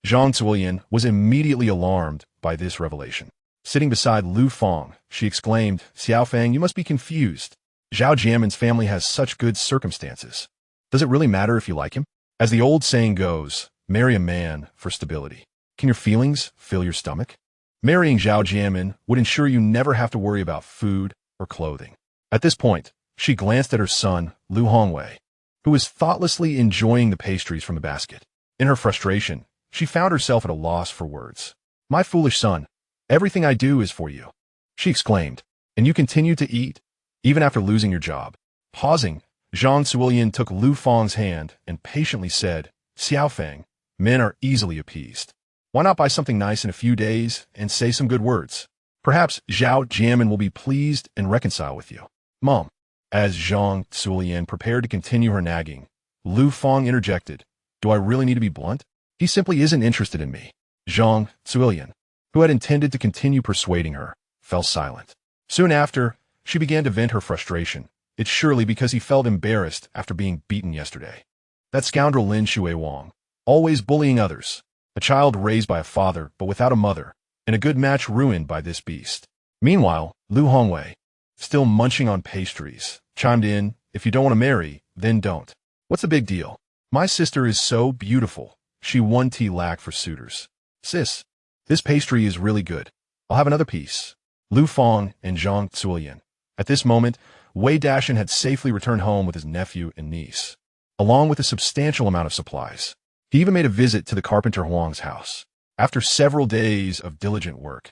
Speaker 1: Zhang Zuolian was immediately alarmed by this revelation. Sitting beside Lu Fong, she exclaimed, Xiaofeng, you must be confused. Zhao Jianmin's family has such good circumstances. Does it really matter if you like him? As the old saying goes, marry a man for stability. Can your feelings fill your stomach? Marrying Zhao Jianmin would ensure you never have to worry about food or clothing. At this point, she glanced at her son, Lu Hongwei, who was thoughtlessly enjoying the pastries from the basket. In her frustration, she found herself at a loss for words. My foolish son, everything I do is for you, she exclaimed, and you continue to eat, even after losing your job. Pausing, Zhang Zuolian took Lu Fong's hand and patiently said, Xiaofeng, men are easily appeased. Why not buy something nice in a few days and say some good words? Perhaps Zhao Jianmin will be pleased and reconcile with you. Mom. As Zhang Zuolian prepared to continue her nagging, Lu Fong interjected, do I really need to be blunt? He simply isn't interested in me. Zhang Zuolian, who had intended to continue persuading her, fell silent. Soon after, she began to vent her frustration. It's surely because he felt embarrassed after being beaten yesterday. That scoundrel Lin Shuiwang, always bullying others. A child raised by a father but without a mother, and a good match ruined by this beast. Meanwhile, Lu Hongwei, still munching on pastries, chimed in, if you don't want to marry, then don't. What's the big deal? My sister is so beautiful. She won tea lack for suitors. Sis, this pastry is really good. I'll have another piece. Lu Fong and Zhang Zuolian. At this moment, Wei Dashan had safely returned home with his nephew and niece, along with a substantial amount of supplies. He even made a visit to the carpenter Huang's house. After several days of diligent work,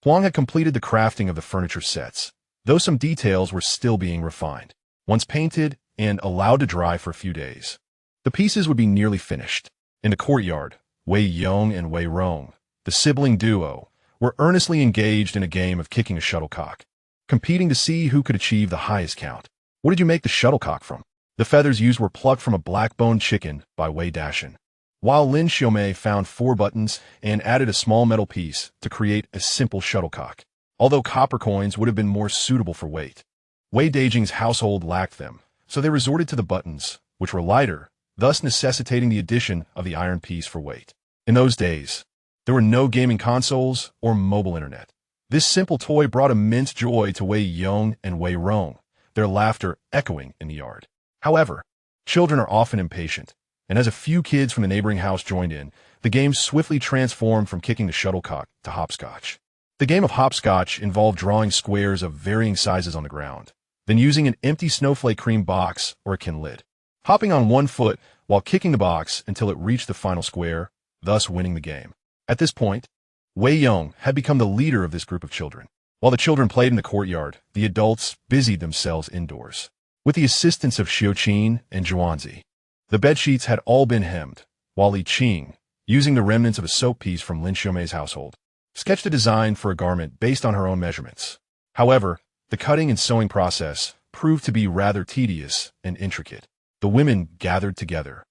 Speaker 1: Huang had completed the crafting of the furniture sets, though some details were still being refined. Once painted and allowed to dry for a few days, the pieces would be nearly finished. In the courtyard, Wei Yong and Wei Rong, the sibling duo, were earnestly engaged in a game of kicking a shuttlecock, competing to see who could achieve the highest count. What did you make the shuttlecock from? The feathers used were plucked from a black-boned chicken by Wei Dashan, while Lin Xiaomei found 4 buttons and added a small metal piece to create a simple shuttlecock. Although copper coins would have been more suitable for weight, Wei Dajing's household lacked them, so they resorted to the buttons, which were lighter, thus necessitating the addition of the iron piece for weight. In those days, there were no gaming consoles or mobile internet. This simple toy brought immense joy to Wei Yong and Wei Rong, their laughter echoing in the yard. However, children are often impatient, and as a few kids from the neighboring house joined in, the game swiftly transformed from kicking the shuttlecock to hopscotch. The game of hopscotch involved drawing squares of varying sizes on the ground, then using an empty snowflake cream box or a tin lid, hopping on one foot while kicking the box until it reached the final square, thus winning the game. At this point, Wei Yong had become the leader of this group of children. While the children played in the courtyard, the adults busied themselves indoors. With the assistance of Xiuqin and Zhuanzi, the bedsheets had all been hemmed, while Li Qing, using the remnants of a soap piece from Lin Xiaomei's household, sketched a design for a garment based on her own measurements. However, the cutting and sewing process proved to be rather tedious and intricate. The women gathered together,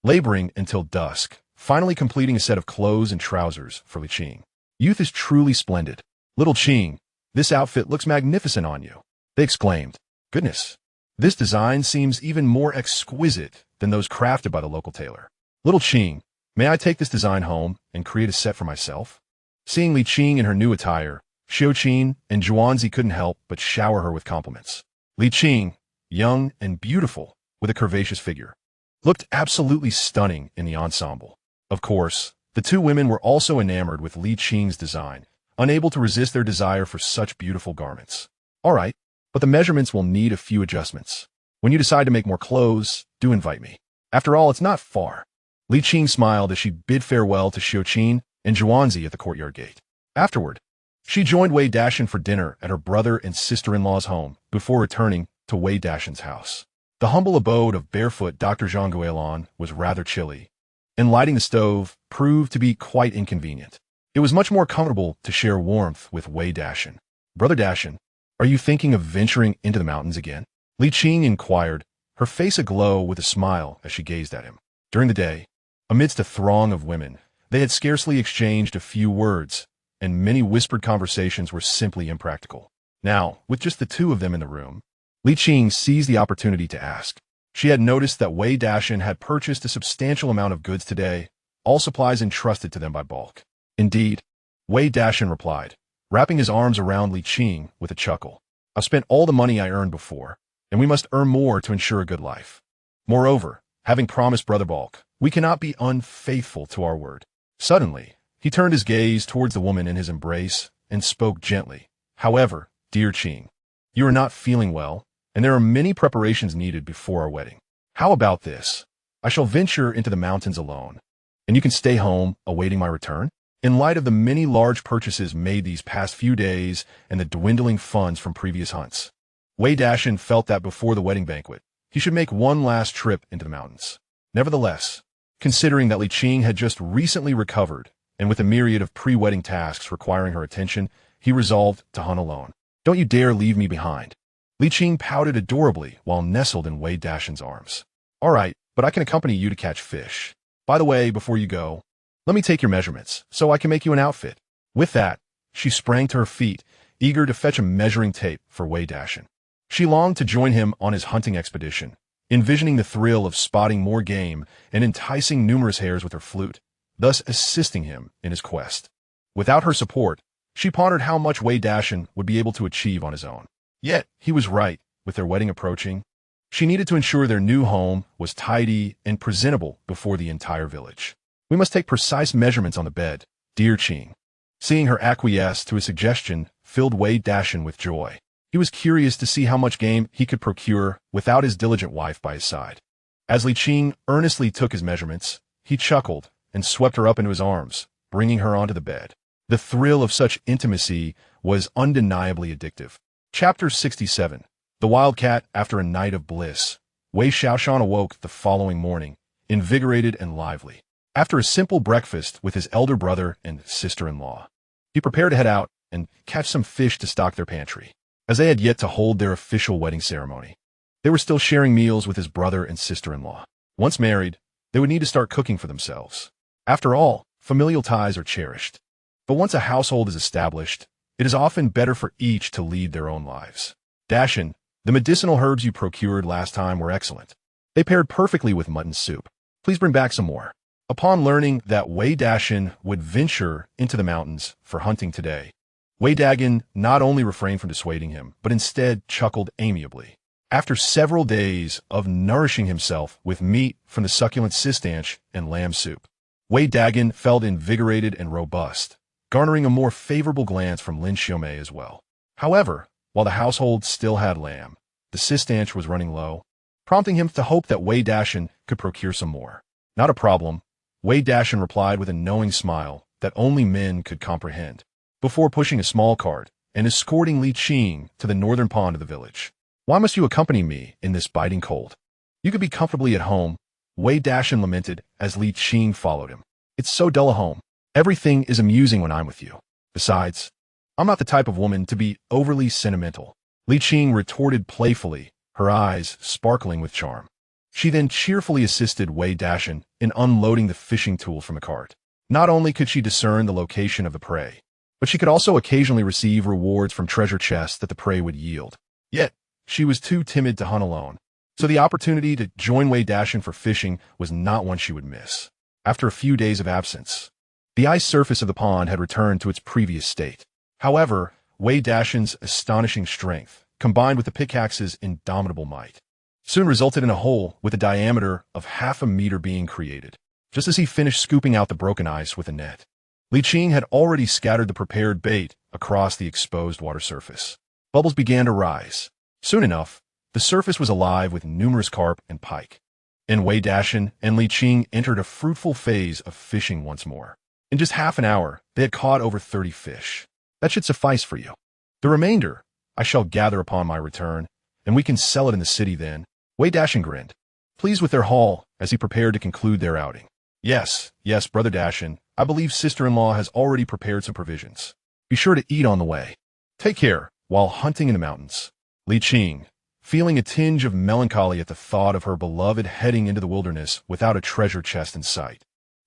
Speaker 1: laboring until dusk, finally completing a set of clothes and trousers for Li Qing. Youth is truly splendid. Little Qing, this outfit looks magnificent on you, they exclaimed. Goodness, this design seems even more exquisite than those crafted by the local tailor. Little Qing, may I take this design home and create a set for myself? Seeing Li Qing in her new attire, Xiuqin and Zhuanzi couldn't help but shower her with compliments. Li Qing, young and beautiful, with a curvaceous figure, looked absolutely stunning in the ensemble. Of course, the two women were also enamored with Li Qing's design, unable to resist their desire for such beautiful garments. All right, but the measurements will need a few adjustments. When you decide to make more clothes, do invite me. After all, it's not far. Li Qing smiled as she bid farewell to Xiuqin and Zhuanzi at the courtyard gate. Afterward, she joined Wei Dashan for dinner at her brother and sister-in-law's home before returning to Wei Dashan's house. The humble abode of barefoot Dr. Zhang Guilin was rather chilly, and lighting the stove proved to be quite inconvenient. It was much more comfortable to share warmth with Wei Dashan. Brother Dashan, are you thinking of venturing into the mountains again? Li Qing inquired, her face aglow with a smile as she gazed at him. During the day, amidst a throng of women, they had scarcely exchanged a few words, and many whispered conversations were simply impractical. Now, with just the two of them in the room, Li Qing seized the opportunity to ask. She had noticed that Wei Dashan had purchased a substantial amount of goods today, all supplies entrusted to them by bulk. Indeed, Wei Dashan replied, wrapping his arms around Li Qing with a chuckle. I've spent all the money I earned before, and we must earn more to ensure a good life. Moreover, having promised Brother Bulk, we cannot be unfaithful to our word. Suddenly, he turned his gaze towards the woman in his embrace and spoke gently. However, dear Qing, you are not feeling well, and there are many preparations needed before our wedding. How about this? I shall venture into the mountains alone, and you can stay home awaiting my return? In light of the many large purchases made these past few days and the dwindling funds from previous hunts, Wei Dashan felt that before the wedding banquet, he should make one last trip into the mountains. Nevertheless, considering that Li Qing had just recently recovered, and with a myriad of pre-wedding tasks requiring her attention, he resolved to hunt alone. Don't you dare leave me behind. Li Qing pouted adorably while nestled in Wei Dashan's arms. All right, but I can accompany you to catch fish. By the way, before you go, let me take your measurements, so I can make you an outfit. With that, she sprang to her feet, eager to fetch a measuring tape for Wei Dashan. She longed to join him on his hunting expedition, envisioning the thrill of spotting more game and enticing numerous hares with her flute, thus assisting him in his quest. Without her support, she pondered how much Wei Dashan would be able to achieve on his own. Yet, he was right, with their wedding approaching. She needed to ensure their new home was tidy and presentable before the entire village. We must take precise measurements on the bed, dear Qing. Seeing her acquiesce to his suggestion filled Wei Dashan with joy. He was curious to see how much game he could procure without his diligent wife by his side. As Li Qing earnestly took his measurements, he chuckled and swept her up into his arms, bringing her onto the bed. The thrill of such intimacy was undeniably addictive. Chapter 67. The Wildcat After a Night of Bliss. Wei Xiaoshan awoke the following morning, invigorated and lively. After a simple breakfast with his elder brother and sister-in-law, he prepared to head out and catch some fish to stock their pantry. As they had yet to hold their official wedding ceremony, they were still sharing meals with his brother and sister-in-law. Once married, they would need to start cooking for themselves. After all, familial ties are cherished. But once a household is established, it is often better for each to lead their own lives. Dashan, the medicinal herbs you procured last time were excellent. They paired perfectly with mutton soup. Please bring back some more. Upon learning that Wei Dashan would venture into the mountains for hunting today, Wei Dashan not only refrained from dissuading him, but instead chuckled amiably. After several days of nourishing himself with meat from the succulent sistanch and lamb soup, Wei Dashan felt invigorated and robust, garnering a more favorable glance from Lin Xiaomei as well. However, while the household still had lamb, the sistanch was running low, prompting him to hope that Wei Dashan could procure some more. Not a problem, Wei Dashan replied with a knowing smile that only men could comprehend, before pushing a small cart and escorting Li Qing to the northern pond of the village. Why must you accompany me in this biting cold? You could be comfortably at home, Wei Dashan lamented as Li Qing followed him. It's so dull at home. Everything is amusing when I'm with you. Besides, I'm not the type of woman to be overly sentimental. Li Qing retorted playfully, her eyes sparkling with charm. She then cheerfully assisted Wei Dashan in unloading the fishing tool from the cart. Not only could she discern the location of the prey, but she could also occasionally receive rewards from treasure chests that the prey would yield. Yet, she was too timid to hunt alone, so the opportunity to join Wei Dashan for fishing was not one she would miss. After a few days of absence, the ice surface of the pond had returned to its previous state. However, Wei Dashan's astonishing strength combined with the pickaxe's indomitable might, soon resulted in a hole with a diameter of half a meter being created. Just as he finished scooping out the broken ice with a net, Li Qing had already scattered the prepared bait across the exposed water surface. Bubbles began to rise. Soon enough, the surface was alive with numerous carp and pike. And Wei Dashan and Li Qing entered a fruitful phase of fishing once more. In just half an hour, they had caught over 30 fish. That should suffice for you. The remainder I shall gather upon my return, and we can sell it in the city then. Wei Dashan grinned, pleased with their haul as he prepared to conclude their outing. Yes, Brother Dashan, I believe sister-in-law has already prepared some provisions. Be sure to eat on the way. Take care while hunting in the mountains. Li Qing, feeling a tinge of melancholy at the thought of her beloved heading into the wilderness without a treasure chest in sight,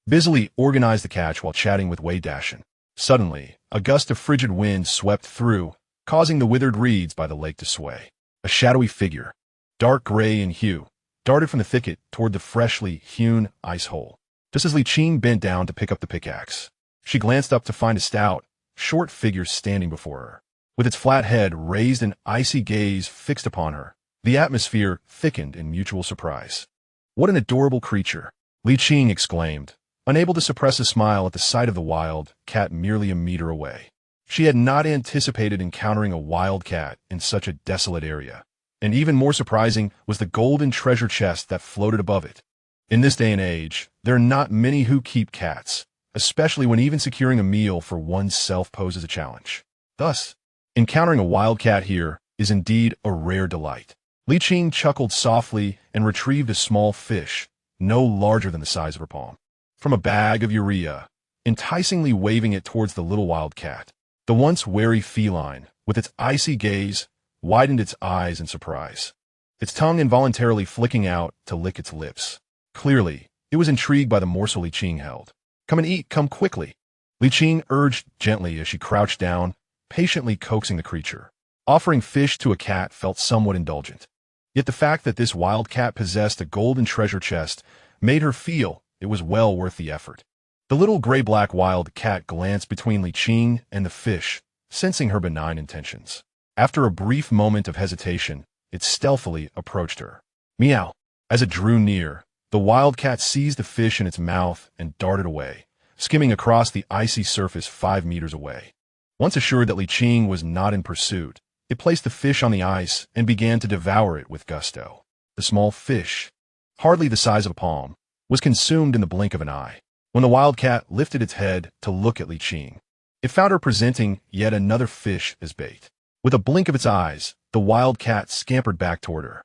Speaker 1: busily organized the catch while chatting with Wei Dashan. Suddenly, a gust of frigid wind swept through, causing the withered reeds by the lake to sway. A shadowy figure, dark gray in hue, darted from the thicket toward the freshly hewn ice hole. Just as Li Qing bent down to pick up the pickaxe, she glanced up to find a stout, short figure standing before her. With its flat head raised and icy gaze fixed upon her, the atmosphere thickened in mutual surprise. What an adorable creature! Li Qing exclaimed, unable to suppress a smile at the sight of the wild cat merely a meter away. She had not anticipated encountering a wild cat in such a desolate area, and even more surprising was the golden treasure chest that floated above it. In this day and age, there are not many who keep cats, especially when even securing a meal for oneself poses a challenge. Thus, encountering a wild cat here is indeed a rare delight. Li Qing chuckled softly and retrieved a small fish, no larger than the size of her palm, from a bag of urea, enticingly waving it towards the little wild cat. The once wary feline, with its icy gaze, widened its eyes in surprise, its tongue involuntarily flicking out to lick its lips. Clearly, it was intrigued by the morsel Li Qing held. Come and eat, come quickly. Li Qing urged gently as she crouched down, patiently coaxing the creature. Offering fish to a cat felt somewhat indulgent. Yet the fact that this wild cat possessed a golden treasure chest made her feel it was well worth the effort. The little gray-black wild cat glanced between Li Qing and the fish, sensing her benign intentions. After a brief moment of hesitation, it stealthily approached her. Meow. As it drew near, the wild cat seized the fish in its mouth and darted away, skimming across the icy surface 5 meters away. Once assured that Li Qing was not in pursuit, it placed the fish on the ice and began to devour it with gusto. The small fish, hardly the size of a palm, was consumed in the blink of an eye. When the wild cat lifted its head to look at Li Qing, it found her presenting yet another fish as bait. With a blink of its eyes, the wild cat scampered back toward her.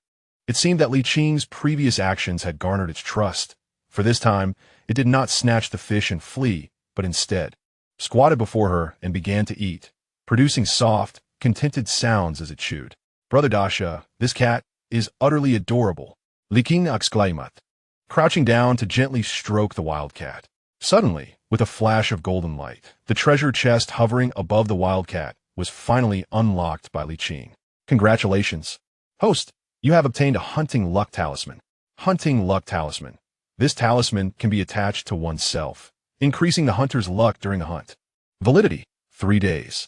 Speaker 1: It seemed that Li Qing's previous actions had garnered its trust, for this time it did not snatch the fish and flee, but instead squatted before her and began to eat, producing soft, contented sounds as it chewed. Brother Dasha, this cat is utterly adorable, Li Qing exclaimed, crouching down to gently stroke the wild cat. Suddenly, with a flash of golden light, the treasure chest hovering above the wild cat was finally unlocked by Li Qing. Congratulations, host! You have obtained a hunting luck talisman. Hunting luck talisman. This talisman can be attached to oneself, increasing the hunter's luck during the hunt. Validity: 3 days.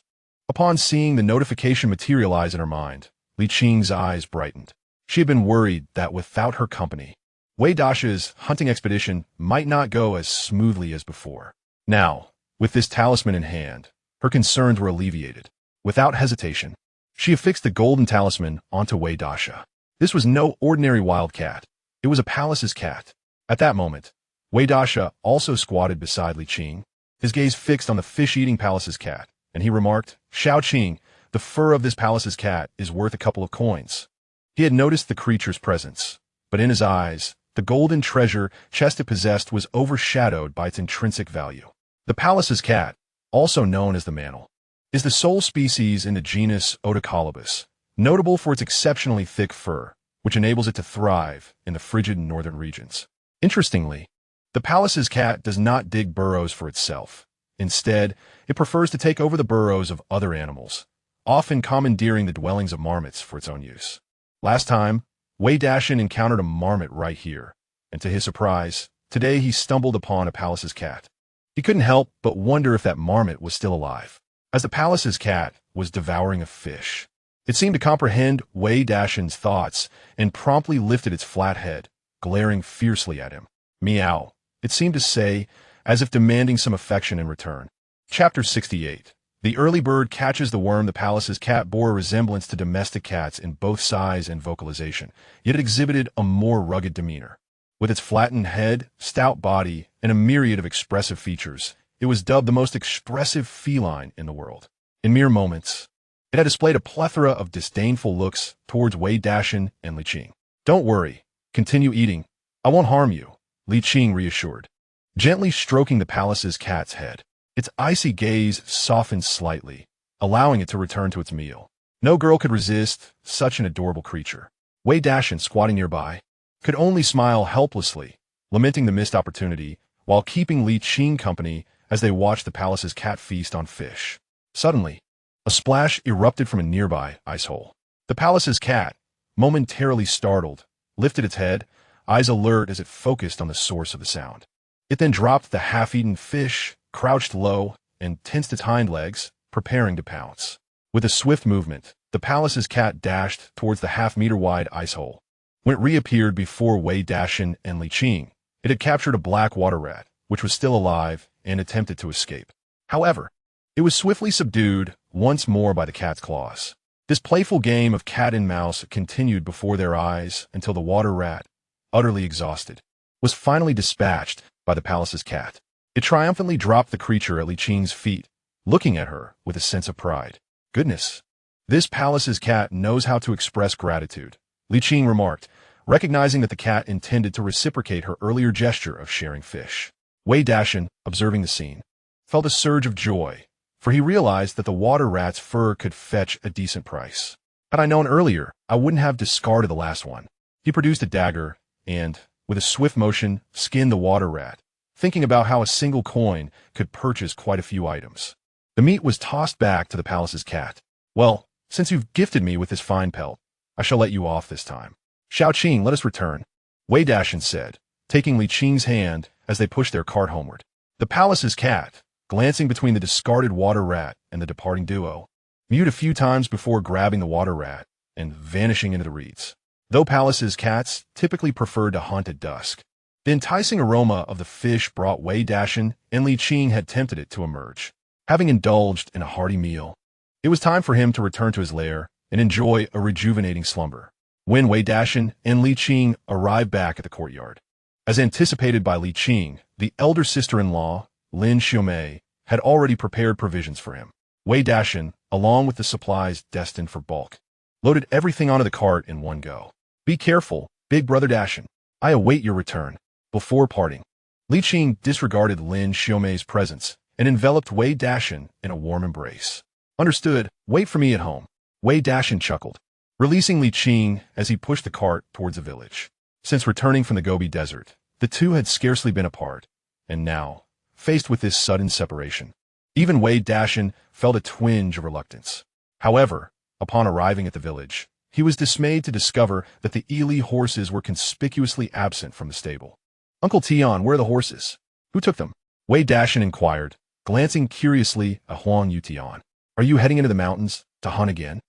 Speaker 1: Upon seeing the notification materialize in her mind, Li Qing's eyes brightened. She had been worried that without her company, Wei Dashan's hunting expedition might not go as smoothly as before. Now, with this talisman in hand, her concerns were alleviated. Without hesitation, she affixed the golden talisman onto Wei Dashan. This was no ordinary wild cat. It was a palace's cat. At that moment, Wei Dashan also squatted beside Li Qing, his gaze fixed on the fish-eating palace's cat, and he remarked, Xiao Qing, the fur of this palace's cat is worth a couple of coins. He had noticed the creature's presence, but in his eyes, the golden treasure chest it possessed was overshadowed by its intrinsic value. The palace's cat, also known as the mantle, is the sole species in the genus Odocolobus, notable for its exceptionally thick fur, which enables it to thrive in the frigid northern regions. Interestingly, the palace's cat does not dig burrows for itself. Instead, it prefers to take over the burrows of other animals, often commandeering the dwellings of marmots for its own use. Last time, Wei Dashan encountered a marmot right here, and to his surprise, today he stumbled upon a palace's cat. He couldn't help but wonder if that marmot was still alive, as the palace's cat was devouring a fish. It seemed to comprehend Wei Dashan's thoughts and promptly lifted its flat head, glaring fiercely at him. Meow, it seemed to say, as if demanding some affection in return. Chapter 68. The early bird catches the worm. The palace's cat bore a resemblance to domestic cats in both size and vocalization, yet it exhibited a more rugged demeanor. With its flattened head, stout body, and a myriad of expressive features, it was dubbed the most expressive feline in the world. In mere moments, it had displayed a plethora of disdainful looks towards Wei Dashan and Li Qing. "Don't worry. Continue eating. I won't harm you," Li Qing reassured, gently stroking the palace's cat's head. Its icy gaze softened slightly, allowing it to return to its meal. No girl could resist such an adorable creature. Wei Dashan, squatting nearby, could only smile helplessly, lamenting the missed opportunity, while keeping Li Qing company as they watched the palace's cat feast on fish. Suddenly, a splash erupted from a nearby ice hole. The palace's cat, momentarily startled, lifted its head, eyes alert as it focused on the source of the sound. It then dropped the half-eaten fish, crouched low, and tensed its hind legs, preparing to pounce. With a swift movement, the palace's cat dashed towards the half-meter-wide ice hole. When it reappeared before Wei Dashan and Li Qing, it had captured a black water rat, which was still alive and attempted to escape. However, it was swiftly subdued once more by the cat's claws. This playful game of cat and mouse continued before their eyes until the water rat, utterly exhausted, was finally dispatched by the palace's cat. It triumphantly dropped the creature at Li Qing's feet, looking at her with a sense of pride. "Goodness, this palace's cat knows how to express gratitude," Li Qing remarked, recognizing that the cat intended to reciprocate her earlier gesture of sharing fish. Wei Dashan, observing the scene, felt a surge of joy, for he realized that the water rat's fur could fetch a decent price. "Had I known earlier, I wouldn't have discarded the last one." He produced a dagger and, with a swift motion, skinned the water rat, thinking about how a single coin could purchase quite a few items. The meat was tossed back to the palace's cat. "Well, since you've gifted me with this fine pelt, I shall let you off this time. Xiao Qing, let us return," Wei Dashan said, taking Li Qing's hand as they pushed their cart homeward. The palace's cat, glancing between the discarded water rat and the departing duo, mewed a few times before grabbing the water rat and vanishing into the reeds. Though palace's cats typically preferred to hunt at dusk, the enticing aroma of the fish brought Wei Dashan and Li Qing had tempted it to emerge. Having indulged in a hearty meal, it was time for him to return to his lair and enjoy a rejuvenating slumber. When Wei Dashan and Li Qing arrived back at the courtyard, as anticipated by Li Qing, the elder sister-in-law, Lin Xiaomei, had already prepared provisions for him. Wei Dashan, along with the supplies destined for bulk, loaded everything onto the cart in one go. "Be careful, big brother Dashan. I await your return." Before parting, Li Qing disregarded Lin Xiaomei's presence and enveloped Wei Dashan in a warm embrace. "Understood. Wait for me at home." Wei Dashan chuckled, releasing Li Qing as he pushed the cart towards the village. Since returning from the Gobi Desert, the two had scarcely been apart, and now, faced with this sudden separation, even Wei Dashan felt a twinge of reluctance. However, upon arriving at the village, he was dismayed to discover that the Li horses were conspicuously absent from the stable. "Uncle Tian, where are the horses? Who took them?" Wei Dashan inquired, glancing curiously at Huang Yutian. "Are you heading into the mountains to hunt again?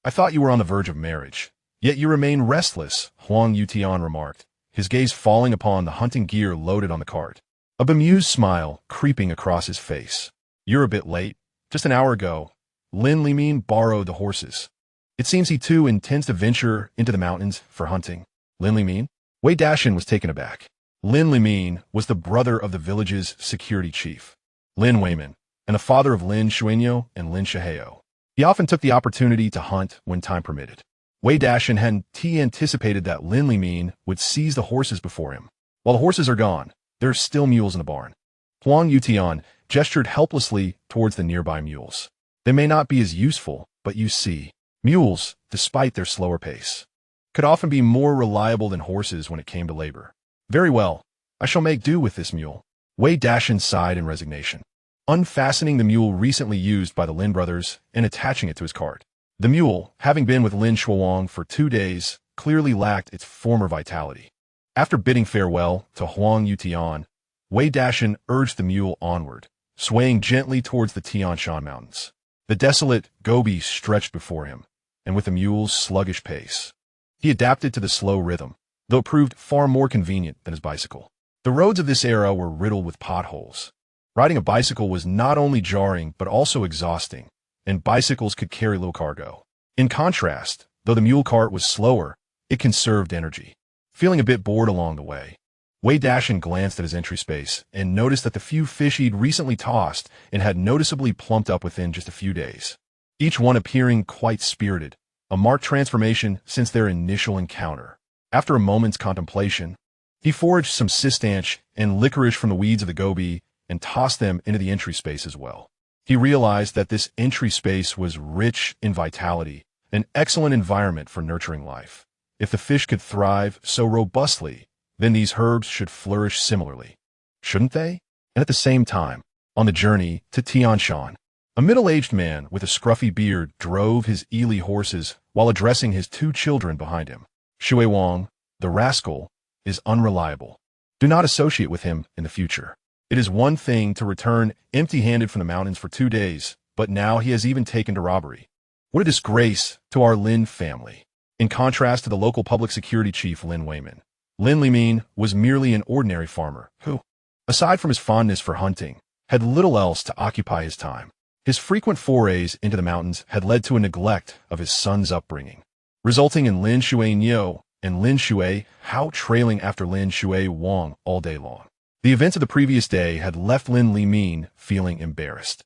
Speaker 1: I thought you were on the verge of marriage, yet you remain restless," Huang Yutian remarked, his gaze falling upon the hunting gear loaded on the cart, a bemused smile creeping across his face. "You're a bit late. Just an hour ago, Lin Limin borrowed the horses. It seems he too intends to venture into the mountains for hunting." "Lin Limin?" Wei Dashan was taken aback. Lin Limin was the brother of the village's security chief, Lin Weimin, and the father of Lin Xuanyo and Lin Shiheo. He often took the opportunity to hunt when time permitted. Wei Dashan hadn't anticipated that Lin Limin would seize the horses before him. "While the horses are gone, there are still mules in the barn." Huang Yutian gestured helplessly towards the nearby mules. "They may not be as useful, but you see, mules, despite their slower pace, could often be more reliable than horses when it came to labor." "Very well, I shall make do with this mule." Wei Dashan sighed in resignation, unfastening the mule recently used by the Lin brothers and attaching it to his cart. The mule, having been with Lin Shuang for 2 days, clearly lacked its former vitality. After bidding farewell to Huang Yutian, Wei Dashan urged the mule onward, swaying gently towards the Tian Shan Mountains. The desolate Gobi stretched before him, and with the mule's sluggish pace. He adapted to the slow rhythm, though it proved far more convenient than his bicycle. The roads of this era were riddled with potholes. Riding a bicycle was not only jarring but also exhausting, and bicycles could carry little cargo. In contrast, though the mule cart was slower, it conserved energy. Feeling a bit bored along the way, Wei Dashan glanced at his entry space and noticed that the few fish he'd recently tossed and had noticeably plumped up within just a few days, each one appearing quite spirited, a marked transformation since their initial encounter. After a moment's contemplation, he foraged some sistanch and licorice from the weeds of the Gobi and tossed them into the entry space as well. He realized that this entry space was rich in vitality, an excellent environment for nurturing life. If the fish could thrive so robustly, then these herbs should flourish similarly, shouldn't they? And at the same time, on the journey to Tianshan, a middle-aged man with a scruffy beard drove his Eli horses while addressing his 2 children behind him. Shui Wang, the rascal, is unreliable. Do not associate with him in the future. It is one thing to return empty-handed from the mountains for 2 days, but now he has even taken to robbery. What a disgrace to our Lin family. In contrast to the local public security chief Lin Weimin, Lin Limin was merely an ordinary farmer who, aside from his fondness for hunting, had little else to occupy his time. His frequent forays into the mountains had led to a neglect of his son's upbringing, resulting in Lin Shui Niu and Lin Shui Hao trailing after Lin Shui Wang all day long. The events of the previous day had left Lin Limin feeling embarrassed.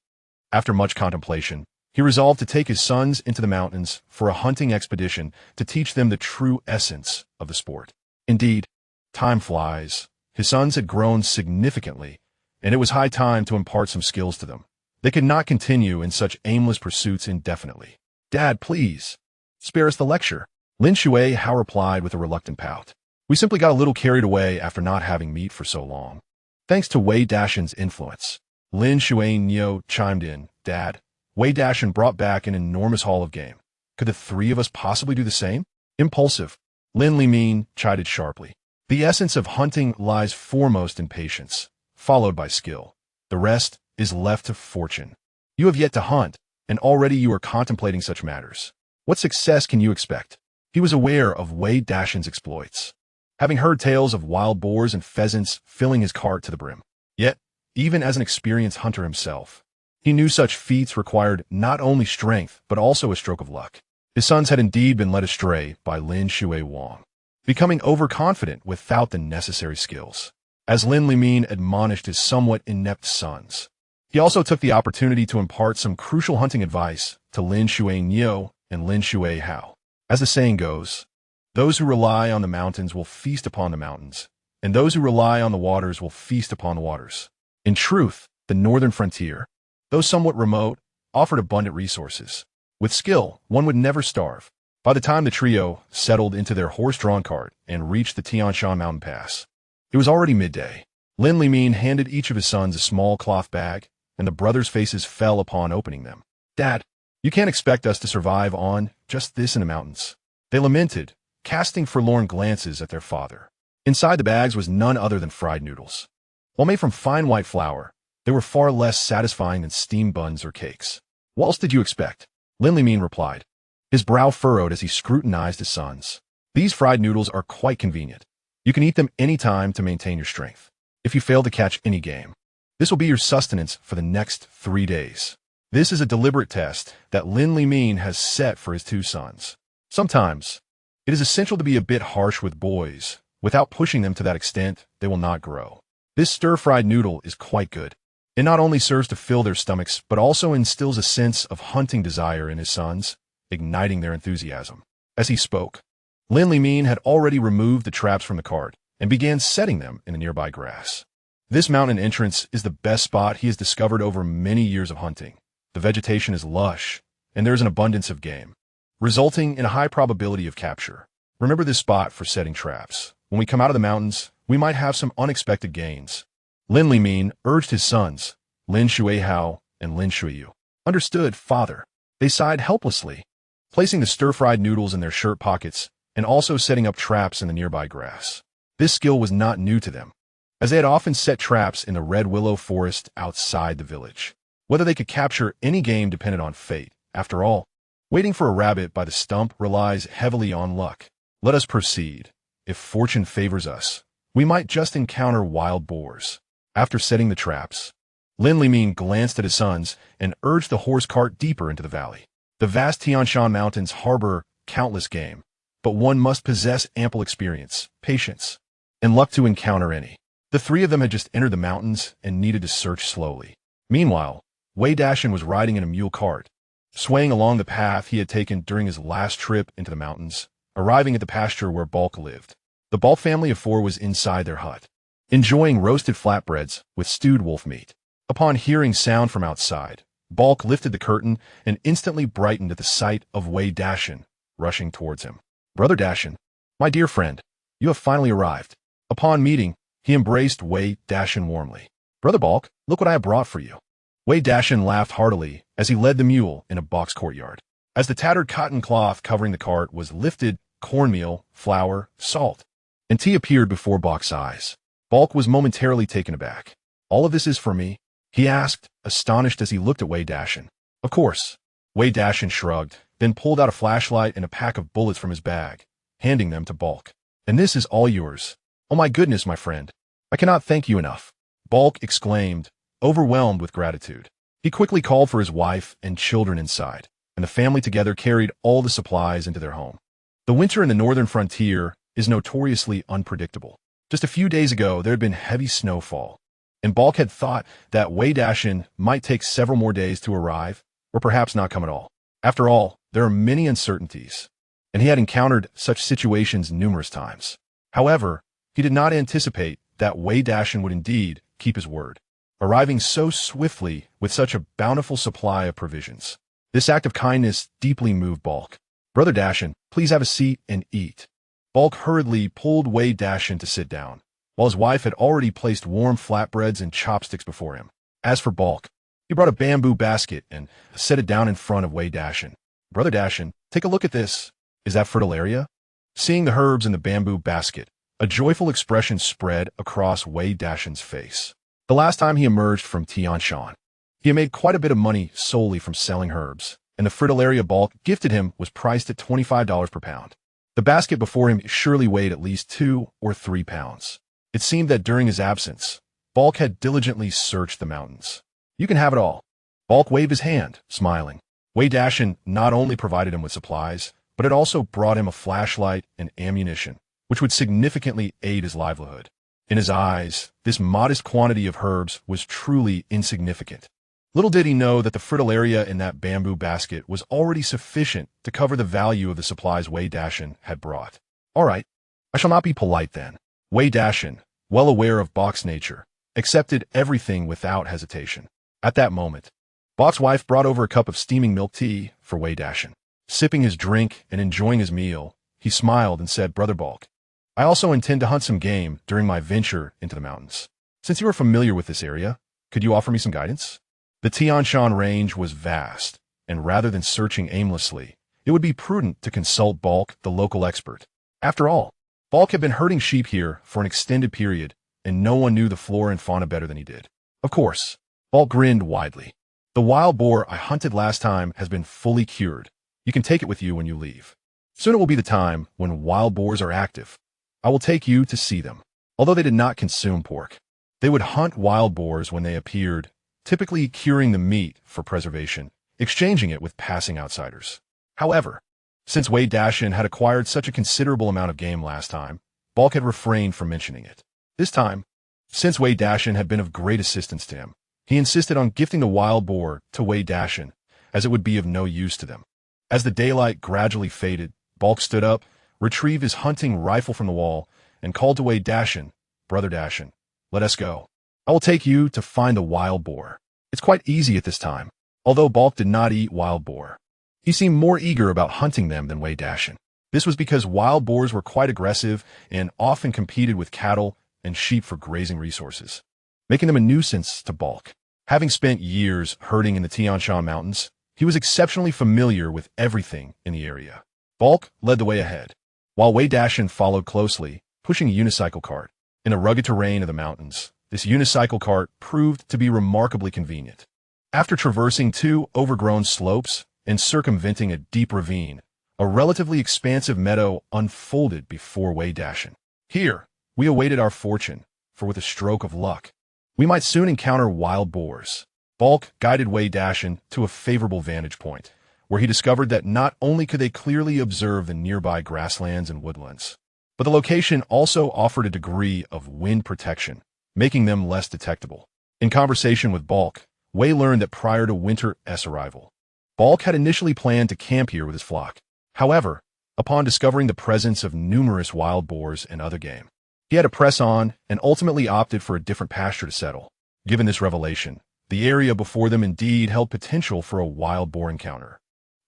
Speaker 1: After much contemplation, he resolved to take his sons into the mountains for a hunting expedition to teach them the true essence of the sport. Indeed, time flies. His sons had grown significantly, and it was high time to impart some skills to them. They could not continue in such aimless pursuits indefinitely. "Dad, please, spare us the lecture," Lin Shui Hao replied with a reluctant pout. "We simply got a little carried away after not having meat for so long." Thanks to Wei Dashan's influence, Lin Shui Niu chimed in. "Dad, Wei Dashan brought back an enormous haul of game. Could the 3 of us possibly do the same?" Impulsive, Lin Limin chided sharply. "The essence of hunting lies foremost in patience, followed by skill. The rest is left to fortune. You have yet to hunt, and already you are contemplating such matters. What success can you expect?" He was aware of Wei Dashan's exploits, having heard tales of wild boars and pheasants filling his cart to the brim. Yet, even as an experienced hunter himself, he knew such feats required not only strength but also a stroke of luck. His sons had indeed been led astray by Lin Shui Wang, becoming overconfident without the necessary skills. As Lin Limin admonished his somewhat inept sons, he also took the opportunity to impart some crucial hunting advice to Lin Shui Niu and Lin Shui Hao. As the saying goes, those who rely on the mountains will feast upon the mountains, and those who rely on the waters will feast upon the waters. In truth, the northern frontier, though somewhat remote, offered abundant resources. With skill, one would never starve. By the time the trio settled into their horse-drawn cart and reached the Tianshan mountain pass, it was already midday. Lin Limin handed each of his sons a small cloth bag, and the brothers' faces fell upon opening them. "Dad, you can't expect us to survive on just this in the mountains," they lamented, casting forlorn glances at their father. Inside the bags was none other than fried noodles. While made from fine white flour, they were far less satisfying than steamed buns or cakes. "What else did you expect?" Lin Limin replied, his brow furrowed as he scrutinized his sons. "These fried noodles are quite convenient. You can eat them any time to maintain your strength. If you fail to catch any game, this will be your sustenance for the next 3 days." This is a deliberate test that Lin Limin has set for his 2 sons. Sometimes, it is essential to be a bit harsh with boys. Without pushing them to that extent, they will not grow. This stir-fried noodle is quite good. It not only serves to fill their stomachs, but also instills a sense of hunting desire in his sons, igniting their enthusiasm. As he spoke, Lin Limin had already removed the traps from the cart and began setting them in the nearby grass. This mountain entrance is the best spot he has discovered over many years of hunting. The vegetation is lush, and there is an abundance of game, resulting in a high probability of capture. Remember this spot for setting traps. When we come out of the mountains, we might have some unexpected gains. Lin Limin urged his sons, Lin Shui Hao and Lin Shuiyu. Understood, father. They sighed helplessly, placing the stir-fried noodles in their shirt pockets and also setting up traps in the nearby grass. This skill was not new to them, as they had often set traps in the red willow forest outside the village. Whether they could capture any game depended on fate. After all, Waiting for a rabbit by the stump relies heavily on luck. Let us proceed. If fortune favors us, we might just encounter wild boars. After setting the traps, Li Qing glanced at his sons and urged the horse cart deeper into the valley. The vast Tian Shan Mountains harbor countless game, but one must possess ample experience, patience, and luck to encounter any. The three of them had just entered the mountains and needed to search slowly. Meanwhile, Wei Dashan was riding in a mule cart, swaying along the path he had taken during his last trip into the mountains, arriving at the pasture where Balk lived. The Balk family of four was inside their hut, enjoying roasted flatbreads with stewed wolf meat. Upon hearing sound from outside, Balk lifted the curtain and instantly brightened at the sight of Wei Dashan rushing towards him. "Brother Dashan, my dear friend, you have finally arrived." Upon meeting, he embraced Wei Dashan warmly. "Brother Balk, look what I have brought for you." Wei Dashan laughed heartily as he led the mule in a box courtyard. As the tattered cotton cloth covering the cart was lifted, cornmeal, flour, salt, and tea appeared before Balk's eyes. Balk was momentarily taken aback. "All of this is for me?" he asked, astonished as he looked at Wei Dashan. "Of course." Wei Dashan shrugged, then pulled out a flashlight and a pack of bullets from his bag, handing them to Balk. "And this is all yours. Oh my goodness, my friend. I cannot thank you enough," Balk exclaimed, overwhelmed with gratitude. He quickly called for his wife and children inside, and the family together carried all the supplies into their home. The winter in the northern frontier is notoriously unpredictable. Just a few days ago, there had been heavy snowfall, and Balk had thought that Wei Dashan might take several more days to arrive, or perhaps not come at all. After all, there are many uncertainties, and he had encountered such situations numerous times. However, he did not anticipate that Wei Dashan would indeed keep his word, arriving so swiftly with such a bountiful supply of provisions. This act of kindness deeply moved Balk. "Brother Dashan, please have a seat and eat." Balk hurriedly pulled Wei Dashan to sit down, while his wife had already placed warm flatbreads and chopsticks before him. As for Balk, he brought a bamboo basket and set it down in front of Wei Dashan. "Brother Dashan, take a look at this. Is that fritillaria?" Seeing the herbs in the bamboo basket, a joyful expression spread across Wei Dashan's face. The last time he emerged from Tian Shan, he had made quite a bit of money solely from selling herbs, and the fritillaria Balk gifted him was priced at $25 per pound. The basket before him surely weighed at least 2 or 3 pounds. It seemed that during his absence, Balk had diligently searched the mountains. "You can have it all." Balk waved his hand, smiling. Wei Dashan not only provided him with supplies, but it also brought him a flashlight and ammunition, which would significantly aid his livelihood. In his eyes, this modest quantity of herbs was truly insignificant. Little did he know that the fritillaria in that bamboo basket was already sufficient to cover the value of the supplies Wei Dashan had brought. "All right, I shall not be polite then." Wei Dashan, well aware of Balk's nature, accepted everything without hesitation. At that moment, Balk's wife brought over a cup of steaming milk tea for Wei Dashan. Sipping his drink and enjoying his meal, he smiled and said, "Brother Balk, I also intend to hunt some game during my venture into the mountains. Since you are familiar with this area, could you offer me some guidance?" The Tian Shan range was vast, and rather than searching aimlessly, it would be prudent to consult Balk, the local expert. After all, Balk had been herding sheep here for an extended period, and no one knew the flora and fauna better than he did. Of course, Balk grinned widely. "The wild boar I hunted last time has been fully cured. You can take it with you when you leave. Soon it will be the time when wild boars are active. I will take you to see them." Although they did not consume pork, they would hunt wild boars when they appeared, typically curing the meat for preservation, exchanging it with passing outsiders. However, since Wei Dashan had acquired such a considerable amount of game last time, Balk had refrained from mentioning it. This time, since Wei Dashan had been of great assistance to him, he insisted on gifting the wild boar to Wei Dashan, as it would be of no use to them. As the daylight gradually faded, Balk stood up, retrieved his hunting rifle from the wall, and called to Wei Dashan, "Brother Dashan, let us go. I will take you to find the wild boar. It's quite easy at this time." Although Balk did not eat wild boar, he seemed more eager about hunting them than Wei Dashan. This was because wild boars were quite aggressive and often competed with cattle and sheep for grazing resources, making them a nuisance to Balk. Having spent years herding in the Tian Shan Mountains, he was exceptionally familiar with everything in the area. Balk led the way ahead, while Wei Dashan followed closely, pushing a unicycle cart. In the rugged terrain of the mountains, this unicycle cart proved to be remarkably convenient. After traversing 2 overgrown slopes, and circumventing a deep ravine, a relatively expansive meadow unfolded before Wei Dashan. Here, we awaited our fortune, for with a stroke of luck, we might soon encounter wild boars. Balk guided Wei Dashan to a favorable vantage point, where he discovered that not only could they clearly observe the nearby grasslands and woodlands, but the location also offered a degree of wind protection, making them less detectable. In conversation with Balk, Wei learned that prior to winter's arrival, Balk had initially planned to camp here with his flock. However, upon discovering the presence of numerous wild boars and other game, he had to press on and ultimately opted for a different pasture to settle. Given this revelation, the area before them indeed held potential for a wild boar encounter.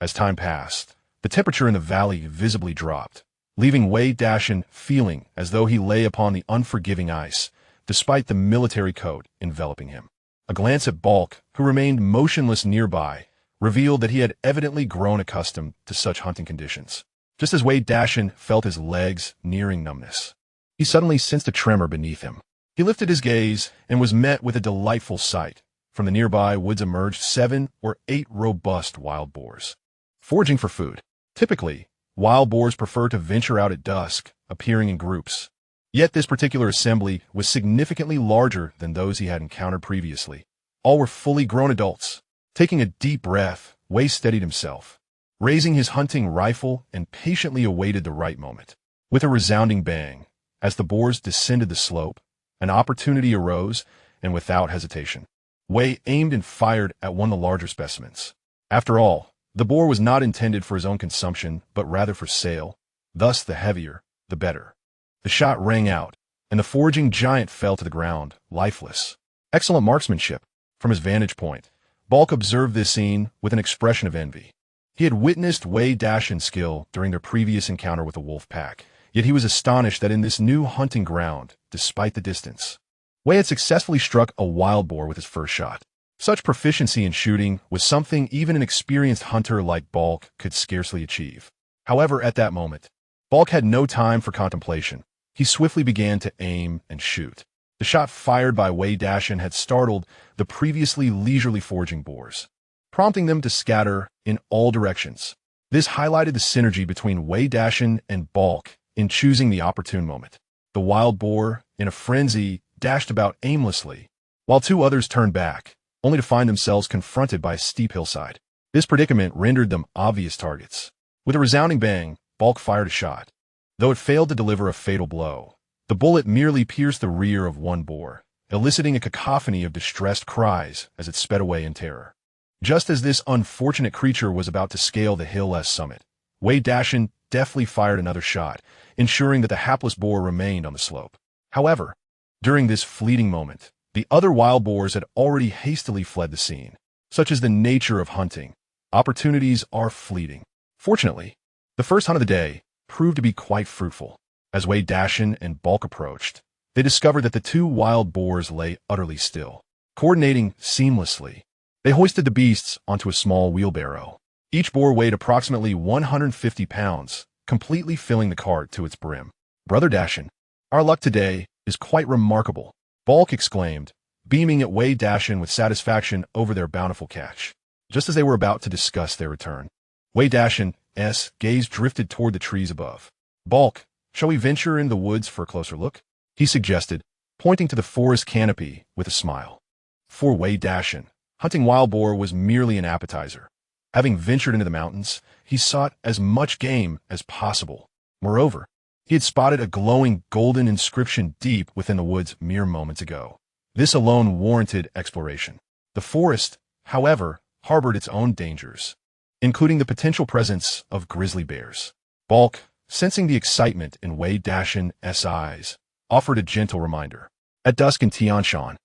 Speaker 1: As time passed, the temperature in the valley visibly dropped, leaving Wei Dashan feeling as though he lay upon the unforgiving ice, despite the military coat enveloping him. A glance at Balk, who remained motionless nearby, revealed that he had evidently grown accustomed to such hunting conditions. Just as Wei Dashan felt his legs nearing numbness, he suddenly sensed a tremor beneath him. He lifted his gaze and was met with a delightful sight. From the nearby woods emerged 7 or 8 robust wild boars, foraging for food. Typically, wild boars prefer to venture out at dusk, appearing in groups. Yet this particular assembly was significantly larger than those he had encountered previously. All were fully grown adults. Taking a deep breath, Wei steadied himself, raising his hunting rifle and patiently awaited the right moment. With a resounding bang, as the boars descended the slope, an opportunity arose, and without hesitation, Wei aimed and fired at one of the larger specimens. After all, the boar was not intended for his own consumption, but rather for sale, thus the heavier, the better. The shot rang out, and the foraging giant fell to the ground, lifeless. Excellent marksmanship. From his vantage point, Balk observed this scene with an expression of envy. He had witnessed Wei Dashan's skill during their previous encounter with the wolf pack, yet he was astonished that in this new hunting ground, despite the distance, Wei had successfully struck a wild boar with his first shot. Such proficiency in shooting was something even an experienced hunter like Balk could scarcely achieve. However, at that moment, Balk had no time for contemplation. He swiftly began to aim and shoot. The shot fired by Wei Dashan had startled the previously leisurely foraging boars, prompting them to scatter in all directions. This highlighted the synergy between Wei Dashan and Balk in choosing the opportune moment. The wild boar, in a frenzy, dashed about aimlessly, while 2 others turned back, only to find themselves confronted by a steep hillside. This predicament rendered them obvious targets. With a resounding bang, Balk fired a shot. Though it failed to deliver a fatal blow, the bullet merely pierced the rear of one boar, eliciting a cacophony of distressed cries as it sped away in terror. Just as this unfortunate creature was about to scale the hill's summit, Wei Dashan deftly fired another shot, ensuring that the hapless boar remained on the slope. However, during this fleeting moment, the other wild boars had already hastily fled the scene. Such is the nature of hunting. Opportunities are fleeting. Fortunately, the first hunt of the day proved to be quite fruitful. As Wei Dashan and Balk approached, they discovered that the 2 wild boars lay utterly still. Coordinating seamlessly, they hoisted the beasts onto a small wheelbarrow. Each boar weighed approximately 150 pounds, completely filling the cart to its brim. "Brother Dashan, our luck today is quite remarkable," Balk exclaimed, beaming at Wei Dashan with satisfaction over their bountiful catch. Just as they were about to discuss their return, Wei Dashan's gaze drifted toward the trees above. "Balk, shall we venture into the woods for a closer look?" he suggested, pointing to the forest canopy with a smile. For Wei Dashan, hunting wild boar was merely an appetizer. Having ventured into the mountains, he sought as much game as possible. Moreover, he had spotted a glowing golden inscription deep within the woods mere moments ago. This alone warranted exploration. The forest, however, harbored its own dangers, including the potential presence of grizzly bears. Balk, sensing the excitement in Wei Dashan's eyes, offered a gentle reminder. At dusk in Tianshan,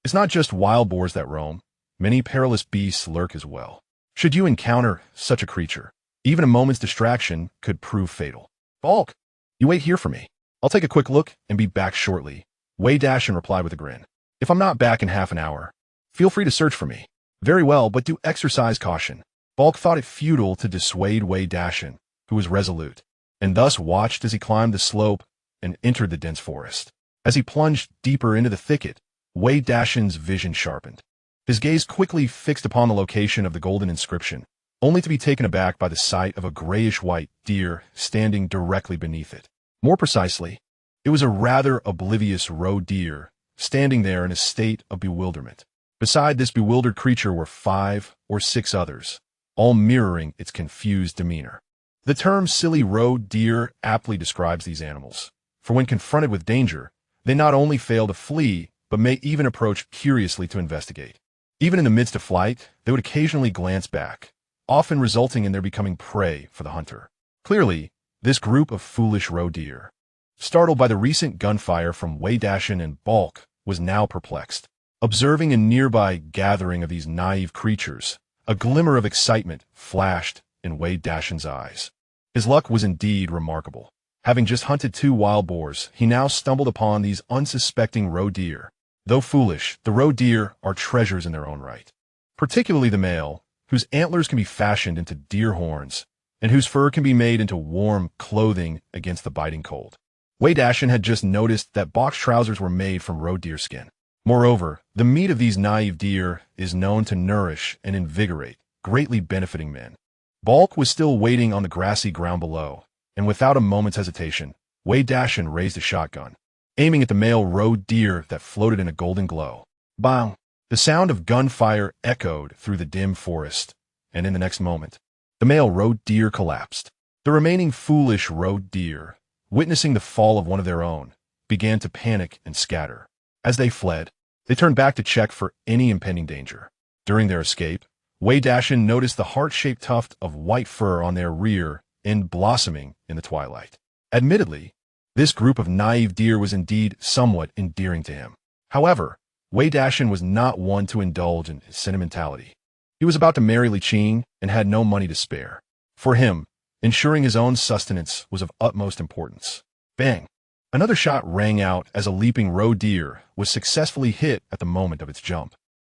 Speaker 1: it's not just wild boars that roam. Many perilous beasts lurk as well. Should you encounter such a creature, even a moment's distraction could prove fatal. "Balk, you wait here for me. I'll take a quick look and be back shortly," Wei Dashan replied with a grin. "If I'm not back in half an hour, feel free to search for me." "Very well, but do exercise caution." Balk thought it futile to dissuade Wei Dashan, who was resolute, and thus watched as he climbed the slope and entered the dense forest. As he plunged deeper into the thicket, Wei Dashan's vision sharpened. His gaze quickly fixed upon the location of the golden inscription, only to be taken aback by the sight of a grayish-white deer standing directly beneath it. More precisely, it was a rather oblivious roe deer standing there in a state of bewilderment. Beside this bewildered creature were 5 or 6 others, all mirroring its confused demeanor. The term silly roe deer aptly describes these animals, for when confronted with danger, they not only fail to flee, but may even approach curiously to investigate. Even in the midst of flight, they would occasionally glance back, often resulting in their becoming prey for the hunter. Clearly, this group of foolish roe deer, startled by the recent gunfire from Wei Dashan and Balk, was now perplexed. Observing a nearby gathering of these naive creatures, a glimmer of excitement flashed in Wei Dashan's eyes. His luck was indeed remarkable. Having just hunted 2 wild boars, he now stumbled upon these unsuspecting roe deer. Though foolish, the roe deer are treasures in their own right. Particularly the male, whose antlers can be fashioned into deer horns, and whose fur can be made into warm clothing against the biting cold. Wei Dashan had just noticed that Balk's trousers were made from roe deer skin. Moreover, the meat of these naive deer is known to nourish and invigorate, greatly benefiting men. Balk was still waiting on the grassy ground below, and without a moment's hesitation, Wei Dashan raised a shotgun, aiming at the male roe deer that floated in a golden glow. Bang! The sound of gunfire echoed through the dim forest, and in the next moment, the male roe deer collapsed. The remaining foolish roe deer, witnessing the fall of one of their own, began to panic and scatter. As they fled, they turned back to check for any impending danger. During their escape, Wei Dashan noticed the heart-shaped tuft of white fur on their rear end blossoming in the twilight. Admittedly, this group of naive deer was indeed somewhat endearing to him. However, Wei Dashan was not one to indulge in sentimentality. He was about to marry Li Qing and had no money to spare. For him, ensuring his own sustenance was of utmost importance. Bang! Another shot rang out as a leaping roe deer was successfully hit at the moment of its jump.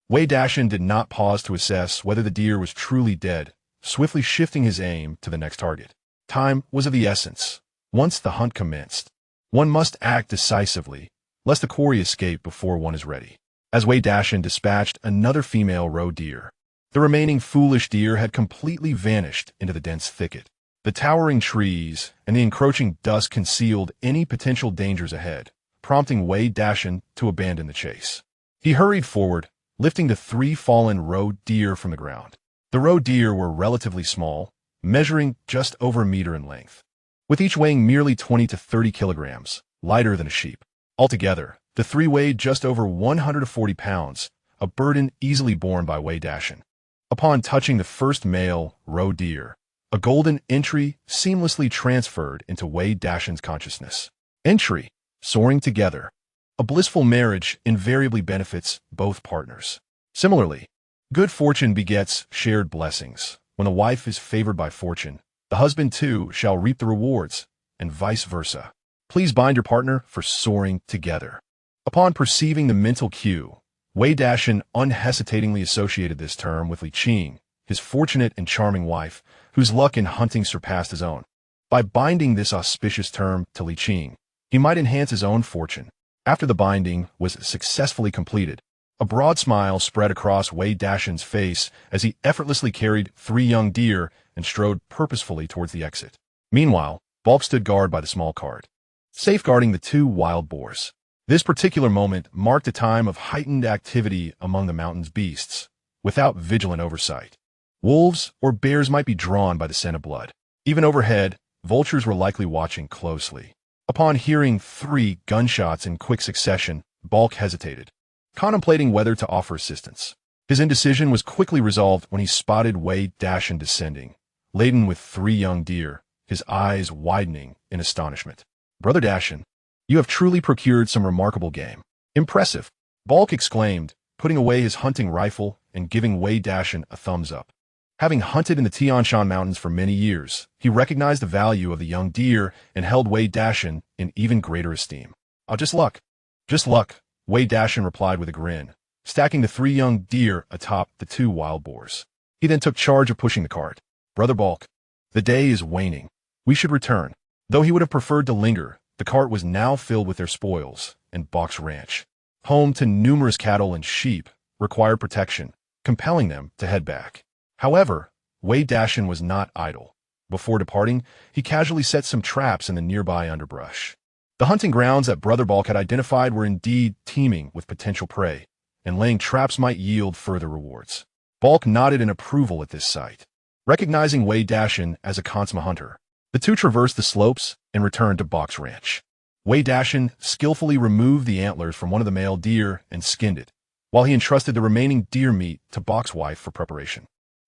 Speaker 1: Wei Dashan did not pause to assess whether the deer was truly dead, swiftly shifting his aim to the next target. Time was of the essence. Once the hunt commenced, one must act decisively, lest the quarry escape before one is ready. As Wei Dashan dispatched another female roe deer, the remaining foolish deer had completely vanished into the dense thicket. The towering trees and the encroaching dusk concealed any potential dangers ahead, prompting Wei Dashan to abandon the chase. He hurried forward, lifting the 3 fallen roe deer from the ground. The roe deer were relatively small, measuring just over a meter in length, with each weighing merely 20 to 30 kilograms, lighter than a sheep. Altogether, the 3 weighed just over 140 pounds, a burden easily borne by Wei Dashan. Upon touching the first male roe deer, a golden entry seamlessly transferred into Wei Dashan's consciousness. Entry, soaring together. A blissful marriage invariably benefits both partners. Similarly, good fortune begets shared blessings. When the wife is favored by fortune, the husband too shall reap the rewards, and vice versa. Please bind your partner for soaring together. Upon perceiving the mental cue, Wei Dashan unhesitatingly associated this term with Li Qing, his fortunate and charming wife, whose luck in hunting surpassed his own. By binding this auspicious term to Li Qing, he might enhance his own fortune. After the binding was successfully completed, a broad smile spread across Wei Dashan's face as he effortlessly carried 3 young deer and strode purposefully towards the exit. Meanwhile, Balk stood guard by the small cart, safeguarding the 2 wild boars. This particular moment marked a time of heightened activity among the mountain's beasts. Without vigilant oversight, wolves or bears might be drawn by the scent of blood. Even overhead, vultures were likely watching closely. Upon hearing 3 gunshots in quick succession, Balk hesitated, contemplating whether to offer assistance. His indecision was quickly resolved when he spotted Wei Dashan descending, laden with 3 young deer, his eyes widening in astonishment. "Brother Dashan, you have truly procured some remarkable game." "Impressive," Balk exclaimed, putting away his hunting rifle and giving Wei Dashan a thumbs up. Having hunted in the Tian Shan Mountains for many years, he recognized the value of the young deer and held Wei Dashan in even greater esteem. "Oh, just luck." "Just luck," Wei Dashan replied with a grin, stacking the 3 young deer atop the 2 wild boars. He then took charge of pushing the cart. "Brother Balk, the day is waning. We should return." Though he would have preferred to linger, the cart was now filled with their spoils, and Balk's ranch, home to numerous cattle and sheep, required protection, compelling them to head back. However, Wei Dashan was not idle. Before departing, he casually set some traps in the nearby underbrush. The hunting grounds that Brother Balk had identified were indeed teeming with potential prey, and laying traps might yield further rewards. Balk nodded in approval at this sight. Recognizing Wei Dashan as a consummate hunter, the two traversed the slopes and returned to Balk's ranch. Wei Dashan skillfully removed the antlers from one of the male deer and skinned it, while he entrusted the remaining deer meat to Balk's wife for preparation.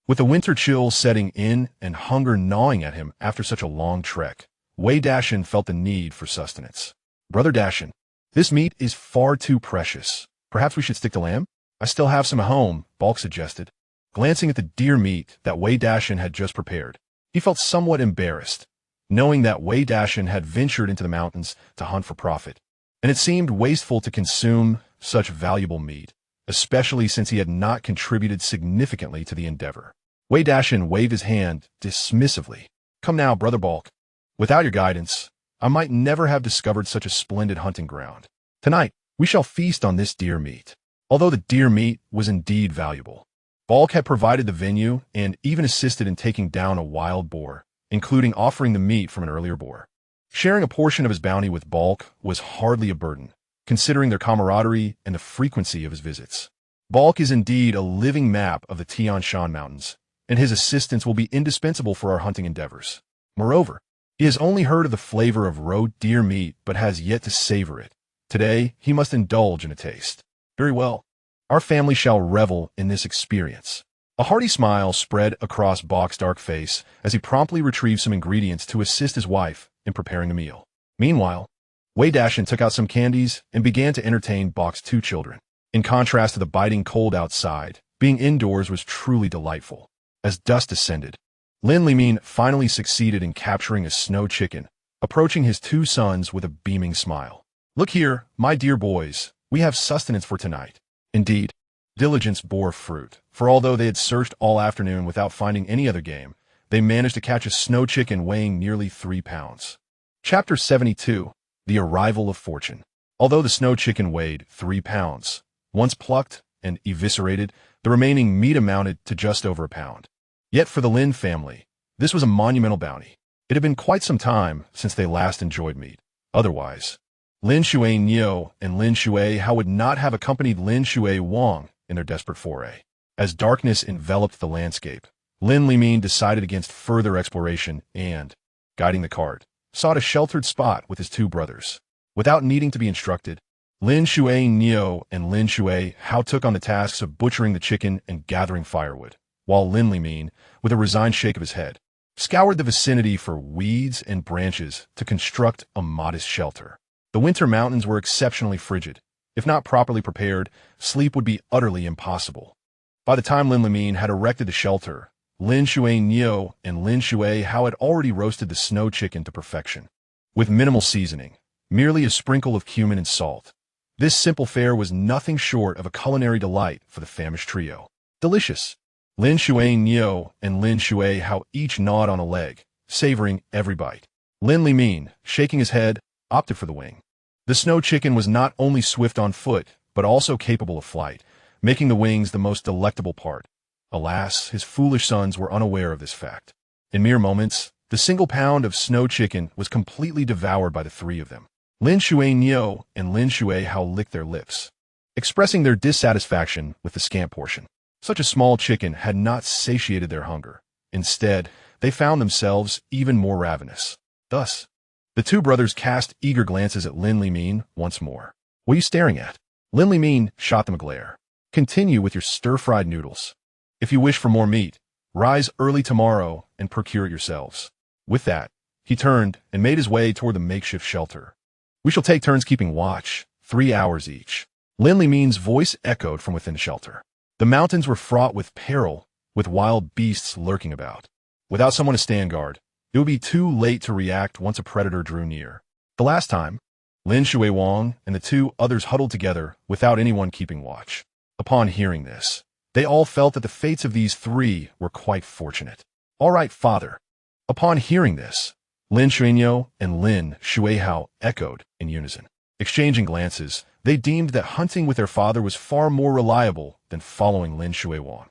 Speaker 1: With the winter chill setting in and hunger gnawing at him after such a long trek, Wei Dashan felt the need for sustenance. Brother Dashan, this meat is far too precious. Perhaps we should stick to lamb? I still have some at home, Balk suggested. Glancing at the deer meat that Wei Dashan had just prepared, he felt somewhat embarrassed, knowing that Wei Dashan had ventured into the mountains to hunt for profit, and it seemed wasteful to consume such valuable meat, especially since he had not contributed significantly to the endeavor. Wei Dashan waved his hand dismissively. Come now, Brother Balk. Without your guidance, I might never have discovered such a splendid hunting ground. Tonight, we shall feast on this deer meat. Although the deer meat was indeed valuable, Balk had provided the venue and even assisted in taking down a wild boar, including offering the meat from an earlier boar. Sharing a portion of his bounty with Balk was hardly a burden, considering their camaraderie and the frequency of his visits. Balk is indeed a living map of the Tian Shan Mountains, and his assistance will be indispensable for our hunting endeavors. Moreover, he has only heard of the flavor of raw deer meat but has yet to savor it. Today, he must indulge in a taste. Very well. Our family shall revel in this experience. A hearty smile spread across Balk's dark face as he promptly retrieved some ingredients to assist his wife in preparing the meal. Meanwhile, Wei Dashan took out some candies and began to entertain Balk's two children. In contrast to the biting cold outside, being indoors was truly delightful. As dusk descended, Lin Limin finally succeeded in capturing a snow chicken, approaching his two sons with a beaming smile. Look here, my dear boys, we have sustenance for tonight. Indeed, diligence bore fruit, for although they had searched all afternoon without finding any other game, they managed to catch a snow chicken weighing nearly 3 pounds. Chapter 72, The Arrival of Fortune. Although the snow chicken weighed 3 pounds, once plucked and eviscerated, the remaining meat amounted to just over a pound. Yet for the Lin family, this was a monumental bounty. It had been quite some time since they last enjoyed meat. Otherwise, Lin Shui Niu and Lin Shui Hao would not have accompanied Lin Shui Wang in their desperate foray. As darkness enveloped the landscape, Lin Limin decided against further exploration and, guiding the cart, sought a sheltered spot with his two brothers. Without needing to be instructed, Lin Shui Niu and Lin Shui Hao took on the tasks of butchering the chicken and gathering firewood, while Lin Limin, with a resigned shake of his head, scoured the vicinity for weeds and branches to construct a modest shelter. The winter mountains were exceptionally frigid. If not properly prepared, sleep would be utterly impossible. By the time Lin Limin had erected the shelter, Lin Shui Niu and Lin Shui Hao had already roasted the snow chicken to perfection. With minimal seasoning, merely a sprinkle of cumin and salt, this simple fare was nothing short of a culinary delight for the famished trio. Delicious! Lin Shui Niu and Lin Shui Hao each gnawed on a leg, savoring every bite. Lin Limin, shaking his head, opted for the wing. The snow chicken was not only swift on foot, but also capable of flight, making the wings the most delectable part. Alas, his foolish sons were unaware of this fact. In mere moments, the single pound of snow chicken was completely devoured by the three of them. Lin Shui Niu and Lin Shui Hao licked their lips, expressing their dissatisfaction with the scant portion. Such a small chicken had not satiated their hunger. Instead, they found themselves even more ravenous. Thus, the two brothers cast eager glances at Lin Limin once more. What are you staring at? Lin Limin shot them a glare. Continue with your stir-fried noodles. If you wish for more meat, rise early tomorrow and procure it yourselves. With that, he turned and made his way toward the makeshift shelter. We shall take turns keeping watch, 3 hours each. Lin Limin's voice echoed from within the shelter. The mountains were fraught with peril, with wild beasts lurking about. Without someone to stand guard, it would be too late to react once a predator drew near. The last time, Lin Shui Wang and the two others huddled together without anyone keeping watch. Upon hearing this, they all felt that the fates of these three were quite fortunate. All right, father. Upon hearing this, Lin Shuinyou and Lin Shuihao echoed in unison. Exchanging glances, they deemed that hunting with their father was far more reliable than following Lin Shui Wang.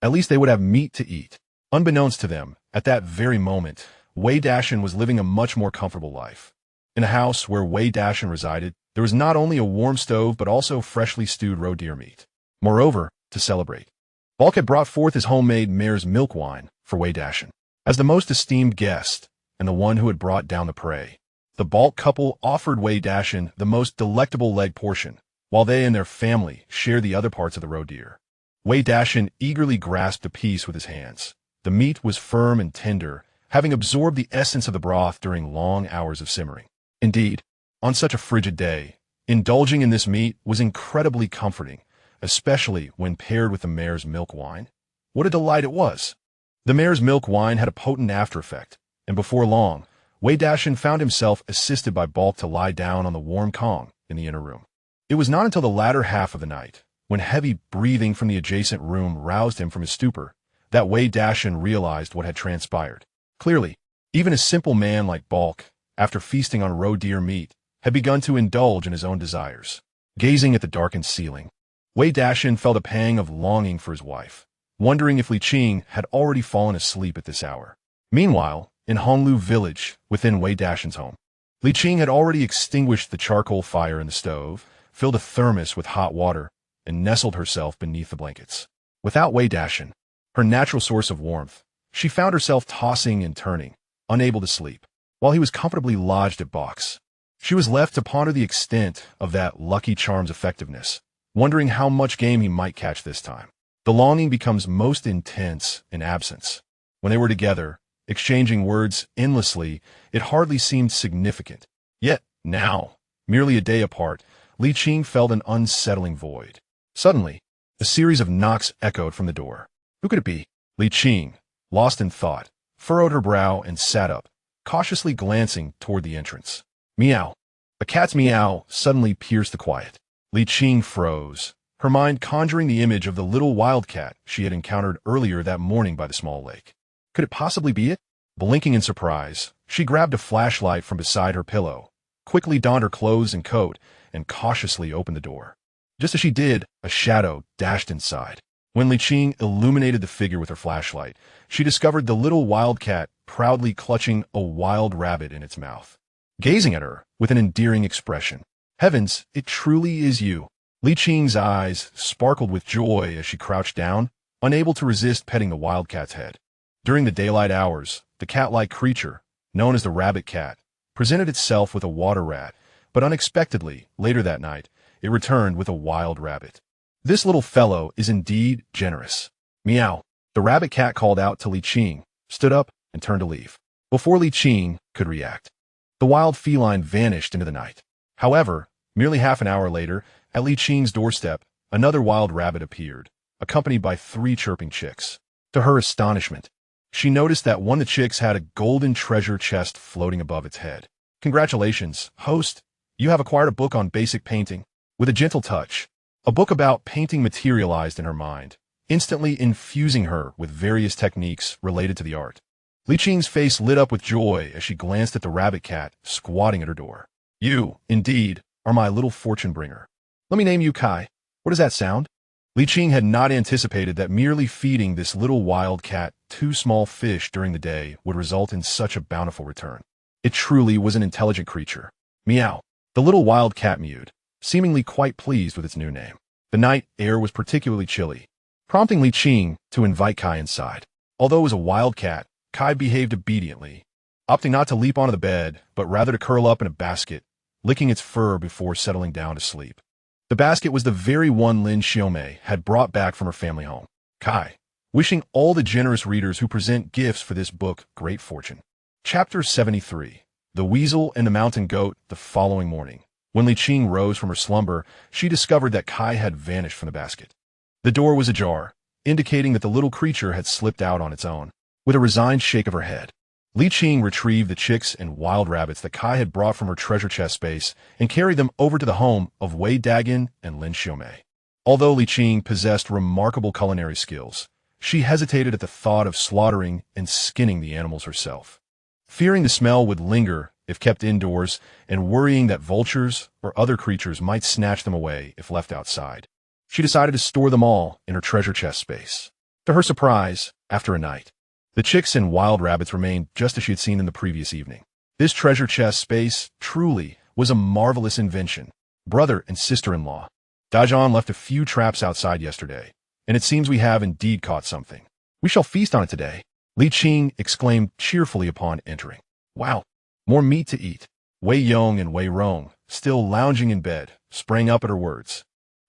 Speaker 1: At least they would have meat to eat. Unbeknownst to them, at that very moment, Wei Dashan was living a much more comfortable life. In a house where Wei Dashan resided, there was not only a warm stove but also freshly stewed roe deer meat. Moreover, to celebrate, Balk had brought forth his homemade mare's milk wine for Wei Dashan. As the most esteemed guest, and the one who had brought down the prey, the Balk couple offered Wei Dashan the most delectable leg portion, while they and their family shared the other parts of the roe deer. Wei Dashan eagerly grasped a piece with his hands. The meat was firm and tender, having absorbed the essence of the broth during long hours of simmering. Indeed, on such a frigid day, indulging in this meat was incredibly comforting, especially when paired with the mare's milk wine. What a delight it was! The mare's milk wine had a potent after-effect, and before long, Wei Dashan found himself assisted by Balk to lie down on the warm Kong in the inner room. It was not until the latter half of the night, when heavy breathing from the adjacent room roused him from his stupor, that Wei Dashan realized what had transpired. Clearly, even a simple man like Balk, after feasting on roe deer meat, had begun to indulge in his own desires. Gazing at the darkened ceiling, Wei Dashan felt a pang of longing for his wife, wondering if Li Qing had already fallen asleep at this hour. Meanwhile, in Honglu village, within Wei Dashan's home, Li Qing had already extinguished the charcoal fire in the stove, filled a thermos with hot water, and nestled herself beneath the blankets. Without Wei Dashan, her natural source of warmth, she found herself tossing and turning, unable to sleep, while he was comfortably lodged at Balk's. She was left to ponder the extent of that lucky charm's effectiveness, wondering how much game he might catch this time. The longing becomes most intense in absence. When they were together, exchanging words endlessly, it hardly seemed significant. Yet, now, merely a day apart, Li Qing felt an unsettling void. Suddenly, a series of knocks echoed from the door. Who could it be? Li Qing, lost in thought, furrowed her brow and sat up, cautiously glancing toward the entrance. Meow. A cat's meow suddenly pierced the quiet. Li Qing froze, her mind conjuring the image of the little wildcat she had encountered earlier that morning by the small lake. Could it possibly be it? Blinking in surprise, she grabbed a flashlight from beside her pillow, quickly donned her clothes and coat, and cautiously opened the door. Just as she did, a shadow dashed inside. When Li Qing illuminated the figure with her flashlight, she discovered the little wildcat proudly clutching a wild rabbit in its mouth, gazing at her with an endearing expression. Heavens, it truly is you. Li Qing's eyes sparkled with joy as she crouched down, unable to resist petting the wildcat's head. During the daylight hours, the cat-like creature, known as the rabbit cat, presented itself with a water rat, but unexpectedly, later that night, it returned with a wild rabbit. This little fellow is indeed generous. Meow. The rabbit cat called out to Li Qing, stood up, and turned to leave. Before Li Qing could react, the wild feline vanished into the night. However, merely half an hour later, at Li Qing's doorstep, another wild rabbit appeared, accompanied by 3 chirping chicks. To her astonishment, she noticed that one of the chicks had a golden treasure chest floating above its head. Congratulations, host. You have acquired a book on basic painting. With a gentle touch, a book about painting materialized in her mind, instantly infusing her with various techniques related to the art. Li Qing's face lit up with joy as she glanced at the rabbit cat squatting at her door. You, indeed, are my little fortune bringer. Let me name you Kai. What does that sound? Li Qing had not anticipated that merely feeding this little wild cat 2 small fish during the day would result in such a bountiful return. It truly was an intelligent creature. Meow. The little wild cat mewed, seemingly quite pleased with its new name. The night air was particularly chilly, prompting Li Qing to invite Kai inside. Although it was a wild cat, Kai behaved obediently, opting not to leap onto the bed, but rather to curl up in a basket, licking its fur before settling down to sleep. The basket was the very one Lin Xiaomei had brought back from her family home. Kai, wishing all the generous readers who present gifts for this book great fortune. Chapter 73. The Weasel and the Mountain Goat. The following morning, when Li Qing rose from her slumber, she discovered that Kai had vanished from the basket. The door was ajar, indicating that the little creature had slipped out on its own. With a resigned shake of her head, Li Qing retrieved the chicks and wild rabbits that Kai had brought from her treasure chest space and carried them over to the home of Wei Dashan and Lin Xiaomei. Although Li Qing possessed remarkable culinary skills, she hesitated at the thought of slaughtering and skinning the animals herself. Fearing the smell would linger if kept indoors and worrying that vultures or other creatures might snatch them away if left outside, she decided to store them all in her treasure chest space. To her surprise, after a night, The chicks and wild rabbits remained just as she had seen them the previous evening. This treasure chest space truly was a marvelous invention. Brother and sister-in-law. Dashan left a few traps outside yesterday, and it seems we have indeed caught something. We shall feast on it today. Li Qing exclaimed cheerfully upon entering. Wow, more meat to eat. Wei Yong and Wei Rong, still lounging in bed, sprang up at her words,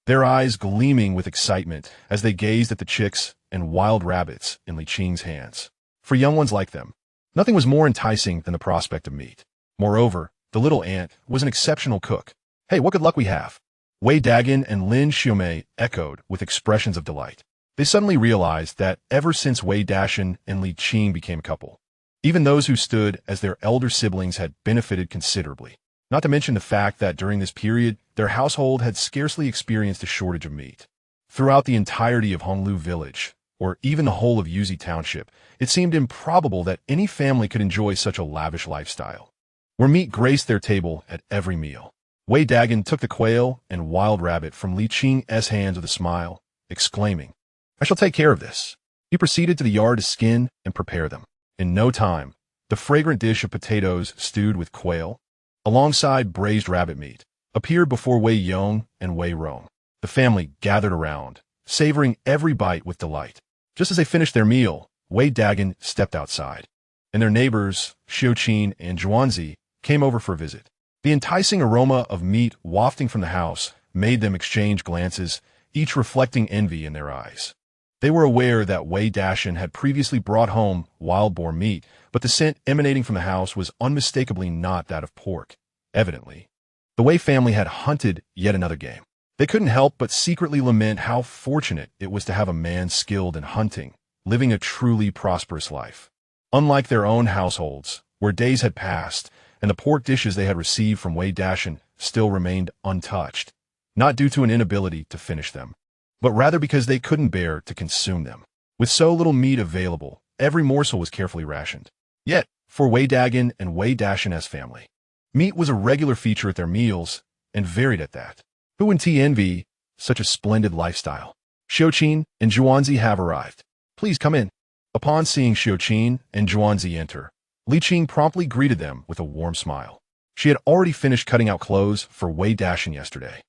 Speaker 1: their eyes gleaming with excitement as they gazed at the chicks and wild rabbits in Li Qing's hands. For young ones like them, nothing was more enticing than the prospect of meat. Moreover, the little ant was an exceptional cook. Hey, what good luck we have! Wei Dashan and Lin Xiaomei echoed with expressions of delight. They suddenly realized that ever since Wei Dashan and Li Qing became a couple, even those who stood as their elder siblings had benefited considerably. Not to mention the fact that during this period, their household had scarcely experienced a shortage of meat. Throughout the entirety of Honglu Village, or even the whole of Yuzi Township, it seemed improbable that any family could enjoy such a lavish lifestyle, where meat graced their table at every meal. Wei Dashan took the quail and wild rabbit from Li Qing's hands with a smile, exclaiming, I shall take care of this. He proceeded to the yard to skin and prepare them. In no time, the fragrant dish of potatoes stewed with quail, alongside braised rabbit meat, appeared before Wei Yong and Wei Rong. The family gathered around, savoring every bite with delight. Just as they finished their meal, Wei Dashan stepped outside, and their neighbors, Xiaoqin and Zhuanzi, came over for a visit. The enticing aroma of meat wafting from the house made them exchange glances, each reflecting envy in their eyes. They were aware that Wei Dashan had previously brought home wild boar meat, but the scent emanating from the house was unmistakably not that of pork. Evidently, the Wei family had hunted yet another game. They couldn't help but secretly lament how fortunate it was to have a man skilled in hunting, living a truly prosperous life. Unlike their own households, where days had passed, and the pork dishes they had received from Wei Dashan still remained untouched, not due to an inability to finish them, but rather because they couldn't bear to consume them. With so little meat available, every morsel was carefully rationed. Yet, for Wei Dashan and Wei Dashan's family, meat was a regular feature at their meals, and varied at that. Who wouldn't envy such a splendid lifestyle? Xiaoqin and Zhuanzi have arrived. Please come in. Upon seeing Xiaoqin and Zhuanzi enter, Li Qing promptly greeted them with a warm smile. She had already finished cutting out clothes for Wei Dashan yesterday,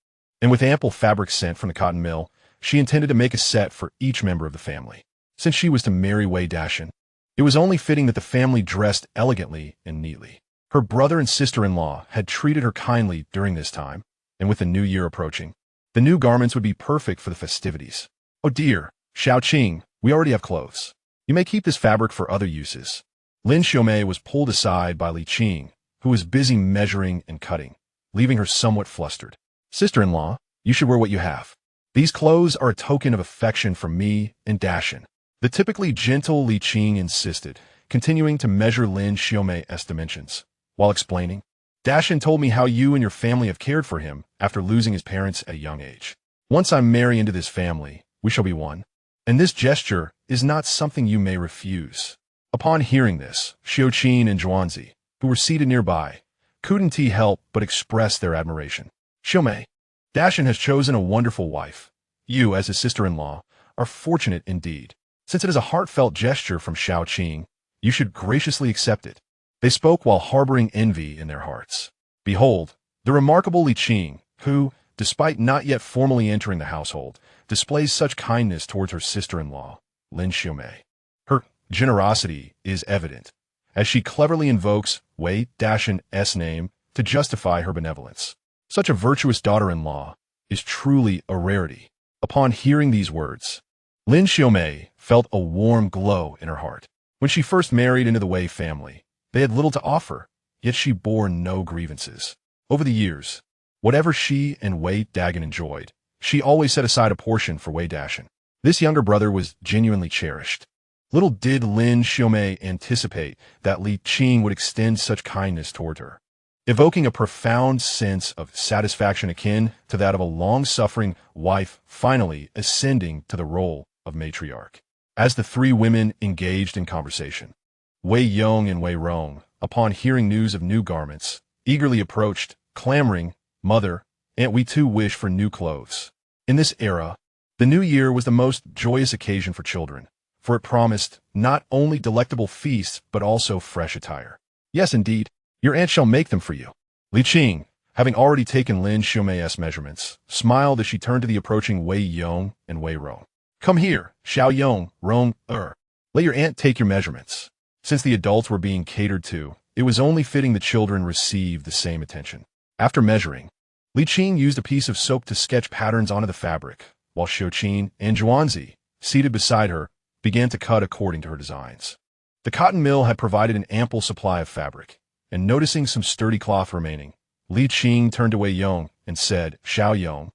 Speaker 1: and with ample fabric sent from the cotton mill, she intended to make a set for each member of the family. Since she was to marry Wei Dashan, it was only fitting that the family dressed elegantly and neatly. Her brother and sister-in-law had treated her kindly during this time, and with the new year approaching, the new garments would be perfect for the festivities. Oh dear, Xiaoqing, we already have clothes. You may keep this fabric for other uses. Lin Xiaomei was pulled aside by Li Qing, who was busy measuring and cutting, leaving her somewhat flustered. Sister-in-law, you should wear what you have. These clothes are a token of affection from me and Dashan. The typically gentle Li Qing insisted, continuing to measure Lin Xiaomei's dimensions, while explaining, Dashan told me how you and your family have cared for him after losing his parents at a young age. Once I marry into this family, we shall be one, and this gesture is not something you may refuse. Upon hearing this, Xiaoqin and Zhuanzi, who were seated nearby, couldn't help but express their admiration. Xiaomei, Dashan has chosen a wonderful wife. You, as his sister-in-law, are fortunate indeed. Since it is a heartfelt gesture from Xiaoqing, you should graciously accept it. They spoke while harboring envy in their hearts. Behold, the remarkable Li Qing, who, despite not yet formally entering the household, displays such kindness towards her sister-in-law, Lin Xiaomei. Her generosity is evident, as she cleverly invokes Wei Dashan's name to justify her benevolence. Such a virtuous daughter-in-law is truly a rarity. Upon hearing these words, Lin Xiaomei felt a warm glow in her heart. When she first married into the Wei family, they had little to offer, yet she bore no grievances. Over the years, whatever she and Wei Dashan enjoyed, she always set aside a portion for Wei Dashan. This younger brother was genuinely cherished. Little did Lin Xiaomei anticipate that Li Qing would extend such kindness toward her, evoking a profound sense of satisfaction akin to that of a long-suffering wife finally ascending to the role of matriarch. As the three women engaged in conversation, Wei Yong and Wei Rong, upon hearing news of new garments, eagerly approached, clamoring, Mother, Aunt, we too wish for new clothes. In this era, the new year was the most joyous occasion for children, for it promised not only delectable feasts but also fresh attire. Yes, indeed, your aunt shall make them for you. Li Qing, having already taken Lin Xiaomei's measurements, smiled as she turned to the approaching Wei Yong and Wei Rong. Come here, Xiao Yong, Rong, let your aunt take your measurements. Since the adults were being catered to, it was only fitting the children receive the same attention. After measuring, Li Qing used a piece of soap to sketch patterns onto the fabric, while Xiaoqin and Zhuanzi, seated beside her, began to cut according to her designs. The cotton mill had provided an ample supply of fabric, and noticing some sturdy cloth remaining, Li Qing turned to Wei Yong and said, Xiao Yong,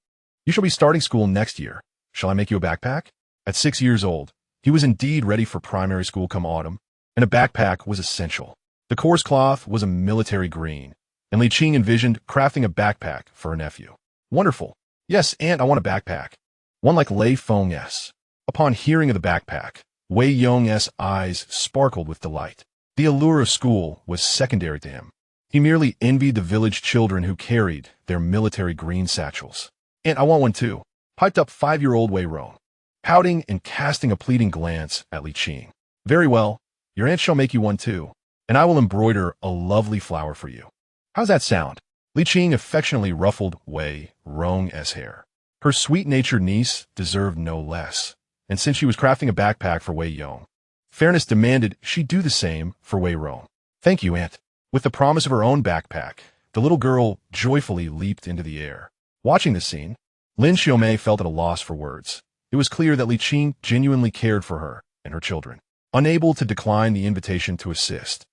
Speaker 1: you shall be starting school next year. Shall I make you a backpack? At 6 years old, he was indeed ready for primary school come autumn, and a backpack was essential. The coarse cloth was a military green, and Li Qing envisioned crafting a backpack for her nephew. Wonderful. Yes, aunt, I want a backpack. One like Lei Feng's. Upon hearing of the backpack, Wei Yong's eyes sparkled with delight. The allure of school was secondary to him. He merely envied the village children who carried their military green satchels. Aunt, I want one too, piped up 5-year-old Wei Rong, pouting and casting a pleading glance at Li Qing. Very well, your aunt shall make you one too, and I will embroider a lovely flower for you. How's that sound? Li Qing affectionately ruffled Wei Rong's hair. Her sweet-natured niece deserved no less, and since she was crafting a backpack for Wei Yong, fairness demanded she do the same for Wei Rong. Thank you, aunt. With the promise of her own backpack, the little girl joyfully leaped into the air. Watching this scene, Lin Xiaomei felt at a loss for words. It was clear that Li Qing genuinely cared for her and her children. Unable to decline the invitation to assist,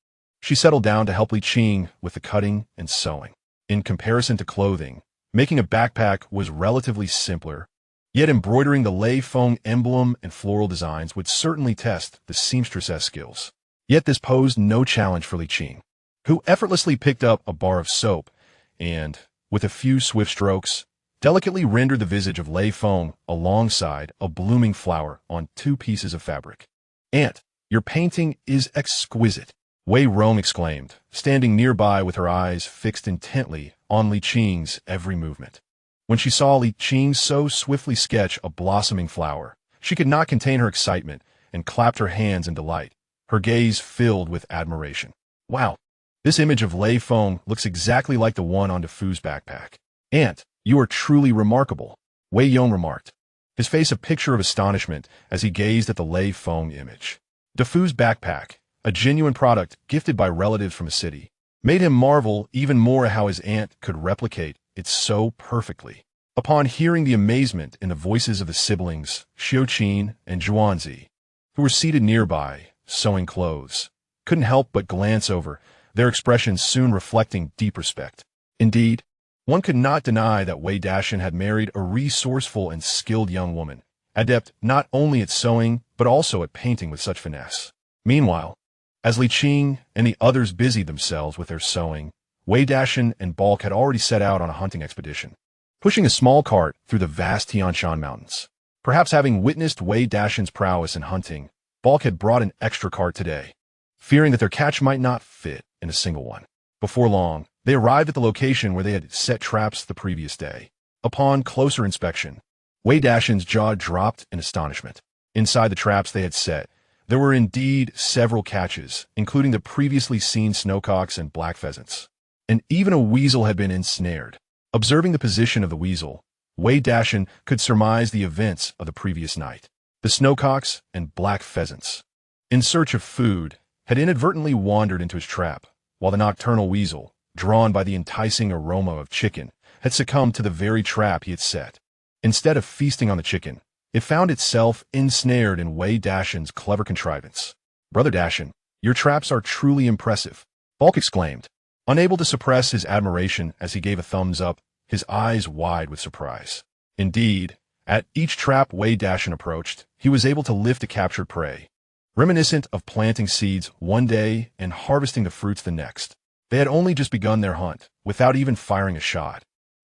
Speaker 1: she settled down to help Li Qing with the cutting and sewing. In comparison to clothing, making a backpack was relatively simpler, yet embroidering the Lei Feng emblem and floral designs would certainly test the seamstress's skills. Yet this posed no challenge for Li Qing, who effortlessly picked up a bar of soap and, with a few swift strokes, delicately rendered the visage of Lei Feng alongside a blooming flower on 2 pieces of fabric. Aunt, your painting is exquisite, Wei Rong exclaimed, standing nearby with her eyes fixed intently on Li Qing's every movement. When she saw Li Qing so swiftly sketch a blossoming flower, she could not contain her excitement and clapped her hands in delight, her gaze filled with admiration. Wow, this image of Lei Feng looks exactly like the one on DeFu's backpack. Aunt, you are truly remarkable, Wei Yong remarked, his face a picture of astonishment as he gazed at the Lei Feng image. DeFu's backpack, a genuine product gifted by relatives from a city, made him marvel even more how his aunt could replicate it so perfectly. Upon hearing the amazement in the voices of the siblings, Xiaoqin and Zhuanzi, who were seated nearby, sewing clothes, couldn't help but glance over, their expressions soon reflecting deep respect. Indeed, one could not deny that Wei Dashan had married a resourceful and skilled young woman, adept not only at sewing but also at painting with such finesse. Meanwhile, as Li Qing and the others busied themselves with their sewing, Wei Dashan and Balk had already set out on a hunting expedition, pushing a small cart through the vast Tianshan Mountains. Perhaps having witnessed Wei Dashan's prowess in hunting, Balk had brought an extra cart today, fearing that their catch might not fit in a single one. Before long, they arrived at the location where they had set traps the previous day. Upon closer inspection, Wei Dashan's jaw dropped in astonishment. Inside the traps they had set, there were indeed several catches, including the previously seen snowcocks and black pheasants. And even a weasel had been ensnared. Observing the position of the weasel, Wei Dashan could surmise the events of the previous night. The snowcocks and black pheasants, in search of food, had inadvertently wandered into his trap, while the nocturnal weasel, drawn by the enticing aroma of chicken, had succumbed to the very trap he had set. Instead of feasting on the chicken, it found itself ensnared in Wei Dashan's clever contrivance. Brother Dashan, your traps are truly impressive, Balk exclaimed, unable to suppress his admiration as he gave a thumbs up, his eyes wide with surprise. Indeed, at each trap Wei Dashan approached, he was able to lift a captured prey, reminiscent of planting seeds one day and harvesting the fruits the next. They had only just begun their hunt, without even firing a shot,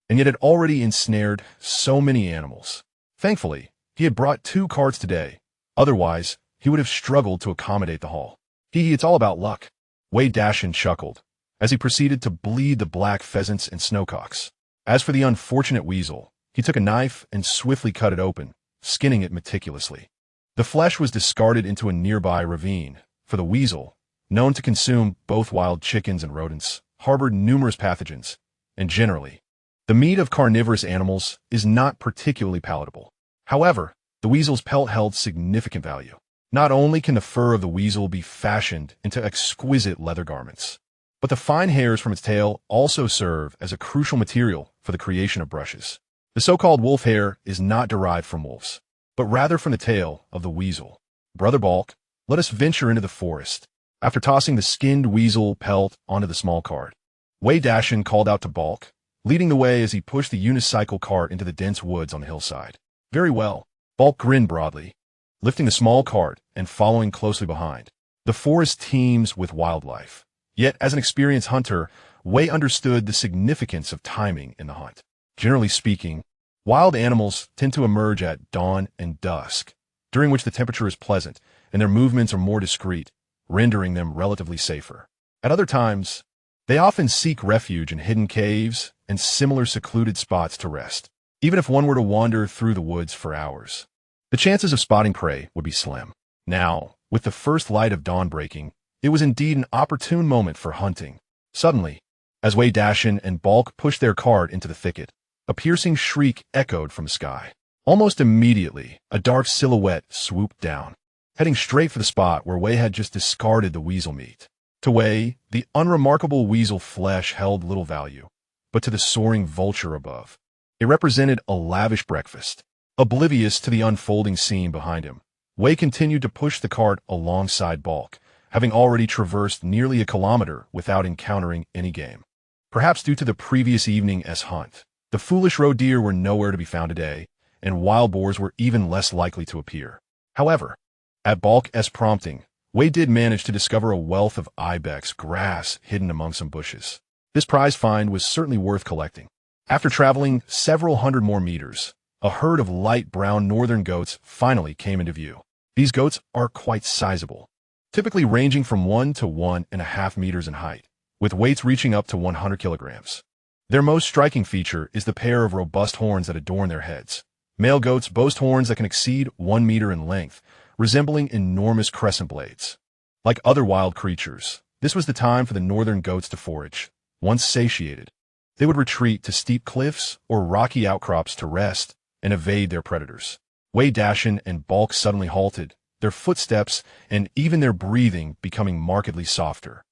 Speaker 1: and yet had already ensnared so many animals. Thankfully, he had brought 2 carts today. Otherwise, he would have struggled to accommodate the haul. It's all about luck, Wei Dashan chuckled, as he proceeded to bleed the black pheasants and snowcocks. As for the unfortunate weasel, he took a knife and swiftly cut it open, skinning it meticulously. The flesh was discarded into a nearby ravine, for the weasel, known to consume both wild chickens and rodents, harbored numerous pathogens, and generally, the meat of carnivorous animals is not particularly palatable. However, the weasel's pelt held significant value. Not only can the fur of the weasel be fashioned into exquisite leather garments, but the fine hairs from its tail also serve as a crucial material for the creation of brushes. The so-called wolf hair is not derived from wolves, but rather from the tail of the weasel. Brother Balk, let us venture into the forest. After tossing the skinned weasel pelt onto the small cart, Wei Dashan called out to Balk, leading the way as he pushed the unicycle cart into the dense woods on the hillside. Very well. Balk grinned broadly, lifting the small cart and following closely behind. The forest teems with wildlife. Yet, as an experienced hunter, Wei understood the significance of timing in the hunt. Generally speaking, wild animals tend to emerge at dawn and dusk, during which the temperature is pleasant and their movements are more discreet, rendering them relatively safer. At other times, they often seek refuge in hidden caves and similar secluded spots to rest. Even if one were to wander through the woods for hours, the chances of spotting prey would be slim. Now, with the first light of dawn breaking, it was indeed an opportune moment for hunting. Suddenly, as Wei Dashan and Balk pushed their cart into the thicket, a piercing shriek echoed from the sky. Almost immediately, a dark silhouette swooped down, heading straight for the spot where Wei had just discarded the weasel meat. To Wei, the unremarkable weasel flesh held little value, but to the soaring vulture above, it represented a lavish breakfast. Oblivious to the unfolding scene behind him, Wei continued to push the cart alongside Balk, having already traversed nearly a kilometer without encountering any game. Perhaps due to the previous evening's hunt, the foolish roe deer were nowhere to be found today, and wild boars were even less likely to appear. However, at Balk's prompting, Wei did manage to discover a wealth of ibex grass hidden among some bushes. This prize find was certainly worth collecting. After traveling several hundred more meters, a herd of light brown northern goats finally came into view. These goats are quite sizable, typically ranging from 1 to 1.5 meters in height, with weights reaching up to 100 kilograms. Their most striking feature is the pair of robust horns that adorn their heads. Male goats boast horns that can exceed 1 meter in length, resembling enormous crescent blades. Like other wild creatures, this was the time for the northern goats to forage. Once satiated, they would retreat to steep cliffs or rocky outcrops to rest and evade their predators. Wei Dashan and Balk suddenly halted, their footsteps and even their breathing becoming markedly softer.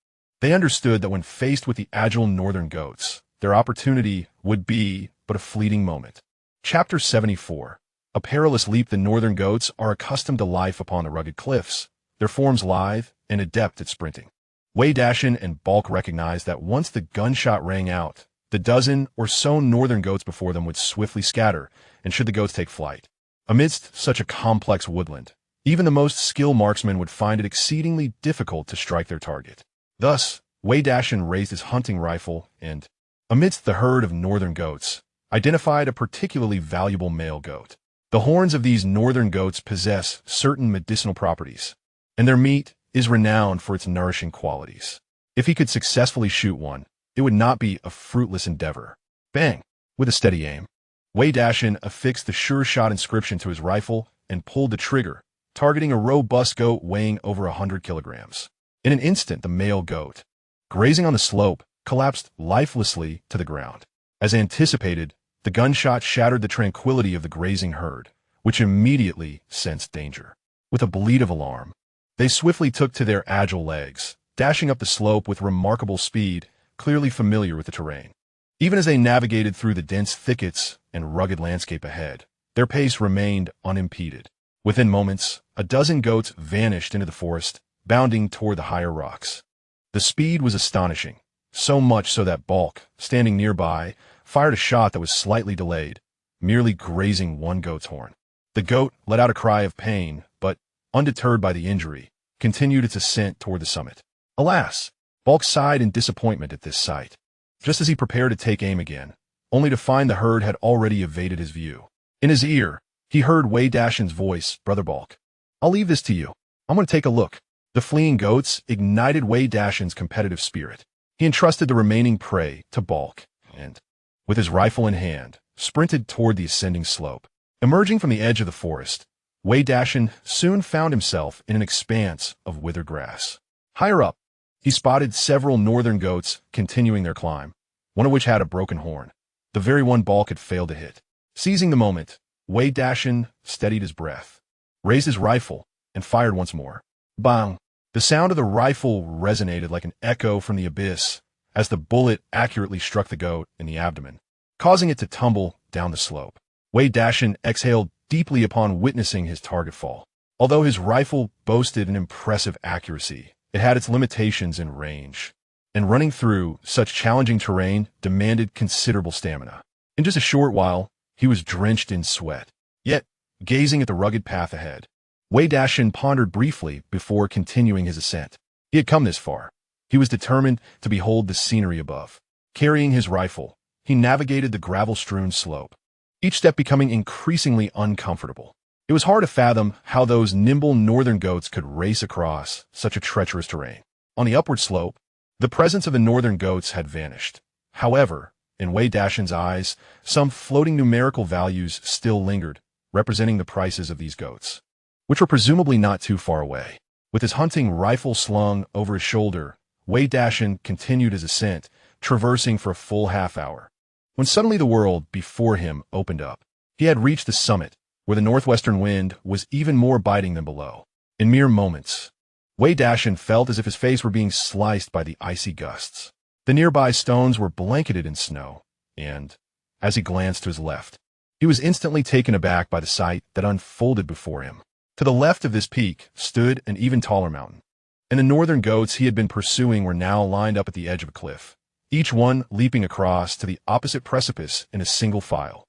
Speaker 1: They understood that when faced with the agile northern goats, their opportunity would be but a fleeting moment. Chapter 74. A perilous leap. The northern goats are accustomed to life upon the rugged cliffs, their forms lithe and adept at sprinting. Wei Dashan and Balk recognized that once the gunshot rang out, the dozen or so northern goats before them would swiftly scatter, and should the goats take flight. Amidst such a complex woodland, even the most skilled marksman would find it exceedingly difficult to strike their target. Thus, Wei Dashan raised his hunting rifle and, amidst the herd of northern goats, identified a particularly valuable male goat. The horns of these northern goats possess certain medicinal properties, and their meat is renowned for its nourishing qualities. If he could successfully shoot one, it would not be a fruitless endeavor. Bang! With a steady aim, Wei Dashan affixed the sure shot inscription to his rifle and pulled the trigger, targeting a robust goat weighing over 100 kilograms. In an instant, the male goat, grazing on the slope, collapsed lifelessly to the ground. As anticipated, the gunshot shattered the tranquility of the grazing herd, which immediately sensed danger. With a bleat of alarm, they swiftly took to their agile legs, dashing up the slope with remarkable speed, clearly familiar with the terrain. Even as they navigated through the dense thickets and rugged landscape ahead, their pace remained unimpeded. Within moments, a dozen goats vanished into the forest, bounding toward the higher rocks. The speed was astonishing, so much so that Balk, standing nearby, fired a shot that was slightly delayed, merely grazing one goat's horn. The goat let out a cry of pain, but, undeterred by the injury, continued its ascent toward the summit. Alas! Balk sighed in disappointment at this sight, just as he prepared to take aim again, only to find the herd had already evaded his view. In his ear, he heard Wei Dashan's voice, "Brother Balk, I'll leave this to you. I'm going to take a look." The fleeing goats ignited Wei Dashan's competitive spirit. He entrusted the remaining prey to Balk, and, with his rifle in hand, sprinted toward the ascending slope. Emerging from the edge of the forest, Wei Dashan soon found himself in an expanse of withered grass. Higher up, he spotted several northern goats continuing their climb, one of which had a broken horn, the very one Balk had failed to hit. Seizing the moment, Wei Dashan steadied his breath, raised his rifle, and fired once more. Bang! The sound of the rifle resonated like an echo from the abyss as the bullet accurately struck the goat in the abdomen, causing it to tumble down the slope. Wei Dashan exhaled deeply upon witnessing his target fall. Although his rifle boasted an impressive accuracy, it had its limitations in range, and running through such challenging terrain demanded considerable stamina. In just a short while, he was drenched in sweat. Yet, gazing at the rugged path ahead, Wei Dashan pondered briefly before continuing his ascent. He had come this far. He was determined to behold the scenery above. Carrying his rifle, he navigated the gravel-strewn slope, each step becoming increasingly uncomfortable. It was hard to fathom how those nimble northern goats could race across such a treacherous terrain. On the upward slope, the presence of the northern goats had vanished. However, in Wei Dashan's eyes, some floating numerical values still lingered, representing the prices of these goats, which were presumably not too far away. With his hunting rifle slung over his shoulder, Wei Dashan continued his ascent, traversing for a full half-hour, when suddenly the world before him opened up. He had reached the summit, where the northwestern wind was even more biting than below. In mere moments, Wei Dashan felt as if his face were being sliced by the icy gusts. The nearby stones were blanketed in snow, and, as he glanced to his left, he was instantly taken aback by the sight that unfolded before him. To the left of this peak stood an even taller mountain, and the northern goats he had been pursuing were now lined up at the edge of a cliff, each one leaping across to the opposite precipice in a single file.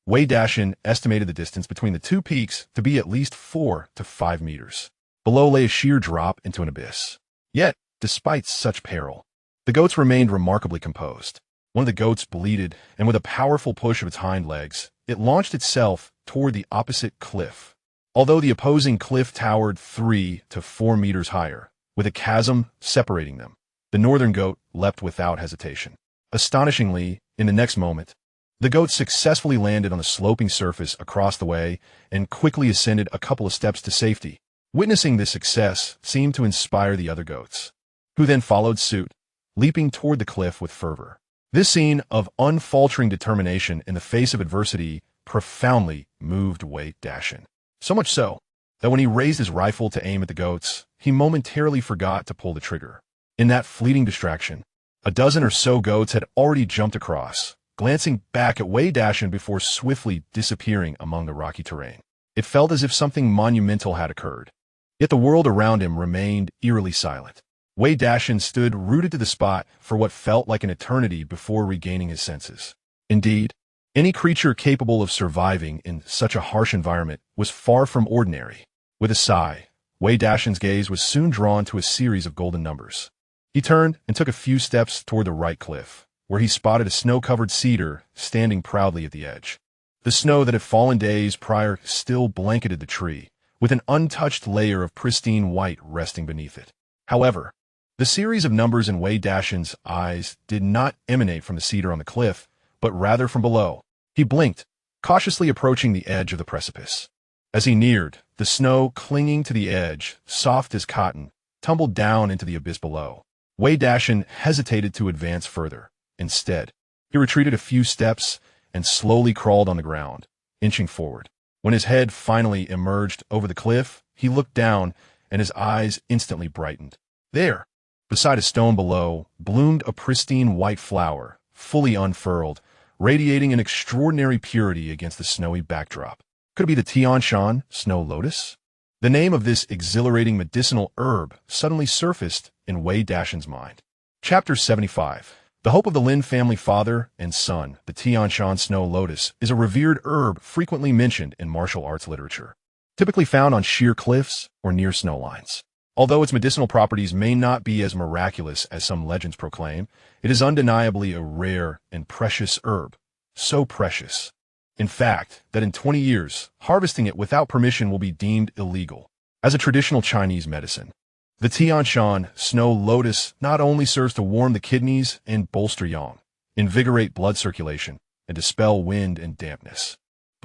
Speaker 1: Wei Dashan estimated the distance between the two peaks to be at least 4 to 5 meters. Below lay a sheer drop into an abyss. Yet, despite such peril, the goats remained remarkably composed. One of the goats bleated, and with a powerful push of its hind legs, it launched itself toward the opposite cliff. Although the opposing cliff towered 3 to 4 meters higher, with a chasm separating them, the northern goat leapt without hesitation. Astonishingly, in the next moment, the goat successfully landed on the sloping surface across the way and quickly ascended a couple of steps to safety. Witnessing this success seemed to inspire the other goats, who then followed suit, leaping toward the cliff with fervor. This scene of unfaltering determination in the face of adversity profoundly moved Wei Dashan. So much so, that when he raised his rifle to aim at the goats, he momentarily forgot to pull the trigger. In that fleeting distraction, a dozen or so goats had already jumped across, glancing back at Wei Dashan before swiftly disappearing among the rocky terrain. It felt as if something monumental had occurred. Yet the world around him remained eerily silent. Wei Dashan stood rooted to the spot for what felt like an eternity before regaining his senses. Indeed, any creature capable of surviving in such a harsh environment was far from ordinary. With a sigh, Wei Dashan's gaze was soon drawn to a series of golden numbers. He turned and took a few steps toward the right cliff, where he spotted a snow-covered cedar standing proudly at the edge. The snow that had fallen days prior still blanketed the tree, with an untouched layer of pristine white resting beneath it. However, the series of numbers in Wei Dashan's eyes did not emanate from the cedar on the cliff, but rather from below. He blinked, cautiously approaching the edge of the precipice. As he neared, the snow clinging to the edge, soft as cotton, tumbled down into the abyss below. Wei Dashan hesitated to advance further. Instead, he retreated a few steps and slowly crawled on the ground, inching forward. When his head finally emerged over the cliff, he looked down, and his eyes instantly brightened. There, beside a stone below, bloomed a pristine white flower, fully unfurled, radiating an extraordinary purity against the snowy backdrop. Could it be the Tianshan snow lotus? The name of this exhilarating medicinal herb suddenly surfaced in Wei Dashan's mind. Chapter 75. The hope of the Lin family father and son, the Tianshan snow lotus, is a revered herb frequently mentioned in martial arts literature, typically found on sheer cliffs or near snow lines. Although its medicinal properties may not be as miraculous as some legends proclaim, it is undeniably a rare and precious herb. So precious, in fact, that in 20 years, harvesting it without permission will be deemed illegal. As a traditional Chinese medicine, the Tianshan snow lotus not only serves to warm the kidneys and bolster yang, invigorate blood circulation, and dispel wind and dampness,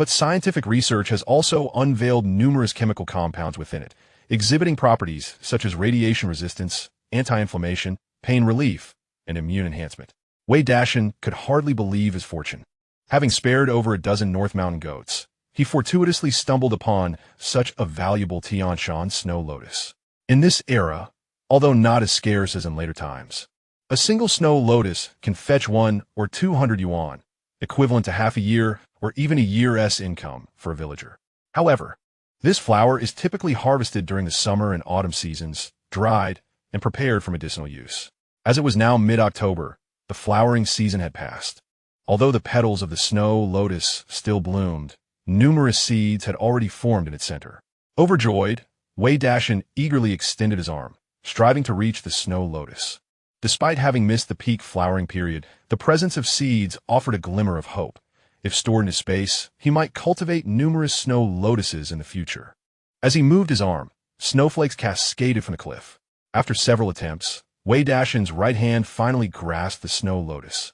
Speaker 1: But scientific research has also unveiled numerous chemical compounds within it, exhibiting properties such as radiation resistance, anti-inflammation, pain relief, and immune enhancement. Wei Dashan could hardly believe his fortune. Having spared over a dozen North Mountain goats, he fortuitously stumbled upon such a valuable Tian Shan snow lotus. In this era, although not as scarce as in later times, a single snow lotus can fetch 1 or 200 yuan, equivalent to half a year or even a year's income for a villager. However, this flower is typically harvested during the summer and autumn seasons, dried, and prepared for medicinal use. As it was now mid-October, the flowering season had passed. Although the petals of the snow lotus still bloomed, numerous seeds had already formed in its center. Overjoyed, Wei Dashan eagerly extended his arm, striving to reach the snow lotus. Despite having missed the peak flowering period, the presence of seeds offered a glimmer of hope. If stored in his space, he might cultivate numerous snow lotuses in the future. As he moved his arm, snowflakes cascaded from the cliff. After several attempts, Wei Dashan's right hand finally grasped the snow lotus,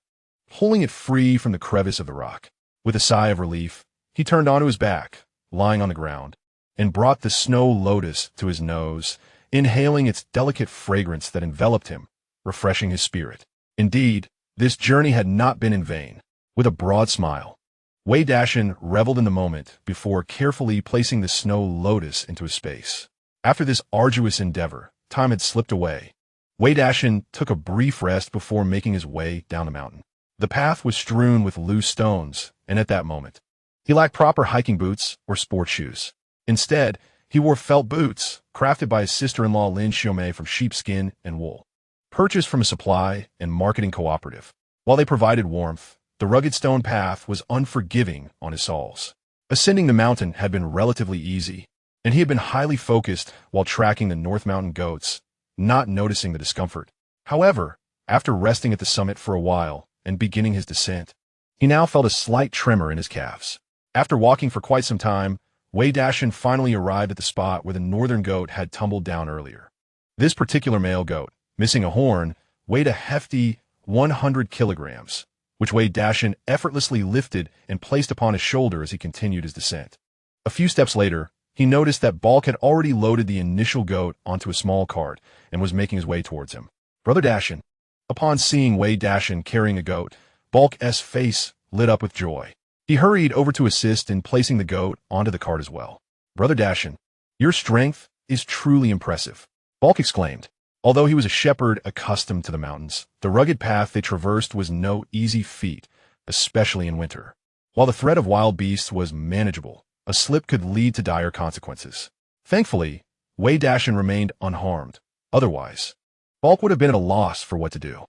Speaker 1: pulling it free from the crevice of the rock. With a sigh of relief, he turned onto his back, lying on the ground, and brought the snow lotus to his nose, inhaling its delicate fragrance that enveloped him, refreshing his spirit. Indeed, this journey had not been in vain. With a broad smile, Wei Dashan reveled in the moment before carefully placing the snow lotus into his space. After this arduous endeavor, time had slipped away. Wei Dashan took a brief rest before making his way down the mountain. The path was strewn with loose stones, and at that moment, he lacked proper hiking boots or sports shoes. Instead, he wore felt boots, crafted by his sister-in-law Lin Xiaomei from sheepskin and wool, purchased from a supply and marketing cooperative. While they provided warmth, the rugged stone path was unforgiving on his soles. Ascending the mountain had been relatively easy, and he had been highly focused while tracking the North Mountain goats, not noticing the discomfort. However, after resting at the summit for a while and beginning his descent, he now felt a slight tremor in his calves. After walking for quite some time, Wei Dashan finally arrived at the spot where the northern goat had tumbled down earlier. This particular male goat, missing a horn, weighed a hefty 100 kilograms, which Wei Dashan effortlessly lifted and placed upon his shoulder as he continued his descent. A few steps later, he noticed that Balk had already loaded the initial goat onto a small cart and was making his way towards him. Brother Dashan. Upon seeing Wei Dashan carrying a goat, Balk's face lit up with joy. He hurried over to assist in placing the goat onto the cart as well. Brother Dashan, your strength is truly impressive, Balk exclaimed. Although he was a shepherd accustomed to the mountains, the rugged path they traversed was no easy feat, especially in winter. While the threat of wild beasts was manageable, a slip could lead to dire consequences. Thankfully, Wei Dashan remained unharmed. Otherwise, Balk would have been at a loss for what to do.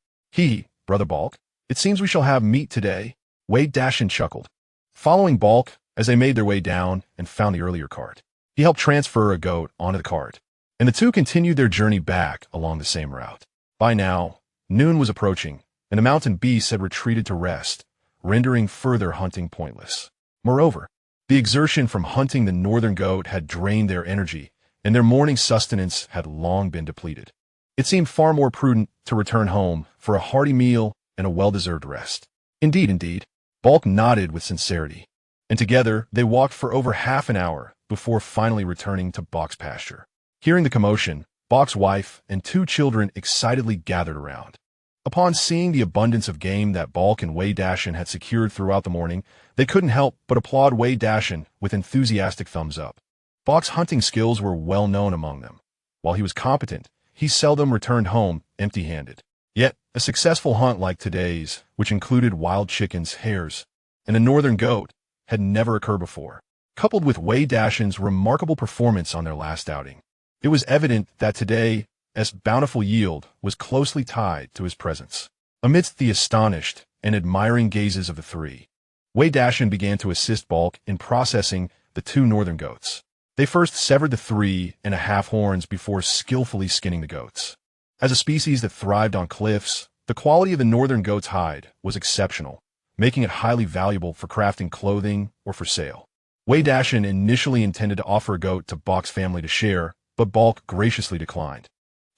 Speaker 1: Brother Balk, it seems we shall have meat today, Wei Dashan chuckled. Following Balk as they made their way down and found the earlier cart, he helped transfer a goat onto the cart, and the two continued their journey back along the same route. By now, noon was approaching, and the mountain beasts had retreated to rest, rendering further hunting pointless. Moreover, the exertion from hunting the northern goat had drained their energy, and their morning sustenance had long been depleted. It seemed far more prudent to return home for a hearty meal and a well-deserved rest. Indeed, Balk nodded with sincerity, and together they walked for over half an hour before finally returning to Balk's pasture. Hearing the commotion, Balk's wife and 2 children excitedly gathered around. Upon seeing the abundance of game that Balk and Wei Dashan had secured throughout the morning, they couldn't help but applaud Wei Dashan with enthusiastic thumbs up. Balk's hunting skills were well known among them. While he was competent, he seldom returned home empty-handed. Yet, a successful hunt like today's, which included wild chickens, hares, and a northern goat, had never occurred before. Coupled with Wei Dashan's remarkable performance on their last outing, it was evident that today's bountiful yield was closely tied to his presence. Amidst the astonished and admiring gazes of the three, Wei Dashan began to assist Balk in processing the 2 northern goats. They first severed the 3.5 horns before skillfully skinning the goats. As a species that thrived on cliffs, the quality of the northern goat's hide was exceptional, making it highly valuable for crafting clothing or for sale. Wei Dashan initially intended to offer a goat to Balk's family to share, but Balk graciously declined,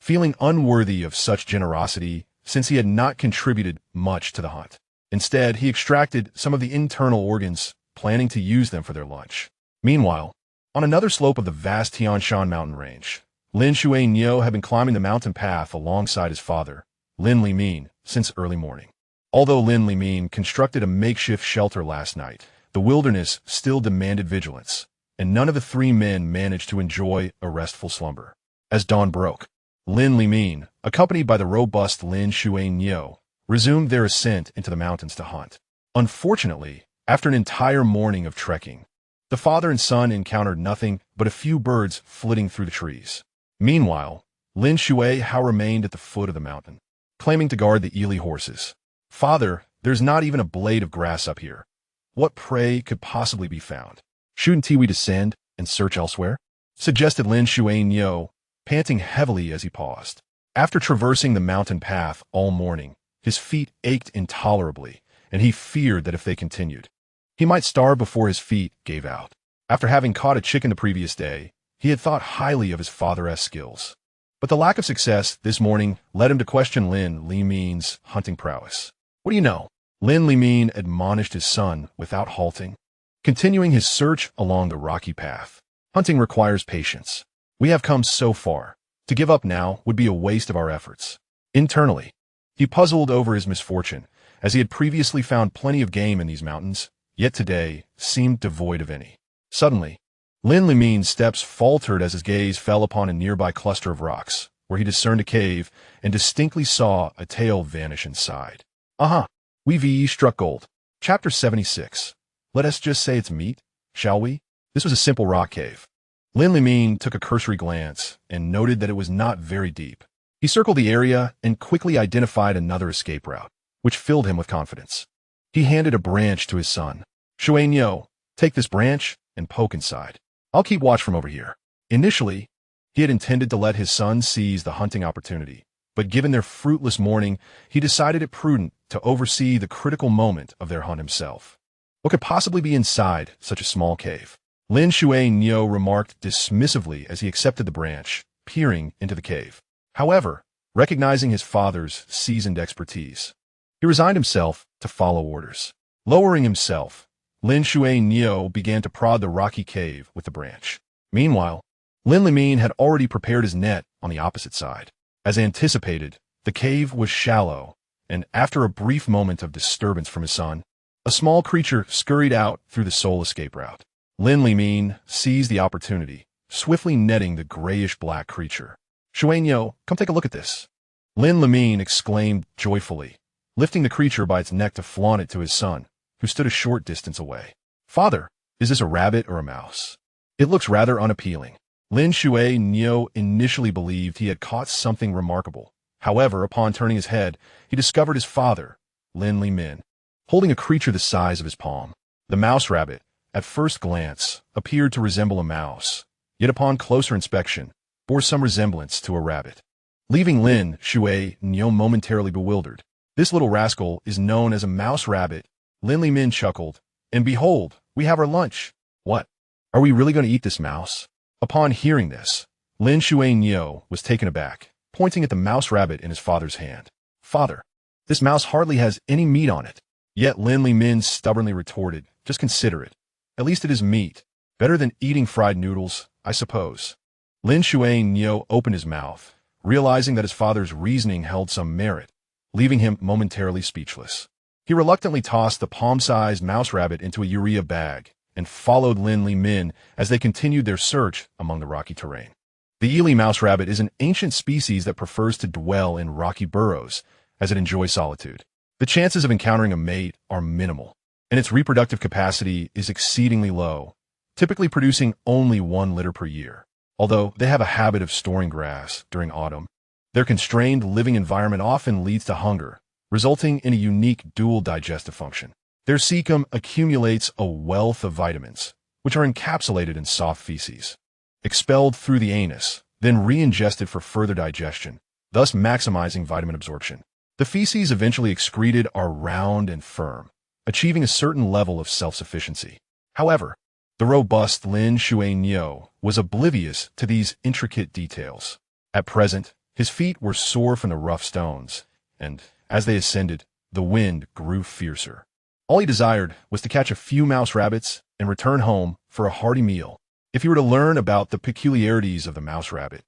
Speaker 1: feeling unworthy of such generosity since he had not contributed much to the hunt. Instead, he extracted some of the internal organs, planning to use them for their lunch. Meanwhile, on another slope of the vast Tian Shan mountain range, Lin Shui Niu had been climbing the mountain path alongside his father, Lin Li Min, since early morning. Although Lin Li Min constructed a makeshift shelter last night, the wilderness still demanded vigilance, and none of the three men managed to enjoy a restful slumber. As dawn broke, Lin Li Min, accompanied by the robust Lin Shui Niu, resumed their ascent into the mountains to hunt. Unfortunately, after an entire morning of trekking, the father and son encountered nothing but a few birds flitting through the trees. Meanwhile, Lin Shui Hao remained at the foot of the mountain, claiming to guard the Ili horses. "Father, there's not even a blade of grass up here. What prey could possibly be found? Shouldn't we descend and search elsewhere?" suggested Lin Shui Niu, panting heavily as he paused. After traversing the mountain path all morning, his feet ached intolerably, and he feared that if they continued, he might starve before his feet gave out. After having caught a chicken the previous day, he had thought highly of his father's skills. But the lack of success this morning led him to question Lin Li Min's hunting prowess. "What do you know?" Lin Li Min admonished his son without halting, continuing his search along the rocky path. "Hunting requires patience. We have come so far. To give up now would be a waste of our efforts." Internally, he puzzled over his misfortune, as he had previously found plenty of game in these mountains, yet today seemed devoid of any. Suddenly, Lin Li Min's steps faltered as his gaze fell upon a nearby cluster of rocks, where he discerned a cave and distinctly saw a tail vanish inside. "Aha! We've struck gold." Chapter 76. Let us just say it's meat, shall we? This was a simple rock cave. Lin Li Min took a cursory glance and noted that it was not very deep. He circled the area and quickly identified another escape route, which filled him with confidence. He handed a branch to his son. "Shui Niu, take this branch and poke inside. I'll keep watch from over here." Initially, he had intended to let his son seize the hunting opportunity, but given their fruitless morning, he decided it prudent to oversee the critical moment of their hunt himself. What could possibly be inside such a small cave? Lin Shui Niu remarked dismissively as he accepted the branch, peering into the cave. However, recognizing his father's seasoned expertise, he resigned himself to follow orders. Lowering himself, Lin Shui Niu began to prod the rocky cave with the branch. Meanwhile, Lin Li Min had already prepared his net on the opposite side. As anticipated, the cave was shallow, and after a brief moment of disturbance from his son, a small creature scurried out through the sole escape route. Lin Li Min seized the opportunity, swiftly netting the grayish-black creature. "Shui Niu, come take a look at this." Lin Li Min exclaimed joyfully, lifting the creature by its neck to flaunt it to his son, who stood a short distance away. "Father, is this a rabbit or a mouse? It looks rather unappealing." Lin Shui Niu initially believed he had caught something remarkable. However, upon turning his head, he discovered his father, Lin Li Min, holding a creature the size of his palm. The mouse rabbit, at first glance, appeared to resemble a mouse, yet upon closer inspection, bore some resemblance to a rabbit, leaving Lin Shui Niu momentarily bewildered. "This little rascal is known as a mouse rabbit." Lin Li Min chuckled, "And behold, we have our lunch." "What? Are we really going to eat this mouse?" Upon hearing this, Lin Shui Niu was taken aback, pointing at the mouse rabbit in his father's hand. "Father, this mouse hardly has any meat on it." Yet Lin Li Min stubbornly retorted, "Just consider it. At least it is meat. Better than eating fried noodles, I suppose." Lin Shui Niu opened his mouth, realizing that his father's reasoning held some merit, leaving him momentarily speechless. He reluctantly tossed the palm-sized mouse rabbit into a urea bag and followed Lin Li Min as they continued their search among the rocky terrain. The Ili mouse rabbit is an ancient species that prefers to dwell in rocky burrows as it enjoys solitude. The chances of encountering a mate are minimal, and its reproductive capacity is exceedingly low, typically producing only one litter per year. Although they have a habit of storing grass during autumn, their constrained living environment often leads to hunger, resulting in a unique dual digestive function. Their cecum accumulates a wealth of vitamins, which are encapsulated in soft feces, expelled through the anus, then re-ingested for further digestion, thus maximizing vitamin absorption. The feces eventually excreted are round and firm, achieving a certain level of self-sufficiency. However, the robust Lin Shui Niu was oblivious to these intricate details. At present, his feet were sore from the rough stones, and, as they ascended, the wind grew fiercer. All he desired was to catch a few mouse rabbits and return home for a hearty meal. If he were to learn about the peculiarities of the mouse rabbit,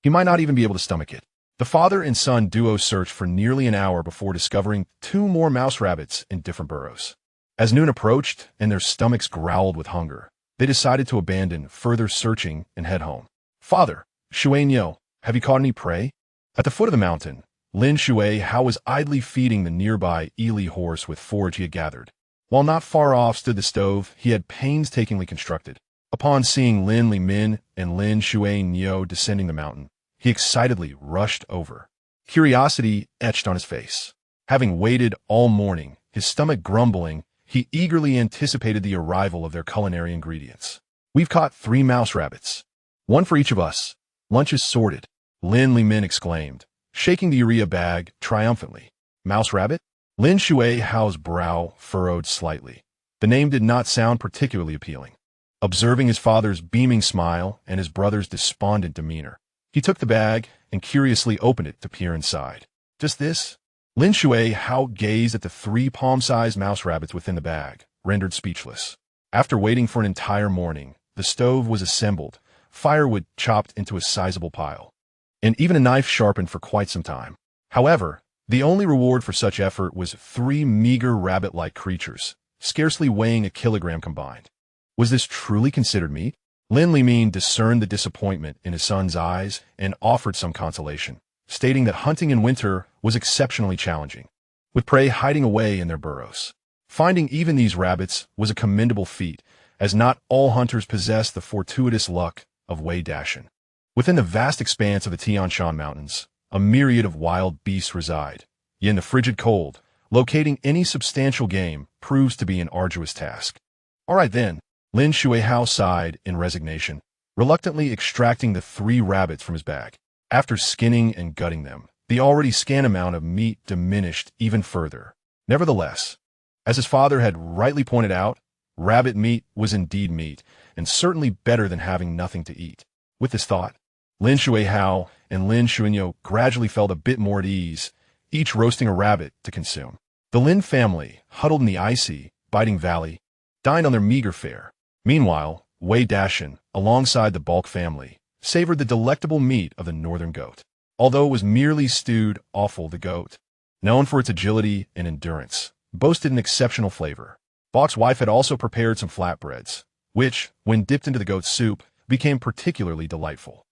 Speaker 1: he might not even be able to stomach it. The father and son duo searched for nearly an hour before discovering 2 more mouse rabbits in different burrows. As noon approached and their stomachs growled with hunger, they decided to abandon further searching and head home. Father, Shui Niu, have you caught any prey? At the foot of the mountain, Lin Shui Hao was idly feeding the nearby Ili horse with forage he had gathered. While not far off stood the stove he had painstakingly constructed. Upon seeing Lin Li Min and Lin Shui Niu descending the mountain, he excitedly rushed over. Curiosity etched on his face. Having waited all morning, his stomach grumbling, he eagerly anticipated the arrival of their culinary ingredients. We've caught 3 mouse rabbits. 1 for each of us. Lunch is sorted, Lin Li Min exclaimed, shaking the urea bag triumphantly. Mouse rabbit? Lin Shui Hao's brow furrowed slightly. The name did not sound particularly appealing. Observing his father's beaming smile and his brother's despondent demeanor, he took the bag and curiously opened it to peer inside. Just this? Lin Shui Hao gazed at the 3 palm-sized mouse rabbits within the bag, rendered speechless. After waiting for an entire morning, the stove was assembled, firewood chopped into a sizable pile, and even a knife sharpened for quite some time. However, the only reward for such effort was 3 meager rabbit-like creatures, scarcely weighing a kilogram combined. Was this truly considered meat? Lin Li Min discerned the disappointment in his son's eyes and offered some consolation, stating that hunting in winter was exceptionally challenging, with prey hiding away in their burrows. Finding even these rabbits was a commendable feat, as not all hunters possessed the fortuitous luck of Wei Dashan. Within the vast expanse of the Tian Shan Mountains, a myriad of wild beasts reside. Yet in the frigid cold, locating any substantial game proves to be an arduous task. All right then, Lin Shui Hao sighed in resignation, reluctantly extracting the 3 rabbits from his bag. After skinning and gutting them, the already scant amount of meat diminished even further. Nevertheless, as his father had rightly pointed out, rabbit meat was indeed meat, and certainly better than having nothing to eat. With this thought, Lin Shui Hao and Lin Shuinyo gradually felt a bit more at ease, each roasting a rabbit to consume. The Lin family, huddled in the icy, biting valley, dined on their meager fare. Meanwhile, Wei Dashan, alongside the Bulk family, savored the delectable meat of the northern goat. Although it was merely stewed offal, the goat, known for its agility and endurance, boasted an exceptional flavor. Bok's wife had also prepared some flatbreads, which, when dipped into the goat's soup, became particularly delightful.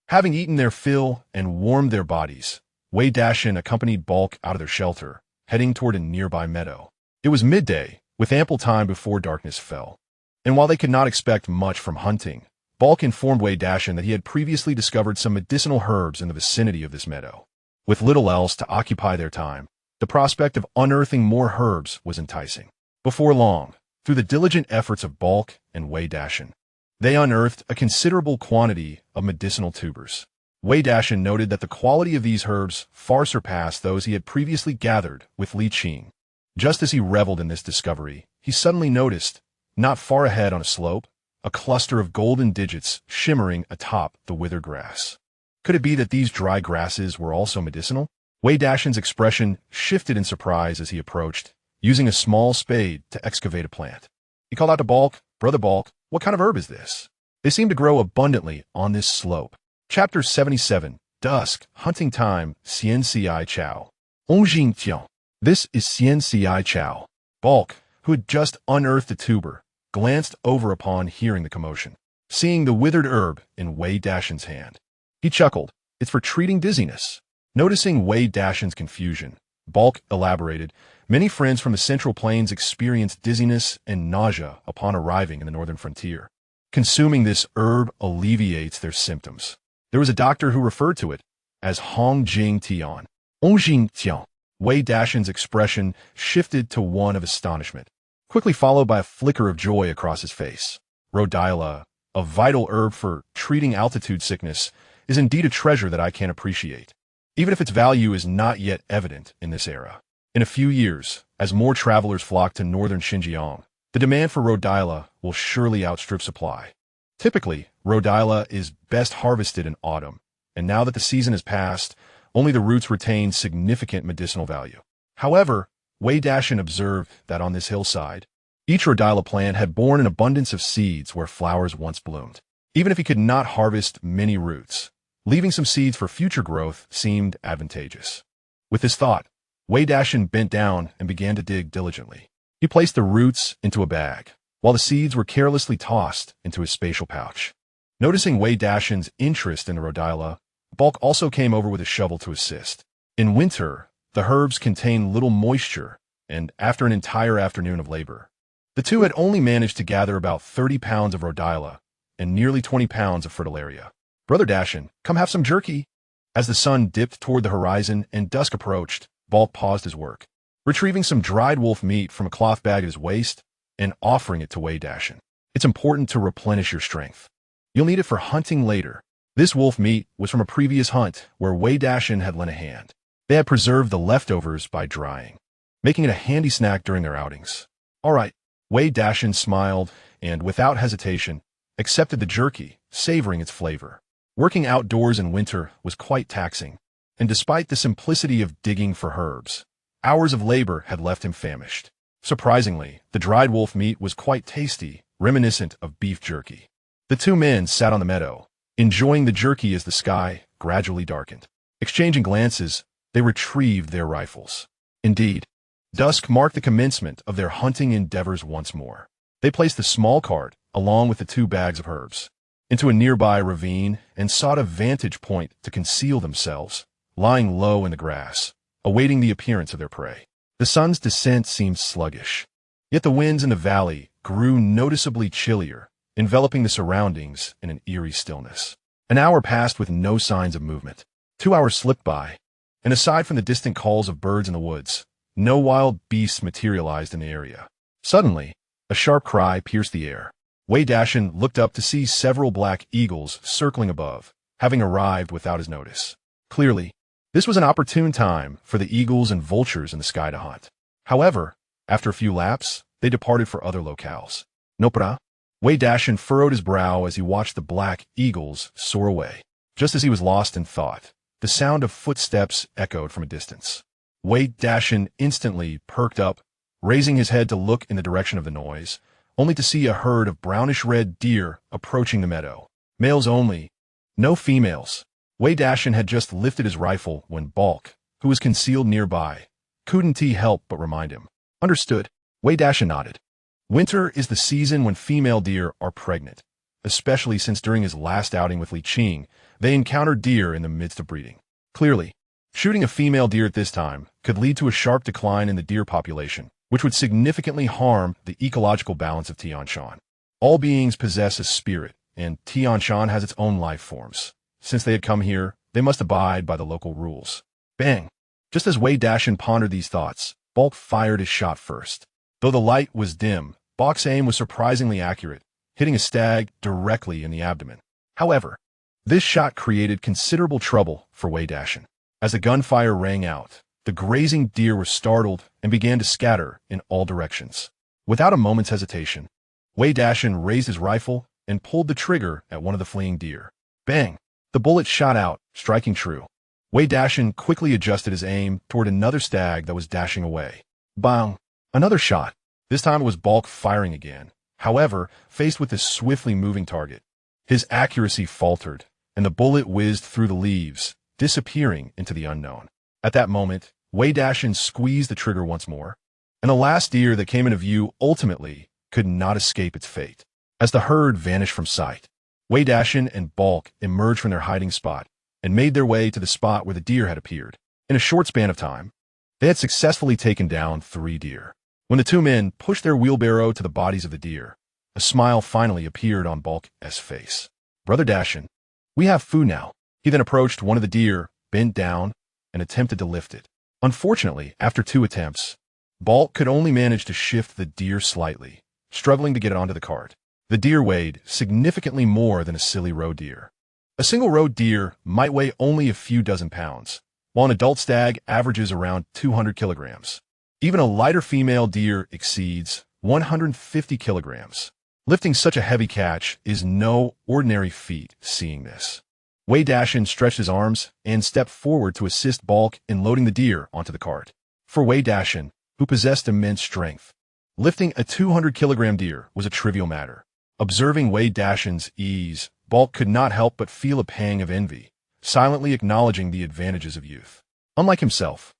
Speaker 1: Having eaten their fill and warmed their bodies, Wei Dashan accompanied Bulk out of their shelter, heading toward a nearby meadow. It was midday, with ample time before darkness fell. And while they could not expect much from hunting, Bulk informed Wei Dashan that he had previously discovered some medicinal herbs in the vicinity of this meadow. With little else to occupy their time, the prospect of unearthing more herbs was enticing. Before long, through the diligent efforts of Bulk and Wei Dashan, they unearthed a considerable quantity of medicinal tubers. Wei Dashan noted that the quality of these herbs far surpassed those he had previously gathered with Li Qing. Just as he reveled in this discovery, he suddenly noticed, not far ahead on a slope, a cluster of golden digits shimmering atop the withered grass. Could it be that these dry grasses were also medicinal? Wei Dashan's expression shifted in surprise as he approached, using a small spade to excavate a plant. He called out to Bulk, "Brother Bulk, what kind of herb is this? They seem to grow abundantly on this slope." Chapter 77, Dusk, Hunting Time, Xian Ci Chao. Ongjing Tian. This is Xian Ci Chao. Bulk, who had just unearthed a tuber, glanced over upon hearing the commotion. Seeing the withered herb in Wei Dashan's hand, he chuckled. "It's for treating dizziness." Noticing Wei Dashan's confusion, Bulk elaborated, "Many friends from the Central Plains experience dizziness and nausea upon arriving in the northern frontier. Consuming this herb alleviates their symptoms. There was a doctor who referred to it as Hong Jing Tian." Ongjing Tian. Wei Dashan's expression shifted to one of astonishment, quickly followed by a flicker of joy across his face. Rhodiola, a vital herb for treating altitude sickness, is indeed a treasure that I can appreciate, even if its value is not yet evident in this era. In a few years, as more travelers flock to northern Xinjiang, the demand for rhodiola will surely outstrip supply. Typically, rhodiola is best harvested in autumn, and now that the season has passed, only the roots retain significant medicinal value. However, Wei Dashan observed that on this hillside, each rhodiola plant had borne an abundance of seeds where flowers once bloomed. Even if he could not harvest many roots, leaving some seeds for future growth seemed advantageous. With this thought, Wei Dashan bent down and began to dig diligently. He placed the roots into a bag, while the seeds were carelessly tossed into his spatial pouch. Noticing Wei Dashan's interest in the rhodiola, Bulk also came over with a shovel to assist. In winter, the herbs contain little moisture, and after an entire afternoon of labor, the two had only managed to gather about 30 pounds of rhodiola and nearly 20 pounds of fritillaria. "Brother Dashan, come have some jerky." As the sun dipped toward the horizon and dusk approached, Bulk paused his work, retrieving some dried wolf meat from a cloth bag at his waist and offering it to Wei Dashan. "It's important to replenish your strength. You'll need it for hunting later." This wolf meat was from a previous hunt where Wei Dashan had lent a hand. They had preserved the leftovers by drying, making it a handy snack during their outings. "All right." Wei Dashan smiled and, without hesitation, accepted the jerky, savoring its flavor. Working outdoors in winter was quite taxing, and despite the simplicity of digging for herbs, hours of labor had left him famished. Surprisingly, the dried wolf meat was quite tasty, reminiscent of beef jerky. The two men sat on the meadow, enjoying the jerky as the sky gradually darkened. Exchanging glances, they retrieved their rifles. Indeed, dusk marked the commencement of their hunting endeavors once more. They placed the small cart, along with the 2 bags of herbs, into a nearby ravine and sought a vantage point to conceal themselves, lying low in the grass, awaiting the appearance of their prey. The sun's descent seemed sluggish, yet the winds in the valley grew noticeably chillier, enveloping the surroundings in an eerie stillness. An hour passed with no signs of movement. 2 hours slipped by, and aside from the distant calls of birds in the woods, no wild beasts materialized in the area. Suddenly, a sharp cry pierced the air. Wei Dashan looked up to see several black eagles circling above, having arrived without his notice. Clearly, this was an opportune time for the eagles and vultures in the sky to hunt. However, after a few laps, they departed for other locales. "Nopra?" Wei Dashan furrowed his brow as he watched the black eagles soar away. Just as he was lost in thought, the sound of footsteps echoed from a distance. Wei Dashan instantly perked up, raising his head to look in the direction of the noise, only to see a herd of brownish-red deer approaching the meadow. Males only, no females. Wei Dashan had just lifted his rifle when Bulk, who was concealed nearby, couldn't he help but remind him. "Understood." Wei Dashan nodded. Winter is the season when female deer are pregnant, especially since during his last outing with Li Qing, they encountered deer in the midst of breeding. Clearly, shooting a female deer at this time could lead to a sharp decline in the deer population, which would significantly harm the ecological balance of Tianshan. All beings possess a spirit, and Tianshan has its own life forms. Since they had come here, they must abide by the local rules. Bang! Just as Wei Dashan pondered these thoughts, Bulk fired his shot first. Though the light was dim, Bulk's aim was surprisingly accurate, hitting a stag directly in the abdomen. However, this shot created considerable trouble for Wei Dashan. As the gunfire rang out, the grazing deer were startled and began to scatter in all directions. Without a moment's hesitation, Wei Dashan raised his rifle and pulled the trigger at one of the fleeing deer. Bang! The bullet shot out, striking true. Wei Dashan quickly adjusted his aim toward another stag that was dashing away. Bang! Another shot. This time it was Bulk firing again. However, faced with this swiftly moving target, his accuracy faltered, and the bullet whizzed through the leaves, disappearing into the unknown. At that moment, Wei Dashan squeezed the trigger once more, and the last deer that came into view ultimately could not escape its fate. As the herd vanished from sight, Wei Dashan and Bulk emerged from their hiding spot and made their way to the spot where the deer had appeared. In a short span of time, they had successfully taken down 3 deer. When the two men pushed their wheelbarrow to the bodies of the deer, a smile finally appeared on Bulk's face. "Brother Dashan, we have food now." He then approached one of the deer, bent down, and attempted to lift it. Unfortunately, after 2 attempts, Bulk could only manage to shift the deer slightly, struggling to get it onto the cart. The deer weighed significantly more than a silly roe deer. A single roe deer might weigh only a few dozen pounds, while an adult stag averages around 200 kilograms. Even a lighter female deer exceeds 150 kilograms. Lifting such a heavy catch is no ordinary feat. Seeing this, Wei Dashan stretched his arms and stepped forward to assist Bulk in loading the deer onto the cart. For Wei Dashan, who possessed immense strength. Lifting a 200-kilogram deer was a trivial matter. Observing Wei Dashan's ease, Balk could not help but feel a pang of envy, silently acknowledging the advantages of youth. Unlike himself,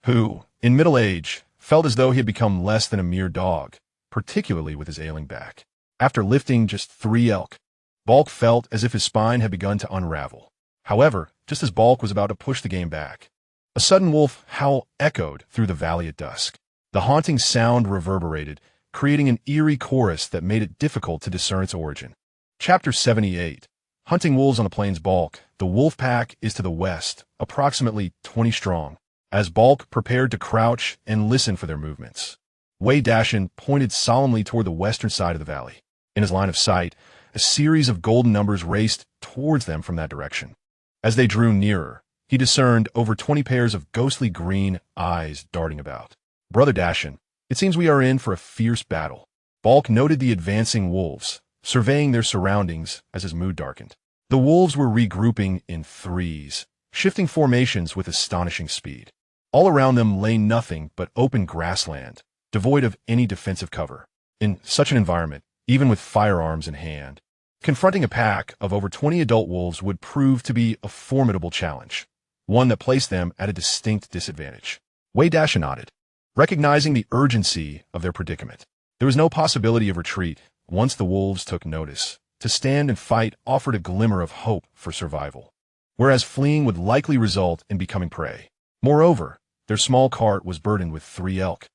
Speaker 1: who, in middle age, felt as though he had become less than a mere dog, particularly with his ailing back. After lifting just 3 elk, Balk felt as if his spine had begun to unravel. However, just as Balk was about to push the game back, a sudden wolf howl echoed through the valley at dusk. The haunting sound reverberated, creating an eerie chorus that made it difficult to discern its origin. Chapter 78. Hunting wolves on the plains. Balk. The wolf pack is to the west, approximately 20 strong. As Balk prepared to crouch and listen for their movements, Wei Dashan pointed solemnly toward the western side of the valley. In his line of sight, a series of golden numbers raced towards them from that direction. As they drew nearer, he discerned over 20 pairs of ghostly green eyes darting about. Brother Dashan, it seems we are in for a fierce battle. Balk noted the advancing wolves, surveying their surroundings as his mood darkened. The wolves were regrouping in threes, shifting formations with astonishing speed. All around them lay nothing but open grassland, devoid of any defensive cover. In such an environment, even with firearms in hand, confronting a pack of over 20 adult wolves would prove to be a formidable challenge, one that placed them at a distinct disadvantage. Wei Dashan nodded, recognizing the urgency of their predicament. There was no possibility of retreat once the wolves took notice. To stand and fight offered a glimmer of hope for survival, whereas fleeing would likely result in becoming prey. Moreover, their small cart was burdened with 3 elk,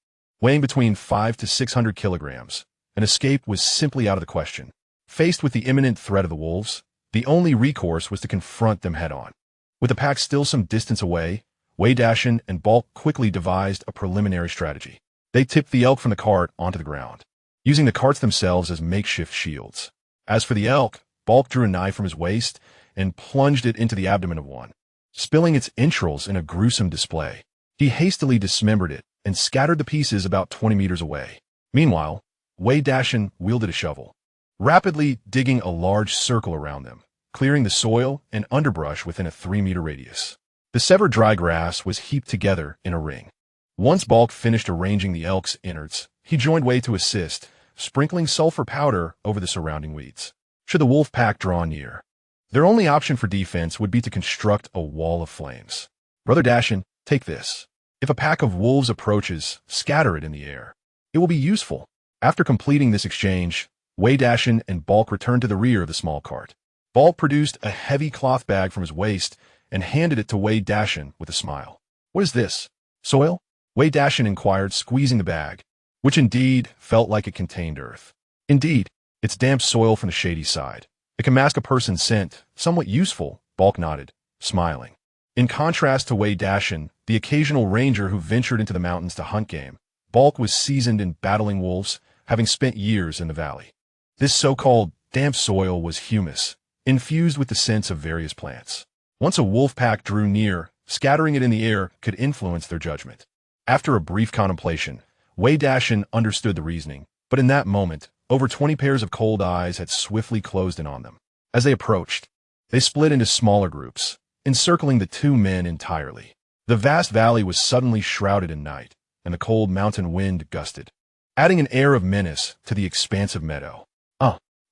Speaker 1: weighing between 500 to 600 kilograms. An escape was simply out of the question. Faced with the imminent threat of the wolves, the only recourse was to confront them head-on. With the pack still some distance away, Wei Dashan and Balk quickly devised a preliminary strategy. They tipped the elk from the cart onto the ground, using the carts themselves as makeshift shields. As for the elk, Balk drew a knife from his waist and plunged it into the abdomen of one, spilling its entrails in a gruesome display. He hastily dismembered it and scattered the pieces about 20 meters away. Meanwhile, Wei Dashan wielded a shovel, rapidly digging a large circle around them, clearing the soil and underbrush within a 3-meter radius. The severed dry grass was heaped together in a ring. Once Balk finished arranging the elk's innards, he joined Wei to assist, sprinkling sulfur powder over the surrounding weeds. Should the wolf pack draw near, their only option for defense would be to construct a wall of flames. Brother Dashan, take this. If a pack of wolves approaches, scatter it in the air. It will be useful. After completing this exchange, Wei Dashan and Balk returned to the rear of the small cart. Balk produced a heavy cloth bag from his waist and handed it to Wei Dashan with a smile. What is this? Soil? Wei Dashan inquired, squeezing the bag, which indeed felt like it contained earth. Indeed, it's damp soil from the shady side. It can mask a person's scent, somewhat useful, Balk nodded, smiling. In contrast to Wei Dashan, the occasional ranger who ventured into the mountains to hunt game, Balk was seasoned in battling wolves, having spent years in the valley. This so-called damp soil was humus, infused with the scents of various plants. Once a wolf pack drew near, scattering it in the air could influence their judgment. After a brief contemplation, Wei Dashan understood the reasoning, but in that moment, over 20 pairs of cold eyes had swiftly closed in on them. As they approached, they split into smaller groups, encircling the 2 men entirely. The vast valley was suddenly shrouded in night, and the cold mountain wind gusted, adding an air of menace to the expansive meadow.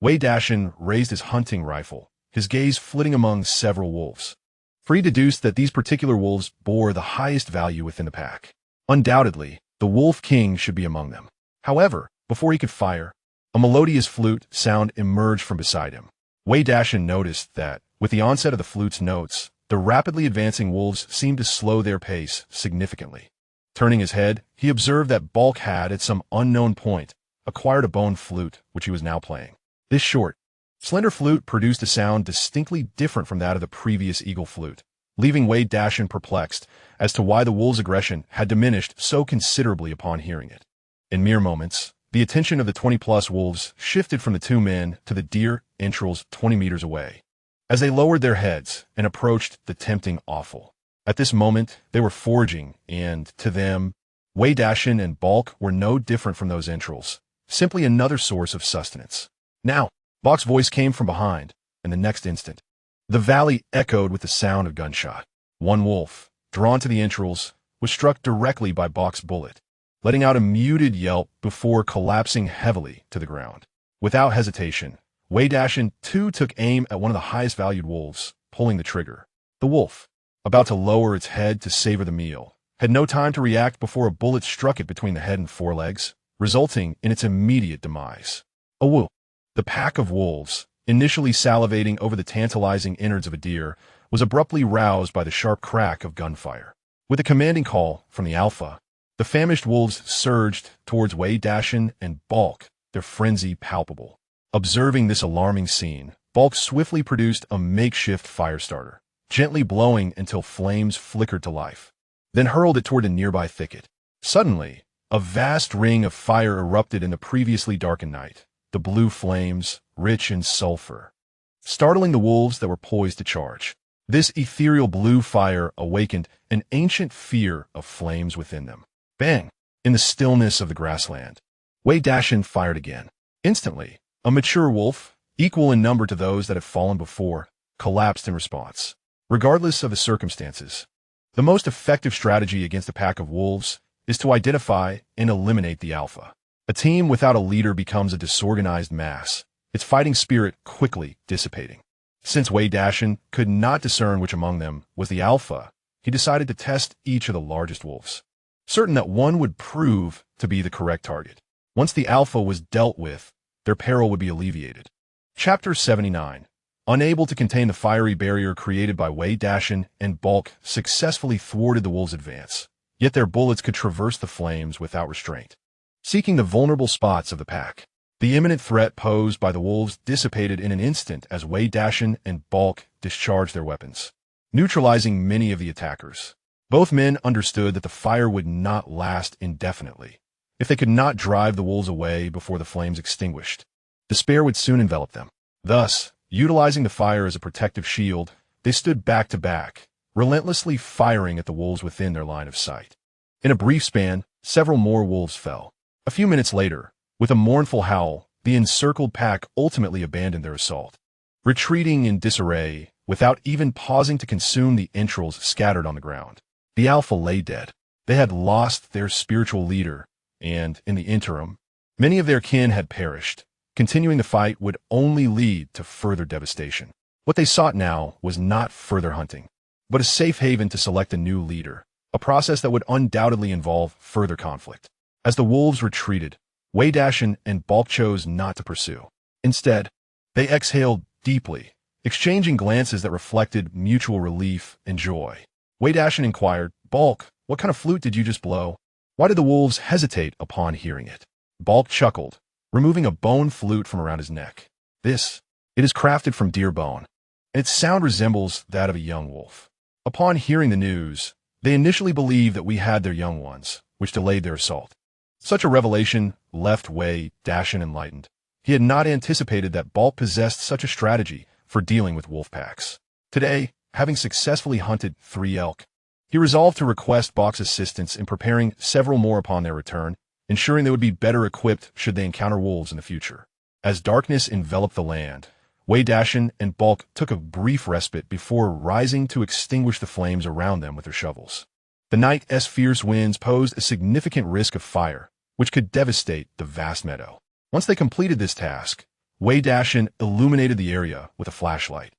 Speaker 1: Wei Dashan raised his hunting rifle, his gaze flitting among several wolves. For he deduced that these particular wolves bore the highest value within the pack. Undoubtedly, the Wolf King should be among them. However, before he could fire, a melodious flute sound emerged from beside him. Wei Dashan noticed that, with the onset of the flute's notes, the rapidly advancing wolves seemed to slow their pace significantly. Turning his head, he observed that Balk had, at some unknown point, acquired a bone flute, which he was now playing. This short, slender flute produced a sound distinctly different from that of the previous eagle flute, leaving Wei Dashan perplexed as to why the wolves' aggression had diminished so considerably upon hearing it. In mere moments, the attention of the 20-plus wolves shifted from the 2 men to the deer entrails 20 meters away, as they lowered their heads and approached the tempting offal. At this moment, they were foraging, and, to them, Wei Dashan and Balk were no different from those entrails, simply another source of sustenance. Now, Balk's voice came from behind, and the next instant, the valley echoed with the sound of gunshot. One wolf, drawn to the entrails, was struck directly by Balk's bullet, letting out a muted yelp before collapsing heavily to the ground. Without hesitation, Wei Dashan too took aim at one of the highest valued wolves, pulling the trigger. The wolf, about to lower its head to savor the meal, had no time to react before a bullet struck it between the head and forelegs, resulting in its immediate demise. A woo! The pack of wolves, initially salivating over the tantalizing innards of a deer, was abruptly roused by the sharp crack of gunfire. With a commanding call from the alpha, the famished wolves surged towards Wei Dashan and Bulk, their frenzy palpable. Observing this alarming scene, Bulk swiftly produced a makeshift fire starter, gently blowing until flames flickered to life, then hurled it toward a nearby thicket. Suddenly, a vast ring of fire erupted in the previously darkened night, the blue flames, rich in sulfur, startling the wolves that were poised to charge. This ethereal blue fire awakened an ancient fear of flames within them. Bang! In the stillness of the grassland, Wei Dashan fired again. Instantly, a mature wolf, equal in number to those that had fallen before, collapsed in response. Regardless of the circumstances, the most effective strategy against a pack of wolves is to identify and eliminate the alpha. A team without a leader becomes a disorganized mass, its fighting spirit quickly dissipating. Since Wei Dashan could not discern which among them was the alpha, he decided to test each of the largest wolves, certain that one would prove to be the correct target. Once the alpha was dealt with, their peril would be alleviated. Chapter 79. Unable to contain the fiery barrier created by Wei Dashan and Bulk successfully thwarted the wolves' advance, yet their bullets could traverse the flames without restraint. Seeking the vulnerable spots of the pack, the imminent threat posed by the wolves dissipated in an instant as Wei Dashan and Bulk discharged their weapons, neutralizing many of the attackers. Both men understood that the fire would not last indefinitely. If they could not drive the wolves away before the flames extinguished, despair would soon envelop them. Thus, utilizing the fire as a protective shield, they stood back to back, relentlessly firing at the wolves within their line of sight. In a brief span, several more wolves fell. A few minutes later, with a mournful howl, the encircled pack ultimately abandoned their assault, retreating in disarray without even pausing to consume the entrails scattered on the ground. The alpha lay dead. They had lost their spiritual leader, and, in the interim, many of their kin had perished. Continuing the fight would only lead to further devastation. What they sought now was not further hunting, but a safe haven to select a new leader, a process that would undoubtedly involve further conflict. As the wolves retreated, Wei Dashan and Bulk chose not to pursue. Instead, they exhaled deeply, exchanging glances that reflected mutual relief and joy. Wei Dashan inquired, "Bulk, what kind of flute did you just blow?" Why did the wolves hesitate upon hearing it? Bulk chuckled, removing a bone flute from around his neck. It is crafted from deer bone, and its sound resembles that of a young wolf. Upon hearing the news, they initially believed that we had their young ones, which delayed their assault. Such a revelation left Wei Dashan enlightened. He had not anticipated that Bulk possessed such a strategy for dealing with wolf packs. Today, having successfully hunted 3 elk, he resolved to request Bulk's assistance in preparing several more upon their return, ensuring they would be better equipped should they encounter wolves in the future. As darkness enveloped the land, Wei Dashan and Bulk took a brief respite before rising to extinguish the flames around them with their shovels. The night's fierce winds posed a significant risk of fire, which could devastate the vast meadow. Once they completed this task, Wei Dashan illuminated the area with a flashlight,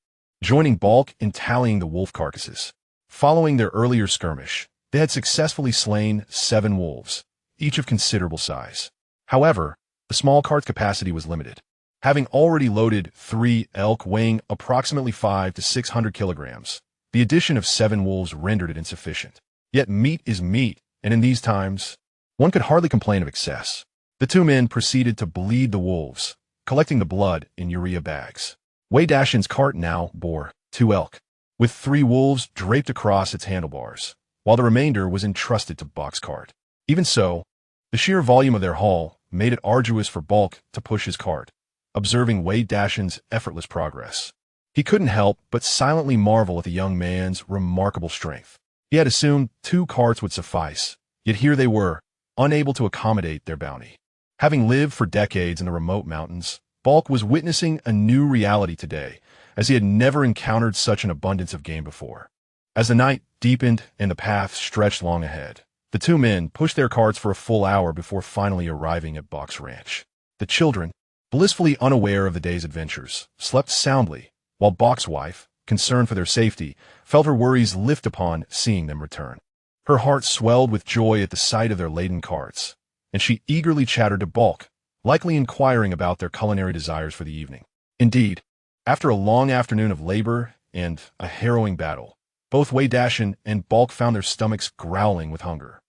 Speaker 1: joining Bulk in tallying the wolf carcasses. Following their earlier skirmish, they had successfully slain 7 wolves, each of considerable size. However, the small cart's capacity was limited. Having already loaded 3 elk weighing approximately 500 to 600 kilograms, the addition of 7 wolves rendered it insufficient. Yet meat is meat, and in these times, one could hardly complain of excess. The 2 men proceeded to bleed the wolves, collecting the blood in urea bags. Wei Dashan's cart now bore 2 elk, with 3 wolves draped across its handlebars, while the remainder was entrusted to Bulk's cart. Even so, the sheer volume of their haul made it arduous for Bulk to push his cart. Observing Wei Dashan's effortless progress, he couldn't help but silently marvel at the young man's remarkable strength. He had assumed 2 carts would suffice, yet here they were, unable to accommodate their bounty. Having lived for decades in the remote mountains, Bulk was witnessing a new reality today, as he had never encountered such an abundance of game before. As the night deepened and the path stretched long ahead, The two men pushed their carts for a full hour before finally arriving at Bok's ranch. The children, blissfully unaware of the day's adventures, slept soundly, while Bok's wife, concerned for their safety, felt her worries lift upon seeing them return. Her heart swelled with joy at the sight of their laden carts, and she eagerly chattered to Bok, likely inquiring about their culinary desires for the evening. Indeed, after a long afternoon of labor and a harrowing battle, both Wei Dashan and Bok found their stomachs growling with hunger.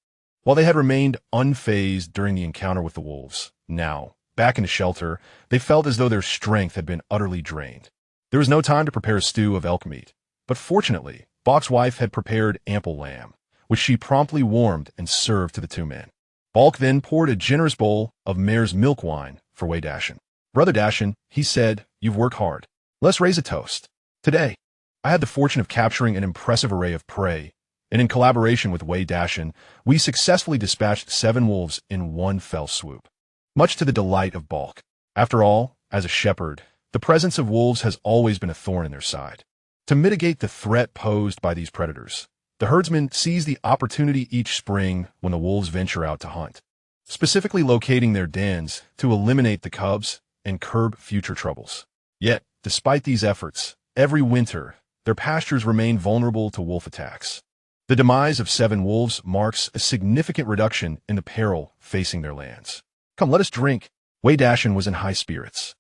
Speaker 1: While they had remained unfazed during the encounter with the wolves, now, back in the shelter, they felt as though their strength had been utterly drained. There was no time to prepare a stew of elk meat, but fortunately, Bok's wife had prepared ample lamb, which she promptly warmed and served to the two men. Bok then poured a generous bowl of mare's milk wine for Wei Dashan. "Brother Dashan," he said, "you've worked hard. Let's raise a toast. Today, I had the fortune of capturing an impressive array of prey, and in collaboration with Wei Dashan, we successfully dispatched 7 wolves in one fell swoop." Much to the delight of Bok. After all, as a shepherd, the presence of wolves has always been a thorn in their side. To mitigate the threat posed by these predators, the herdsmen seize the opportunity each spring when the wolves venture out to hunt, specifically locating their dens to eliminate the cubs and curb future troubles. Yet, despite these efforts, every winter, their pastures remain vulnerable to wolf attacks. The demise of 7 wolves marks a significant reduction in the peril facing their lands. "Come, let us drink." Wei Dashan was in high spirits.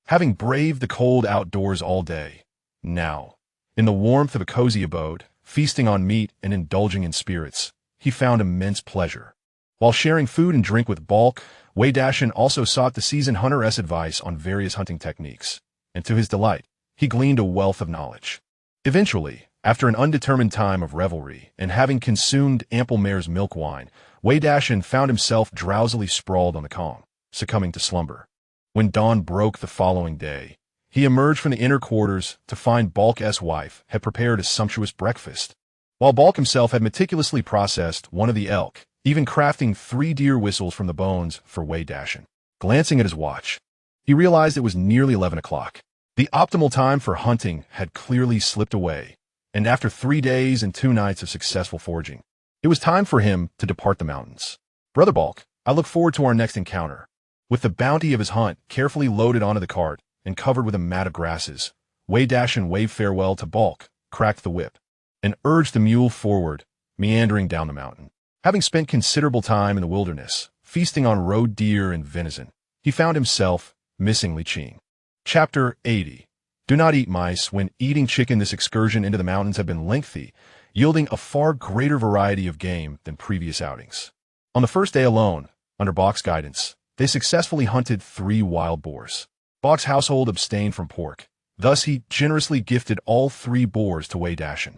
Speaker 1: Having braved the cold outdoors all day, now, in the warmth of a cozy abode, feasting on meat and indulging in spirits, he found immense pleasure. While sharing food and drink with Bok, Wei Dashan also sought the seasoned hunter's advice on various hunting techniques, and to his delight, he gleaned a wealth of knowledge. Eventually, after an undetermined time of revelry and having consumed ample mare's milk wine, Wei Dashan found himself drowsily sprawled on the calm, succumbing to slumber. When dawn broke the following day, he emerged from the inner quarters to find Bok's wife had prepared a sumptuous breakfast, while Bok himself had meticulously processed one of the elk, even crafting 3 deer whistles from the bones for Wei Dashan. Glancing at his watch, he realized it was nearly 11 o'clock. The optimal time for hunting had clearly slipped away, and after 3 days and 2 nights of successful foraging, it was time for him to depart the mountains. "Brother Bok, I look forward to our next encounter." With the bounty of his hunt carefully loaded onto the cart and covered with a mat of grasses, Wei Dashan waved farewell to Bok, cracked the whip, and urged the mule forward, meandering down the mountain. Having spent considerable time in the wilderness, feasting on road deer and venison, he found himself missing Li Qing. Chapter 80. Do not eat mice. When eating chicken, this excursion into the mountains had been lengthy, yielding a far greater variety of game than previous outings. On the first day alone, under Bok's guidance, they successfully hunted 3 wild boars. Bok's household abstained from pork. Thus, he generously gifted all 3 boars to Wei Dashan,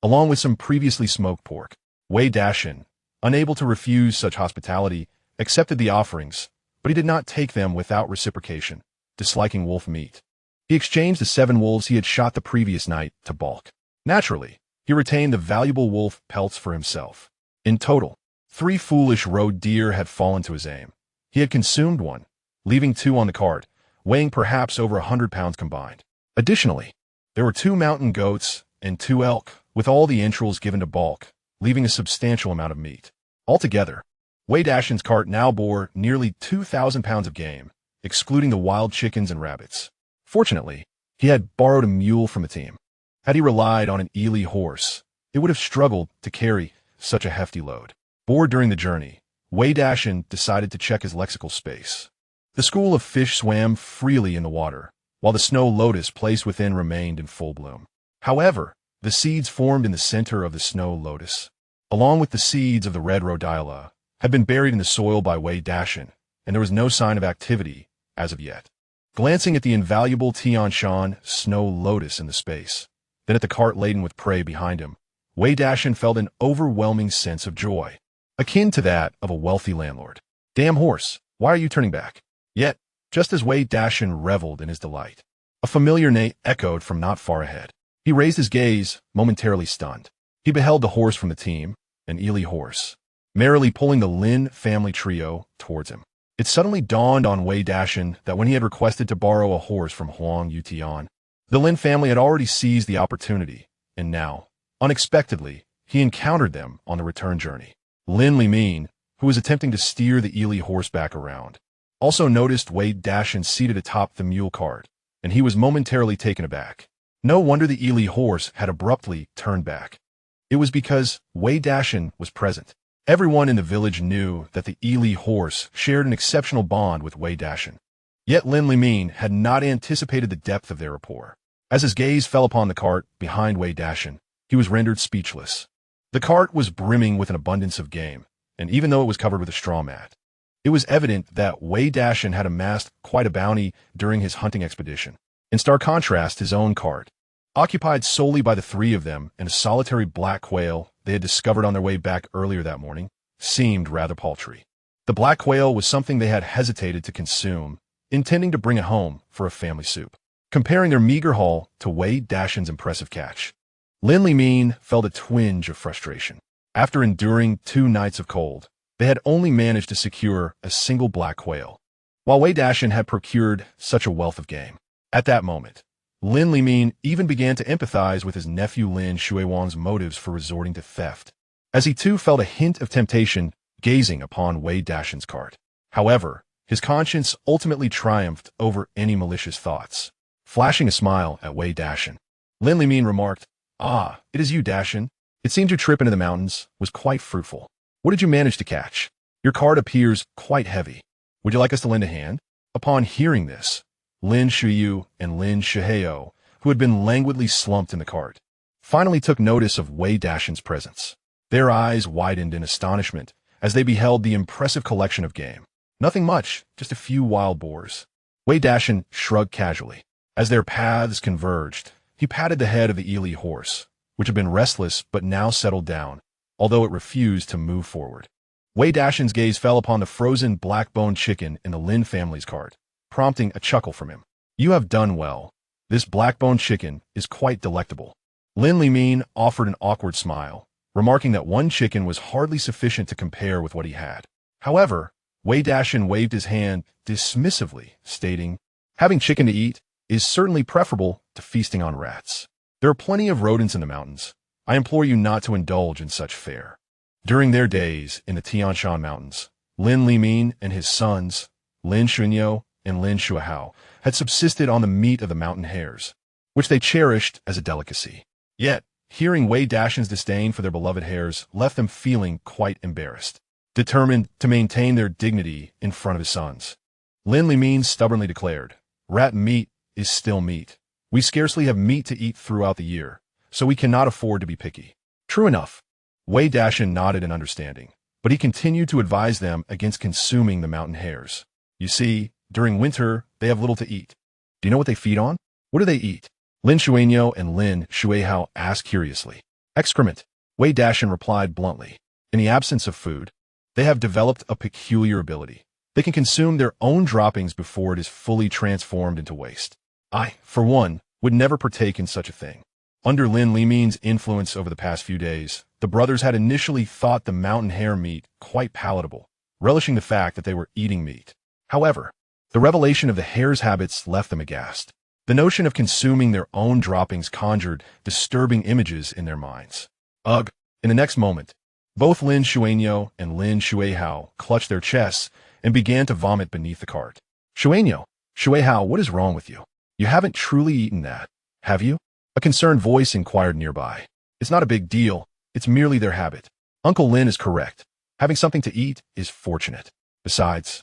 Speaker 1: along with some previously smoked pork. Wei Dashan, unable to refuse such hospitality, accepted the offerings, but he did not take them without reciprocation, disliking wolf meat. He exchanged the 7 wolves he had shot the previous night to Bok. Naturally, he retained the valuable wolf pelts for himself. In total, 3 foolish road deer had fallen to his aim. He had consumed 1, leaving 2 on the cart, weighing perhaps over 100 pounds combined. Additionally, there were 2 mountain goats and 2 elk, with all the entrails given to Bok, leaving a substantial amount of meat. Altogether, Wei Dashan's cart now bore nearly 2,000 pounds of game, excluding the wild chickens and rabbits. Fortunately, he had borrowed a mule from the team. Had he relied on an Ely horse, it would have struggled to carry such a hefty load. Bored during the journey, Wei Dashan decided to check his lexical space. The school of fish swam freely in the water, while the snow lotus placed within remained in full bloom. However, the seeds formed in the center of the snow lotus, along with the seeds of the red rhodiola, had been buried in the soil by Wei Dashan, and there was no sign of activity as of yet. Glancing at the invaluable Tianshan snow lotus in the space, then at the cart laden with prey behind him, Wei Dashan felt an overwhelming sense of joy, akin to that of a wealthy landlord. "Damn horse, why are you turning back?" Yet, just as Wei Dashan reveled in his delight, a familiar neigh echoed from not far ahead. He raised his gaze, momentarily stunned. He beheld the horse from the team, an Ely horse, merrily pulling the Lin family trio towards him. It suddenly dawned on Wei Dashan that when he had requested to borrow a horse from Huang Yutian, the Lin family had already seized the opportunity, and now, unexpectedly, he encountered them on the return journey. Lin Li, who was attempting to steer the Li horse back around, also noticed Wei Dashan seated atop the mule cart, and he was momentarily taken aback. No wonder the Li horse had abruptly turned back. It was because Wei Dashan was present. Everyone in the village knew that the Li horse shared an exceptional bond with Wei Dashan. Yet Lin Li had not anticipated the depth of their rapport. As his gaze fell upon the cart behind Wei Dashan, he was rendered speechless. The cart was brimming with an abundance of game, and even though it was covered with a straw mat, it was evident that Wei Dashan had amassed quite a bounty during his hunting expedition. In stark contrast, his own cart, occupied solely by the three of them and a solitary black quail they had discovered on their way back earlier that morning, seemed rather paltry. The black quail was something they had hesitated to consume, intending to bring it home for a family soup. Comparing their meager haul to Wei Dashan's impressive catch, Lin Li felt a twinge of frustration. After enduring 2 nights of cold, they had only managed to secure a single black quail, while Wei Dashan had procured such a wealth of game. At that moment, Lin Li even began to empathize with his nephew Lin Shuiwan's motives for resorting to theft, as he too felt a hint of temptation gazing upon Wei Dashan's cart. However, his conscience ultimately triumphed over any malicious thoughts. Flashing a smile at Wei Dashan, Lin Li remarked, "Ah, it is you, Dashan. It seems your trip into the mountains was quite fruitful. What did you manage to catch? Your cart appears quite heavy. Would you like us to lend a hand?" Upon hearing this, Lin Shuyu and Lin Shiheo, who had been languidly slumped in the cart, finally took notice of Wei Dashan's presence. Their eyes widened in astonishment as they beheld the impressive collection of game. Nothing much, just a few wild boars. Wei Dashan shrugged casually. As their paths converged, he patted the head of the Li horse, which had been restless but now settled down, although it refused to move forward. Wei Dashan's gaze fell upon the frozen black-boned chicken in the Lin family's cart, prompting a chuckle from him. "You have done well. This black-boned chicken is quite delectable." Lin Li offered an awkward smile, remarking that one chicken was hardly sufficient to compare with what he had. However, Wei Dashan waved his hand dismissively, stating, "Having chicken to eat is certainly preferable to feasting on rats. There are plenty of rodents in the mountains. I implore you not to indulge in such fare." During their days in the Tianshan Mountains, Lin Li and his sons, Lin Shunyo and Lin Shuahao, had subsisted on the meat of the mountain hares, which they cherished as a delicacy. Yet, hearing Wei Dashan's disdain for their beloved hares left them feeling quite embarrassed. Determined to maintain their dignity in front of his sons, Lin Li stubbornly declared, "Rat meat is still meat. We scarcely have meat to eat throughout the year, so we cannot afford to be picky." True enough. Wei Dashan nodded in understanding, but he continued to advise them against consuming the mountain hares. "You see, during winter, they have little to eat. Do you know what they feed on?" "What do they eat?" Lin Shuenyo and Lin Shuihao asked curiously. "Excrement," Wei Dashan replied bluntly. "In the absence of food, they have developed a peculiar ability. They can consume their own droppings before it is fully transformed into waste. I, for one, would never partake in such a thing." Under Lin Li's influence over the past few days, the brothers had initially thought the mountain hare meat quite palatable, relishing the fact that they were eating meat. However, the revelation of the hare's habits left them aghast. The notion of consuming their own droppings conjured disturbing images in their minds. Ugh! In the next moment, both Lin Shuenyo and Lin Shuihao clutched their chests and began to vomit beneath the cart. "Shuenyo, Shuihao, what is wrong with you? You haven't truly eaten that, have you?" A concerned voice inquired nearby. "It's not a big deal. It's merely their habit. Uncle Lin is correct. Having something to eat is fortunate. Besides,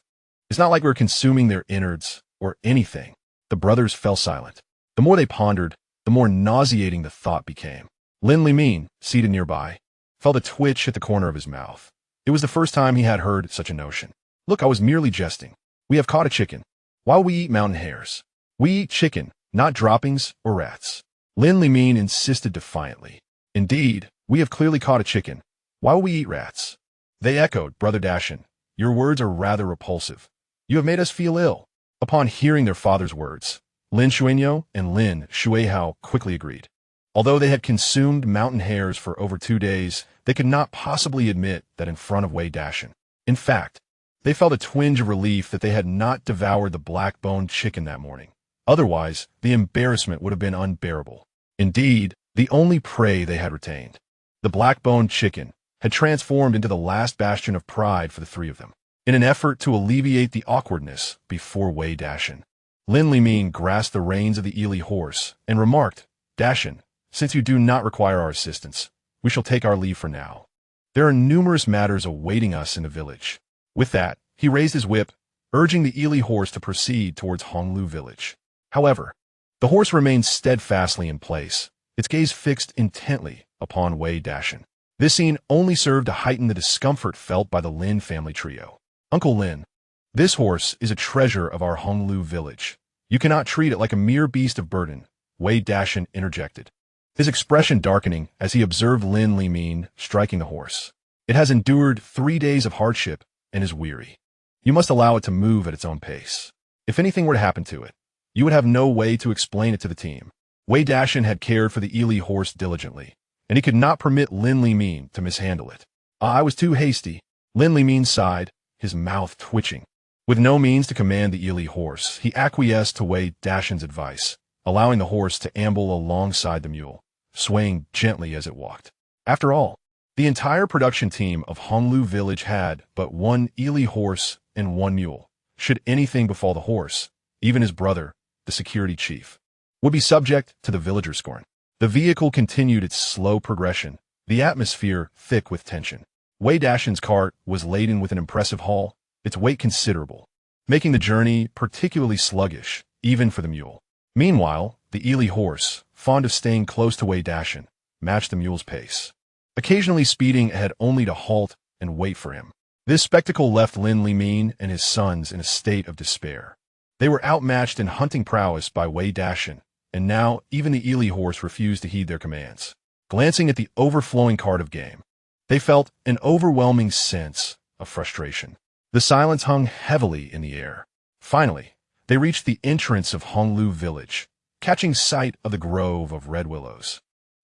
Speaker 1: it's not like we're consuming their innards or anything." The brothers fell silent. The more they pondered, the more nauseating the thought became. Lin Li, seated nearby, felt a twitch at the corner of his mouth. It was the first time he had heard such a notion. "Look, I was merely jesting. We have caught a chicken. Why will we eat mountain hares? We eat chicken, not droppings or rats." Lin Li insisted defiantly. "Indeed, we have clearly caught a chicken. Why will we eat rats?" They echoed, "Brother Dashan, your words are rather repulsive. You have made us feel ill." Upon hearing their father's words, Lin Shuenyo and Lin Shuihao quickly agreed. Although they had consumed mountain hares for over 2 days, they could not possibly admit that in front of Wei Dashan. In fact, they felt a twinge of relief that they had not devoured the black-boned chicken that morning. Otherwise, the embarrassment would have been unbearable. Indeed, the only prey they had retained, the black-boned chicken, had transformed into the last bastion of pride for the three of them. In an effort to alleviate the awkwardness before Wei Dashan, Li Qing grasped the reins of the Ili horse and remarked, "Dashan, since you do not require our assistance, we shall take our leave for now. There are numerous matters awaiting us in the village." With that, he raised his whip, urging the Ili horse to proceed towards Honglu village. However, the horse remained steadfastly in place, its gaze fixed intently upon Wei Dashan. This scene only served to heighten the discomfort felt by the Lin family trio. "Uncle Lin, this horse is a treasure of our Honglu village. You cannot treat it like a mere beast of burden," Wei Dashan interjected, his expression darkening as he observed Li Qing striking the horse. "It has endured 3 days of hardship and is weary. You must allow it to move at its own pace. If anything were to happen to it, you would have no way to explain it to the team." Wei Dashan had cared for the Ili horse diligently, and he could not permit Li Qing to mishandle it. "I was too hasty," Li Qing sighed, his mouth twitching. With no means to command the Ili horse, he acquiesced to Wei Dashan's advice, allowing the horse to amble alongside the mule, swaying gently as it walked. After all, the entire production team of Honglu village had but one Ili horse and one mule. Should anything befall the horse, even his brother, the security chief, would be subject to the villagers' scorn. The vehicle continued its slow progression, the atmosphere thick with tension. Wei Dashan's cart was laden with an impressive haul, its weight considerable, making the journey particularly sluggish, even for the mule. Meanwhile, the Ili horse, fond of staying close to Wei Dashan, matched the mule's pace, occasionally speeding ahead only to halt and wait for him. This spectacle left Li Qing and his sons in a state of despair. They were outmatched in hunting prowess by Wei Dashan, and now even the Ili horse refused to heed their commands. Glancing at the overflowing cart of game, they felt an overwhelming sense of frustration. The silence hung heavily in the air. Finally, they reached the entrance of Honglu village, catching sight of the grove of red willows,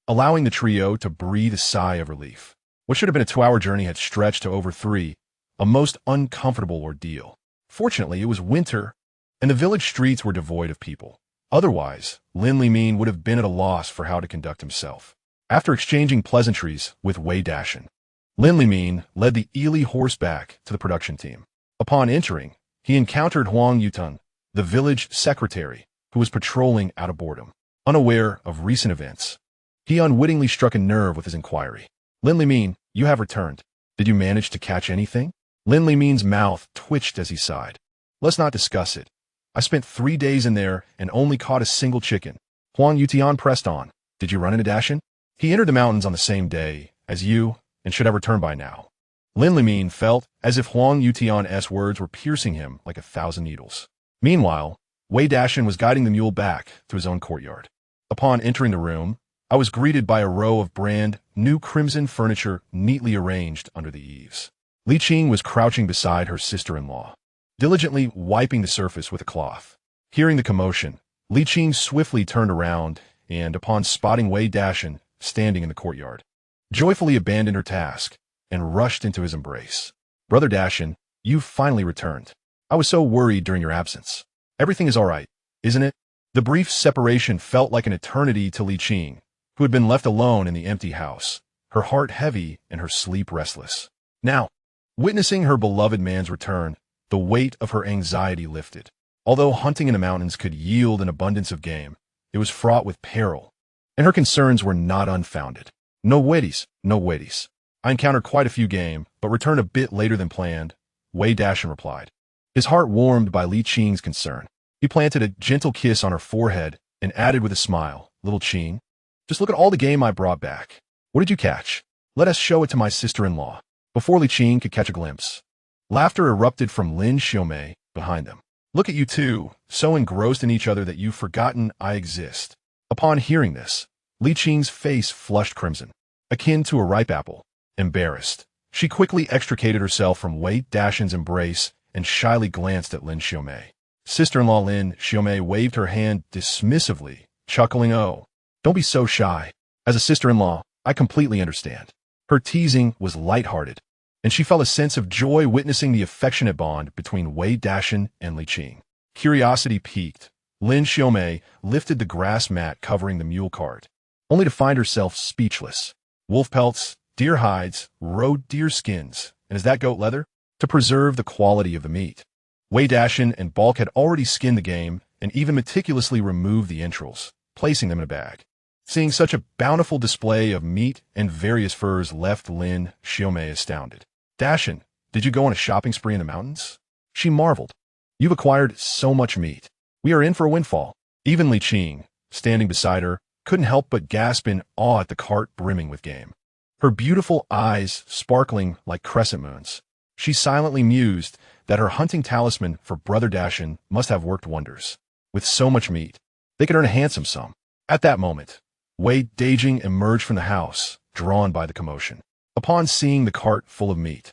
Speaker 1: allowing the trio to breathe a sigh of relief. What should have been a 2-hour journey had stretched to over 3, a most uncomfortable ordeal. Fortunately, it was winter, and the village streets were devoid of people. Otherwise, Li Qing would have been at a loss for how to conduct himself. After exchanging pleasantries with Wei Dashan, Li Qing led the Ili horse back to the production team. Upon entering, he encountered Huang Yutun, the village secretary, who was patrolling out of boredom. Unaware of recent events, he unwittingly struck a nerve with his inquiry. "Li Qing, you have returned. Did you manage to catch anything?" Li Qing's mouth twitched as he sighed. "Let's not discuss it. I spent 3 days in there and only caught a single chicken." Huang Yutian pressed on. "Did you run into Dashan?" "He entered the mountains on the same day as you and should have returned by now." Li Qing felt as if Huang Yutian's words were piercing him like 1,000 needles. Meanwhile, Wei Dashan was guiding the mule back to his own courtyard. Upon entering the room, I was greeted by a row of brand new crimson furniture neatly arranged under the eaves. Li Qing was crouching beside her sister-in-law, diligently wiping the surface with a cloth. Hearing the commotion, Li Qing swiftly turned around and, upon spotting Wei Dashan standing in the courtyard, joyfully abandoned her task and rushed into his embrace. "Brother Dashan, you've finally returned. I was so worried during your absence. Everything is all right, isn't it?" The brief separation felt like an eternity to Li Qing, who had been left alone in the empty house, her heart heavy and her sleep restless. Now, witnessing her beloved man's return, the weight of her anxiety lifted. Although hunting in the mountains could yield an abundance of game, it was fraught with peril, and her concerns were not unfounded. No worries. I encountered quite a few game, but returned a bit later than planned," Wei Dashan replied, his heart warmed by Li Qing's concern. He planted a gentle kiss on her forehead and added with a smile, "Little Qing, just look at all the game I brought back. What did you catch? Let us show it to my sister-in-law." Before Li Qing could catch a glimpse, laughter erupted from Lin Xiaomei behind them. "Look at you two, so engrossed in each other that you've forgotten I exist." Upon hearing this, Li Qing's face flushed crimson, akin to a ripe apple. Embarrassed, she quickly extricated herself from Wei Dashan's embrace and shyly glanced at Lin Xiaomei. Sister-in-law Lin Xiaomei waved her hand dismissively, chuckling, "Oh, don't be so shy. As a sister-in-law, I completely understand." Her teasing was lighthearted, and she felt a sense of joy witnessing the affectionate bond between Wei Dashan and Li Qing. Curiosity piqued, Lin Xiaomei lifted the grass mat covering the mule cart, only to find herself speechless. Wolf pelts, deer hides, roe deer skins, and is that goat leather? To preserve the quality of the meat. Wei Dashan and Balk had already skinned the game and even meticulously removed the entrails, placing them in a bag. Seeing such a bountiful display of meat and various furs left Lin Xiaomei astounded. Dashan, did you go on a shopping spree in the mountains? She marveled. You've acquired so much meat. We are in for a windfall. Even Li Qing, standing beside her, couldn't help but gasp in awe at the cart brimming with game. Her beautiful eyes sparkling like crescent moons. She silently mused that her hunting talisman for Brother Dashan must have worked wonders. With so much meat, they could earn a handsome sum. At that moment, Wei Dashan emerged from the house, drawn by the commotion. Upon seeing the cart full of meat,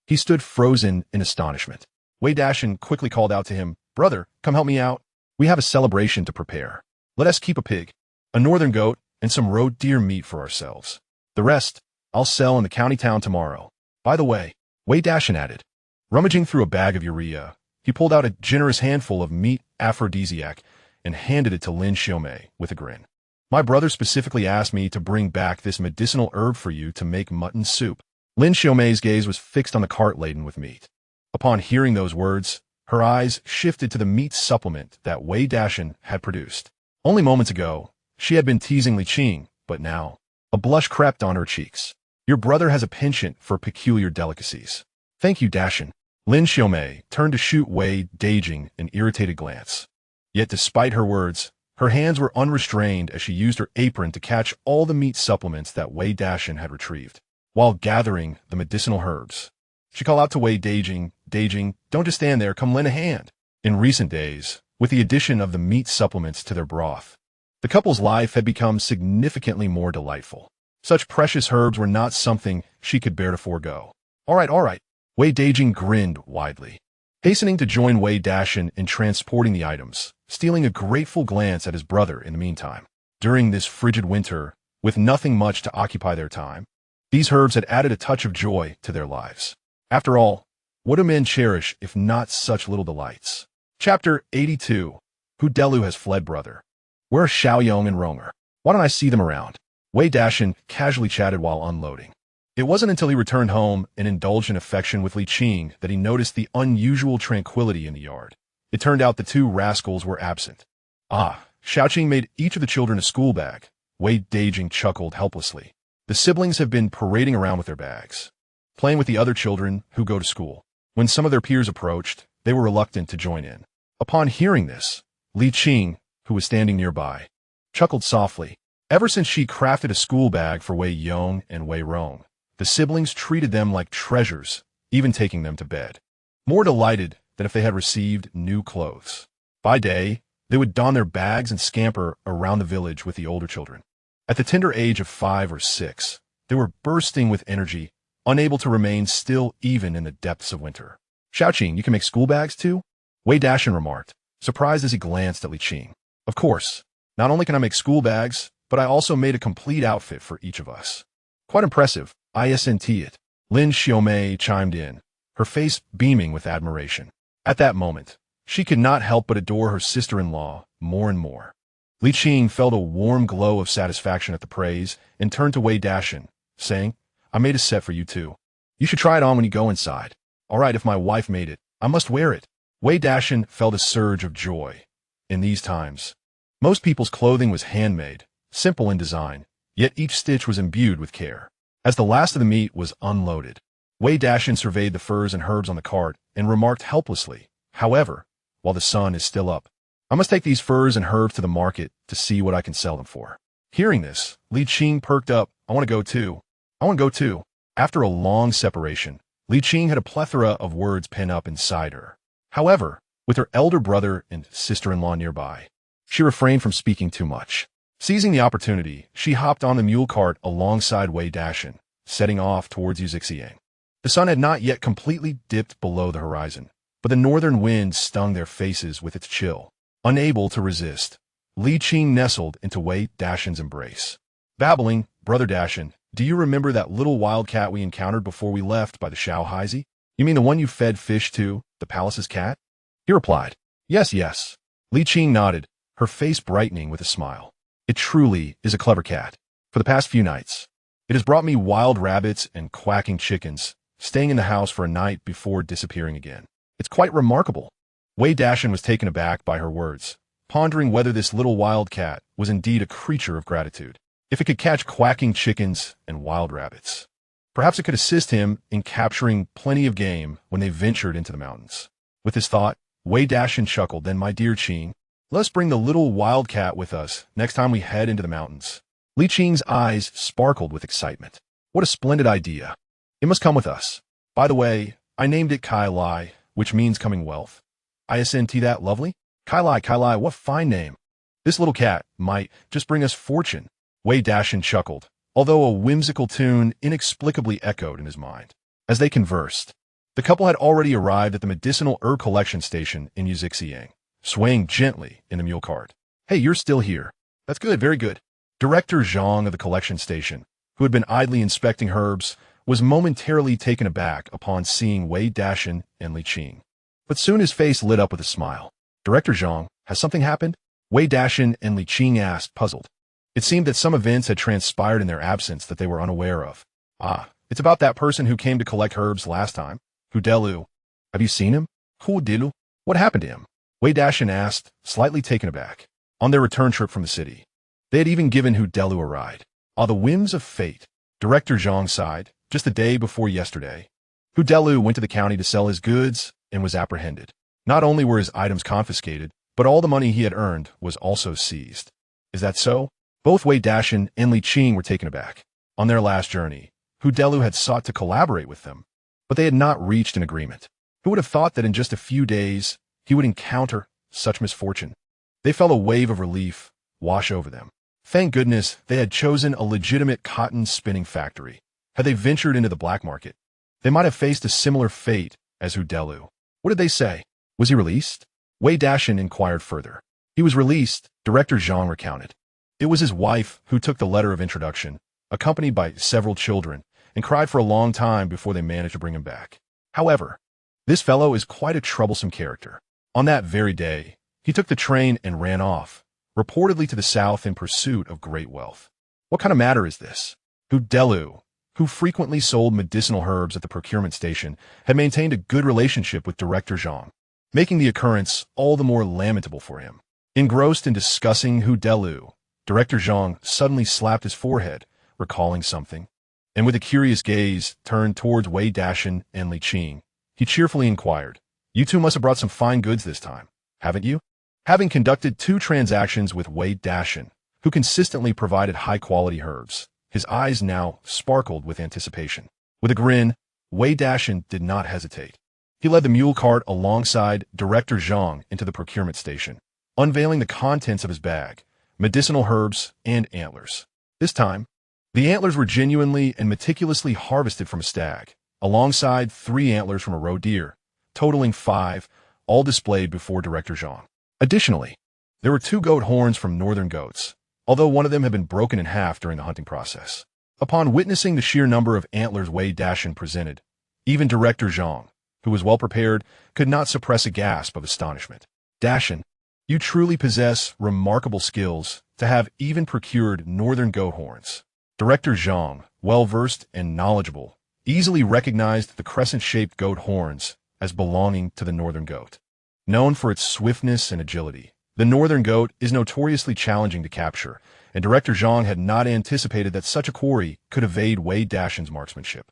Speaker 1: he stood frozen in astonishment. Wei Dashan quickly called out to him, "Brother, come help me out. We have a celebration to prepare. Let us keep a pig, a northern goat, and some roe deer meat for ourselves. The rest, I'll sell in the county town tomorrow." By the way, Wei Dashan added, rummaging through a bag of urea, he pulled out a generous handful of meat aphrodisiac and handed it to Lin Xiaomei with a grin. "My brother specifically asked me to bring back this medicinal herb for you to make mutton soup." Lin Xiaomei's gaze was fixed on the cart laden with meat. Upon hearing those words, her eyes shifted to the meat supplement that Wei Dashan had produced. Only moments ago, she had been teasing Li Qing, but now, a blush crept on her cheeks. "Your brother has a penchant for peculiar delicacies." "Thank you, Dashan." Lin Xiaomei turned to shoot Wei Dashan an irritated glance. Yet despite her words, her hands were unrestrained as she used her apron to catch all the meat supplements that Wei Dashan had retrieved. While gathering the medicinal herbs, she called out to Wei Dashan, "Dashan, don't just stand there, come lend a hand." In recent days, with the addition of the meat supplements to their broth, the couple's life had become significantly more delightful. Such precious herbs were not something she could bear to forego. All right. Wei Dashan grinned widely, hastening to join Wei Dashan in transporting the items, stealing a grateful glance at his brother in the meantime. During this frigid winter, with nothing much to occupy their time, these herbs had added a touch of joy to their lives. After all, what do men cherish if not such little delights? Chapter 82. Hu Delu has fled, brother. Where are Xiaoyong and Ronger? Why don't I see them around? Wei Dashan casually chatted while unloading. It wasn't until he returned home and indulged in affection with Li Qing that he noticed the unusual tranquility in the yard. It turned out the two rascals were absent. Xiaoqing made each of the children a school bag. Wei Dashan chuckled helplessly. The siblings have been parading around with their bags, playing with the other children who go to school. When some of their peers approached, they were reluctant to join in. Upon hearing this, Li Qing, who was standing nearby, chuckled softly. Ever since she crafted a school bag for Wei Yong and Wei Rong, the siblings treated them like treasures, even taking them to bed, more delighted than if they had received new clothes. By day, they would don their bags and scamper around the village with the older children. At the tender age of 5 or 6, they were bursting with energy, unable to remain still even in the depths of winter. "Xiaoqing, you can make school bags too?" Wei Dashan remarked, surprised as he glanced at Li Qing. "Of course. Not only can I make school bags, but I also made a complete outfit for each of us." "Quite impressive. Isn't it?" Lin Xiaomei chimed in, her face beaming with admiration. At that moment, she could not help but adore her sister-in-law more and more. Li Qing felt a warm glow of satisfaction at the praise and turned to Wei Dashan, saying, "I made a set for you too. You should try it on when you go inside." "All right, if my wife made it, I must wear it." Wei Dashan felt a surge of joy. In these times, most people's clothing was handmade, simple in design, yet each stitch was imbued with care. As the last of the meat was unloaded, Wei Dashan surveyed the furs and herbs on the cart and remarked helplessly, "However, while the sun is still up, I must take these furs and herbs to the market to see what I can sell them for." Hearing this, Li Qing perked up. "I want to go too. I want to go too." After a long separation, Li Qing had a plethora of words pent up inside her. However, with her elder brother and sister-in-law nearby, she refrained from speaking too much. Seizing the opportunity, she hopped on the mule cart alongside Wei Dashan, setting off towards Yuxiang. The sun had not yet completely dipped below the horizon, but the northern wind stung their faces with its chill. Unable to resist, Li Qing nestled into Wei Dashan's embrace. Babbling, "Brother Dashan, do you remember that little wildcat we encountered before we left by the Shao Haizi? You mean the one you fed fish to, the palace's cat?" He replied, Yes. Li Qing nodded, her face brightening with a smile. "It truly is a clever cat. For the past few nights, It has brought me wild rabbits and quacking chickens, staying in the house for a night before disappearing again. It's quite remarkable. Wei Dashan was taken aback by her words, pondering whether this little wild cat was indeed a creature of gratitude. If it could catch quacking chickens and wild rabbits, perhaps it could assist him in capturing plenty of game when they ventured into the mountains. With this thought, Wei Dashan chuckled, "Then, my dear Qing, let's bring the little wild cat with us next time we head into the mountains." Li Qing's eyes sparkled with excitement. What a splendid idea. It must come with us. By the way, I named it Kai Lai, which means coming wealth. Isn't that lovely? Kai Lai, what fine name. This little cat might just bring us fortune. Wei Dashan chuckled, although a whimsical tune inexplicably echoed in his mind. As they conversed, the couple had already arrived at the medicinal herb collection station in Yixiang, swaying gently in the mule cart. "Hey, you're still here. That's good, very good." Director Zhang of the collection station, who had been idly inspecting herbs, was momentarily taken aback upon seeing Wei Dashan and Li Qing. But soon his face lit up with a smile. "Director Zhang, has something happened?" Wei Dashan and Li Qing asked, puzzled. It seemed that some events had transpired in their absence that they were unaware of. "Ah, it's about that person who came to collect herbs last time. Hu Delu. Have you seen him?" "Hu Delu? What happened to him?" Wei Dashan asked, slightly taken aback. On their return trip from the city, they had even given Hu Delu a ride. Ah, the whims of fate. Director Zhang sighed. Just the day before yesterday, Hu Delu went to the county to sell his goods and was apprehended. Not only were his items confiscated, but all the money he had earned was also seized. Is that so? Both Wei Dashan and Li Qing were taken aback. On their last journey, Hu Delu had sought to collaborate with them, but they had not reached an agreement. Who would have thought that in just a few days he would encounter such misfortune? They felt a wave of relief wash over them. Thank goodness they had chosen a legitimate cotton spinning factory. Had they ventured into the black market, they might have faced a similar fate as Hu Delu. What did they say? Was he released? Wei Dashan inquired further. He was released, Director Zhang recounted. It was his wife who took the letter of introduction, accompanied by several children, and cried for a long time before they managed to bring him back. However, this fellow is quite a troublesome character. On that very day, he took the train and ran off, reportedly to the south in pursuit of great wealth. What kind of matter is this? Hu Delu, who frequently sold medicinal herbs at the procurement station, had maintained a good relationship with Director Zhang, making the occurrence all the more lamentable for him. Engrossed in discussing Hu Delu, Director Zhang suddenly slapped his forehead, recalling something, and with a curious gaze turned towards Wei Dashan and Li Qing, he cheerfully inquired, "You two must have brought some fine goods this time, haven't you?" Having conducted 2 transactions with Wei Dashan, who consistently provided high-quality herbs, his eyes now sparkled with anticipation. With a grin, Wei Dashan did not hesitate. He led the mule cart alongside Director Zhang into the procurement station, unveiling the contents of his bag, medicinal herbs and antlers. This time, the antlers were genuinely and meticulously harvested from a stag, alongside 3 antlers from a roe deer, totaling 5, all displayed before Director Zhang. Additionally, there were 2 goat horns from northern goats, although one of them had been broken in half during the hunting process. Upon witnessing the sheer number of antlers Wei Dashan presented, even Director Zhang, who was well prepared, could not suppress a gasp of astonishment. "Dashan, you truly possess remarkable skills to have even procured northern goat horns." Director Zhang, well-versed and knowledgeable, easily recognized the crescent-shaped goat horns as belonging to the northern goat. Known for its swiftness and agility, the northern goat is notoriously challenging to capture, and Director Zhang had not anticipated that such a quarry could evade Wei Dashan's marksmanship.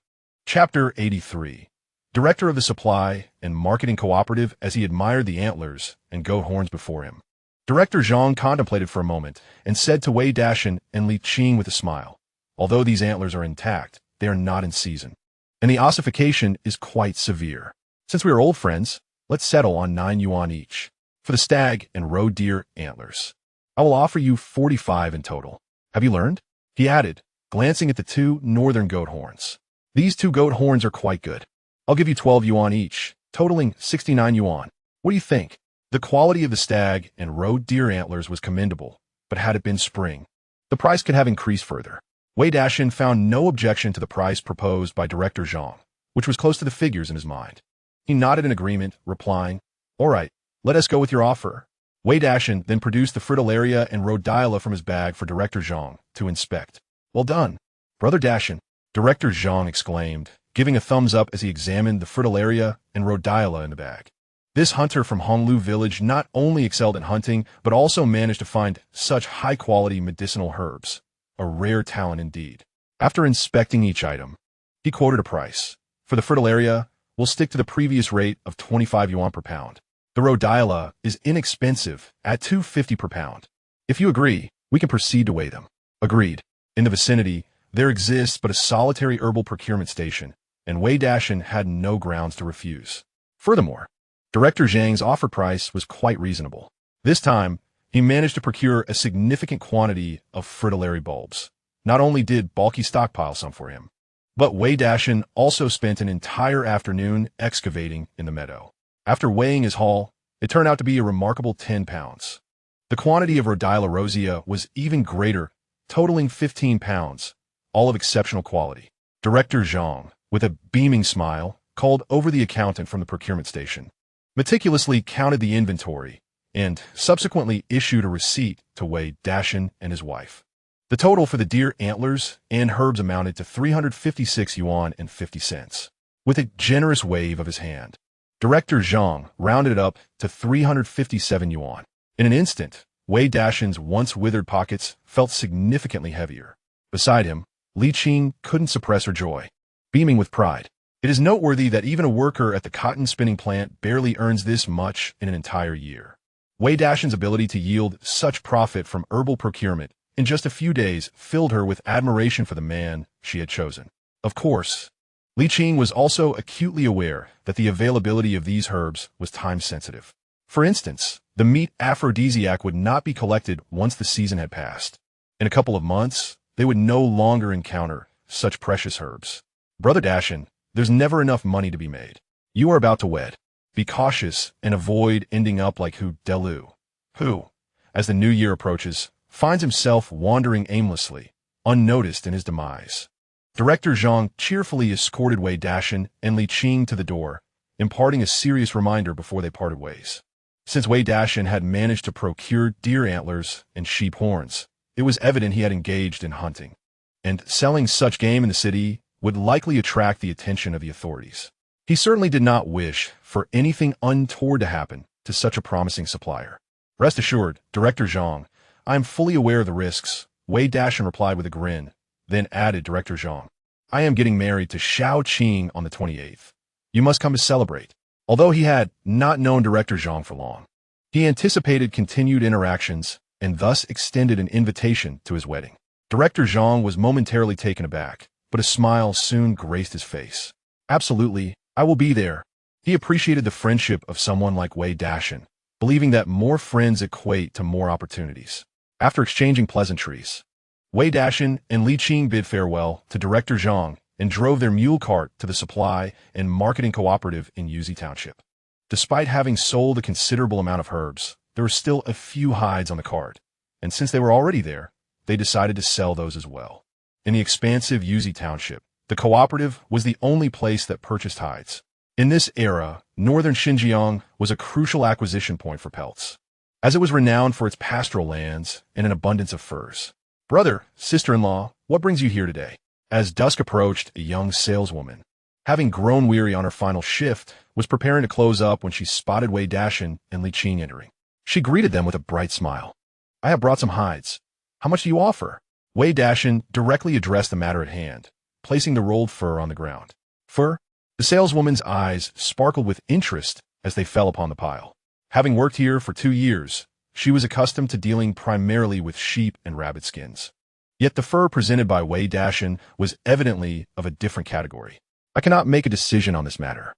Speaker 1: Chapter 83. Director of the Supply and Marketing Cooperative as he admired the antlers and goat horns before him. Director Zhang contemplated for a moment and said to Wei Dashan and Li Qing with a smile, "Although these antlers are intact, they are not in season, and the ossification is quite severe. Since we are old friends, let's settle on 9 yuan each for the stag and roe deer antlers. I will offer you 45 in total. Have you learned?" he added, glancing at the 2 northern goat horns. "These 2 goat horns are quite good. I'll give you 12 yuan each, totaling 69 yuan. What do you think?" The quality of the stag and roe deer antlers was commendable, but had it been spring, the price could have increased further. Wei Dashan found no objection to the price proposed by Director Zhang, which was close to the figures in his mind. He nodded in agreement, replying, "All right, let us go with your offer." Wei Dashan then produced the fritillaria and rhodiola from his bag for Director Zhang to inspect. "Well done. Brother Dashan, Director Zhang exclaimed, giving a thumbs up as he examined the fritillaria and rhodiola in the bag. This hunter from Honglu village not only excelled in hunting, but also managed to find such high-quality medicinal herbs. A rare talent indeed. After inspecting each item, he quoted a price. For the fritillaria, we'll stick to the previous rate of 25 yuan per pound. The rhodiola is inexpensive at 250 per pound. If you agree, we can proceed to weigh them. Agreed. In the vicinity, there exists but a solitary herbal procurement station, and Wei Dashan had no grounds to refuse. Furthermore, Director Zhang's offer price was quite reasonable. This time, he managed to procure a significant quantity of fritillary bulbs. Not only did Bulky stockpile some for him, but Wei Dashan also spent an entire afternoon excavating in the meadow. After weighing his haul, it turned out to be a remarkable 10 pounds. The quantity of Rhodiola rosea was even greater, totaling 15 pounds, all of exceptional quality. Director Zhang, with a beaming smile, called over the accountant from the procurement station, meticulously counted the inventory, and subsequently issued a receipt to Wei Dashan and his wife. The total for the deer antlers and herbs amounted to 356 yuan and 50 cents. With a generous wave of his hand, Director Zhang rounded it up to 357 yuan. In an instant, Wei Dashan's once withered pockets felt significantly heavier. Beside him, Li Qing couldn't suppress her joy, beaming with pride. It is noteworthy that even a worker at the cotton spinning plant barely earns this much in an entire year. Wei Dashan's ability to yield such profit from herbal procurement in just a few days filled her with admiration for the man she had chosen. Of course, Li Qing was also acutely aware that the availability of these herbs was time-sensitive. For instance, the meat aphrodisiac would not be collected once the season had passed. In a couple of months, they would no longer encounter such precious herbs. Brother Dashan, there's never enough money to be made. You are about to wed. Be cautious and avoid ending up like Hu Delu, who, as the new year approaches, finds himself wandering aimlessly, unnoticed in his demise. Director Zhang cheerfully escorted Wei Dashan and Li Qing to the door, imparting a serious reminder before they parted ways. Since Wei Dashan had managed to procure deer antlers and sheep horns, it was evident he had engaged in hunting, and selling such game in the city would likely attract the attention of the authorities. He certainly did not wish for anything untoward to happen to such a promising supplier. Rest assured, Director Zhang, I am fully aware of the risks, Wei Dashan replied with a grin, then added Director Zhang. I am getting married to Xiao Qing on the 28th. You must come to celebrate. Although he had not known Director Zhang for long, he anticipated continued interactions and thus extended an invitation to his wedding. Director Zhang was momentarily taken aback, but a smile soon graced his face. Absolutely, I will be there. He appreciated the friendship of someone like Wei Dashan, believing that more friends equate to more opportunities. After exchanging pleasantries, Wei Dashan and Li Qing bid farewell to Director Zhang and drove their mule cart to the supply and marketing cooperative in Yuzi Township. Despite having sold a considerable amount of herbs, there were still a few hides on the cart, and since they were already there, they decided to sell those as well. In the expansive Yuzi Township, the cooperative was the only place that purchased hides. In this era, northern Xinjiang was a crucial acquisition point for pelts, as it was renowned for its pastoral lands and an abundance of furs. Brother, sister-in-law, what brings you here today? As dusk approached, a young saleswoman, having grown weary on her final shift, was preparing to close up when she spotted Wei Dashan and Li Qing entering. She greeted them with a bright smile. I have brought some hides. How much do you offer? Wei Dashan directly addressed the matter at hand, placing the rolled fur on the ground. Fur? The saleswoman's eyes sparkled with interest as they fell upon the pile. Having worked here for 2 years, she was accustomed to dealing primarily with sheep and rabbit skins. Yet the fur presented by Wei Dashan was evidently of a different category. I cannot make a decision on this matter.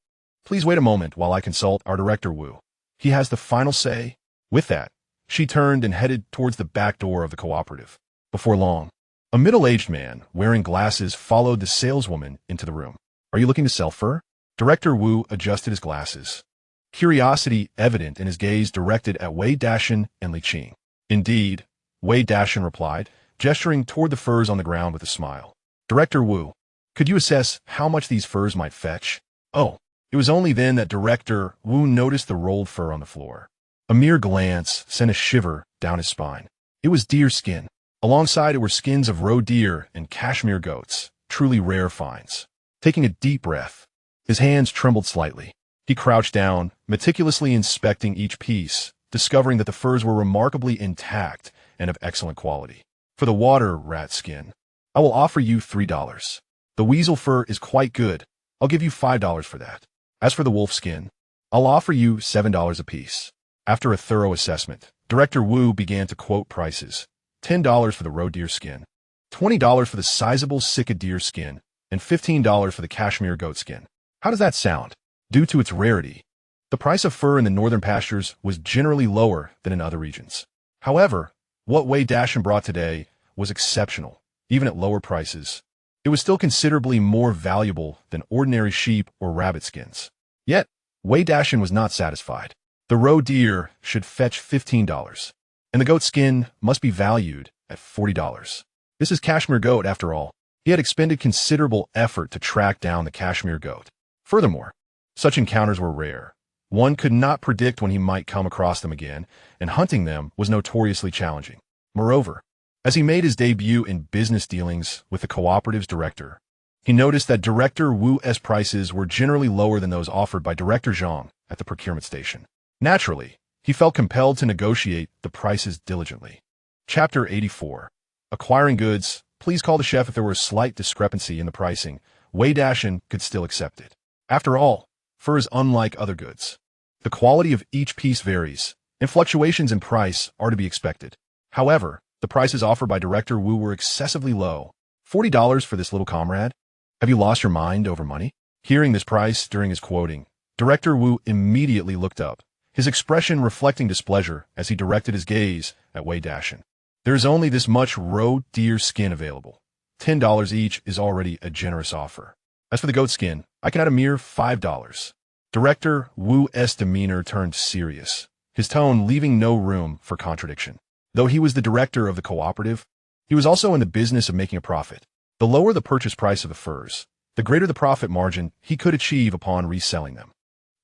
Speaker 1: Please wait a moment while I consult our director Wu. He has the final say. With that, she turned and headed towards the back door of the cooperative. Before long, a middle-aged man wearing glasses followed the saleswoman into the room. Are you looking to sell fur? Director Wu adjusted his glasses, curiosity evident in his gaze directed at Wei Dashan and Li Qing. Indeed, Wei Dashan replied, gesturing toward the furs on the ground with a smile. Director Wu, could you assess how much these furs might fetch? Oh, it was only then that Director Wu noticed the rolled fur on the floor. A mere glance sent a shiver down his spine. It was deer skin. Alongside it were skins of roe deer and cashmere goats, truly rare finds. Taking a deep breath, his hands trembled slightly. He crouched down, meticulously inspecting each piece, discovering that the furs were remarkably intact and of excellent quality. For the water rat skin, I will offer you $3. The weasel fur is quite good. I'll give you $5 for that. As for the wolf skin, I'll offer you $7 apiece. After a thorough assessment, Director Wu began to quote prices. $10 for the roe deer skin, $20 for the sizable sika deer skin, and $15 for the cashmere goat skin. How does that sound? Due to its rarity, the price of fur in the northern pastures was generally lower than in other regions. However, what Wei Dashan brought today was exceptional. Even at lower prices, it was still considerably more valuable than ordinary sheep or rabbit skins. Yet, Wei Dashan was not satisfied. The roe deer should fetch $15, and the goat skin must be valued at $40. This is cashmere goat after all. He had expended considerable effort to track down the cashmere goat. Furthermore, such encounters were rare. One could not predict when he might come across them again, and hunting them was notoriously challenging. Moreover, as he made his debut in business dealings with the cooperative's director, he noticed that Director Wu's prices were generally lower than those offered by Director Zhang at the procurement station. Naturally, he felt compelled to negotiate the prices diligently. Chapter 84. Acquiring goods. Please call the chef if there were a slight discrepancy in the pricing. Wei Dashan could still accept it. After all, fur is unlike other goods. The quality of each piece varies, and fluctuations in price are to be expected. However, the prices offered by Director Wu were excessively low. $40 for this little comrade? Have you lost your mind over money? Hearing this price during his quoting, Director Wu immediately looked up, his expression reflecting displeasure as he directed his gaze at Wei Dashan. There is only this much roe deer skin available. $10 each is already a generous offer. As for the goat skin, I can add a mere $5. Director Wu's demeanor turned serious, his tone leaving no room for contradiction. Though he was the director of the cooperative, he was also in the business of making a profit. The lower the purchase price of the furs, the greater the profit margin he could achieve upon reselling them.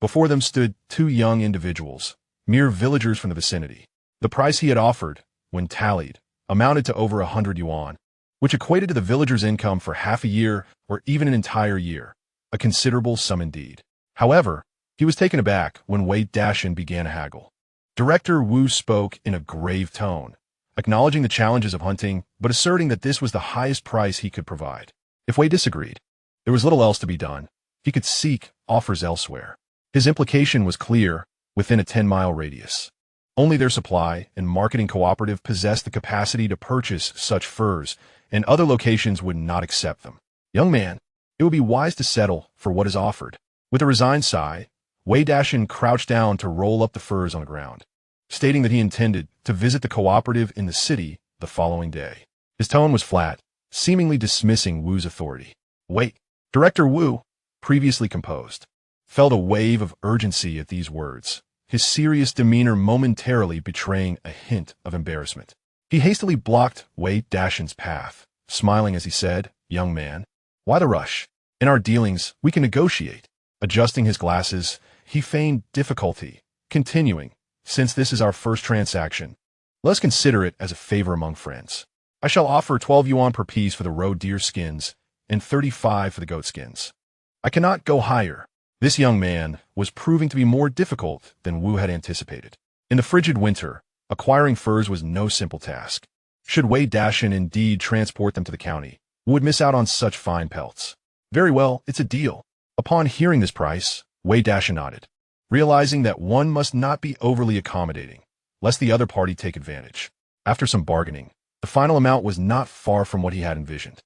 Speaker 1: Before them stood two young individuals, mere villagers from the vicinity. The price he had offered, when tallied, amounted to over 100 yuan, which equated to the villagers' income for half a year or even an entire year, a considerable sum indeed. However, he was taken aback when Wei Dashan began a haggle. Director Wu spoke in a grave tone, acknowledging the challenges of hunting, but asserting that this was the highest price he could provide. If Wei disagreed, there was little else to be done. He could seek offers elsewhere. His implication was clear, within a 10-mile radius. Only their supply and marketing cooperative possessed the capacity to purchase such furs, and other locations would not accept them. Young man, it would be wise to settle for what is offered. With a resigned sigh, Wei Dashan crouched down to roll up the furs on the ground, stating that he intended to visit the cooperative in the city the following day. His tone was flat, seemingly dismissing Wu's authority. Wait, Director Wu, previously composed, felt a wave of urgency at these words, his serious demeanor momentarily betraying a hint of embarrassment. He hastily blocked Wei Dashan's path, smiling as he said, "Young man, why the rush? In our dealings, we can negotiate." Adjusting his glasses, he feigned difficulty, continuing, "Since this is our first transaction, let's consider it as a favor among friends. I shall offer 12 yuan per piece for the roe deer skins and 35 for the goat skins. I cannot go higher." This young man was proving to be more difficult than Wu had anticipated. In the frigid winter, acquiring furs was no simple task. Should Wei Dashan indeed transport them to the county, Wu would miss out on such fine pelts. Very well, it's a deal. Upon hearing this price, Wei Dashan nodded, realizing that one must not be overly accommodating, lest the other party take advantage. After some bargaining, the final amount was not far from what he had envisioned.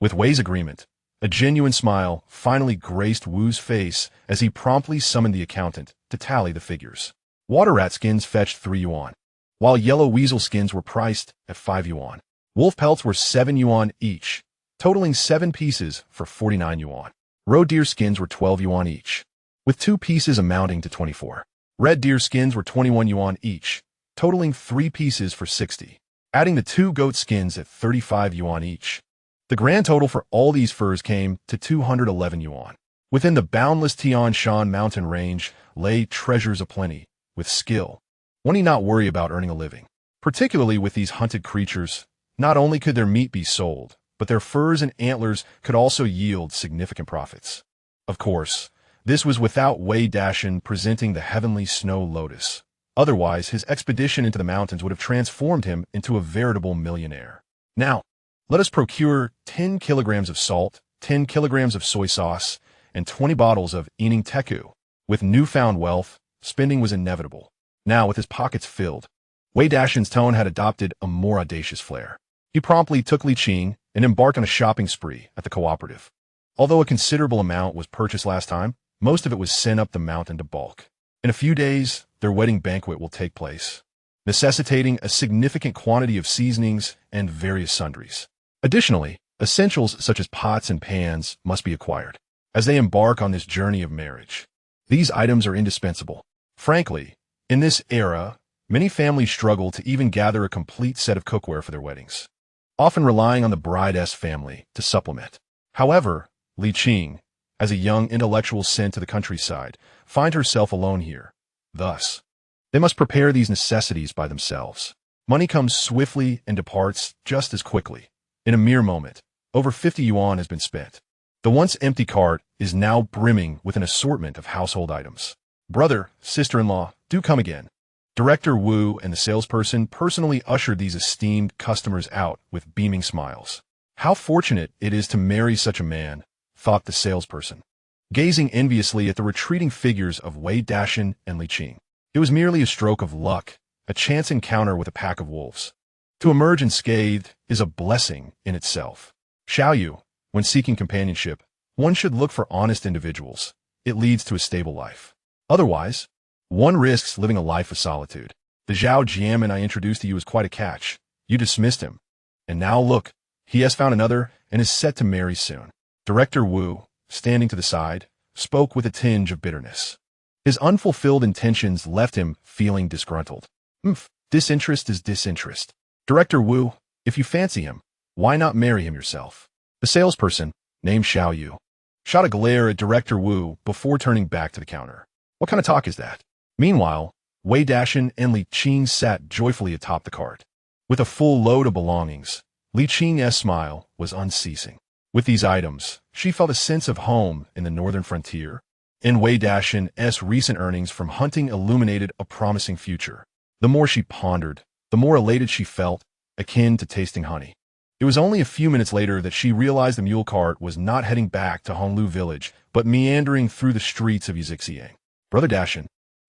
Speaker 1: With Wei's agreement, a genuine smile finally graced Wu's face as he promptly summoned the accountant to tally the figures. Water rat skins fetched 3 yuan, while yellow weasel skins were priced at 5 yuan. Wolf pelts were 7 yuan each, totaling 7 pieces for 49 yuan. Roe deer skins were 12 yuan each, with 2 pieces amounting to 24. Red deer skins were 21 yuan each, totaling 3 pieces for 60, adding the 2 goat skins at 35 yuan each. The grand total for all these furs came to 211 yuan. Within the boundless Tian Shan mountain range lay treasures aplenty. With skill, one need not worry about earning a living. Particularly with these hunted creatures, Not only could their meat be sold, but their furs and antlers could also yield significant profits. Of course, this was without Wei Dashan presenting the heavenly snow lotus. Otherwise, his expedition into the mountains would have transformed him into a veritable millionaire. Now, let us procure 10 kilograms of salt, 10 kilograms of soy sauce, and 20 bottles of Ining Teku. With newfound wealth, spending was inevitable. Now, with his pockets filled, Wei Dashan's tone had adopted a more audacious flair. He promptly took Li Qing and embarked on a shopping spree at the cooperative. Although a considerable amount was purchased last time, most of it was sent up the mountain to bulk. In a few days, their wedding banquet will take place, necessitating a significant quantity of seasonings and various sundries. Additionally, essentials such as pots and pans must be acquired. As they embark on this journey of marriage, these items are indispensable. Frankly, in this era, many families struggle to even gather a complete set of cookware for their weddings, often relying on the bride's family to supplement. However, Li Qing, as a young intellectual sent to the countryside, finds herself alone here. Thus, they must prepare these necessities by themselves. Money comes swiftly and departs just as quickly. In a mere moment, over 50 yuan has been spent. The once empty cart is now brimming with an assortment of household items. Brother, sister-in-law, do come again. Director Wu and the salesperson personally ushered these esteemed customers out with beaming smiles. How fortunate it is to marry such a man, thought the salesperson, gazing enviously at the retreating figures of Wei Dashan and Li Qing. It was merely a stroke of luck, a chance encounter with a pack of wolves. To emerge unscathed is a blessing in itself. Xiaoyu, when seeking companionship, one should look for honest individuals. It leads to a stable life. Otherwise, one risks living a life of solitude. The Zhao Jianman I introduced to you is quite a catch. You dismissed him. And now look, he has found another and is set to marry soon. Director Wu, standing to the side, spoke with a tinge of bitterness. His unfulfilled intentions left him feeling disgruntled. Disinterest is disinterest. Director Wu, if you fancy him, why not marry him yourself? The salesperson, named Xiaoyu, shot a glare at Director Wu before turning back to the counter. What kind of talk is that? Meanwhile, Wei Dashan and Li Qing sat joyfully atop the cart. With a full load of belongings, Li Qing's smile was unceasing. With these items, she felt a sense of home in the northern frontier, and Wei Dashan's recent earnings from hunting illuminated a promising future. The more she pondered, the more elated she felt, akin to tasting honey. It was only a few minutes later that she realized the mule cart was not heading back to Honglu village, but meandering through the streets of Yixiang. Brother Dashan,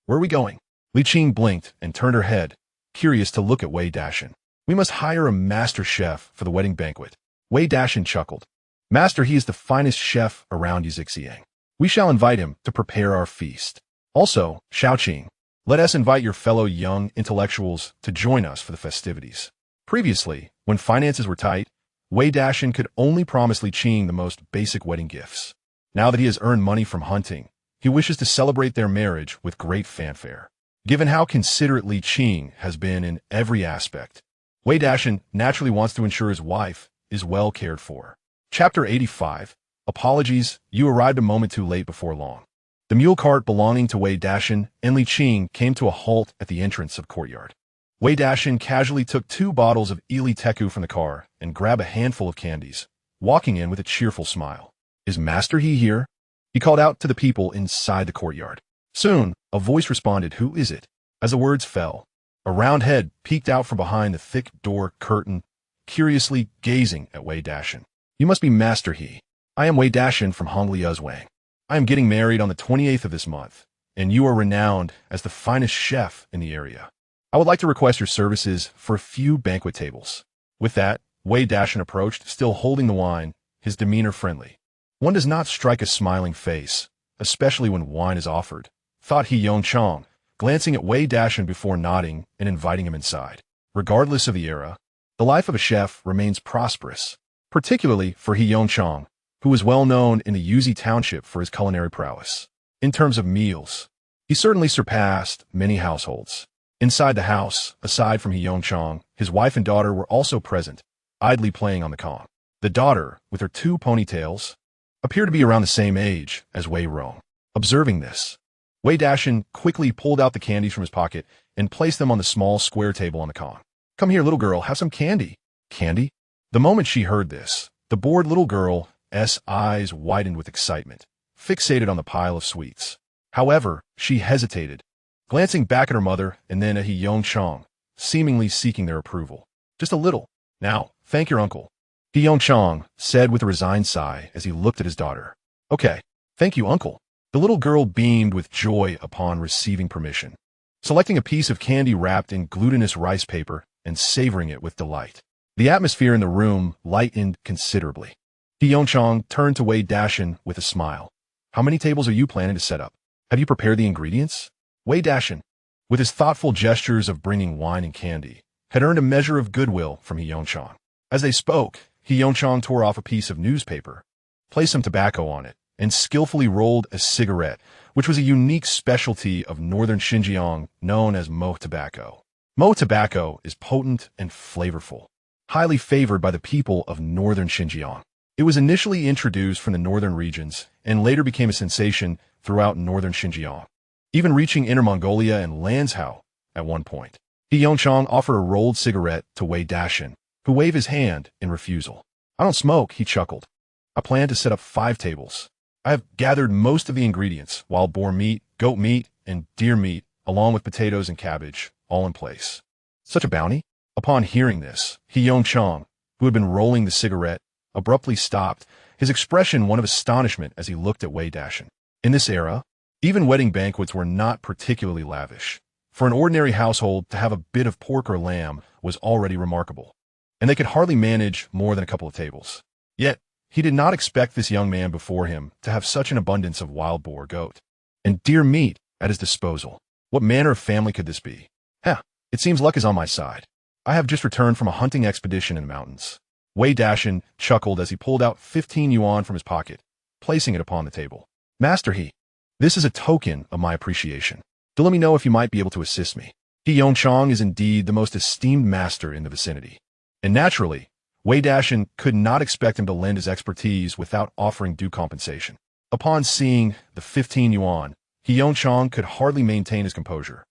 Speaker 1: where are we going? Li Qing blinked and turned her head, curious to look at Wei Dashan. We must hire a master chef for the wedding banquet. Wei Dashan chuckled. Master, he is the finest chef around Yixiang. We shall invite him to prepare our feast. Also, Xiaoqing, let us invite your fellow young intellectuals to join us for the festivities. Previously, when finances were tight, Wei Dashan could only promise Li Qing the most basic wedding gifts. Now that he has earned money from hunting, he wishes to celebrate their marriage with great fanfare. Given how considerate Li Qing has been in every aspect, Wei Dashan naturally wants to ensure his wife is well cared for. Chapter 85. Apologies, you arrived a moment too late before long. The mule cart belonging to Wei Dashan and Li Qing came to a halt at the entrance of courtyard. Wei Dashan casually took 2 bottles of Ining Teku from the car and grabbed a handful of candies, walking in with a cheerful smile. Is Master He here? He called out to the people inside the courtyard. Soon, a voice responded, who is it? As the words fell, a round head peeked out from behind the thick door curtain, curiously gazing at Wei Dashan. You must be Master He. I am Wei Dashan from Hongliuzwang. I am getting married on the 28th of this month, and you are renowned as the finest chef in the area. I would like to request your services for a few banquet tables. With that, Wei Dashan approached, still holding the wine, his demeanor friendly. One does not strike a smiling face, especially when wine is offered, thought He Yongchang, glancing at Wei Dashan before nodding and inviting him inside. Regardless of the era, the life of a chef remains prosperous, particularly for He Yongchang, who was well known in the Yuzi township for his culinary prowess. In terms of meals, he certainly surpassed many households. Inside the house, aside from He Yongchang, his wife and daughter were also present, idly playing on the Kong. The daughter, with her 2 ponytails, appeared to be around the same age as Wei Rong. Observing this, Wei Dashan quickly pulled out the candies from his pocket and placed them on the small square table on the Kong. Come here, little girl, have some candy. Candy? The moment she heard this, the bored little girl's eyes widened with excitement, fixated on the pile of sweets. However, she hesitated, glancing back at her mother and then at He Yongchang, seemingly seeking their approval. Just a little. Now, thank your uncle, He Yongchang said with a resigned sigh as he looked at his daughter. Okay, thank you, uncle. The little girl beamed with joy upon receiving permission, selecting a piece of candy wrapped in glutinous rice paper and savoring it with delight. The atmosphere in the room lightened considerably. He Yongchang turned to Wei Dashan with a smile. How many tables are you planning to set up? Have you prepared the ingredients? Wei Dashan, with his thoughtful gestures of bringing wine and candy, had earned a measure of goodwill from He Yongchang. As they spoke, He Yongchang tore off a piece of newspaper, placed some tobacco on it, and skillfully rolled a cigarette, which was a unique specialty of northern Xinjiang known as mo tobacco. Mo tobacco is potent and flavorful, highly favored by the people of northern Xinjiang. It was initially introduced from the northern regions and later became a sensation throughout northern Xinjiang, even reaching Inner Mongolia and Lanzhou at one point. He Yongchang offered a rolled cigarette to Wei Dashan, who waved his hand in refusal. I don't smoke, he chuckled. I plan to set up 5 tables. I have gathered most of the ingredients, wild boar meat, goat meat, and deer meat, along with potatoes and cabbage, all in place. Such a bounty? Upon hearing this, He Yongchang, who had been rolling the cigarette, abruptly stopped, his expression one of astonishment as he looked at Wei Dashan. In this era, even wedding banquets were not particularly lavish. For an ordinary household to have a bit of pork or lamb was already remarkable, and they could hardly manage more than a couple of tables. Yet, he did not expect this young man before him to have such an abundance of wild boar, goat, and deer meat at his disposal. What manner of family could this be? It seems luck is on my side. I have just returned from a hunting expedition in the mountains. Wei Dashan chuckled as he pulled out 15 yuan from his pocket, placing it upon the table. Master He, this is a token of my appreciation. Do let me know if you might be able to assist me. He Yongchang is indeed the most esteemed master in the vicinity. And naturally, Wei Dashan could not expect him to lend his expertise without offering due compensation. Upon seeing the 15 yuan, He Yongchang could hardly maintain his composure,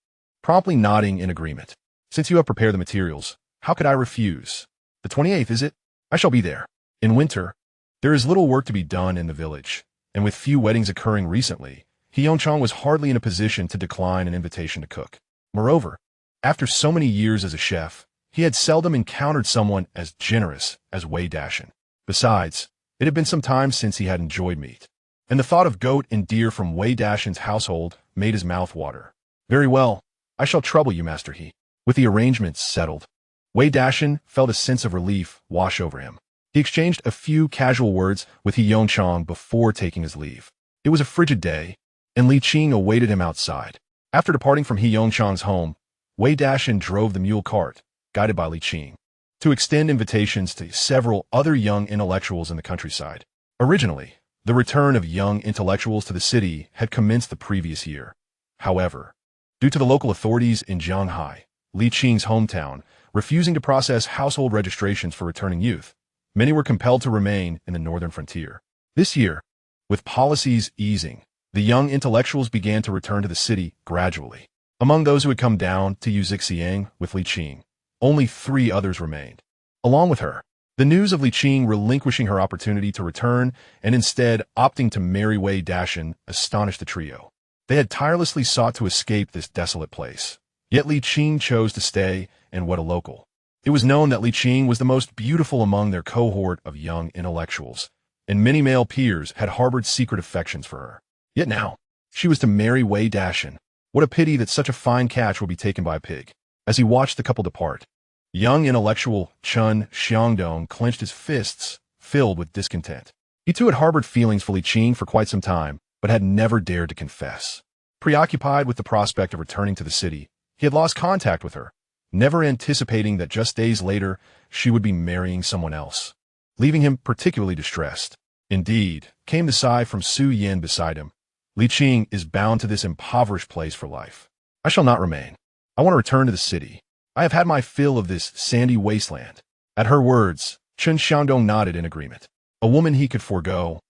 Speaker 1: promptly nodding in agreement. Since you have prepared the materials, how could I refuse? The 28th, is it? I shall be there. In winter, there is little work to be done in the village, and with few weddings occurring recently, He Yongchang was hardly in a position to decline an invitation to cook. Moreover, after so many years as a chef, he had seldom encountered someone as generous as Wei Dashan. Besides, it had been some time since he had enjoyed meat, and the thought of goat and deer from Wei Dashan's household made his mouth water. Very well, I shall trouble you, Master He. With the arrangements settled, Wei Dashan felt a sense of relief wash over him. He exchanged a few casual words with He Yongchang before taking his leave. It was a frigid day, and Li Qing awaited him outside. After departing from He Yongchang's home, Wei Dashan drove the mule cart, guided by Li Qing, to extend invitations to several other young intellectuals in the countryside. Originally, the return of young intellectuals to the city had commenced the previous year. However, due to the local authorities in Jianghai, Li Qing's hometown, refusing to process household registrations for returning youth, many were compelled to remain in the northern frontier. This year, with policies easing, the young intellectuals began to return to the city gradually. Among those who had come down to Yuxiang with Li Qing, only 3 others remained. Along with her, the news of Li Qing relinquishing her opportunity to return and instead opting to marry Wei Dashan astonished the trio. They had tirelessly sought to escape this desolate place. Yet Li Qing chose to stay and wed a local. It was known that Li Qing was the most beautiful among their cohort of young intellectuals, and many male peers had harbored secret affections for her. Yet now, she was to marry Wei Dashan. What a pity that such a fine catch will be taken by a pig. As he watched the couple depart, young intellectual Chun Xiangdong clenched his fists, filled with discontent. He too had harbored feelings for Li Qing for quite some time, but had never dared to confess. Preoccupied with the prospect of returning to the city, he had lost contact with her, never anticipating that just days later she would be marrying someone else, leaving him particularly distressed. Indeed, came the sigh from Su Yin beside him. Li Qing is bound to this impoverished place for life. I shall not remain. I want to return to the city. I have had my fill of this sandy wasteland. At her words, Chun Xiangdong nodded in agreement. A woman he could forego,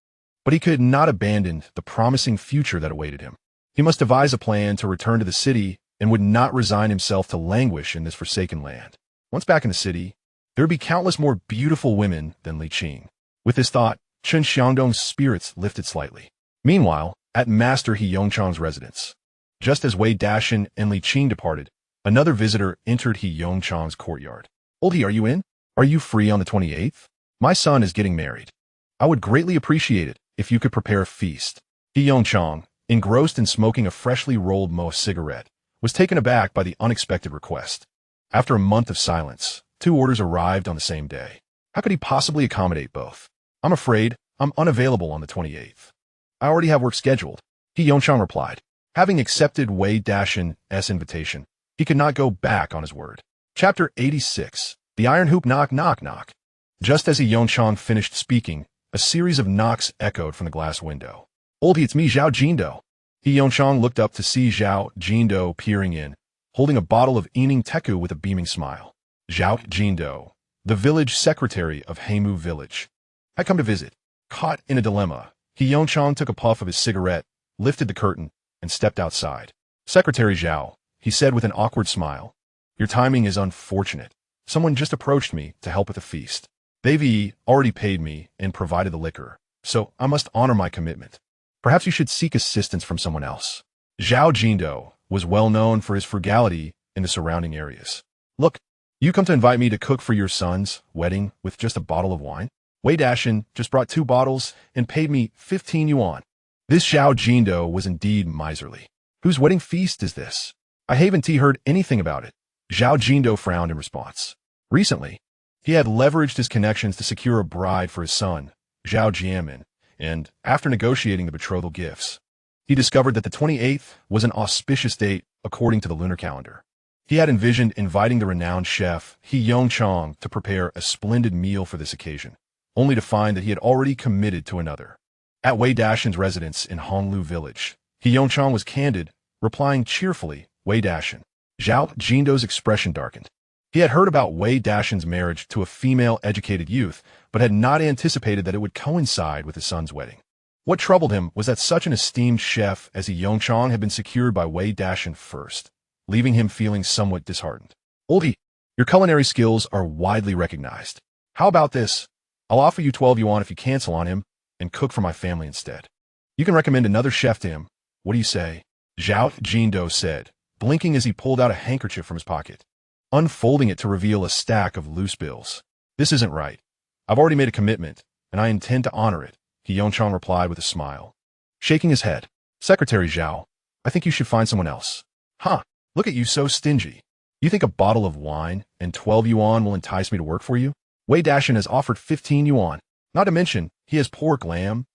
Speaker 1: but he could not abandon the promising future that awaited him. He must devise a plan to return to the city and would not resign himself to languish in this forsaken land. Once back in the city, there would be countless more beautiful women than Li Qing. With this thought, Chen Xiangdong's spirits lifted slightly. Meanwhile, at Master He Yongchang's residence, just as Wei Dashan and Li Qing departed, another visitor entered He Yongchang's courtyard. "Old He, are you in? Are you free on the 28th? My son is getting married. I would greatly appreciate it if you could prepare a feast." He Yongchang, engrossed in smoking a freshly rolled Mo cigarette, was taken aback by the unexpected request. After a month of silence, 2 orders arrived on the same day. How could he possibly accommodate both? "I'm afraid I'm unavailable on the 28th. I already have work scheduled," He Yongchang replied. Having accepted Wei Dashan's invitation, he could not go back on his word. Chapter 86. The Iron Hoop. Knock, knock, knock. Just as He Yongchang finished speaking, a series of knocks echoed from the glass window. "Old He, it's me, Zhao Jindo." He Yongchang looked up to see Zhao Jindo peering in, holding a bottle of Ening Teku with a beaming smile. Zhao Jindo, the village secretary of Heimu village, had come to visit. Caught in a dilemma, He Yongchang took a puff of his cigarette, lifted the curtain, and stepped outside. "Secretary Zhao," he said with an awkward smile, "your timing is unfortunate. Someone just approached me to help with a feast. They've already paid me and provided the liquor, so I must honor my commitment. Perhaps you should seek assistance from someone else." Zhao Jindo was well known for his frugality in the surrounding areas. "Look, you come to invite me to cook for your son's wedding with just a bottle of wine? Wei Dashan just brought 2 bottles and paid me 15 yuan. This Zhao Jindo was indeed miserly. "Whose wedding feast is this? I haven't heard anything about it." Zhao Jindo frowned in response. Recently, he had leveraged his connections to secure a bride for his son, Zhao Jianmin, and after negotiating the betrothal gifts, he discovered that the 28th was an auspicious date according to the lunar calendar. He had envisioned inviting the renowned chef He Yongchang to prepare a splendid meal for this occasion, only to find that he had already committed to another. At Wei Dashan's residence in Honglu village, He Yongchang was candid, replying cheerfully, "Wei Dashan." Zhao Jindo's expression darkened. He had heard about Wei Dashan's marriage to a female educated youth, but had not anticipated that it would coincide with his son's wedding. What troubled him was that such an esteemed chef as He Yongchang had been secured by Wei Dashan first, leaving him feeling somewhat disheartened. "Old He, your culinary skills are widely recognized. How about this? I'll offer you 12 yuan if you cancel on him and cook for my family instead. You can recommend another chef to him. What do you say?" Zhao Jindo said, blinking as he pulled out a handkerchief from his pocket, unfolding it to reveal a stack of loose bills. "This isn't right. I've already made a commitment, and I intend to honor it," He Yongchang replied with a smile. Shaking his head, "Secretary Zhao, I think you should find someone else." "Huh, look at you so stingy. You think a bottle of wine and 12 yuan will entice me to work for you? Wei Dashan has offered 15 yuan. Not to mention, he has pork, lamb,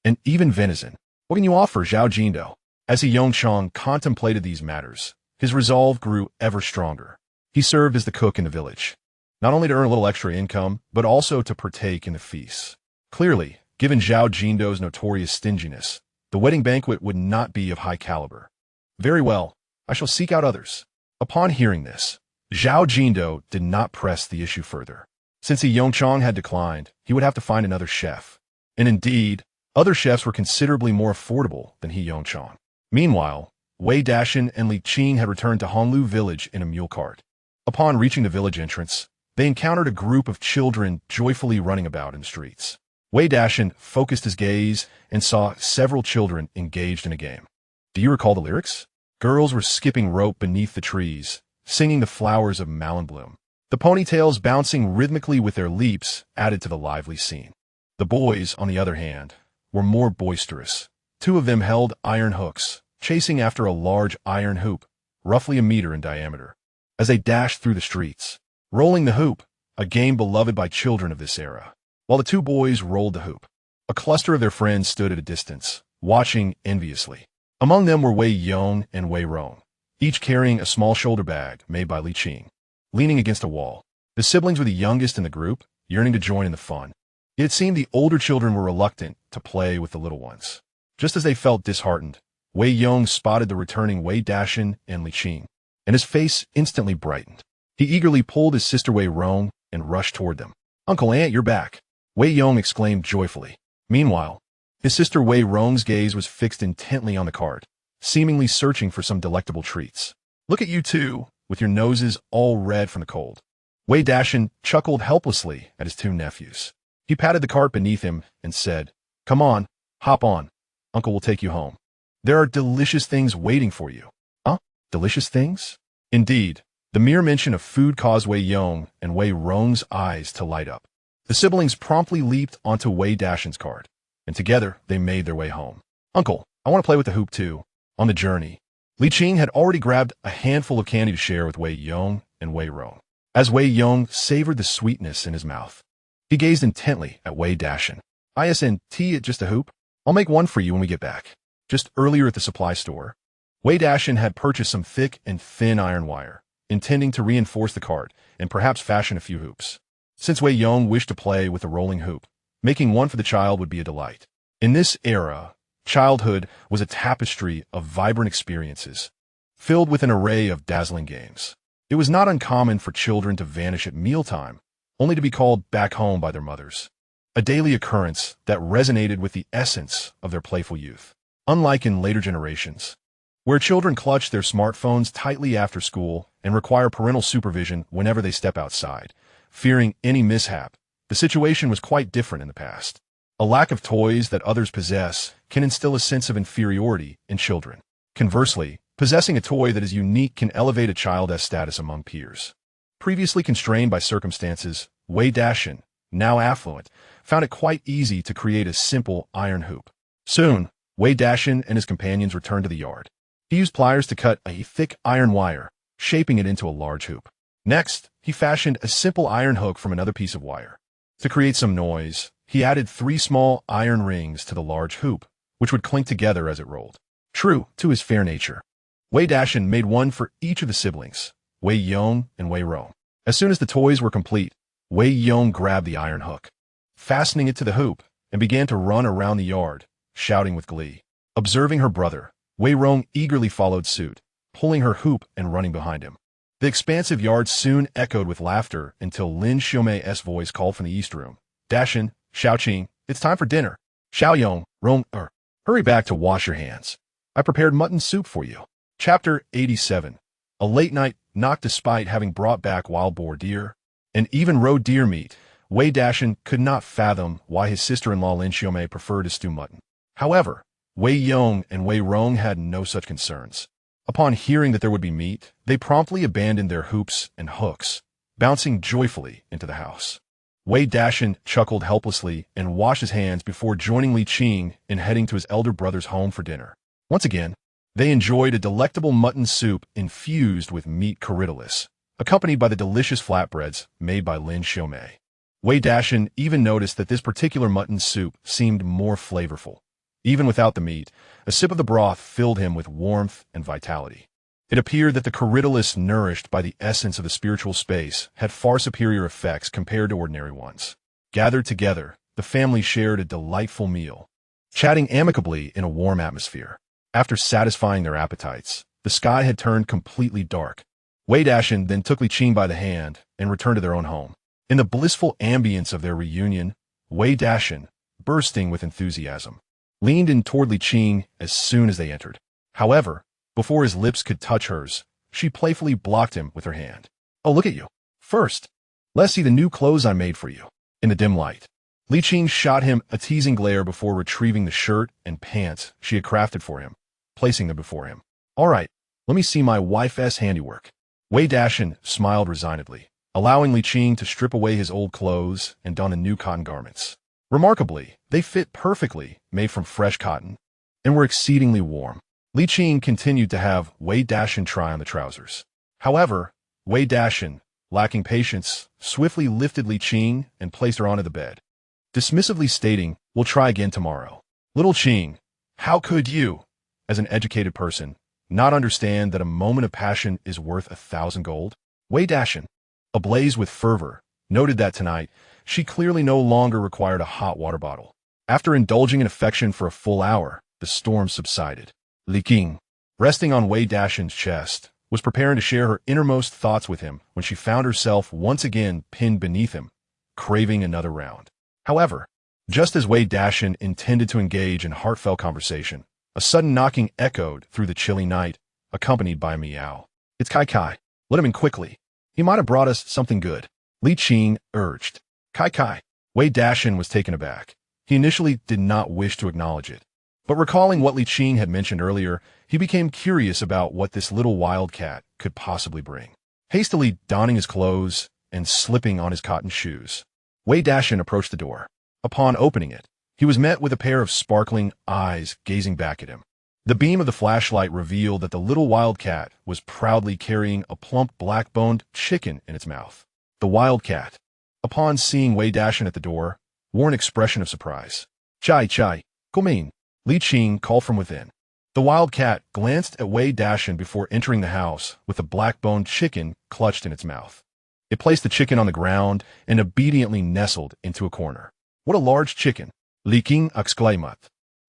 Speaker 1: and even venison. What can you offer, Zhao Jindo?" As He Yongchang contemplated these matters, his resolve grew ever stronger. He served as the cook in the village, not only to earn a little extra income, but also to partake in the feasts. Clearly, given Zhao Jindo's notorious stinginess, the wedding banquet would not be of high caliber. "Very well, I shall seek out others." Upon hearing this, Zhao Jindo did not press the issue further. Since He Yongchang had declined, he would have to find another chef. And indeed, other chefs were considerably more affordable than He Yongchang. Meanwhile, Wei Dashan and Li Qing had returned to Honglu village in a mule cart. Upon reaching the village entrance, they encountered a group of children joyfully running about in the streets. Wei Dashan focused his gaze and saw several children engaged in a game. Do you recall the lyrics? Girls were skipping rope beneath the trees, singing the flowers of Malin-bloom. The ponytails bouncing rhythmically with their leaps added to the lively scene. The boys, on the other hand, were more boisterous. 2 of them held iron hooks, chasing after a large iron hoop, roughly a meter in diameter, as they dashed through the streets. Rolling the hoop, a game beloved by children of this era. While the 2 boys rolled the hoop, a cluster of their friends stood at a distance, watching enviously. Among them were Wei Yong and Wei Rong, each carrying a small shoulder bag made by Li Qing. Leaning against a wall, the siblings were the youngest in the group, yearning to join in the fun. It seemed the older children were reluctant to play with the little ones. Just as they felt disheartened, Wei Yong spotted the returning Wei Dashan and Li Qing, and his face instantly brightened. He eagerly pulled his sister Wei Rong and rushed toward them. "Uncle Aunt, you're back!" Wei Yong exclaimed joyfully. Meanwhile, his sister Wei Rong's gaze was fixed intently on the cart, seemingly searching for some delectable treats. "Look at you two, with your noses all red from the cold. Wei Dashan chuckled helplessly at his two nephews. He patted the cart beneath him and said, "Come on, hop on. Uncle will take you home. There are delicious things waiting for you." Huh? Delicious things? Indeed, the mere mention of food caused Wei Yong and Wei Rong's eyes to light up. The siblings promptly leaped onto Wei Dashan's cart, and together they made their way home. "Uncle, I want to play with the hoop too." On the journey, Li Qing had already grabbed a handful of candy to share with Wei Yong and Wei Rong. As Wei Yong savored the sweetness in his mouth, he gazed intently at Wei Dashan. "Isn't just a hoop? I'll make one for you when we get back." Just earlier at the supply store, Wei Dashan had purchased some thick and thin iron wire, intending to reinforce the cart and perhaps fashion a few hoops. Since Wei Yong wished to play with a rolling hoop, making one for the child would be a delight. In this era, childhood was a tapestry of vibrant experiences, filled with an array of dazzling games. It was not uncommon for children to vanish at mealtime, only to be called back home by their mothers. A daily occurrence that resonated with the essence of their playful youth. Unlike in later generations, where children clutch their smartphones tightly after school and require parental supervision whenever they step outside, fearing any mishap, the situation was quite different in the past. A lack of toys that others possess can instill a sense of inferiority in children. Conversely, possessing a toy that is unique can elevate a child's status among peers. Previously constrained by circumstances, Wei Dashan, now affluent, found it quite easy to create a simple iron hoop. Soon, Wei Dashan and his companions returned to the yard. He used pliers to cut a thick iron wire, shaping it into a large hoop. Next, he fashioned a simple iron hook from another piece of wire. To create some noise, he added 3 small iron rings to the large hoop, which would clink together as it rolled. True to his fair nature, Wei Dashan made one for each of the siblings, Wei Yong and Wei Rong. As soon as the toys were complete, Wei Yong grabbed the iron hook, fastening it to the hoop, and began to run around the yard, shouting with glee. Observing her brother, Wei Rong eagerly followed suit, pulling her hoop and running behind him. The expansive yard soon echoed with laughter until Lin Xiaomei's voice called from the east room. "Dashan, Xiaoqing, it's time for dinner. Xiaoyong, hurry back to wash your hands. I prepared mutton soup for you." Chapter 87. A late night knock. Despite having brought back wild boar deer and even roe deer meat, Wei Dashan could not fathom why his sister-in-law Lin Xiaomei preferred to stew mutton. However, Wei Yong and Wei Rong had no such concerns. Upon hearing that there would be meat, they promptly abandoned their hoops and hooks, bouncing joyfully into the house. Wei Dashan chuckled helplessly and washed his hands before joining Li Qing in heading to his elder brother's home for dinner. Once again, they enjoyed a delectable mutton soup infused with meat corridolus, accompanied by the delicious flatbreads made by Lin Xiaomei. Wei Dashan even noticed that this particular mutton soup seemed more flavorful. Even without the meat, a sip of the broth filled him with warmth and vitality. It appeared that the corridolus nourished by the essence of the spiritual space had far superior effects compared to ordinary ones. Gathered together, the family shared a delightful meal, chatting amicably in a warm atmosphere. After satisfying their appetites, the sky had turned completely dark. Wei Dashan then took Li Qing by the hand and returned to their own home. In the blissful ambience of their reunion, Wei Dashan, bursting with enthusiasm, leaned in toward Li Qing as soon as they entered. However, before his lips could touch hers, she playfully blocked him with her hand. "Oh, look at you. First, let's see the new clothes I made for you." In the dim light, Li Qing shot him a teasing glare before retrieving the shirt and pants she had crafted for him, placing them before him. "All right, let me see my wife's handiwork." Wei Dashan smiled resignedly, allowing Li Qing to strip away his old clothes and don the new cotton garments. Remarkably, they fit perfectly, made from fresh cotton, and were exceedingly warm. Li Qing continued to have Wei Dashan try on the trousers. However, Wei Dashan, lacking patience, swiftly lifted Li Qing and placed her onto the bed, dismissively stating, "We'll try again tomorrow." "Little Qing, how could you, as an educated person, not understand that a moment of passion is worth 1,000 gold?" Wei Dashan, ablaze with fervor, noted that tonight, she clearly no longer required a hot water bottle. After indulging in affection for a full hour, the storm subsided. Li Qing, resting on Wei Dashan's chest, was preparing to share her innermost thoughts with him when she found herself once again pinned beneath him, craving another round. However, just as Wei Dashan intended to engage in heartfelt conversation, a sudden knocking echoed through the chilly night, accompanied by a meow. "It's Kai Kai. Let him in quickly. He might have brought us something good." Li Qing urged. Kai Kai. Wei Dashan was taken aback. He initially did not wish to acknowledge it. But recalling what Li Qing had mentioned earlier, he became curious about what this little wildcat could possibly bring. Hastily donning his clothes and slipping on his cotton shoes, Wei Dashan approached the door. Upon opening it, he was met with a pair of sparkling eyes gazing back at him. The beam of the flashlight revealed that the little wildcat was proudly carrying a plump black-boned chicken in its mouth. The wildcat, upon seeing Wei Dashan at the door, wore an expression of surprise. Chai, gourmet, Li Qing called from within. The wildcat glanced at Wei Dashan before entering the house with a black-boned chicken clutched in its mouth. It placed the chicken on the ground and obediently nestled into a corner. What a large chicken! Li Qing exclaimed,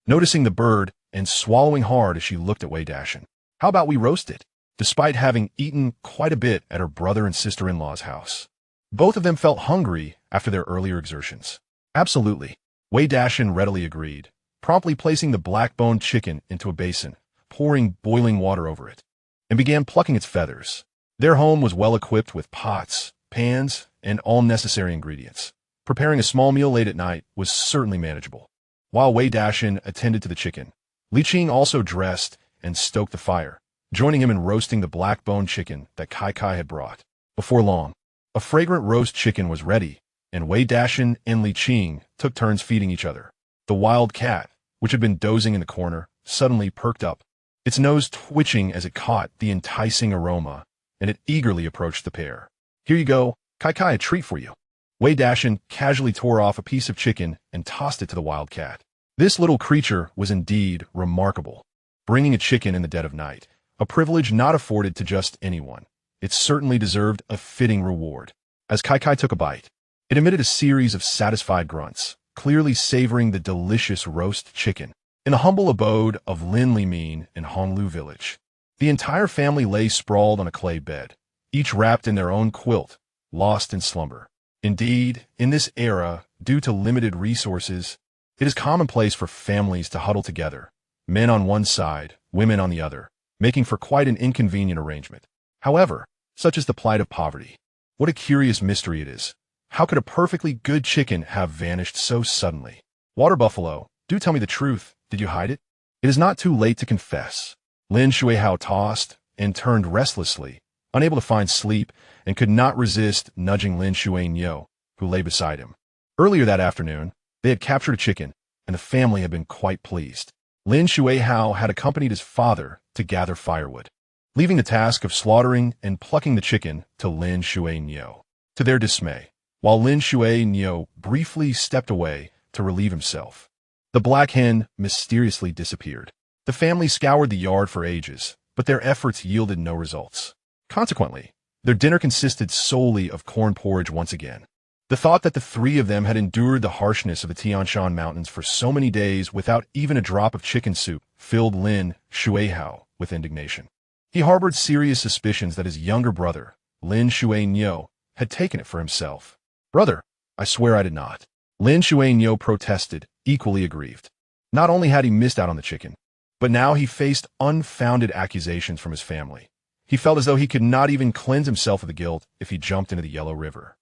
Speaker 1: noticing the bird and swallowing hard as she looked at Wei Dashan. How about we roast it? Despite having eaten quite a bit at her brother and sister-in-law's house, both of them felt hungry after their earlier exertions. Absolutely. Wei Dashan readily agreed, promptly placing the black-boned chicken into a basin, pouring boiling water over it, and began plucking its feathers. Their home was well equipped with pots, pans, and all necessary ingredients. Preparing a small meal late at night was certainly manageable. While Wei Dashan attended to the chicken, Li Qing also dressed and stoked the fire, joining him in roasting the black-boned chicken that Kai Kai had brought. Before long, a fragrant roast chicken was ready, and Wei Dashan and Li Qing took turns feeding each other. The wild cat, which had been dozing in the corner, suddenly perked up, its nose twitching as it caught the enticing aroma, and it eagerly approached the pair. Here you go, Kai Kai, a treat for you. Wei Dashan casually tore off a piece of chicken and tossed it to the wild cat. This little creature was indeed remarkable. Bringing a chicken in the dead of night, a privilege not afforded to just anyone. It certainly deserved a fitting reward. As Kai Kai took a bite, it emitted a series of satisfied grunts, clearly savoring the delicious roast chicken. In the humble abode of Lin Li Min in Honglu village, the entire family lay sprawled on a clay bed, each wrapped in their own quilt, lost in slumber. Indeed, in this era, due to limited resources, it is commonplace for families to huddle together, men on one side, women on the other, making for quite an inconvenient arrangement. However, such is the plight of poverty. What a curious mystery it is. How could a perfectly good chicken have vanished so suddenly? Water buffalo, do tell me the truth. Did you hide it? It is not too late to confess. Lin Shuihao tossed and turned restlessly, unable to find sleep, and could not resist nudging Lin Shuiyo, who lay beside him. Earlier that afternoon, they had captured a chicken, and the family had been quite pleased. Lin Shuihao had accompanied his father to gather firewood, leaving the task of slaughtering and plucking the chicken to Lin Shuiyo. To their dismay, while Lin Shuiyo briefly stepped away to relieve himself, the black hen mysteriously disappeared. The family scoured the yard for ages, but their efforts yielded no results. Consequently, their dinner consisted solely of corn porridge once again. The thought that the three of them had endured the harshness of the Tianshan Mountains for so many days without even a drop of chicken soup filled Lin Shuihao with indignation. He harbored serious suspicions that his younger brother, Lin Shuiyo, had taken it for himself. Brother, I swear I did not. Lin Shuiyo protested, equally aggrieved. Not only had he missed out on the chicken, but now he faced unfounded accusations from his family. He felt as though he could not even cleanse himself of the guilt if he jumped into the Yellow River.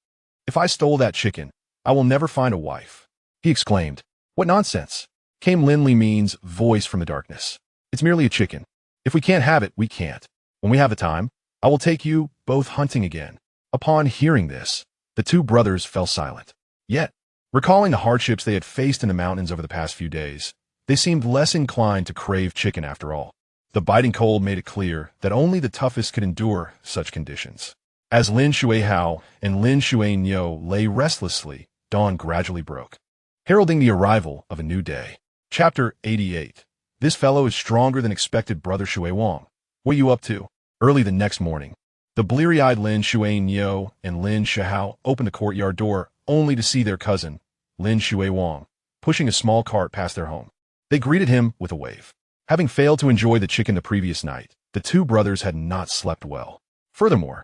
Speaker 1: If I stole that chicken, I will never find a wife, he exclaimed. What nonsense, came Lin Li Min's voice from the darkness. It's merely a chicken. If we can't have it, we can't. When we have the time, I will take you both hunting again. Upon hearing this, the two brothers fell silent. Yet, recalling the hardships they had faced in the mountains over the past few days, they seemed less inclined to crave chicken after all. The biting cold made it clear that only the toughest could endure such conditions. As Lin Shuihao and Lin Shuiyo lay restlessly, dawn gradually broke, heralding the arrival of a new day. Chapter 88. This fellow is stronger than expected, Brother Shui Wang. What are you up to? Early the next morning, the bleary-eyed Lin Shuiyo and Lin Shihao opened the courtyard door only to see their cousin, Lin Shui Wang, pushing a small cart past their home. They greeted him with a wave. Having failed to enjoy the chicken the previous night, the two brothers had not slept well. Furthermore,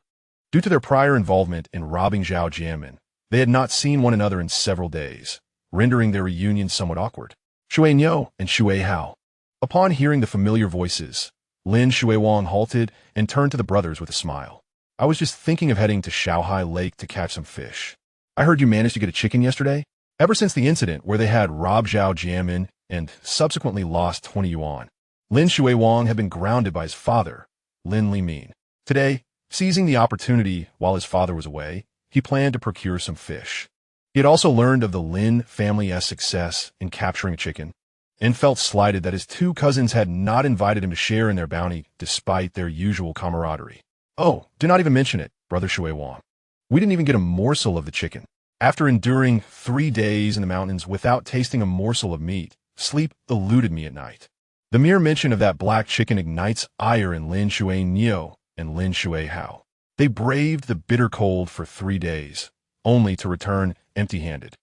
Speaker 1: due to their prior involvement in robbing Zhao Jianmin, they had not seen one another in several days, rendering their reunion somewhat awkward. Shuiyo and Shuihao. Upon hearing the familiar voices, Lin Shuiwang halted and turned to the brothers with a smile. I was just thinking of heading to Shaohai Lake to catch some fish. I heard you managed to get a chicken yesterday? Ever since the incident where they had robbed Zhao Jiamin and subsequently lost 20 yuan, Lin Shui Wang had been grounded by his father, Lin Li Min. Today, seizing the opportunity while his father was away, he planned to procure some fish. He had also learned of the Lin family's success in capturing a chicken, and felt slighted that his two cousins had not invited him to share in their bounty despite their usual camaraderie. Oh, do not even mention it, Brother Shui Wang. We didn't even get a morsel of the chicken. After enduring 3 days in the mountains without tasting a morsel of meat, sleep eluded me at night. The mere mention of that black chicken ignites ire in Lin Shui Niu and Lin Shui Hao. They braved the bitter cold for 3 days, only to return empty-handed.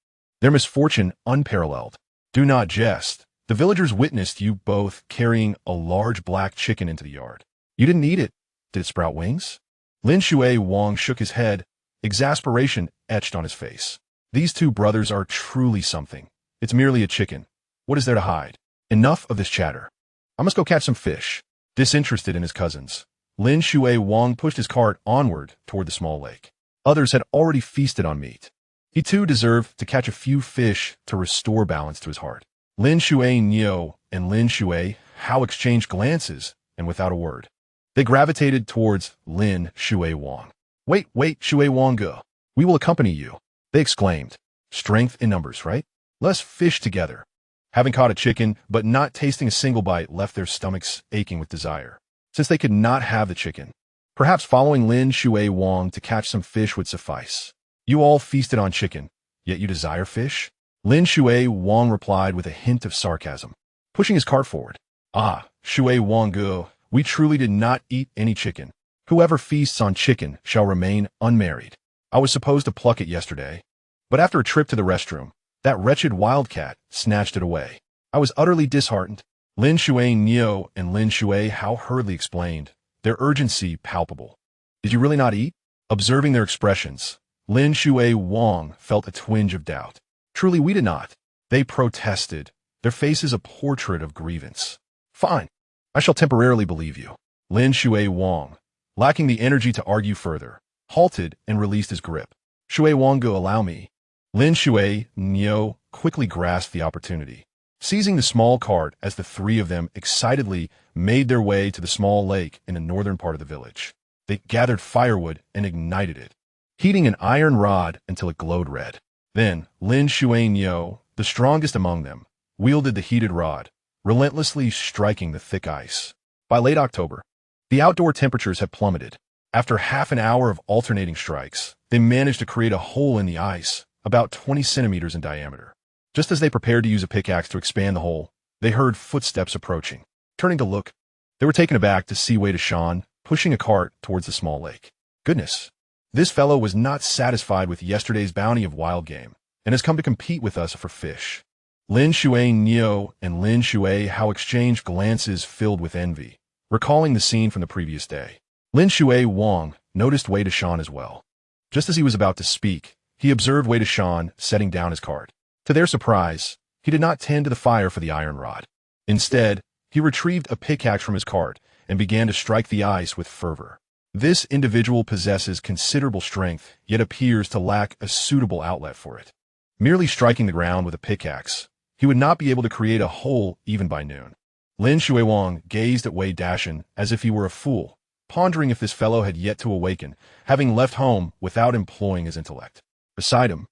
Speaker 1: Their misfortune unparalleled. Do not jest. The villagers witnessed you both carrying a large black chicken into the yard. You didn't eat it. Did it sprout wings? Lin Shui Wang shook his head, exasperation etched on his face. These two brothers are truly something. It's merely a chicken. What is there to hide? Enough of this chatter. I must go catch some fish. Disinterested in his cousins, Lin Shui Wang pushed his cart onward toward the small lake. Others had already feasted on meat. He too deserved to catch a few fish to restore balance to his heart. Lin Shui Niu and Lin Shui Hao exchanged glances, and without a word, they gravitated towards Lin Shui Wang. Wait, Shui Wang go. We will accompany you, they exclaimed. Strength in numbers, right? Let's fish together. Having caught a chicken, but not tasting a single bite, left their stomachs aching with desire. Since they could not have the chicken, perhaps following Lin Shui Wang to catch some fish would suffice. You all feasted on chicken, yet you desire fish? Lin Shui Wang replied with a hint of sarcasm, pushing his cart forward. Ah, Shui Wang go, we truly did not eat any chicken. Whoever feasts on chicken shall remain unmarried. I was supposed to pluck it yesterday, but after a trip to the restroom, that wretched wildcat snatched it away. I was utterly disheartened. Lin Shui Niu and Lin Shui Hao hurriedly explained, their urgency palpable. Did you really not eat? Observing their expressions, Lin Shui Wang felt a twinge of doubt. Truly we did not. They protested, their faces a portrait of grievance. Fine, I shall temporarily believe you. Lin Shui Wang, lacking the energy to argue further, halted and released his grip. Shui Wang go, allow me. Lin Shui Niu quickly grasped the opportunity. Seizing the small cart as the three of them excitedly made their way to the small lake in the northern part of the village. They gathered firewood and ignited it, heating an iron rod until it glowed red. Then Lin Shui Niu, the strongest among them, wielded the heated rod, relentlessly striking the thick ice. By late October, the outdoor temperatures had plummeted. After half an hour of alternating strikes, they managed to create a hole in the ice, about 20 centimeters in diameter. Just as they prepared to use a pickaxe to expand the hole, they heard footsteps approaching. Turning to look, they were taken aback to see Wei Dashan pushing a cart towards the small lake. Goodness, this fellow was not satisfied with yesterday's bounty of wild game, and has come to compete with us for fish. Lin Shui Niu and Lin Shui Hao exchanged glances filled with envy, recalling the scene from the previous day. Lin Shui Wang noticed Wei Dashan as well. Just as he was about to speak, he observed Wei Dashan setting down his cart. To their surprise, he did not tend to the fire for the iron rod. Instead, he retrieved a pickaxe from his cart and began to strike the ice with fervor. This individual possesses considerable strength, yet appears to lack a suitable outlet for it. Merely striking the ground with a pickaxe, he would not be able to create a hole even by noon. Lin Shui Wang gazed at Wei Dashan as if he were a fool, pondering if this fellow had yet to awaken, having left home without employing his intellect. Beside him,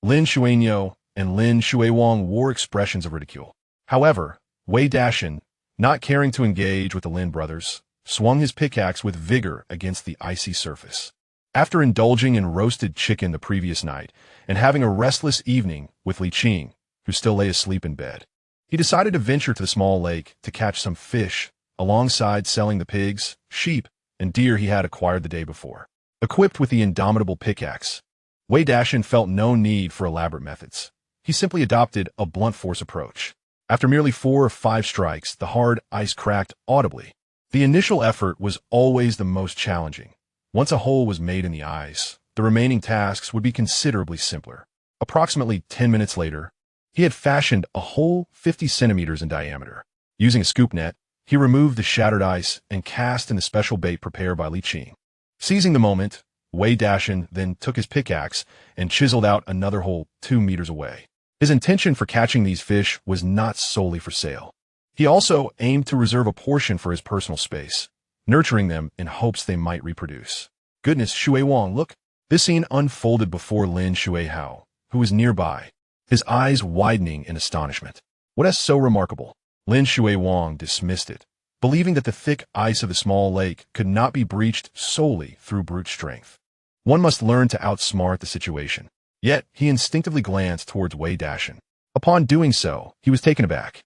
Speaker 1: Lin Shui Niu and Lin Shui Wang wore expressions of ridicule. However, Wei Dashan, not caring to engage with the Lin brothers, swung his pickaxe with vigor against the icy surface. After indulging in roasted chicken the previous night and having a restless evening with Li Qing, who still lay asleep in bed, he decided to venture to the small lake to catch some fish alongside selling the pigs, sheep, and deer he had acquired the day before. Equipped with the indomitable pickaxe, Wei Dashan felt no need for elaborate methods. He simply adopted a blunt force approach. After merely 4 or 5 strikes, the hard ice cracked audibly. The initial effort was always the most challenging. Once a hole was made in the ice, the remaining tasks would be considerably simpler. Approximately 10 minutes later, he had fashioned a hole 50 centimeters in diameter. Using a scoop net, he removed the shattered ice and cast in the special bait prepared by Li Qing. Seizing the moment, Wei Dashan then took his pickaxe and chiseled out another hole 2 meters away. His intention for catching these fish was not solely for sale. He also aimed to reserve a portion for his personal space, nurturing them in hopes they might reproduce. Goodness, Shui Wang, look! This scene unfolded before Lin Shuihao, who was nearby, his eyes widening in astonishment. What is so remarkable? Lin Shui Wang dismissed it, believing that the thick ice of the small lake could not be breached solely through brute strength. One must learn to outsmart the situation. Yet, he instinctively glanced towards Wei Dashan. Upon doing so, he was taken aback.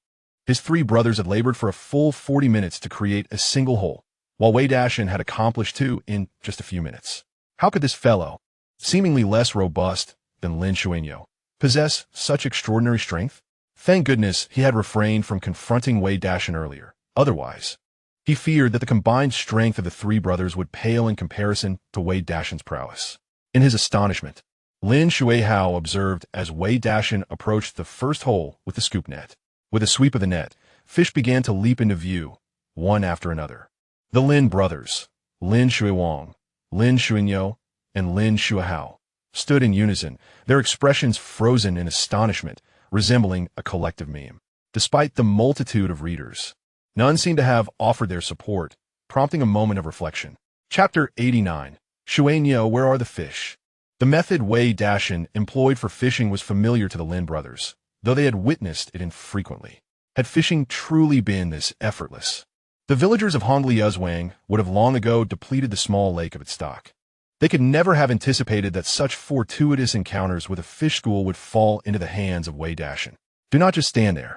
Speaker 1: His 3 brothers had labored for a full 40 minutes to create a single hole, while Wei Dashan had accomplished 2 in just a few minutes. How could this fellow, seemingly less robust than Lin Shuinyo, possess such extraordinary strength? Thank goodness he had refrained from confronting Wei Dashan earlier. Otherwise, he feared that the combined strength of the 3 brothers would pale in comparison to Wei Dashan's prowess. In his astonishment, Lin Shuihao observed as Wei Dashan approached the first hole with the scoop net. With a sweep of the net, fish began to leap into view, one after another. The Lin brothers, Lin Shuiwang, Lin Shuinyo, and Lin Shuihao, stood in unison, their expressions frozen in astonishment, resembling a collective meme. Despite the multitude of readers, none seemed to have offered their support, prompting a moment of reflection. Chapter 89. Shuinyo, where are the fish? The method Wei Dashan employed for fishing was familiar to the Lin brothers, though they had witnessed it infrequently. Had fishing truly been this effortless? The villagers of Hongliuzwang would have long ago depleted the small lake of its stock. They could never have anticipated that such fortuitous encounters with a fish school would fall into the hands of Wei Dashan. Do not just stand there.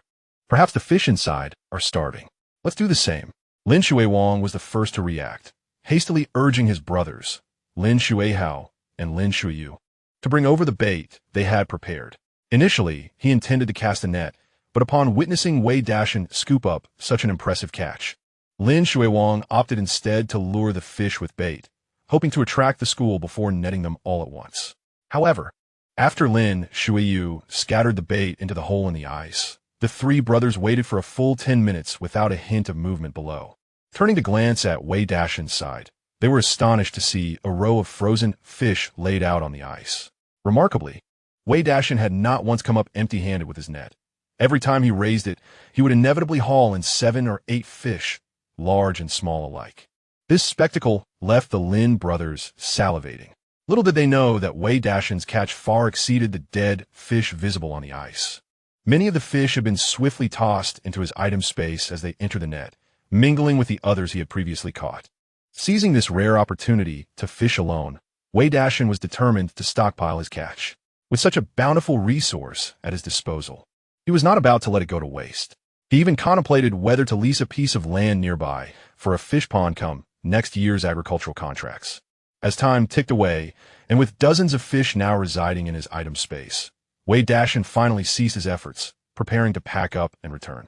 Speaker 1: Perhaps the fish inside are starving. Let's do the same. Lin Shuiwang was the first to react, hastily urging his brothers, Lin Shuihao and Lin Shuiyu, to bring over the bait they had prepared. Initially, he intended to cast a net, but upon witnessing Wei Dashan scoop up such an impressive catch, Lin Shuiwang opted instead to lure the fish with bait, hoping to attract the school before netting them all at once. However, after Lin Shuiyu scattered the bait into the hole in the ice, the 3 brothers waited for a full 10 minutes without a hint of movement below. Turning to glance at Wei Dashan's side, they were astonished to see a row of frozen fish laid out on the ice. Remarkably, Wei Dashan had not once come up empty-handed with his net. Every time he raised it, he would inevitably haul in 7 or 8 fish, large and small alike. This spectacle left the Lin brothers salivating. Little did they know that Wei Dashan's catch far exceeded the dead fish visible on the ice. Many of the fish had been swiftly tossed into his item space as they entered the net, mingling with the others he had previously caught. Seizing this rare opportunity to fish alone, Wei Dashan was determined to stockpile his catch. With such a bountiful resource at his disposal, he was not about to let it go to waste. He even contemplated whether to lease a piece of land nearby for a fish pond come next year's agricultural contracts. As time ticked away, and with dozens of fish now residing in his item space, Wei Dashan finally ceased his efforts, preparing to pack up and return.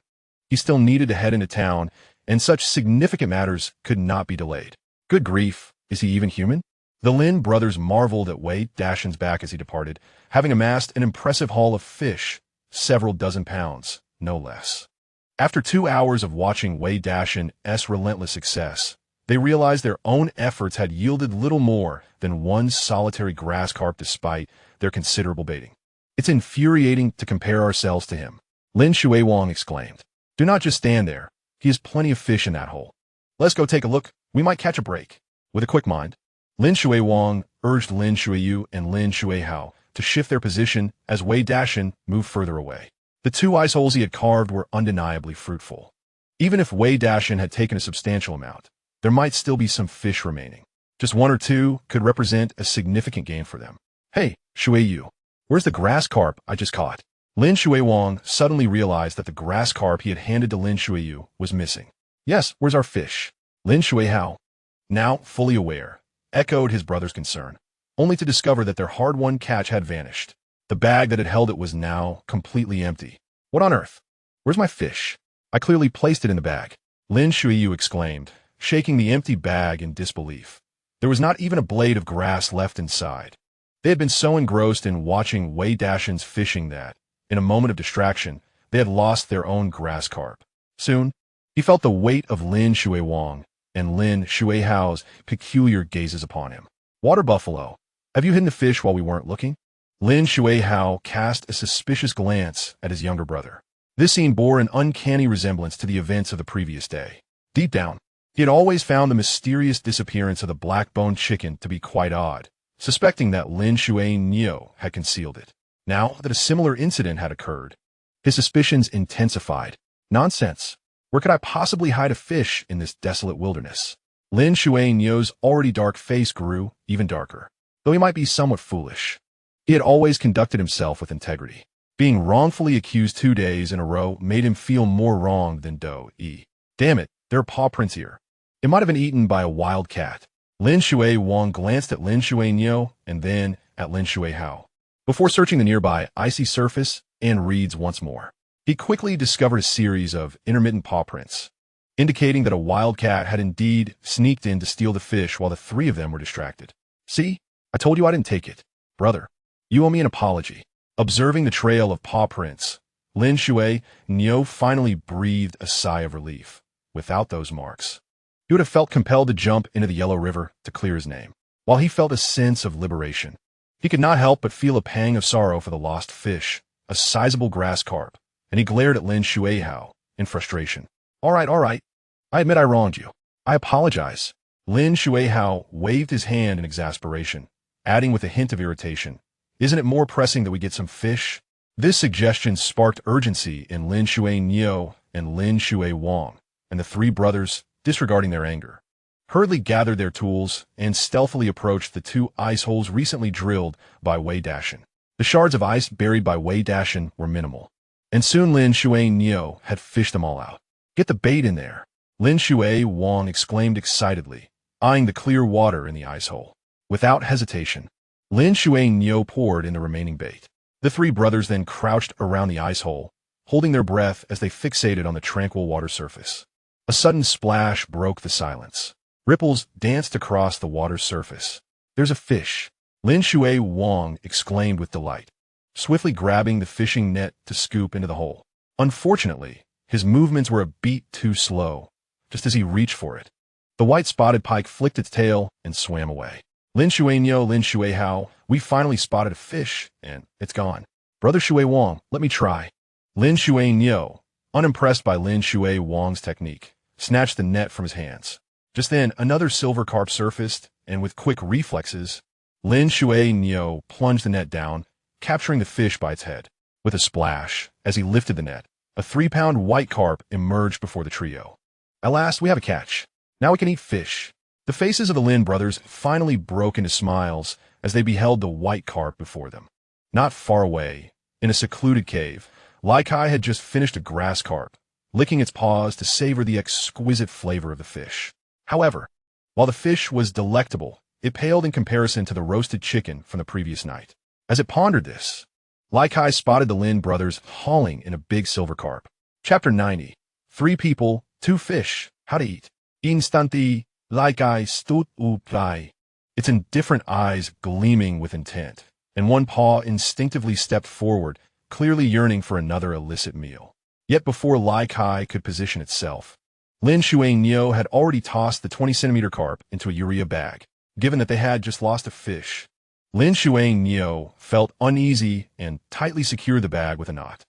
Speaker 1: He still needed to head into town, and such significant matters could not be delayed. Good grief, is he even human? The Lin brothers marveled at Wei Dashan's back as he departed, having amassed an impressive haul of fish, several dozen pounds, no less. After 2 hours of watching Wei Dashan's relentless success, they realized their own efforts had yielded little more than one solitary grass carp despite their considerable baiting. It's infuriating to compare ourselves to him, Lin Shuiwang exclaimed. Do not just stand there. He has plenty of fish in that hole. Let's go take a look. We might catch a break. With a quick mind, Lin Shuiwang urged Lin Shuiyu and Lin Shuihao to shift their position as Wei Dashan moved further away. The 2 ice holes he had carved were undeniably fruitful. Even if Wei Dashan had taken a substantial amount, there might still be some fish remaining. Just 1 or 2 could represent a significant gain for them. Hey, Shuiyu, where's the grass carp I just caught? Lin Shuiwang suddenly realized that the grass carp he had handed to Lin Shuiyu was missing. Yes, where's our fish? Lin Shuihao, now fully aware, echoed his brother's concern, only to discover that their hard-won catch had vanished. The bag that had held it was now completely empty. What on earth? Where's my fish? I clearly placed it in the bag. Lin Shuiyu exclaimed, shaking the empty bag in disbelief. There was not even a blade of grass left inside. They had been so engrossed in watching Wei Dashan's fishing that, in a moment of distraction, they had lost their own grass carp. Soon, he felt the weight of Lin Shuiwang and Lin Shuihao's peculiar gazes upon him. Water buffalo, have you hidden the fish while we weren't looking? Lin Shuihao cast a suspicious glance at his younger brother. This scene bore an uncanny resemblance to the events of the previous day. Deep down, he had always found the mysterious disappearance of the black-boned chicken to be quite odd, suspecting that Lin Shuiao had concealed it. Now that a similar incident had occurred, his suspicions intensified. Nonsense. Where could I possibly hide a fish in this desolate wilderness? Lin Shuiao's already dark face grew even darker, though he might be somewhat foolish. He had always conducted himself with integrity. Being wrongfully accused 2 days in a row made him feel more wronged than Do-e. Damn it, there are paw prints here. It might have been eaten by a wild cat. Lin Shuiao glanced at Lin Shuiao and then at Lin Shuihao. Before searching the nearby icy surface and reeds once more, he quickly discovered a series of intermittent paw prints, indicating that a wild cat had indeed sneaked in to steal the fish while the three of them were distracted. See? I told you I didn't take it. Brother, you owe me an apology. Observing the trail of paw prints, Lin Shuiao finally breathed a sigh of relief. Without those marks, he would have felt compelled to jump into the Yellow River to clear his name. While he felt a sense of liberation, he could not help but feel a pang of sorrow for the lost fish, a sizable grass carp, and he glared at Lin Shuiao in frustration. All right. I admit I wronged you. I apologize. Lin Shuiao waved his hand in exasperation, adding with a hint of irritation, isn't it more pressing that we get some fish? This suggestion sparked urgency in Lin Shuiao and Lin Shuiao, and the three brothers, disregarding their anger, hurriedly gathered their tools and stealthily approached the 2 ice holes recently drilled by Wei Dashan. The shards of ice buried by Wei Dashan were minimal, and soon Lin Shuiao had fished them all out. Get the bait in there, Lin Shuiao exclaimed excitedly, eyeing the clear water in the ice hole. Without hesitation, Lin Shuiao poured in the remaining bait. The 3 brothers then crouched around the ice hole, holding their breath as they fixated on the tranquil water surface. A sudden splash broke the silence. Ripples danced across the water's surface. There's a fish, Lin Shuiao exclaimed with delight, swiftly grabbing the fishing net to scoop into the hole. Unfortunately, his movements were a beat too slow. Just as he reached for it, the white spotted pike flicked its tail and swam away. Lin Shuiao, we finally spotted a fish, and it's gone. Brother Shuiao, let me try. Lin Shuiao, unimpressed by Lin Shuiao's technique, snatched the net from his hands. Just then, another silver carp surfaced, and with quick reflexes, Lin Shuiao plunged the net down, capturing the fish by its head. With a splash, as he lifted the net, a 3-pound white carp emerged before the trio. At last, we have a catch. Now we can eat fish. The faces of the Lin brothers finally broke into smiles as they beheld the white carp before them. Not far away, in a secluded cave, Li Qing had just finished a grass carp, licking its paws to savor the exquisite flavor of the fish. However, while the fish was delectable, it paled in comparison to the roasted chicken from the previous night. As it pondered this, Li Qing spotted the Lin brothers hauling in a big silver carp. Chapter 90. 3 people, 2 fish. How to eat. Instanti, Li Qing stood up. Its indifferent eyes gleaming with intent, and one paw instinctively stepped forward, clearly yearning for another illicit meal. Yet before Li Qing could position itself, Lin Shuiao had already tossed the 20-centimeter carp into a urea bag, given that they had just lost a fish. Lin Shuiao felt uneasy and tightly secured the bag with a knot.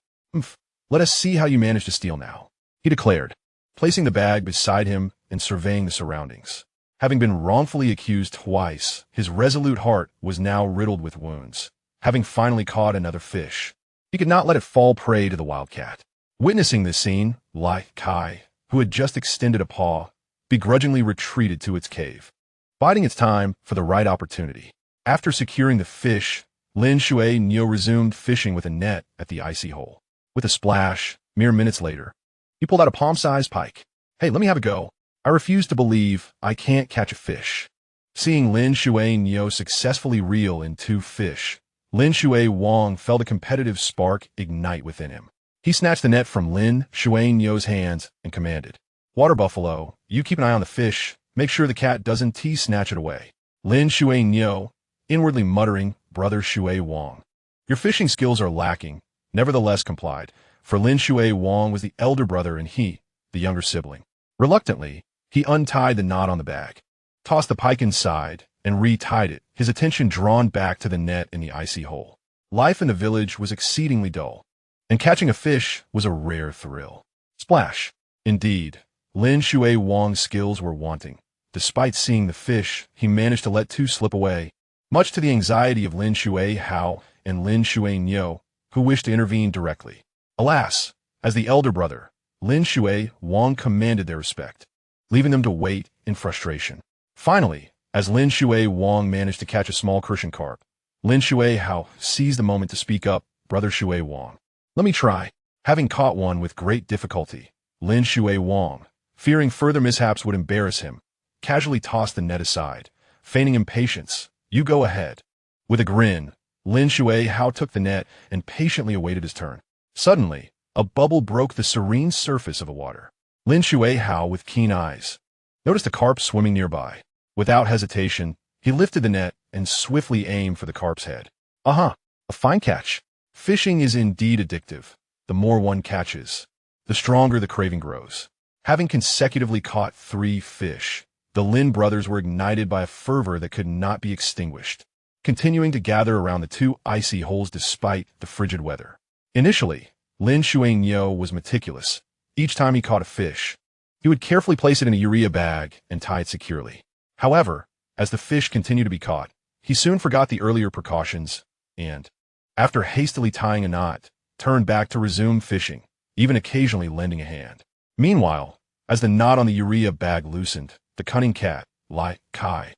Speaker 1: Let us see how you manage to steal now, he declared, placing the bag beside him and surveying the surroundings. Having been wrongfully accused twice, his resolute heart was now riddled with wounds. Having finally caught another fish, he could not let it fall prey to the wildcat. Witnessing this scene, Li Qing, who had just extended a paw, begrudgingly retreated to its cave, biding its time for the right opportunity. After securing the fish, Lin Shuiao resumed fishing with a net at the icy hole. With a splash, mere minutes later, he pulled out a palm-sized pike. Hey, let me have a go. I refuse to believe I can't catch a fish. Seeing Lin Shuiao successfully reel in 2 fish, Lin Shuiao felt a competitive spark ignite within him. He snatched the net from Lin Shuiao's hands and commanded, Water buffalo, you keep an eye on the fish. Make sure the cat doesn't snatch it away. Lin Shuiao, inwardly muttering, Brother Shuiao, your fishing skills are lacking, nevertheless complied, for Lin Shuiao was the elder brother and he, the younger sibling. Reluctantly, He untied the knot on the bag, tossed the pike inside, and retied it, his attention drawn back to the net in the icy hole. Life in the village was exceedingly dull, and catching a fish was a rare thrill. Splash! Indeed, Lin Shui Wang's skills were wanting. Despite seeing the fish, he managed to let two slip away, much to the anxiety of Lin Shui Hao and Lin Shui Niu, who wished to intervene directly. Alas, as the elder brother, Lin Shui Wang commanded their respect, leaving them to wait in frustration. Finally, as Lin Shui Wang managed to catch a small crucian carp, Lin Shui Hao seized the moment to speak up, "Brother Shui Wang, let me try." Having caught one with great difficulty, Lin Shui Wang, fearing further mishaps would embarrass him, casually tossed the net aside, feigning impatience. "You go ahead." With a grin, Lin Shui Hao took the net and patiently awaited his turn. Suddenly, a bubble broke the serene surface of the water. Lin Shui Hao, with keen eyes, noticed a carp swimming nearby. Without hesitation, he lifted the net and swiftly aimed for the carp's head. A fine catch. Fishing is indeed addictive. The more one catches, the stronger the craving grows. Having consecutively caught 3 fish, the Lin brothers were ignited by a fervor that could not be extinguished, continuing to gather around the 2 icy holes despite the frigid weather. Initially, Lin Shui Niu was meticulous. Each time he caught a fish, he would carefully place it in a urea bag and tie it securely. However, as the fish continued to be caught, he soon forgot the earlier precautions and, after hastily tying a knot, turned back to resume fishing, even occasionally lending a hand. Meanwhile, as the knot on the urea bag loosened, the cunning cat, Li Qing,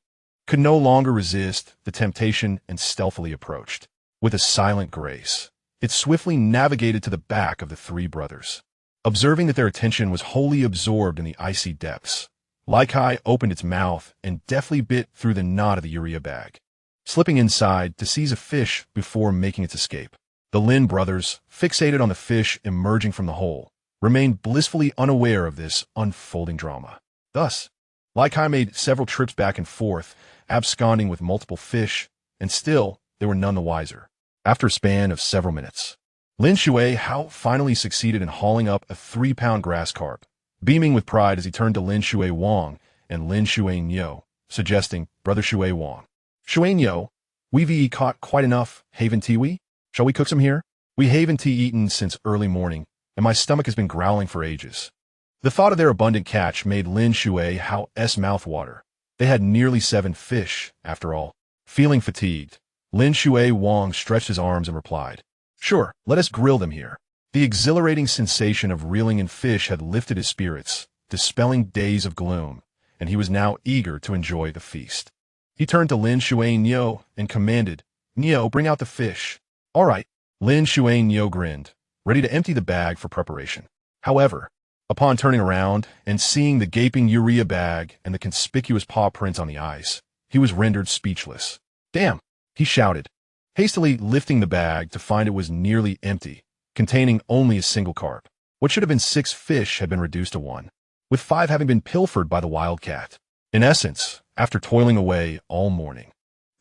Speaker 1: could no longer resist the temptation and stealthily approached. With a silent grace, it swiftly navigated to the back of the 3 brothers. Observing that their attention was wholly absorbed in the icy depths, Li Qing opened its mouth and deftly bit through the knot of the urea bag, slipping inside to seize a fish before making its escape. The Lin brothers, fixated on the fish emerging from the hole, remained blissfully unaware of this unfolding drama. Thus, Li Qing made several trips back and forth, absconding with multiple fish, and still they were none the wiser. After a span of several minutes, Lin Shui Hao finally succeeded in hauling up a 3-pound grass carp, beaming with pride as he turned to Lin Shui Wang and Lin Shui Niu, suggesting, "Brother Shui Wang, Shui Niu, we've caught quite enough, haven't we? Shall we cook some here? We haven't eaten since early morning, and my stomach has been growling for ages." The thought of their abundant catch made Lin Shui Hao's mouth water. They had nearly 7 fish, after all. Feeling fatigued, Lin Shui Wang stretched his arms and replied, "Sure, let us grill them here." The exhilarating sensation of reeling in fish had lifted his spirits, dispelling days of gloom, and he was now eager to enjoy the feast. He turned to Lin Shui Niu and commanded, "Niu, bring out the fish." "All right." Lin Shui Niu grinned, ready to empty the bag for preparation. However, upon turning around and seeing the gaping urea bag and the conspicuous paw prints on the ice, he was rendered speechless. "Damn!" he shouted, hastily lifting the bag to find it was nearly empty, containing only a single carp. What should have been 6 fish had been reduced to 1, with 5 having been pilfered by the wildcat. In essence, after toiling away all morning,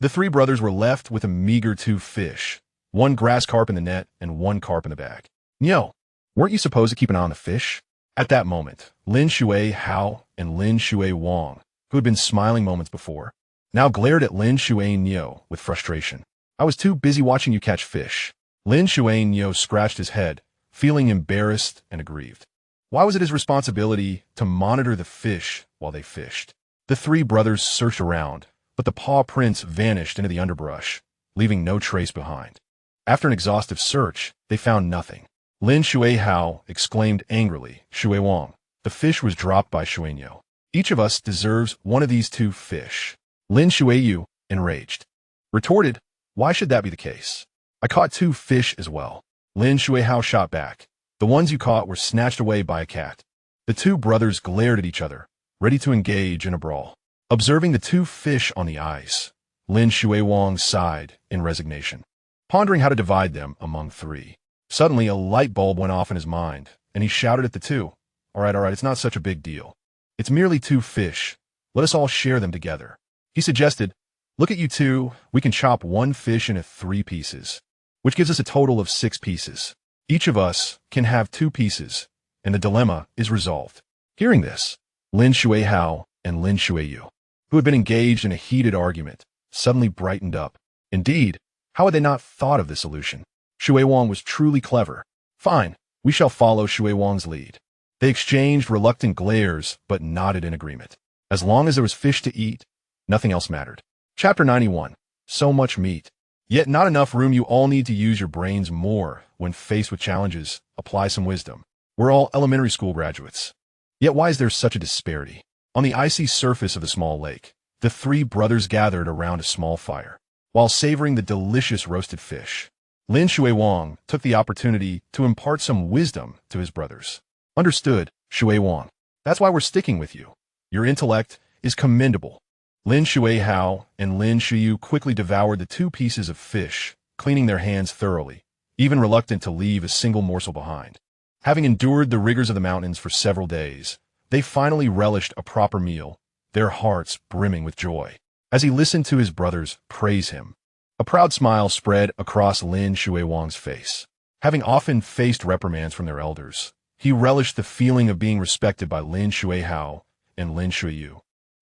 Speaker 1: the 3 brothers were left with a meager 2 fish, 1 grass carp in the net and 1 carp in the bag. "Niu, weren't you supposed to keep an eye on the fish?" At that moment, Lin Shui Hao and Lin Shui Wang, who had been smiling moments before, now glared at Lin Shui Niu with frustration. "I was too busy watching you catch fish." Lin Shui Niu scratched his head, feeling embarrassed and aggrieved. Why was it his responsibility to monitor the fish while they fished? The 3 brothers searched around, but the paw prints vanished into the underbrush, leaving no trace behind. After an exhaustive search, they found nothing. Lin Shui Hao exclaimed angrily, "Shui Wang, the fish was dropped by Shui Niu. Each of us deserves 1 of these 2 fish." Lin Shui Yu, enraged, retorted, "Why should that be the case? I caught 2 fish as well." Lin Shui Hao shot back, "The ones you caught were snatched away by a cat." The 2 brothers glared at each other, ready to engage in a brawl. Observing the 2 fish on the ice, Lin Shui Wang sighed in resignation, pondering how to divide them among 3. Suddenly, a light bulb went off in his mind, and he shouted at the 2, all right, it's not such a big deal. It's merely 2 fish. Let us all share them together." He suggested, "Look at you 2, we can chop 1 fish into 3 pieces, which gives us a total of 6 pieces. Each of us can have 2 pieces, and the dilemma is resolved." Hearing this, Lin Shuihao and Lin Shuiyu, who had been engaged in a heated argument, suddenly brightened up. Indeed, how had they not thought of this solution? Shui Wang was truly clever. Fine, we shall follow Shui Wang's lead. They exchanged reluctant glares, but nodded in agreement. As long as there was fish to eat, nothing else mattered. Chapter 91. So much meat. Yet not enough room. You all need to use your brains more when faced with challenges. Apply some wisdom. We're all elementary school graduates. Yet why is there such a disparity? On the icy surface of the small lake, the three brothers gathered around a small fire. While savoring the delicious roasted fish, Lin Shui Wang took the opportunity to impart some wisdom to his brothers. Understood, Shui Wang. That's why we're sticking with you. Your intellect is commendable. Lin Shuihao and Lin Shuiyu quickly devoured the 2 pieces of fish, cleaning their hands thoroughly, even reluctant to leave a single morsel behind. Having endured the rigors of the mountains for several days, they finally relished a proper meal, their hearts brimming with joy. As he listened to his brothers praise him, a proud smile spread across Lin Shui Wang's face. Having often faced reprimands from their elders, he relished the feeling of being respected by Lin Shuihao and Lin Shuiyu.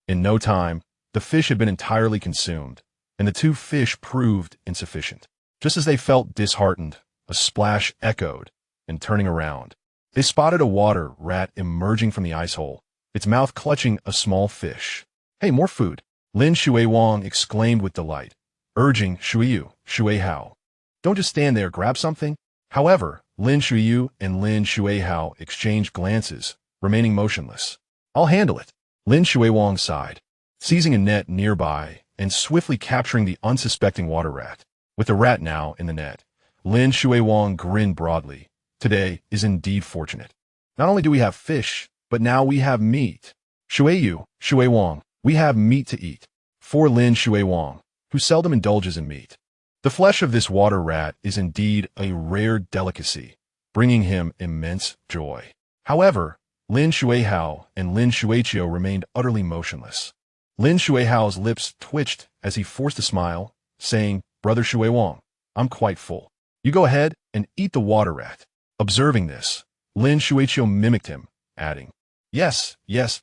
Speaker 1: In no time, the fish had been entirely consumed, and the 2 fish proved insufficient. Just as they felt disheartened, a splash echoed, and turning around, they spotted a water rat emerging from the ice hole, its mouth clutching a small fish. Hey, more food! Lin Shui Wang exclaimed with delight, urging Shuiyu, Shuihao. Don't just stand there, grab something. However, Lin Shuiyu and Lin Shuihao exchanged glances, remaining motionless. I'll handle it. Lin Shui Wang sighed, seizing a net nearby and swiftly capturing the unsuspecting water rat. With the rat now in the net, Lin Shui Wang grinned broadly. Today is indeed fortunate. Not only do we have fish, but now we have meat. Shuiyu, Shui Wang, we have meat to eat. For Lin Shui Wang, who seldom indulges in meat, the flesh of this water rat is indeed a rare delicacy, bringing him immense joy. However, Lin Shuihao and Lin Shuiyu remained utterly motionless. Lin Shuihao's lips twitched as he forced a smile, saying, Brother Shui Wang, I'm quite full. You go ahead and eat the water rat. Observing this, Lin Shuiyu mimicked him, adding, Yes,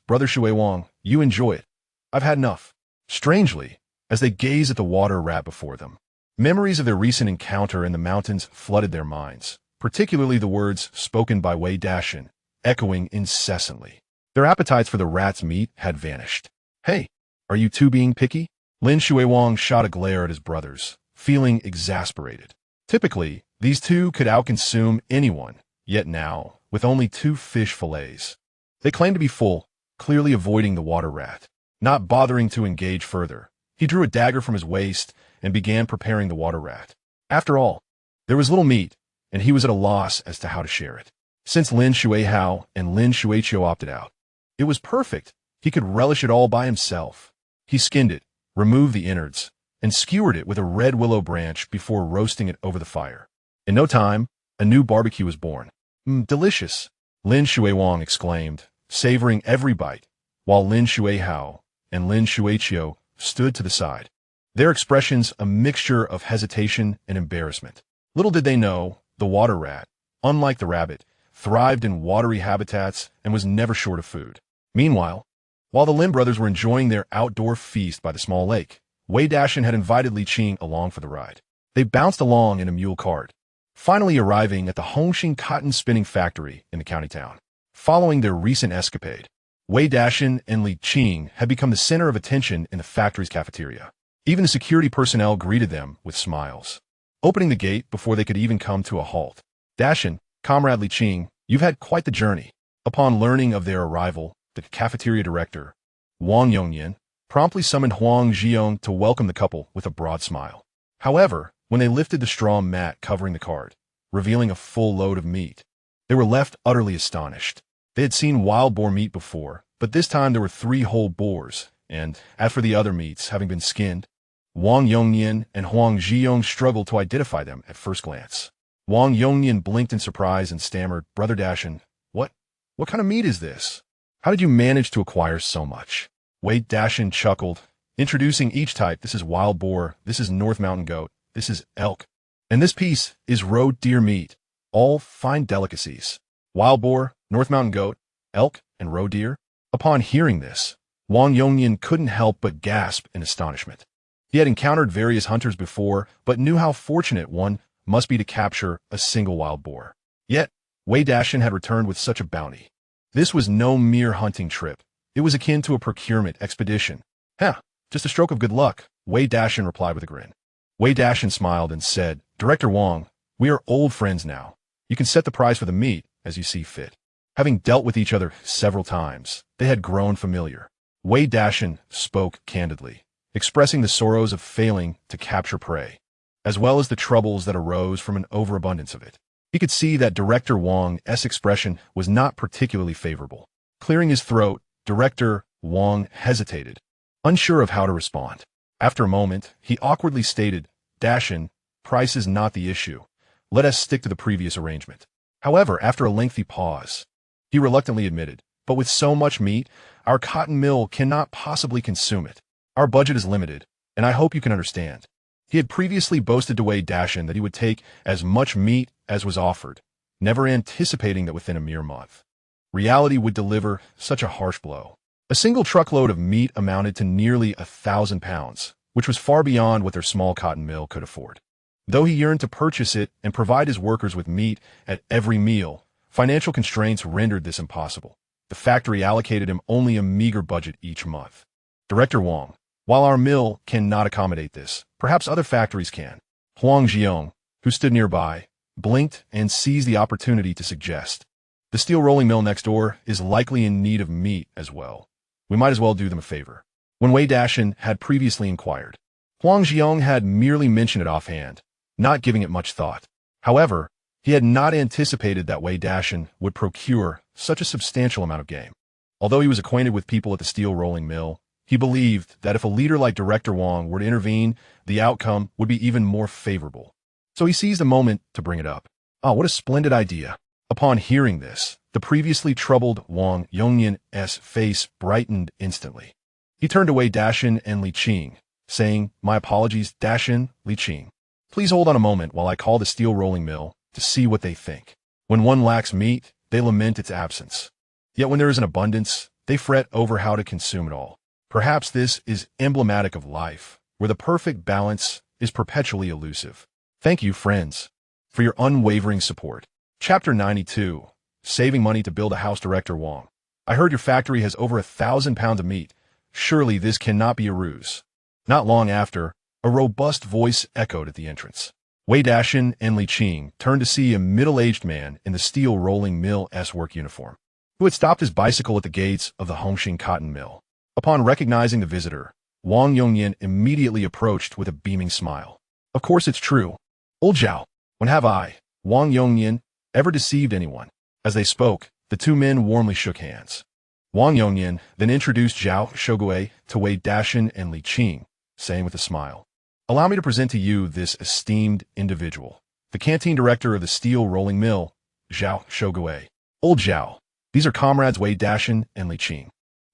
Speaker 1: Brother Shui Wang, you enjoy it. I've had enough. Strangely, as they gazed at the water rat before them, memories of their recent encounter in the mountains flooded their minds, particularly the words spoken by Wei Dashan, echoing incessantly. Their appetites for the rat's meat had vanished. Hey, are you 2 being picky? Lin Shui Wang shot a glare at his brothers, feeling exasperated. Typically, these 2 could outconsume anyone, yet now, with only 2 fish fillets, they claimed to be full, clearly avoiding the water rat. Not bothering to engage further, he drew a dagger from his waist and began preparing the water rat. After all, there was little meat, and he was at a loss as to how to share it. Since Lin Shuihao and Lin Shuiyu opted out, it was perfect. He could relish it all by himself. He skinned it, removed the innards, and skewered it with a red willow branch before roasting it over the fire. In no time, a new barbecue was born. Delicious, Lin Shui Wang exclaimed, savoring every bite, while Lin Shuihao and Lin Shuiyu stood to the side, their expressions a mixture of hesitation and embarrassment. Little did they know, the water rat, unlike the rabbit, thrived in watery habitats and was never short of food. Meanwhile, while the Lin brothers were enjoying their outdoor feast by the small lake, Wei Dashan had invited Li Qing along for the ride. They bounced along in a mule cart, finally arriving at the Hongxing cotton spinning factory in the county town. Following their recent escapade, Wei Dashan and Li Qing had become the center of attention in the factory's cafeteria. Even the security personnel greeted them with smiles, opening the gate before they could even come to a halt. Dashan, Comrade Li Qing, you've had quite the journey. Upon learning of their arrival, the cafeteria director, Wang Yongyan, promptly summoned Huang Zhiyong to welcome the couple with a broad smile. However, when they lifted the straw mat covering the cart, revealing a full load of meat, they were left utterly astonished. They had seen wild boar meat before, but this time there were 3 whole boars, and as for the other meats having been skinned, Wang Yongyan and Huang Zhiyong struggled to identify them at first glance. Wang Yongyan blinked in surprise and stammered, Brother Dashan, what kind of meat is this? How did you manage to acquire so much? Wei Dashan chuckled, introducing each type. This is wild boar, this is North Mountain goat, this is elk, and this piece is roe deer meat, all fine delicacies. Wild boar, North Mountain goat, elk, and roe deer? Upon hearing this, Wang Yongnian couldn't help but gasp in astonishment. He had encountered various hunters before, but knew how fortunate one must be to capture a single wild boar. Yet, Wei Dashan had returned with such a bounty. This was no mere hunting trip. It was akin to a procurement expedition. Just a stroke of good luck, Wei Dashan replied with a grin. Wei Dashan smiled and said, Director Wang, we are old friends now. You can set the price for the meat as you see fit. Having dealt with each other several times, they had grown familiar. Wei Dashan spoke candidly, expressing the sorrows of failing to capture prey, as well as the troubles that arose from an overabundance of it. He could see that Director Wang's expression was not particularly favorable. Clearing his throat, Director Wang hesitated, unsure of how to respond. After a moment, he awkwardly stated, Dashan, price is not the issue. Let us stick to the previous arrangement. However, after a lengthy pause, he reluctantly admitted, but with so much meat, our cotton mill cannot possibly consume it. Our budget is limited, and I hope you can understand. He had previously boasted to Wei Dashan that he would take as much meat as was offered, never anticipating that within a mere month, reality would deliver such a harsh blow. A single truckload of meat amounted to nearly 1,000 pounds, which was far beyond what their small cotton mill could afford. Though he yearned to purchase it and provide his workers with meat at every meal, financial constraints rendered this impossible. The factory allocated him only a meager budget each month. Director Wang, while our mill cannot accommodate this, perhaps other factories can. Huang Jiong, who stood nearby, blinked and seized the opportunity to suggest, the steel rolling mill next door is likely in need of meat as well. We might as well do them a favor. When Wei Dashan had previously inquired, Huang Jiong had merely mentioned it offhand, not giving it much thought. However, he had not anticipated that Wei Dashan would procure such a substantial amount of game. Although he was acquainted with people at the steel rolling mill, he believed that if a leader like Director Wang were to intervene, the outcome would be even more favorable. So he seized a moment to bring it up. What a splendid idea. Upon hearing this, the previously troubled Wang Yongnian's face brightened instantly. He turned to Wei Dashan and Li Qing, saying, My apologies, Dashan, Li Qing. Please hold on a moment while I call the steel rolling mill to see what they think. When one lacks meat, they lament its absence. Yet when there is an abundance, they fret over how to consume it all. Perhaps this is emblematic of life, where the perfect balance is perpetually elusive. Thank you, friends, for your unwavering support. Chapter 92, Saving Money to Build a House. Director Wang, I heard your factory has over 1,000 pounds of meat. Surely this cannot be a ruse. Not long after, a robust voice echoed at the entrance. Wei Dashan and Li Qing turned to see a middle-aged man in the steel rolling mill's work uniform, who had stopped his bicycle at the gates of the Hongxing cotton mill. Upon recognizing the visitor, Wang Yongnian immediately approached with a beaming smile. Of course it's true. Old Zhao, when have I, Wang Yongnian, ever deceived anyone? As they spoke, the two men warmly shook hands. Wang Yongnian then introduced Zhao Shogui to Wei Dashan and Li Qing, saying with a smile, Allow me to present to you this esteemed individual, the canteen director of the steel rolling mill, Zhao Shogui. Old Zhao, these are comrades Wei Dashan and Li Qing,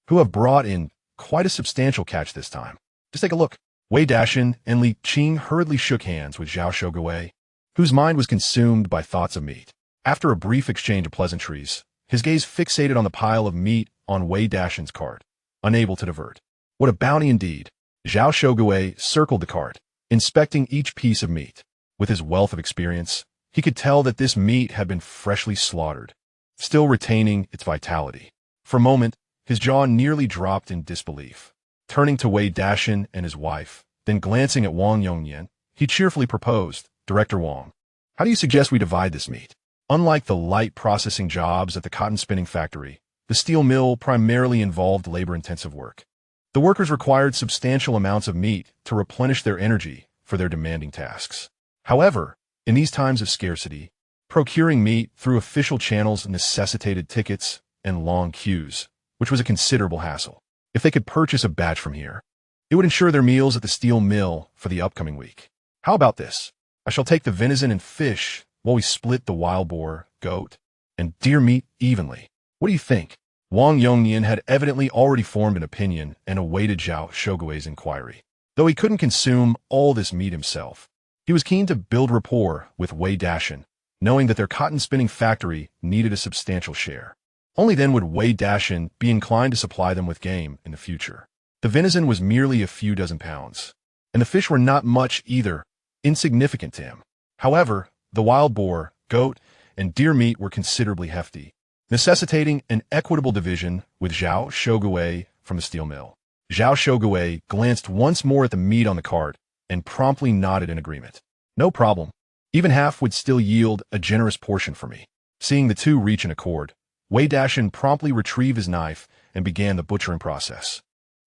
Speaker 1: who have brought in quite a substantial catch this time. Just take a look. Wei Dashan and Li Qing hurriedly shook hands with Zhao Shogui, whose mind was consumed by thoughts of meat. After a brief exchange of pleasantries, his gaze fixated on the pile of meat on Wei Dashan's cart, unable to divert. What a bounty indeed. Zhao Shogui circled the cart, inspecting each piece of meat. With his wealth of experience, he could tell that this meat had been freshly slaughtered, still retaining its vitality. For a moment, his jaw nearly dropped in disbelief. Turning to Wei Dashan and his wife, then glancing at Wang Yongnian, he cheerfully proposed, Director Wang, how do you suggest we divide this meat? Unlike the light processing jobs at the cotton spinning factory, the steel mill primarily involved labor-intensive work. The workers required substantial amounts of meat to replenish their energy for their demanding tasks. However, in these times of scarcity, procuring meat through official channels necessitated tickets and long queues, which was a considerable hassle. If they could purchase a batch from here, it would ensure their meals at the steel mill for the upcoming week. How about this? I shall take the venison and fish while we split the wild boar, goat, and deer meat evenly. What do you think? Wang Yongnian had evidently already formed an opinion and awaited Zhao Shogui's inquiry. Though he couldn't consume all this meat himself, he was keen to build rapport with Wei Dashan, knowing that their cotton spinning factory needed a substantial share. Only then would Wei Dashan be inclined to supply them with game in the future. The venison was merely a few dozen pounds, and the fish were not much either, insignificant to him. However, the wild boar, goat, and deer meat were considerably hefty, necessitating an equitable division with Zhao Shogui from the steel mill. Zhao Shogui glanced once more at the meat on the cart and promptly nodded in agreement. No problem. Even half would still yield a generous portion for me. Seeing the two reach an accord, Wei Dashan promptly retrieved his knife and began the butchering process.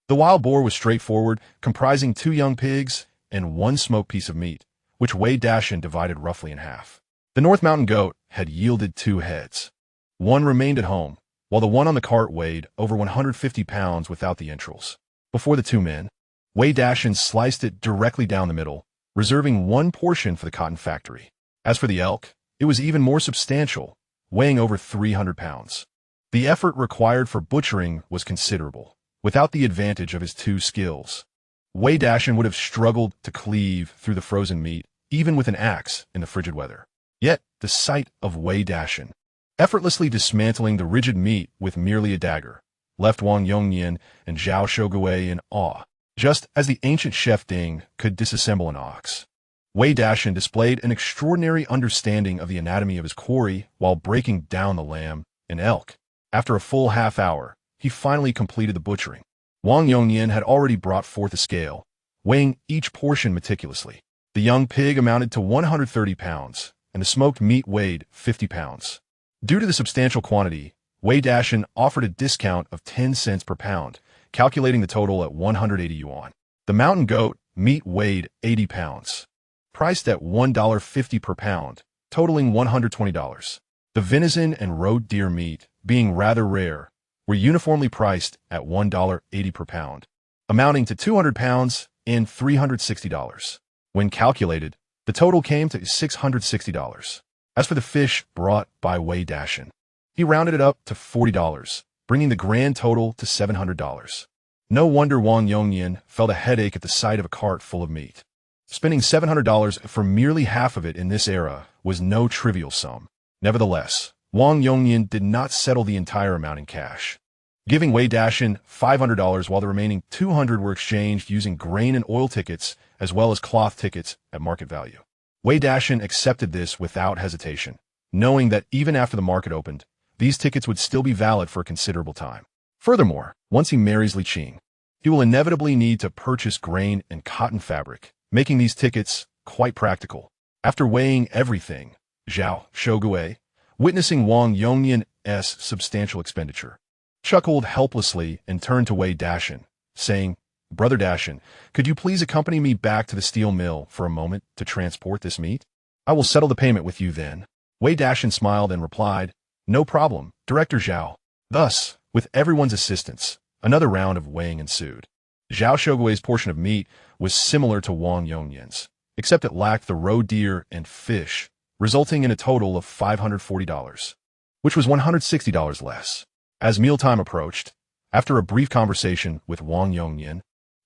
Speaker 1: The wild boar was straightforward, comprising 2 young pigs and 1 smoked piece of meat, which Wei Dashan divided roughly in half. The North Mountain goat had yielded 2 heads. One remained at home, while the one on the cart weighed over 150 pounds without the entrails. Before the 2 men, Wei Dashan sliced it directly down the middle, reserving 1 portion for the cotton factory. As for the elk, it was even more substantial, weighing over 300 pounds. The effort required for butchering was considerable. Without the advantage of his 2 skills, Wei Dashan would have struggled to cleave through the frozen meat, even with an axe in the frigid weather. Yet, the sight of Wei Dashan effortlessly dismantling the rigid meat with merely a dagger left Wang Yongnian and Zhao Shogui in awe, just as the ancient chef Ding could disassemble an ox. Wei Dashan displayed an extraordinary understanding of the anatomy of his quarry while breaking down the lamb and elk. After a full half hour, he finally completed the butchering. Wang Yongnian had already brought forth a scale, weighing each portion meticulously. The young pig amounted to 130 pounds, and the smoked meat weighed 50 pounds. Due to the substantial quantity, Wei Dashan offered a discount of 10 cents per pound, calculating the total at 180 yuan. The mountain goat meat weighed 80 pounds, priced at $1.50 per pound, totaling $120. The venison and roe deer meat, being rather rare, were uniformly priced at $1.80 per pound, amounting to 200 pounds and $360. When calculated, the total came to $660. As for the fish brought by Wei Dashan, he rounded it up to $40, bringing the grand total to $700. No wonder Wang Yongnian felt a headache at the sight of a cart full of meat. Spending $700 for merely half of it in this era was no trivial sum. Nevertheless, Wang Yongnian did not settle the entire amount in cash, giving Wei Dashan $500 while the remaining $200 were exchanged using grain and oil tickets as well as cloth tickets at market value. Wei Dashan accepted this without hesitation, knowing that even after the market opened, these tickets would still be valid for a considerable time. Furthermore, once he marries Li Qing, he will inevitably need to purchase grain and cotton fabric, making these tickets quite practical. After weighing everything, Zhao Shogui, witnessing Wang Yongnian's substantial expenditure, chuckled helplessly and turned to Wei Dashan, saying, "Brother Dashan, could you please accompany me back to the steel mill for a moment to transport this meat? I will settle the payment with you then." Wei Dashan smiled and replied, "No problem, Director Zhao." Thus, with everyone's assistance, another round of weighing ensued. Zhao Shogui's portion of meat was similar to Wang Yongnian's, except it lacked the roe deer and fish, resulting in a total of $540, which was $160 less. As mealtime approached, after a brief conversation with Wang Yongnian,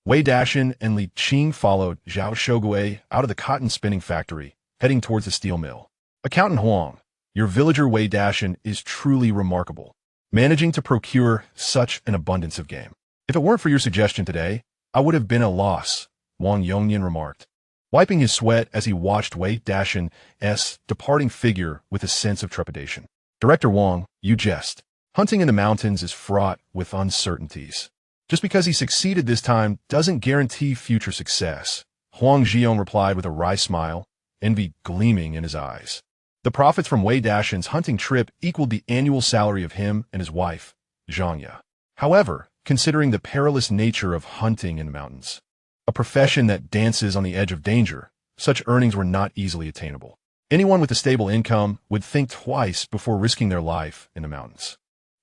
Speaker 1: Wei Dashan and Li Qing followed Zhao Shogui out of the cotton spinning factory, heading towards the steel mill. "Accountant Huang, your villager Wei Dashan is truly remarkable, managing to procure such an abundance of game. If it weren't for your suggestion today, I would have been at a loss," Wang Yongnian remarked, wiping his sweat as he watched Wei Dashan's departing figure with a sense of trepidation. "Director Wang, you jest. Hunting in the mountains is fraught with uncertainties. Just because he succeeded this time doesn't guarantee future success," Huang Zhiong replied with a wry smile, envy gleaming in his eyes. The profits from Wei Dashan's hunting trip equaled the annual salary of him and his wife, Zhangya. However, considering the perilous nature of hunting in the mountains, a profession that dances on the edge of danger, such earnings were not easily attainable. Anyone with a stable income would think twice before risking their life in the mountains.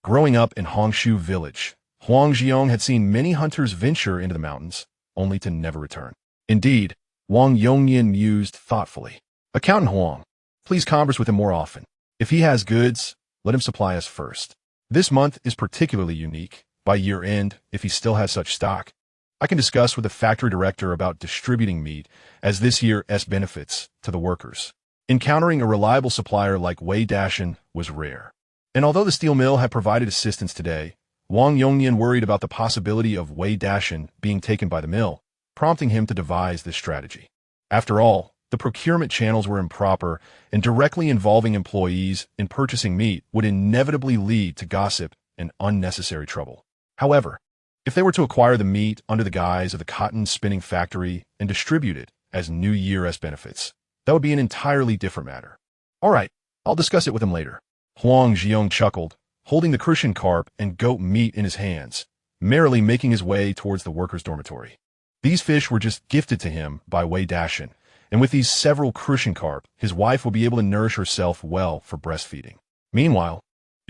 Speaker 1: Growing up in Hongshu village, Huang Zhiong had seen many hunters venture into the mountains, only to never return. Indeed, Wang Yongnian mused thoughtfully. "Accountant Huang, please converse with him more often. If he has goods, let him supply us first. This month is particularly unique. By year end, if he still has such stock, I can discuss with the factory director about distributing meat as this year's benefits to the workers." Encountering a reliable supplier like Wei Dashan was rare. And although the steel mill had provided assistance today, Wang Yongnian worried about the possibility of Wei Dashan being taken by the mill, prompting him to devise this strategy. After all, the procurement channels were improper, and directly involving employees in purchasing meat would inevitably lead to gossip and unnecessary trouble. However, if they were to acquire the meat under the guise of the cotton spinning factory and distribute it as New Year's benefits, that would be an entirely different matter. All right, I'll discuss it with him later. Huang Zhiong chuckled, holding the crucian carp and goat meat in his hands, merrily making his way towards the workers' dormitory. These fish were just gifted to him by Wei Dashan, and with these several crucian carp, his wife will be able to nourish herself well for breastfeeding. Meanwhile,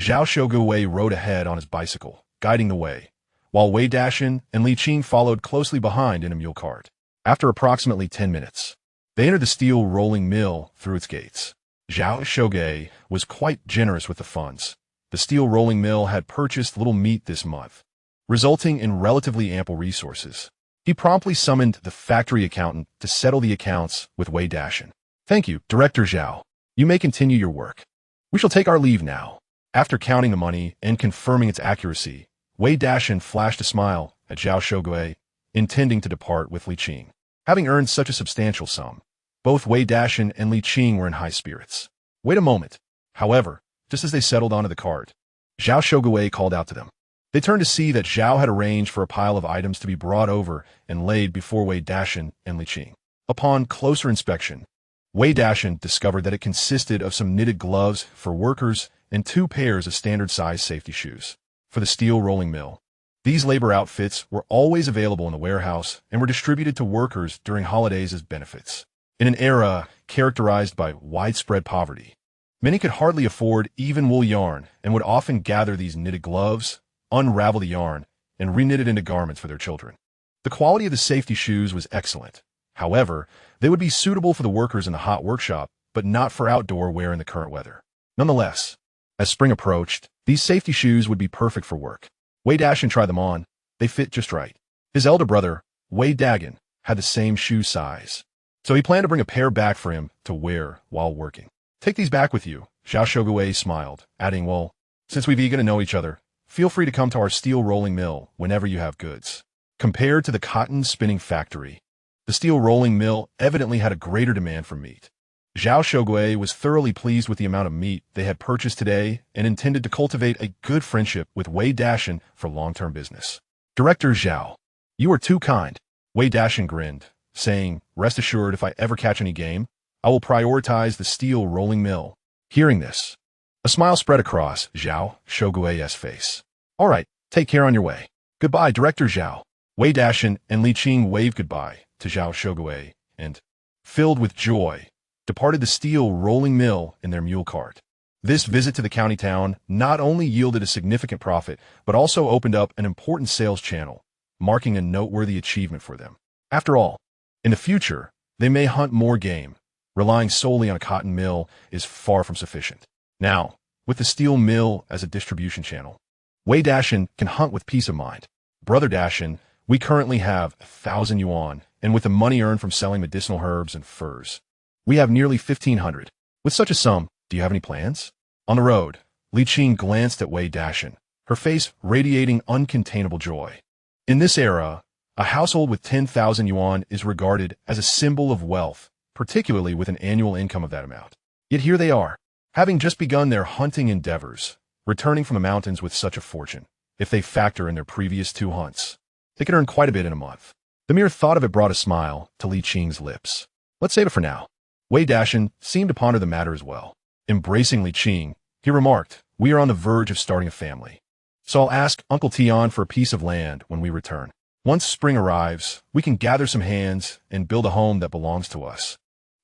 Speaker 1: Zhao Shogui rode ahead on his bicycle, guiding the way, while Wei Dashan and Li Qing followed closely behind in a mule cart. After approximately 10 minutes, they entered the steel rolling mill through its gates. Zhao Shogui was quite generous with the funds. The steel rolling mill had purchased little meat this month, resulting in relatively ample resources. He promptly summoned the factory accountant to settle the accounts with Wei Dashan. Thank you, Director Zhao. You may continue your work. We shall take our leave now. After counting the money and confirming its accuracy, Wei Dashan flashed a smile at Zhao Shogui, intending to depart with Li Qing. Having earned such a substantial sum, both Wei Dashan and Li Qing were in high spirits. Wait a moment. However, just as they settled onto the cart, Zhao Shogui called out to them. They turned to see that Zhao had arranged for a pile of items to be brought over and laid before Wei Dashan and Li Qing. Upon closer inspection, Wei Dashan discovered that it consisted of some knitted gloves for workers and 2 pairs of standard-size safety shoes for the steel rolling mill. These labor outfits were always available in the warehouse and were distributed to workers during holidays as benefits. In an era characterized by widespread poverty, many could hardly afford even wool yarn and would often gather these knitted gloves, unravel the yarn, and reknit it into garments for their children. The quality of the safety shoes was excellent. However, they would be suitable for the workers in the hot workshop, but not for outdoor wear in the current weather. Nonetheless, as spring approached, these safety shoes would be perfect for work. Wei Dashan tried them on. They fit just right. His elder brother, Wei Dagan, had the same shoe size, so he planned to bring a pair back for him to wear while working. Take these back with you, Zhao Shogui smiled, adding, well, since we've begun to know each other, feel free to come to our steel rolling mill whenever you have goods. Compared to the cotton spinning factory, the steel rolling mill evidently had a greater demand for meat. Zhao Shogui was thoroughly pleased with the amount of meat they had purchased today and intended to cultivate a good friendship with Wei Dashan for long-term business. Director Zhao, you are too kind. Wei Dashan grinned, saying, rest assured if I ever catch any game, I will prioritize the steel rolling mill. Hearing this, a smile spread across Zhao Shogui's face. All right, take care on your way. Goodbye, Director Zhao. Wei Dashan and Li Qing waved goodbye to Zhao Shogui and, filled with joy, departed the steel rolling mill in their mule cart. This visit to the county town not only yielded a significant profit, but also opened up an important sales channel, marking a noteworthy achievement for them. After all, in the future, they may hunt more game. Relying solely on a cotton mill is far from sufficient. Now, with the steel mill as a distribution channel, Wei Dashan can hunt with peace of mind. Brother Dashan, we currently have 1,000 yuan, and with the money earned from selling medicinal herbs and furs, we have nearly 1,500. With such a sum, do you have any plans? On the road, Li Qing glanced at Wei Dashan, her face radiating uncontainable joy. In this era, a household with 10,000 yuan is regarded as a symbol of wealth, particularly with an annual income of that amount. Yet here they are, having just begun their hunting endeavors, returning from the mountains with such a fortune. If they factor in their previous 2 hunts, they could earn quite a bit in a month. The mere thought of it brought a smile to Li Qing's lips. Let's save it for now. Wei Dashan seemed to ponder the matter as well. Embracing Li Qing, he remarked, we are on the verge of starting a family, so I'll ask Uncle Tian for a piece of land when we return. Once spring arrives, we can gather some hands and build a home that belongs to us.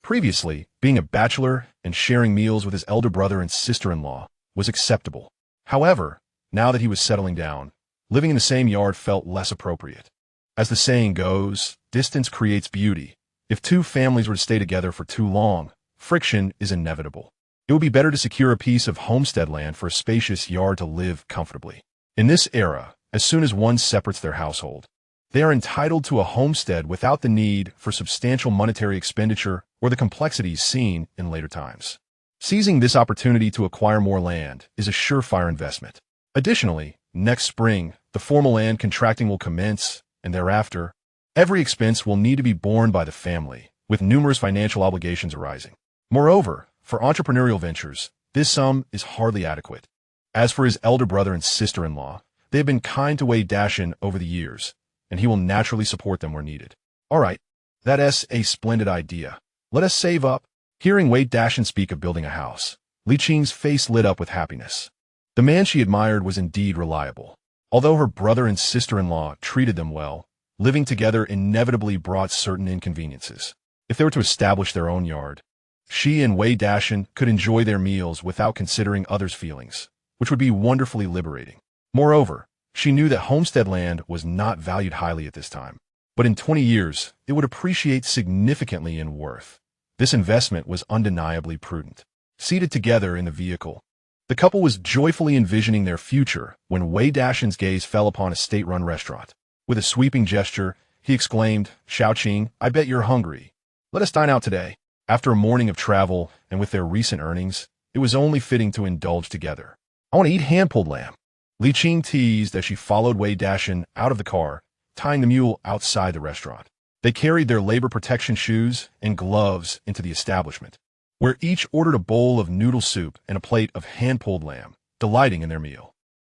Speaker 1: Previously, being a bachelor and sharing meals with his elder brother and sister-in-law was acceptable. However, now that he was settling down, living in the same yard felt less appropriate. As the saying goes, distance creates beauty. If 2 families were to stay together for too long, friction is inevitable. It would be better to secure a piece of homestead land for a spacious yard to live comfortably. In this era, as soon as one separates their household, they are entitled to a homestead without the need for substantial monetary expenditure or the complexities seen in later times. Seizing this opportunity to acquire more land is a surefire investment. Additionally, next spring, the formal land contracting will commence, and thereafter, every expense will need to be borne by the family, with numerous financial obligations arising. Moreover, for entrepreneurial ventures, this sum is hardly adequate. As for his elder brother and sister-in-law, they have been kind to Wei Dashan over the years, and he will naturally support them where needed. All right, that's a splendid idea. Let us save up. Hearing Wei Dashan speak of building a house, Li Qing's face lit up with happiness. The man she admired was indeed reliable. Although her brother and sister-in-law treated them well, living together inevitably brought certain inconveniences. If they were to establish their own yard, she and Wei Dashan could enjoy their meals without considering others' feelings, which would be wonderfully liberating. Moreover, she knew that homestead land was not valued highly at this time, but in 20 years, it would appreciate significantly in worth. This investment was undeniably prudent. Seated together in the vehicle, the couple was joyfully envisioning their future when Wei Dashan's gaze fell upon a state-run restaurant. With a sweeping gesture, he exclaimed, "Xiao Qing, I bet you're hungry. Let us dine out today." After a morning of travel and with their recent earnings, it was only fitting to indulge together. "I want to eat hand-pulled lamb," Li Qing teased as she followed Wei Dashan out of the car, tying the mule outside the restaurant. They carried their labor protection shoes and gloves into the establishment, where each ordered a bowl of noodle soup and a plate of hand-pulled lamb, delighting in their meal.